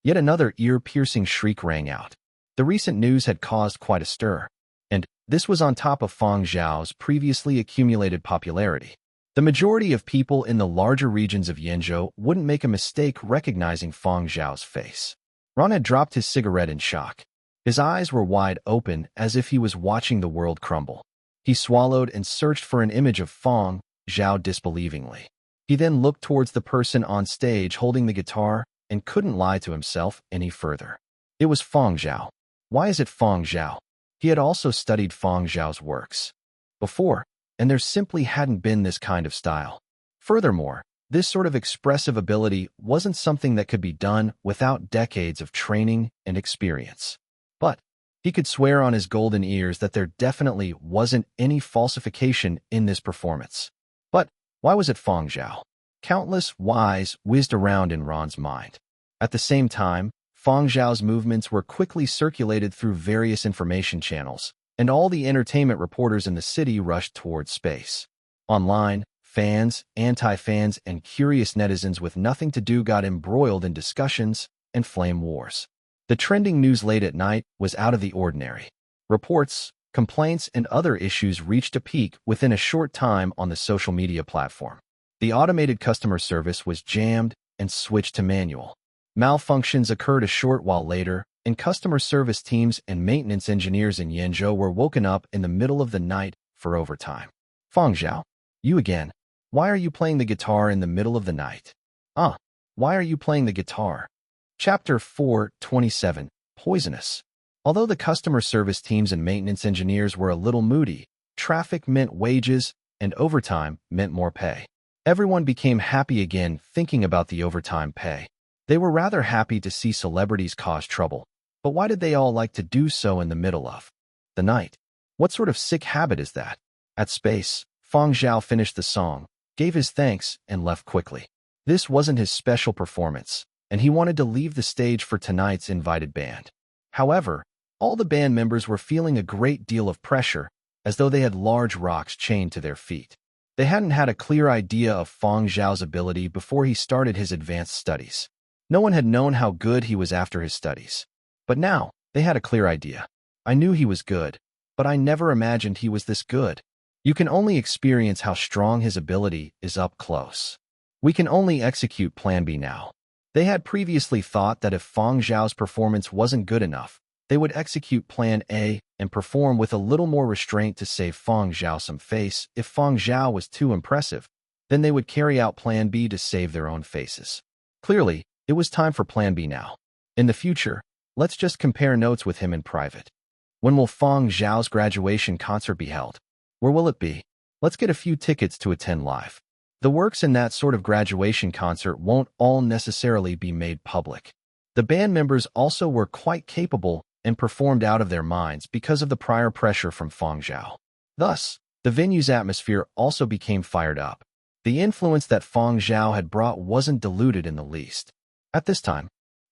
Yet another ear-piercing shriek rang out. The recent news had caused quite a stir. And this was on top of Fang Zhao's previously accumulated popularity. The majority of people in the larger regions of Yenzhou wouldn't make a mistake recognizing Fang Zhao's face. Ron had dropped his cigarette in shock. His eyes were wide open as if he was watching the world crumble. He swallowed and searched for an image of Fang Zhao disbelievingly. He then looked towards the person on stage holding the guitar and couldn't lie to himself any further. It was Fang Zhao. Why is it Fang Zhao? He had also studied Fang Zhao's works before, and there simply hadn't been this kind of style. Furthermore, this sort of expressive ability wasn't something that could be done without decades of training and experience. But he could swear on his golden ears that there definitely wasn't any falsification in this performance. But why was it Fang Zhao? Countless whys whizzed around in Ron's mind. At the same time, Fang Zhao's movements were quickly circulated through various information channels, and all the entertainment reporters in the city rushed towards space. Online, fans, anti-fans, and curious netizens with nothing to do got embroiled in discussions and flame wars. The trending news late at night was out of the ordinary. Reports, complaints, and other issues reached a peak within a short time on the social media platform. The automated customer service was jammed and switched to manual. Malfunctions occurred a short while later, and customer service teams and maintenance engineers in Yenzhou were woken up in the middle of the night for overtime. Fang Zhao, you again. Why are you playing the guitar in the middle of the night? Why are you playing the guitar? Chapter 4:27, Poisonous. Although the customer service teams and maintenance engineers were a little moody, traffic meant wages, and overtime meant more pay. Everyone became happy again thinking about the overtime pay. They were rather happy to see celebrities cause trouble, but why did they all like to do so in the middle of the night? What sort of sick habit is that? At space, Fang Zhao finished the song, gave his thanks, and left quickly. This wasn't his special performance, and he wanted to leave the stage for tonight's invited band. However, all the band members were feeling a great deal of pressure, as though they had large rocks chained to their feet. They hadn't had a clear idea of Fang Zhao's ability before he started his advanced studies. No one had known how good he was after his studies. But now, they had a clear idea. I knew he was good, but I never imagined he was this good. You can only experience how strong his ability is up close. We can only execute Plan B now. They had previously thought that if Fang Zhao's performance wasn't good enough, they would execute Plan A and perform with a little more restraint to save Fang Zhao some face. If Fang Zhao was too impressive, then they would carry out Plan B to save their own faces. Clearly, it was time for Plan B now. In the future, let's just compare notes with him in private. When will Fang Zhao's graduation concert be held? Where will it be? Let's get a few tickets to attend live. The works in that sort of graduation concert won't all necessarily be made public. The band members also were quite capable and performed out of their minds because of the prior pressure from Fang Zhao. Thus, the venue's atmosphere also became fired up. The influence that Fang Zhao had brought wasn't diluted in the least. At this time,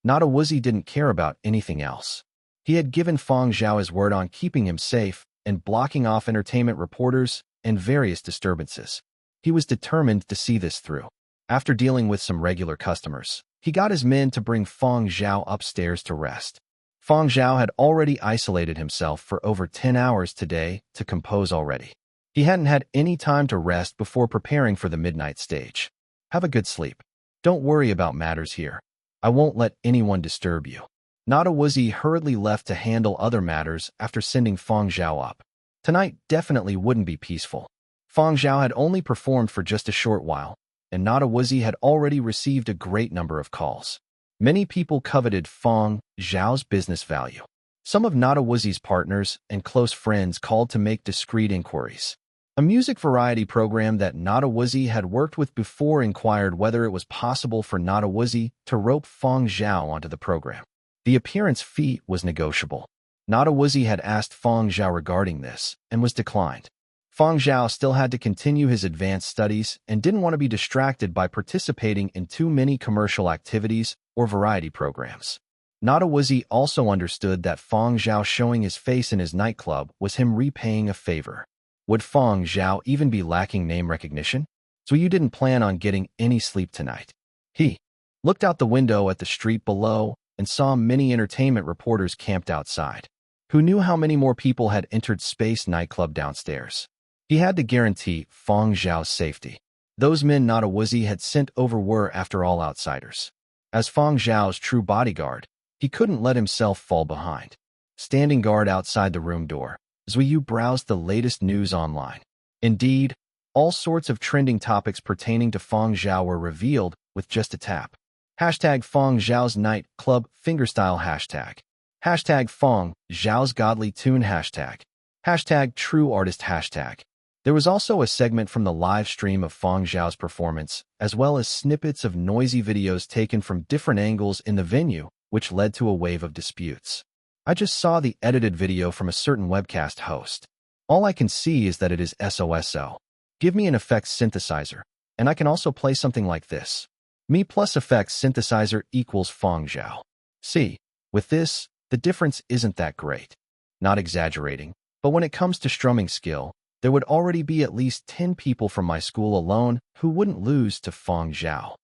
Nadawuzi didn't care about anything else. He had given Fang Zhao his word on keeping him safe and blocking off entertainment reporters and various disturbances. He was determined to see this through. After dealing with some regular customers, he got his men to bring Fang Zhao upstairs to rest. Fang Zhao had already isolated himself for over 10 hours today to compose already. He hadn't had any time to rest before preparing for the midnight stage. Have a good sleep. Don't worry about matters here. I won't let anyone disturb you. Nadawuzi hurriedly left to handle other matters after sending Fang Zhao up. Tonight definitely wouldn't be peaceful. Fang Zhao had only performed for just a short while, and Nadawuzi had already received a great number of calls. Many people coveted Fang Zhao's business value. Some of Nadawuzi's partners and close friends called to make discreet inquiries. A music variety program that Nadawuzi had worked with before inquired whether it was possible for Nadawuzi to rope Fang Zhao onto the program. The appearance fee was negotiable. Nadawuzi had asked Fang Zhao regarding this and was declined. Fang Zhao still had to continue his advanced studies and didn't want to be distracted by participating in too many commercial activities or variety programs. Nadawuzi also understood that Fang Zhao showing his face in his nightclub was him repaying a favor. Would Fang Zhao even be lacking name recognition? So you didn't plan on getting any sleep tonight. He looked out the window at the street below and saw many entertainment reporters camped outside. Who knew how many more people had entered Space nightclub downstairs? He had to guarantee Fang Zhao's safety. Those men Nadawuzi had sent over were, after all, outsiders. As Fang Zhao's true bodyguard, he couldn't let himself fall behind. Standing guard outside the room door, Zuiyu browsed the latest news online. Indeed, all sorts of trending topics pertaining to Fang Zhao were revealed with just a tap. Hashtag Fang Zhao's Night Club Fingerstyle Hashtag. Hashtag Fang Zhao's Godly Tune Hashtag. Hashtag True Artist Hashtag. There was also a segment from the live stream of Fang Zhao's performance, as well as snippets of noisy videos taken from different angles in the venue, which led to a wave of disputes. I just saw the edited video from a certain webcast host. All I can see is that it is SOSO. Give me an effects synthesizer, and I can also play something like this. Me plus effects synthesizer equals Fang Zhao. See, with this, the difference isn't that great. Not exaggerating, but when it comes to strumming skill, there would already be at least 10 people from my school alone who wouldn't lose to Fang Zhao.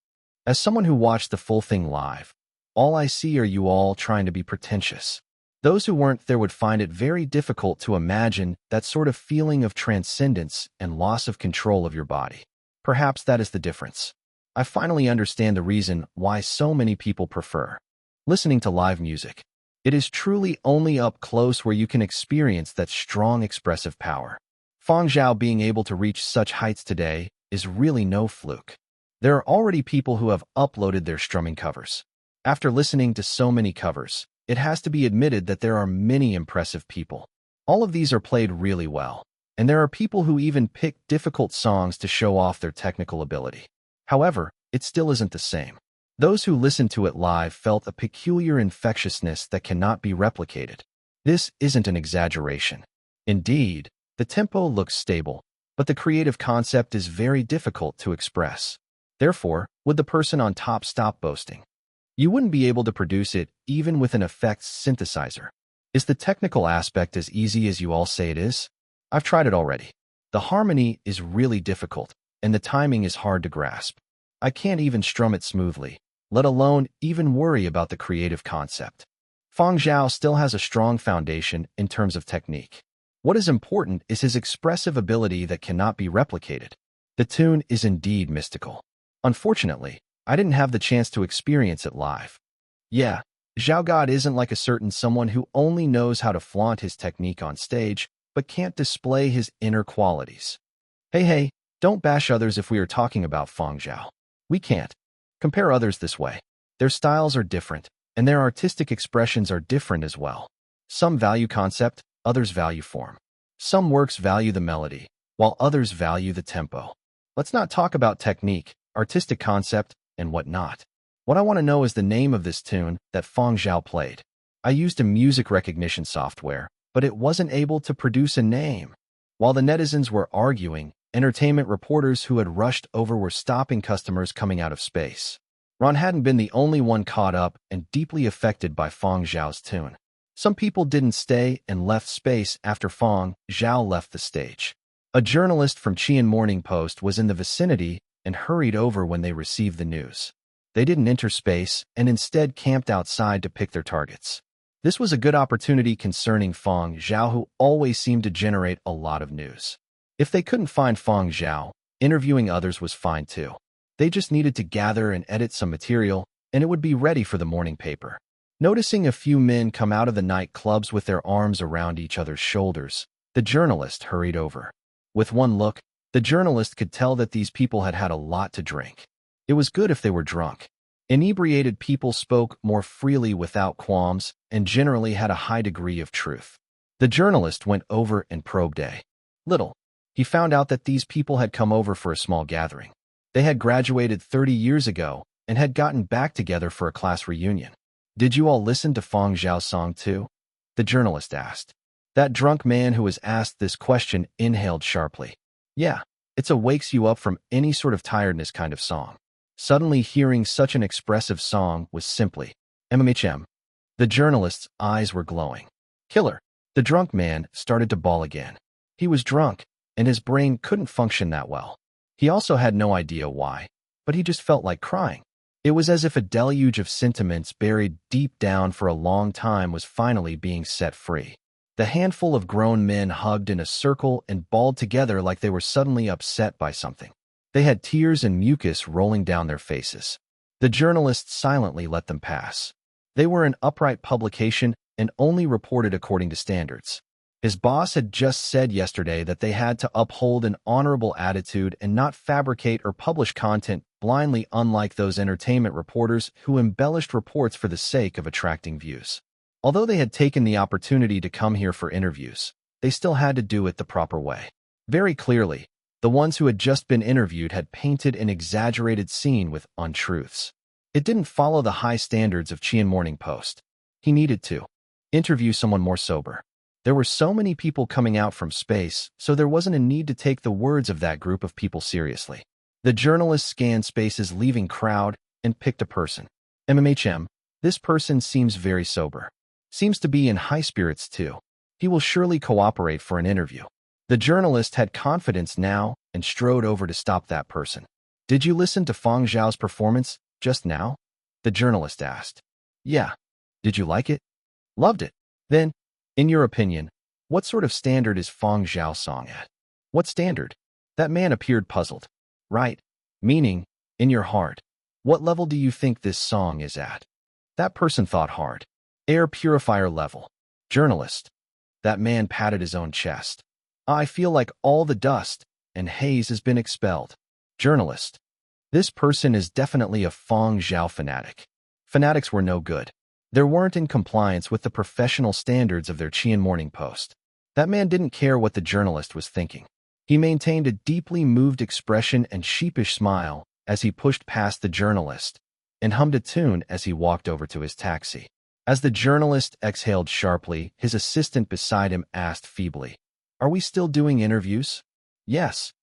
As someone who watched the full thing live, all I see are you all trying to be pretentious. Those who weren't there would find it very difficult to imagine that sort of feeling of transcendence and loss of control of your body. Perhaps that is the difference. I finally understand the reason why so many people prefer listening to live music. It is truly only up close where you can experience that strong expressive power. Fang Zhao being able to reach such heights today is really no fluke. There are already people who have uploaded their strumming covers. After listening to so many covers, it has to be admitted that there are many impressive people. All of these are played really well, and there are people who even pick difficult songs to show off their technical ability. However, it still isn't the same. Those who listened to it live felt a peculiar infectiousness that cannot be replicated. This isn't an exaggeration. Indeed, the tempo looks stable, but the creative concept is very difficult to express. Therefore, would the person on top stop boasting? You wouldn't be able to produce it even with an effects synthesizer. Is the technical aspect as easy as you all say it is? I've tried it already. The harmony is really difficult, and the timing is hard to grasp. I can't even strum it smoothly, let alone even worry about the creative concept. Fang Zhao still has a strong foundation in terms of technique. What is important is his expressive ability that cannot be replicated. The tune is indeed mystical. Unfortunately, I didn't have the chance to experience it live. Yeah, Zhao God isn't like a certain someone who only knows how to flaunt his technique on stage, but can't display his inner qualities. Hey, don't bash others if we are talking about Fang Zhao. We can't compare others this way. Their styles are different, and their artistic expressions are different as well. Some value concept, others value form. Some works value the melody, while others value the tempo. Let's not talk about technique, artistic concept, and whatnot. What I want to know is the name of this tune that Fang Zhao played. I used a music recognition software, but it wasn't able to produce a name. While the netizens were arguing, entertainment reporters who had rushed over were stopping customers coming out of space. Ron hadn't been the only one caught up and deeply affected by Fang Zhao's tune. Some people didn't stay and left space after Fang Zhao left the stage. A journalist from Qian Morning Post was in the vicinity and hurried over when they received the news. They didn't enter space and instead camped outside to pick their targets. This was a good opportunity concerning Fang Zhao, who always seemed to generate a lot of news. If they couldn't find Fang Zhao, interviewing others was fine too. They just needed to gather and edit some material, and it would be ready for the morning paper. Noticing a few men come out of the nightclubs with their arms around each other's shoulders, the journalist hurried over. With one look, the journalist could tell that these people had had a lot to drink. It was good if they were drunk. Inebriated people spoke more freely without qualms and generally had a high degree of truth. The journalist went over and probed a little. He found out that these people had come over for a small gathering. They had graduated 30 years ago and had gotten back together for a class reunion. Did you all listen to Fang Zhao's song too? The journalist asked. That drunk man who was asked this question inhaled sharply. Yeah, it's a wakes you up from any sort of tiredness kind of song. Suddenly hearing such an expressive song was simply MMHM. The journalist's eyes were glowing. Killer. The drunk man started to bawl again. He was drunk, and his brain couldn't function that well. He also had no idea why, but he just felt like crying. It was as if a deluge of sentiments buried deep down for a long time was finally being set free. The handful of grown men hugged in a circle and bawled together like they were suddenly upset by something. They had tears and mucus rolling down their faces. The journalists silently let them pass. They were an upright publication and only reported according to standards. His boss had just said yesterday that they had to uphold an honorable attitude and not fabricate or publish content blindly, unlike those entertainment reporters who embellished reports for the sake of attracting views. Although they had taken the opportunity to come here for interviews, they still had to do it the proper way. Very clearly, the ones who had just been interviewed had painted an exaggerated scene with untruths. It didn't follow the high standards of Qian Morning Post. He needed to interview someone more sober. There were so many people coming out from space, so there wasn't a need to take the words of that group of people seriously. The journalist scanned space's leaving crowd and picked a person. MMHM, this person seems very sober. Seems to be in high spirits too. He will surely cooperate for an interview. The journalist had confidence now and strode over to stop that person. Did you listen to Fang Zhao's performance just now? The journalist asked. Yeah. Did you like it? Loved it. Then, in your opinion, what sort of standard is Fang Zhao's song at? What standard? That man appeared puzzled. Right. Meaning, in your heart. What level do you think this song is at? That person thought hard. Air purifier level. Journalist. That man patted his own chest. I feel like all the dust and haze has been expelled. Journalist. This person is definitely a Fang Zhao fanatic. Fanatics were no good. They weren't in compliance with the professional standards of their Qian Morning Post. That man didn't care what the journalist was thinking. He maintained a deeply moved expression and sheepish smile as he pushed past the journalist and hummed a tune as he walked over to his taxi. As the journalist exhaled sharply, his assistant beside him asked feebly, "Are we still doing interviews?" Yes.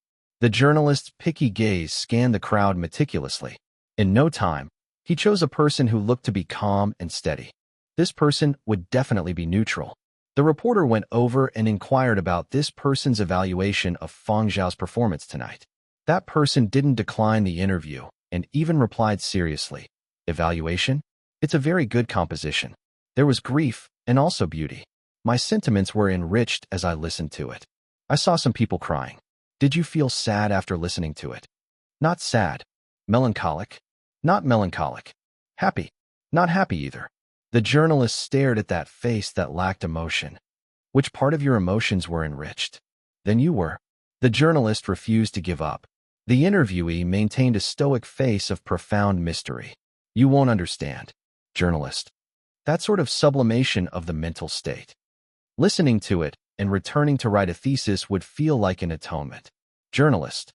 The journalist's picky gaze scanned the crowd meticulously. In no time, he chose a person who looked to be calm and steady. This person would definitely be neutral. The reporter went over and inquired about this person's evaluation of Fang Zhao's performance tonight. That person didn't decline the interview and even replied seriously. Evaluation? It's a very good composition. There was grief and also beauty. My sentiments were enriched as I listened to it. I saw some people crying. Did you feel sad after listening to it? Not sad. Melancholic? Not melancholic. Happy? Not happy either. The journalist stared at that face that lacked emotion. Which part of your emotions were enriched? Then you were. The journalist refused to give up. The interviewee maintained a stoic face of profound mystery. You won't understand. Journalist. That sort of sublimation of the mental state. Listening to it and returning to write a thesis would feel like an atonement. Journalist.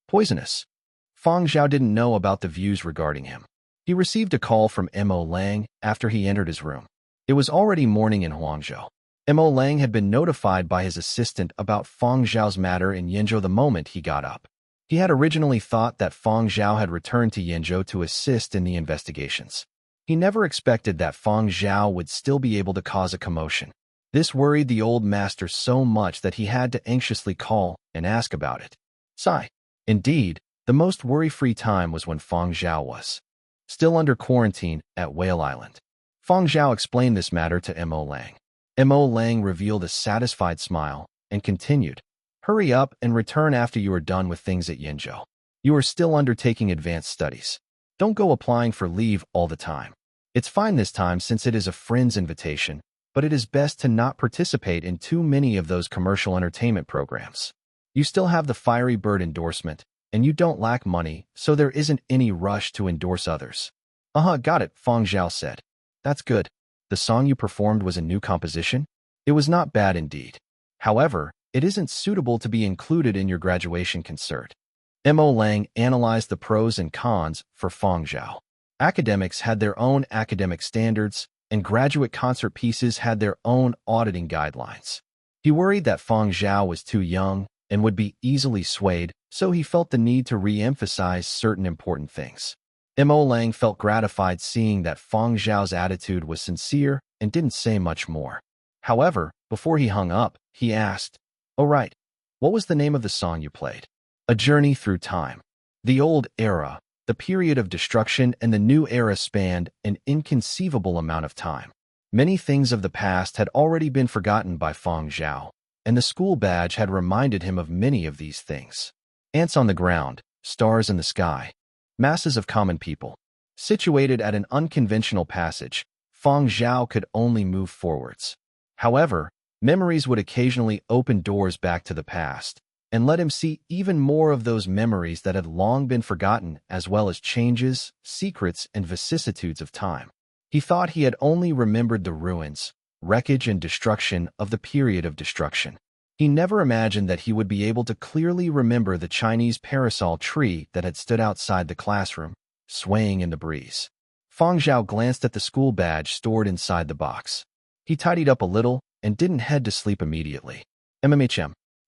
Poisonous. Fang Zhao didn't know about the views regarding him. He received a call from Mo Lang after he entered his room. It was already morning in Huangzhou. Mo Lang had been notified by his assistant about Fang Zhao's matter in Yenzhou the moment he got up. He had originally thought that Fang Zhao had returned to Yenzhou to assist in the investigations. He never expected that Fang Zhao would still be able to cause a commotion. This worried the old master so much that he had to anxiously call and ask about it. Sigh. Indeed, the most worry-free time was when Fang Zhao was still under quarantine at Whale Island. Fang Zhao explained this matter to Mo Lang. Mo Lang revealed a satisfied smile and continued, Hurry up and return after you are done with things at Yenzhou. You are still undertaking advanced studies. Don't go applying for leave all the time. It's fine this time since it is a friend's invitation, but it is best to not participate in too many of those commercial entertainment programs. You still have the Fiery Bird endorsement, and you don't lack money, so there isn't any rush to endorse others. Got it, Fang Zhao said. That's good. The song you performed was a new composition? It was not bad indeed. However, it isn't suitable to be included in your graduation concert. Mo Lang analyzed the pros and cons for Fang Zhao. Academics had their own academic standards, and graduate concert pieces had their own auditing guidelines. He worried that Fang Zhao was too young and would be easily swayed, so he felt the need to re-emphasize certain important things. Mo Lang felt gratified seeing that Fang Zhao's attitude was sincere and didn't say much more. However, before he hung up, he asked, "Oh right, what was the name of the song you played?" A Journey Through Time. The old era, the period of destruction, and the new era spanned an inconceivable amount of time. Many things of the past had already been forgotten by Fang Zhao, and the school badge had reminded him of many of these things. Ants on the ground, stars in the sky, masses of common people. Situated at an unconventional passage, Fang Zhao could only move forwards. However, memories would occasionally open doors back to the past, and let him see even more of those memories that had long been forgotten, as well as changes, secrets, and vicissitudes of time. He thought he had only remembered the ruins, wreckage, and destruction of the period of destruction. He never imagined that he would be able to clearly remember the Chinese parasol tree that had stood outside the classroom, swaying in the breeze. Fang Zhao glanced at the school badge stored inside the box. He tidied up a little and didn't head to sleep immediately.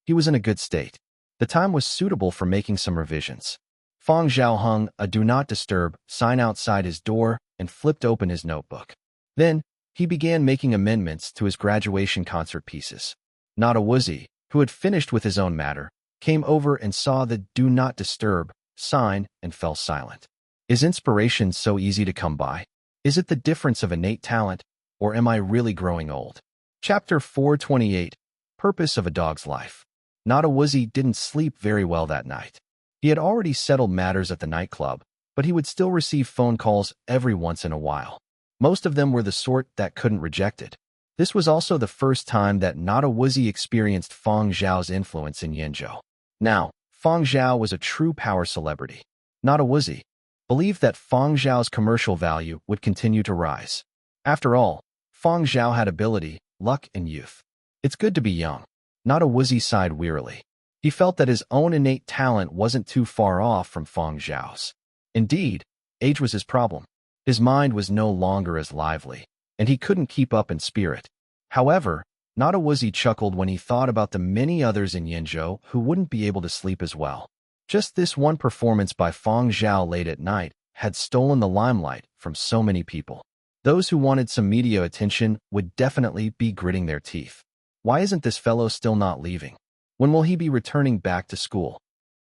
He was in a good state. The time was suitable for making some revisions. Fang Zhao hung a Do Not Disturb sign outside his door and flipped open his notebook. Then, he began making amendments to his graduation concert pieces. Nada Wuzhi, who had finished with his own matter, came over and saw the Do Not Disturb sign and fell silent. Is inspiration so easy to come by? Is it the difference of innate talent, or am I really growing old? Chapter 428, Purpose of a Dog's Life. Nada Wuzhi didn't sleep very well that night. He had already settled matters at the nightclub, but he would still receive phone calls every once in a while. Most of them were the sort that couldn't reject it. This was also the first time that Nada Wuzhi experienced Fang Zhao's influence in Yenzhou. Now, Fang Zhao was a true power celebrity. Nada Wuzhi believed that Fang Zhao's commercial value would continue to rise. After all, Fang Zhao had ability, luck, and youth. It's good to be young. Nada Wuzhi sighed wearily. He felt that his own innate talent wasn't too far off from Fang Zhao's. Indeed, age was his problem. His mind was no longer as lively, and he couldn't keep up in spirit. However, Nadawuzi chuckled when he thought about the many others in Yinzhou who wouldn't be able to sleep as well. Just this one performance by Fang Zhao late at night had stolen the limelight from so many people. Those who wanted some media attention would definitely be gritting their teeth. Why isn't this fellow still not leaving? When will he be returning back to school?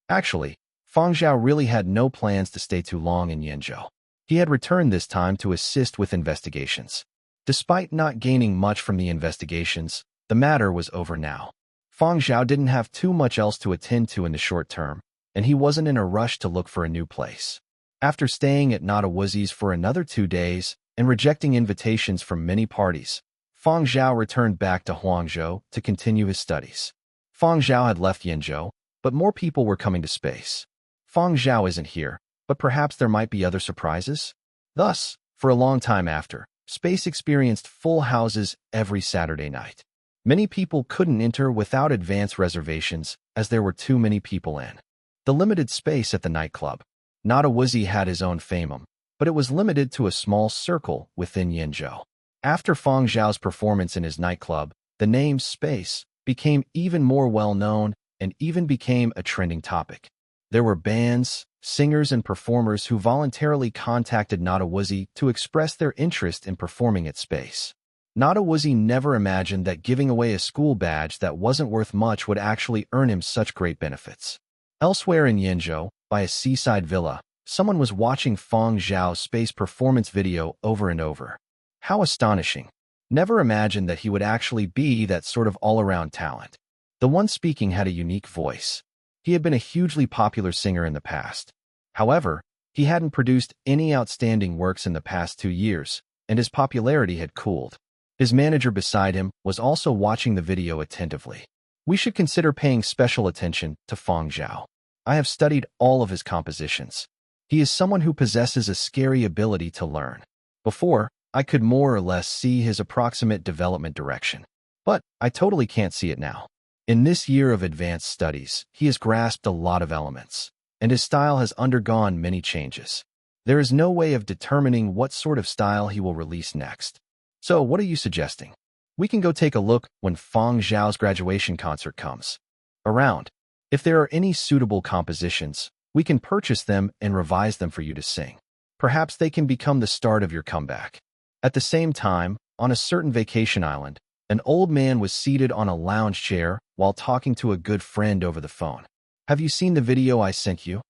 Actually, Fang Zhao really had no plans to stay too long in Yinzhou. He had returned this time to assist with investigations. Despite not gaining much from the investigations, the matter was over now. Fang Zhao didn't have too much else to attend to in the short term, and he wasn't in a rush to look for a new place. After staying at Nadawuzi's for another 2 days and rejecting invitations from many parties, Fang Zhao returned back to Huangzhou to continue his studies. Fang Zhao had left Yinzhou, but more people were coming to space. Fang Zhao isn't here, but perhaps there might be other surprises? Thus, for a long time after, space experienced full houses every Saturday night. Many people couldn't enter without advance reservations as there were too many people in the limited space at the nightclub. Nadawuzi had his own famum, but it was limited to a small circle within Yinzhou. After Fang Zhao's performance in his nightclub, the name Space became even more well-known and even became a trending topic. There were bands, singers, and performers who voluntarily contacted Nadawuzi to express their interest in performing at Space. Nadawuzi never imagined that giving away a school badge that wasn't worth much would actually earn him such great benefits. Elsewhere in Yinzhou, by a seaside villa, someone was watching Fang Zhao's space performance video over and over. How astonishing! Never imagined that he would actually be that sort of all-around talent. The one speaking had a unique voice. He had been a hugely popular singer in the past. However, he hadn't produced any outstanding works in the past 2 years, and his popularity had cooled. His manager beside him was also watching the video attentively. We should consider paying special attention to Fang Zhao. I have studied all of his compositions. He is someone who possesses a scary ability to learn. Before, I could more or less see his approximate development direction. But I totally can't see it now. In this year of advanced studies, he has grasped a lot of elements, and his style has undergone many changes. There is no way of determining what sort of style he will release next. So what are you suggesting? We can go take a look when Fang Zhao's graduation concert comes around. If there are any suitable compositions, we can purchase them and revise them for you to sing. Perhaps they can become the start of your comeback. At the same time, on a certain vacation island, an old man was seated on a lounge chair while talking to a good friend over the phone. Have you seen the video I sent you?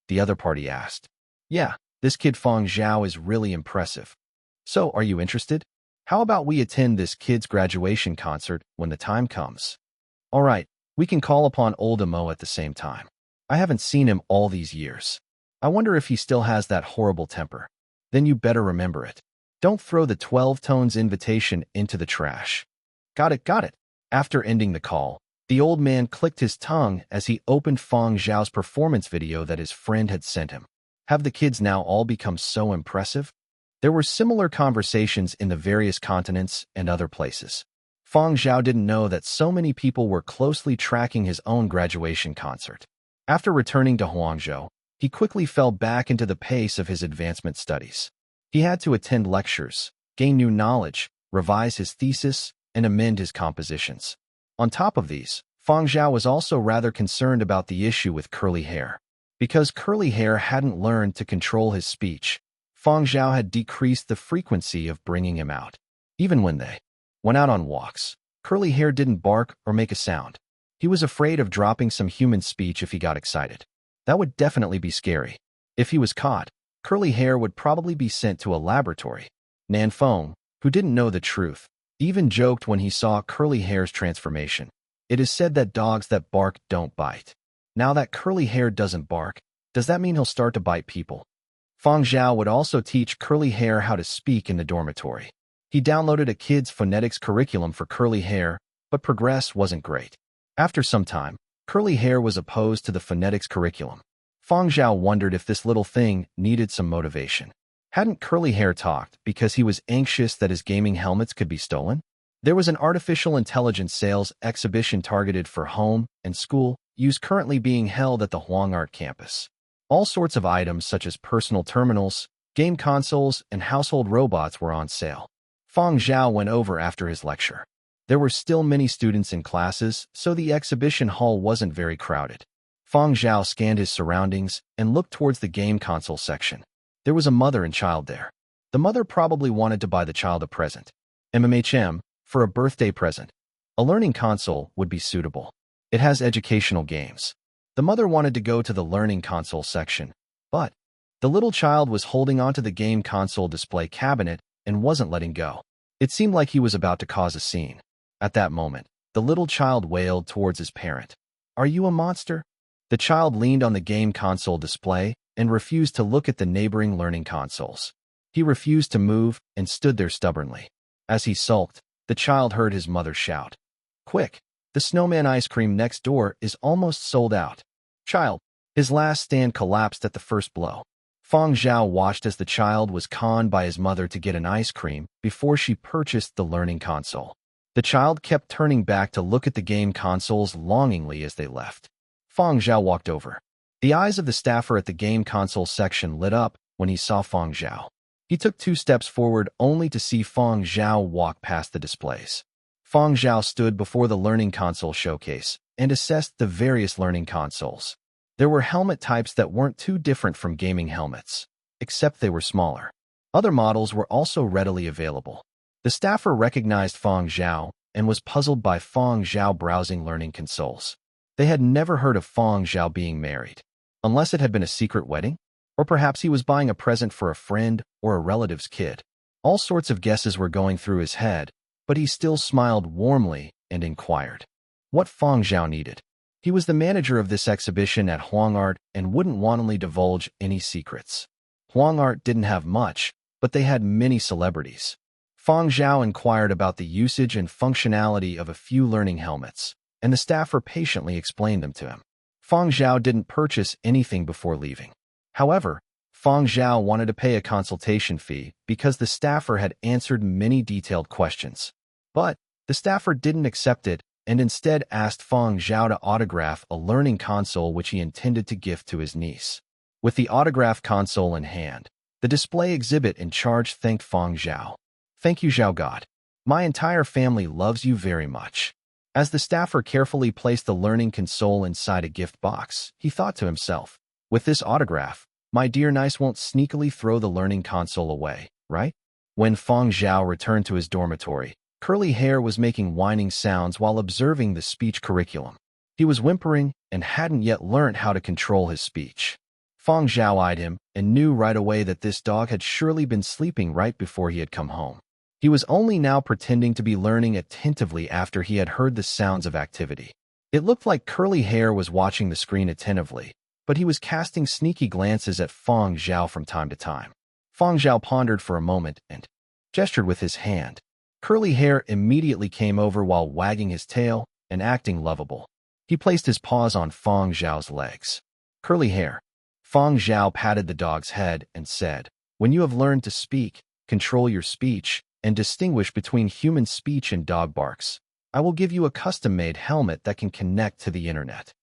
The other party asked. Yeah, this kid Fang Zhao is really impressive. So, are you interested? How about we attend this kid's graduation concert when the time comes? All right, we can call upon old Mo at the same time. I haven't seen him all these years. I wonder if he still has that horrible temper. Then you better remember it. Don't throw the 12 tones invitation into the trash. Got it, got it. After ending the call, the old man clicked his tongue as he opened Fang Zhao's performance video that his friend had sent him. Have the kids now all become so impressive? There were similar conversations in the various continents and other places. Fang Zhao didn't know that so many people were closely tracking his own graduation concert. After returning to Huangzhou, he quickly fell back into the pace of his advancement studies. He had to attend lectures, gain new knowledge, revise his thesis, and amend his compositions. On top of these, Fang Zhao was also rather concerned about the issue with curly hair. Because curly hair hadn't learned to control his speech, Fang Zhao had decreased the frequency of bringing him out. Even when they went out on walks, curly hair didn't bark or make a sound. He was afraid of dropping some human speech if he got excited. That would definitely be scary. If he was caught, curly hair would probably be sent to a laboratory. Nan Feng, who didn't know the truth, even joked when he saw curly hair's transformation. It is said that dogs that bark don't bite. Now that curly hair doesn't bark, does that mean he'll start to bite people? Fang Zhao would also teach curly hair how to speak in the dormitory. He downloaded a kid's phonetics curriculum for curly hair, but progress wasn't great. After some time, curly hair was opposed to the phonetics curriculum. Fang Zhao wondered if this little thing needed some motivation. Hadn't curly hair talked because he was anxious that his gaming helmets could be stolen? There was an artificial intelligence sales exhibition targeted for home and school use currently being held at the Huang Art campus. All sorts of items such as personal terminals, game consoles, and household robots were on sale. Fang Zhao went over after his lecture. There were still many students in classes, so the exhibition hall wasn't very crowded. Fang Zhao scanned his surroundings and looked towards the game console section. There was a mother and child there. The mother probably wanted to buy the child a present. For a birthday present. A learning console would be suitable. It has educational games. The mother wanted to go to the learning console section, but the little child was holding onto the game console display cabinet and wasn't letting go. It seemed like he was about to cause a scene. At that moment, the little child wailed towards his parent. "Are you a monster?" The child leaned on the game console display and refused to look at the neighboring learning consoles. He refused to move and stood there stubbornly. As he sulked, the child heard his mother shout, "Quick! The snowman ice cream next door is almost sold out." Child. His last stand collapsed at the first blow. Fang Zhao watched as the child was conned by his mother to get an ice cream before she purchased the learning console. The child kept turning back to look at the game consoles longingly as they left. Fang Zhao walked over. The eyes of the staffer at the game console section lit up when he saw Fang Zhao. He took 2 steps forward only to see Fang Zhao walk past the displays. Fang Zhao stood before the learning console showcase and assessed the various learning consoles. There were helmet types that weren't too different from gaming helmets, except they were smaller. Other models were also readily available. The staffer recognized Fang Zhao and was puzzled by Fang Zhao browsing learning consoles. They had never heard of Fang Zhao being married, unless it had been a secret wedding, or perhaps he was buying a present for a friend or a relative's kid. All sorts of guesses were going through his head, but he still smiled warmly and inquired what Fang Zhao needed. He was the manager of this exhibition at Huang Art and wouldn't wantonly divulge any secrets. Huang Art didn't have much, but they had many celebrities. Fang Zhao inquired about the usage and functionality of a few learning helmets, and the staffer patiently explained them to him. Fang Zhao didn't purchase anything before leaving. However, Fang Zhao wanted to pay a consultation fee because the staffer had answered many detailed questions. But the staffer didn't accept it and instead asked Fang Zhao to autograph a learning console which he intended to gift to his niece. With the autograph console in hand, the display exhibit in charge thanked Fang Zhao. "Thank you, Zhao God. My entire family loves you very much." As the staffer carefully placed the learning console inside a gift box, he thought to himself, "With this autograph, my dear niece won't sneakily throw the learning console away, right?" When Fang Zhao returned to his dormitory, Curly Hair was making whining sounds while observing the speech curriculum. He was whimpering and hadn't yet learned how to control his speech. Fang Zhao eyed him and knew right away that this dog had surely been sleeping right before he had come home. He was only now pretending to be learning attentively after he had heard the sounds of activity. It looked like Curly Hair was watching the screen attentively, but he was casting sneaky glances at Fang Zhao from time to time. Fang Zhao pondered for a moment and gestured with his hand. Curly Hair immediately came over while wagging his tail and acting lovable. He placed his paws on Fang Zhao's legs. "Curly Hair." Fang Zhao patted the dog's head and said, "When you have learned to speak, control your speech, and distinguish between human speech and dog barks, I will give you a custom-made helmet that can connect to the internet."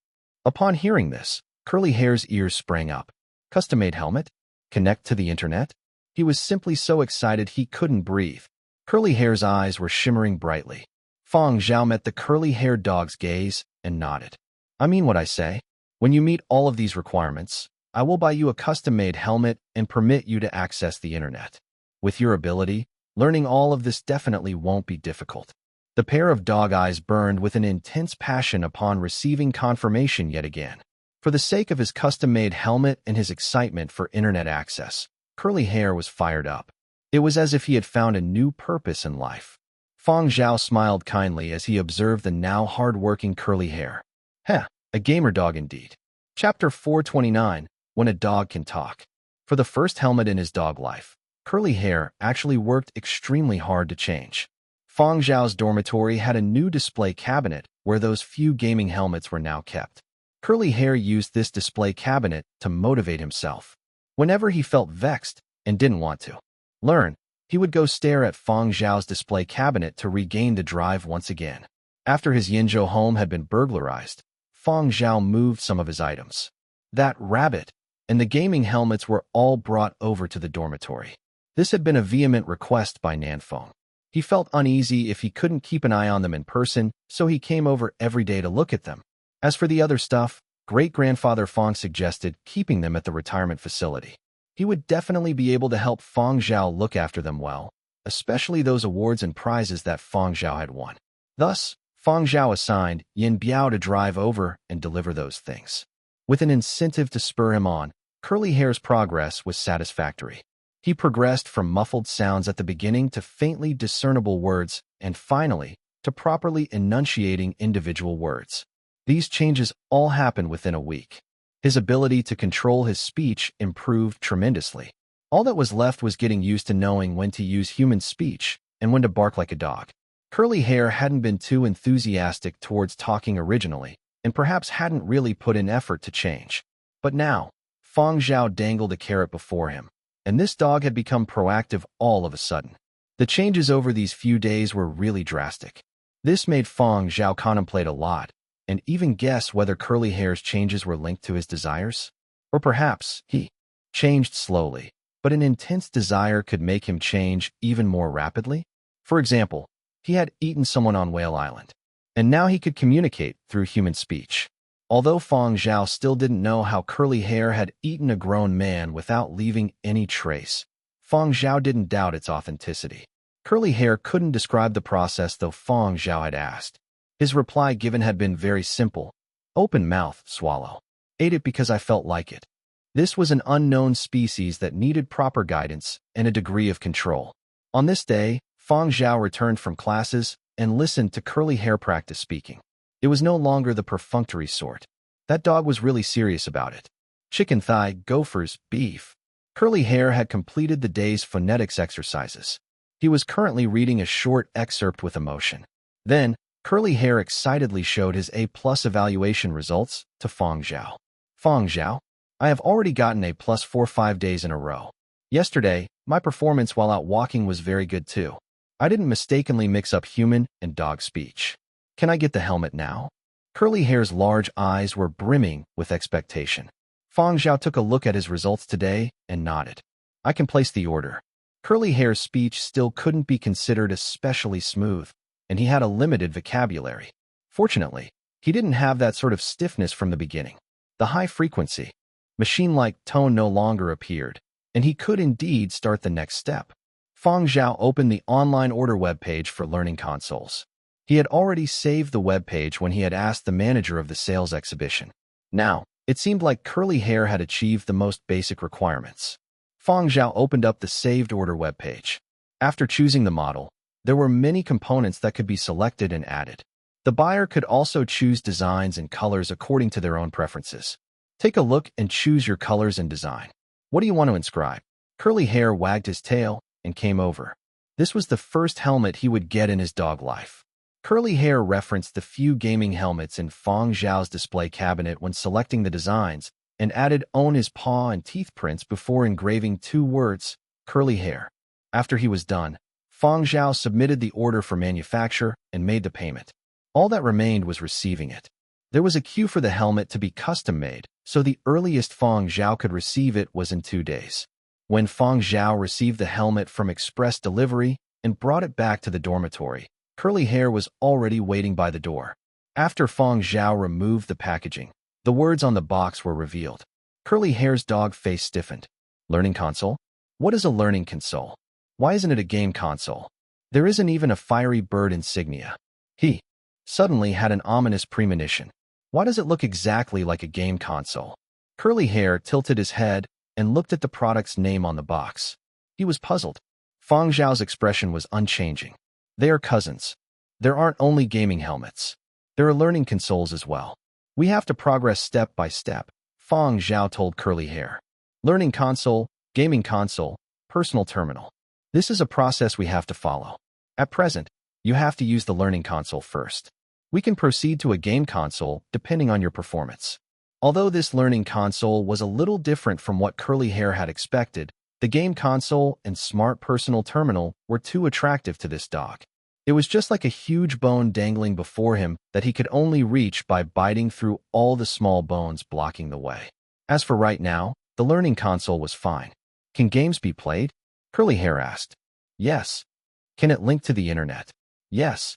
Upon hearing this, Curly Hair's ears sprang up. Custom-made helmet? Connect to the internet? He was simply so excited he couldn't breathe. Curly Hair's eyes were shimmering brightly. Fang Zhao met the curly-haired dog's gaze and nodded. "I mean what I say. When you meet all of these requirements, I will buy you a custom-made helmet and permit you to access the internet. With your ability, learning all of this definitely won't be difficult." The pair of dog eyes burned with an intense passion upon receiving confirmation yet again. For the sake of his custom-made helmet and his excitement for internet access, Curly Hair was fired up. It was as if he had found a new purpose in life. Fang Zhao smiled kindly as he observed the now hard-working Curly Hair. Heh, a gamer dog indeed. Chapter 429, When a Dog Can Talk. For the first helmet in his dog life, Curly Hair actually worked extremely hard to change. Fang Zhao's dormitory had a new display cabinet where those few gaming helmets were now kept. Curly Hair used this display cabinet to motivate himself. Whenever he felt vexed and didn't want to learn, he would go stare at Fang Zhao's display cabinet to regain the drive once again. After his Yinzhou home had been burglarized, Fang Zhao moved some of his items. That rabbit and the gaming helmets were all brought over to the dormitory. This had been a vehement request by Nanfeng. He felt uneasy if he couldn't keep an eye on them in person, so he came over every day to look at them. As for the other stuff, great-grandfather Fang suggested keeping them at the retirement facility. He would definitely be able to help Fang Zhao look after them well, especially those awards and prizes that Fang Zhao had won. Thus, Fang Zhao assigned Yin Biao to drive over and deliver those things. With an incentive to spur him on, Curly Hair's progress was satisfactory. He progressed from muffled sounds at the beginning to faintly discernible words, and finally, to properly enunciating individual words. These changes all happened within a week. His ability to control his speech improved tremendously. All that was left was getting used to knowing when to use human speech and when to bark like a dog. Curly Hair hadn't been too enthusiastic towards talking originally, and perhaps hadn't really put in effort to change. But now, Fang Zhao dangled a carrot before him, and this dog had become proactive all of a sudden. The changes over these few days were really drastic. This made Fang Zhao contemplate a lot, and even guess whether Curly Hair's changes were linked to his desires. Or perhaps he changed slowly, but an intense desire could make him change even more rapidly. For example, he had eaten someone on Whale Island, and now he could communicate through human speech. Although Fang Zhao still didn't know how Curly Hair had eaten a grown man without leaving any trace, Fang Zhao didn't doubt its authenticity. Curly Hair couldn't describe the process, though Fang Zhao had asked. His reply given had been very simple. Open mouth, swallow. Ate it because I felt like it. This was an unknown species that needed proper guidance and a degree of control. On this day, Fang Zhao returned from classes and listened to Curly Hair practice speaking. It was no longer the perfunctory sort. That dog was really serious about it. Chicken thigh, gophers, beef. Curly Hair had completed the day's phonetics exercises. He was currently reading a short excerpt with emotion. Then, Curly Hair excitedly showed his A+ evaluation results to Fang Zhao. Fang Zhao, I have already gotten A+ 4-5 days in a row. Yesterday, my performance while out walking was very good too. I didn't mistakenly mix up human and dog speech. Can I get the helmet now? Curly Hair's large eyes were brimming with expectation. Fang Zhao took a look at his results today and nodded. I can place the order. Curly Hair's speech still couldn't be considered especially smooth, and he had a limited vocabulary. Fortunately, he didn't have that sort of stiffness from the beginning. The high-frequency, machine-like tone no longer appeared, and he could indeed start the next step. Fang Zhao opened the online order webpage for learning consoles. He had already saved the webpage when he had asked the manager of the sales exhibition. Now, it seemed like Curly Hair had achieved the most basic requirements. Fang Zhao opened up the saved order webpage. After choosing the model, there were many components that could be selected and added. The buyer could also choose designs and colors according to their own preferences. Take a look and choose your colors and design. What do you want to inscribe? Curly Hair wagged his tail and came over. This was the first helmet he would get in his dog life. Curly Hair referenced the few gaming helmets in Fang Zhao's display cabinet when selecting the designs, and added on his paw and teeth prints before engraving 2 words, Curly Hair. After he was done, Fang Zhao submitted the order for manufacture and made the payment. All that remained was receiving it. There was a queue for the helmet to be custom-made, so the earliest Fang Zhao could receive it was in 2 days. When Fang Zhao received the helmet from express delivery and brought it back to the dormitory, Curly Hair was already waiting by the door. After Fang Zhao removed the packaging, the words on the box were revealed. Curly Hair's dog face stiffened. Learning console? What is a learning console? Why isn't it a game console? There isn't even a fiery bird insignia. He suddenly had an ominous premonition. Why does it look exactly like a game console? Curly Hair tilted his head and looked at the product's name on the box. He was puzzled. Fang Zhao's expression was unchanging. They are cousins. There aren't only gaming helmets. There are learning consoles as well. We have to progress step by step, Fang Zhao told Curly Hair. Learning console, gaming console, personal terminal. This is a process we have to follow. At present, you have to use the learning console first. We can proceed to a game console depending on your performance. Although this learning console was a little different from what Curly Hair had expected, the game console and smart personal terminal were too attractive to this dog. It was just like a huge bone dangling before him that he could only reach by biting through all the small bones blocking the way. As for right now, the learning console was fine. Can games be played? Curly Hair asked. Yes. Can it link to the internet? Yes.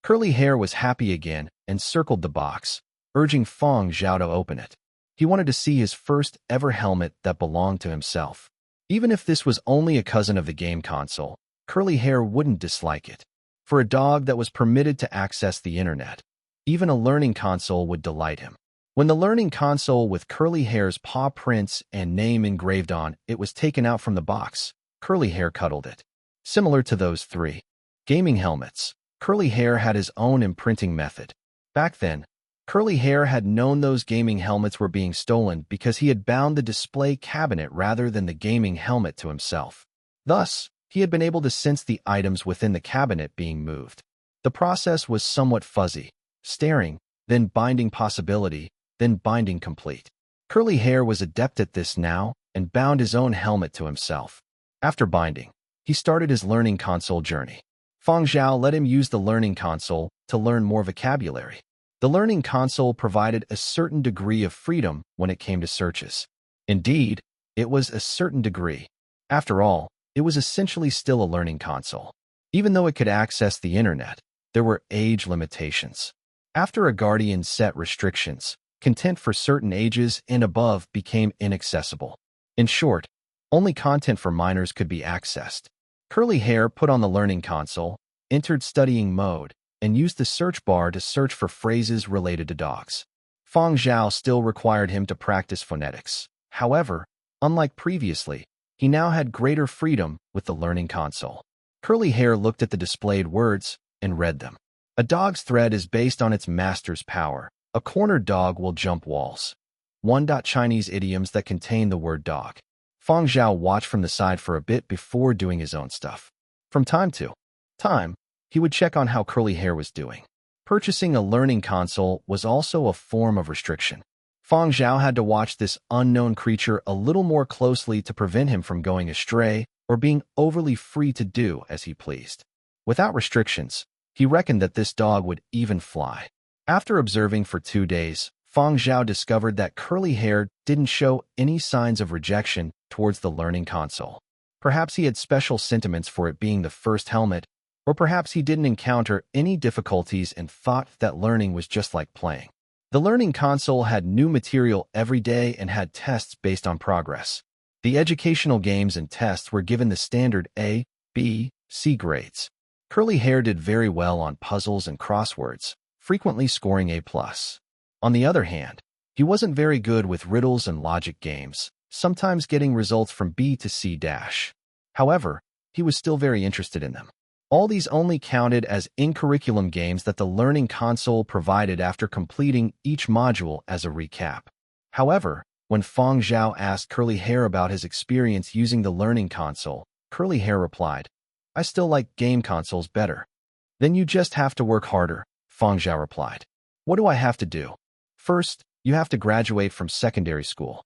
Curly Hair was happy again and circled the box, urging Fang Zhao to open it. He wanted to see his first ever helmet that belonged to himself. Even if this was only a cousin of the game console, Curly Hair wouldn't dislike it. For a dog that was permitted to access the internet, even a learning console would delight him. When the learning console with Curly Hair's paw prints and name engraved on it was taken out from the box, Curly Hair cuddled it. Similar to those three gaming helmets, Curly Hair had his own imprinting method. Back then, Curly Hair had known those gaming helmets were being stolen because he had bound the display cabinet rather than the gaming helmet to himself. Thus, he had been able to sense the items within the cabinet being moved. The process was somewhat fuzzy, staring, then binding possibility, then binding complete. Curly Hair was adept at this now and bound his own helmet to himself. After binding, he started his learning console journey. Fang Zhao let him use the learning console to learn more vocabulary. The learning console provided a certain degree of freedom when it came to searches. Indeed, it was a certain degree. After all, it was essentially still a learning console. Even though it could access the internet, there were age limitations. After a guardian set restrictions, content for certain ages and above became inaccessible. In short, only content for minors could be accessed. Curly Hair put on the learning console, entered studying mode, and used the search bar to search for phrases related to dogs. Fang Zhao still required him to practice phonetics. However, unlike previously, he now had greater freedom with the learning console. Curly Hair looked at the displayed words and read them. A dog's thread is based on its master's power. A cornered dog will jump walls. 1. Chinese idioms that contain the word dog. Fang Zhao watched from the side for a bit before doing his own stuff. From time to time, he would check on how Curly Hair was doing. Purchasing a learning console was also a form of restriction. Fang Zhao had to watch this unknown creature a little more closely to prevent him from going astray or being overly free to do as he pleased. Without restrictions, he reckoned that this dog would even fly. After observing for 2 days, Fang Zhao discovered that Curly Hair didn't show any signs of rejection towards the learning console. Perhaps he had special sentiments for it being the first helmet, or perhaps he didn't encounter any difficulties and thought that learning was just like playing. The learning console had new material every day and had tests based on progress. The educational games and tests were given the standard A, B, C grades. Curly Hair did very well on puzzles and crosswords, frequently scoring A+. On the other hand, he wasn't very good with riddles and logic games, sometimes getting results from B to C-. However, he was still very interested in them. All these only counted as in-curriculum games that the learning console provided after completing each module as a recap. However, when Fang Zhao asked Curly Hair about his experience using the learning console, Curly Hair replied, "I still like game consoles better." "Then you just have to work harder," Fang Zhao replied. "What do I have to do?" "First, you have to graduate from secondary school."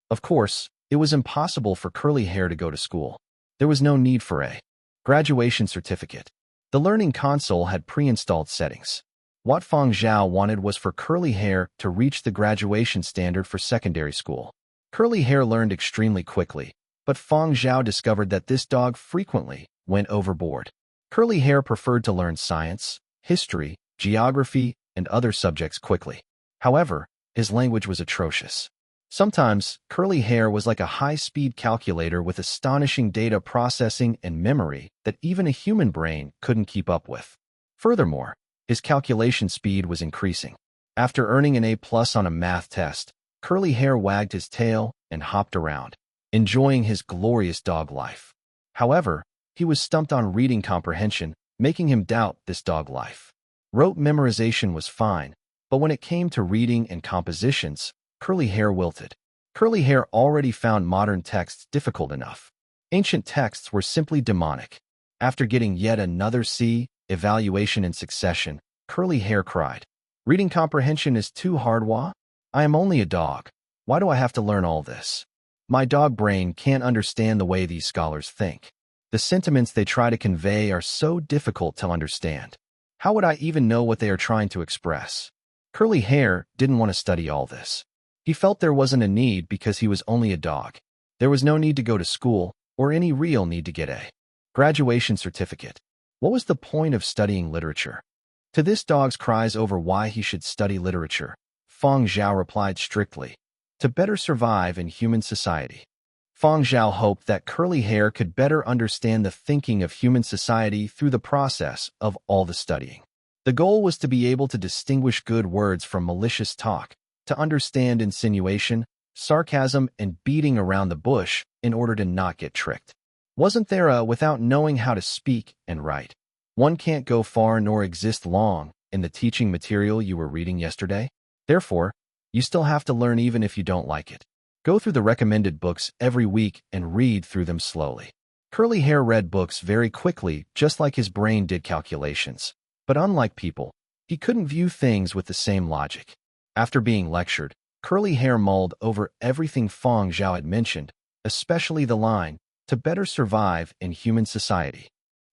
Of course, it was impossible for Curly Hair to go to school. There was no need for a graduation certificate. The learning console had pre-installed settings. What Fang Zhao wanted was for Curly Hair to reach the graduation standard for secondary school. Curly Hair learned extremely quickly, but Fang Zhao discovered that this dog frequently went overboard. Curly Hair preferred to learn science, history, geography, and other subjects quickly. However, his language was atrocious. Sometimes, Curly Hair was like a high-speed calculator with astonishing data processing and memory that even a human brain couldn't keep up with. Furthermore, his calculation speed was increasing. After earning an A+ on a math test, Curly Hair wagged his tail and hopped around, enjoying his glorious dog life. However, he was stumped on reading comprehension, making him doubt this dog life. Rote memorization was fine, but when it came to reading and compositions, Curly Hair wilted. Curly Hair already found modern texts difficult enough. Ancient texts were simply demonic. After getting yet another C evaluation in succession, Curly Hair cried, "Reading comprehension is too hard, wah? I am only a dog. Why do I have to learn all this? My dog brain can't understand the way these scholars think. The sentiments they try to convey are so difficult to understand. How would I even know what they are trying to express?" Curly Hair didn't want to study all this. He felt there wasn't a need because he was only a dog. There was no need to go to school or any real need to get a graduation certificate. What was the point of studying literature? To this dog's cries over why he should study literature, Fang Zhao replied strictly, to better survive in human society. Fang Zhao hoped that Curly Hair could better understand the thinking of human society through the process of all the studying. The goal was to be able to distinguish good words from malicious talk, to understand insinuation, sarcasm, and beating around the bush in order to not get tricked. Wasn't there a without knowing how to speak and write? One can't go far nor exist long in the teaching material you were reading yesterday? Therefore, you still have to learn even if you don't like it. Go through the recommended books every week and read through them slowly. Curly Hair read books very quickly, just like his brain did calculations. But unlike people, he couldn't view things with the same logic. After being lectured, Curly Hair mulled over everything Fang Zhao had mentioned, especially the line, to better survive in human society.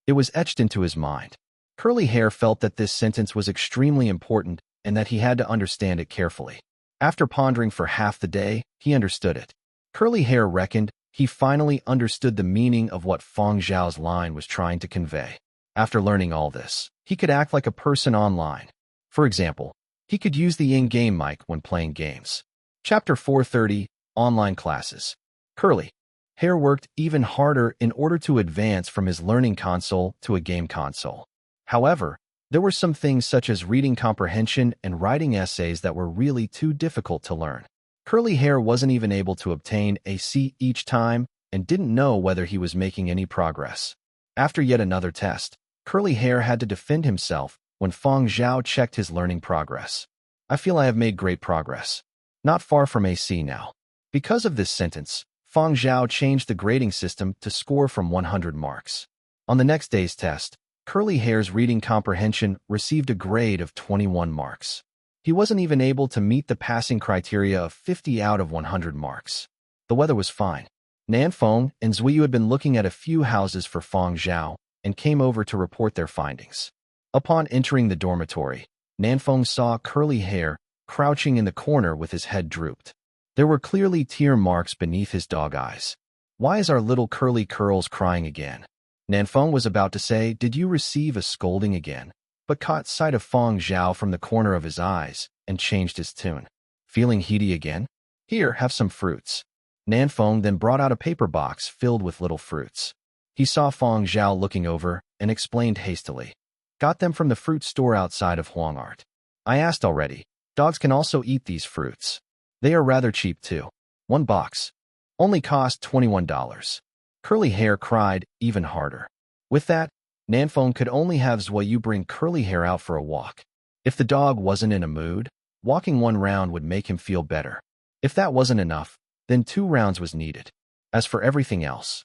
It was etched into his mind. Curly Hair felt that this sentence was extremely important and that he had to understand it carefully. After pondering for half the day, he understood it. Curly Hair reckoned he finally understood the meaning of what Fang Zhao's line was trying to convey. After learning all this, he could act like a person online. For example, he could use the in-game mic when playing games. Chapter 430, Online Classes. Curly Hair worked even harder in order to advance from his learning console to a game console. However, there were some things such as reading comprehension and writing essays that were really too difficult to learn. Curly Hair wasn't even able to obtain a C each time and didn't know whether he was making any progress. After yet another test, Curly Hair had to defend himself when Fang Zhao checked his learning progress. I feel I have made great progress. Not far from a C now. Because of this sentence, Fang Zhao changed the grading system to score from 100 marks. On the next day's test, Curly Hair's reading comprehension received a grade of 21 marks. He wasn't even able to meet the passing criteria of 50 out of 100 marks. The weather was fine. Nanfeng and Zuiyu had been looking at a few houses for Fang Zhao and came over to report their findings. Upon entering the dormitory, Nanfeng saw Curly Hair crouching in the corner with his head drooped. There were clearly tear marks beneath his dog eyes. Why is our little Curly Curls crying again? Nanfeng was about to say, did you receive a scolding again? But caught sight of Fang Zhao from the corner of his eyes and changed his tune. Feeling heaty again? Here, have some fruits. Nanfeng then brought out a paper box filled with little fruits. He saw Fang Zhao looking over and explained hastily. Got them from the fruit store outside of Huangart. I asked already. Dogs can also eat these fruits. They are rather cheap too. One box. Only cost $21. Curly Hair cried even harder. With that, Nanfeng could only have Zuiyu bring Curly Hair out for a walk. If the dog wasn't in a mood, walking one round would make him feel better. If that wasn't enough, then 2 rounds was needed. As for everything else,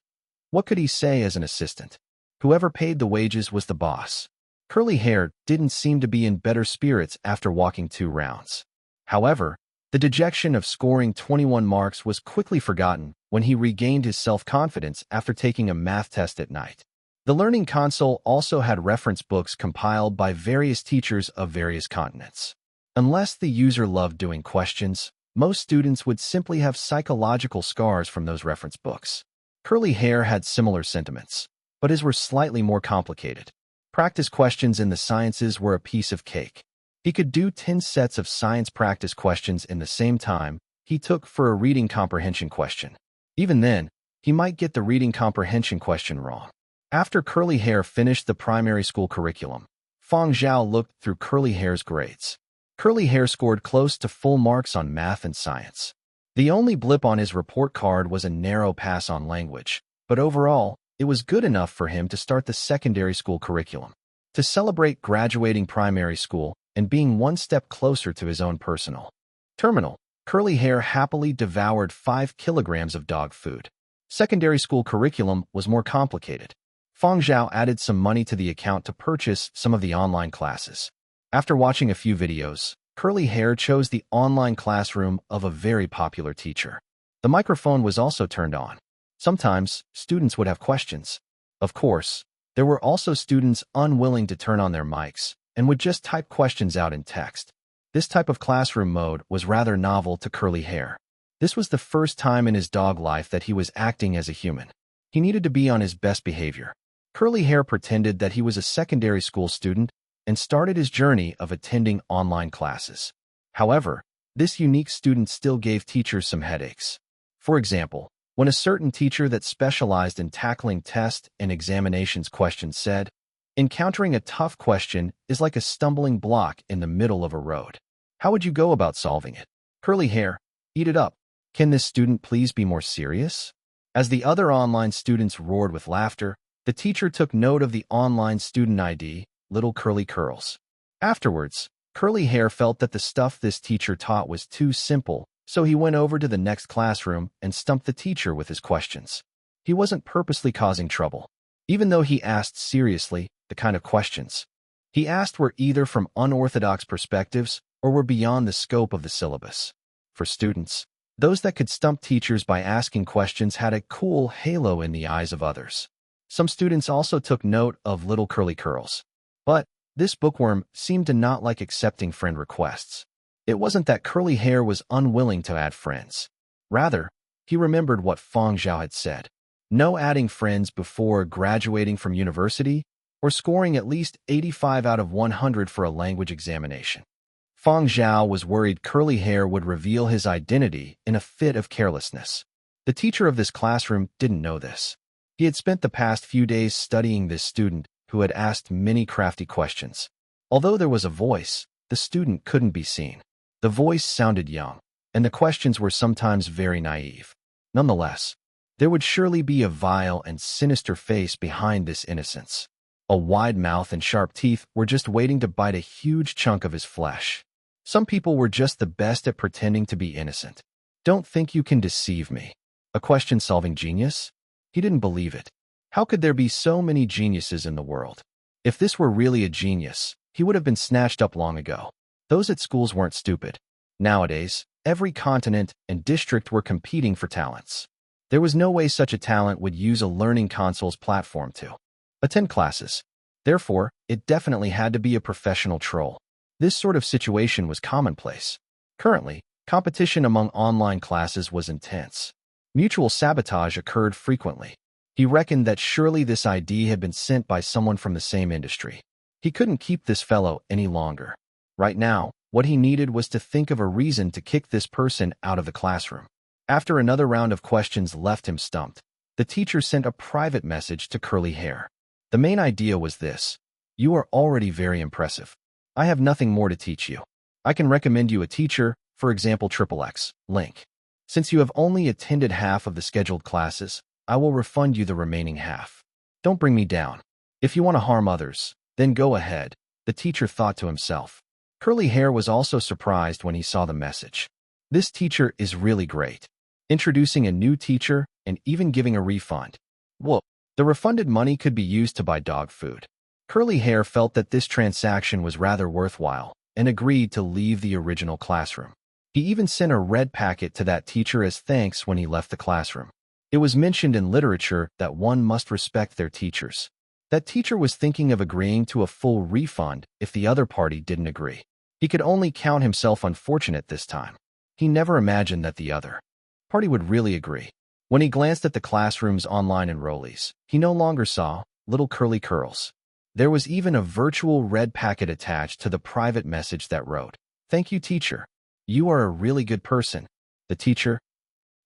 what could he say as an assistant? Whoever paid the wages was the boss. Curly Hair didn't seem to be in better spirits after walking 2 rounds. However, the dejection of scoring 21 marks was quickly forgotten when he regained his self-confidence after taking a math test at night. The learning console also had reference books compiled by various teachers of various continents. Unless the user loved doing questions, most students would simply have psychological scars from those reference books. Curly Hair had similar sentiments, but his were slightly more complicated. Practice questions in the sciences were a piece of cake. He could do 10 sets of science practice questions in the same time he took for a reading comprehension question. Even then, he might get the reading comprehension question wrong. After Curly Hair finished the primary school curriculum, Fang Zhao looked through Curly Hair's grades. Curly Hair scored close to full marks on math and science. The only blip on his report card was a narrow pass on language, but overall, it was good enough for him to start the secondary school curriculum. To celebrate graduating primary school and being one step closer to his own personal terminal, Curly Hair happily devoured 5 kilograms of dog food. Secondary school curriculum was more complicated. Fang Zhao added some money to the account to purchase some of the online classes. After watching a few videos, Curly Hair chose the online classroom of a very popular teacher. The microphone was also turned on. Sometimes, students would have questions. Of course, there were also students unwilling to turn on their mics and would just type questions out in text. This type of classroom mode was rather novel to Curly Hair. This was the first time in his dog life that he was acting as a human. He needed to be on his best behavior. Curly Hair pretended that he was a secondary school student and started his journey of attending online classes. However, this unique student still gave teachers some headaches. For example, when a certain teacher that specialized in tackling test and examinations questions said, "Encountering a tough question is like a stumbling block in the middle of a road. How would you go about solving it?" Curly Hair, eat it up. Can this student please be more serious? As the other online students roared with laughter, the teacher took note of the online student ID, Little Curly Curls. Afterwards, Curly Hair felt that the stuff this teacher taught was too simple, so he went over to the next classroom and stumped the teacher with his questions. He wasn't purposely causing trouble, even though he asked seriously the kind of questions he asked were either from unorthodox perspectives or were beyond the scope of the syllabus. For students, those that could stump teachers by asking questions had a cool halo in the eyes of others. Some students also took note of Little Curly Curls. But this bookworm seemed to not like accepting friend requests. It wasn't that Curly Hair was unwilling to add friends. Rather, he remembered what Fang Zhao had said. No adding friends before graduating from university or scoring at least 85 out of 100 for a language examination. Fang Zhao was worried Curly Hair would reveal his identity in a fit of carelessness. The teacher of this classroom didn't know this. He had spent the past few days studying this student who had asked many crafty questions. Although there was a voice, the student couldn't be seen. The voice sounded young, and the questions were sometimes very naive. Nonetheless, there would surely be a vile and sinister face behind this innocence. A wide mouth and sharp teeth were just waiting to bite a huge chunk of his flesh. Some people were just the best at pretending to be innocent. "Don't think you can deceive me." A question-solving genius? He didn't believe it. How could there be so many geniuses in the world? If this were really a genius, he would have been snatched up long ago. Those at schools weren't stupid. Nowadays, every continent and district were competing for talents. There was no way such a talent would use a learning console's platform to attend classes. Therefore, it definitely had to be a professional troll. This sort of situation was commonplace. Currently, competition among online classes was intense. Mutual sabotage occurred frequently. He reckoned that surely this ID had been sent by someone from the same industry. He couldn't keep this fellow any longer. Right now, what he needed was to think of a reason to kick this person out of the classroom. After another round of questions left him stumped, the teacher sent a private message to Curly Hair. The main idea was this: "You are already very impressive. I have nothing more to teach you. I can recommend you a teacher, for example XXX, link. Since you have only attended half of the scheduled classes, I will refund you the remaining half. Don't bring me down. If you want to harm others, then go ahead," the teacher thought to himself. Curly Hair was also surprised when he saw the message. This teacher is really great. Introducing a new teacher and even giving a refund. Whoa, the refunded money could be used to buy dog food. Curly Hair felt that this transaction was rather worthwhile and agreed to leave the original classroom. He even sent a red packet to that teacher as thanks when he left the classroom. It was mentioned in literature that one must respect their teachers. That teacher was thinking of agreeing to a full refund if the other party didn't agree. He could only count himself unfortunate this time. He never imagined that the other party would really agree. When he glanced at the classroom's online enrollees, he no longer saw Little Curly Curls. There was even a virtual red packet attached to the private message that wrote, "Thank you, teacher. You are a really good person." The teacher: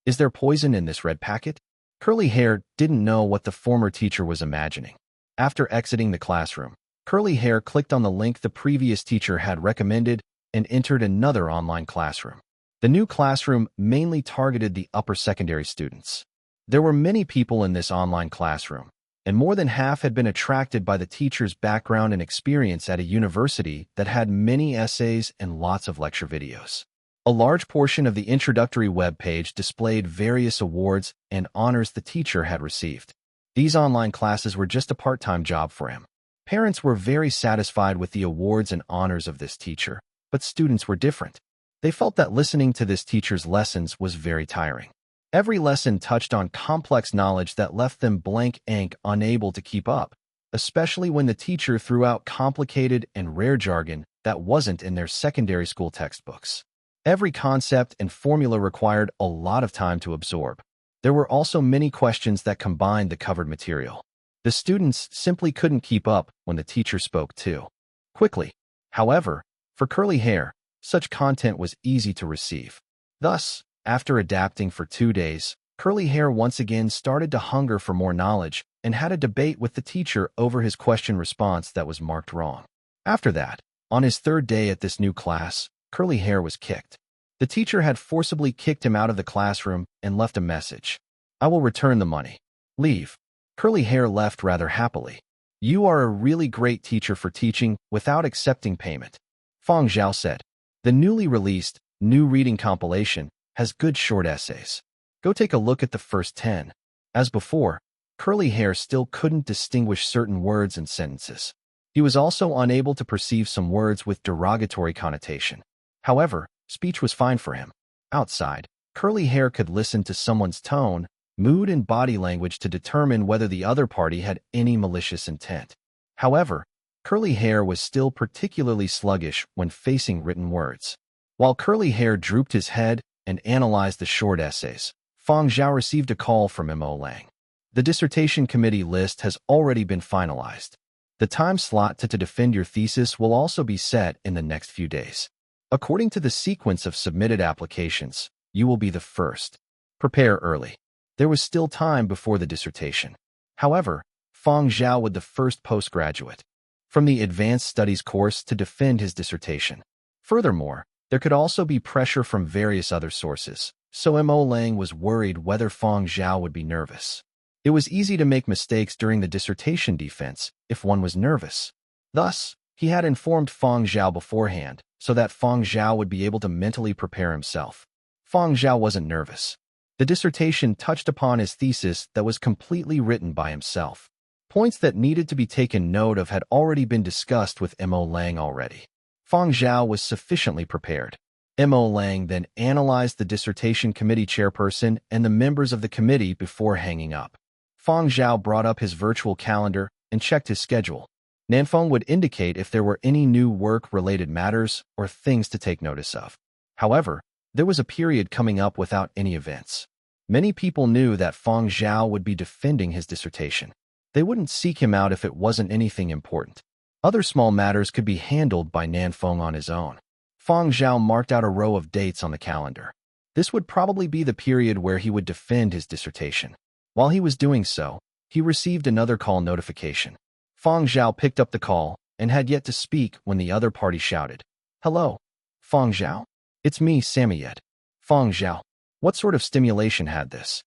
"Is there poison in this red packet?" Curly Hair didn't know what the former teacher was imagining. After exiting the classroom, Curly Hair clicked on the link the previous teacher had recommended and entered another online classroom. The new classroom mainly targeted the upper secondary students. There were many people in this online classroom, and more than half had been attracted by the teacher's background and experience at a university that had many essays and lots of lecture videos. A large portion of the introductory web page displayed various awards and honors the teacher had received. These online classes were just a part-time job for him. Parents were very satisfied with the awards and honors of this teacher, but students were different. They felt that listening to this teacher's lessons was very tiring. Every lesson touched on complex knowledge that left them blank ink, unable to keep up, especially when the teacher threw out complicated and rare jargon that wasn't in their secondary school textbooks. Every concept and formula required a lot of time to absorb. There were also many questions that combined the covered material. The students simply couldn't keep up when the teacher spoke too quickly. However, for curly hair, such content was easy to receive. Thus, after adapting for 2 days, curly hair once again started to hunger for more knowledge and had a debate with the teacher over his question response that was marked wrong. After that, on his 3rd day at this new class, curly hair was kicked. The teacher had forcibly kicked him out of the classroom and left a message. "I will return the money. Leave." Curly hair left rather happily. "You are a really great teacher for teaching without accepting payment," Fang Zhao said. The newly released new reading compilation has good short essays. Go take a look at the first 10. As before, curly hair still couldn't distinguish certain words and sentences. He was also unable to perceive some words with derogatory connotation. However, speech was fine for him. Outside, curly hair could listen to someone's tone, mood, and body language to determine whether the other party had any malicious intent. However, curly hair was still particularly sluggish when facing written words. While curly hair drooped his head and analyzed the short essays, Fang Zhao received a call from Mo Lang. The dissertation committee list has already been finalized. The time slot to defend your thesis will also be set in the next few days. According to the sequence of submitted applications, you will be the first. Prepare early. There was still time before the dissertation. However, Fang Zhao was the first postgraduate from the Advanced Studies course to defend his dissertation. Furthermore, there could also be pressure from various other sources, so Mo Lang was worried whether Fang Zhao would be nervous. It was easy to make mistakes during the dissertation defense if one was nervous. Thus, he had informed Fang Zhao beforehand so that Fang Zhao would be able to mentally prepare himself. Fang Zhao wasn't nervous. The dissertation touched upon his thesis that was completely written by himself. Points that needed to be taken note of had already been discussed with Mo Lang already. Fang Zhao was sufficiently prepared. Mo Lang then analyzed the dissertation committee chairperson and the members of the committee before hanging up. Fang Zhao brought up his virtual calendar and checked his schedule. Nanfeng would indicate if there were any new work-related matters or things to take notice of. However, there was a period coming up without any events. Many people knew that Fang Zhao would be defending his dissertation. They wouldn't seek him out if it wasn't anything important. Other small matters could be handled by Nanfeng on his own. Fang Zhao marked out a row of dates on the calendar. This would probably be the period where he would defend his dissertation. While he was doing so, he received another call notification. Fang Zhao picked up the call and had yet to speak when the other party shouted, "Hello, Fang Zhao? It's me, Samyet." Fang Zhao. What sort of stimulation had this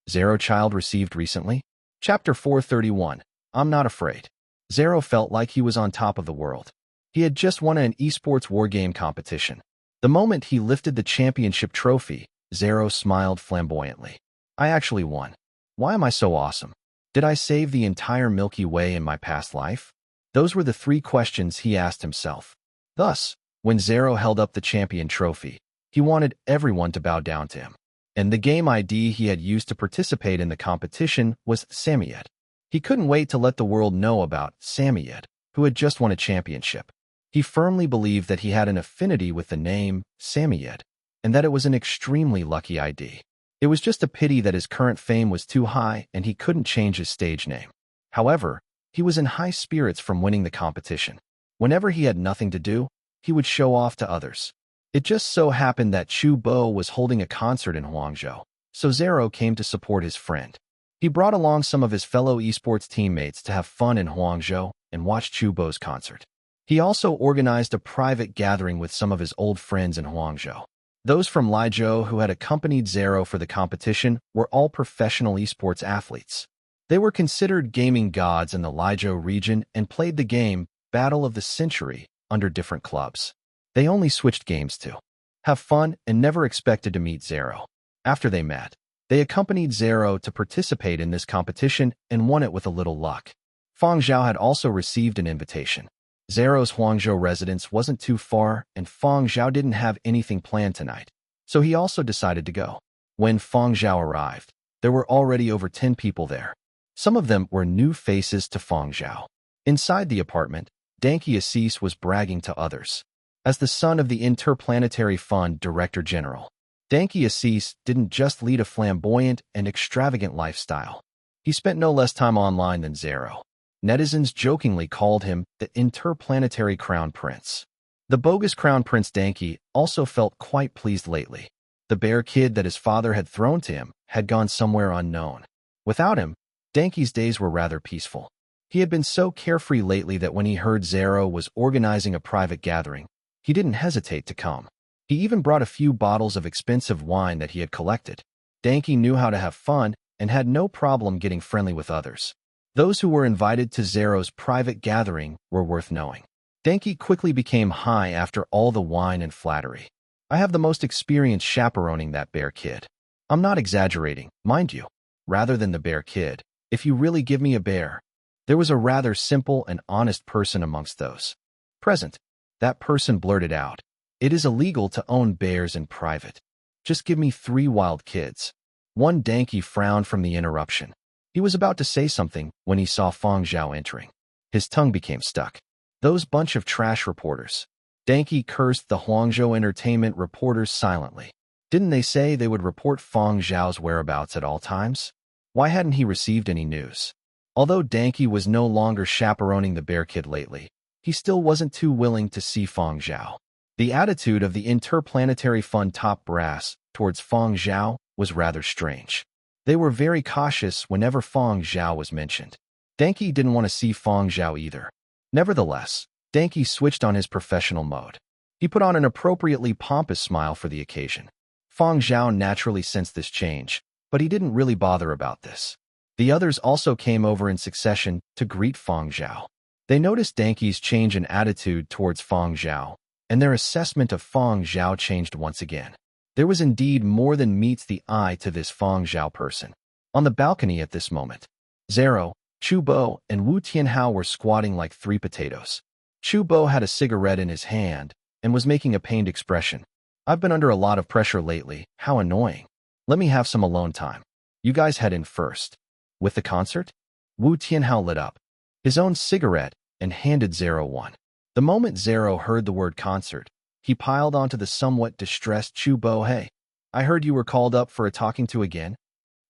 Zero child received recently? Chapter 431. I'm not afraid. Zero felt like he was on top of the world. He had just won an esports wargame competition. The moment he lifted the championship trophy, Zero smiled flamboyantly. I actually won. Why am I so awesome? Did I save the entire Milky Way in my past life? Those were the 3 questions he asked himself. Thus, when Zero held up the champion trophy, he wanted everyone to bow down to him. And the game ID he had used to participate in the competition was Samyet. He couldn't wait to let the world know about Samyet, who had just won a championship. He firmly believed that he had an affinity with the name Samyet, and that it was an extremely lucky ID. It was just a pity that his current fame was too high and he couldn't change his stage name. However, he was in high spirits from winning the competition. Whenever he had nothing to do, he would show off to others. It just so happened that Chu Bo was holding a concert in Huangzhou, so Zero came to support his friend. He brought along some of his fellow esports teammates to have fun in Huangzhou and watch Chu Bo's concert. He also organized a private gathering with some of his old friends in Huangzhou. Those from Liizhou who had accompanied Zero for the competition were all professional esports athletes. They were considered gaming gods in the Liizhou region and played the game Battle of the Century under different clubs. They only switched games to have fun and never expected to meet Zero. After they met, they accompanied Zero to participate in this competition and won it with a little luck. Fang Zhao had also received an invitation. Zero's Huangzhou residence wasn't too far, and Fang Zhao didn't have anything planned tonight, so he also decided to go. When Fang Zhao arrived, there were already over 10 people there. Some of them were new faces to Fang Zhao. Inside the apartment, Danke Assis was bragging to others. As the son of the Interplanetary Fund Director General, Danke Assis didn't just lead a flamboyant and extravagant lifestyle. He spent no less time online than Zero. Netizens jokingly called him the interplanetary crown prince. The bogus crown prince Danke also felt quite pleased lately. The bear kid that his father had thrown to him had gone somewhere unknown. Without him, Danke's days were rather peaceful. He had been so carefree lately that when he heard Zero was organizing a private gathering, he didn't hesitate to come. He even brought a few bottles of expensive wine that he had collected. Danke knew how to have fun and had no problem getting friendly with others. Those who were invited to Zero's private gathering were worth knowing. Danke quickly became high after all the wine and flattery. I have the most experience chaperoning that bear kid. I'm not exaggerating, mind you. Rather than the bear kid, if you really give me a bear. There was a rather simple and honest person amongst those present. That person blurted out, "It is illegal to own bears in private. Just give me 3 wild kids." One Danke frowned from the interruption. He was about to say something when he saw Fang Zhao entering. His tongue became stuck. Those bunch of trash reporters. Danke cursed the Huangzhou entertainment reporters silently. Didn't they say they would report Fang Zhao's whereabouts at all times? Why hadn't he received any news? Although Danke was no longer chaperoning the bear kid lately, he still wasn't too willing to see Fang Zhao. The attitude of the interplanetary fund top brass towards Fang Zhao was rather strange. They were very cautious whenever Fang Zhao was mentioned. Danke didn't want to see Fang Zhao either. Nevertheless, Danke switched on his professional mode. He put on an appropriately pompous smile for the occasion. Fang Zhao naturally sensed this change, but he didn't really bother about this. The others also came over in succession to greet Fang Zhao. They noticed Danke's change in attitude towards Fang Zhao, and their assessment of Fang Zhao changed once again. There was indeed more than meets the eye to this Fang Zhao person. On the balcony at this moment, Zero, Chu Bo, and Wu Tianhao were squatting like 3 potatoes. Chu Bo had a cigarette in his hand and was making a pained expression. "I've been under a lot of pressure lately. How annoying. Let me have some alone time. You guys head in first." "With the concert?" Wu Tianhao lit up his own cigarette and handed Zero one. The moment Zero heard the word concert, he piled onto the somewhat distressed Chu Bo. "Hey, I heard you were called up for a talking to again?"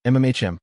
"MMHM."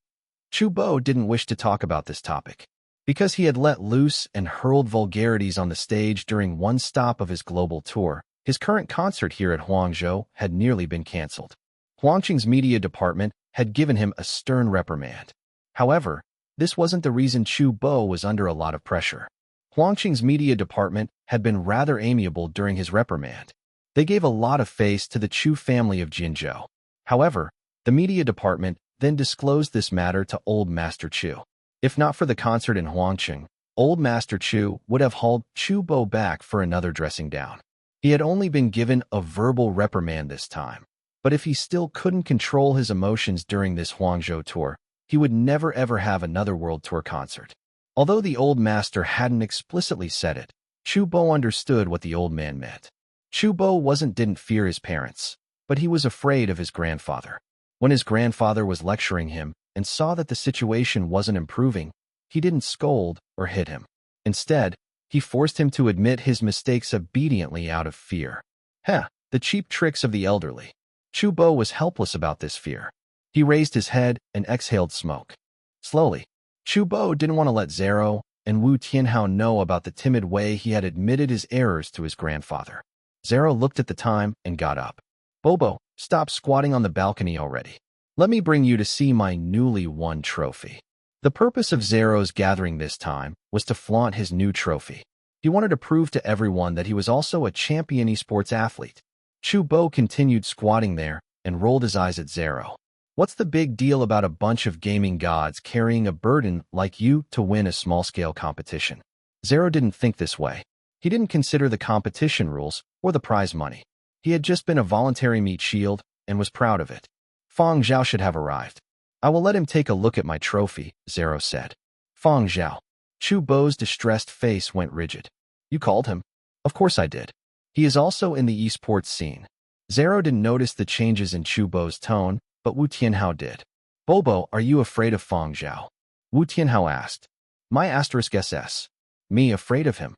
Chu Bo didn't wish to talk about this topic, because he had let loose and hurled vulgarities on the stage during one stop of his global tour. His current concert here at Huangzhou had nearly been cancelled. Huangqing's media department had given him a stern reprimand. However, this wasn't the reason Chu Bo was under a lot of pressure. Huangqing's media department had been rather amiable during his reprimand. They gave a lot of face to the Chu family of Jinzhou. However, the media department then disclosed this matter to Old Master Chu. If not for the concert in Huangqing, Old Master Chu would have hauled Chu Bo back for another dressing down. He had only been given a verbal reprimand this time. But if he still couldn't control his emotions during this Huangzhou tour, he would never ever have another world tour concert. Although the old master hadn't explicitly said it, Chu Bo understood what the old man meant. Chu Bo didn't fear his parents, but he was afraid of his grandfather. When his grandfather was lecturing him and saw that the situation wasn't improving, he didn't scold or hit him. Instead, he forced him to admit his mistakes obediently out of fear. The cheap tricks of the elderly. Chu Bo was helpless about this fear. He raised his head and exhaled smoke. Slowly, Chu Bo didn't want to let Zero and Wu Tianhao know about the timid way he had admitted his errors to his grandfather. Zero looked at the time and got up. "Bobo, stop squatting on the balcony already. Let me bring you to see my newly won trophy." The purpose of Zero's gathering this time was to flaunt his new trophy. He wanted to prove to everyone that he was also a champion esports athlete. Chu Bo continued squatting there and rolled his eyes at Zero. "What's the big deal about a bunch of gaming gods carrying a burden like you to win a small-scale competition?" Zero didn't think this way. He didn't consider the competition rules or the prize money. He had just been a voluntary meat shield and was proud of it. Fang Zhao should have arrived. "I will let him take a look at my trophy," Zero said. "Fang Zhao." Chu Bo's distressed face went rigid. "You called him?" "Of course I did. He is also in the esports scene." Zero didn't notice the changes in Chu Bo's tone, but Wu Tianhao did. "Bobo, are you afraid of Fang Zhao?" Wu Tianhao asked. "My *SS. Me afraid of him?"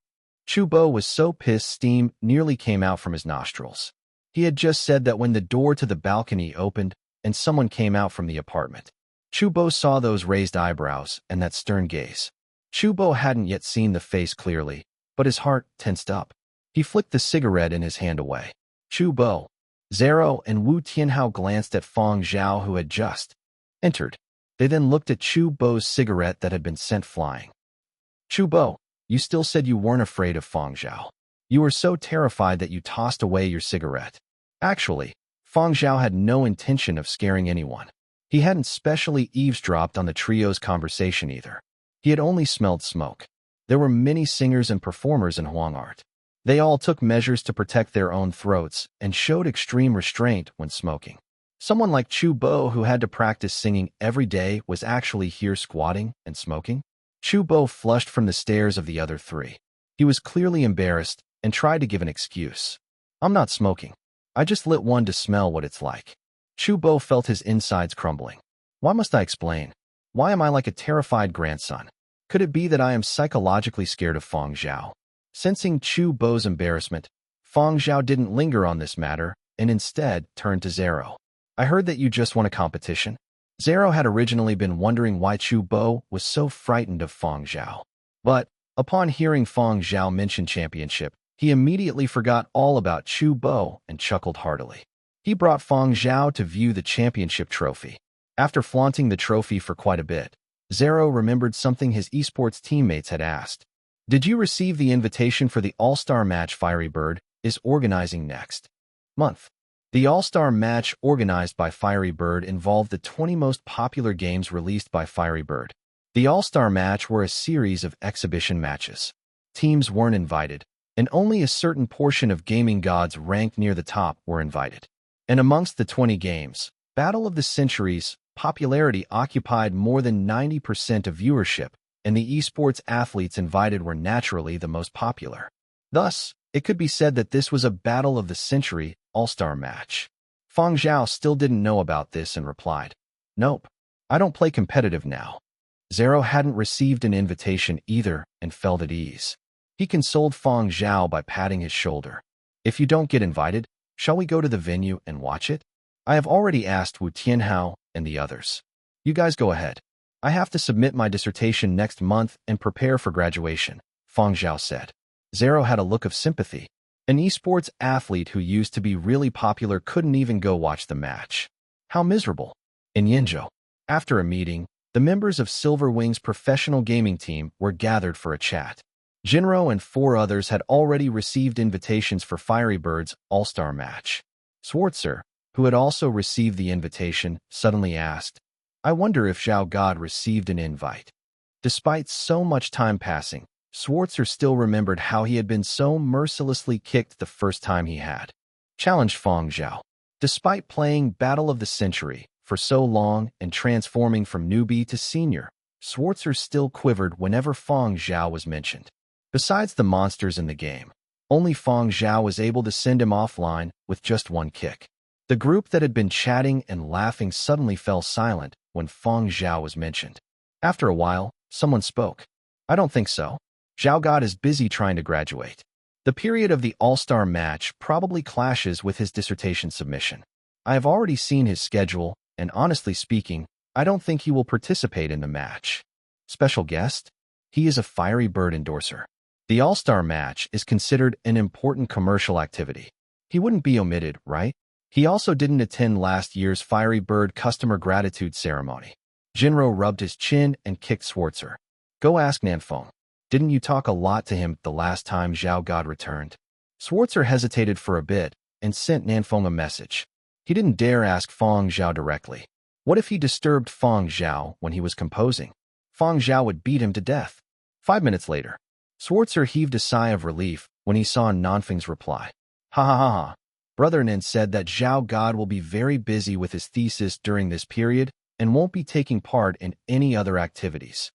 Chu Bo was so pissed steam nearly came out from his nostrils. He had just said that when the door to the balcony opened and someone came out from the apartment. Chu Bo saw those raised eyebrows and that stern gaze. Chu Bo hadn't yet seen the face clearly, but his heart tensed up. He flicked the cigarette in his hand away. Chu Bo, Zero, and Wu Tianhao glanced at Fang Zhao, who had just entered. They then looked at Chu Bo's cigarette that had been sent flying. Chu Bo, you still said you weren't afraid of Fang Zhao. You were so terrified that you tossed away your cigarette. Actually, Fang Zhao had no intention of scaring anyone. He hadn't specially eavesdropped on the trio's conversation either. He had only smelled smoke. There were many singers and performers in Huang Art. They all took measures to protect their own throats and showed extreme restraint when smoking. Someone like Chu Bo, who had to practice singing every day, was actually here squatting and smoking. Chu Bo flushed from the stares of the other three. He was clearly embarrassed and tried to give an excuse. I'm not smoking. I just lit one to smell what it's like. Chu Bo felt his insides crumbling. Why must I explain? Why am I like a terrified grandson? Could it be that I am psychologically scared of Fang Zhao? Sensing Chu Bo's embarrassment, Fang Zhao didn't linger on this matter and instead turned to Zero. I heard that you just won a competition. Zero had originally been wondering why Chu Bo was so frightened of Fang Zhao. But, upon hearing Fang Zhao mention championship, he immediately forgot all about Chu Bo and chuckled heartily. He brought Fang Zhao to view the championship trophy. After flaunting the trophy for quite a bit, Zero remembered something his esports teammates had asked. Did you receive the invitation for the All-Star match Fiery Bird is organizing next month? The All-Star match organized by Fiery Bird involved the 20 most popular games released by Fiery Bird. The All-Star match were a series of exhibition matches. Teams weren't invited, and only a certain portion of gaming gods ranked near the top were invited. And amongst the 20 games, Battle of the Century's popularity occupied more than 90% of viewership, and the esports athletes invited were naturally the most popular. Thus, it could be said that this was a Battle of the Century All-Star match. Fang Zhao still didn't know about this and replied, Nope, I don't play competitive now. Zero hadn't received an invitation either and felt at ease. He consoled Fang Zhao by patting his shoulder. If you don't get invited, shall we go to the venue and watch it? I have already asked Wu Tianhao and the others. You guys go ahead. I have to submit my dissertation next month and prepare for graduation, Fang Zhao said. Zero had a look of sympathy. An esports athlete who used to be really popular couldn't even go watch the match. How miserable. In Yenzhou, after a meeting, the members of Silver Wing's professional gaming team were gathered for a chat. Jinro and 4 others had already received invitations for Fiery Bird's All-Star match. Schwarzer, who had also received the invitation, suddenly asked, I wonder if Zhao God received an invite. Despite so much time passing, Schwarzer still remembered how he had been so mercilessly kicked the first time he had challenged Fang Zhao. Despite playing Battle of the Century for so long and transforming from newbie to senior, Schwarzer still quivered whenever Fang Zhao was mentioned. Besides the monsters in the game, only Fang Zhao was able to send him offline with just one kick. The group that had been chatting and laughing suddenly fell silent when Fang Zhao was mentioned. After a while, someone spoke. I don't think so. Zhao God is busy trying to graduate. The period of the All-Star match probably clashes with his dissertation submission. I have already seen his schedule, and honestly speaking, I don't think he will participate in the match. Special guest? He is a Fiery Bird endorser. The All-Star match is considered an important commercial activity. He wouldn't be omitted, right? He also didn't attend last year's Fiery Bird customer gratitude ceremony. Jinro rubbed his chin and kicked Schwarzer. Go ask Nanfeng. Didn't you talk a lot to him the last time Zhao God returned? Schwarzer hesitated for a bit and sent Nanfeng a message. He didn't dare ask Fang Zhao directly. What if he disturbed Fang Zhao when he was composing? Fang Zhao would beat him to death. 5 minutes later, Schwarzer heaved a sigh of relief when he saw Nanfeng's reply. Ha ha ha ha. Brother Nen said that Zhao God will be very busy with his thesis during this period and won't be taking part in any other activities.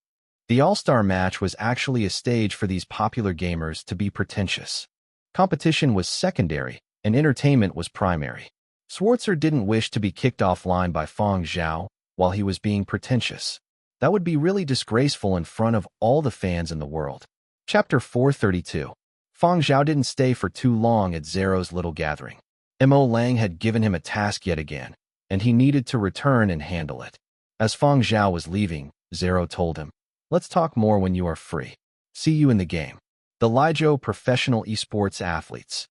The All-Star match was actually a stage for these popular gamers to be pretentious. Competition was secondary, and entertainment was primary. Schwarzer didn't wish to be kicked offline by Fang Zhao while he was being pretentious. That would be really disgraceful in front of all the fans in the world. Chapter 432. Fang Zhao didn't stay for too long at Zero's little gathering. Mo Lang had given him a task yet again, and he needed to return and handle it. As Fang Zhao was leaving, Zero told him, "Let's talk more when you are free. See you in the game." The Lijo professional esports athletes.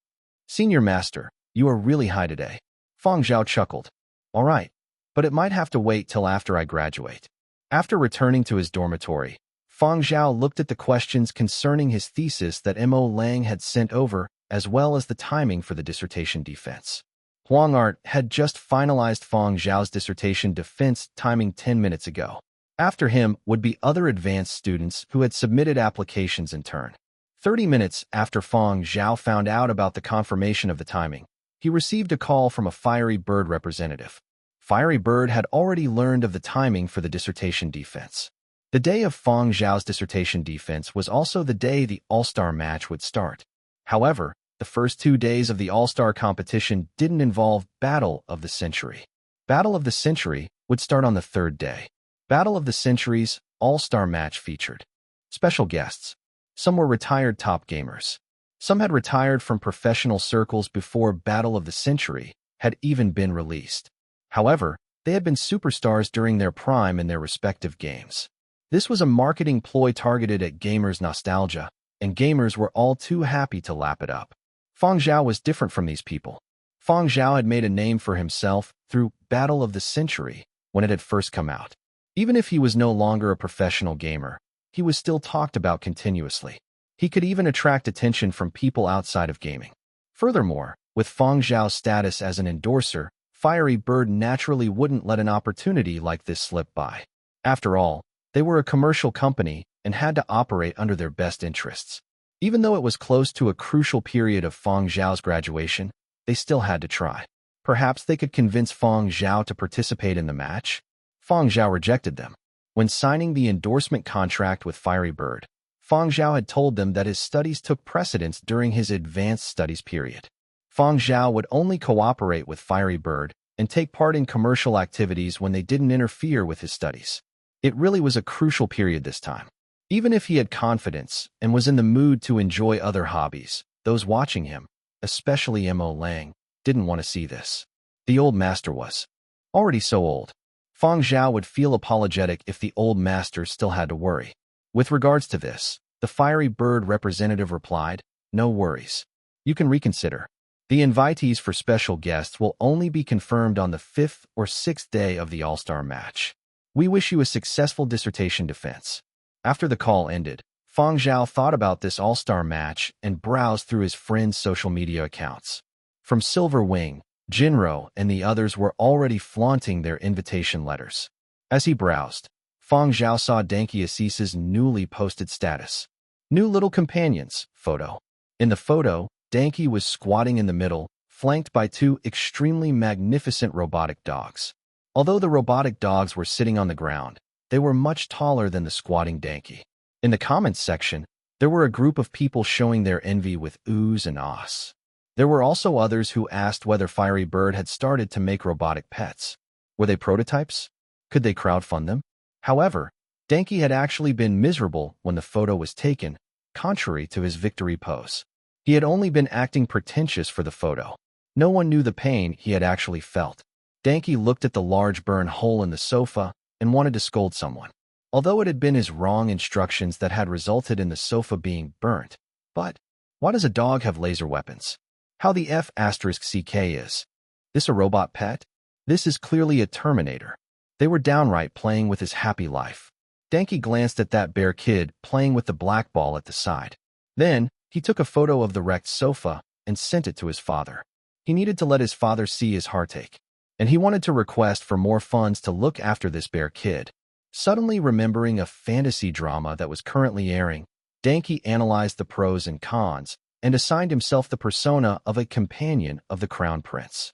Senior Master, you are really high today. Fang Zhao chuckled. All right, but it might have to wait till after I graduate. After returning to his dormitory, Fang Zhao looked at the questions concerning his thesis that Mo Lang had sent over, as well as the timing for the dissertation defense. Huang Art had just finalized Fang Zhao's dissertation defense timing 10 minutes ago. After him would be other advanced students who had submitted applications in turn. 30 minutes after Fang Zhao found out about the confirmation of the timing, he received a call from a Fiery Bird representative. Fiery Bird had already learned of the timing for the dissertation defense. The day of Fang Zhao's dissertation defense was also the day the All-Star match would start. However, the first 2 days of the All-Star competition didn't involve Battle of the Century. Battle of the Century would start on the 3rd day. Battle of the Century's All-Star match featured special guests. Some were retired top gamers. Some had retired from professional circles before Battle of the Century had even been released. However, they had been superstars during their prime in their respective games. This was a marketing ploy targeted at gamers' nostalgia, and gamers were all too happy to lap it up. Fang Zhao was different from these people. Fang Zhao had made a name for himself through Battle of the Century when it had first come out. Even if he was no longer a professional gamer, he was still talked about continuously. He could even attract attention from people outside of gaming. Furthermore, with Fang Zhao's status as an endorser, Fiery Bird naturally wouldn't let an opportunity like this slip by. After all, they were a commercial company and had to operate under their best interests. Even though it was close to a crucial period of Fang Zhao's graduation, they still had to try. Perhaps they could convince Fang Zhao to participate in the match? Fang Zhao rejected them. When signing the endorsement contract with Fiery Bird, Fang Zhao had told them that his studies took precedence during his advanced studies period. Fang Zhao would only cooperate with Fiery Bird and take part in commercial activities when they didn't interfere with his studies. It really was a crucial period this time. Even if he had confidence and was in the mood to enjoy other hobbies, those watching him, especially Mo Lang, didn't want to see this. The old master was already so old. Fang Zhao would feel apologetic if the old master still had to worry. With regards to this, the Fiery Bird representative replied, "No worries. You can reconsider. The invitees for special guests will only be confirmed on the 5th or 6th day of the All-Star match. We wish you a successful dissertation defense." After the call ended, Fang Zhao thought about this All-Star match and browsed through his friends' social media accounts. From Silver Wing, Jinro and the others were already flaunting their invitation letters. As he browsed, Fang Zhao saw Danky Assis's newly posted status. New Little Companions photo. In the photo, Danky was squatting in the middle, flanked by 2 extremely magnificent robotic dogs. Although the robotic dogs were sitting on the ground, they were much taller than the squatting Danky. In the comments section, there were a group of people showing their envy with oohs and ahs. There were also others who asked whether Fiery Bird had started to make robotic pets. Were they prototypes? Could they crowdfund them? However, Danky had actually been miserable when the photo was taken, contrary to his victory pose. He had only been acting pretentious for the photo. No one knew the pain he had actually felt. Danky looked at the large burn hole in the sofa and wanted to scold someone. Although it had been his wrong instructions that had resulted in the sofa being burnt. But why does a dog have laser weapons? How the F***ck is this a robot pet? This is clearly a Terminator. They were downright playing with his happy life. Danky glanced at that bear kid playing with the black ball at the side. Then, he took a photo of the wrecked sofa and sent it to his father. He needed to let his father see his heartache, and he wanted to request for more funds to look after this bear kid. Suddenly remembering a fantasy drama that was currently airing, Danky analyzed the pros and cons and assigned himself the persona of a companion of the Crown Prince.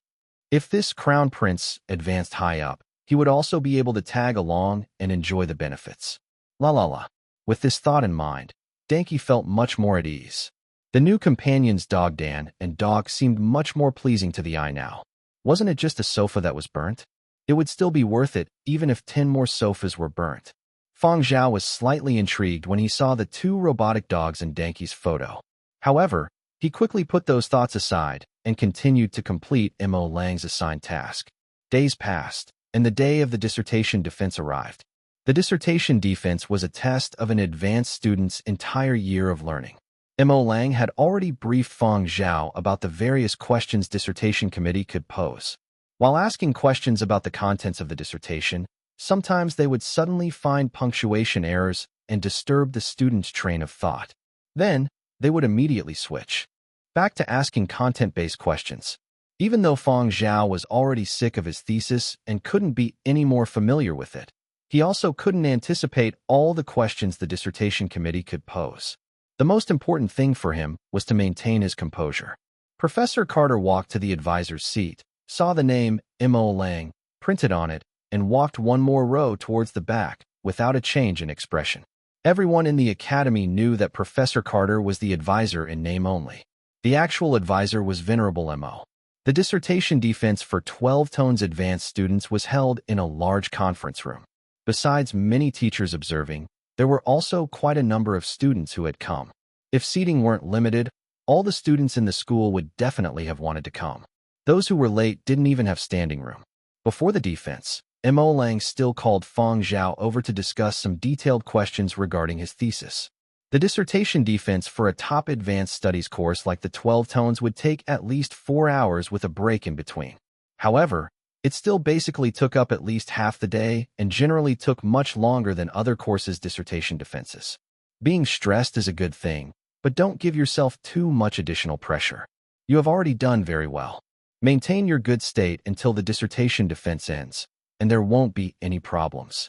If this Crown Prince advanced high up, he would also be able to tag along and enjoy the benefits. La la la. With this thought in mind, Danky felt much more at ease. The new companions Dog Dan and Dog seemed much more pleasing to the eye now. Wasn't it just a sofa that was burnt? It would still be worth it even if 10 more sofas were burnt. Fang Zhao was slightly intrigued when he saw the 2 robotic dogs in Danky's photo. However, he quickly put those thoughts aside and continued to complete Mo Lang's assigned task. Days passed, and the day of the dissertation defense arrived. The dissertation defense was a test of an advanced student's entire year of learning. Mo Lang had already briefed Fang Zhao about the various questions dissertation committee could pose. While asking questions about the contents of the dissertation, sometimes they would suddenly find punctuation errors and disturb the student's train of thought. Then, they would immediately switch back to asking content-based questions. Even though Fang Zhao was already sick of his thesis and couldn't be any more familiar with it, he also couldn't anticipate all the questions the dissertation committee could pose. The most important thing for him was to maintain his composure. Professor Carter walked to the advisor's seat, saw the name Mo Lang printed on it, and walked one more row towards the back without a change in expression. Everyone in the academy knew that Professor Carter was the advisor in name only. The actual advisor was Venerable Mo. The dissertation defense for 12 Tones advanced students was held in a large conference room. Besides many teachers observing, there were also quite a number of students who had come. If seating weren't limited, all the students in the school would definitely have wanted to come. Those who were late didn't even have standing room. Before the defense, Mo Lang still called Fang Zhao over to discuss some detailed questions regarding his thesis. The dissertation defense for a top advanced studies course like the 12 Tones would take at least 4 hours with a break in between. However, it still basically took up at least half the day and generally took much longer than other courses' dissertation defenses. Being stressed is a good thing, but don't give yourself too much additional pressure. You have already done very well. Maintain your good state until the dissertation defense ends, and there won't be any problems.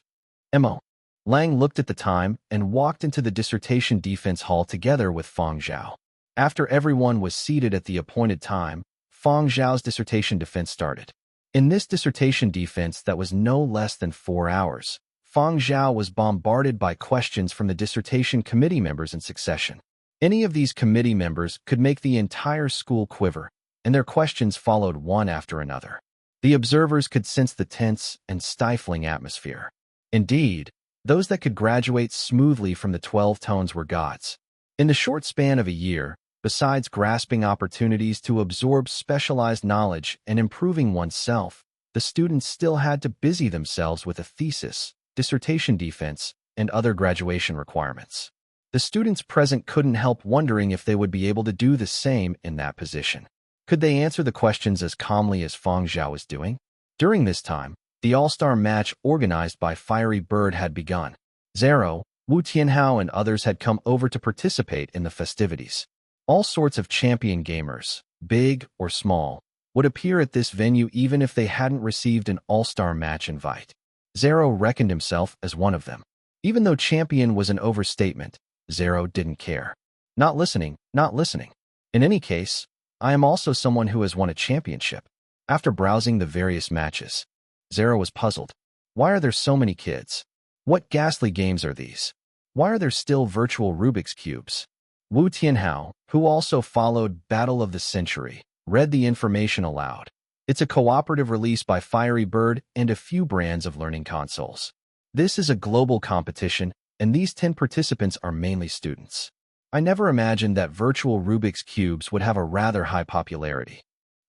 Mo Lang looked at the time and walked into the dissertation defense hall together with Fang Zhao. After everyone was seated at the appointed time, Fang Zhao's dissertation defense started. In this dissertation defense that was no less than 4 hours, Fang Zhao was bombarded by questions from the dissertation committee members in succession. Any of these committee members could make the entire school quiver, and their questions followed one after another. The observers could sense the tense and stifling atmosphere. Indeed, those that could graduate smoothly from the 12 Tones were gods. In the short span of a year, besides grasping opportunities to absorb specialized knowledge and improving oneself, the students still had to busy themselves with a thesis, dissertation defense, and other graduation requirements. The students present couldn't help wondering if they would be able to do the same in that position. Could they answer the questions as calmly as Fang Zhao was doing? During this time, the all-star match organized by Fiery Bird had begun. Zero, Wu Tianhao and others had come over to participate in the festivities. All sorts of champion gamers, big or small, would appear at this venue even if they hadn't received an all-star match invite. Zero reckoned himself as one of them. Even though champion was an overstatement, Zero didn't care. Not listening. In any case, I am also someone who has won a championship. After browsing the various matches, Zero was puzzled. Why are there so many kids? What ghastly games are these? Why are there still virtual Rubik's Cubes? Wu Tianhao, who also followed Battle of the Century, read the information aloud. It's a cooperative release by Fiery Bird and a few brands of learning consoles. This is a global competition, and these 10 participants are mainly students. I never imagined that virtual Rubik's Cubes would have a rather high popularity.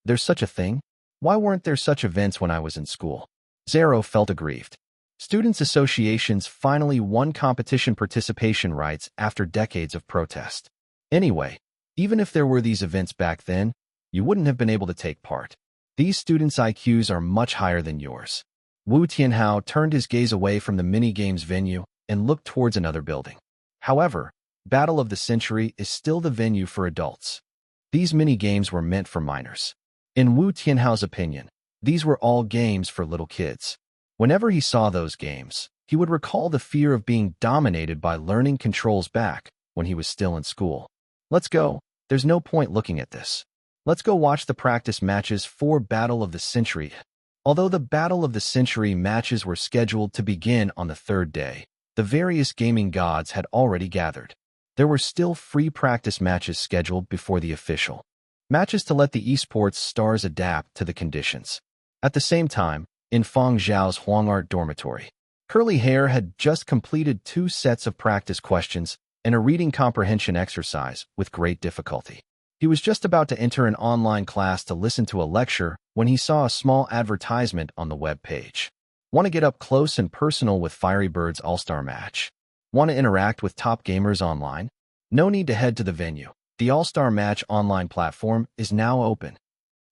There's such a thing? Why weren't there such events when I was in school? Zero felt aggrieved. Students' associations finally won competition participation rights after decades of protest. Anyway, even if there were these events back then, you wouldn't have been able to take part. These students' IQs are much higher than yours. Wu Tianhao turned his gaze away from the mini-games venue and looked towards another building. However, Battle of the Century is still the venue for adults. These mini-games were meant for minors. In Wu Tianhao's opinion, these were all games for little kids. Whenever he saw those games, he would recall the fear of being dominated by learning controls back when he was still in school. Let's go. There's no point looking at this. Let's go watch the practice matches for Battle of the Century. Although the Battle of the Century matches were scheduled to begin on the 3rd day, the various gaming gods had already gathered. There were still free practice matches scheduled before the official matches to let the esports stars adapt to the conditions. At the same time, in Fang Zhao's Huangart dormitory, Curly Hair had just completed 2 sets of practice questions and a reading comprehension exercise with great difficulty. He was just about to enter an online class to listen to a lecture when he saw a small advertisement on the web page. Want to get up close and personal with Fiery Bird's All-Star Match? Want to interact with top gamers online? No need to head to the venue. The All-Star Match online platform is now open.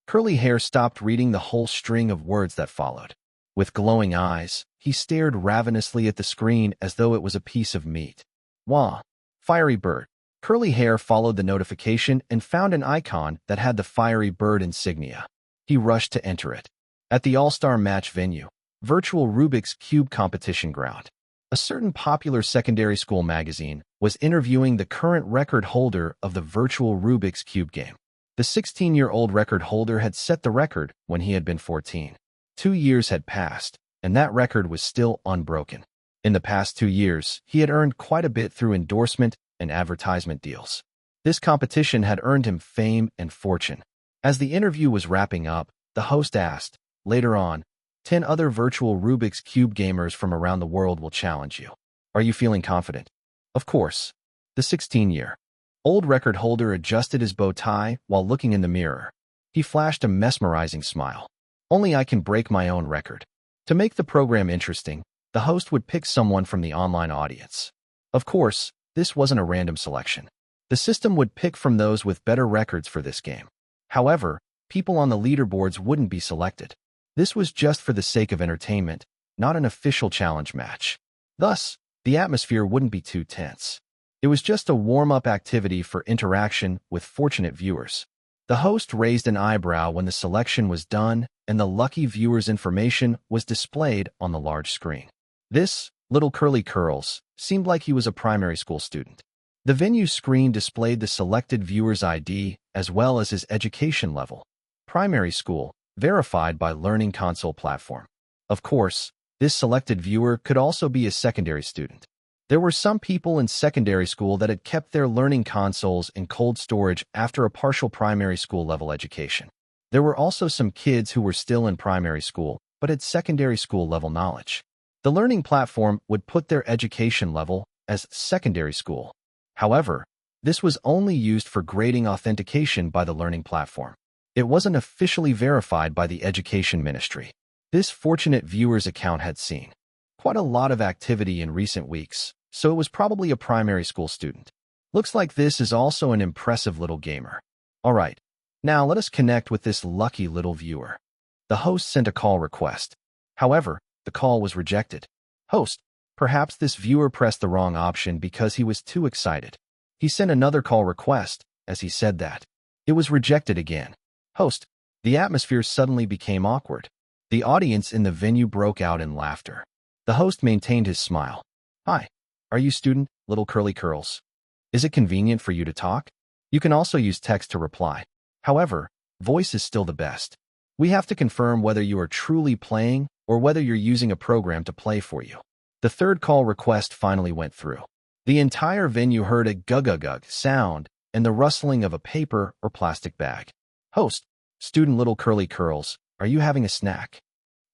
Curly Hair stopped reading the whole string of words that followed. With glowing eyes, he stared ravenously at the screen as though it was a piece of meat. Wah! Fiery Bird. Curly Hair followed the notification and found an icon that had the Fiery Bird insignia. He rushed to enter it. At the All-Star Match venue, virtual Rubik's Cube competition ground, a certain popular secondary school magazine was interviewing the current record holder of the virtual Rubik's Cube game. The 16-year-old record holder had set the record when he had been 14. 2 years had passed, and that record was still unbroken. In the past 2 years, he had earned quite a bit through endorsement and advertisement deals. This competition had earned him fame and fortune. As the interview was wrapping up, the host asked, later on, 10 other virtual Rubik's Cube gamers from around the world will challenge you. Are you feeling confident? Of course. The 16-year-old record holder adjusted his bow tie while looking in the mirror. He flashed a mesmerizing smile. Only I can break my own record. To make the program interesting, the host would pick someone from the online audience. Of course, this wasn't a random selection. The system would pick from those with better records for this game. However, people on the leaderboards wouldn't be selected. This was just for the sake of entertainment, not an official challenge match. Thus, the atmosphere wouldn't be too tense. It was just a warm-up activity for interaction with fortunate viewers. The host raised an eyebrow when the selection was done and the lucky viewer's information was displayed on the large screen. This, Little Curly Curls, seemed like he was a primary school student. The venue screen displayed the selected viewer's ID as well as his education level. Primary school, verified by Learning Console platform. Of course, this selected viewer could also be a secondary student. There were some people in secondary school that had kept their learning consoles in cold storage after a partial primary school level education. There were also some kids who were still in primary school but had secondary school level knowledge. The learning platform would put their education level as secondary school. However, this was only used for grading authentication by the learning platform. It wasn't officially verified by the Education Ministry. This fortunate viewer's account had seen quite a lot of activity in recent weeks, so it was probably a primary school student. Looks like this is also an impressive little gamer. Alright, now let us connect with this lucky little viewer. The host sent a call request. However, the call was rejected. Host, perhaps this viewer pressed the wrong option because he was too excited. He sent another call request. As he said that, it was rejected again. Host, the atmosphere suddenly became awkward. The audience in the venue broke out in laughter. The host maintained his smile. Hi, are you student, Little Curly Curls? Is it convenient for you to talk? You can also use text to reply. However, voice is still the best. We have to confirm whether you are truly playing or whether you're using a program to play for you. The third call request finally went through. The entire venue heard a gug-gug sound and the rustling of a paper or plastic bag. Host, student Little Curly Curls, are you having a snack?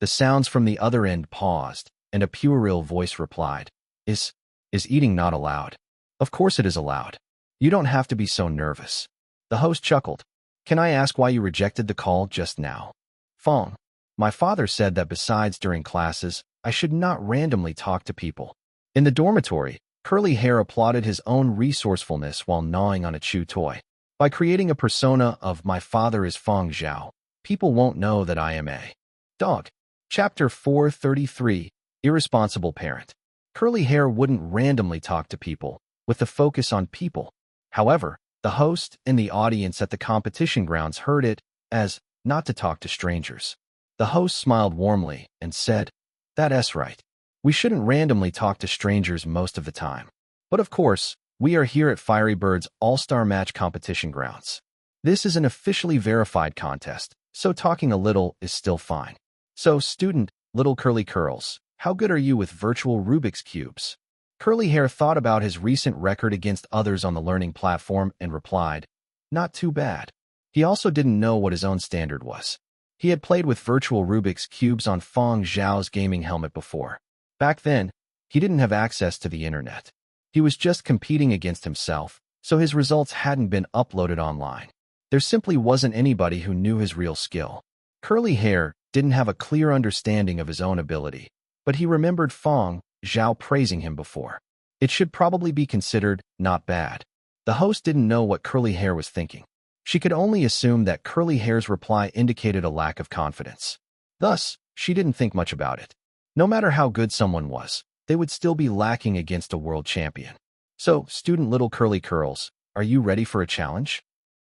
The sounds from the other end paused, and a puerile voice replied, Is eating not allowed? Of course it is allowed. You don't have to be so nervous. The host chuckled. Can I ask why you rejected the call just now? Fang, my father said that besides during classes, I should not randomly talk to people. In the dormitory, Curly Hair applauded his own resourcefulness while gnawing on a chew toy. By creating a persona of my father is Fang Zhao, people won't know that I am a dog. Chapter 433, Irresponsible Parent. Curly Hair wouldn't randomly talk to people, with the focus on people. However, the host and the audience at the competition grounds heard it as not to talk to strangers. The host smiled warmly and said, That's right. We shouldn't randomly talk to strangers most of the time. But of course, we are here at Fiery Bird's All-Star Match competition grounds. This is an officially verified contest, so talking a little is still fine. So, student, Little Curly Curls, how good are you with virtual Rubik's Cubes? Curly Hair thought about his recent record against others on the learning platform and replied, Not too bad. He also didn't know what his own standard was. He had played with virtual Rubik's Cubes on Fang Zhao's gaming helmet before. Back then, he didn't have access to the internet. He was just competing against himself, so his results hadn't been uploaded online. There simply wasn't anybody who knew his real skill. Curly Hair didn't have a clear understanding of his own ability, but he remembered Fang Zhao praising him before. It should probably be considered not bad. The host didn't know what Curly Hair was thinking. She could only assume that Curly Hair's reply indicated a lack of confidence. Thus, she didn't think much about it. No matter how good someone was, they would still be lacking against a world champion. So, student Little Curly Curls, are you ready for a challenge?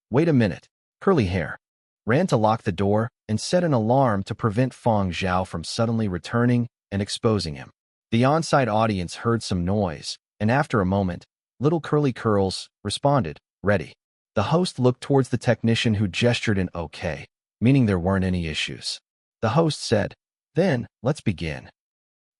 Wait a minute. Curly Hair ran to lock the door and set an alarm to prevent Fang Zhao from suddenly returning and exposing him. The on-site audience heard some noise, and after a moment, Little Curly Curls responded, ready. The host looked towards the technician who gestured an okay, meaning there weren't any issues. The host said, then, let's begin.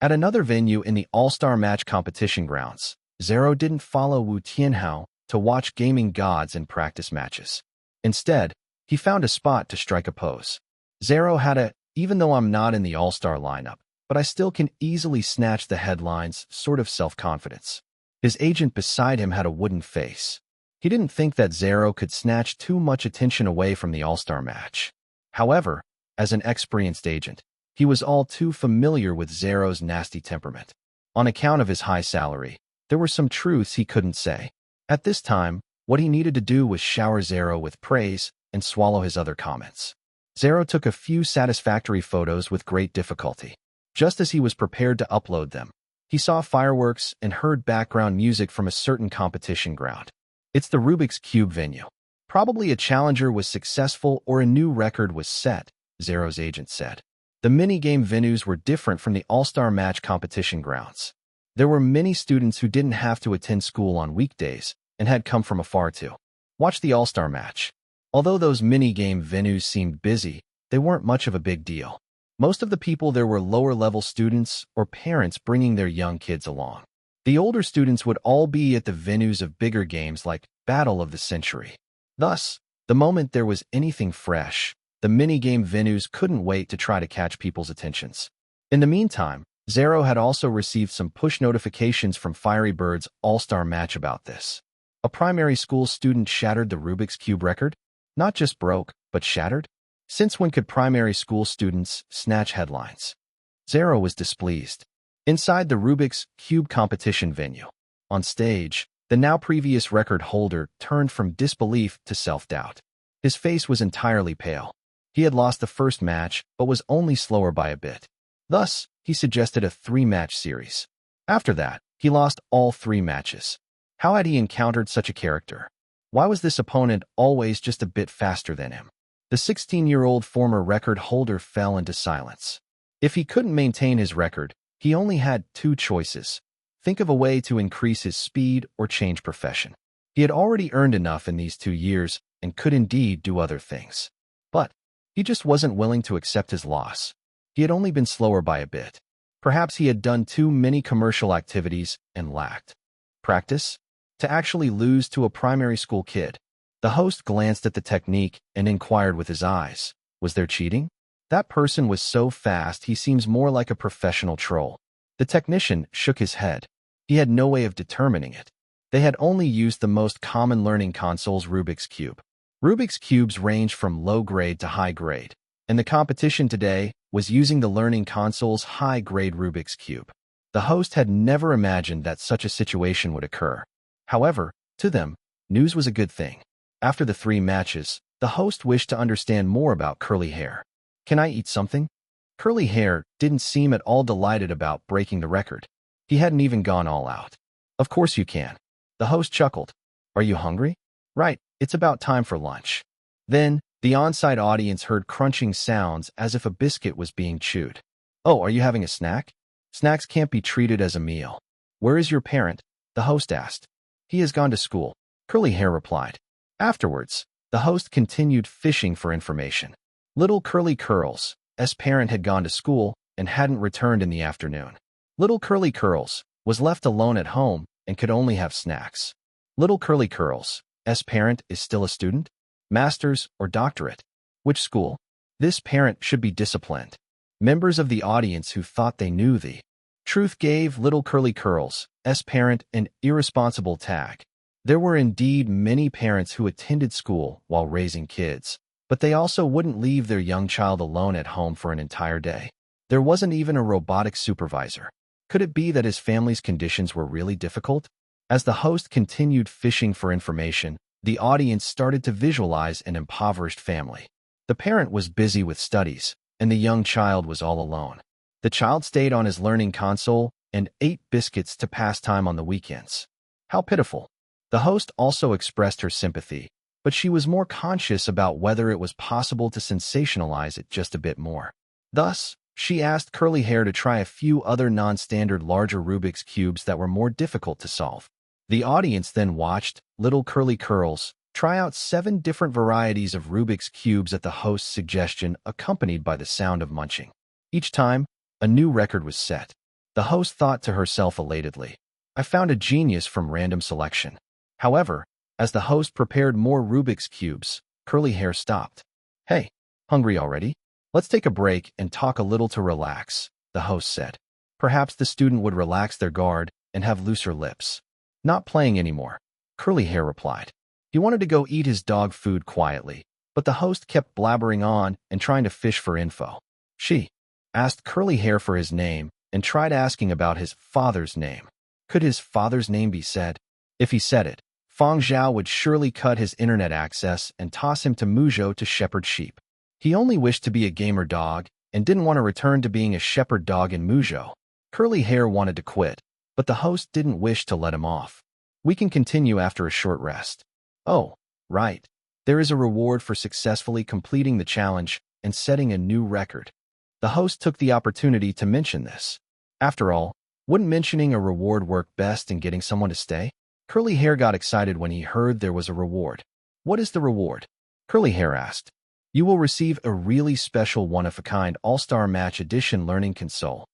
At another venue in the All-Star Match competition grounds, Zero didn't follow Wu Tianhao to watch gaming gods and practice matches. Instead, he found a spot to strike a pose. Zero had a, even though I'm not in the All-Star lineup, but I still can easily snatch the headlines sort of self-confidence. His agent beside him had a wooden face. He didn't think that Zero could snatch too much attention away from the All-Star match. However, as an experienced agent, he was all too familiar with Zero's nasty temperament. On account of his high salary, there were some truths he couldn't say. At this time, what he needed to do was shower Zero with praise and swallow his other comments. Zero took a few satisfactory photos with great difficulty. Just as he was prepared to upload them, he saw fireworks and heard background music from a certain competition ground. It's the Rubik's Cube venue. Probably a challenger was successful or a new record was set, Zero's agent said. The minigame venues were different from the All-Star Match competition grounds. There were many students who didn't have to attend school on weekdays and had come from afar to watch the All-Star Match. Although those minigame venues seemed busy, they weren't much of a big deal. Most of the people there were lower-level students or parents bringing their young kids along. The older students would all be at the venues of bigger games like Battle of the Century. Thus, the moment there was anything fresh, the minigame venues couldn't wait to try to catch people's attentions. In the meantime, Zero had also received some push notifications from Fiery Bird's All-Star Match about this. A primary school student shattered the Rubik's Cube record? Not just broke, but shattered? Since when could primary school students snatch headlines? Zero was displeased. Inside the Rubik's Cube competition venue, on stage, the now previous record holder turned from disbelief to self-doubt. His face was entirely pale. He had lost the first match, but was only slower by a bit. Thus, he suggested a 3-match series. After that, he lost all 3 matches. How had he encountered such a character? Why was this opponent always just a bit faster than him? The 16-year-old former record holder fell into silence. If he couldn't maintain his record, he only had 2 choices. Think of a way to increase his speed or change profession. He had already earned enough in these 2 years and could indeed do other things. But he just wasn't willing to accept his loss. He had only been slower by a bit. Perhaps he had done too many commercial activities and lacked practice to actually lose to a primary school kid. The host glanced at the technique and inquired with his eyes, was there cheating? That person was so fast he seems more like a professional troll. The technician shook his head. He had no way of determining it. They had only used the most common learning console's Rubik's Cube. Rubik's Cubes range from low grade to high grade, and the competition today was using the learning console's high-grade Rubik's Cube. The host had never imagined that such a situation would occur. However, to them, news was a good thing. After the 3 matches, the host wished to understand more about Curly Hair. Can I eat something? Curly Hair didn't seem at all delighted about breaking the record. He hadn't even gone all out. Of course you can. The host chuckled. Are you hungry? Right, it's about time for lunch. Then, the on-site audience heard crunching sounds as if a biscuit was being chewed. Oh, are you having a snack? Snacks can't be treated as a meal. Where is your parent? The host asked. He has gone to school, Curly Hair replied. Afterwards, the host continued fishing for information. Little Curly Curls' parent had gone to school and hadn't returned in the afternoon. Little Curly Curls was left alone at home and could only have snacks. Little Curly Curls' parent is still a student? Master's or doctorate? Which school? This parent should be disciplined. Members of the audience who thought they knew the truth gave Little Curly Curls' parent an irresponsible tag. There were indeed many parents who attended school while raising kids, but they also wouldn't leave their young child alone at home for an entire day. There wasn't even a robotic supervisor. Could it be that his family's conditions were really difficult? As the host continued fishing for information, the audience started to visualize an impoverished family. The parent was busy with studies, and the young child was all alone. The child stayed on his learning console and ate biscuits to pass time on the weekends. How pitiful. The host also expressed her sympathy, but she was more conscious about whether it was possible to sensationalize it just a bit more. Thus, she asked Curly Hair to try a few other non-standard larger Rubik's Cubes that were more difficult to solve. The audience then watched Little Curly Curls try out 7 different varieties of Rubik's Cubes at the host's suggestion, accompanied by the sound of munching. Each time, a new record was set. The host thought to herself elatedly, "I found a genius from random selection." However, as the host prepared more Rubik's Cubes, Curly Hair stopped. "Hey, hungry already? Let's take a break and talk a little to relax," the host said. Perhaps the student would relax their guard and have looser lips. "Not playing anymore," Curly Hair replied. He wanted to go eat his dog food quietly, but the host kept blabbering on and trying to fish for info. She asked Curly Hair for his name and tried asking about his father's name. Could his father's name be said? If he said it, Fang Zhao would surely cut his internet access and toss him to Muzhou to shepherd sheep. He only wished to be a gamer dog and didn't want to return to being a shepherd dog in Muzhou. Curly Hair wanted to quit, but the host didn't wish to let him off. "We can continue after a short rest." "Oh, right. There is a reward for successfully completing the challenge and setting a new record." The host took the opportunity to mention this. After all, wouldn't mentioning a reward work best in getting someone to stay? Curly Hair got excited when he heard there was a reward. "What is the reward?" Curly Hair asked. "You will receive a really special one-of-a-kind All-Star Match Edition learning console."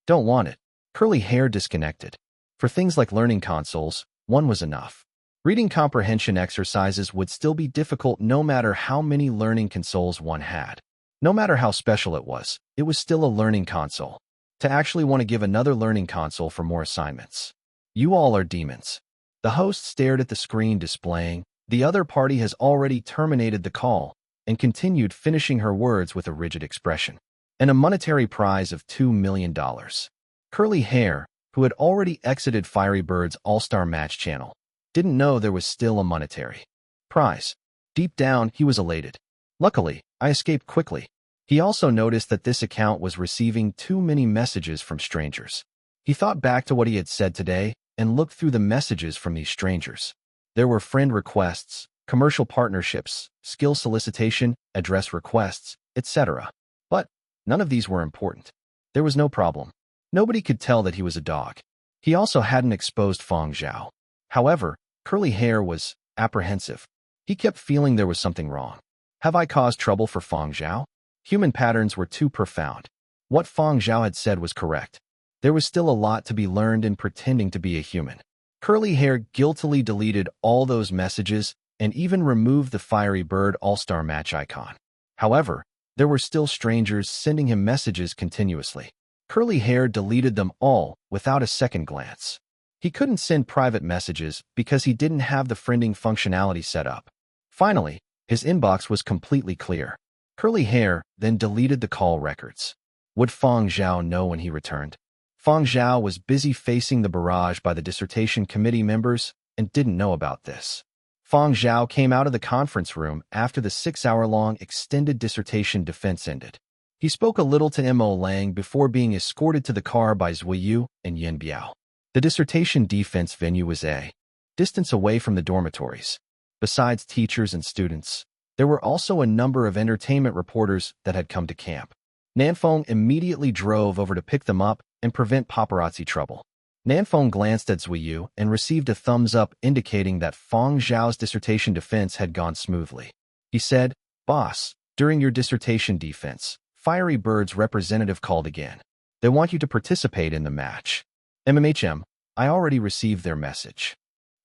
"Don't want it." Curly Hair disconnected. For things like learning consoles, one was enough. Reading comprehension exercises would still be difficult no matter how many learning consoles one had. No matter how special it was still a learning console. To actually want to give another learning console for more assignments. "You all are demons." The host stared at the screen displaying, "The other party has already terminated the call," and continued finishing her words with a rigid expression. "And a monetary prize of $2 million. Curly Hair, who had already exited Fiery Bird's All-Star Match channel, didn't know there was still a monetary prize. Deep down, he was elated. "Luckily, I escaped quickly." He also noticed that this account was receiving too many messages from strangers. He thought back to what he had said today and looked through the messages from these strangers. There were friend requests, commercial partnerships, skill solicitation, address requests, etc. But none of these were important. There was no problem. Nobody could tell that he was a dog. He also hadn't exposed Fang Zhao. However, Curly Hair was apprehensive. He kept feeling there was something wrong. Have I caused trouble for Fang Zhao? Human patterns were too profound. What Fang Zhao had said was correct. There was still a lot to be learned in pretending to be a human. Curly Hair guiltily deleted all those messages and even removed the Fiery Bird All-Star Match icon. However, there were still strangers sending him messages continuously. Curly Hair deleted them all without a second glance. He couldn't send private messages because he didn't have the friending functionality set up. Finally, his inbox was completely clear. Curly Hair then deleted the call records. Would Fang Zhao know when he returned? Fang Zhao was busy facing the barrage by the dissertation committee members and didn't know about this. Fang Zhao came out of the conference room after the 6-hour-long extended dissertation defense ended. He spoke a little to Mo Lang before being escorted to the car by Zuiyu and Yin Biao. The dissertation defense venue was a distance away from the dormitories. Besides teachers and students, there were also a number of entertainment reporters that had come to camp. Nanfeng immediately drove over to pick them up and prevent paparazzi trouble. Nanfeng glanced at Zuiyu and received a thumbs up indicating that Fang Zhao's dissertation defense had gone smoothly. He said, "Boss, during your dissertation defense, Fiery Bird's representative called again. They want you to participate in the match." I already received their message."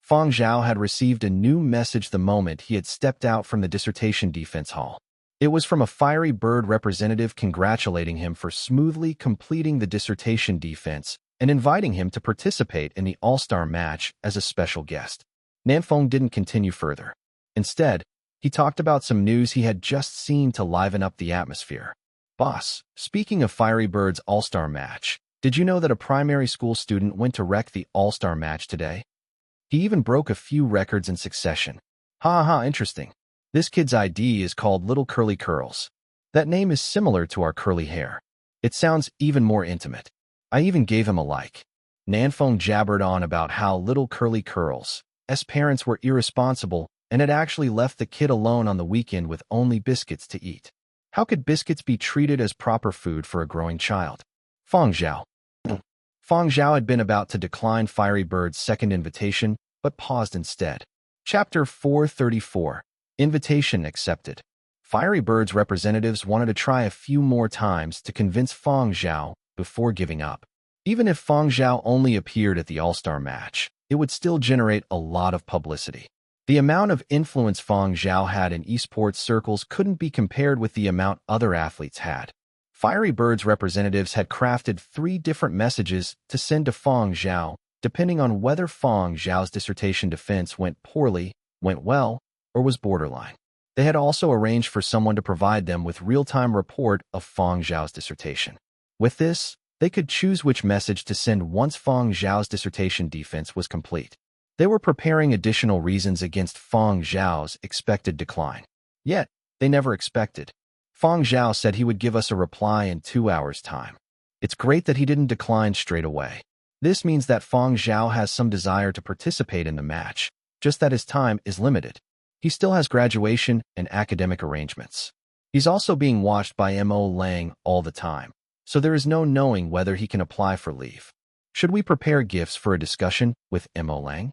Fang Zhao had received a new message the moment he had stepped out from the dissertation defense hall. It was from a Fiery Bird representative congratulating him for smoothly completing the dissertation defense and inviting him to participate in the All-Star match as a special guest. Nanfeng didn't continue further. Instead, he talked about some news he had just seen to liven up the atmosphere. Boss, speaking of Fiery Bird's All-Star match, did you know that a primary school student went to wreck the All-Star match today? He even broke a few records in succession. Ha ha, interesting. This kid's ID is called Little Curly Curls. That name is similar to our curly hair. It sounds even more intimate. I even gave him a like. Nanfeng jabbered on about how Little Curly Curls' parents were irresponsible and had actually left the kid alone on the weekend with only biscuits to eat. How could biscuits be treated as proper food for a growing child? Fang Zhao. Fang Zhao had been about to decline Fiery Bird's second invitation, but paused instead. Chapter 434. Invitation accepted. Fiery Bird's representatives wanted to try a few more times to convince Fang Zhao before giving up. Even if Fang Zhao only appeared at the All-Star match, it would still generate a lot of publicity. The amount of influence Fang Zhao had in esports circles couldn't be compared with the amount other athletes had. Fiery Bird's representatives had crafted 3 different messages to send to Fang Zhao, depending on whether Fang Zhao's dissertation defense went poorly, went well, or was borderline. They had also arranged for someone to provide them with real-time report of Fang Zhao's dissertation. With this, they could choose which message to send once Fang Zhao's dissertation defense was complete. They were preparing additional reasons against Fang Zhao's expected decline. Yet, they never expected. Fang Zhao said he would give us a reply in 2 hours' time. It's great that he didn't decline straight away. This means that Fang Zhao has some desire to participate in the match, just that his time is limited. He still has graduation and academic arrangements. He's also being watched by Mo Lang all the time, so there is no knowing whether he can apply for leave. Should we prepare gifts for a discussion with Mo Lang?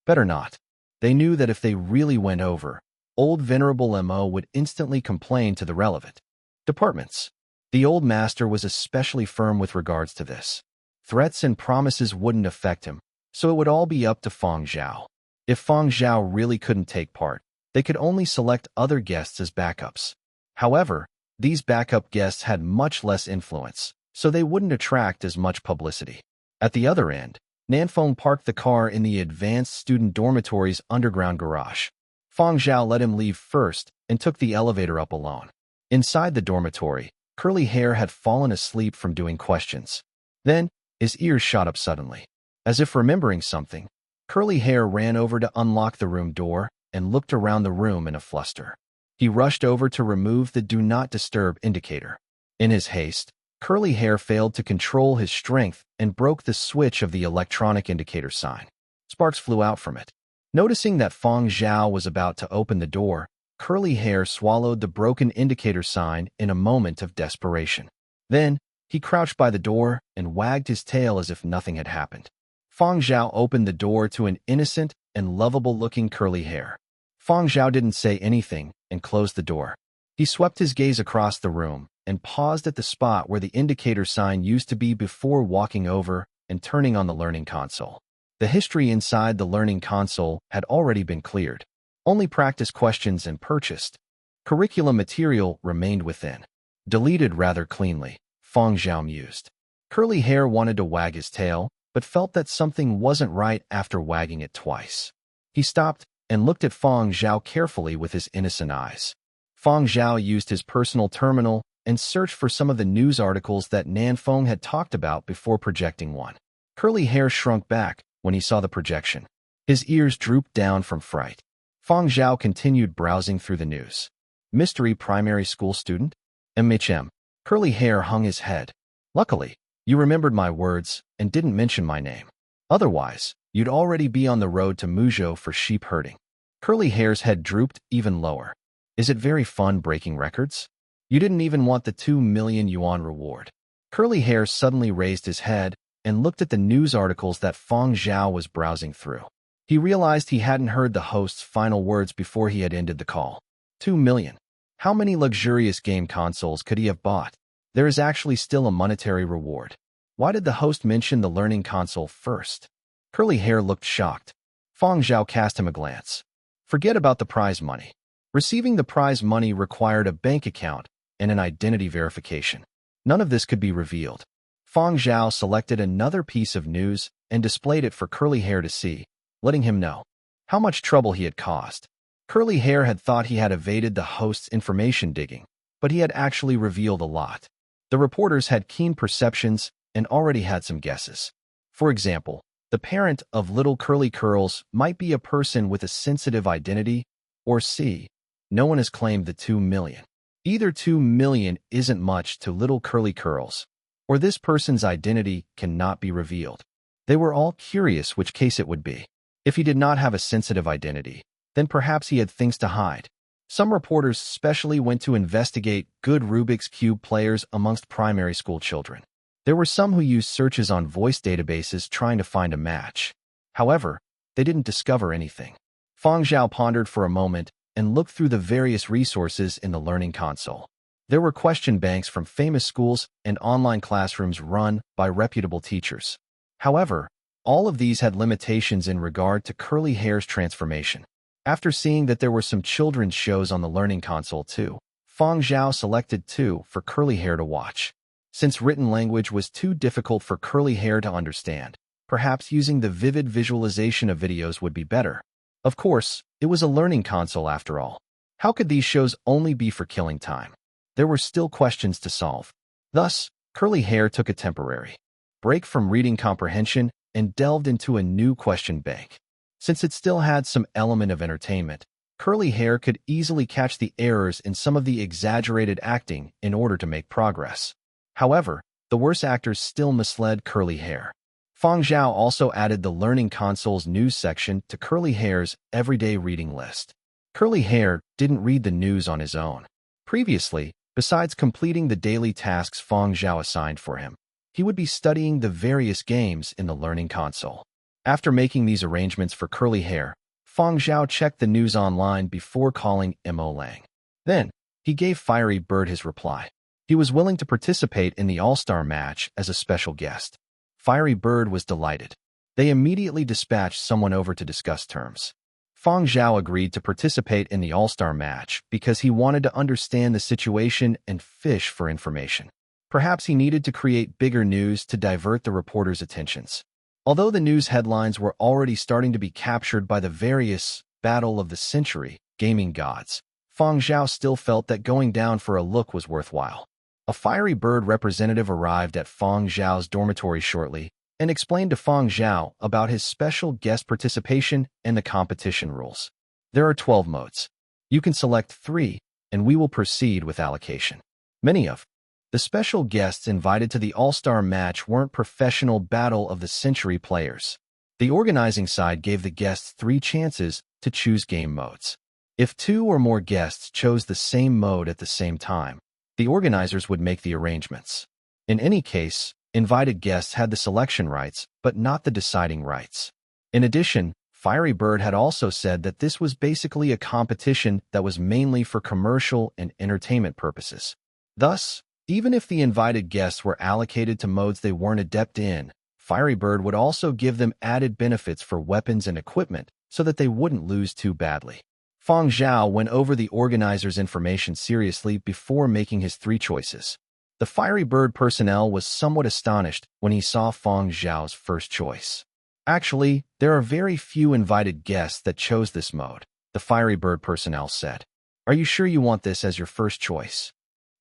Better not. They knew that if they really went over, old Venerable Mo would instantly complain to the relevant departments. The old master was especially firm with regards to this. Threats and promises wouldn't affect him, so it would all be up to Fang Zhao. If Fang Zhao really couldn't take part, they could only select other guests as backups. However, these backup guests had much less influence, so they wouldn't attract as much publicity. At the other end, Nanfeng parked the car in the advanced student dormitory's underground garage. Fang Zhao let him leave first and took the elevator up alone. Inside the dormitory, Curly Hair had fallen asleep from doing questions. Then, his ears shot up suddenly. As if remembering something, Curly Hair ran over to unlock the room door and looked around the room in a fluster. He rushed over to remove the Do Not Disturb indicator. In his haste, Curly Hair failed to control his strength and broke the switch of the electronic indicator sign. Sparks flew out from it. Noticing that Fang Zhao was about to open the door, Curly Hair swallowed the broken indicator sign in a moment of desperation. Then, he crouched by the door and wagged his tail as if nothing had happened. Fang Zhao opened the door to an innocent and lovable-looking Curly Hair. Fang Zhao didn't say anything and closed the door. He swept his gaze across the room and paused at the spot where the indicator sign used to be before walking over and turning on the learning console. The history inside the learning console had already been cleared. Only practice questions and purchased curriculum material remained within. Deleted rather cleanly, Fang Zhao mused. Curly Hair wanted to wag his tail, but felt that something wasn't right after wagging it twice. He stopped and looked at Fang Zhao carefully with his innocent eyes. Fang Zhao used his personal terminal and searched for some of the news articles that Nanfeng had talked about before projecting one. Curly Hair shrunk back when he saw the projection. His ears drooped down from fright. Fang Zhao continued browsing through the news. Mystery primary school student? MHM. Curly Hair hung his head. Luckily, you remembered my words and didn't mention my name. Otherwise, you'd already be on the road to Muzhou for sheep herding. Curly Hair's head drooped even lower. Is it very fun breaking records? You didn't even want the 2 million yuan reward. Curly Hair suddenly raised his head and looked at the news articles that Fang Zhao was browsing through. He realized he hadn't heard the host's final words before he had ended the call. 2 million. How many luxurious game consoles could he have bought? There is actually still a monetary reward. Why did the host mention the learning console first? Curly Hair looked shocked. Fang Zhao cast him a glance. Forget about the prize money. Receiving the prize money required a bank account and an identity verification. None of this could be revealed. Fang Zhao selected another piece of news and displayed it for Curly Hair to see, letting him know how much trouble he had caused. Curly Hair had thought he had evaded the host's information digging, but he had actually revealed a lot. The reporters had keen perceptions and already had some guesses. For example, the parent of little curly curls might be a person with a sensitive identity, or C. No one has claimed the 2 million. Either 2 million isn't much to little curly curls, or this person's identity cannot be revealed. They were all curious which case it would be. If he did not have a sensitive identity, then perhaps he had things to hide. Some reporters specially went to investigate good Rubik's Cube players amongst primary school children. There were some who used searches on voice databases trying to find a match. However, they didn't discover anything. Fang Zhao pondered for a moment and looked through the various resources in the learning console. There were question banks from famous schools and online classrooms run by reputable teachers. However, all of these had limitations in regard to curly hair's transformation. After seeing that there were some children's shows on the learning console too, Fang Zhao selected 2 for curly hair to watch. Since written language was too difficult for curly hair to understand, perhaps using the vivid visualization of videos would be better. Of course, it was a learning console after all. How could these shows only be for killing time? There were still questions to solve. Thus, curly hair took a temporary break from reading comprehension and delved into a new question bank. Since it still had some element of entertainment, curly hair could easily catch the errors in some of the exaggerated acting in order to make progress. However, the worse actors still misled curly hair. Fang Zhao also added the learning console's news section to curly hair's everyday reading list. Curly hair didn't read the news on his own. Previously, besides completing the daily tasks Fang Zhao assigned for him, he would be studying the various games in the learning console. After making these arrangements for curly hair, Fang Zhao checked the news online before calling Mo Lang. Then, he gave Fiery Bird his reply. He was willing to participate in the All-Star match as a special guest. Fiery Bird was delighted. They immediately dispatched someone over to discuss terms. Fang Zhao agreed to participate in the All-Star match because he wanted to understand the situation and fish for information. Perhaps he needed to create bigger news to divert the reporters' attentions. Although the news headlines were already starting to be captured by the various Battle of the Century gaming gods, Fang Zhao still felt that going down for a look was worthwhile. A Fiery Bird representative arrived at Fang Zhao's dormitory shortly and explained to Fang Zhao about his special guest participation and the competition rules. There are 12 modes. You can select 3, and we will proceed with allocation. Many of the special guests invited to the All-Star match weren't professional Battle of the Century players. The organizing side gave the guests 3 chances to choose game modes. If 2 or more guests chose the same mode at the same time, the organizers would make the arrangements. In any case, invited guests had the selection rights, but not the deciding rights. In addition, Fiery Bird had also said that this was basically a competition that was mainly for commercial and entertainment purposes. Thus, even if the invited guests were allocated to modes they weren't adept in, Fiery Bird would also give them added benefits for weapons and equipment so that they wouldn't lose too badly. Fang Zhao went over the organizer's information seriously before making his 3 choices. The Fiery Bird personnel was somewhat astonished when he saw Fang Zhao's first choice. Actually, there are very few invited guests that chose this mode, the Fiery Bird personnel said. Are you sure you want this as your first choice?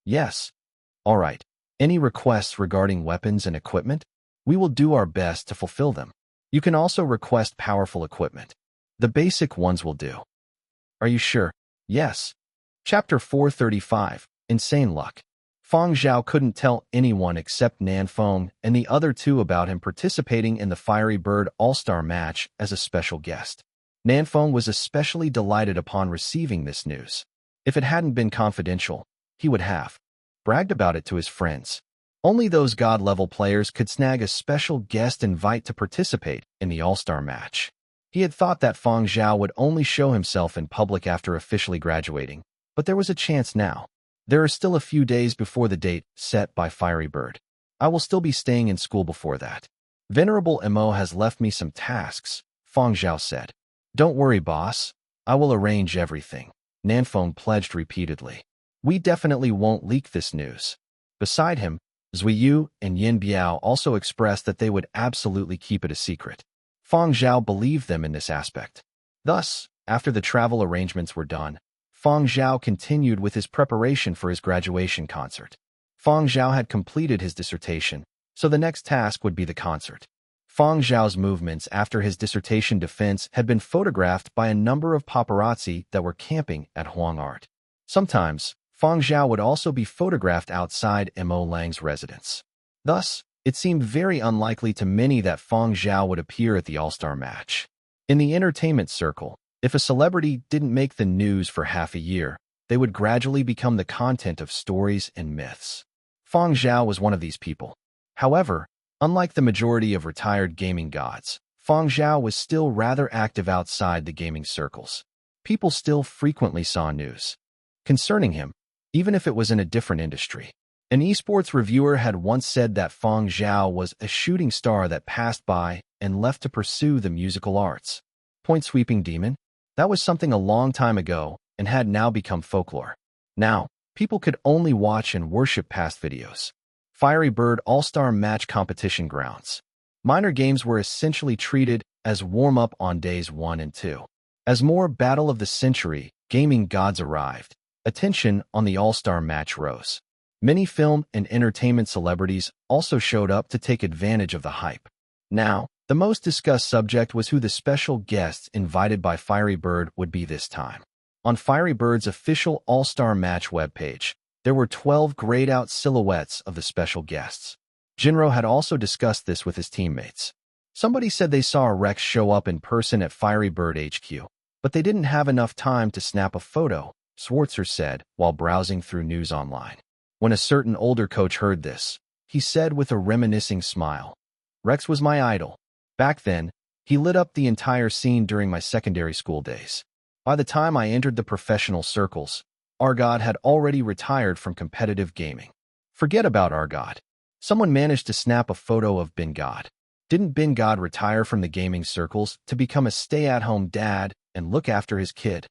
Yes. All right. Any requests regarding weapons and equipment? We will do our best to fulfill them. You can also request powerful equipment. The basic ones will do. Are you sure? Yes. Chapter 435, Insane Luck. Fang Zhao couldn't tell anyone except Nanfeng and the other 2 about him participating in the Fiery Bird All-Star match as a special guest. Nanfeng was especially delighted upon receiving this news. If it hadn't been confidential, he would have bragged about it to his friends. Only those god-level players could snag a special guest invite to participate in the All-Star match. He had thought that Fang Zhao would only show himself in public after officially graduating, but there was a chance now. There are still a few days before the date set by Fiery Bird. I will still be staying in school before that. Venerable Mo has left me some tasks, Fang Zhao said. Don't worry, boss. I will arrange everything, Nanfeng pledged repeatedly. We definitely won't leak this news. Beside him, Zuiyu and Yin Biao also expressed that they would absolutely keep it a secret. Fang Zhao believed them in this aspect. Thus, after the travel arrangements were done, Fang Zhao continued with his preparation for his graduation concert. Fang Zhao had completed his dissertation, so the next task would be the concert. Fang Zhao's movements after his dissertation defense had been photographed by a number of paparazzi that were camping at Huang Art. Sometimes, Fang Zhao would also be photographed outside Mo Lang's residence. Thus, it seemed very unlikely to many that Fang Zhao would appear at the All-Star match. In the entertainment circle, if a celebrity didn't make the news for half a year, they would gradually become the content of stories and myths. Fang Zhao was one of these people. However, unlike the majority of retired gaming gods, Fang Zhao was still rather active outside the gaming circles. People still frequently saw news concerning him, even if it was in a different industry. An esports reviewer had once said that Fang Zhao was a shooting star that passed by and left to pursue the musical arts. Point-sweeping demon? That was something a long time ago and had now become folklore. Now, people could only watch and worship past videos. Fiery Bird All-Star Match Competition Grounds. Minor games were essentially treated as warm-up on days 1 and 2. As more Battle of the Century gaming gods arrived, attention on the All-Star match rose. Many film and entertainment celebrities also showed up to take advantage of the hype. Now, the most discussed subject was who the special guests invited by Fiery Bird would be this time. On Fiery Bird's official All-Star Match webpage, there were 12 grayed-out silhouettes of the special guests. Jinro had also discussed this with his teammates. Somebody said they saw a Rex show up in person at Fiery Bird HQ, but they didn't have enough time to snap a photo, Schwarzer said while browsing through news online. When a certain older coach heard this, he said with a reminiscing smile, "Rex was my idol. Back then, he lit up the entire scene during my secondary school days. By the time I entered the professional circles, our god had already retired from competitive gaming." Forget about our god. Someone managed to snap a photo of Bin God. Didn't Bin God retire from the gaming circles to become a stay-at-home dad and look after his kid?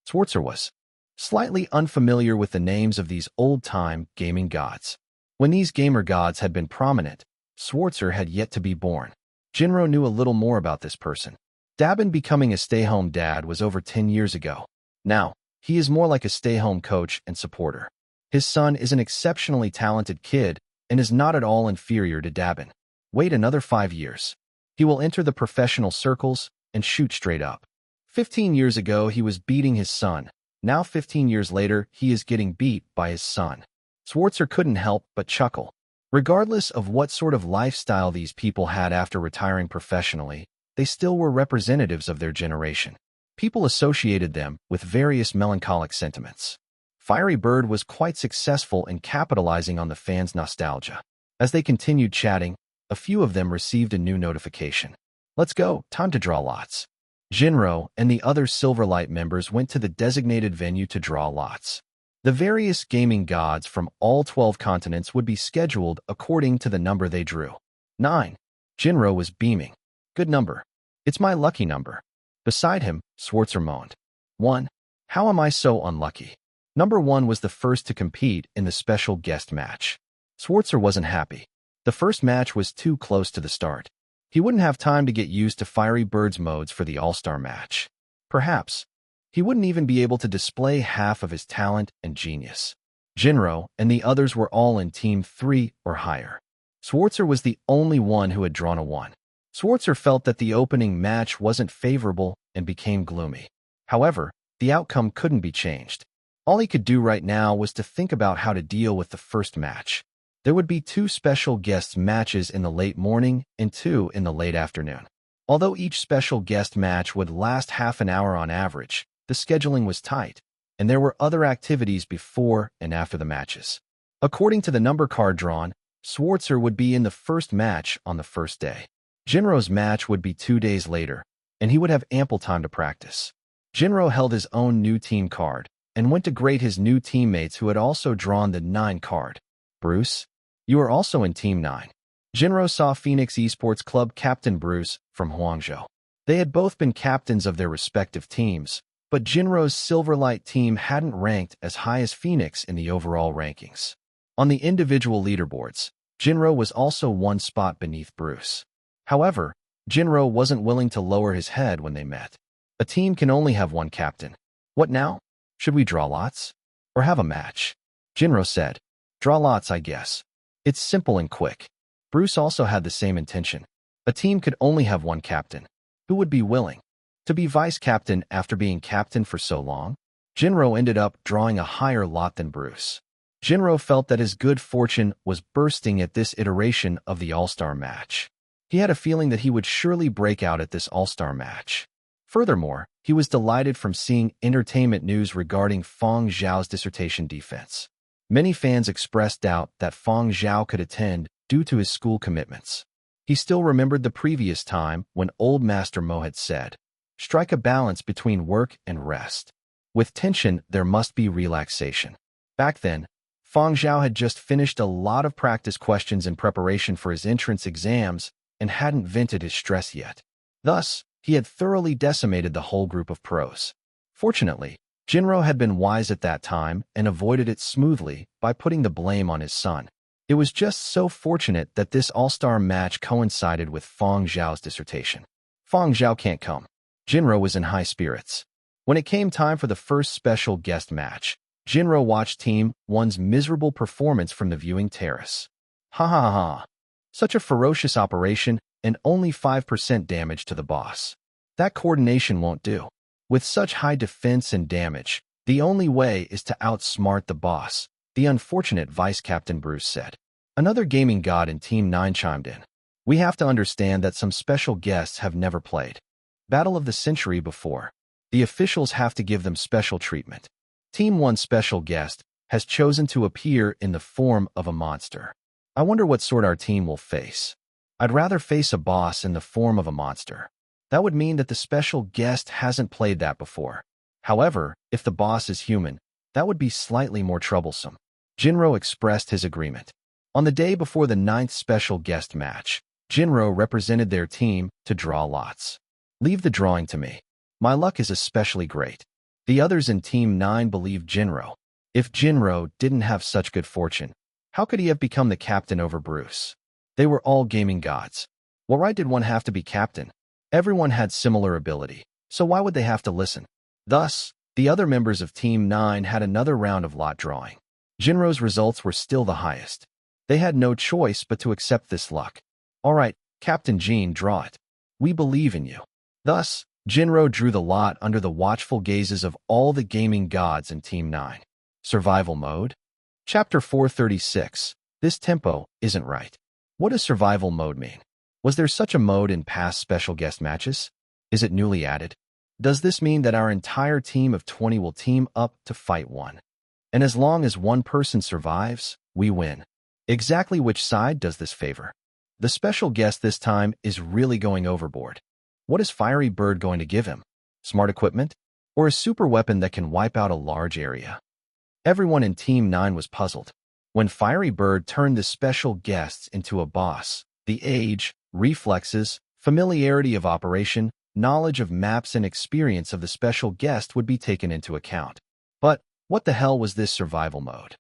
Schwarzer was slightly unfamiliar with the names of these old-time gaming gods. When these gamer gods had been prominent, Schwarzer had yet to be born. Jinro knew a little more about this person. Dabin becoming a stay-home dad was over 10 years ago. Now, he is more like a stay-home coach and supporter. His son is an exceptionally talented kid and is not at all inferior to Dabin. Wait another 5 years. He will enter the professional circles and shoot straight up. 15 years ago, he was beating his son. Now 15 years later, he is getting beat by his son. Schwarzer couldn't help but chuckle. Regardless of what sort of lifestyle these people had after retiring professionally, they still were representatives of their generation. People associated them with various melancholic sentiments. Fiery Bird was quite successful in capitalizing on the fans' nostalgia. As they continued chatting, a few of them received a new notification. "Let's go, time to draw lots." Jinro and the other Silverlight members went to the designated venue to draw lots. The various gaming gods from all 12 continents would be scheduled according to the number they drew. 9. Jinro was beaming. "Good number. It's my lucky number." Beside him, Schwarzer moaned. 1. How am I so unlucky? Number 1 was the first to compete in the special guest match. Schwarzer wasn't happy. The first match was too close to the start. He wouldn't have time to get used to Fiery Bird's modes for the All-Star match. Perhaps, he wouldn't even be able to display half of his talent and genius. Jinro and the others were all in Team 3 or higher. Schwarzer was the only one who had drawn a 1. Schwarzer felt that the opening match wasn't favorable and became gloomy. However, the outcome couldn't be changed. All he could do right now was to think about how to deal with the first match. There would be 2 special guest matches in the late morning and 2 in the late afternoon. Although each special guest match would last half an hour on average, the scheduling was tight, and there were other activities before and after the matches. According to the number card drawn, Schwarzer would be in the first match on the first day. Jinro's match would be 2 days later, and he would have ample time to practice. Jinro held his own new team card and went to grade his new teammates who had also drawn the 9 card. "Bruce, you are also in Team 9. Jinro saw Phoenix Esports Club captain Bruce from Huangzhou. They had both been captains of their respective teams, but Jinro's Silverlight team hadn't ranked as high as Phoenix in the overall rankings. On the individual leaderboards, Jinro was also 1 spot beneath Bruce. However, Jinro wasn't willing to lower his head when they met. A team can only have 1 captain. What now? Should we draw lots? Or have a match? Jinro said, draw lots, I guess. It's simple and quick. Bruce also had the same intention. A team could only have one captain. Who would be willing to be vice captain after being captain for so long? Jinro ended up drawing a higher lot than Bruce. Jinro felt that his good fortune was bursting at this iteration of the All-Star match. He had a feeling that he would surely break out at this All-Star match. Furthermore, he was delighted from seeing entertainment news regarding Fang Zhao's dissertation defense. Many fans expressed doubt that Fang Zhao could attend due to his school commitments. He still remembered the previous time when Old Master Mo had said, strike a balance between work and rest. With tension, there must be relaxation. Back then, Fang Zhao had just finished a lot of practice questions in preparation for his entrance exams and hadn't vented his stress yet. Thus, he had thoroughly decimated the whole group of pros. Fortunately, Jinro had been wise at that time and avoided it smoothly by putting the blame on his son. It was just so fortunate that this all-star match coincided with Fang Zhao's dissertation. Fang Zhao can't come. Jinro was in high spirits. When it came time for the first special guest match, Jinro watched Team 1's miserable performance from the viewing terrace. Ha ha ha. Such a ferocious operation and only 5% damage to the boss. That coordination won't do. With such high defense and damage, the only way is to outsmart the boss, the unfortunate Vice-Captain Bruce said. Another gaming god in Team 9 chimed in. We have to understand that some special guests have never played Battle of the Century before. The officials have to give them special treatment. Team 1's special guest has chosen to appear in the form of a monster. I wonder what sort our team will face. I'd rather face a boss in the form of a monster. That would mean that the special guest hasn't played that before. However, if the boss is human, that would be slightly more troublesome. Jinro expressed his agreement. On the day before the 9th special guest match, Jinro represented their team to draw lots. Leave the drawing to me. My luck is especially great. The others in Team 9 believed Jinro. If Jinro didn't have such good fortune, how could he have become the captain over Bruce? They were all gaming gods. What right did one have to be captain? Everyone had similar ability, so why would they have to listen? Thus, the other members of Team 9 had another round of lot drawing. Jinro's results were still the highest. They had no choice but to accept this luck. All right, Captain Jean, draw it. We believe in you. Thus, Jinro drew the lot under the watchful gazes of all the gaming gods in Team 9. Survival Mode? Chapter 436. This tempo isn't right. What does survival mode mean? Was there such a mode in past special guest matches? Is it newly added? Does this mean that our entire team of 20 will team up to fight one? And as long as one person survives, we win. Exactly which side does this favor? The special guest this time is really going overboard. What is Fiery Bird going to give him? Smart equipment? Or a super weapon that can wipe out a large area? Everyone in Team 9 was puzzled. When Fiery Bird turned the special guests into a boss, the age, reflexes, familiarity of operation, knowledge of maps and experience of the special guest would be taken into account. But what the hell was this survival mode?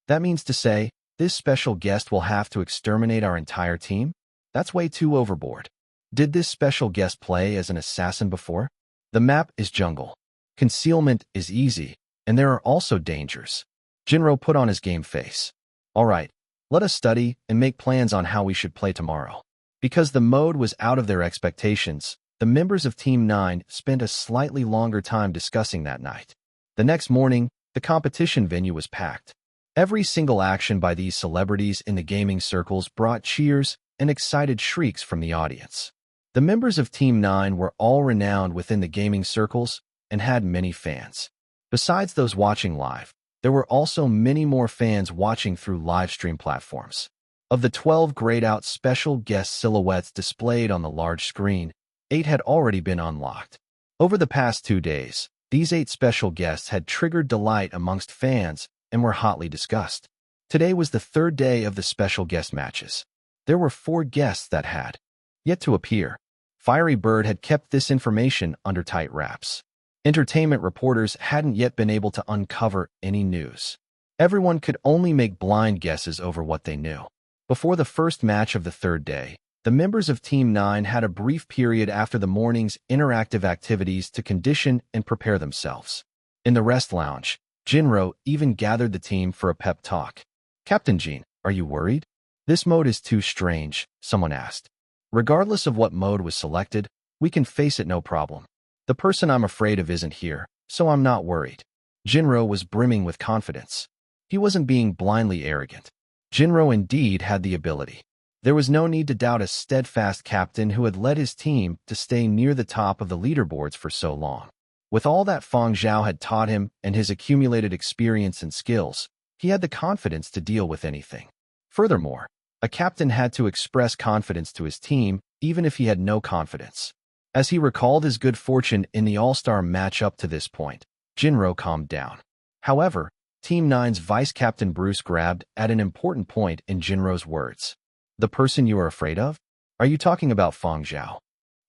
That means to say, this special guest will have to exterminate our entire team? That's way too overboard. Did this special guest play as an assassin before? The map is jungle. Concealment is easy, and there are also dangers. Jinro put on his game face. All right, let us study and make plans on how we should play tomorrow. Because the mode was out of their expectations, the members of Team 9 spent a slightly longer time discussing that night. The next morning, the competition venue was packed. Every single action by these celebrities in the gaming circles brought cheers and excited shrieks from the audience. The members of Team 9 were all renowned within the gaming circles and had many fans. Besides those watching live, there were also many more fans watching through live stream platforms. Of the 12 grayed-out special guest silhouettes displayed on the large screen, 8 had already been unlocked. Over the past 2 days, these 8 special guests had triggered delight amongst fans and were hotly discussed. Today was the 3rd day of the special guest matches. There were 4 guests that had yet to appear. Fiery Bird had kept this information under tight wraps. Entertainment reporters hadn't yet been able to uncover any news. Everyone could only make blind guesses over what they knew. Before the first match of the 3rd day, the members of Team 9 had a brief period after the morning's interactive activities to condition and prepare themselves. In the rest lounge, Jinro even gathered the team for a pep talk. Captain Jin, are you worried? This mode is too strange, someone asked. Regardless of what mode was selected, we can face it no problem. The person I'm afraid of isn't here, so I'm not worried. Jinro was brimming with confidence. He wasn't being blindly arrogant. Jinro indeed had the ability. There was no need to doubt a steadfast captain who had led his team to stay near the top of the leaderboards for so long. With all that Fang Zhao had taught him and his accumulated experience and skills, he had the confidence to deal with anything. Furthermore, a captain had to express confidence to his team even if he had no confidence. As he recalled his good fortune in the All-Star match up to this point, Jinro calmed down. However, Team 9's vice-captain Bruce grabbed at an important point in Jinro's words. The person you are afraid of? Are you talking about Fang Zhao?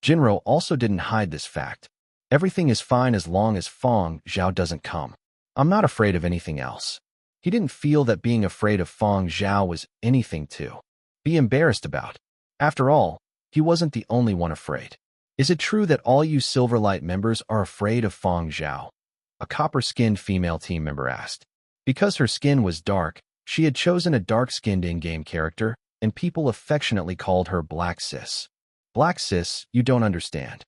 Jinro also didn't hide this fact. Everything is fine as long as Fang Zhao doesn't come. I'm not afraid of anything else. He didn't feel that being afraid of Fang Zhao was anything to be embarrassed about. After all, he wasn't the only one afraid. Is it true that all you Silverlight members are afraid of Fang Zhao? A copper-skinned female team member asked. Because her skin was dark, she had chosen a dark-skinned in-game character, and people affectionately called her Black Sis. Black Sis, you don't understand.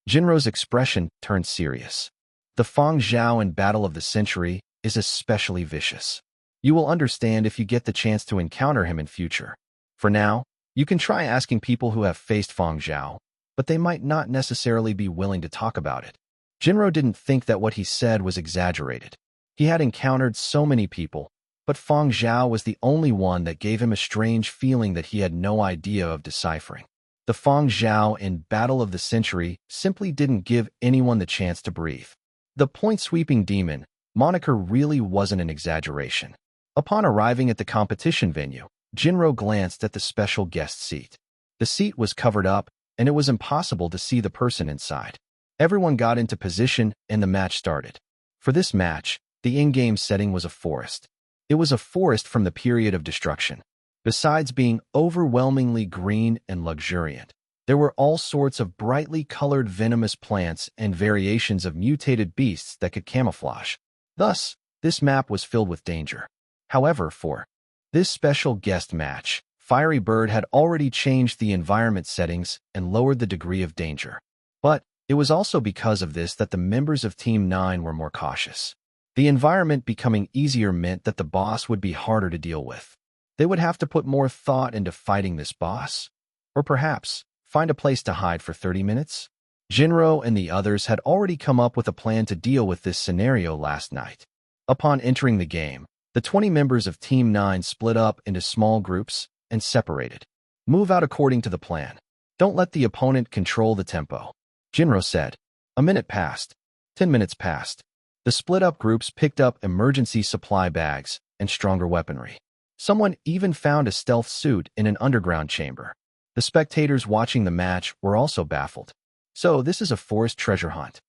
Jinro's expression turned serious. The Fang Zhao in Battle of the Century is especially vicious. You will understand if you get the chance to encounter him in future. For now, you can try asking people who have faced Fang Zhao, but they might not necessarily be willing to talk about it. Jinro didn't think that what he said was exaggerated. He had encountered so many people, but Fang Zhao was the only one that gave him a strange feeling that he had no idea of deciphering. The Fang Zhao in Battle of the Century simply didn't give anyone the chance to breathe. The point-sweeping demon moniker really wasn't an exaggeration. Upon arriving at the competition venue, Jinro glanced at the special guest seat. The seat was covered up, and it was impossible to see the person inside. Everyone got into position, and the match started. For this match, the in-game setting was a forest. It was a forest from the period of destruction. Besides being overwhelmingly green and luxuriant, there were all sorts of brightly colored venomous plants and variations of mutated beasts that could camouflage. Thus, this map was filled with danger. However, for this special guest match, Fiery Bird had already changed the environment settings and lowered the degree of danger. But it was also because of this that the members of Team 9 were more cautious. The environment becoming easier meant that the boss would be harder to deal with. They would have to put more thought into fighting this boss. Or perhaps, find a place to hide for 30 minutes? Jinro and the others had already come up with a plan to deal with this scenario last night. Upon entering the game, the 20 members of Team 9 split up into small groups and separated. Move out according to the plan. Don't let the opponent control the tempo. Jinro said. A minute passed. 10 minutes passed. The split-up groups picked up emergency supply bags and stronger weaponry. Someone even found a stealth suit in an underground chamber. The spectators watching the match were also baffled. So this is a forest treasure hunt.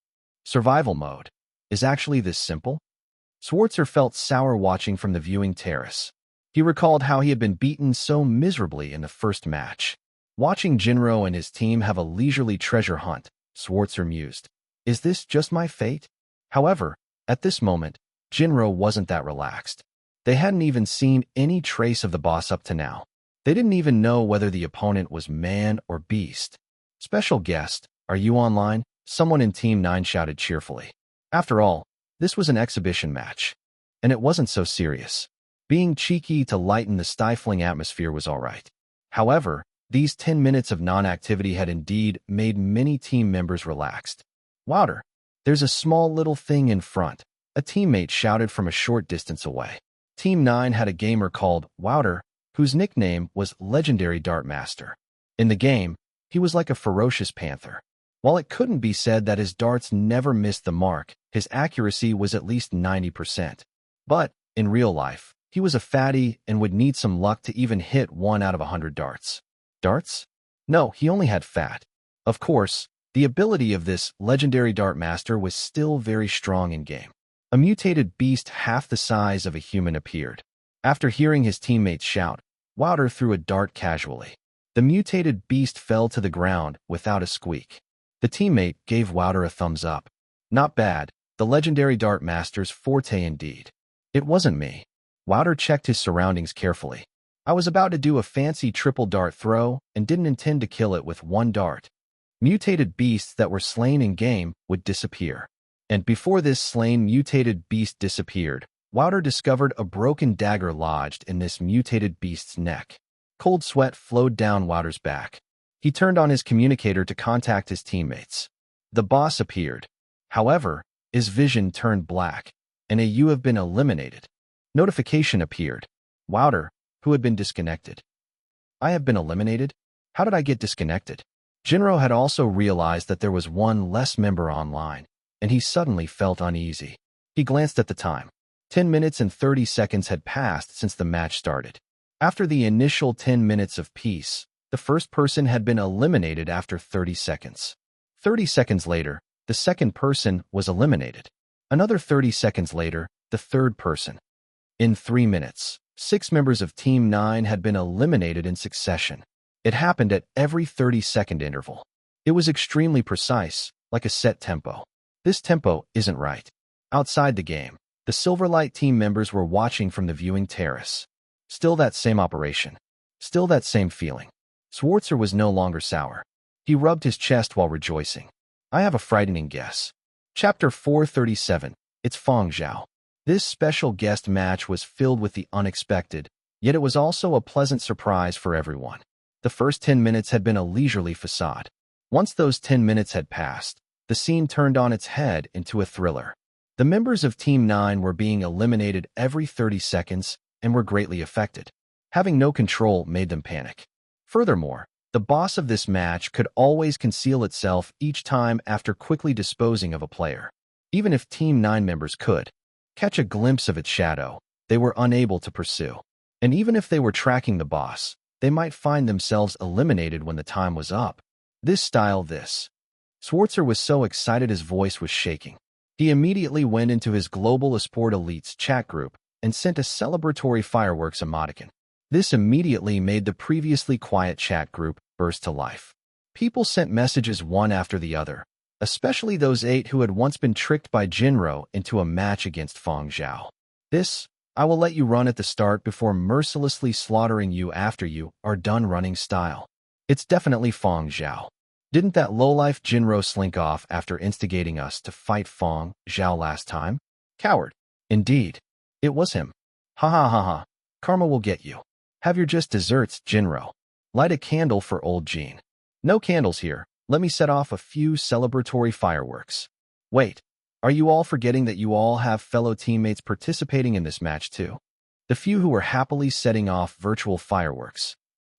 Survival mode. Is actually this simple? Schwarzer felt sour watching from the viewing terrace. He recalled how he had been beaten so miserably in the first match. Watching Jinro and his team have a leisurely treasure hunt, Schwarzer mused. Is this just my fate? However, at this moment, Jinro wasn't that relaxed. They hadn't even seen any trace of the boss up to now. They didn't even know whether the opponent was man or beast. Special guest, are you online? Someone in Team 9 shouted cheerfully. After all, this was an exhibition match. And it wasn't so serious. Being cheeky to lighten the stifling atmosphere was all right. However, these 10 minutes of non-activity had indeed made many team members relaxed. Wouter, there's a small little thing in front, a teammate shouted from a short distance away. Team 9 had a gamer called Wouter, whose nickname was Legendary Dart Master. In the game, he was like a ferocious panther. While it couldn't be said that his darts never missed the mark, his accuracy was at least 90%. But, in real life, he was a fatty and would need some luck to even hit 1 out of 100 darts. Darts? No, he only had fat. Of course, the ability of this legendary dart master was still very strong in-game. A mutated beast half the size of a human appeared. After hearing his teammates shout, Wouter threw a dart casually. The mutated beast fell to the ground without a squeak. The teammate gave Wouter a thumbs up. Not bad, The legendary Dart Master's forte indeed. It wasn't me. Wouter checked his surroundings carefully. I was about to do a fancy triple dart throw and didn't intend to kill it with one dart. Mutated beasts that were slain in game would disappear. And before this slain mutated beast disappeared, Wouter discovered a broken dagger lodged in this mutated beast's neck. Cold sweat flowed down Wouter's back. He turned on his communicator to contact his teammates. The boss appeared. However, his vision turned black, and you have been eliminated. Notification appeared. Wouter, who had been disconnected. I have been eliminated? How did I get disconnected? Jinro had also realized that there was one less member online, and he suddenly felt uneasy. He glanced at the time. 10 minutes and 30 seconds had passed since the match started. After the initial 10 minutes of peace, the first person had been eliminated after 30 seconds. 30 seconds later, the second person was eliminated. Another 30 seconds later, the third person. In 3 minutes, 6 members of Team 9 had been eliminated in succession. It happened at every 30-second interval. It was extremely precise, like a set tempo. This tempo isn't right. Outside the game, the Silverlight team members were watching from the viewing terrace. Still that same operation. Still that same feeling. Schwarzer was no longer sour. He rubbed his chest while rejoicing. I have a frightening guess. Chapter 437. It's Fang Zhao. This special guest match was filled with the unexpected, yet it was also a pleasant surprise for everyone. The first 10 minutes had been a leisurely facade. Once those 10 minutes had passed, the scene turned on its head into a thriller. The members of Team 9 were being eliminated every 30 seconds and were greatly affected. Having no control made them panic. Furthermore, the boss of this match could always conceal itself each time after quickly disposing of a player. Even if Team 9 members could catch a glimpse of its shadow, they were unable to pursue. And even if they were tracking the boss, they might find themselves eliminated when the time was up. Schwarzer was so excited his voice was shaking. He immediately went into his Global Esport Elites chat group and sent a celebratory fireworks emoticon. This immediately made the previously quiet chat group burst to life. People sent messages one after the other, especially those 8 who had once been tricked by Jinro into a match against Fang Zhao. I will let you run at the start before mercilessly slaughtering you after you are done running style. It's definitely Fang Zhao. Didn't that lowlife Jinro slink off after instigating us to fight Fang Zhao last time? Coward. Indeed. It was him. Ha ha ha ha. Karma will get you. Have your just desserts, Jinro. Light a candle for old Jean. No candles here. Let me set off a few celebratory fireworks. Wait. Are you all forgetting that you all have fellow teammates participating in this match too? The few who were happily setting off virtual fireworks.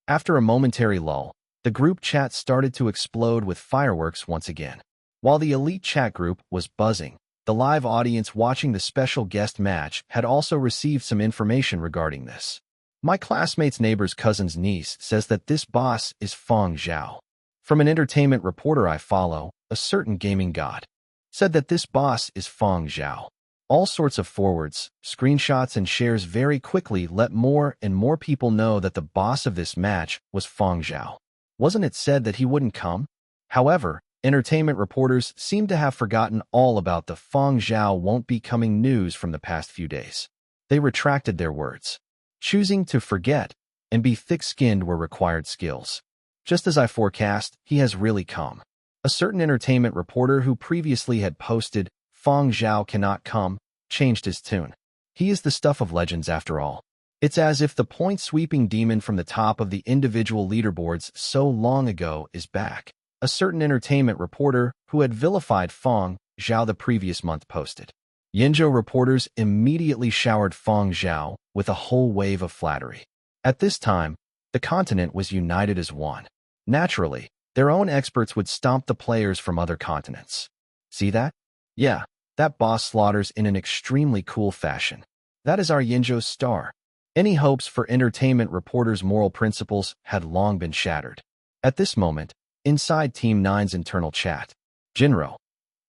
After a momentary lull, the group chat started to explode with fireworks once again. While the elite chat group was buzzing, the live audience watching the special guest match had also received some information regarding this. My classmate's neighbor's cousin's niece says that this boss is Fang Zhao. From an entertainment reporter I follow, a certain gaming god said that this boss is Fang Zhao. All sorts of forwards, screenshots, and shares very quickly let more and more people know that the boss of this match was Fang Zhao. Wasn't it said that he wouldn't come? However, entertainment reporters seem to have forgotten all about the Fang Zhao won't be coming news from the past few days. They retracted their words. Choosing to forget and be thick-skinned were required skills. Just as I forecast, he has really come. A certain entertainment reporter who previously had posted, Fang Zhao cannot come, changed his tune. He is the stuff of legends after all. It's as if the point-sweeping demon from the top of the individual leaderboards so long ago is back. A certain entertainment reporter who had vilified Fang Zhao the previous month posted. Yinzhou reporters immediately showered Fang Zhao with a whole wave of flattery. At this time, the continent was united as one. Naturally, their own experts would stomp the players from other continents. See that? Yeah, that boss slaughters in an extremely cool fashion. That is our Yinzhou's star. Any hopes for entertainment reporters' moral principles had long been shattered. At this moment, inside Team 9's internal chat, Jinro,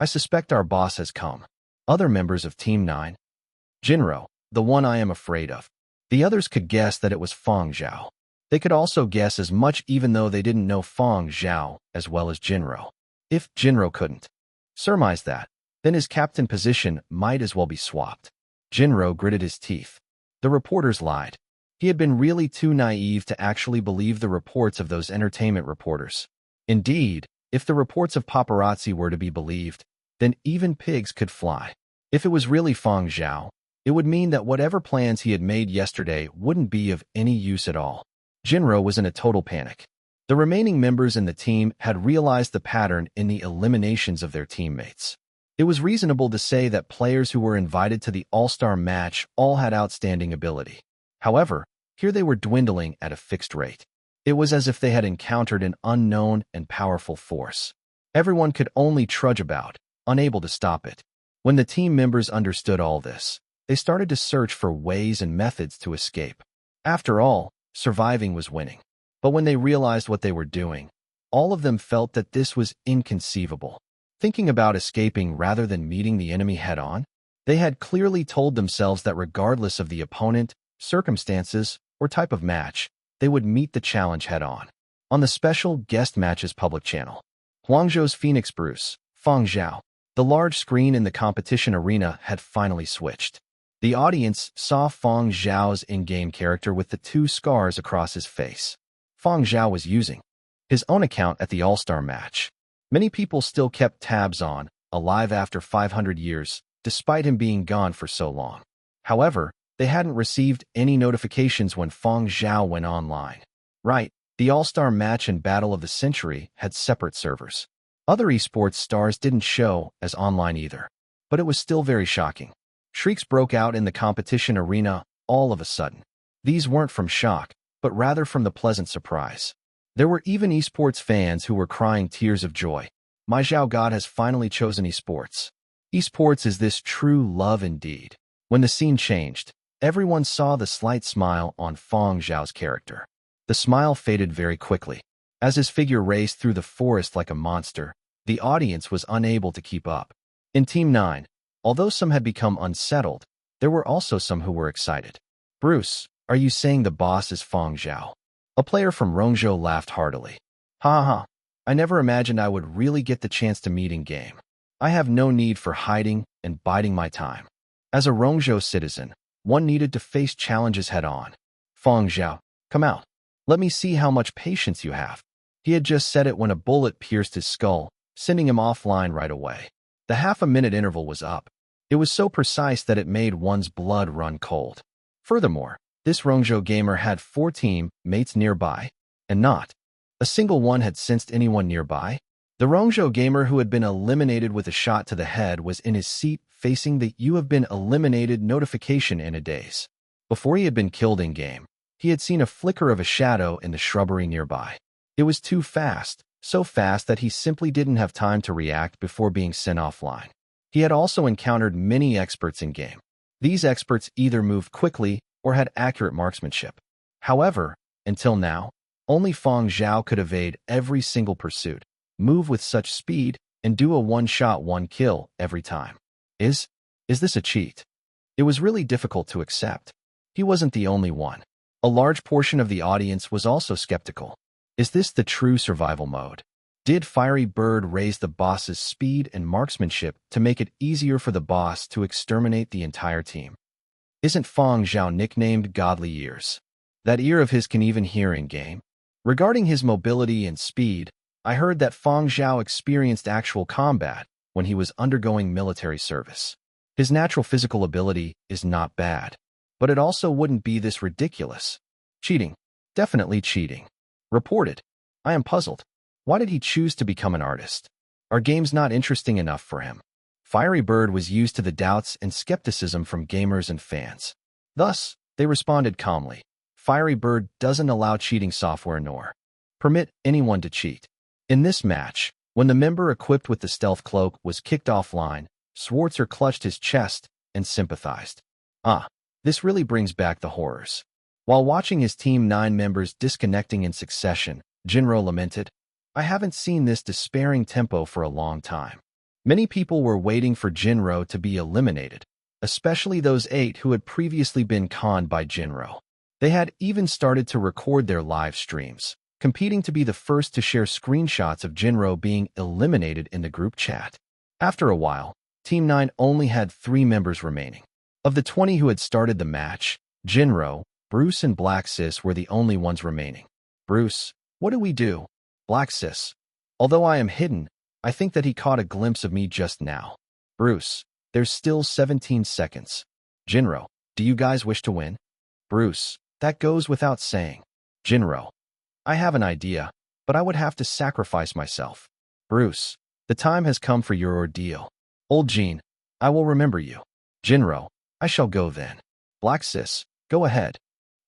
I suspect our boss has come. Other members of Team 9? Jinro, the one I am afraid of. The others could guess that it was Fang Zhao. They could also guess as much even though they didn't know Fang Zhao as well as Jinro. If Jinro couldn't surmise that, Then his captain position might as well be swapped. Jinro gritted his teeth. The reporters lied. He had been really too naive to actually believe the reports of those entertainment reporters. Indeed, if the reports of paparazzi were to be believed, then even pigs could fly. If it was really Fang Zhao, it would mean that whatever plans he had made yesterday wouldn't be of any use at all. Jinro was in a total panic. The remaining members in the team had realized the pattern in the eliminations of their teammates. It was reasonable to say that players who were invited to the All-Star match all had outstanding ability. However, here they were dwindling at a fixed rate. It was as if they had encountered an unknown and powerful force. Everyone could only trudge about, unable to stop it. When the team members understood all this, they started to search for ways and methods to escape. After all, surviving was winning. But when they realized what they were doing, all of them felt that this was inconceivable. Thinking about escaping rather than meeting the enemy head-on, they had clearly told themselves that regardless of the opponent, circumstances, or type of match, they would meet the challenge head-on. On the special guest matches public channel, Guangzhou's Phoenix Bruce, Fang Zhao, the large screen in the competition arena had finally switched. The audience saw Fang Zhao's in-game character with the 2 scars across his face. Fang Zhao was using his own account at the All-Star match. Many people still kept tabs on, alive after 500 years, despite him being gone for so long. However, they hadn't received any notifications when Fang Zhao went online. Right, the All-Star match and Battle of the Century had separate servers. Other esports stars didn't show as online either, but it was still very shocking. Shrieks broke out in the competition arena all of a sudden. These weren't from shock, but rather from the pleasant surprise. There were even esports fans who were crying tears of joy. My Zhao God has finally chosen esports. Esports is this true love indeed. When the scene changed, everyone saw the slight smile on Fang Zhao's character. The smile faded very quickly. As his figure raced through the forest like a monster, the audience was unable to keep up. In Team 9, although some had become unsettled, there were also some who were excited. Bruce, are you saying the boss is Fang Zhao? A player from Rongzhou laughed heartily. Ha ha, I never imagined I would really get the chance to meet in game. I have no need for hiding and biding my time. As a Rongzhou citizen, one needed to face challenges head-on. Fang Zhao, come out. Let me see how much patience you have. He had just said it when a bullet pierced his skull, sending him offline right away. The half-a-minute interval was up. It was so precise that it made one's blood run cold. Furthermore, this Rongzhou gamer had 4 teammates nearby, and not a single one had sensed anyone nearby. The Rongzhou gamer who had been eliminated with a shot to the head was in his seat facing the "You have been eliminated" notification in a daze. Before he had been killed in-game, he had seen a flicker of a shadow in the shrubbery nearby. It was too fast, so fast that he simply didn't have time to react before being sent offline. He had also encountered many experts in-game. These experts either moved quickly or had accurate marksmanship. However, until now, only Fang Zhao could evade every single pursuit, move with such speed, and do a one-shot, one-kill every time. Is this a cheat? It was really difficult to accept. He wasn't the only one. A large portion of the audience was also skeptical. Is this the true survival mode? Did Fiery Bird raise the boss's speed and marksmanship to make it easier for the boss to exterminate the entire team? Isn't Fang Zhao nicknamed Godly Ears? That ear of his can even hear in-game. Regarding his mobility and speed, I heard that Fang Zhao experienced actual combat when he was undergoing military service. His natural physical ability is not bad, but it also wouldn't be this ridiculous. Cheating. Definitely cheating. Reported. I am puzzled. Why did he choose to become an artist? Are games not interesting enough for him? Fiery Bird was used to the doubts and skepticism from gamers and fans. Thus, they responded calmly. Fiery Bird doesn't allow cheating software nor permit anyone to cheat. In this match, when the member equipped with the stealth cloak was kicked offline, Schwarzer clutched his chest and sympathized. This really brings back the horrors. While watching his Team 9 members disconnecting in succession, Jinro lamented, I haven't seen this despairing tempo for a long time. Many people were waiting for Jinro to be eliminated, especially those 8 who had previously been conned by Jinro. They had even started to record their live streams, competing to be the first to share screenshots of Jinro being eliminated in the group chat. After a while, Team 9 only had 3 members remaining. Of the 20 who had started the match, Jinro, Bruce, and Black Sis were the only ones remaining. Bruce, what do we do? Black Sis, although I am hidden, I think that he caught a glimpse of me just now. Bruce, there's still 17 seconds. Jinro, do you guys wish to win? Bruce, that goes without saying. Jinro, I have an idea, but I would have to sacrifice myself. Bruce, the time has come for your ordeal. Old Jean, I will remember you. Jinro, I shall go then. Black Sis, go ahead.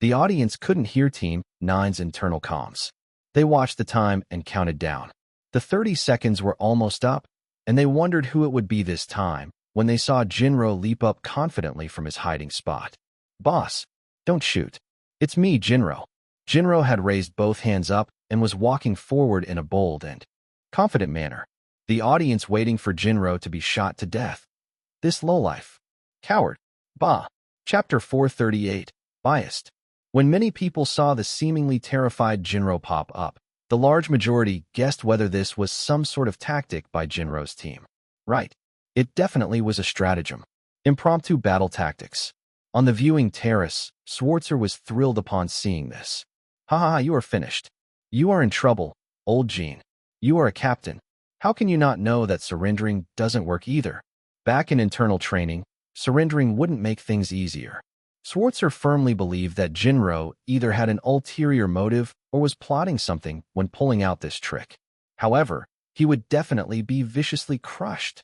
The audience couldn't hear Team 9's internal comms. They watched the time and counted down. The 30 seconds were almost up, and they wondered who it would be this time when they saw Jinro leap up confidently from his hiding spot. Boss, don't shoot. It's me, Jinro. Jinro had raised both hands up and was walking forward in a bold and confident manner. The audience waiting for Jinro to be shot to death. This lowlife. Coward. Bah. Chapter 438. Biased. When many people saw the seemingly terrified Jinro pop up, the large majority guessed whether this was some sort of tactic by Jinro's team. Right. It definitely was a stratagem. Impromptu battle tactics. On the viewing terrace, Schwarzer was thrilled upon seeing this. Haha, you are finished. You are in trouble, old Jean. You are a captain. How can you not know that surrendering doesn't work either? Back in internal training, surrendering wouldn't make things easier. Schwarzer firmly believed that Jinro either had an ulterior motive or was plotting something when pulling out this trick. However, he would definitely be viciously crushed.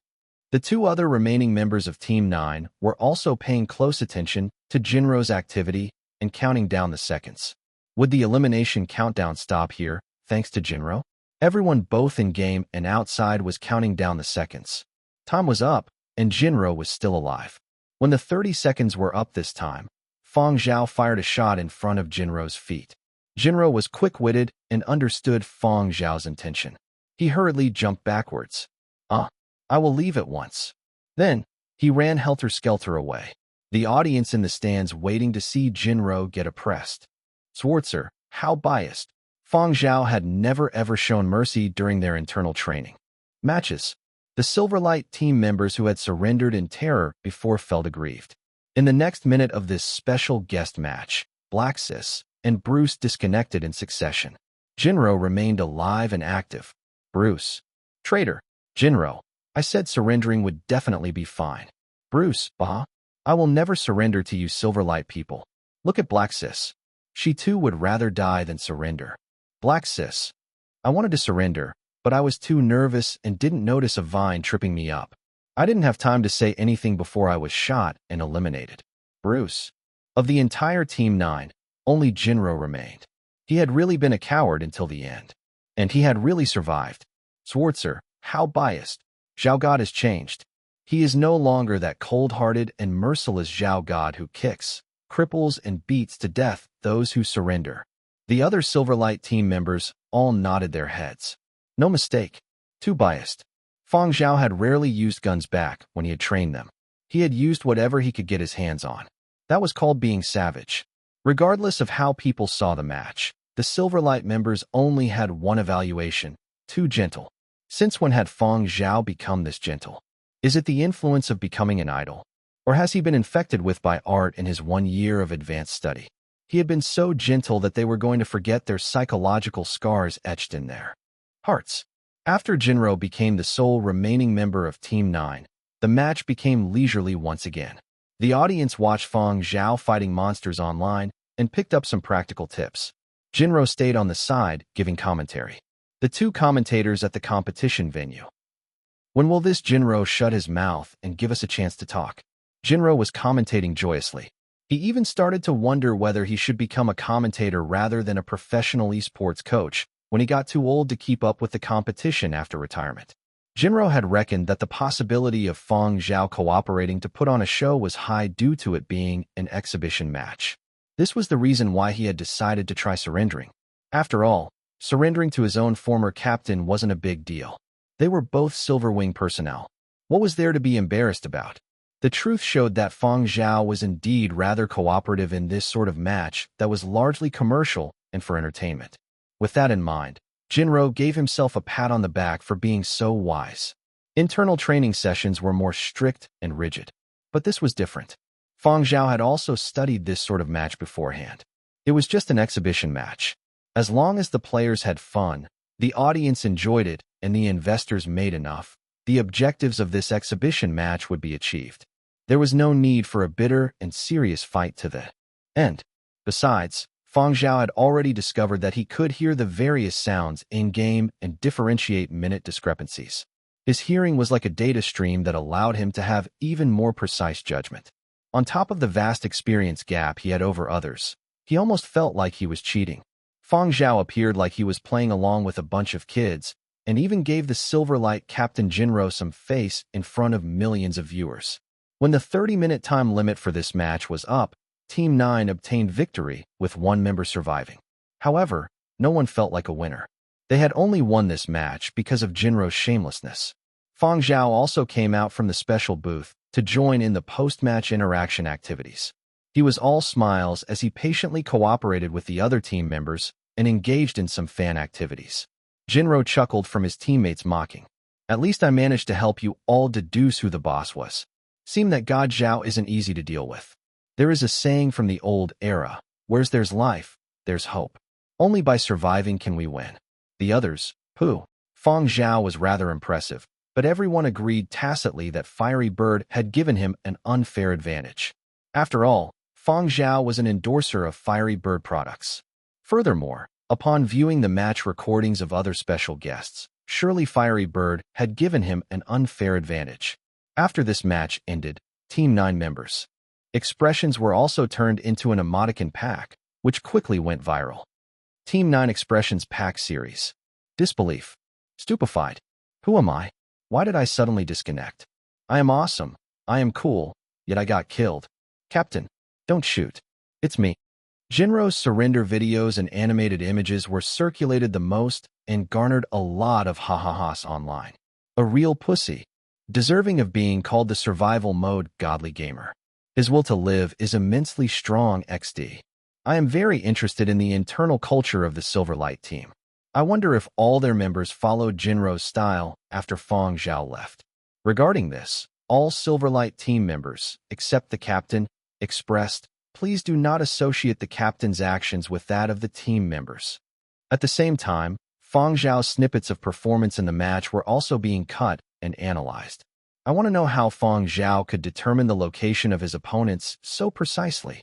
The 2 other remaining members of Team 9 were also paying close attention to Jinro's activity and counting down the seconds. Would the elimination countdown stop here, thanks to Jinro? Everyone both in-game and outside was counting down the seconds. Time was up, and Jinro was still alive. When the 30 seconds were up this time, Fang Zhao fired a shot in front of Jinro's feet. Jinro was quick-witted and understood Fang Zhao's intention. He hurriedly jumped backwards. I will leave at once. Then, he ran helter-skelter away. The audience in the stands waiting to see Jinro get oppressed. Schwarzer, how biased. Fang Zhao had never ever shown mercy during their internal training. Matches. The Silverlight team members who had surrendered in terror before felt aggrieved. In the next minute of this special guest match, Black Sis and Bruce disconnected in succession. Jinro remained alive and active. Bruce. Traitor. Jinro. I said surrendering would definitely be fine. Bruce. Bah. I will never surrender to you Silverlight people. Look at Black Sis. She too would rather die than surrender. Black Sis. I wanted to surrender, but I was too nervous and didn't notice a vine tripping me up. I didn't have time to say anything before I was shot and eliminated. Bruce. Of the entire Team 9, only Jinro remained. He had really been a coward until the end. And he had really survived. Schwarzer, how biased. Zhao God has changed. He is no longer that cold-hearted and merciless Zhao God who kicks, cripples, and beats to death those who surrender. The other Silverlight team members all nodded their heads. No mistake. Too biased. Fang Zhao had rarely used guns back when he had trained them. He had used whatever he could get his hands on. That was called being savage. Regardless of how people saw the match, the Silverlight members only had one evaluation: too gentle. Since when had Fang Zhao become this gentle? Is it the influence of becoming an idol? Or has he been infected with by art in his 1 year of advanced study? He had been so gentle that they were going to forget their psychological scars etched in their hearts. After Jinro became the sole remaining member of Team 9, the match became leisurely once again. The audience watched Fang Zhao fighting monsters online and picked up some practical tips. Jinro stayed on the side, giving commentary. The 2 commentators at the competition venue. When will this Jinro shut his mouth and give us a chance to talk? Jinro was commentating joyously. He even started to wonder whether he should become a commentator rather than a professional esports coach when he got too old to keep up with the competition after retirement. Jinro had reckoned that the possibility of Fang Zhao cooperating to put on a show was high due to it being an exhibition match. This was the reason why he had decided to try surrendering. After all, surrendering to his own former captain wasn't a big deal. They were both Silverwing personnel. What was there to be embarrassed about? The truth showed that Fang Zhao was indeed rather cooperative in this sort of match that was largely commercial and for entertainment. With that in mind, Jinro gave himself a pat on the back for being so wise. Internal training sessions were more strict and rigid. But this was different. Fang Zhao had also studied this sort of match beforehand. It was just an exhibition match. As long as the players had fun, the audience enjoyed it, and the investors made enough, the objectives of this exhibition match would be achieved. There was no need for a bitter and serious fight to the end. Besides, Fang Zhao had already discovered that he could hear the various sounds in-game and differentiate minute discrepancies. His hearing was like a data stream that allowed him to have even more precise judgment. On top of the vast experience gap he had over others, he almost felt like he was cheating. Fang Zhao appeared like he was playing along with a bunch of kids, and even gave the Silverlight Captain Jinro some face in front of millions of viewers. When the 30-minute time limit for this match was up, Team 9 obtained victory, with one member surviving. However, no one felt like a winner. They had only won this match because of Jinro's shamelessness. Fang Zhao also came out from the special booth to join in the post-match interaction activities. He was all smiles as he patiently cooperated with the other team members and engaged in some fan activities. Jinro chuckled from his teammates mocking. "At least I managed to help you all deduce who the boss was. Seemed that God Zhao isn't easy to deal with. There is a saying from the old era, where there's life, there's hope. Only by surviving can we win." The others, pooh. Fang Zhao was rather impressive, but everyone agreed tacitly that Fiery Bird had given him an unfair advantage. After all, Fang Zhao was an endorser of Fiery Bird products. Furthermore, upon viewing the match recordings of other special guests, surely Fiery Bird had given him an unfair advantage. After this match ended, Team 9 members' expressions were also turned into an emoticon pack, which quickly went viral. Team 9 Expressions Pack Series. Disbelief. Stupefied. Who am I? Why did I suddenly disconnect? I am awesome. I am cool, yet I got killed. Captain, don't shoot. It's me. Jinro's surrender videos and animated images were circulated the most and garnered a lot of ha-ha-has online. A real pussy, deserving of being called the survival mode godly gamer. His will to live is immensely strong XD. I am very interested in the internal culture of the Silverlight team. I wonder if all their members followed Jinro's style after Fang Zhao left. Regarding this, all Silverlight team members, except the captain, expressed, "Please do not associate the captain's actions with that of the team members." At the same time, Fang Zhao's snippets of performance in the match were also being cut and analyzed. I want to know how Fang Zhao could determine the location of his opponents so precisely.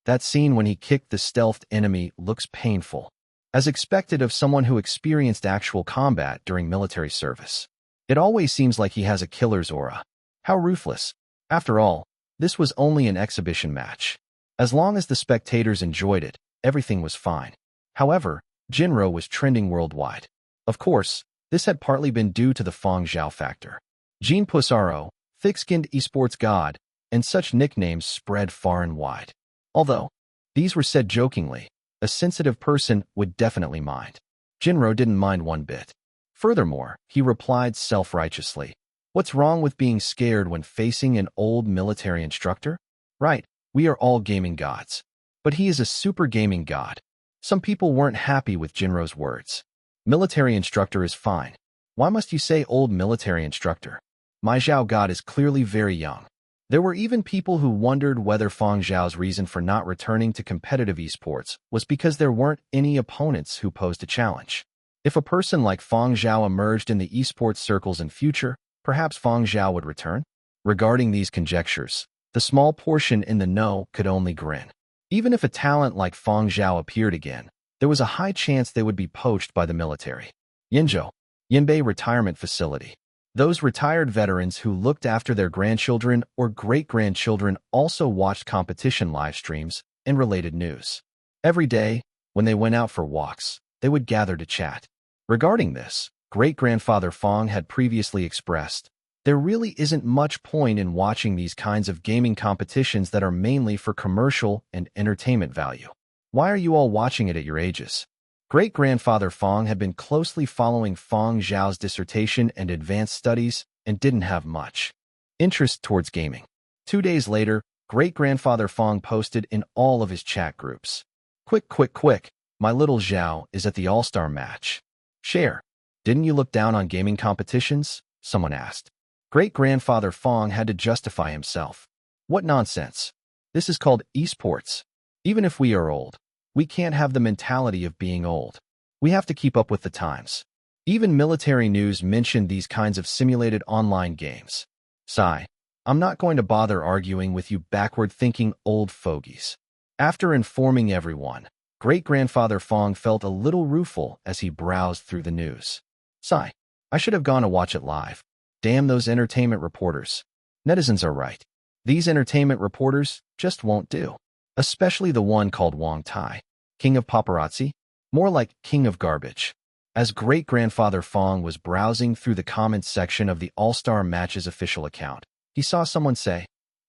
That scene when he kicked the stealthed enemy looks painful, as expected of someone who experienced actual combat during military service. It always seems like he has a killer's aura. How ruthless. After all, this was only an exhibition match. As long as the spectators enjoyed it, everything was fine. However, Jinro was trending worldwide. Of course, this had partly been due to the Fang Zhao factor. Jean Pusaro, thick-skinned esports god, and such nicknames spread far and wide. Although these were said jokingly, a sensitive person would definitely mind. Jinro didn't mind one bit. Furthermore, he replied self-righteously, "What's wrong with being scared when facing an old military instructor? Right, we are all gaming gods. But he is a super gaming god." Some people weren't happy with Jinro's words. Military instructor is fine. Why must you say old military instructor? My Zhao god is clearly very young. There were even people who wondered whether Fang Zhao's reason for not returning to competitive esports was because there weren't any opponents who posed a challenge. If a person like Fang Zhao emerged in the esports circles in future, perhaps Fang Zhao would return? Regarding these conjectures, the small portion in the know could only grin. Even if a talent like Fang Zhao appeared again, there was a high chance they would be poached by the military. Yinzhou, Yinbei Retirement Facility. Those retired veterans who looked after their grandchildren or great-grandchildren also watched competition live streams and related news. Every day, when they went out for walks, they would gather to chat. Regarding this, great-grandfather Fang had previously expressed, "There really isn't much point in watching these kinds of gaming competitions that are mainly for commercial and entertainment value. Why are you all watching it at your ages?" Great-grandfather Fang had been closely following Fang Zhao's dissertation and advanced studies and didn't have much interest towards gaming. 2 days later, great-grandfather Fang posted in all of his chat groups, "Quick, quick, quick, my little Zhao is at the All-Star match. Share. Didn't you look down on gaming competitions?" someone asked. Great-grandfather Fang had to justify himself. What nonsense. This is called esports. Even if we are old, we can't have the mentality of being old. We have to keep up with the times. Even military news mentioned these kinds of simulated online games. Sigh. I'm not going to bother arguing with you backward-thinking old fogies. After informing everyone, great-grandfather Fang felt a little rueful as he browsed through the news. Sigh. I should have gone to watch it live. Damn those entertainment reporters. Netizens are right. These entertainment reporters just won't do. Especially the one called Wang Tai. King of paparazzi? More like king of garbage. As great-grandfather Fang was browsing through the comments section of the All-Star Match's official account, he saw someone say,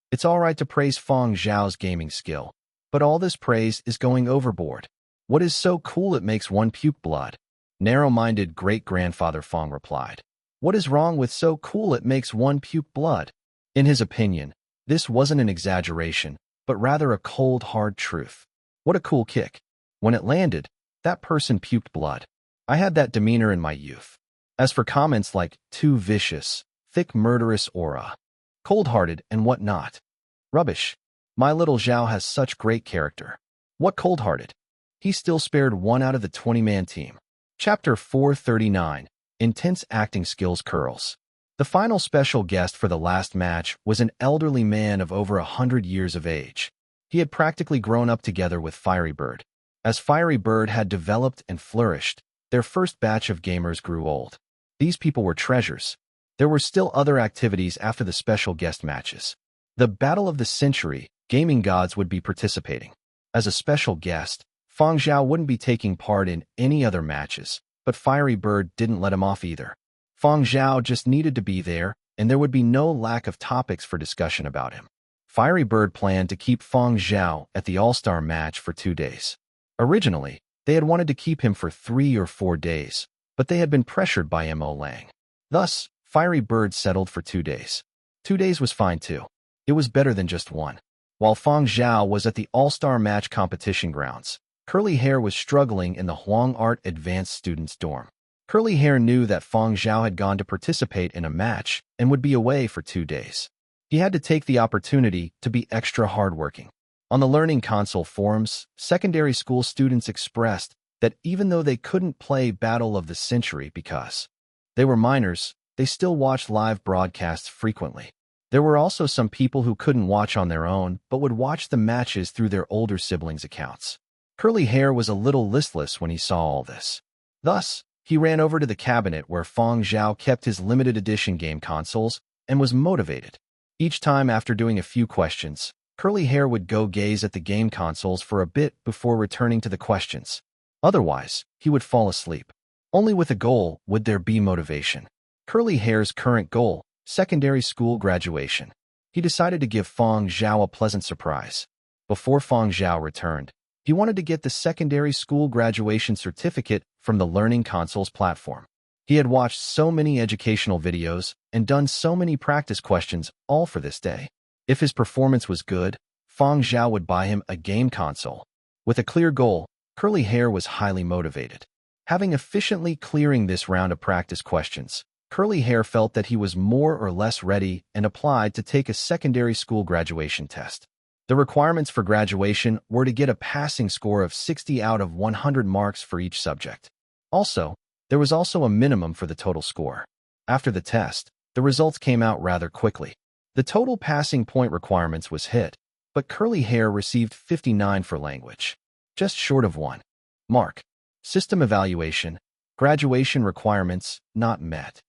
"It's all right to praise Fang Zhao's gaming skill, but all this praise is going overboard. What is so cool it makes one puke blood?" Narrow-minded great-grandfather Fang replied, "What is wrong with so cool it makes one puke blood?" In his opinion, this wasn't an exaggeration, but rather a cold, hard truth. What a cool kick. When it landed, that person puked blood. I had that demeanor in my youth. As for comments like, too vicious, thick murderous aura, cold-hearted and whatnot. Rubbish. My little Zhao has such great character. What cold-hearted? He still spared one out of the 20-man team. Chapter 439, Intense Acting Skills Curls. The final special guest for the last match was an elderly man of over 100 years of age. He had practically grown up together with Fiery Bird. As Fiery Bird had developed and flourished, their first batch of gamers grew old. These people were treasures. There were still other activities after the special guest matches. The Battle of the Century, gaming gods would be participating. As a special guest, Fang Zhao wouldn't be taking part in any other matches, but Fiery Bird didn't let him off either. Fang Zhao just needed to be there, and there would be no lack of topics for discussion about him. Fiery Bird planned to keep Fang Zhao at the All-Star match for 2 days. Originally, they had wanted to keep him for 3 or 4 days, but they had been pressured by Mo Lang. Thus, Fiery Bird settled for 2 days. 2 days was fine too. It was better than just one. While Fang Zhao was at the All-Star Match competition grounds, Curly Hair was struggling in the Huang Art Advanced Students dorm. Curly Hair knew that Fang Zhao had gone to participate in a match and would be away for 2 days. He had to take the opportunity to be extra hardworking. On the Learning Console forums, secondary school students expressed that even though they couldn't play Battle of the Century because they were minors, they still watched live broadcasts frequently. There were also some people who couldn't watch on their own but would watch the matches through their older siblings' accounts. Curly Hair was a little listless when he saw all this. Thus, he ran over to the cabinet where Fang Zhao kept his limited edition game consoles and was motivated. Each time after doing a few questions, Curly Hair would go gaze at the game consoles for a bit before returning to the questions. Otherwise, he would fall asleep. Only with a goal would there be motivation. Curly Hair's current goal, secondary school graduation. He decided to give Fang Zhao a pleasant surprise. Before Fang Zhao returned, he wanted to get the secondary school graduation certificate from the Learning Consoles platform. He had watched so many educational videos and done so many practice questions all for this day. If his performance was good, Fang Zhao would buy him a game console. With a clear goal, Curly Hair was highly motivated. Having efficiently clearing this round of practice questions, Curly Hair felt that he was more or less ready and applied to take a secondary school graduation test. The requirements for graduation were to get a passing score of 60 out of 100 marks for each subject. Also, there was also a minimum for the total score. After the test, the results came out rather quickly. The total passing point requirements was hit, but Curly Hair received 59 for language, just short of 1 mark. System evaluation, graduation requirements not met.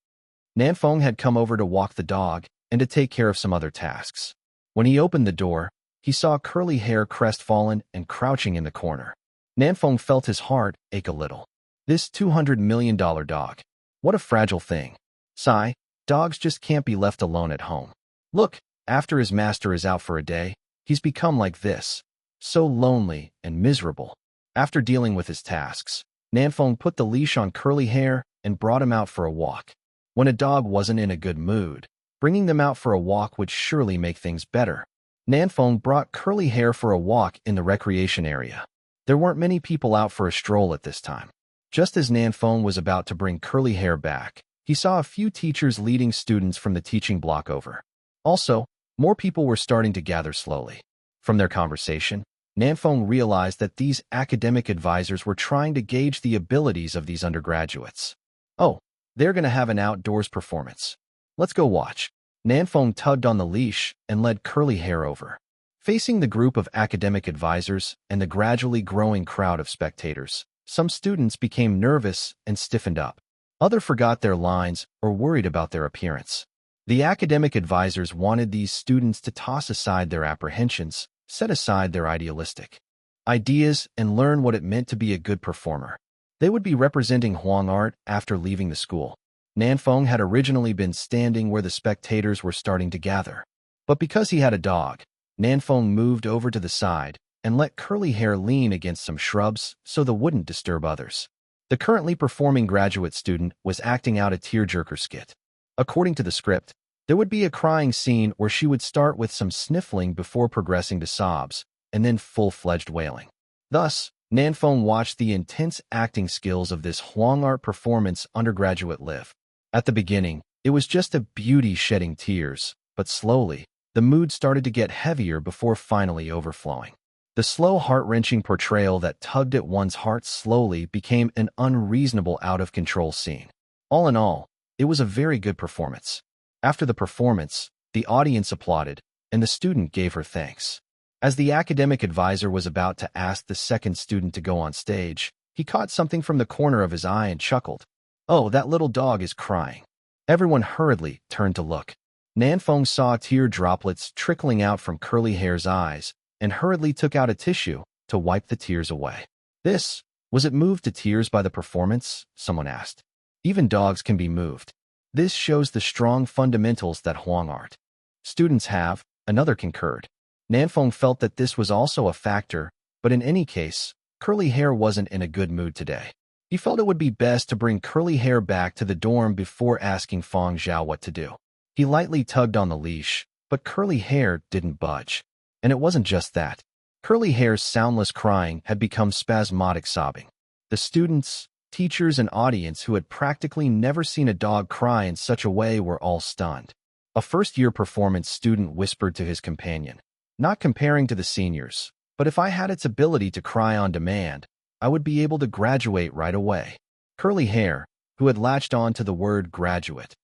Nanfeng had come over to walk the dog and to take care of some other tasks. When he opened the door, he saw Curly Hair crestfallen and crouching in the corner. Nanfeng felt his heart ache a little. This $200 million dog. What a fragile thing. Sigh, dogs just can't be left alone at home. Look, after his master is out for a day, he's become like this. So lonely and miserable. After dealing with his tasks, Nanfeng put the leash on Curly Hair and brought him out for a walk. When a dog wasn't in a good mood, bringing them out for a walk would surely make things better. Nanfeng brought Curly Hair for a walk in the recreation area. There weren't many people out for a stroll at this time. Just as Nanfeng was about to bring Curly Hair back, He saw a few teachers leading students from the teaching block over. Also, more people were starting to gather slowly. From their conversation, Nanfeng realized that these academic advisors were trying to gauge the abilities of these undergraduates. Oh, they're going to have an outdoors performance. Let's go watch. Nanfeng tugged on the leash and led Curly Hair over. Facing the group of academic advisors and the gradually growing crowd of spectators, some students became nervous and stiffened up. Others forgot their lines or worried about their appearance. The academic advisors wanted these students to toss aside their apprehensions, set aside their idealistic ideas, and learn what it meant to be a good performer. They would be representing Huang art after leaving the school. Nanfeng had originally been standing where the spectators were starting to gather. But because he had a dog, Nanfeng moved over to the side and let Curly Hair lean against some shrubs so they wouldn't disturb others. The currently performing graduate student was acting out a tearjerker skit. According to the script, there would be a crying scene where she would start with some sniffling before progressing to sobs, and then full-fledged wailing. Thus, Nanfeng watched the intense acting skills of this Huang art performance undergraduate live. At the beginning, it was just a beauty shedding tears, but slowly, the mood started to get heavier before finally overflowing. The slow, heart-wrenching portrayal that tugged at one's heart slowly became an unreasonable, out-of-control scene. All in all, it was a very good performance. After the performance, the audience applauded, and the student gave her thanks. As the academic advisor was about to ask the second student to go on stage, he caught something from the corner of his eye and chuckled. "Oh, that little dog is crying." Everyone hurriedly turned to look. Nanfeng saw tear droplets trickling out from Curly Hair's eyes, and hurriedly took out a tissue to wipe the tears away. Was it moved to tears by the performance? Someone asked. Even dogs can be moved. This shows the strong fundamentals that Huang art students have, another concurred. Nanfeng felt that this was also a factor, but in any case, Curly Hair wasn't in a good mood today. He felt it would be best to bring Curly Hair back to the dorm before asking Fang Zhao what to do. He lightly tugged on the leash, but Curly Hair didn't budge. And it wasn't just that. Curly Hair's soundless crying had become spasmodic sobbing. The students, teachers, and audience who had practically never seen a dog cry in such a way were all stunned. A first-year performance student whispered to his companion, "Not comparing to the seniors, but if I had its ability to cry on demand, I would be able to graduate right away." Curly Hair, who had latched on to the word graduate.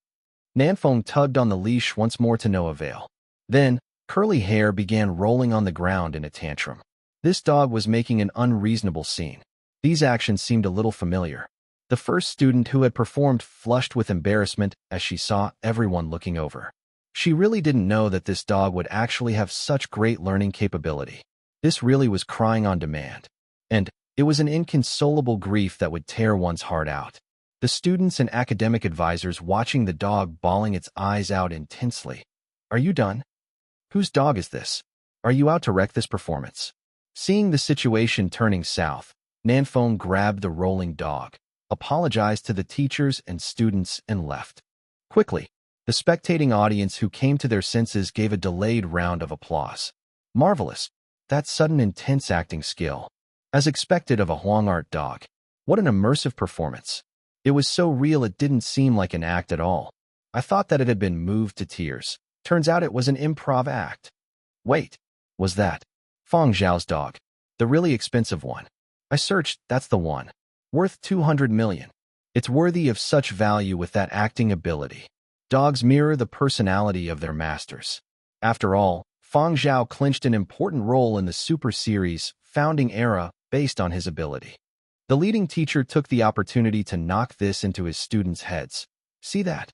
Nanfeng tugged on the leash once more to no avail. Then, Curly Hair began rolling on the ground in a tantrum. This dog was making an unreasonable scene. These actions seemed a little familiar. The first student who had performed flushed with embarrassment as she saw everyone looking over. She really didn't know that this dog would actually have such great learning capability. This really was crying on demand. And it was an inconsolable grief that would tear one's heart out. The students and academic advisors watching the dog bawling its eyes out intensely. "Are you done? Whose dog is this? Are you out to wreck this performance?" Seeing the situation turning south, Nanfeng grabbed the rolling dog, apologized to the teachers and students, and left. Quickly, the spectating audience who came to their senses gave a delayed round of applause. Marvelous! That sudden intense acting skill. As expected of a Huang art dog. What an immersive performance. It was so real it didn't seem like an act at all. I thought that it had been moved to tears. Turns out it was an improv act. Wait, was that Fang Zhao's dog? The really expensive one. I searched, that's the one. Worth 200 million. It's worthy of such value with that acting ability. Dogs mirror the personality of their masters. After all, Fang Zhao clinched an important role in the Super Series founding era based on his ability. The leading teacher took the opportunity to knock this into his students' heads. See that?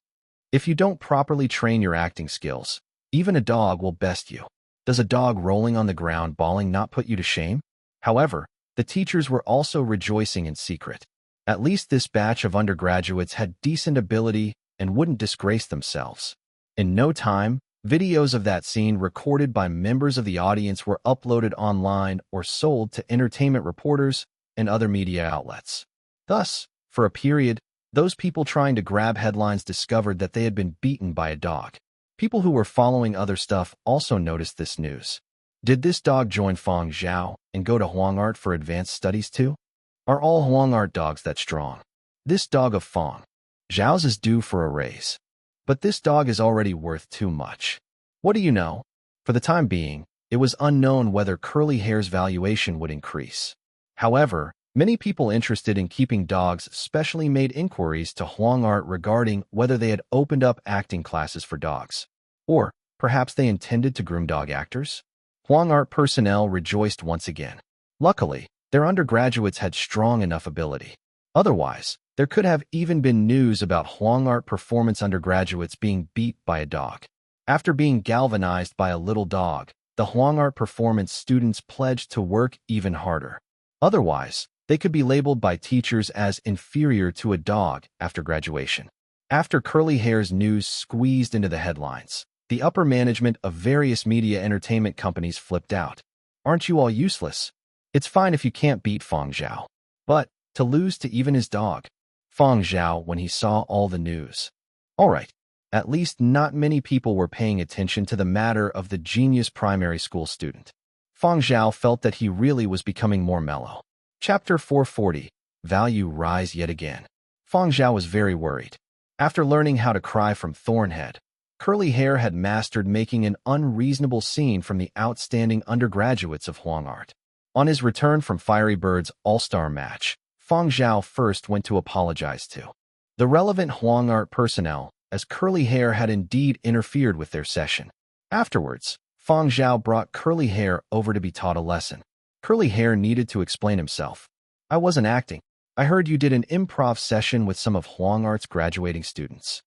If you don't properly train your acting skills, even a dog will best you. Does a dog rolling on the ground bawling not put you to shame? However, the teachers were also rejoicing in secret. At least this batch of undergraduates had decent ability and wouldn't disgrace themselves. In no time, videos of that scene recorded by members of the audience were uploaded online or sold to entertainment reporters and other media outlets. Thus, for a period, those people trying to grab headlines discovered that they had been beaten by a dog. People who were following other stuff also noticed this news. Did this dog join Fang Zhao and go to Huang art for advanced studies too? Are all Huang art dogs that strong? This dog of Fang Zhao's is due for a raise. But this dog is already worth too much. What do you know? For the time being, it was unknown whether Curly Hair's valuation would increase. However, many people interested in keeping dogs specially made inquiries to Huang Art regarding whether they had opened up acting classes for dogs. Or perhaps they intended to groom dog actors? Huang Art personnel rejoiced once again. Luckily, their undergraduates had strong enough ability. Otherwise, there could have even been news about Huang Art performance undergraduates being beat by a dog. After being galvanized by a little dog, the Huang Art performance students pledged to work even harder. Otherwise, they could be labeled by teachers as inferior to a dog after graduation. After Curly Hair's news squeezed into the headlines, the upper management of various media entertainment companies flipped out. Aren't you all useless? It's fine if you can't beat Fang Zhao. But to lose to even his dog. Fang Zhao when he saw all the news. All right, at least not many people were paying attention to the matter of the genius primary school student. Fang Zhao felt that he really was becoming more mellow. Chapter 440, Value Rise Yet Again. Fang Zhao was very worried. After learning how to cry from Thornhead, Curly Hair had mastered making an unreasonable scene from the outstanding undergraduates of Huang Art. On his return from Fiery Bird's All-Star match, Fang Zhao first went to apologize to the relevant Huang Art personnel, as Curly Hair had indeed interfered with their session. Afterwards, Fang Zhao brought Curly Hair over to be taught a lesson. Curly Hair needed to explain himself. I wasn't acting. I heard you did an improv session with some of Huang Art's graduating students.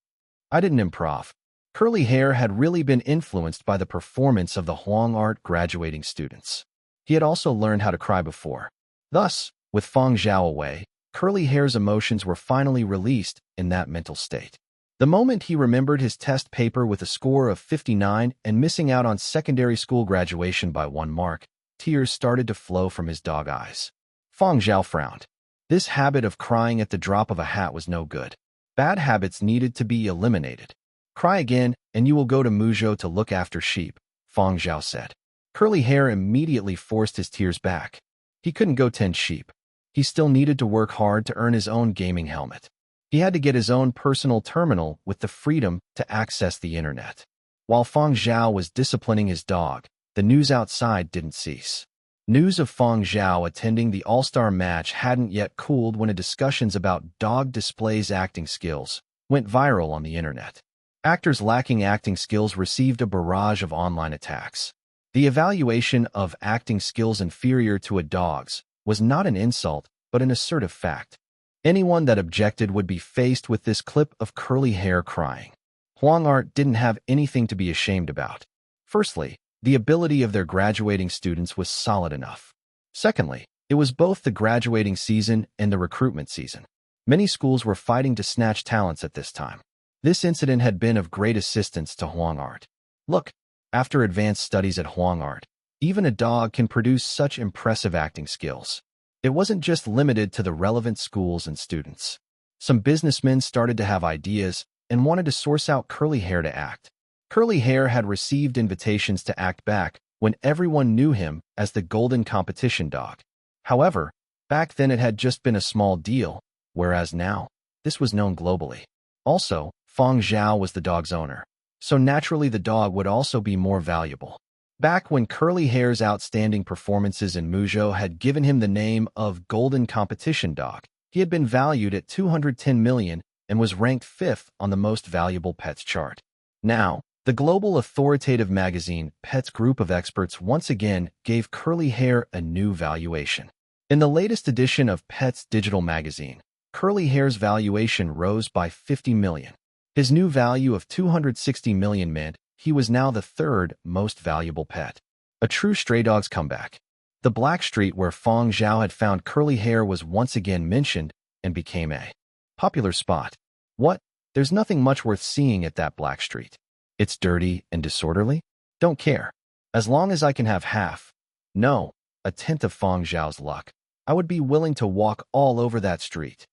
I didn't improv. Curly Hair had really been influenced by the performance of the Huang Art graduating students. He had also learned how to cry before. Thus, with Fang Zhao away, Curly Hair's emotions were finally released in that mental state. The moment he remembered his test paper with a score of 59 and missing out on secondary school graduation by 1 mark, tears started to flow from his dog eyes. Fang Zhao frowned. This habit of crying at the drop of a hat was no good. Bad habits needed to be eliminated. Cry again, and you will go to Muzhou to look after sheep, Fang Zhao said. Curly Hair immediately forced his tears back. He couldn't go tend sheep. He still needed to work hard to earn his own gaming helmet. He had to get his own personal terminal with the freedom to access the internet. While Fang Zhao was disciplining his dog, the news outside didn't cease. News of Fang Zhao attending the All-Star match hadn't yet cooled when discussions about dog displays acting skills went viral on the internet. Actors lacking acting skills received a barrage of online attacks. The evaluation of acting skills inferior to a dog's was not an insult, but an assertive fact. Anyone that objected would be faced with this clip of Curly Hair crying. Huang Art didn't have anything to be ashamed about. Firstly, the ability of their graduating students was solid enough. Secondly, it was both the graduating season and the recruitment season. Many schools were fighting to snatch talents at this time. This incident had been of great assistance to Huang Art. Look, after advanced studies at Huang Art, even a dog can produce such impressive acting skills. It wasn't just limited to the relevant schools and students. Some businessmen started to have ideas and wanted to source out Curly Hair to act. Curly Hair had received invitations to act back when everyone knew him as the golden competition dog. However, back then it had just been a small deal, whereas now, this was known globally. Also, Fang Zhao was the dog's owner, so naturally the dog would also be more valuable. Back when Curly Hair's outstanding performances in Muzhou had given him the name of Golden Competition Dog, he had been valued at 210 million and was ranked 5th on the most valuable pets chart. Now, the global authoritative magazine Pets group of experts once again gave Curly Hair a new valuation. In the latest edition of Pets digital magazine, Curly Hair's valuation rose by 50 million. His new value of 260 million meant he was now the 3rd most valuable pet. A true stray dog's comeback. The Black Street where Fang Zhao had found Curly Hair was once again mentioned and became a popular spot. What? There's nothing much worth seeing at that Black Street. It's dirty and disorderly? Don't care. As long as I can have half, no, a tenth of Fang Zhao's luck, I would be willing to walk all over that street.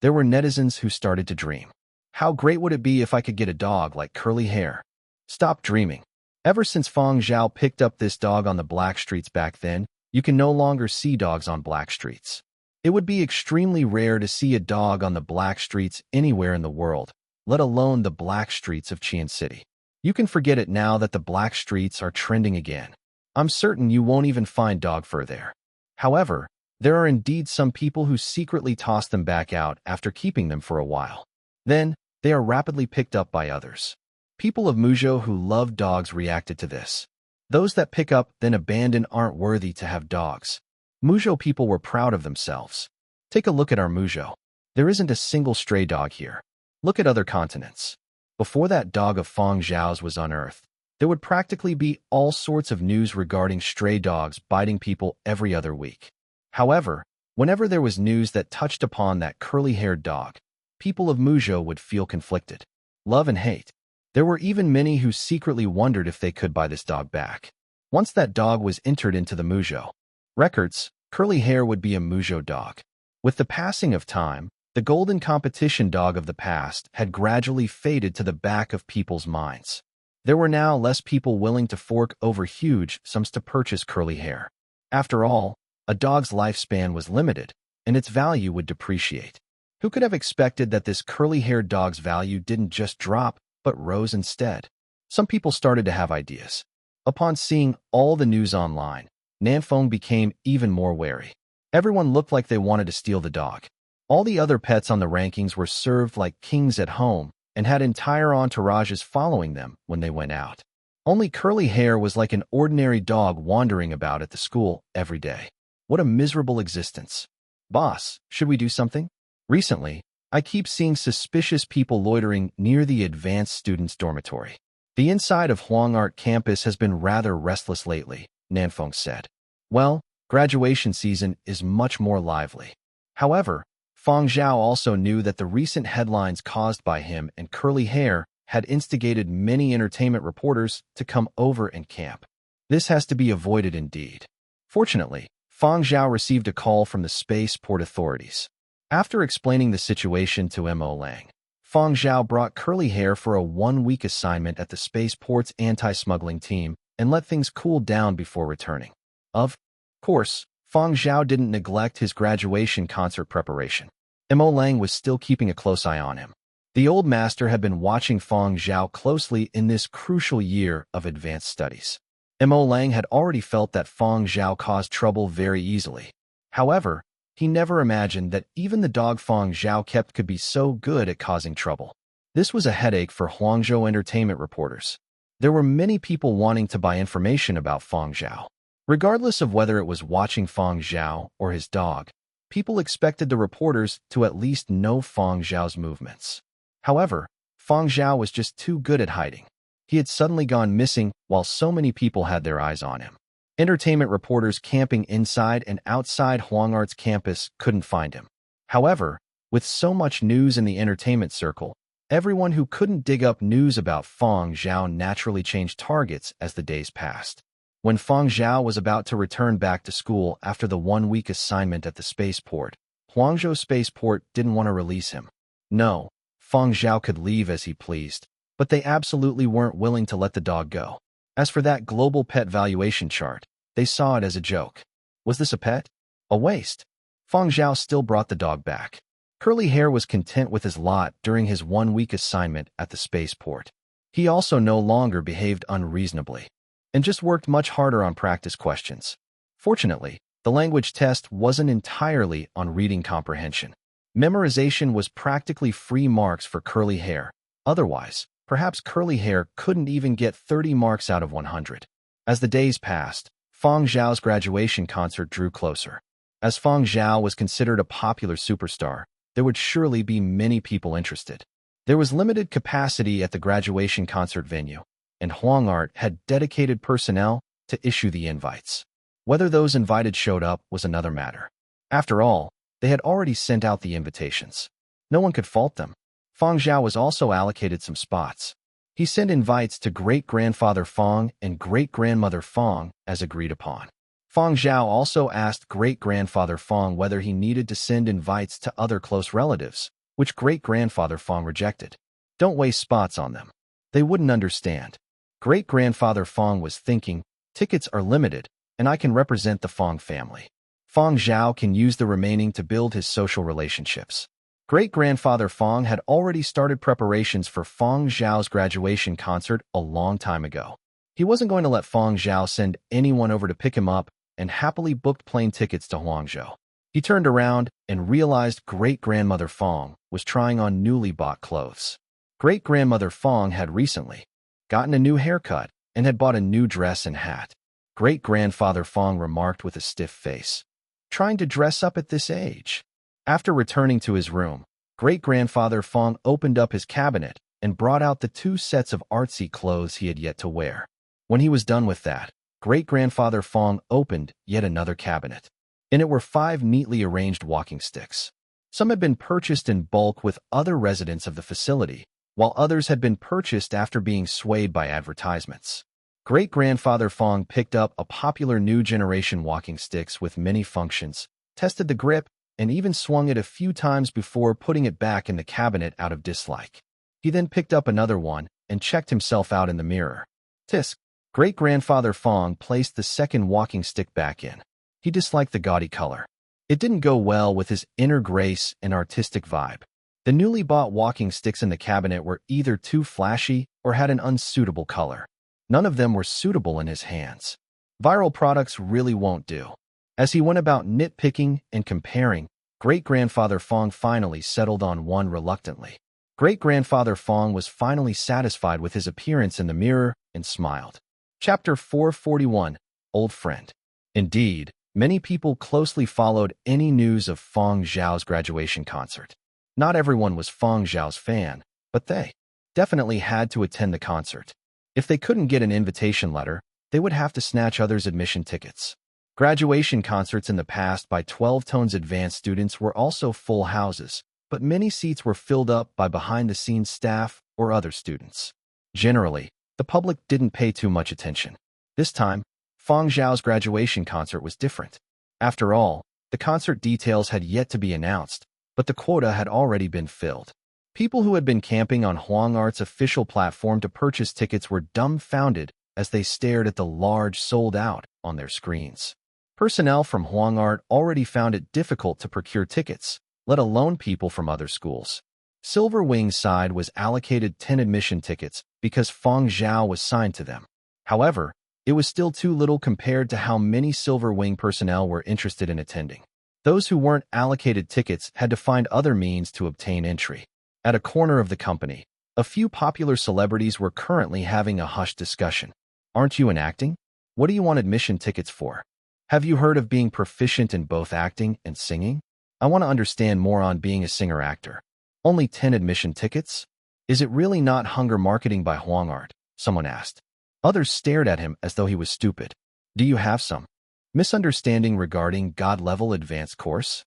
There were netizens who started to dream. How great would it be if I could get a dog like Curly Hair? Stop dreaming. Ever since Fang Zhao picked up this dog on the black streets back then, you can no longer see dogs on black streets. It would be extremely rare to see a dog on the black streets anywhere in the world, let alone the black streets of Qian City. You can forget it now that the black streets are trending again. I'm certain you won't even find dog fur there. However, there are indeed some people who secretly toss them back out after keeping them for a while. Then, they are rapidly picked up by others. People of Muzhou who love dogs reacted to this. Those that pick up then abandon aren't worthy to have dogs. Muzhou people were proud of themselves. Take a look at our Muzhou. There isn't a single stray dog here. Look at other continents. Before that dog of Fang Zhao's was unearthed, there would practically be all sorts of news regarding stray dogs biting people every other week. However, whenever there was news that touched upon that curly-haired dog, people of Muzhou would feel conflicted. Love and hate. There were even many who secretly wondered if they could buy this dog back. Once that dog was entered into the Muzhou records, curly hair would be a Muzhou dog. With the passing of time, the golden competition dog of the past had gradually faded to the back of people's minds. There were now less people willing to fork over huge sums to purchase curly hair. After all, a dog's lifespan was limited, and its value would depreciate. Who could have expected that this curly-haired dog's value didn't just drop, but rose instead? Some people started to have ideas. Upon seeing all the news online, Nanfeng became even more wary. Everyone looked like they wanted to steal the dog. All the other pets on the rankings were served like kings at home and had entire entourages following them when they went out. Only curly hair was like an ordinary dog wandering about at the school every day. What a miserable existence. Boss, should we do something? Recently, I keep seeing suspicious people loitering near the advanced students' dormitory. The inside of Huang Art campus has been rather restless lately, Nanfeng said. Well, graduation season is much more lively. However, Fang Zhao also knew that the recent headlines caused by him and curly hair had instigated many entertainment reporters to come over and camp. This has to be avoided indeed. Fortunately, Fang Zhao received a call from the spaceport authorities. After explaining the situation to Mo Lang, Fang Zhao brought curly hair for a one-week assignment at the spaceport's anti-smuggling team and let things cool down before returning. Of course, Fang Zhao didn't neglect his graduation concert preparation. Mo Lang was still keeping a close eye on him. The old master had been watching Fang Zhao closely in this crucial year of advanced studies. Mo Lang had already felt that Fang Zhao caused trouble very easily. However, he never imagined that even the dog Fang Zhao kept could be so good at causing trouble. This was a headache for Huangzhou entertainment reporters. There were many people wanting to buy information about Fang Zhao. Regardless of whether it was watching Fang Zhao or his dog, people expected the reporters to at least know Fang Zhao's movements. However, Fang Zhao was just too good at hiding. He had suddenly gone missing while so many people had their eyes on him. Entertainment reporters camping inside and outside Huang Art's campus couldn't find him. However, with so much news in the entertainment circle, everyone who couldn't dig up news about Fang Zhao naturally changed targets as the days passed. When Fang Zhao was about to return back to school after the one-week assignment at the spaceport, Huangzhou Spaceport didn't want to release him. No, Fang Zhao could leave as he pleased, but they absolutely weren't willing to let the dog go. As for that global pet valuation chart, they saw it as a joke. Was this a pet? A waste? Fang Zhao still brought the dog back. Curly Hair was content with his lot during his one-week assignment at the spaceport. He also no longer behaved unreasonably, and just worked much harder on practice questions. Fortunately, the language test wasn't entirely on reading comprehension. Memorization was practically free marks for Curly Hair. Otherwise, perhaps Curly Hair couldn't even get 30 marks out of 100. As the days passed, Fang Zhao's graduation concert drew closer. As Fang Zhao was considered a popular superstar, there would surely be many people interested. There was limited capacity at the graduation concert venue, and Huang Art had dedicated personnel to issue the invites. Whether those invited showed up was another matter. After all, they had already sent out the invitations. No one could fault them. Fang Zhao was also allocated some spots. He sent invites to great-grandfather Fang and great-grandmother Fang as agreed upon. Fang Zhao also asked great-grandfather Fang whether he needed to send invites to other close relatives, which great-grandfather Fang rejected. Don't waste spots on them. They wouldn't understand. Great-grandfather Fang was thinking, tickets are limited, and I can represent the Fang family. Fang Zhao can use the remaining to build his social relationships. Great-grandfather Fang had already started preparations for Fang Zhao's graduation concert a long time ago. He wasn't going to let Fang Zhao send anyone over to pick him up and happily booked plane tickets to Huangzhou. He turned around and realized great-grandmother Fang was trying on newly bought clothes. Great-grandmother Fang had recently gotten a new haircut and had bought a new dress and hat. Great-grandfather Fang remarked with a stiff face, "Trying to dress up at this age?" After returning to his room, great-grandfather Fang opened up his cabinet and brought out the 2 sets of artsy clothes he had yet to wear. When he was done with that, great-grandfather Fang opened yet another cabinet. In it were 5 neatly arranged walking sticks. Some had been purchased in bulk with other residents of the facility, while others had been purchased after being swayed by advertisements. Great-grandfather Fang picked up a popular new generation walking sticks with many functions, tested the grip, and even swung it a few times before putting it back in the cabinet out of dislike. He then picked up another one and checked himself out in the mirror. Tisk! Great-grandfather Fang placed the second walking stick back in. He disliked the gaudy color. It didn't go well with his inner grace and artistic vibe. The newly bought walking sticks in the cabinet were either too flashy or had an unsuitable color. None of them were suitable in his hands. Viral products really won't do. As he went about nitpicking and comparing, great-grandfather Fang finally settled on one reluctantly. Great-grandfather Fang was finally satisfied with his appearance in the mirror and smiled. Chapter 441, Old Friend. Indeed, many people closely followed any news of Fang Zhao's graduation concert. Not everyone was Fang Zhao's fan, but they definitely had to attend the concert. If they couldn't get an invitation letter, they would have to snatch others' admission tickets. Graduation concerts in the past by 12 Tones advanced students were also full houses, but many seats were filled up by behind-the-scenes staff or other students. Generally, the public didn't pay too much attention. This time, Fang Zhao's graduation concert was different. After all, the concert details had yet to be announced, but the quota had already been filled. People who had been camping on Huang Art's official platform to purchase tickets were dumbfounded as they stared at the large sold out on their screens. Personnel from Huang Art already found it difficult to procure tickets, let alone people from other schools. Silver Wing's side was allocated 10 admission tickets because Fang Zhao was signed to them. However, it was still too little compared to how many Silver Wing personnel were interested in attending. Those who weren't allocated tickets had to find other means to obtain entry. At a corner of the company, a few popular celebrities were currently having a hushed discussion. "Aren't you in acting? What do you want admission tickets for? Have you heard of being proficient in both acting and singing? I want to understand more on being a singer-actor. Only 10 admission tickets? Is it really not hunger marketing by Huang Art?" someone asked. Others stared at him as though he was stupid. "Do you have some misunderstanding regarding God-level advanced course?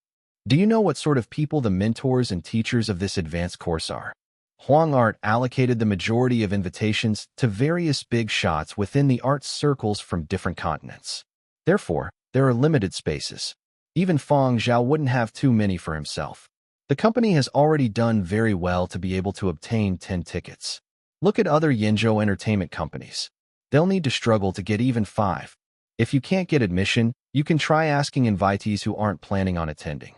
Do you know what sort of people the mentors and teachers of this advanced course are?" Huang Art allocated the majority of invitations to various big shots within the arts circles from different continents. Therefore, there are limited spaces. Even Fang Zhao wouldn't have too many for himself. The company has already done very well to be able to obtain 10 tickets. Look at other Yinzhou entertainment companies. They'll need to struggle to get even 5. If you can't get admission, you can try asking invitees who aren't planning on attending.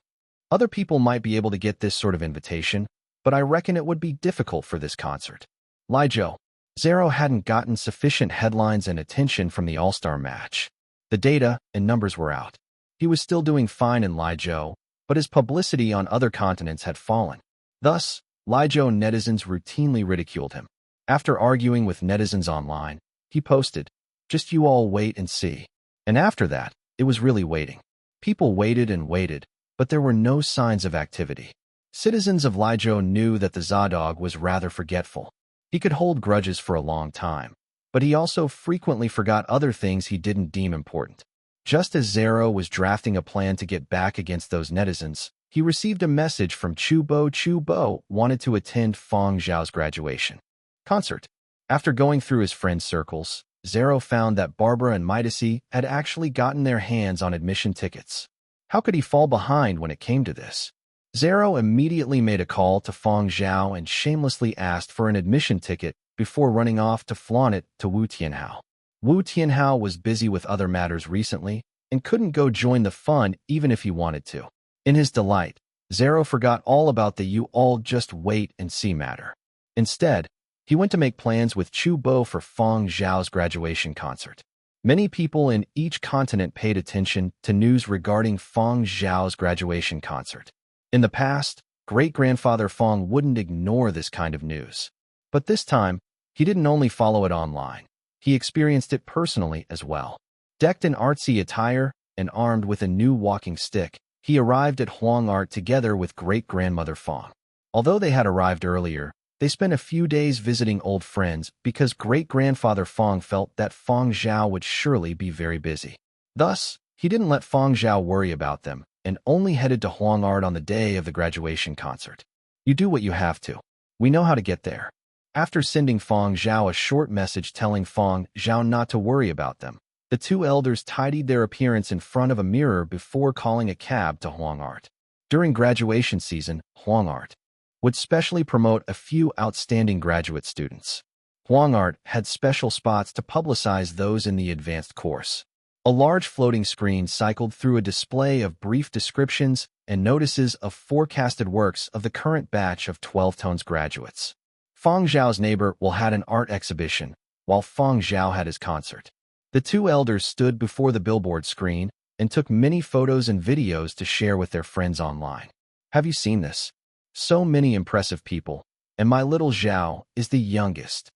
Other people might be able to get this sort of invitation, but I reckon it would be difficult for this concert. Lizhou. Zero hadn't gotten sufficient headlines and attention from the All-Star match. The data and numbers were out. He was still doing fine in Lizhou, but his publicity on other continents had fallen. Thus, Lizhou netizens routinely ridiculed him. After arguing with netizens online, he posted, "Just you all wait and see." And after that, it was really waiting. People waited and waited, but there were no signs of activity. Citizens of Lizhou knew that the Zadog was rather forgetful. He could hold grudges for a long time, but he also frequently forgot other things he didn't deem important. Just as Zero was drafting a plan to get back against those netizens, he received a message from Chubo. Chubo wanted to attend Fang Zhao's graduation concert. After going through his friend circles, Zero found that Barbara and Midasi had actually gotten their hands on admission tickets. How could he fall behind when it came to this? Zero immediately made a call to Fang Zhao and shamelessly asked for an admission ticket before running off to flaunt it to Wu Tianhao. Wu Tianhao was busy with other matters recently, and couldn't go join the fun even if he wanted to. In his delight, Zhao forgot all about the "you all just wait and see" matter. Instead, he went to make plans with Chu Bo for Fang Zhao's graduation concert. Many people in each continent paid attention to news regarding Fang Zhao's graduation concert. In the past, great-grandfather Fang wouldn't ignore this kind of news. But this time, he didn't only follow it online. He experienced it personally as well. Decked in artsy attire and armed with a new walking stick, he arrived at Huang Art together with great-grandmother Fang. Although they had arrived earlier, they spent a few days visiting old friends because great-grandfather Fang felt that Fang Zhao would surely be very busy. Thus, he didn't let Fang Zhao worry about them and only headed to Huang Art on the day of the graduation concert. "You do what you have to. We know how to get there." After sending Fang Zhao a short message telling Fang Zhao not to worry about them, the two elders tidied their appearance in front of a mirror before calling a cab to Huang Art. During graduation season, Huang Art would specially promote a few outstanding graduate students. Huang Art had special spots to publicize those in the advanced course. A large floating screen cycled through a display of brief descriptions and notices of forecasted works of the current batch of 12 Tones graduates. Fang Zhao's neighbor Will had an art exhibition, while Fang Zhao had his concert. The two elders stood before the billboard screen and took many photos and videos to share with their friends online. "Have you seen this? So many impressive people, and my little Zhao is the youngest."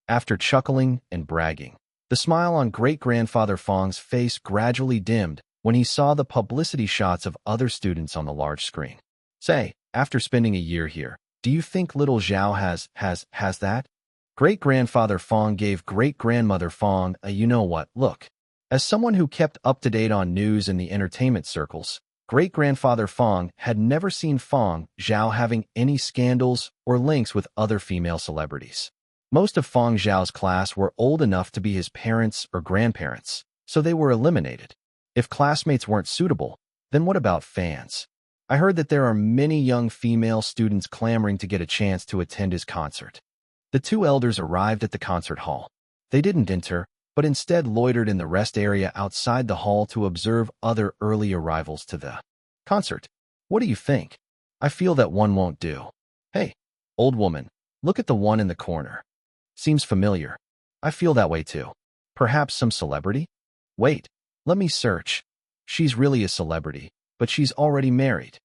After chuckling and bragging, the smile on great-grandfather Fang's face gradually dimmed when he saw the publicity shots of other students on the large screen. "Say, after spending a year here, do you think little Zhao has that?" Great-grandfather Fang gave great-grandmother Fang a you-know-what look. As someone who kept up to date on news in the entertainment circles, great-grandfather Fang had never seen Fang Zhao having any scandals or links with other female celebrities. Most of Fang Zhao's class were old enough to be his parents or grandparents, so they were eliminated. If classmates weren't suitable, then what about fans? I heard that there are many young female students clamoring to get a chance to attend his concert. The two elders arrived at the concert hall. They didn't enter, but instead loitered in the rest area outside the hall to observe other early arrivals to the concert. "What do you think? I feel that one won't do." "Hey, old woman, look at the one in the corner. Seems familiar." "I feel that way too. Perhaps some celebrity?" "Wait, let me search. She's really a celebrity, but she's already married."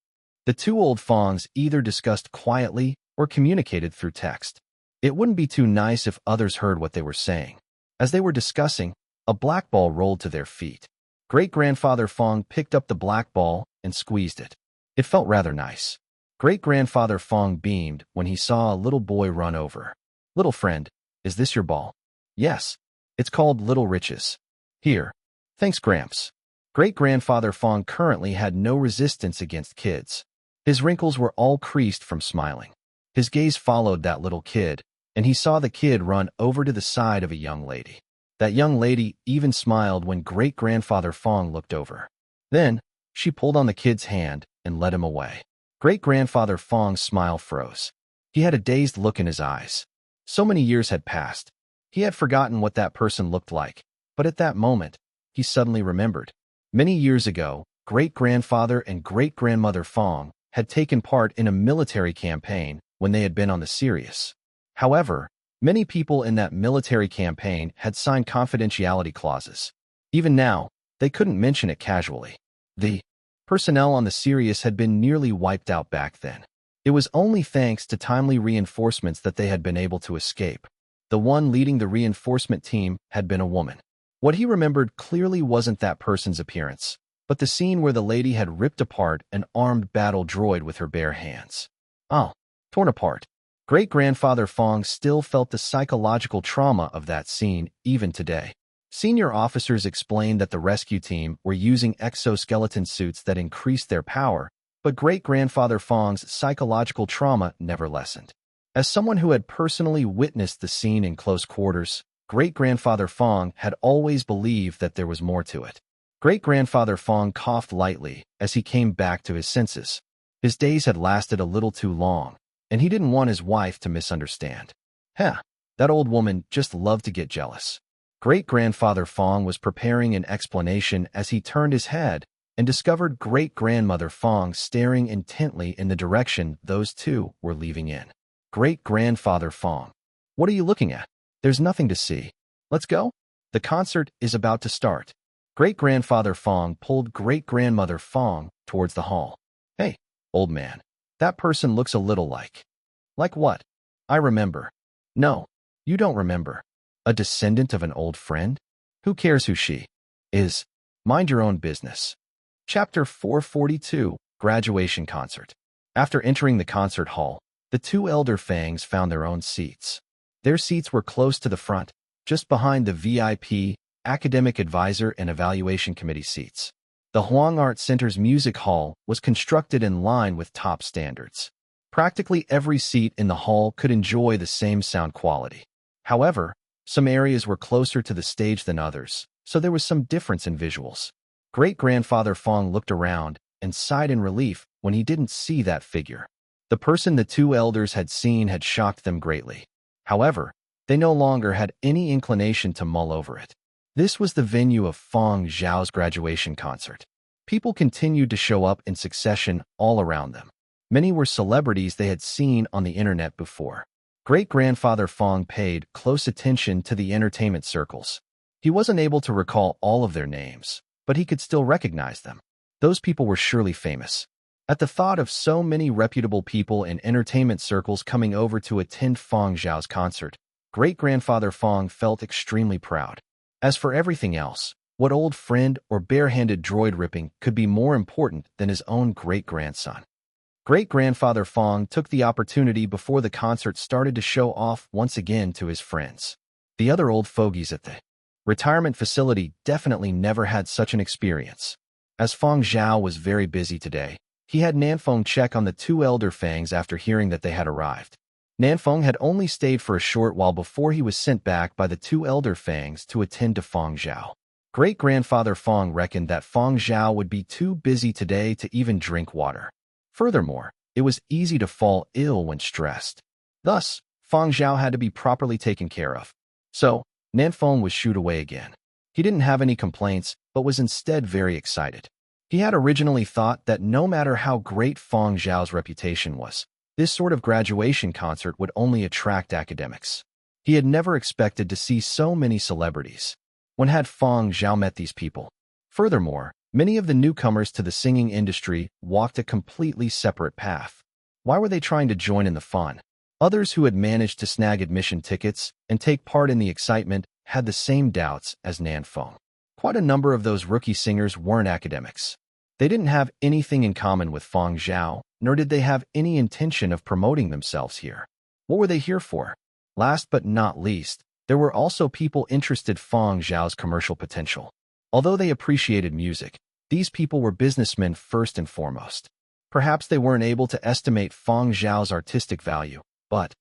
The two old Fangs either discussed quietly or communicated through text. It wouldn't be too nice if others heard what they were saying. As they were discussing, a black ball rolled to their feet. Great-grandfather Fang picked up the black ball and squeezed it. It felt rather nice. Great-grandfather Fang beamed when he saw a little boy run over. "Little friend, is this your ball?" "Yes. It's called Little Riches." "Here. Thanks, Gramps." Great-grandfather Fang currently had no resistance against kids. His wrinkles were all creased from smiling. His gaze followed that little kid, and he saw the kid run over to the side of a young lady. That young lady even smiled when great-grandfather Fang looked over. Then, she pulled on the kid's hand and led him away. Great-grandfather Fang's smile froze. He had a dazed look in his eyes. So many years had passed. He had forgotten what that person looked like, but at that moment, he suddenly remembered. Many years ago, great-grandfather and great-grandmother Fang had taken part in a military campaign when they had been on the Sirius. However, many people in that military campaign had signed confidentiality clauses. Even now, they couldn't mention it casually. The personnel on the Sirius had been nearly wiped out back then. It was only thanks to timely reinforcements that they had been able to escape. The one leading the reinforcement team had been a woman. What he remembered clearly wasn't that person's appearance, but the scene where the lady had ripped apart an armed battle droid with her bare hands. Oh, torn apart. Great-grandfather Fang still felt the psychological trauma of that scene even today. Senior officers explained that the rescue team were using exoskeleton suits that increased their power, but great-grandfather Fang's psychological trauma never lessened. As someone who had personally witnessed the scene in close quarters, great-grandfather Fang had always believed that there was more to it. Great-grandfather Fang coughed lightly as he came back to his senses. His days had lasted a little too long, and he didn't want his wife to misunderstand. That old woman just loved to get jealous. Great-grandfather Fang was preparing an explanation as he turned his head and discovered great-grandmother Fang staring intently in the direction those two were leaving in. Great-grandfather Fang, what are you looking at? There's nothing to see. Let's go? The concert is about to start. Great-grandfather Fang pulled great-grandmother Fang towards the hall. Hey, old man, that person looks a little like. Like what? I remember. No, you don't remember. A descendant of an old friend? Who cares who she is? Mind your own business. Chapter 442, Graduation Concert. After entering the concert hall, the two elder Fangs found their own seats. Their seats were close to the front, just behind the VIP, Academic Advisor and Evaluation Committee seats. The Huang Art Center's music hall was constructed in line with top standards. Practically every seat in the hall could enjoy the same sound quality. However, some areas were closer to the stage than others, so there was some difference in visuals. Great-grandfather Fang looked around and sighed in relief when he didn't see that figure. The person the two elders had seen had shocked them greatly. However, they no longer had any inclination to mull over it. This was the venue of Fang Zhao's graduation concert. People continued to show up in succession all around them. Many were celebrities they had seen on the internet before. Great-grandfather Fang paid close attention to the entertainment circles. He wasn't able to recall all of their names, but he could still recognize them. Those people were surely famous. At the thought of so many reputable people in entertainment circles coming over to attend Fang Zhao's concert, great-grandfather Fang felt extremely proud. As for everything else, what old friend or barehanded droid ripping could be more important than his own great-grandson? Great-grandfather Fang took the opportunity before the concert started to show off once again to his friends. The other old fogies at the retirement facility definitely never had such an experience. As Fang Zhao was very busy today, he had Nanfeng check on the two elder Fangs after hearing that they had arrived. Nanfeng had only stayed for a short while before he was sent back by the two elder Fangs to attend to Fang Zhao. Great-grandfather Fang reckoned that Fang Zhao would be too busy today to even drink water. Furthermore, it was easy to fall ill when stressed. Thus, Fang Zhao had to be properly taken care of. So, Nanfeng was shooed away again. He didn't have any complaints, but was instead very excited. He had originally thought that no matter how great Fang Zhao's reputation was, this sort of graduation concert would only attract academics. He had never expected to see so many celebrities. When had Fang Zhao met these people? Furthermore, many of the newcomers to the singing industry walked a completely separate path. Why were they trying to join in the fun? Others who had managed to snag admission tickets and take part in the excitement had the same doubts as Nanfeng. Quite a number of those rookie singers weren't academics. They didn't have anything in common with Fang Zhao, nor did they have any intention of promoting themselves here. What were they here for? Last but not least, there were also people interested in Fang Zhao's commercial potential. Although they appreciated music, these people were businessmen first and foremost. Perhaps they weren't able to estimate Fang Zhao's artistic value, but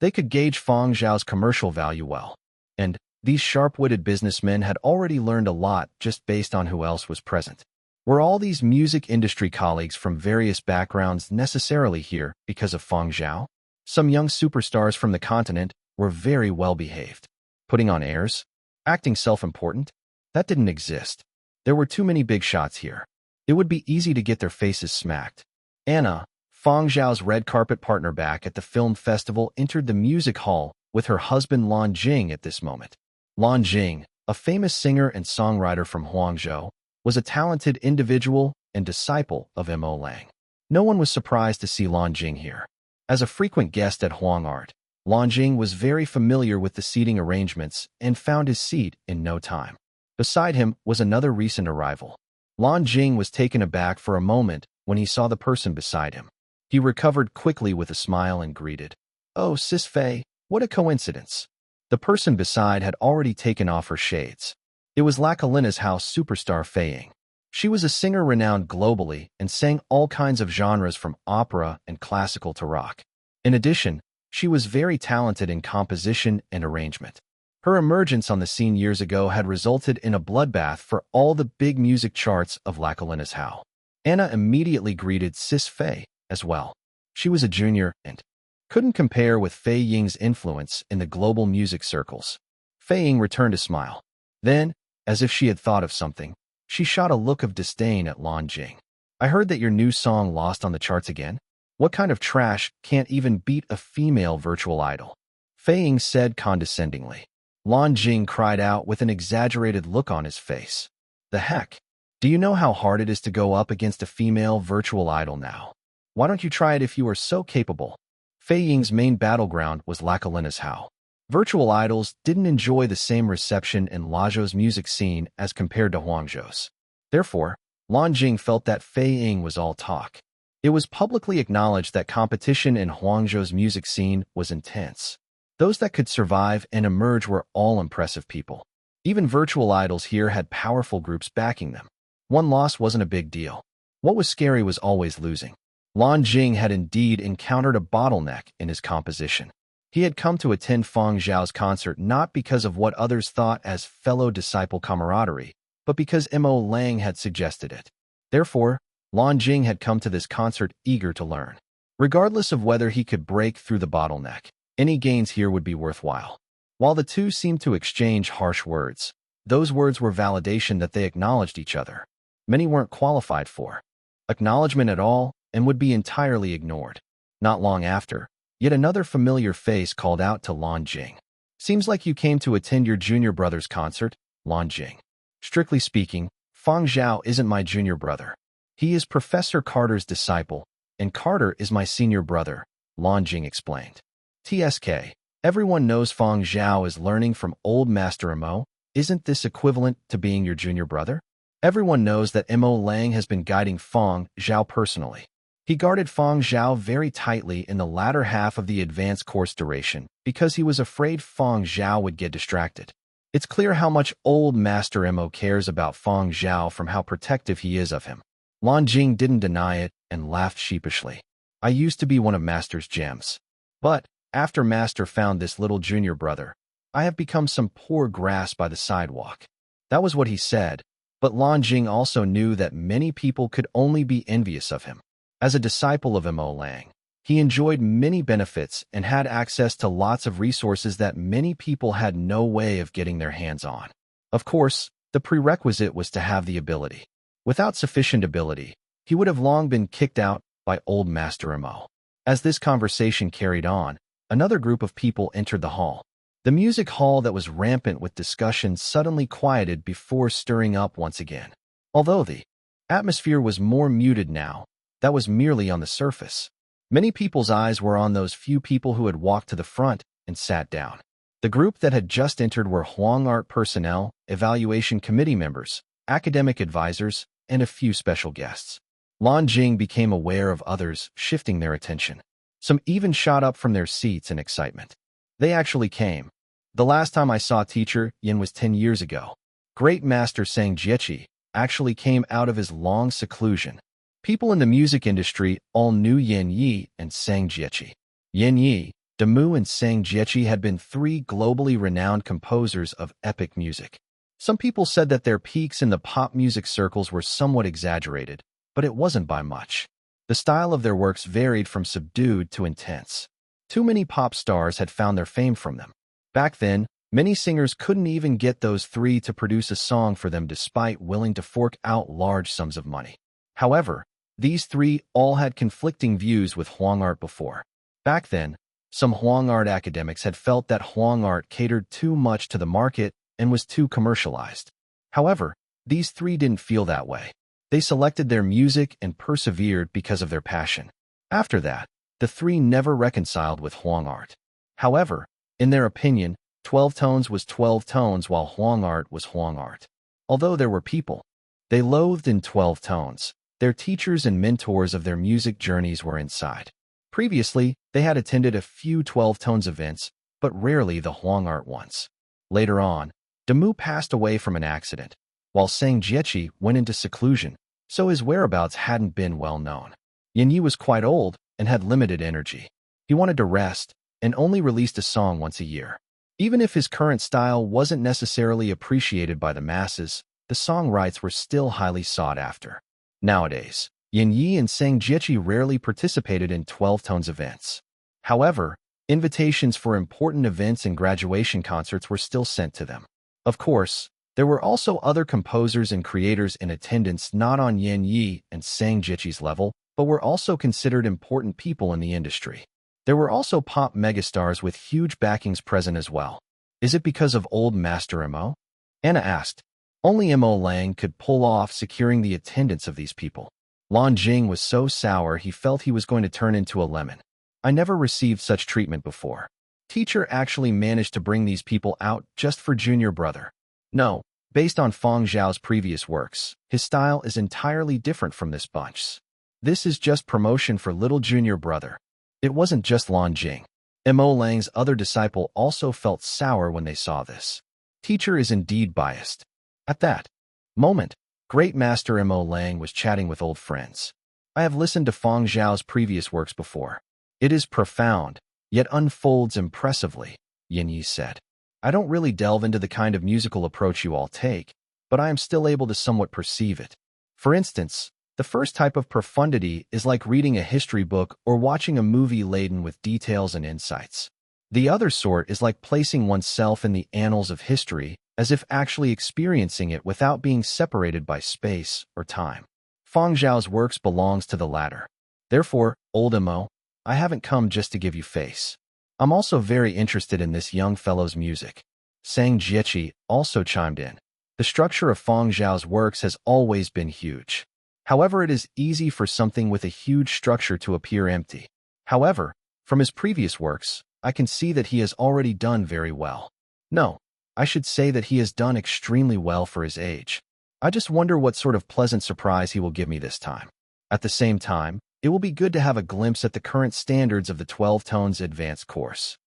they could gauge Fang Zhao's commercial value well. And these sharp-witted businessmen had already learned a lot just based on who else was present. Were all these music industry colleagues from various backgrounds necessarily here because of Fang Zhao? Some young superstars from the continent were very well behaved. Putting on airs? Acting self-important? That didn't exist. There were too many big shots here. It would be easy to get their faces smacked. Anna, Fang Zhao's red carpet partner back at the film festival, entered the music hall with her husband Lan Jing at this moment. Lan Jing, a famous singer and songwriter from Huangzhou, was a talented individual and disciple of Mo Lang. No one was surprised to see Lan Jing here. As a frequent guest at Huang Art, Lan Jing was very familiar with the seating arrangements and found his seat in no time. Beside him was another recent arrival. Lan Jing was taken aback for a moment when he saw the person beside him. He recovered quickly with a smile and greeted, "Oh, Sis Fei, what a coincidence." The person beside had already taken off her shades. It was Lacalina's house superstar Fei Ying. She was a singer renowned globally and sang all kinds of genres from opera and classical to rock. In addition, she was very talented in composition and arrangement. Her emergence on the scene years ago had resulted in a bloodbath for all the big music charts of Lacalina's house. Anna immediately greeted Sis Fei as well. She was a junior and couldn't compare with Fei Ying's influence in the global music circles. Fei Ying returned a smile. Then, as if she had thought of something, she shot a look of disdain at Lan Jing. I heard that your new song lost on the charts again? What kind of trash can't even beat a female virtual idol? Fei Ying said condescendingly. Lan Jing cried out with an exaggerated look on his face. The heck? Do you know how hard it is to go up against a female virtual idol now? Why don't you try it if you are so capable? Fei Ying's main battleground was Lakalina's Hao. Virtual idols didn't enjoy the same reception in Lajou's music scene as compared to Huangzhou's. Therefore, Lan Jing felt that Fei Ying was all talk. It was publicly acknowledged that competition in Huangzhou's music scene was intense. Those that could survive and emerge were all impressive people. Even virtual idols here had powerful groups backing them. One loss wasn't a big deal. What was scary was always losing. Lan Jing had indeed encountered a bottleneck in his composition. He had come to attend Fang Zhao's concert not because of what others thought as fellow disciple camaraderie, but because Mo Lang had suggested it. Therefore, Lan Jing had come to this concert eager to learn. Regardless of whether he could break through the bottleneck, any gains here would be worthwhile. While the two seemed to exchange harsh words, those words were validation that they acknowledged each other. Many weren't qualified for acknowledgement at all and would be entirely ignored. Not long after, yet another familiar face called out to Lan Jing. Seems like you came to attend your junior brother's concert, Lan Jing. Strictly speaking, Fang Zhao isn't my junior brother. He is Professor Carter's disciple, and Carter is my senior brother, Lan Jing explained. TSK, everyone knows Fang Zhao is learning from old Master Mo. Isn't this equivalent to being your junior brother? Everyone knows that Mo Lang has been guiding Fang Zhao personally. He guarded Fang Zhao very tightly in the latter half of the advanced course duration because he was afraid Fang Zhao would get distracted. It's clear how much old Master Mo cares about Fang Zhao from how protective he is of him. Lan Jing didn't deny it and laughed sheepishly. I used to be one of Master's gems. But, after Master found this little junior brother, I have become some poor grass by the sidewalk. That was what he said, but Lan Jing also knew that many people could only be envious of him. As a disciple of Mo Lang, he enjoyed many benefits and had access to lots of resources that many people had no way of getting their hands on. Of course, the prerequisite was to have the ability. Without sufficient ability, he would have long been kicked out by old Master Mo. As this conversation carried on, another group of people entered the hall. The music hall that was rampant with discussion suddenly quieted before stirring up once again. Although the atmosphere was more muted now, that was merely on the surface. Many people's eyes were on those few people who had walked to the front and sat down. The group that had just entered were Huang Art personnel, evaluation committee members, academic advisors, and a few special guests. Lan Jing became aware of others shifting their attention. Some even shot up from their seats in excitement. They actually came. The last time I saw Teacher Yin was 10 years ago. Great Master Sang Jiechi actually came out of his long seclusion. People in the music industry all knew Yin Yi and Sang Jiechi. Yin Yi, Demu and Sang Jiechi had been three globally renowned composers of epic music. Some people said that their peaks in the pop music circles were somewhat exaggerated, but it wasn't by much. The style of their works varied from subdued to intense. Too many pop stars had found their fame from them. Back then, many singers couldn't even get those three to produce a song for them despite willing to fork out large sums of money. However, these three all had conflicting views with Huang Art before. Back then, some Huang Art academics had felt that Huang Art catered too much to the market and was too commercialized. However, these three didn't feel that way. They selected their music and persevered because of their passion. After that, the three never reconciled with Huang Art. However, in their opinion, 12 tones was 12 tones while Huang Art was Huang Art. Although there were people they loathed in 12 tones, their teachers and mentors of their music journeys were inside. Previously, they had attended a few 12 tones events, but rarely the Huang Art ones. Later on, Demu passed away from an accident, while Sang Jiechi went into seclusion, so his whereabouts hadn't been well known. Yin Yi was quite old and had limited energy. He wanted to rest and only released a song once a year. Even if his current style wasn't necessarily appreciated by the masses, the song rights were still highly sought after. Nowadays, Yin Yi and Sang Jiechi rarely participated in 12 tones events. However, invitations for important events and graduation concerts were still sent to them. Of course, There were also other composers and creators in attendance not on Yan Yi and Sang Jiqi's level, but were also considered important people in the industry. There were also pop megastars with huge backings present as well. Is it because of old Master Mo? Anna asked. Only Mo Lang could pull off securing the attendance of these people. Lan Jing was so sour he felt he was going to turn into a lemon. I never received such treatment before. Teacher actually managed to bring these people out just for junior brother. No, based on Fang Zhao's previous works, his style is entirely different from this bunch's. This is just promotion for little junior brother. It wasn't just Lan Jing. Mo Lang's other disciple also felt sour when they saw this. Teacher is indeed biased. At that moment, Great Master Mo Lang was chatting with old friends. I have listened to Fang Zhao's previous works before. It is profound, yet unfolds impressively, Yin Yi said. I don't really delve into the kind of musical approach you all take, but I am still able to somewhat perceive it. For instance, the first type of profundity is like reading a history book or watching a movie laden with details and insights. The other sort is like placing oneself in the annals of history, as if actually experiencing it without being separated by space or time. Fang Zhao's works belongs to the latter. Therefore, old Mo, I haven't come just to give you face. I'm also very interested in this young fellow's music. Sang Jiqi also chimed in. The structure of Fang Zhao's works has always been huge. However, it is easy for something with a huge structure to appear empty. However, from his previous works, I can see that he has already done very well. No, I should say that he has done extremely well for his age. I just wonder what sort of pleasant surprise he will give me this time. At the same time, it will be good to have a glimpse at the current standards of the 12 Tones Advanced course.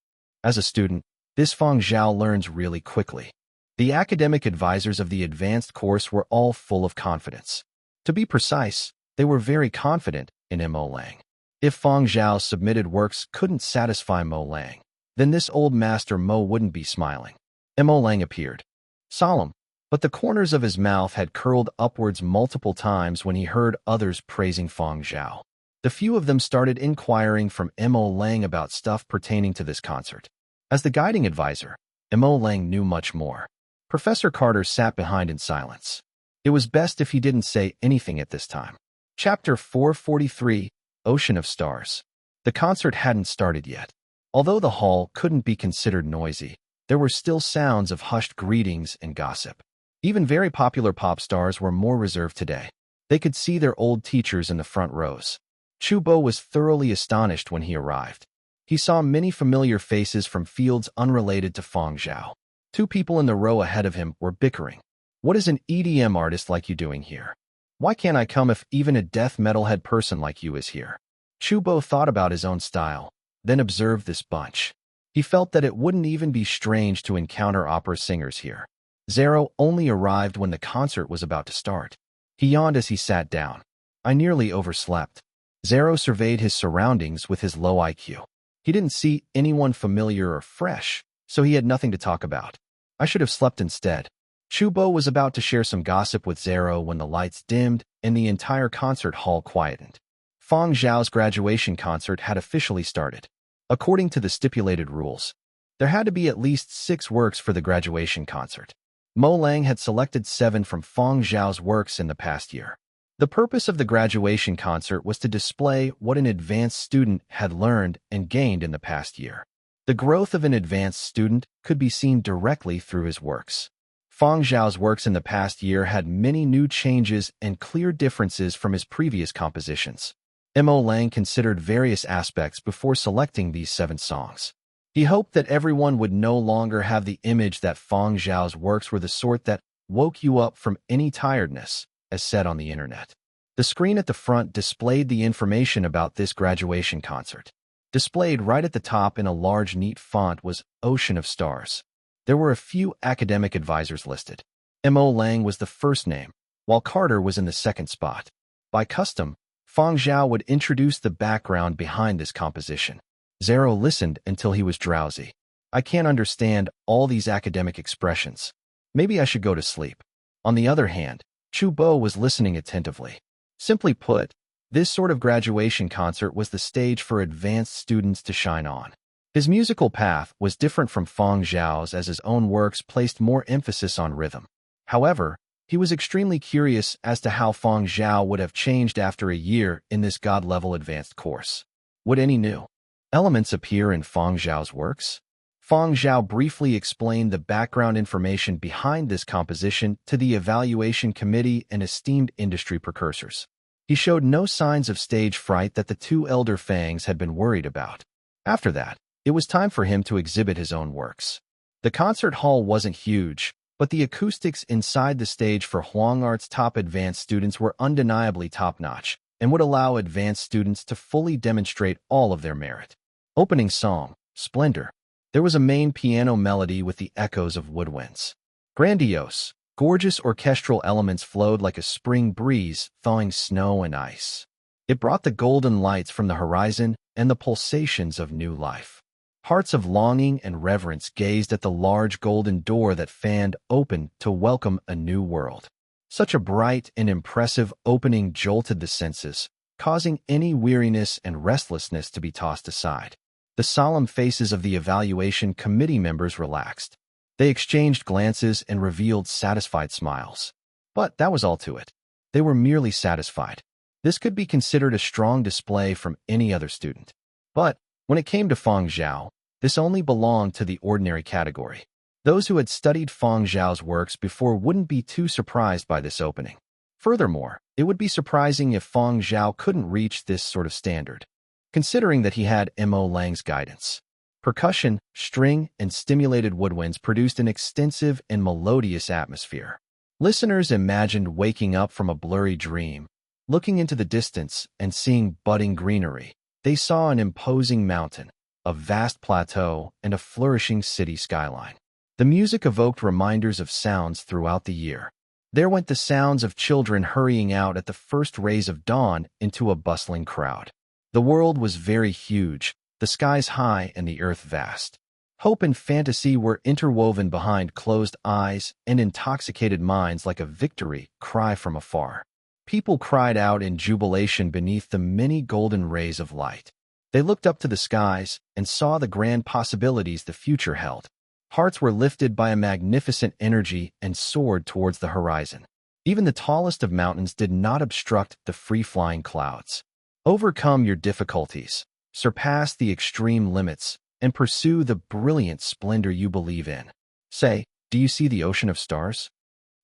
As a student, this Fang Zhao learns really quickly. The academic advisors of the advanced course were all full of confidence. To be precise, they were very confident in Mo Lang. If Fang Zhao's submitted works couldn't satisfy Mo Lang, then this old master Mo wouldn't be smiling. Mo Lang appeared. Solemn, but the corners of his mouth had curled upwards multiple times when he heard others praising Fang Zhao. The few of them started inquiring from Mo Lang about stuff pertaining to this concert. As the guiding advisor, Mo Lang knew much more. Professor Carter sat behind in silence. It was best if he didn't say anything at this time. Chapter 443, Ocean of Stars. The concert hadn't started yet. Although the hall couldn't be considered noisy, there were still sounds of hushed greetings and gossip. Even very popular pop stars were more reserved today. They could see their old teachers in the front rows. Chu Bo was thoroughly astonished when he arrived. He saw many familiar faces from fields unrelated to Fang Zhao. Two people in the row ahead of him were bickering. What is an EDM artist like you doing here? Why can't I come if even a death metalhead person like you is here? Chu Bo thought about his own style, then observed this bunch. He felt that it wouldn't even be strange to encounter opera singers here. Zero only arrived when the concert was about to start. He yawned as he sat down. I nearly overslept. Zero surveyed his surroundings with his low IQ. He didn't see anyone familiar or fresh, so he had nothing to talk about. I should have slept instead. Chu Bo was about to share some gossip with Zero when the lights dimmed and the entire concert hall quietened. Fang Zhao's graduation concert had officially started. According to the stipulated rules, there had to be at least 6 works for the graduation concert. Mo Lang had selected 7 from Fang Zhao's works in the past year. The purpose of the graduation concert was to display what an advanced student had learned and gained in the past year. The growth of an advanced student could be seen directly through his works. Fang Zhao's works in the past year had many new changes and clear differences from his previous compositions. Mo Lang considered various aspects before selecting these 7 songs. He hoped that everyone would no longer have the image that Fang Zhao's works were the sort that woke you up from any tiredness, as said on the internet. The screen at the front displayed the information about this graduation concert. Displayed right at the top in a large neat font was Ocean of Stars. There were a few academic advisors listed. Mo Lang was the first name, while Carter was in the second spot. By custom, Fang Zhao would introduce the background behind this composition. Zero listened until he was drowsy. I can't understand all these academic expressions. Maybe I should go to sleep. On the other hand, Chu Bo was listening attentively. Simply put, this sort of graduation concert was the stage for advanced students to shine on. His musical path was different from Fang Zhao's as his own works placed more emphasis on rhythm. However, he was extremely curious as to how Fang Zhao would have changed after a year in this god-level advanced course. Would any new elements appear in Fang Zhao's works? Fang Zhao briefly explained the background information behind this composition to the evaluation committee and esteemed industry precursors. He showed no signs of stage fright that the two elder Fangs had been worried about. After that, it was time for him to exhibit his own works. The concert hall wasn't huge, but the acoustics inside the stage for Huang Art's top advanced students were undeniably top-notch and would allow advanced students to fully demonstrate all of their merit. Opening song, Splendor. There was a main piano melody with the echoes of woodwinds. Grandiose, gorgeous orchestral elements flowed like a spring breeze, thawing snow and ice. It brought the golden lights from the horizon and the pulsations of new life. Hearts of longing and reverence gazed at the large golden door that fanned open to welcome a new world. Such a bright and impressive opening jolted the senses, causing any weariness and restlessness to be tossed aside. The solemn faces of the evaluation committee members relaxed. They exchanged glances and revealed satisfied smiles. But that was all to it. They were merely satisfied. This could be considered a strong display from any other student. But when it came to Fang Zhao, this only belonged to the ordinary category. Those who had studied Fang Zhao's works before wouldn't be too surprised by this opening. Furthermore, it would be surprising if Fang Zhao couldn't reach this sort of standard, considering that he had Mo Lang's guidance. Percussion, string, and stimulated woodwinds produced an extensive and melodious atmosphere. Listeners imagined waking up from a blurry dream, looking into the distance and seeing budding greenery. They saw an imposing mountain, a vast plateau, and a flourishing city skyline. The music evoked reminders of sounds throughout the year. There went the sounds of children hurrying out at the first rays of dawn into a bustling crowd. The world was very huge, the skies high and the earth vast. Hope and fantasy were interwoven behind closed eyes and intoxicated minds like a victory cry from afar. People cried out in jubilation beneath the many golden rays of light. They looked up to the skies and saw the grand possibilities the future held. Hearts were lifted by a magnificent energy and soared towards the horizon. Even the tallest of mountains did not obstruct the free-flying clouds. Overcome your difficulties, surpass the extreme limits, and pursue the brilliant splendor you believe in. Say, do you see the ocean of stars?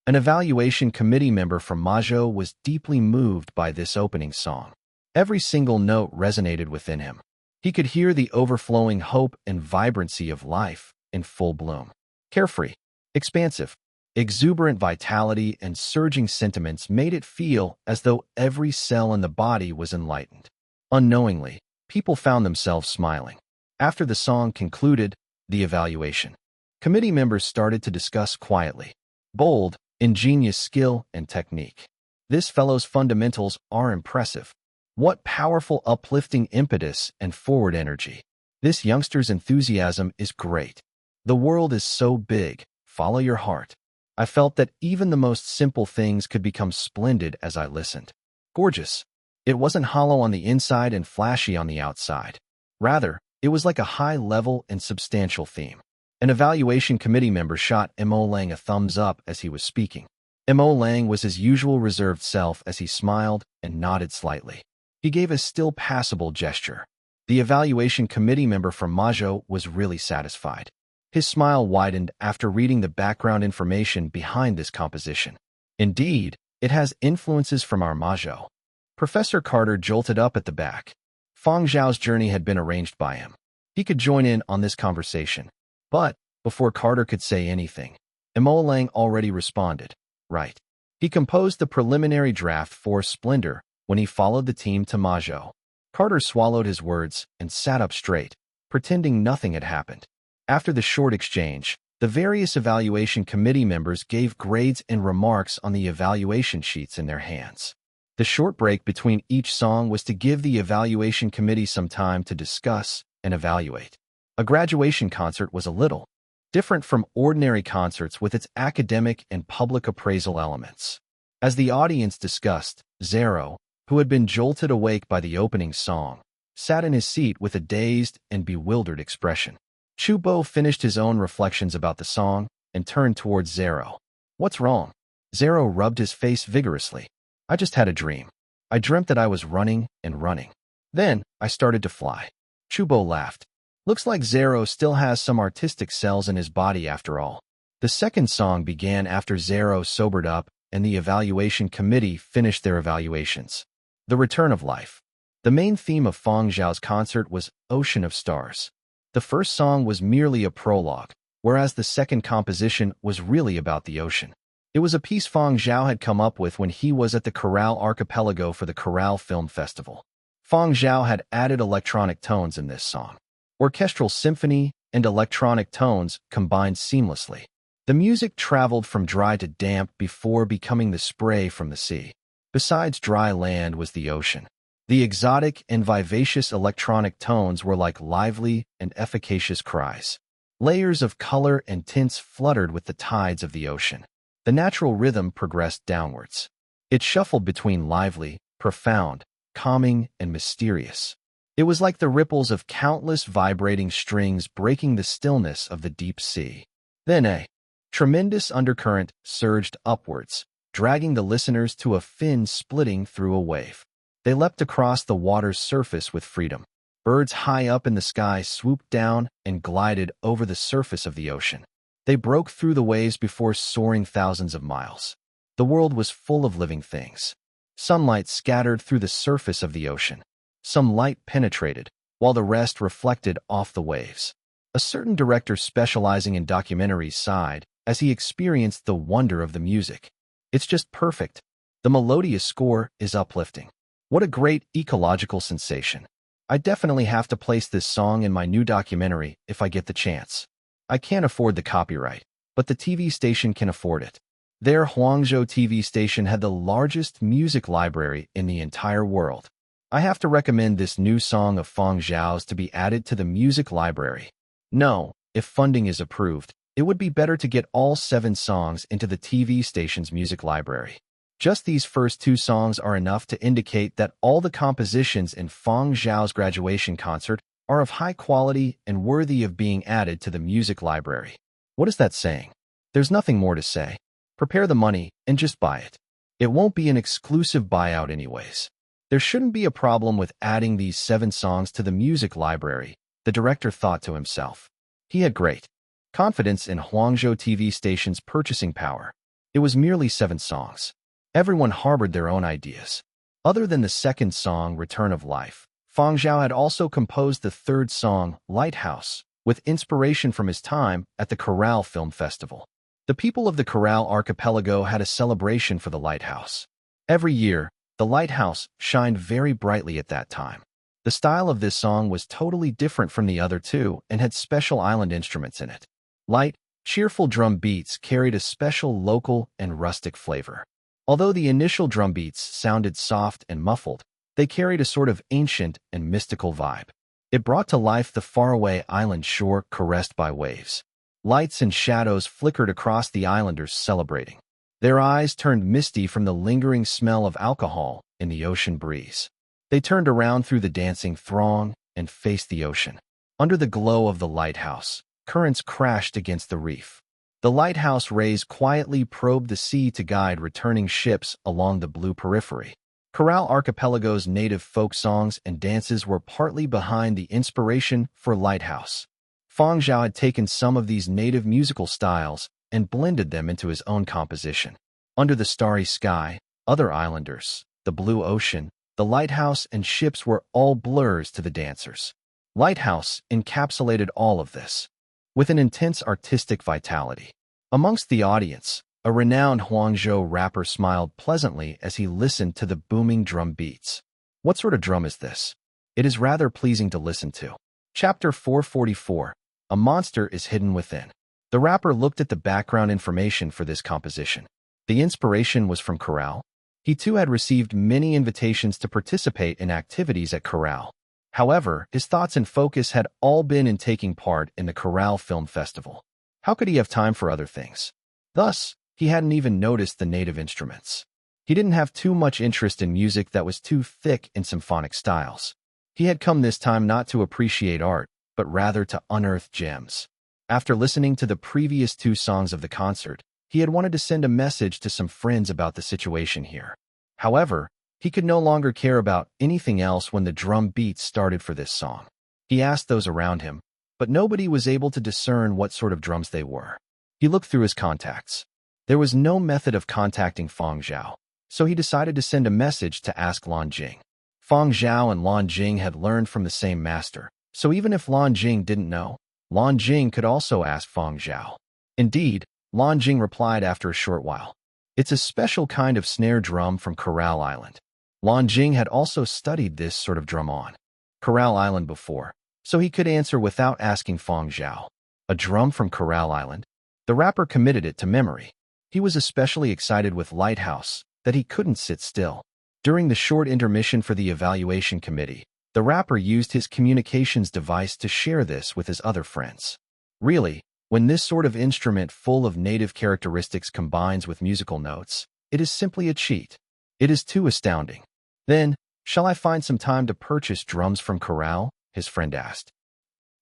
An evaluation committee member from Mazhou was deeply moved by this opening song. Every single note resonated within him. He could hear the overflowing hope and vibrancy of life in full bloom. Carefree, expansive, exuberant vitality and surging sentiments made it feel as though every cell in the body was enlightened. Unknowingly, people found themselves smiling. After the song concluded, the evaluation committee members started to discuss quietly. Bold, ingenious skill and technique. This fellow's fundamentals are impressive. What powerful uplifting impetus and forward energy. This youngster's enthusiasm is great. The world is so big, follow your heart. I felt that even the most simple things could become splendid as I listened. Gorgeous. It wasn't hollow on the inside and flashy on the outside. Rather, it was like a high-level and substantial theme. An evaluation committee member shot Mo Lang a thumbs up as he was speaking. Mo Lang was his usual reserved self as he smiled and nodded slightly. He gave a still passable gesture. The evaluation committee member from Mazhou was really satisfied. His smile widened after reading the background information behind this composition. Indeed, it has influences from our Mazhou. Professor Carter jolted up at the back. Fang Zhao's journey had been arranged by him. He could join in on this conversation. But, before Carter could say anything, Mo Lang already responded. Right. He composed the preliminary draft for Splendor when he followed the team to Mazhou. Carter swallowed his words and sat up straight, pretending nothing had happened. After the short exchange, the various evaluation committee members gave grades and remarks on the evaluation sheets in their hands. The short break between each song was to give the evaluation committee some time to discuss and evaluate. A graduation concert was a little different from ordinary concerts with its academic and public appraisal elements. As the audience discussed, Zero, who had been jolted awake by the opening song, sat in his seat with a dazed and bewildered expression. Chu Bo finished his own reflections about the song and turned towards Zero. What's wrong? Zero rubbed his face vigorously. I just had a dream. I dreamt that I was running and running. Then, I started to fly. Chubo laughed. Looks like Zero still has some artistic cells in his body after all. The second song began after Zero sobered up and the evaluation committee finished their evaluations. The Return of Life. The main theme of Fang Zhao's concert was Ocean of Stars. The first song was merely a prologue, whereas the second composition was really about the ocean. It was a piece Fang Zhao had come up with when he was at the Coral Archipelago for the Coral Film Festival. Fang Zhao had added electronic tones in this song. Orchestral symphony and electronic tones combined seamlessly. The music traveled from dry to damp before becoming the spray from the sea. Besides dry land was the ocean. The exotic and vivacious electronic tones were like lively and efficacious cries. Layers of color and tints fluttered with the tides of the ocean. The natural rhythm progressed downwards. It shuffled between lively, profound, calming, and mysterious. It was like the ripples of countless vibrating strings breaking the stillness of the deep sea. Then a tremendous undercurrent surged upwards, dragging the listeners to a fin splitting through a wave. They leapt across the water's surface with freedom. Birds high up in the sky swooped down and glided over the surface of the ocean. They broke through the waves before soaring thousands of miles. The world was full of living things. Sunlight scattered through the surface of the ocean. Some light penetrated, while the rest reflected off the waves. A certain director specializing in documentaries sighed as he experienced the wonder of the music. It's just perfect. The melodious score is uplifting. What a great ecological sensation. I definitely have to place this song in my new documentary if I get the chance. I can't afford the copyright, but the TV station can afford it. Their Huangzhou TV station had the largest music library in the entire world. I have to recommend this new song of Fang Zhao's to be added to the music library. No, if funding is approved, it would be better to get all 7 songs into the TV station's music library. Just these first 2 songs are enough to indicate that all the compositions in Fang Zhao's graduation concert are of high quality and worthy of being added to the music library. What is that saying? There's nothing more to say. Prepare the money and just buy it. It won't be an exclusive buyout anyways. There shouldn't be a problem with adding these 7 songs to the music library, the director thought to himself. He had great confidence in Huangzhou TV station's purchasing power. It was merely 7 songs. Everyone harbored their own ideas. Other than the second song, Return of Life, Fang Zhao had also composed the third song, Lighthouse, with inspiration from his time at the Coral Film Festival. The people of the Coral Archipelago had a celebration for the lighthouse. Every year, the lighthouse shined very brightly at that time. The style of this song was totally different from the other 2 and had special island instruments in it. Light, cheerful drum beats carried a special local and rustic flavor. Although the initial drum beats sounded soft and muffled, they carried a sort of ancient and mystical vibe. It brought to life the faraway island shore caressed by waves. Lights and shadows flickered across the islanders celebrating. Their eyes turned misty from the lingering smell of alcohol in the ocean breeze. They turned around through the dancing throng and faced the ocean. Under the glow of the lighthouse, currents crashed against the reef. The lighthouse rays quietly probed the sea to guide returning ships along the blue periphery. Coral Archipelago's native folk songs and dances were partly behind the inspiration for Lighthouse. Fang Zhao had taken some of these native musical styles and blended them into his own composition. Under the starry sky, other islanders, the blue ocean, the lighthouse and ships were all blurs to the dancers. Lighthouse encapsulated all of this, with an intense artistic vitality. Amongst the audience, a renowned Huangzhou rapper smiled pleasantly as he listened to the booming drum beats. What sort of drum is this? It is rather pleasing to listen to. Chapter 444. A monster is hidden within. The rapper looked at the background information for this composition. The inspiration was from Coral. He too had received many invitations to participate in activities at Coral. However, his thoughts and focus had all been in taking part in the Coral Film Festival. How could he have time for other things? Thus, he hadn't even noticed the native instruments. He didn't have too much interest in music that was too thick in symphonic styles. He had come this time not to appreciate art, but rather to unearth gems. After listening to the previous 2 songs of the concert, He had wanted to send a message to some friends about the situation here. However, he could no longer care about anything else when the drum beats started for this song. He asked those around him, but nobody was able to discern what sort of drums they were. He looked through his contacts. There was no method of contacting Fang Zhao, so he decided to send a message to ask Lan Jing. Fang Zhao and Lan Jing had learned from the same master, so even if Lan Jing didn't know, Lan Jing could also ask Fang Zhao. Indeed, Lan Jing replied after a short while. It's a special kind of snare drum from Coral Island. Lan Jing had also studied this sort of drum on Coral Island before, so he could answer without asking Fang Zhao. A drum from Coral Island? The rapper committed it to memory. He was especially excited with Lighthouse that he couldn't sit still. During the short intermission for the evaluation committee, the rapper used his communications device to share this with his other friends. Really, when this sort of instrument full of native characteristics combines with musical notes, it is simply a cheat. It is too astounding. Then, shall I find some time to purchase drums from Corral? His friend asked.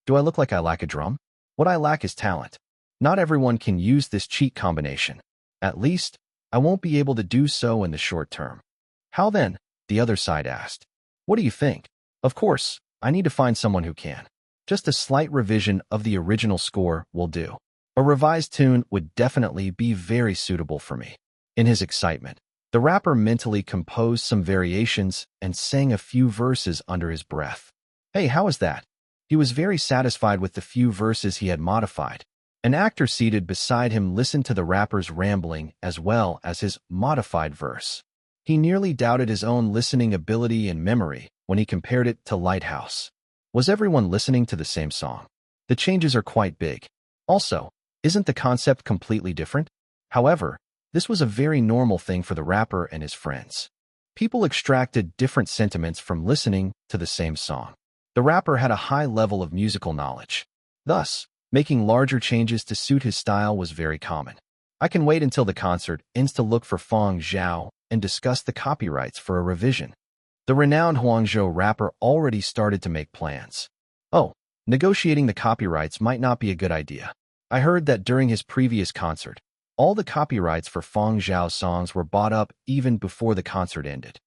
Do I look like I lack a drum? What I lack is talent. Not everyone can use this cheat combination. At least, I won't be able to do so in the short term. How then? The other side asked. What do you think? Of course, I need to find someone who can. Just a slight revision of the original score will do. A revised tune would definitely be very suitable for me. In his excitement, the rapper mentally composed some variations and sang a few verses under his breath. Hey, how is that? He was very satisfied with the few verses he had modified. An actor seated beside him listened to the rapper's rambling as well as his modified verse. He nearly doubted his own listening ability and memory when he compared it to Lighthouse. Was everyone listening to the same song? The changes are quite big. Also, isn't the concept completely different? However, this was a very normal thing for the rapper and his friends. People extracted different sentiments from listening to the same song. The rapper had a high level of musical knowledge. Thus, making larger changes to suit his style was very common. I can wait until the concert ends to look for Fang Zhao and discuss the copyrights for a revision. The renowned Huangzhou rapper already started to make plans. Oh, negotiating the copyrights might not be a good idea. I heard that during his previous concert, all the copyrights for Fang Zhao's songs were bought up even before the concert ended.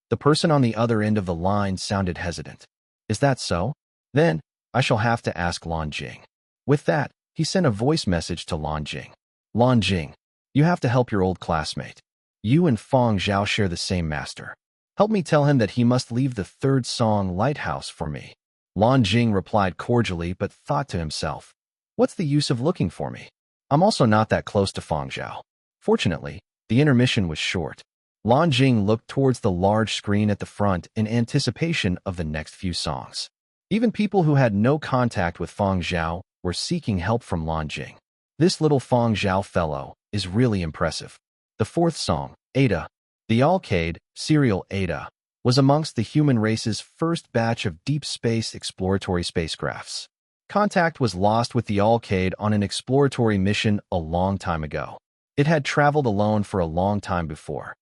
The person on the other end of the line sounded hesitant. Is that so? Then, I shall have to ask Lan Jing. With that, he sent a voice message to Lan Jing. Lan Jing, you have to help your old classmate. You and Fang Zhao share the same master. Help me tell him that he must leave the third song Lighthouse for me. Lan Jing replied cordially but thought to himself, what's the use of looking for me? I'm also not that close to Fang Zhao. Fortunately, the intermission was short. Lan Jing looked towards the large screen at the front in anticipation of the next few songs. Even people who had no contact with Fang Zhao were seeking help from Lan Jing. This little Fang Zhao fellow is really impressive. The fourth song, Ada, the Alcade, serial Ada, was amongst the human race's first batch of deep space exploratory spacecrafts. Contact was lost with the Alcade on an exploratory mission a long time ago. It had traveled alone for a long time before.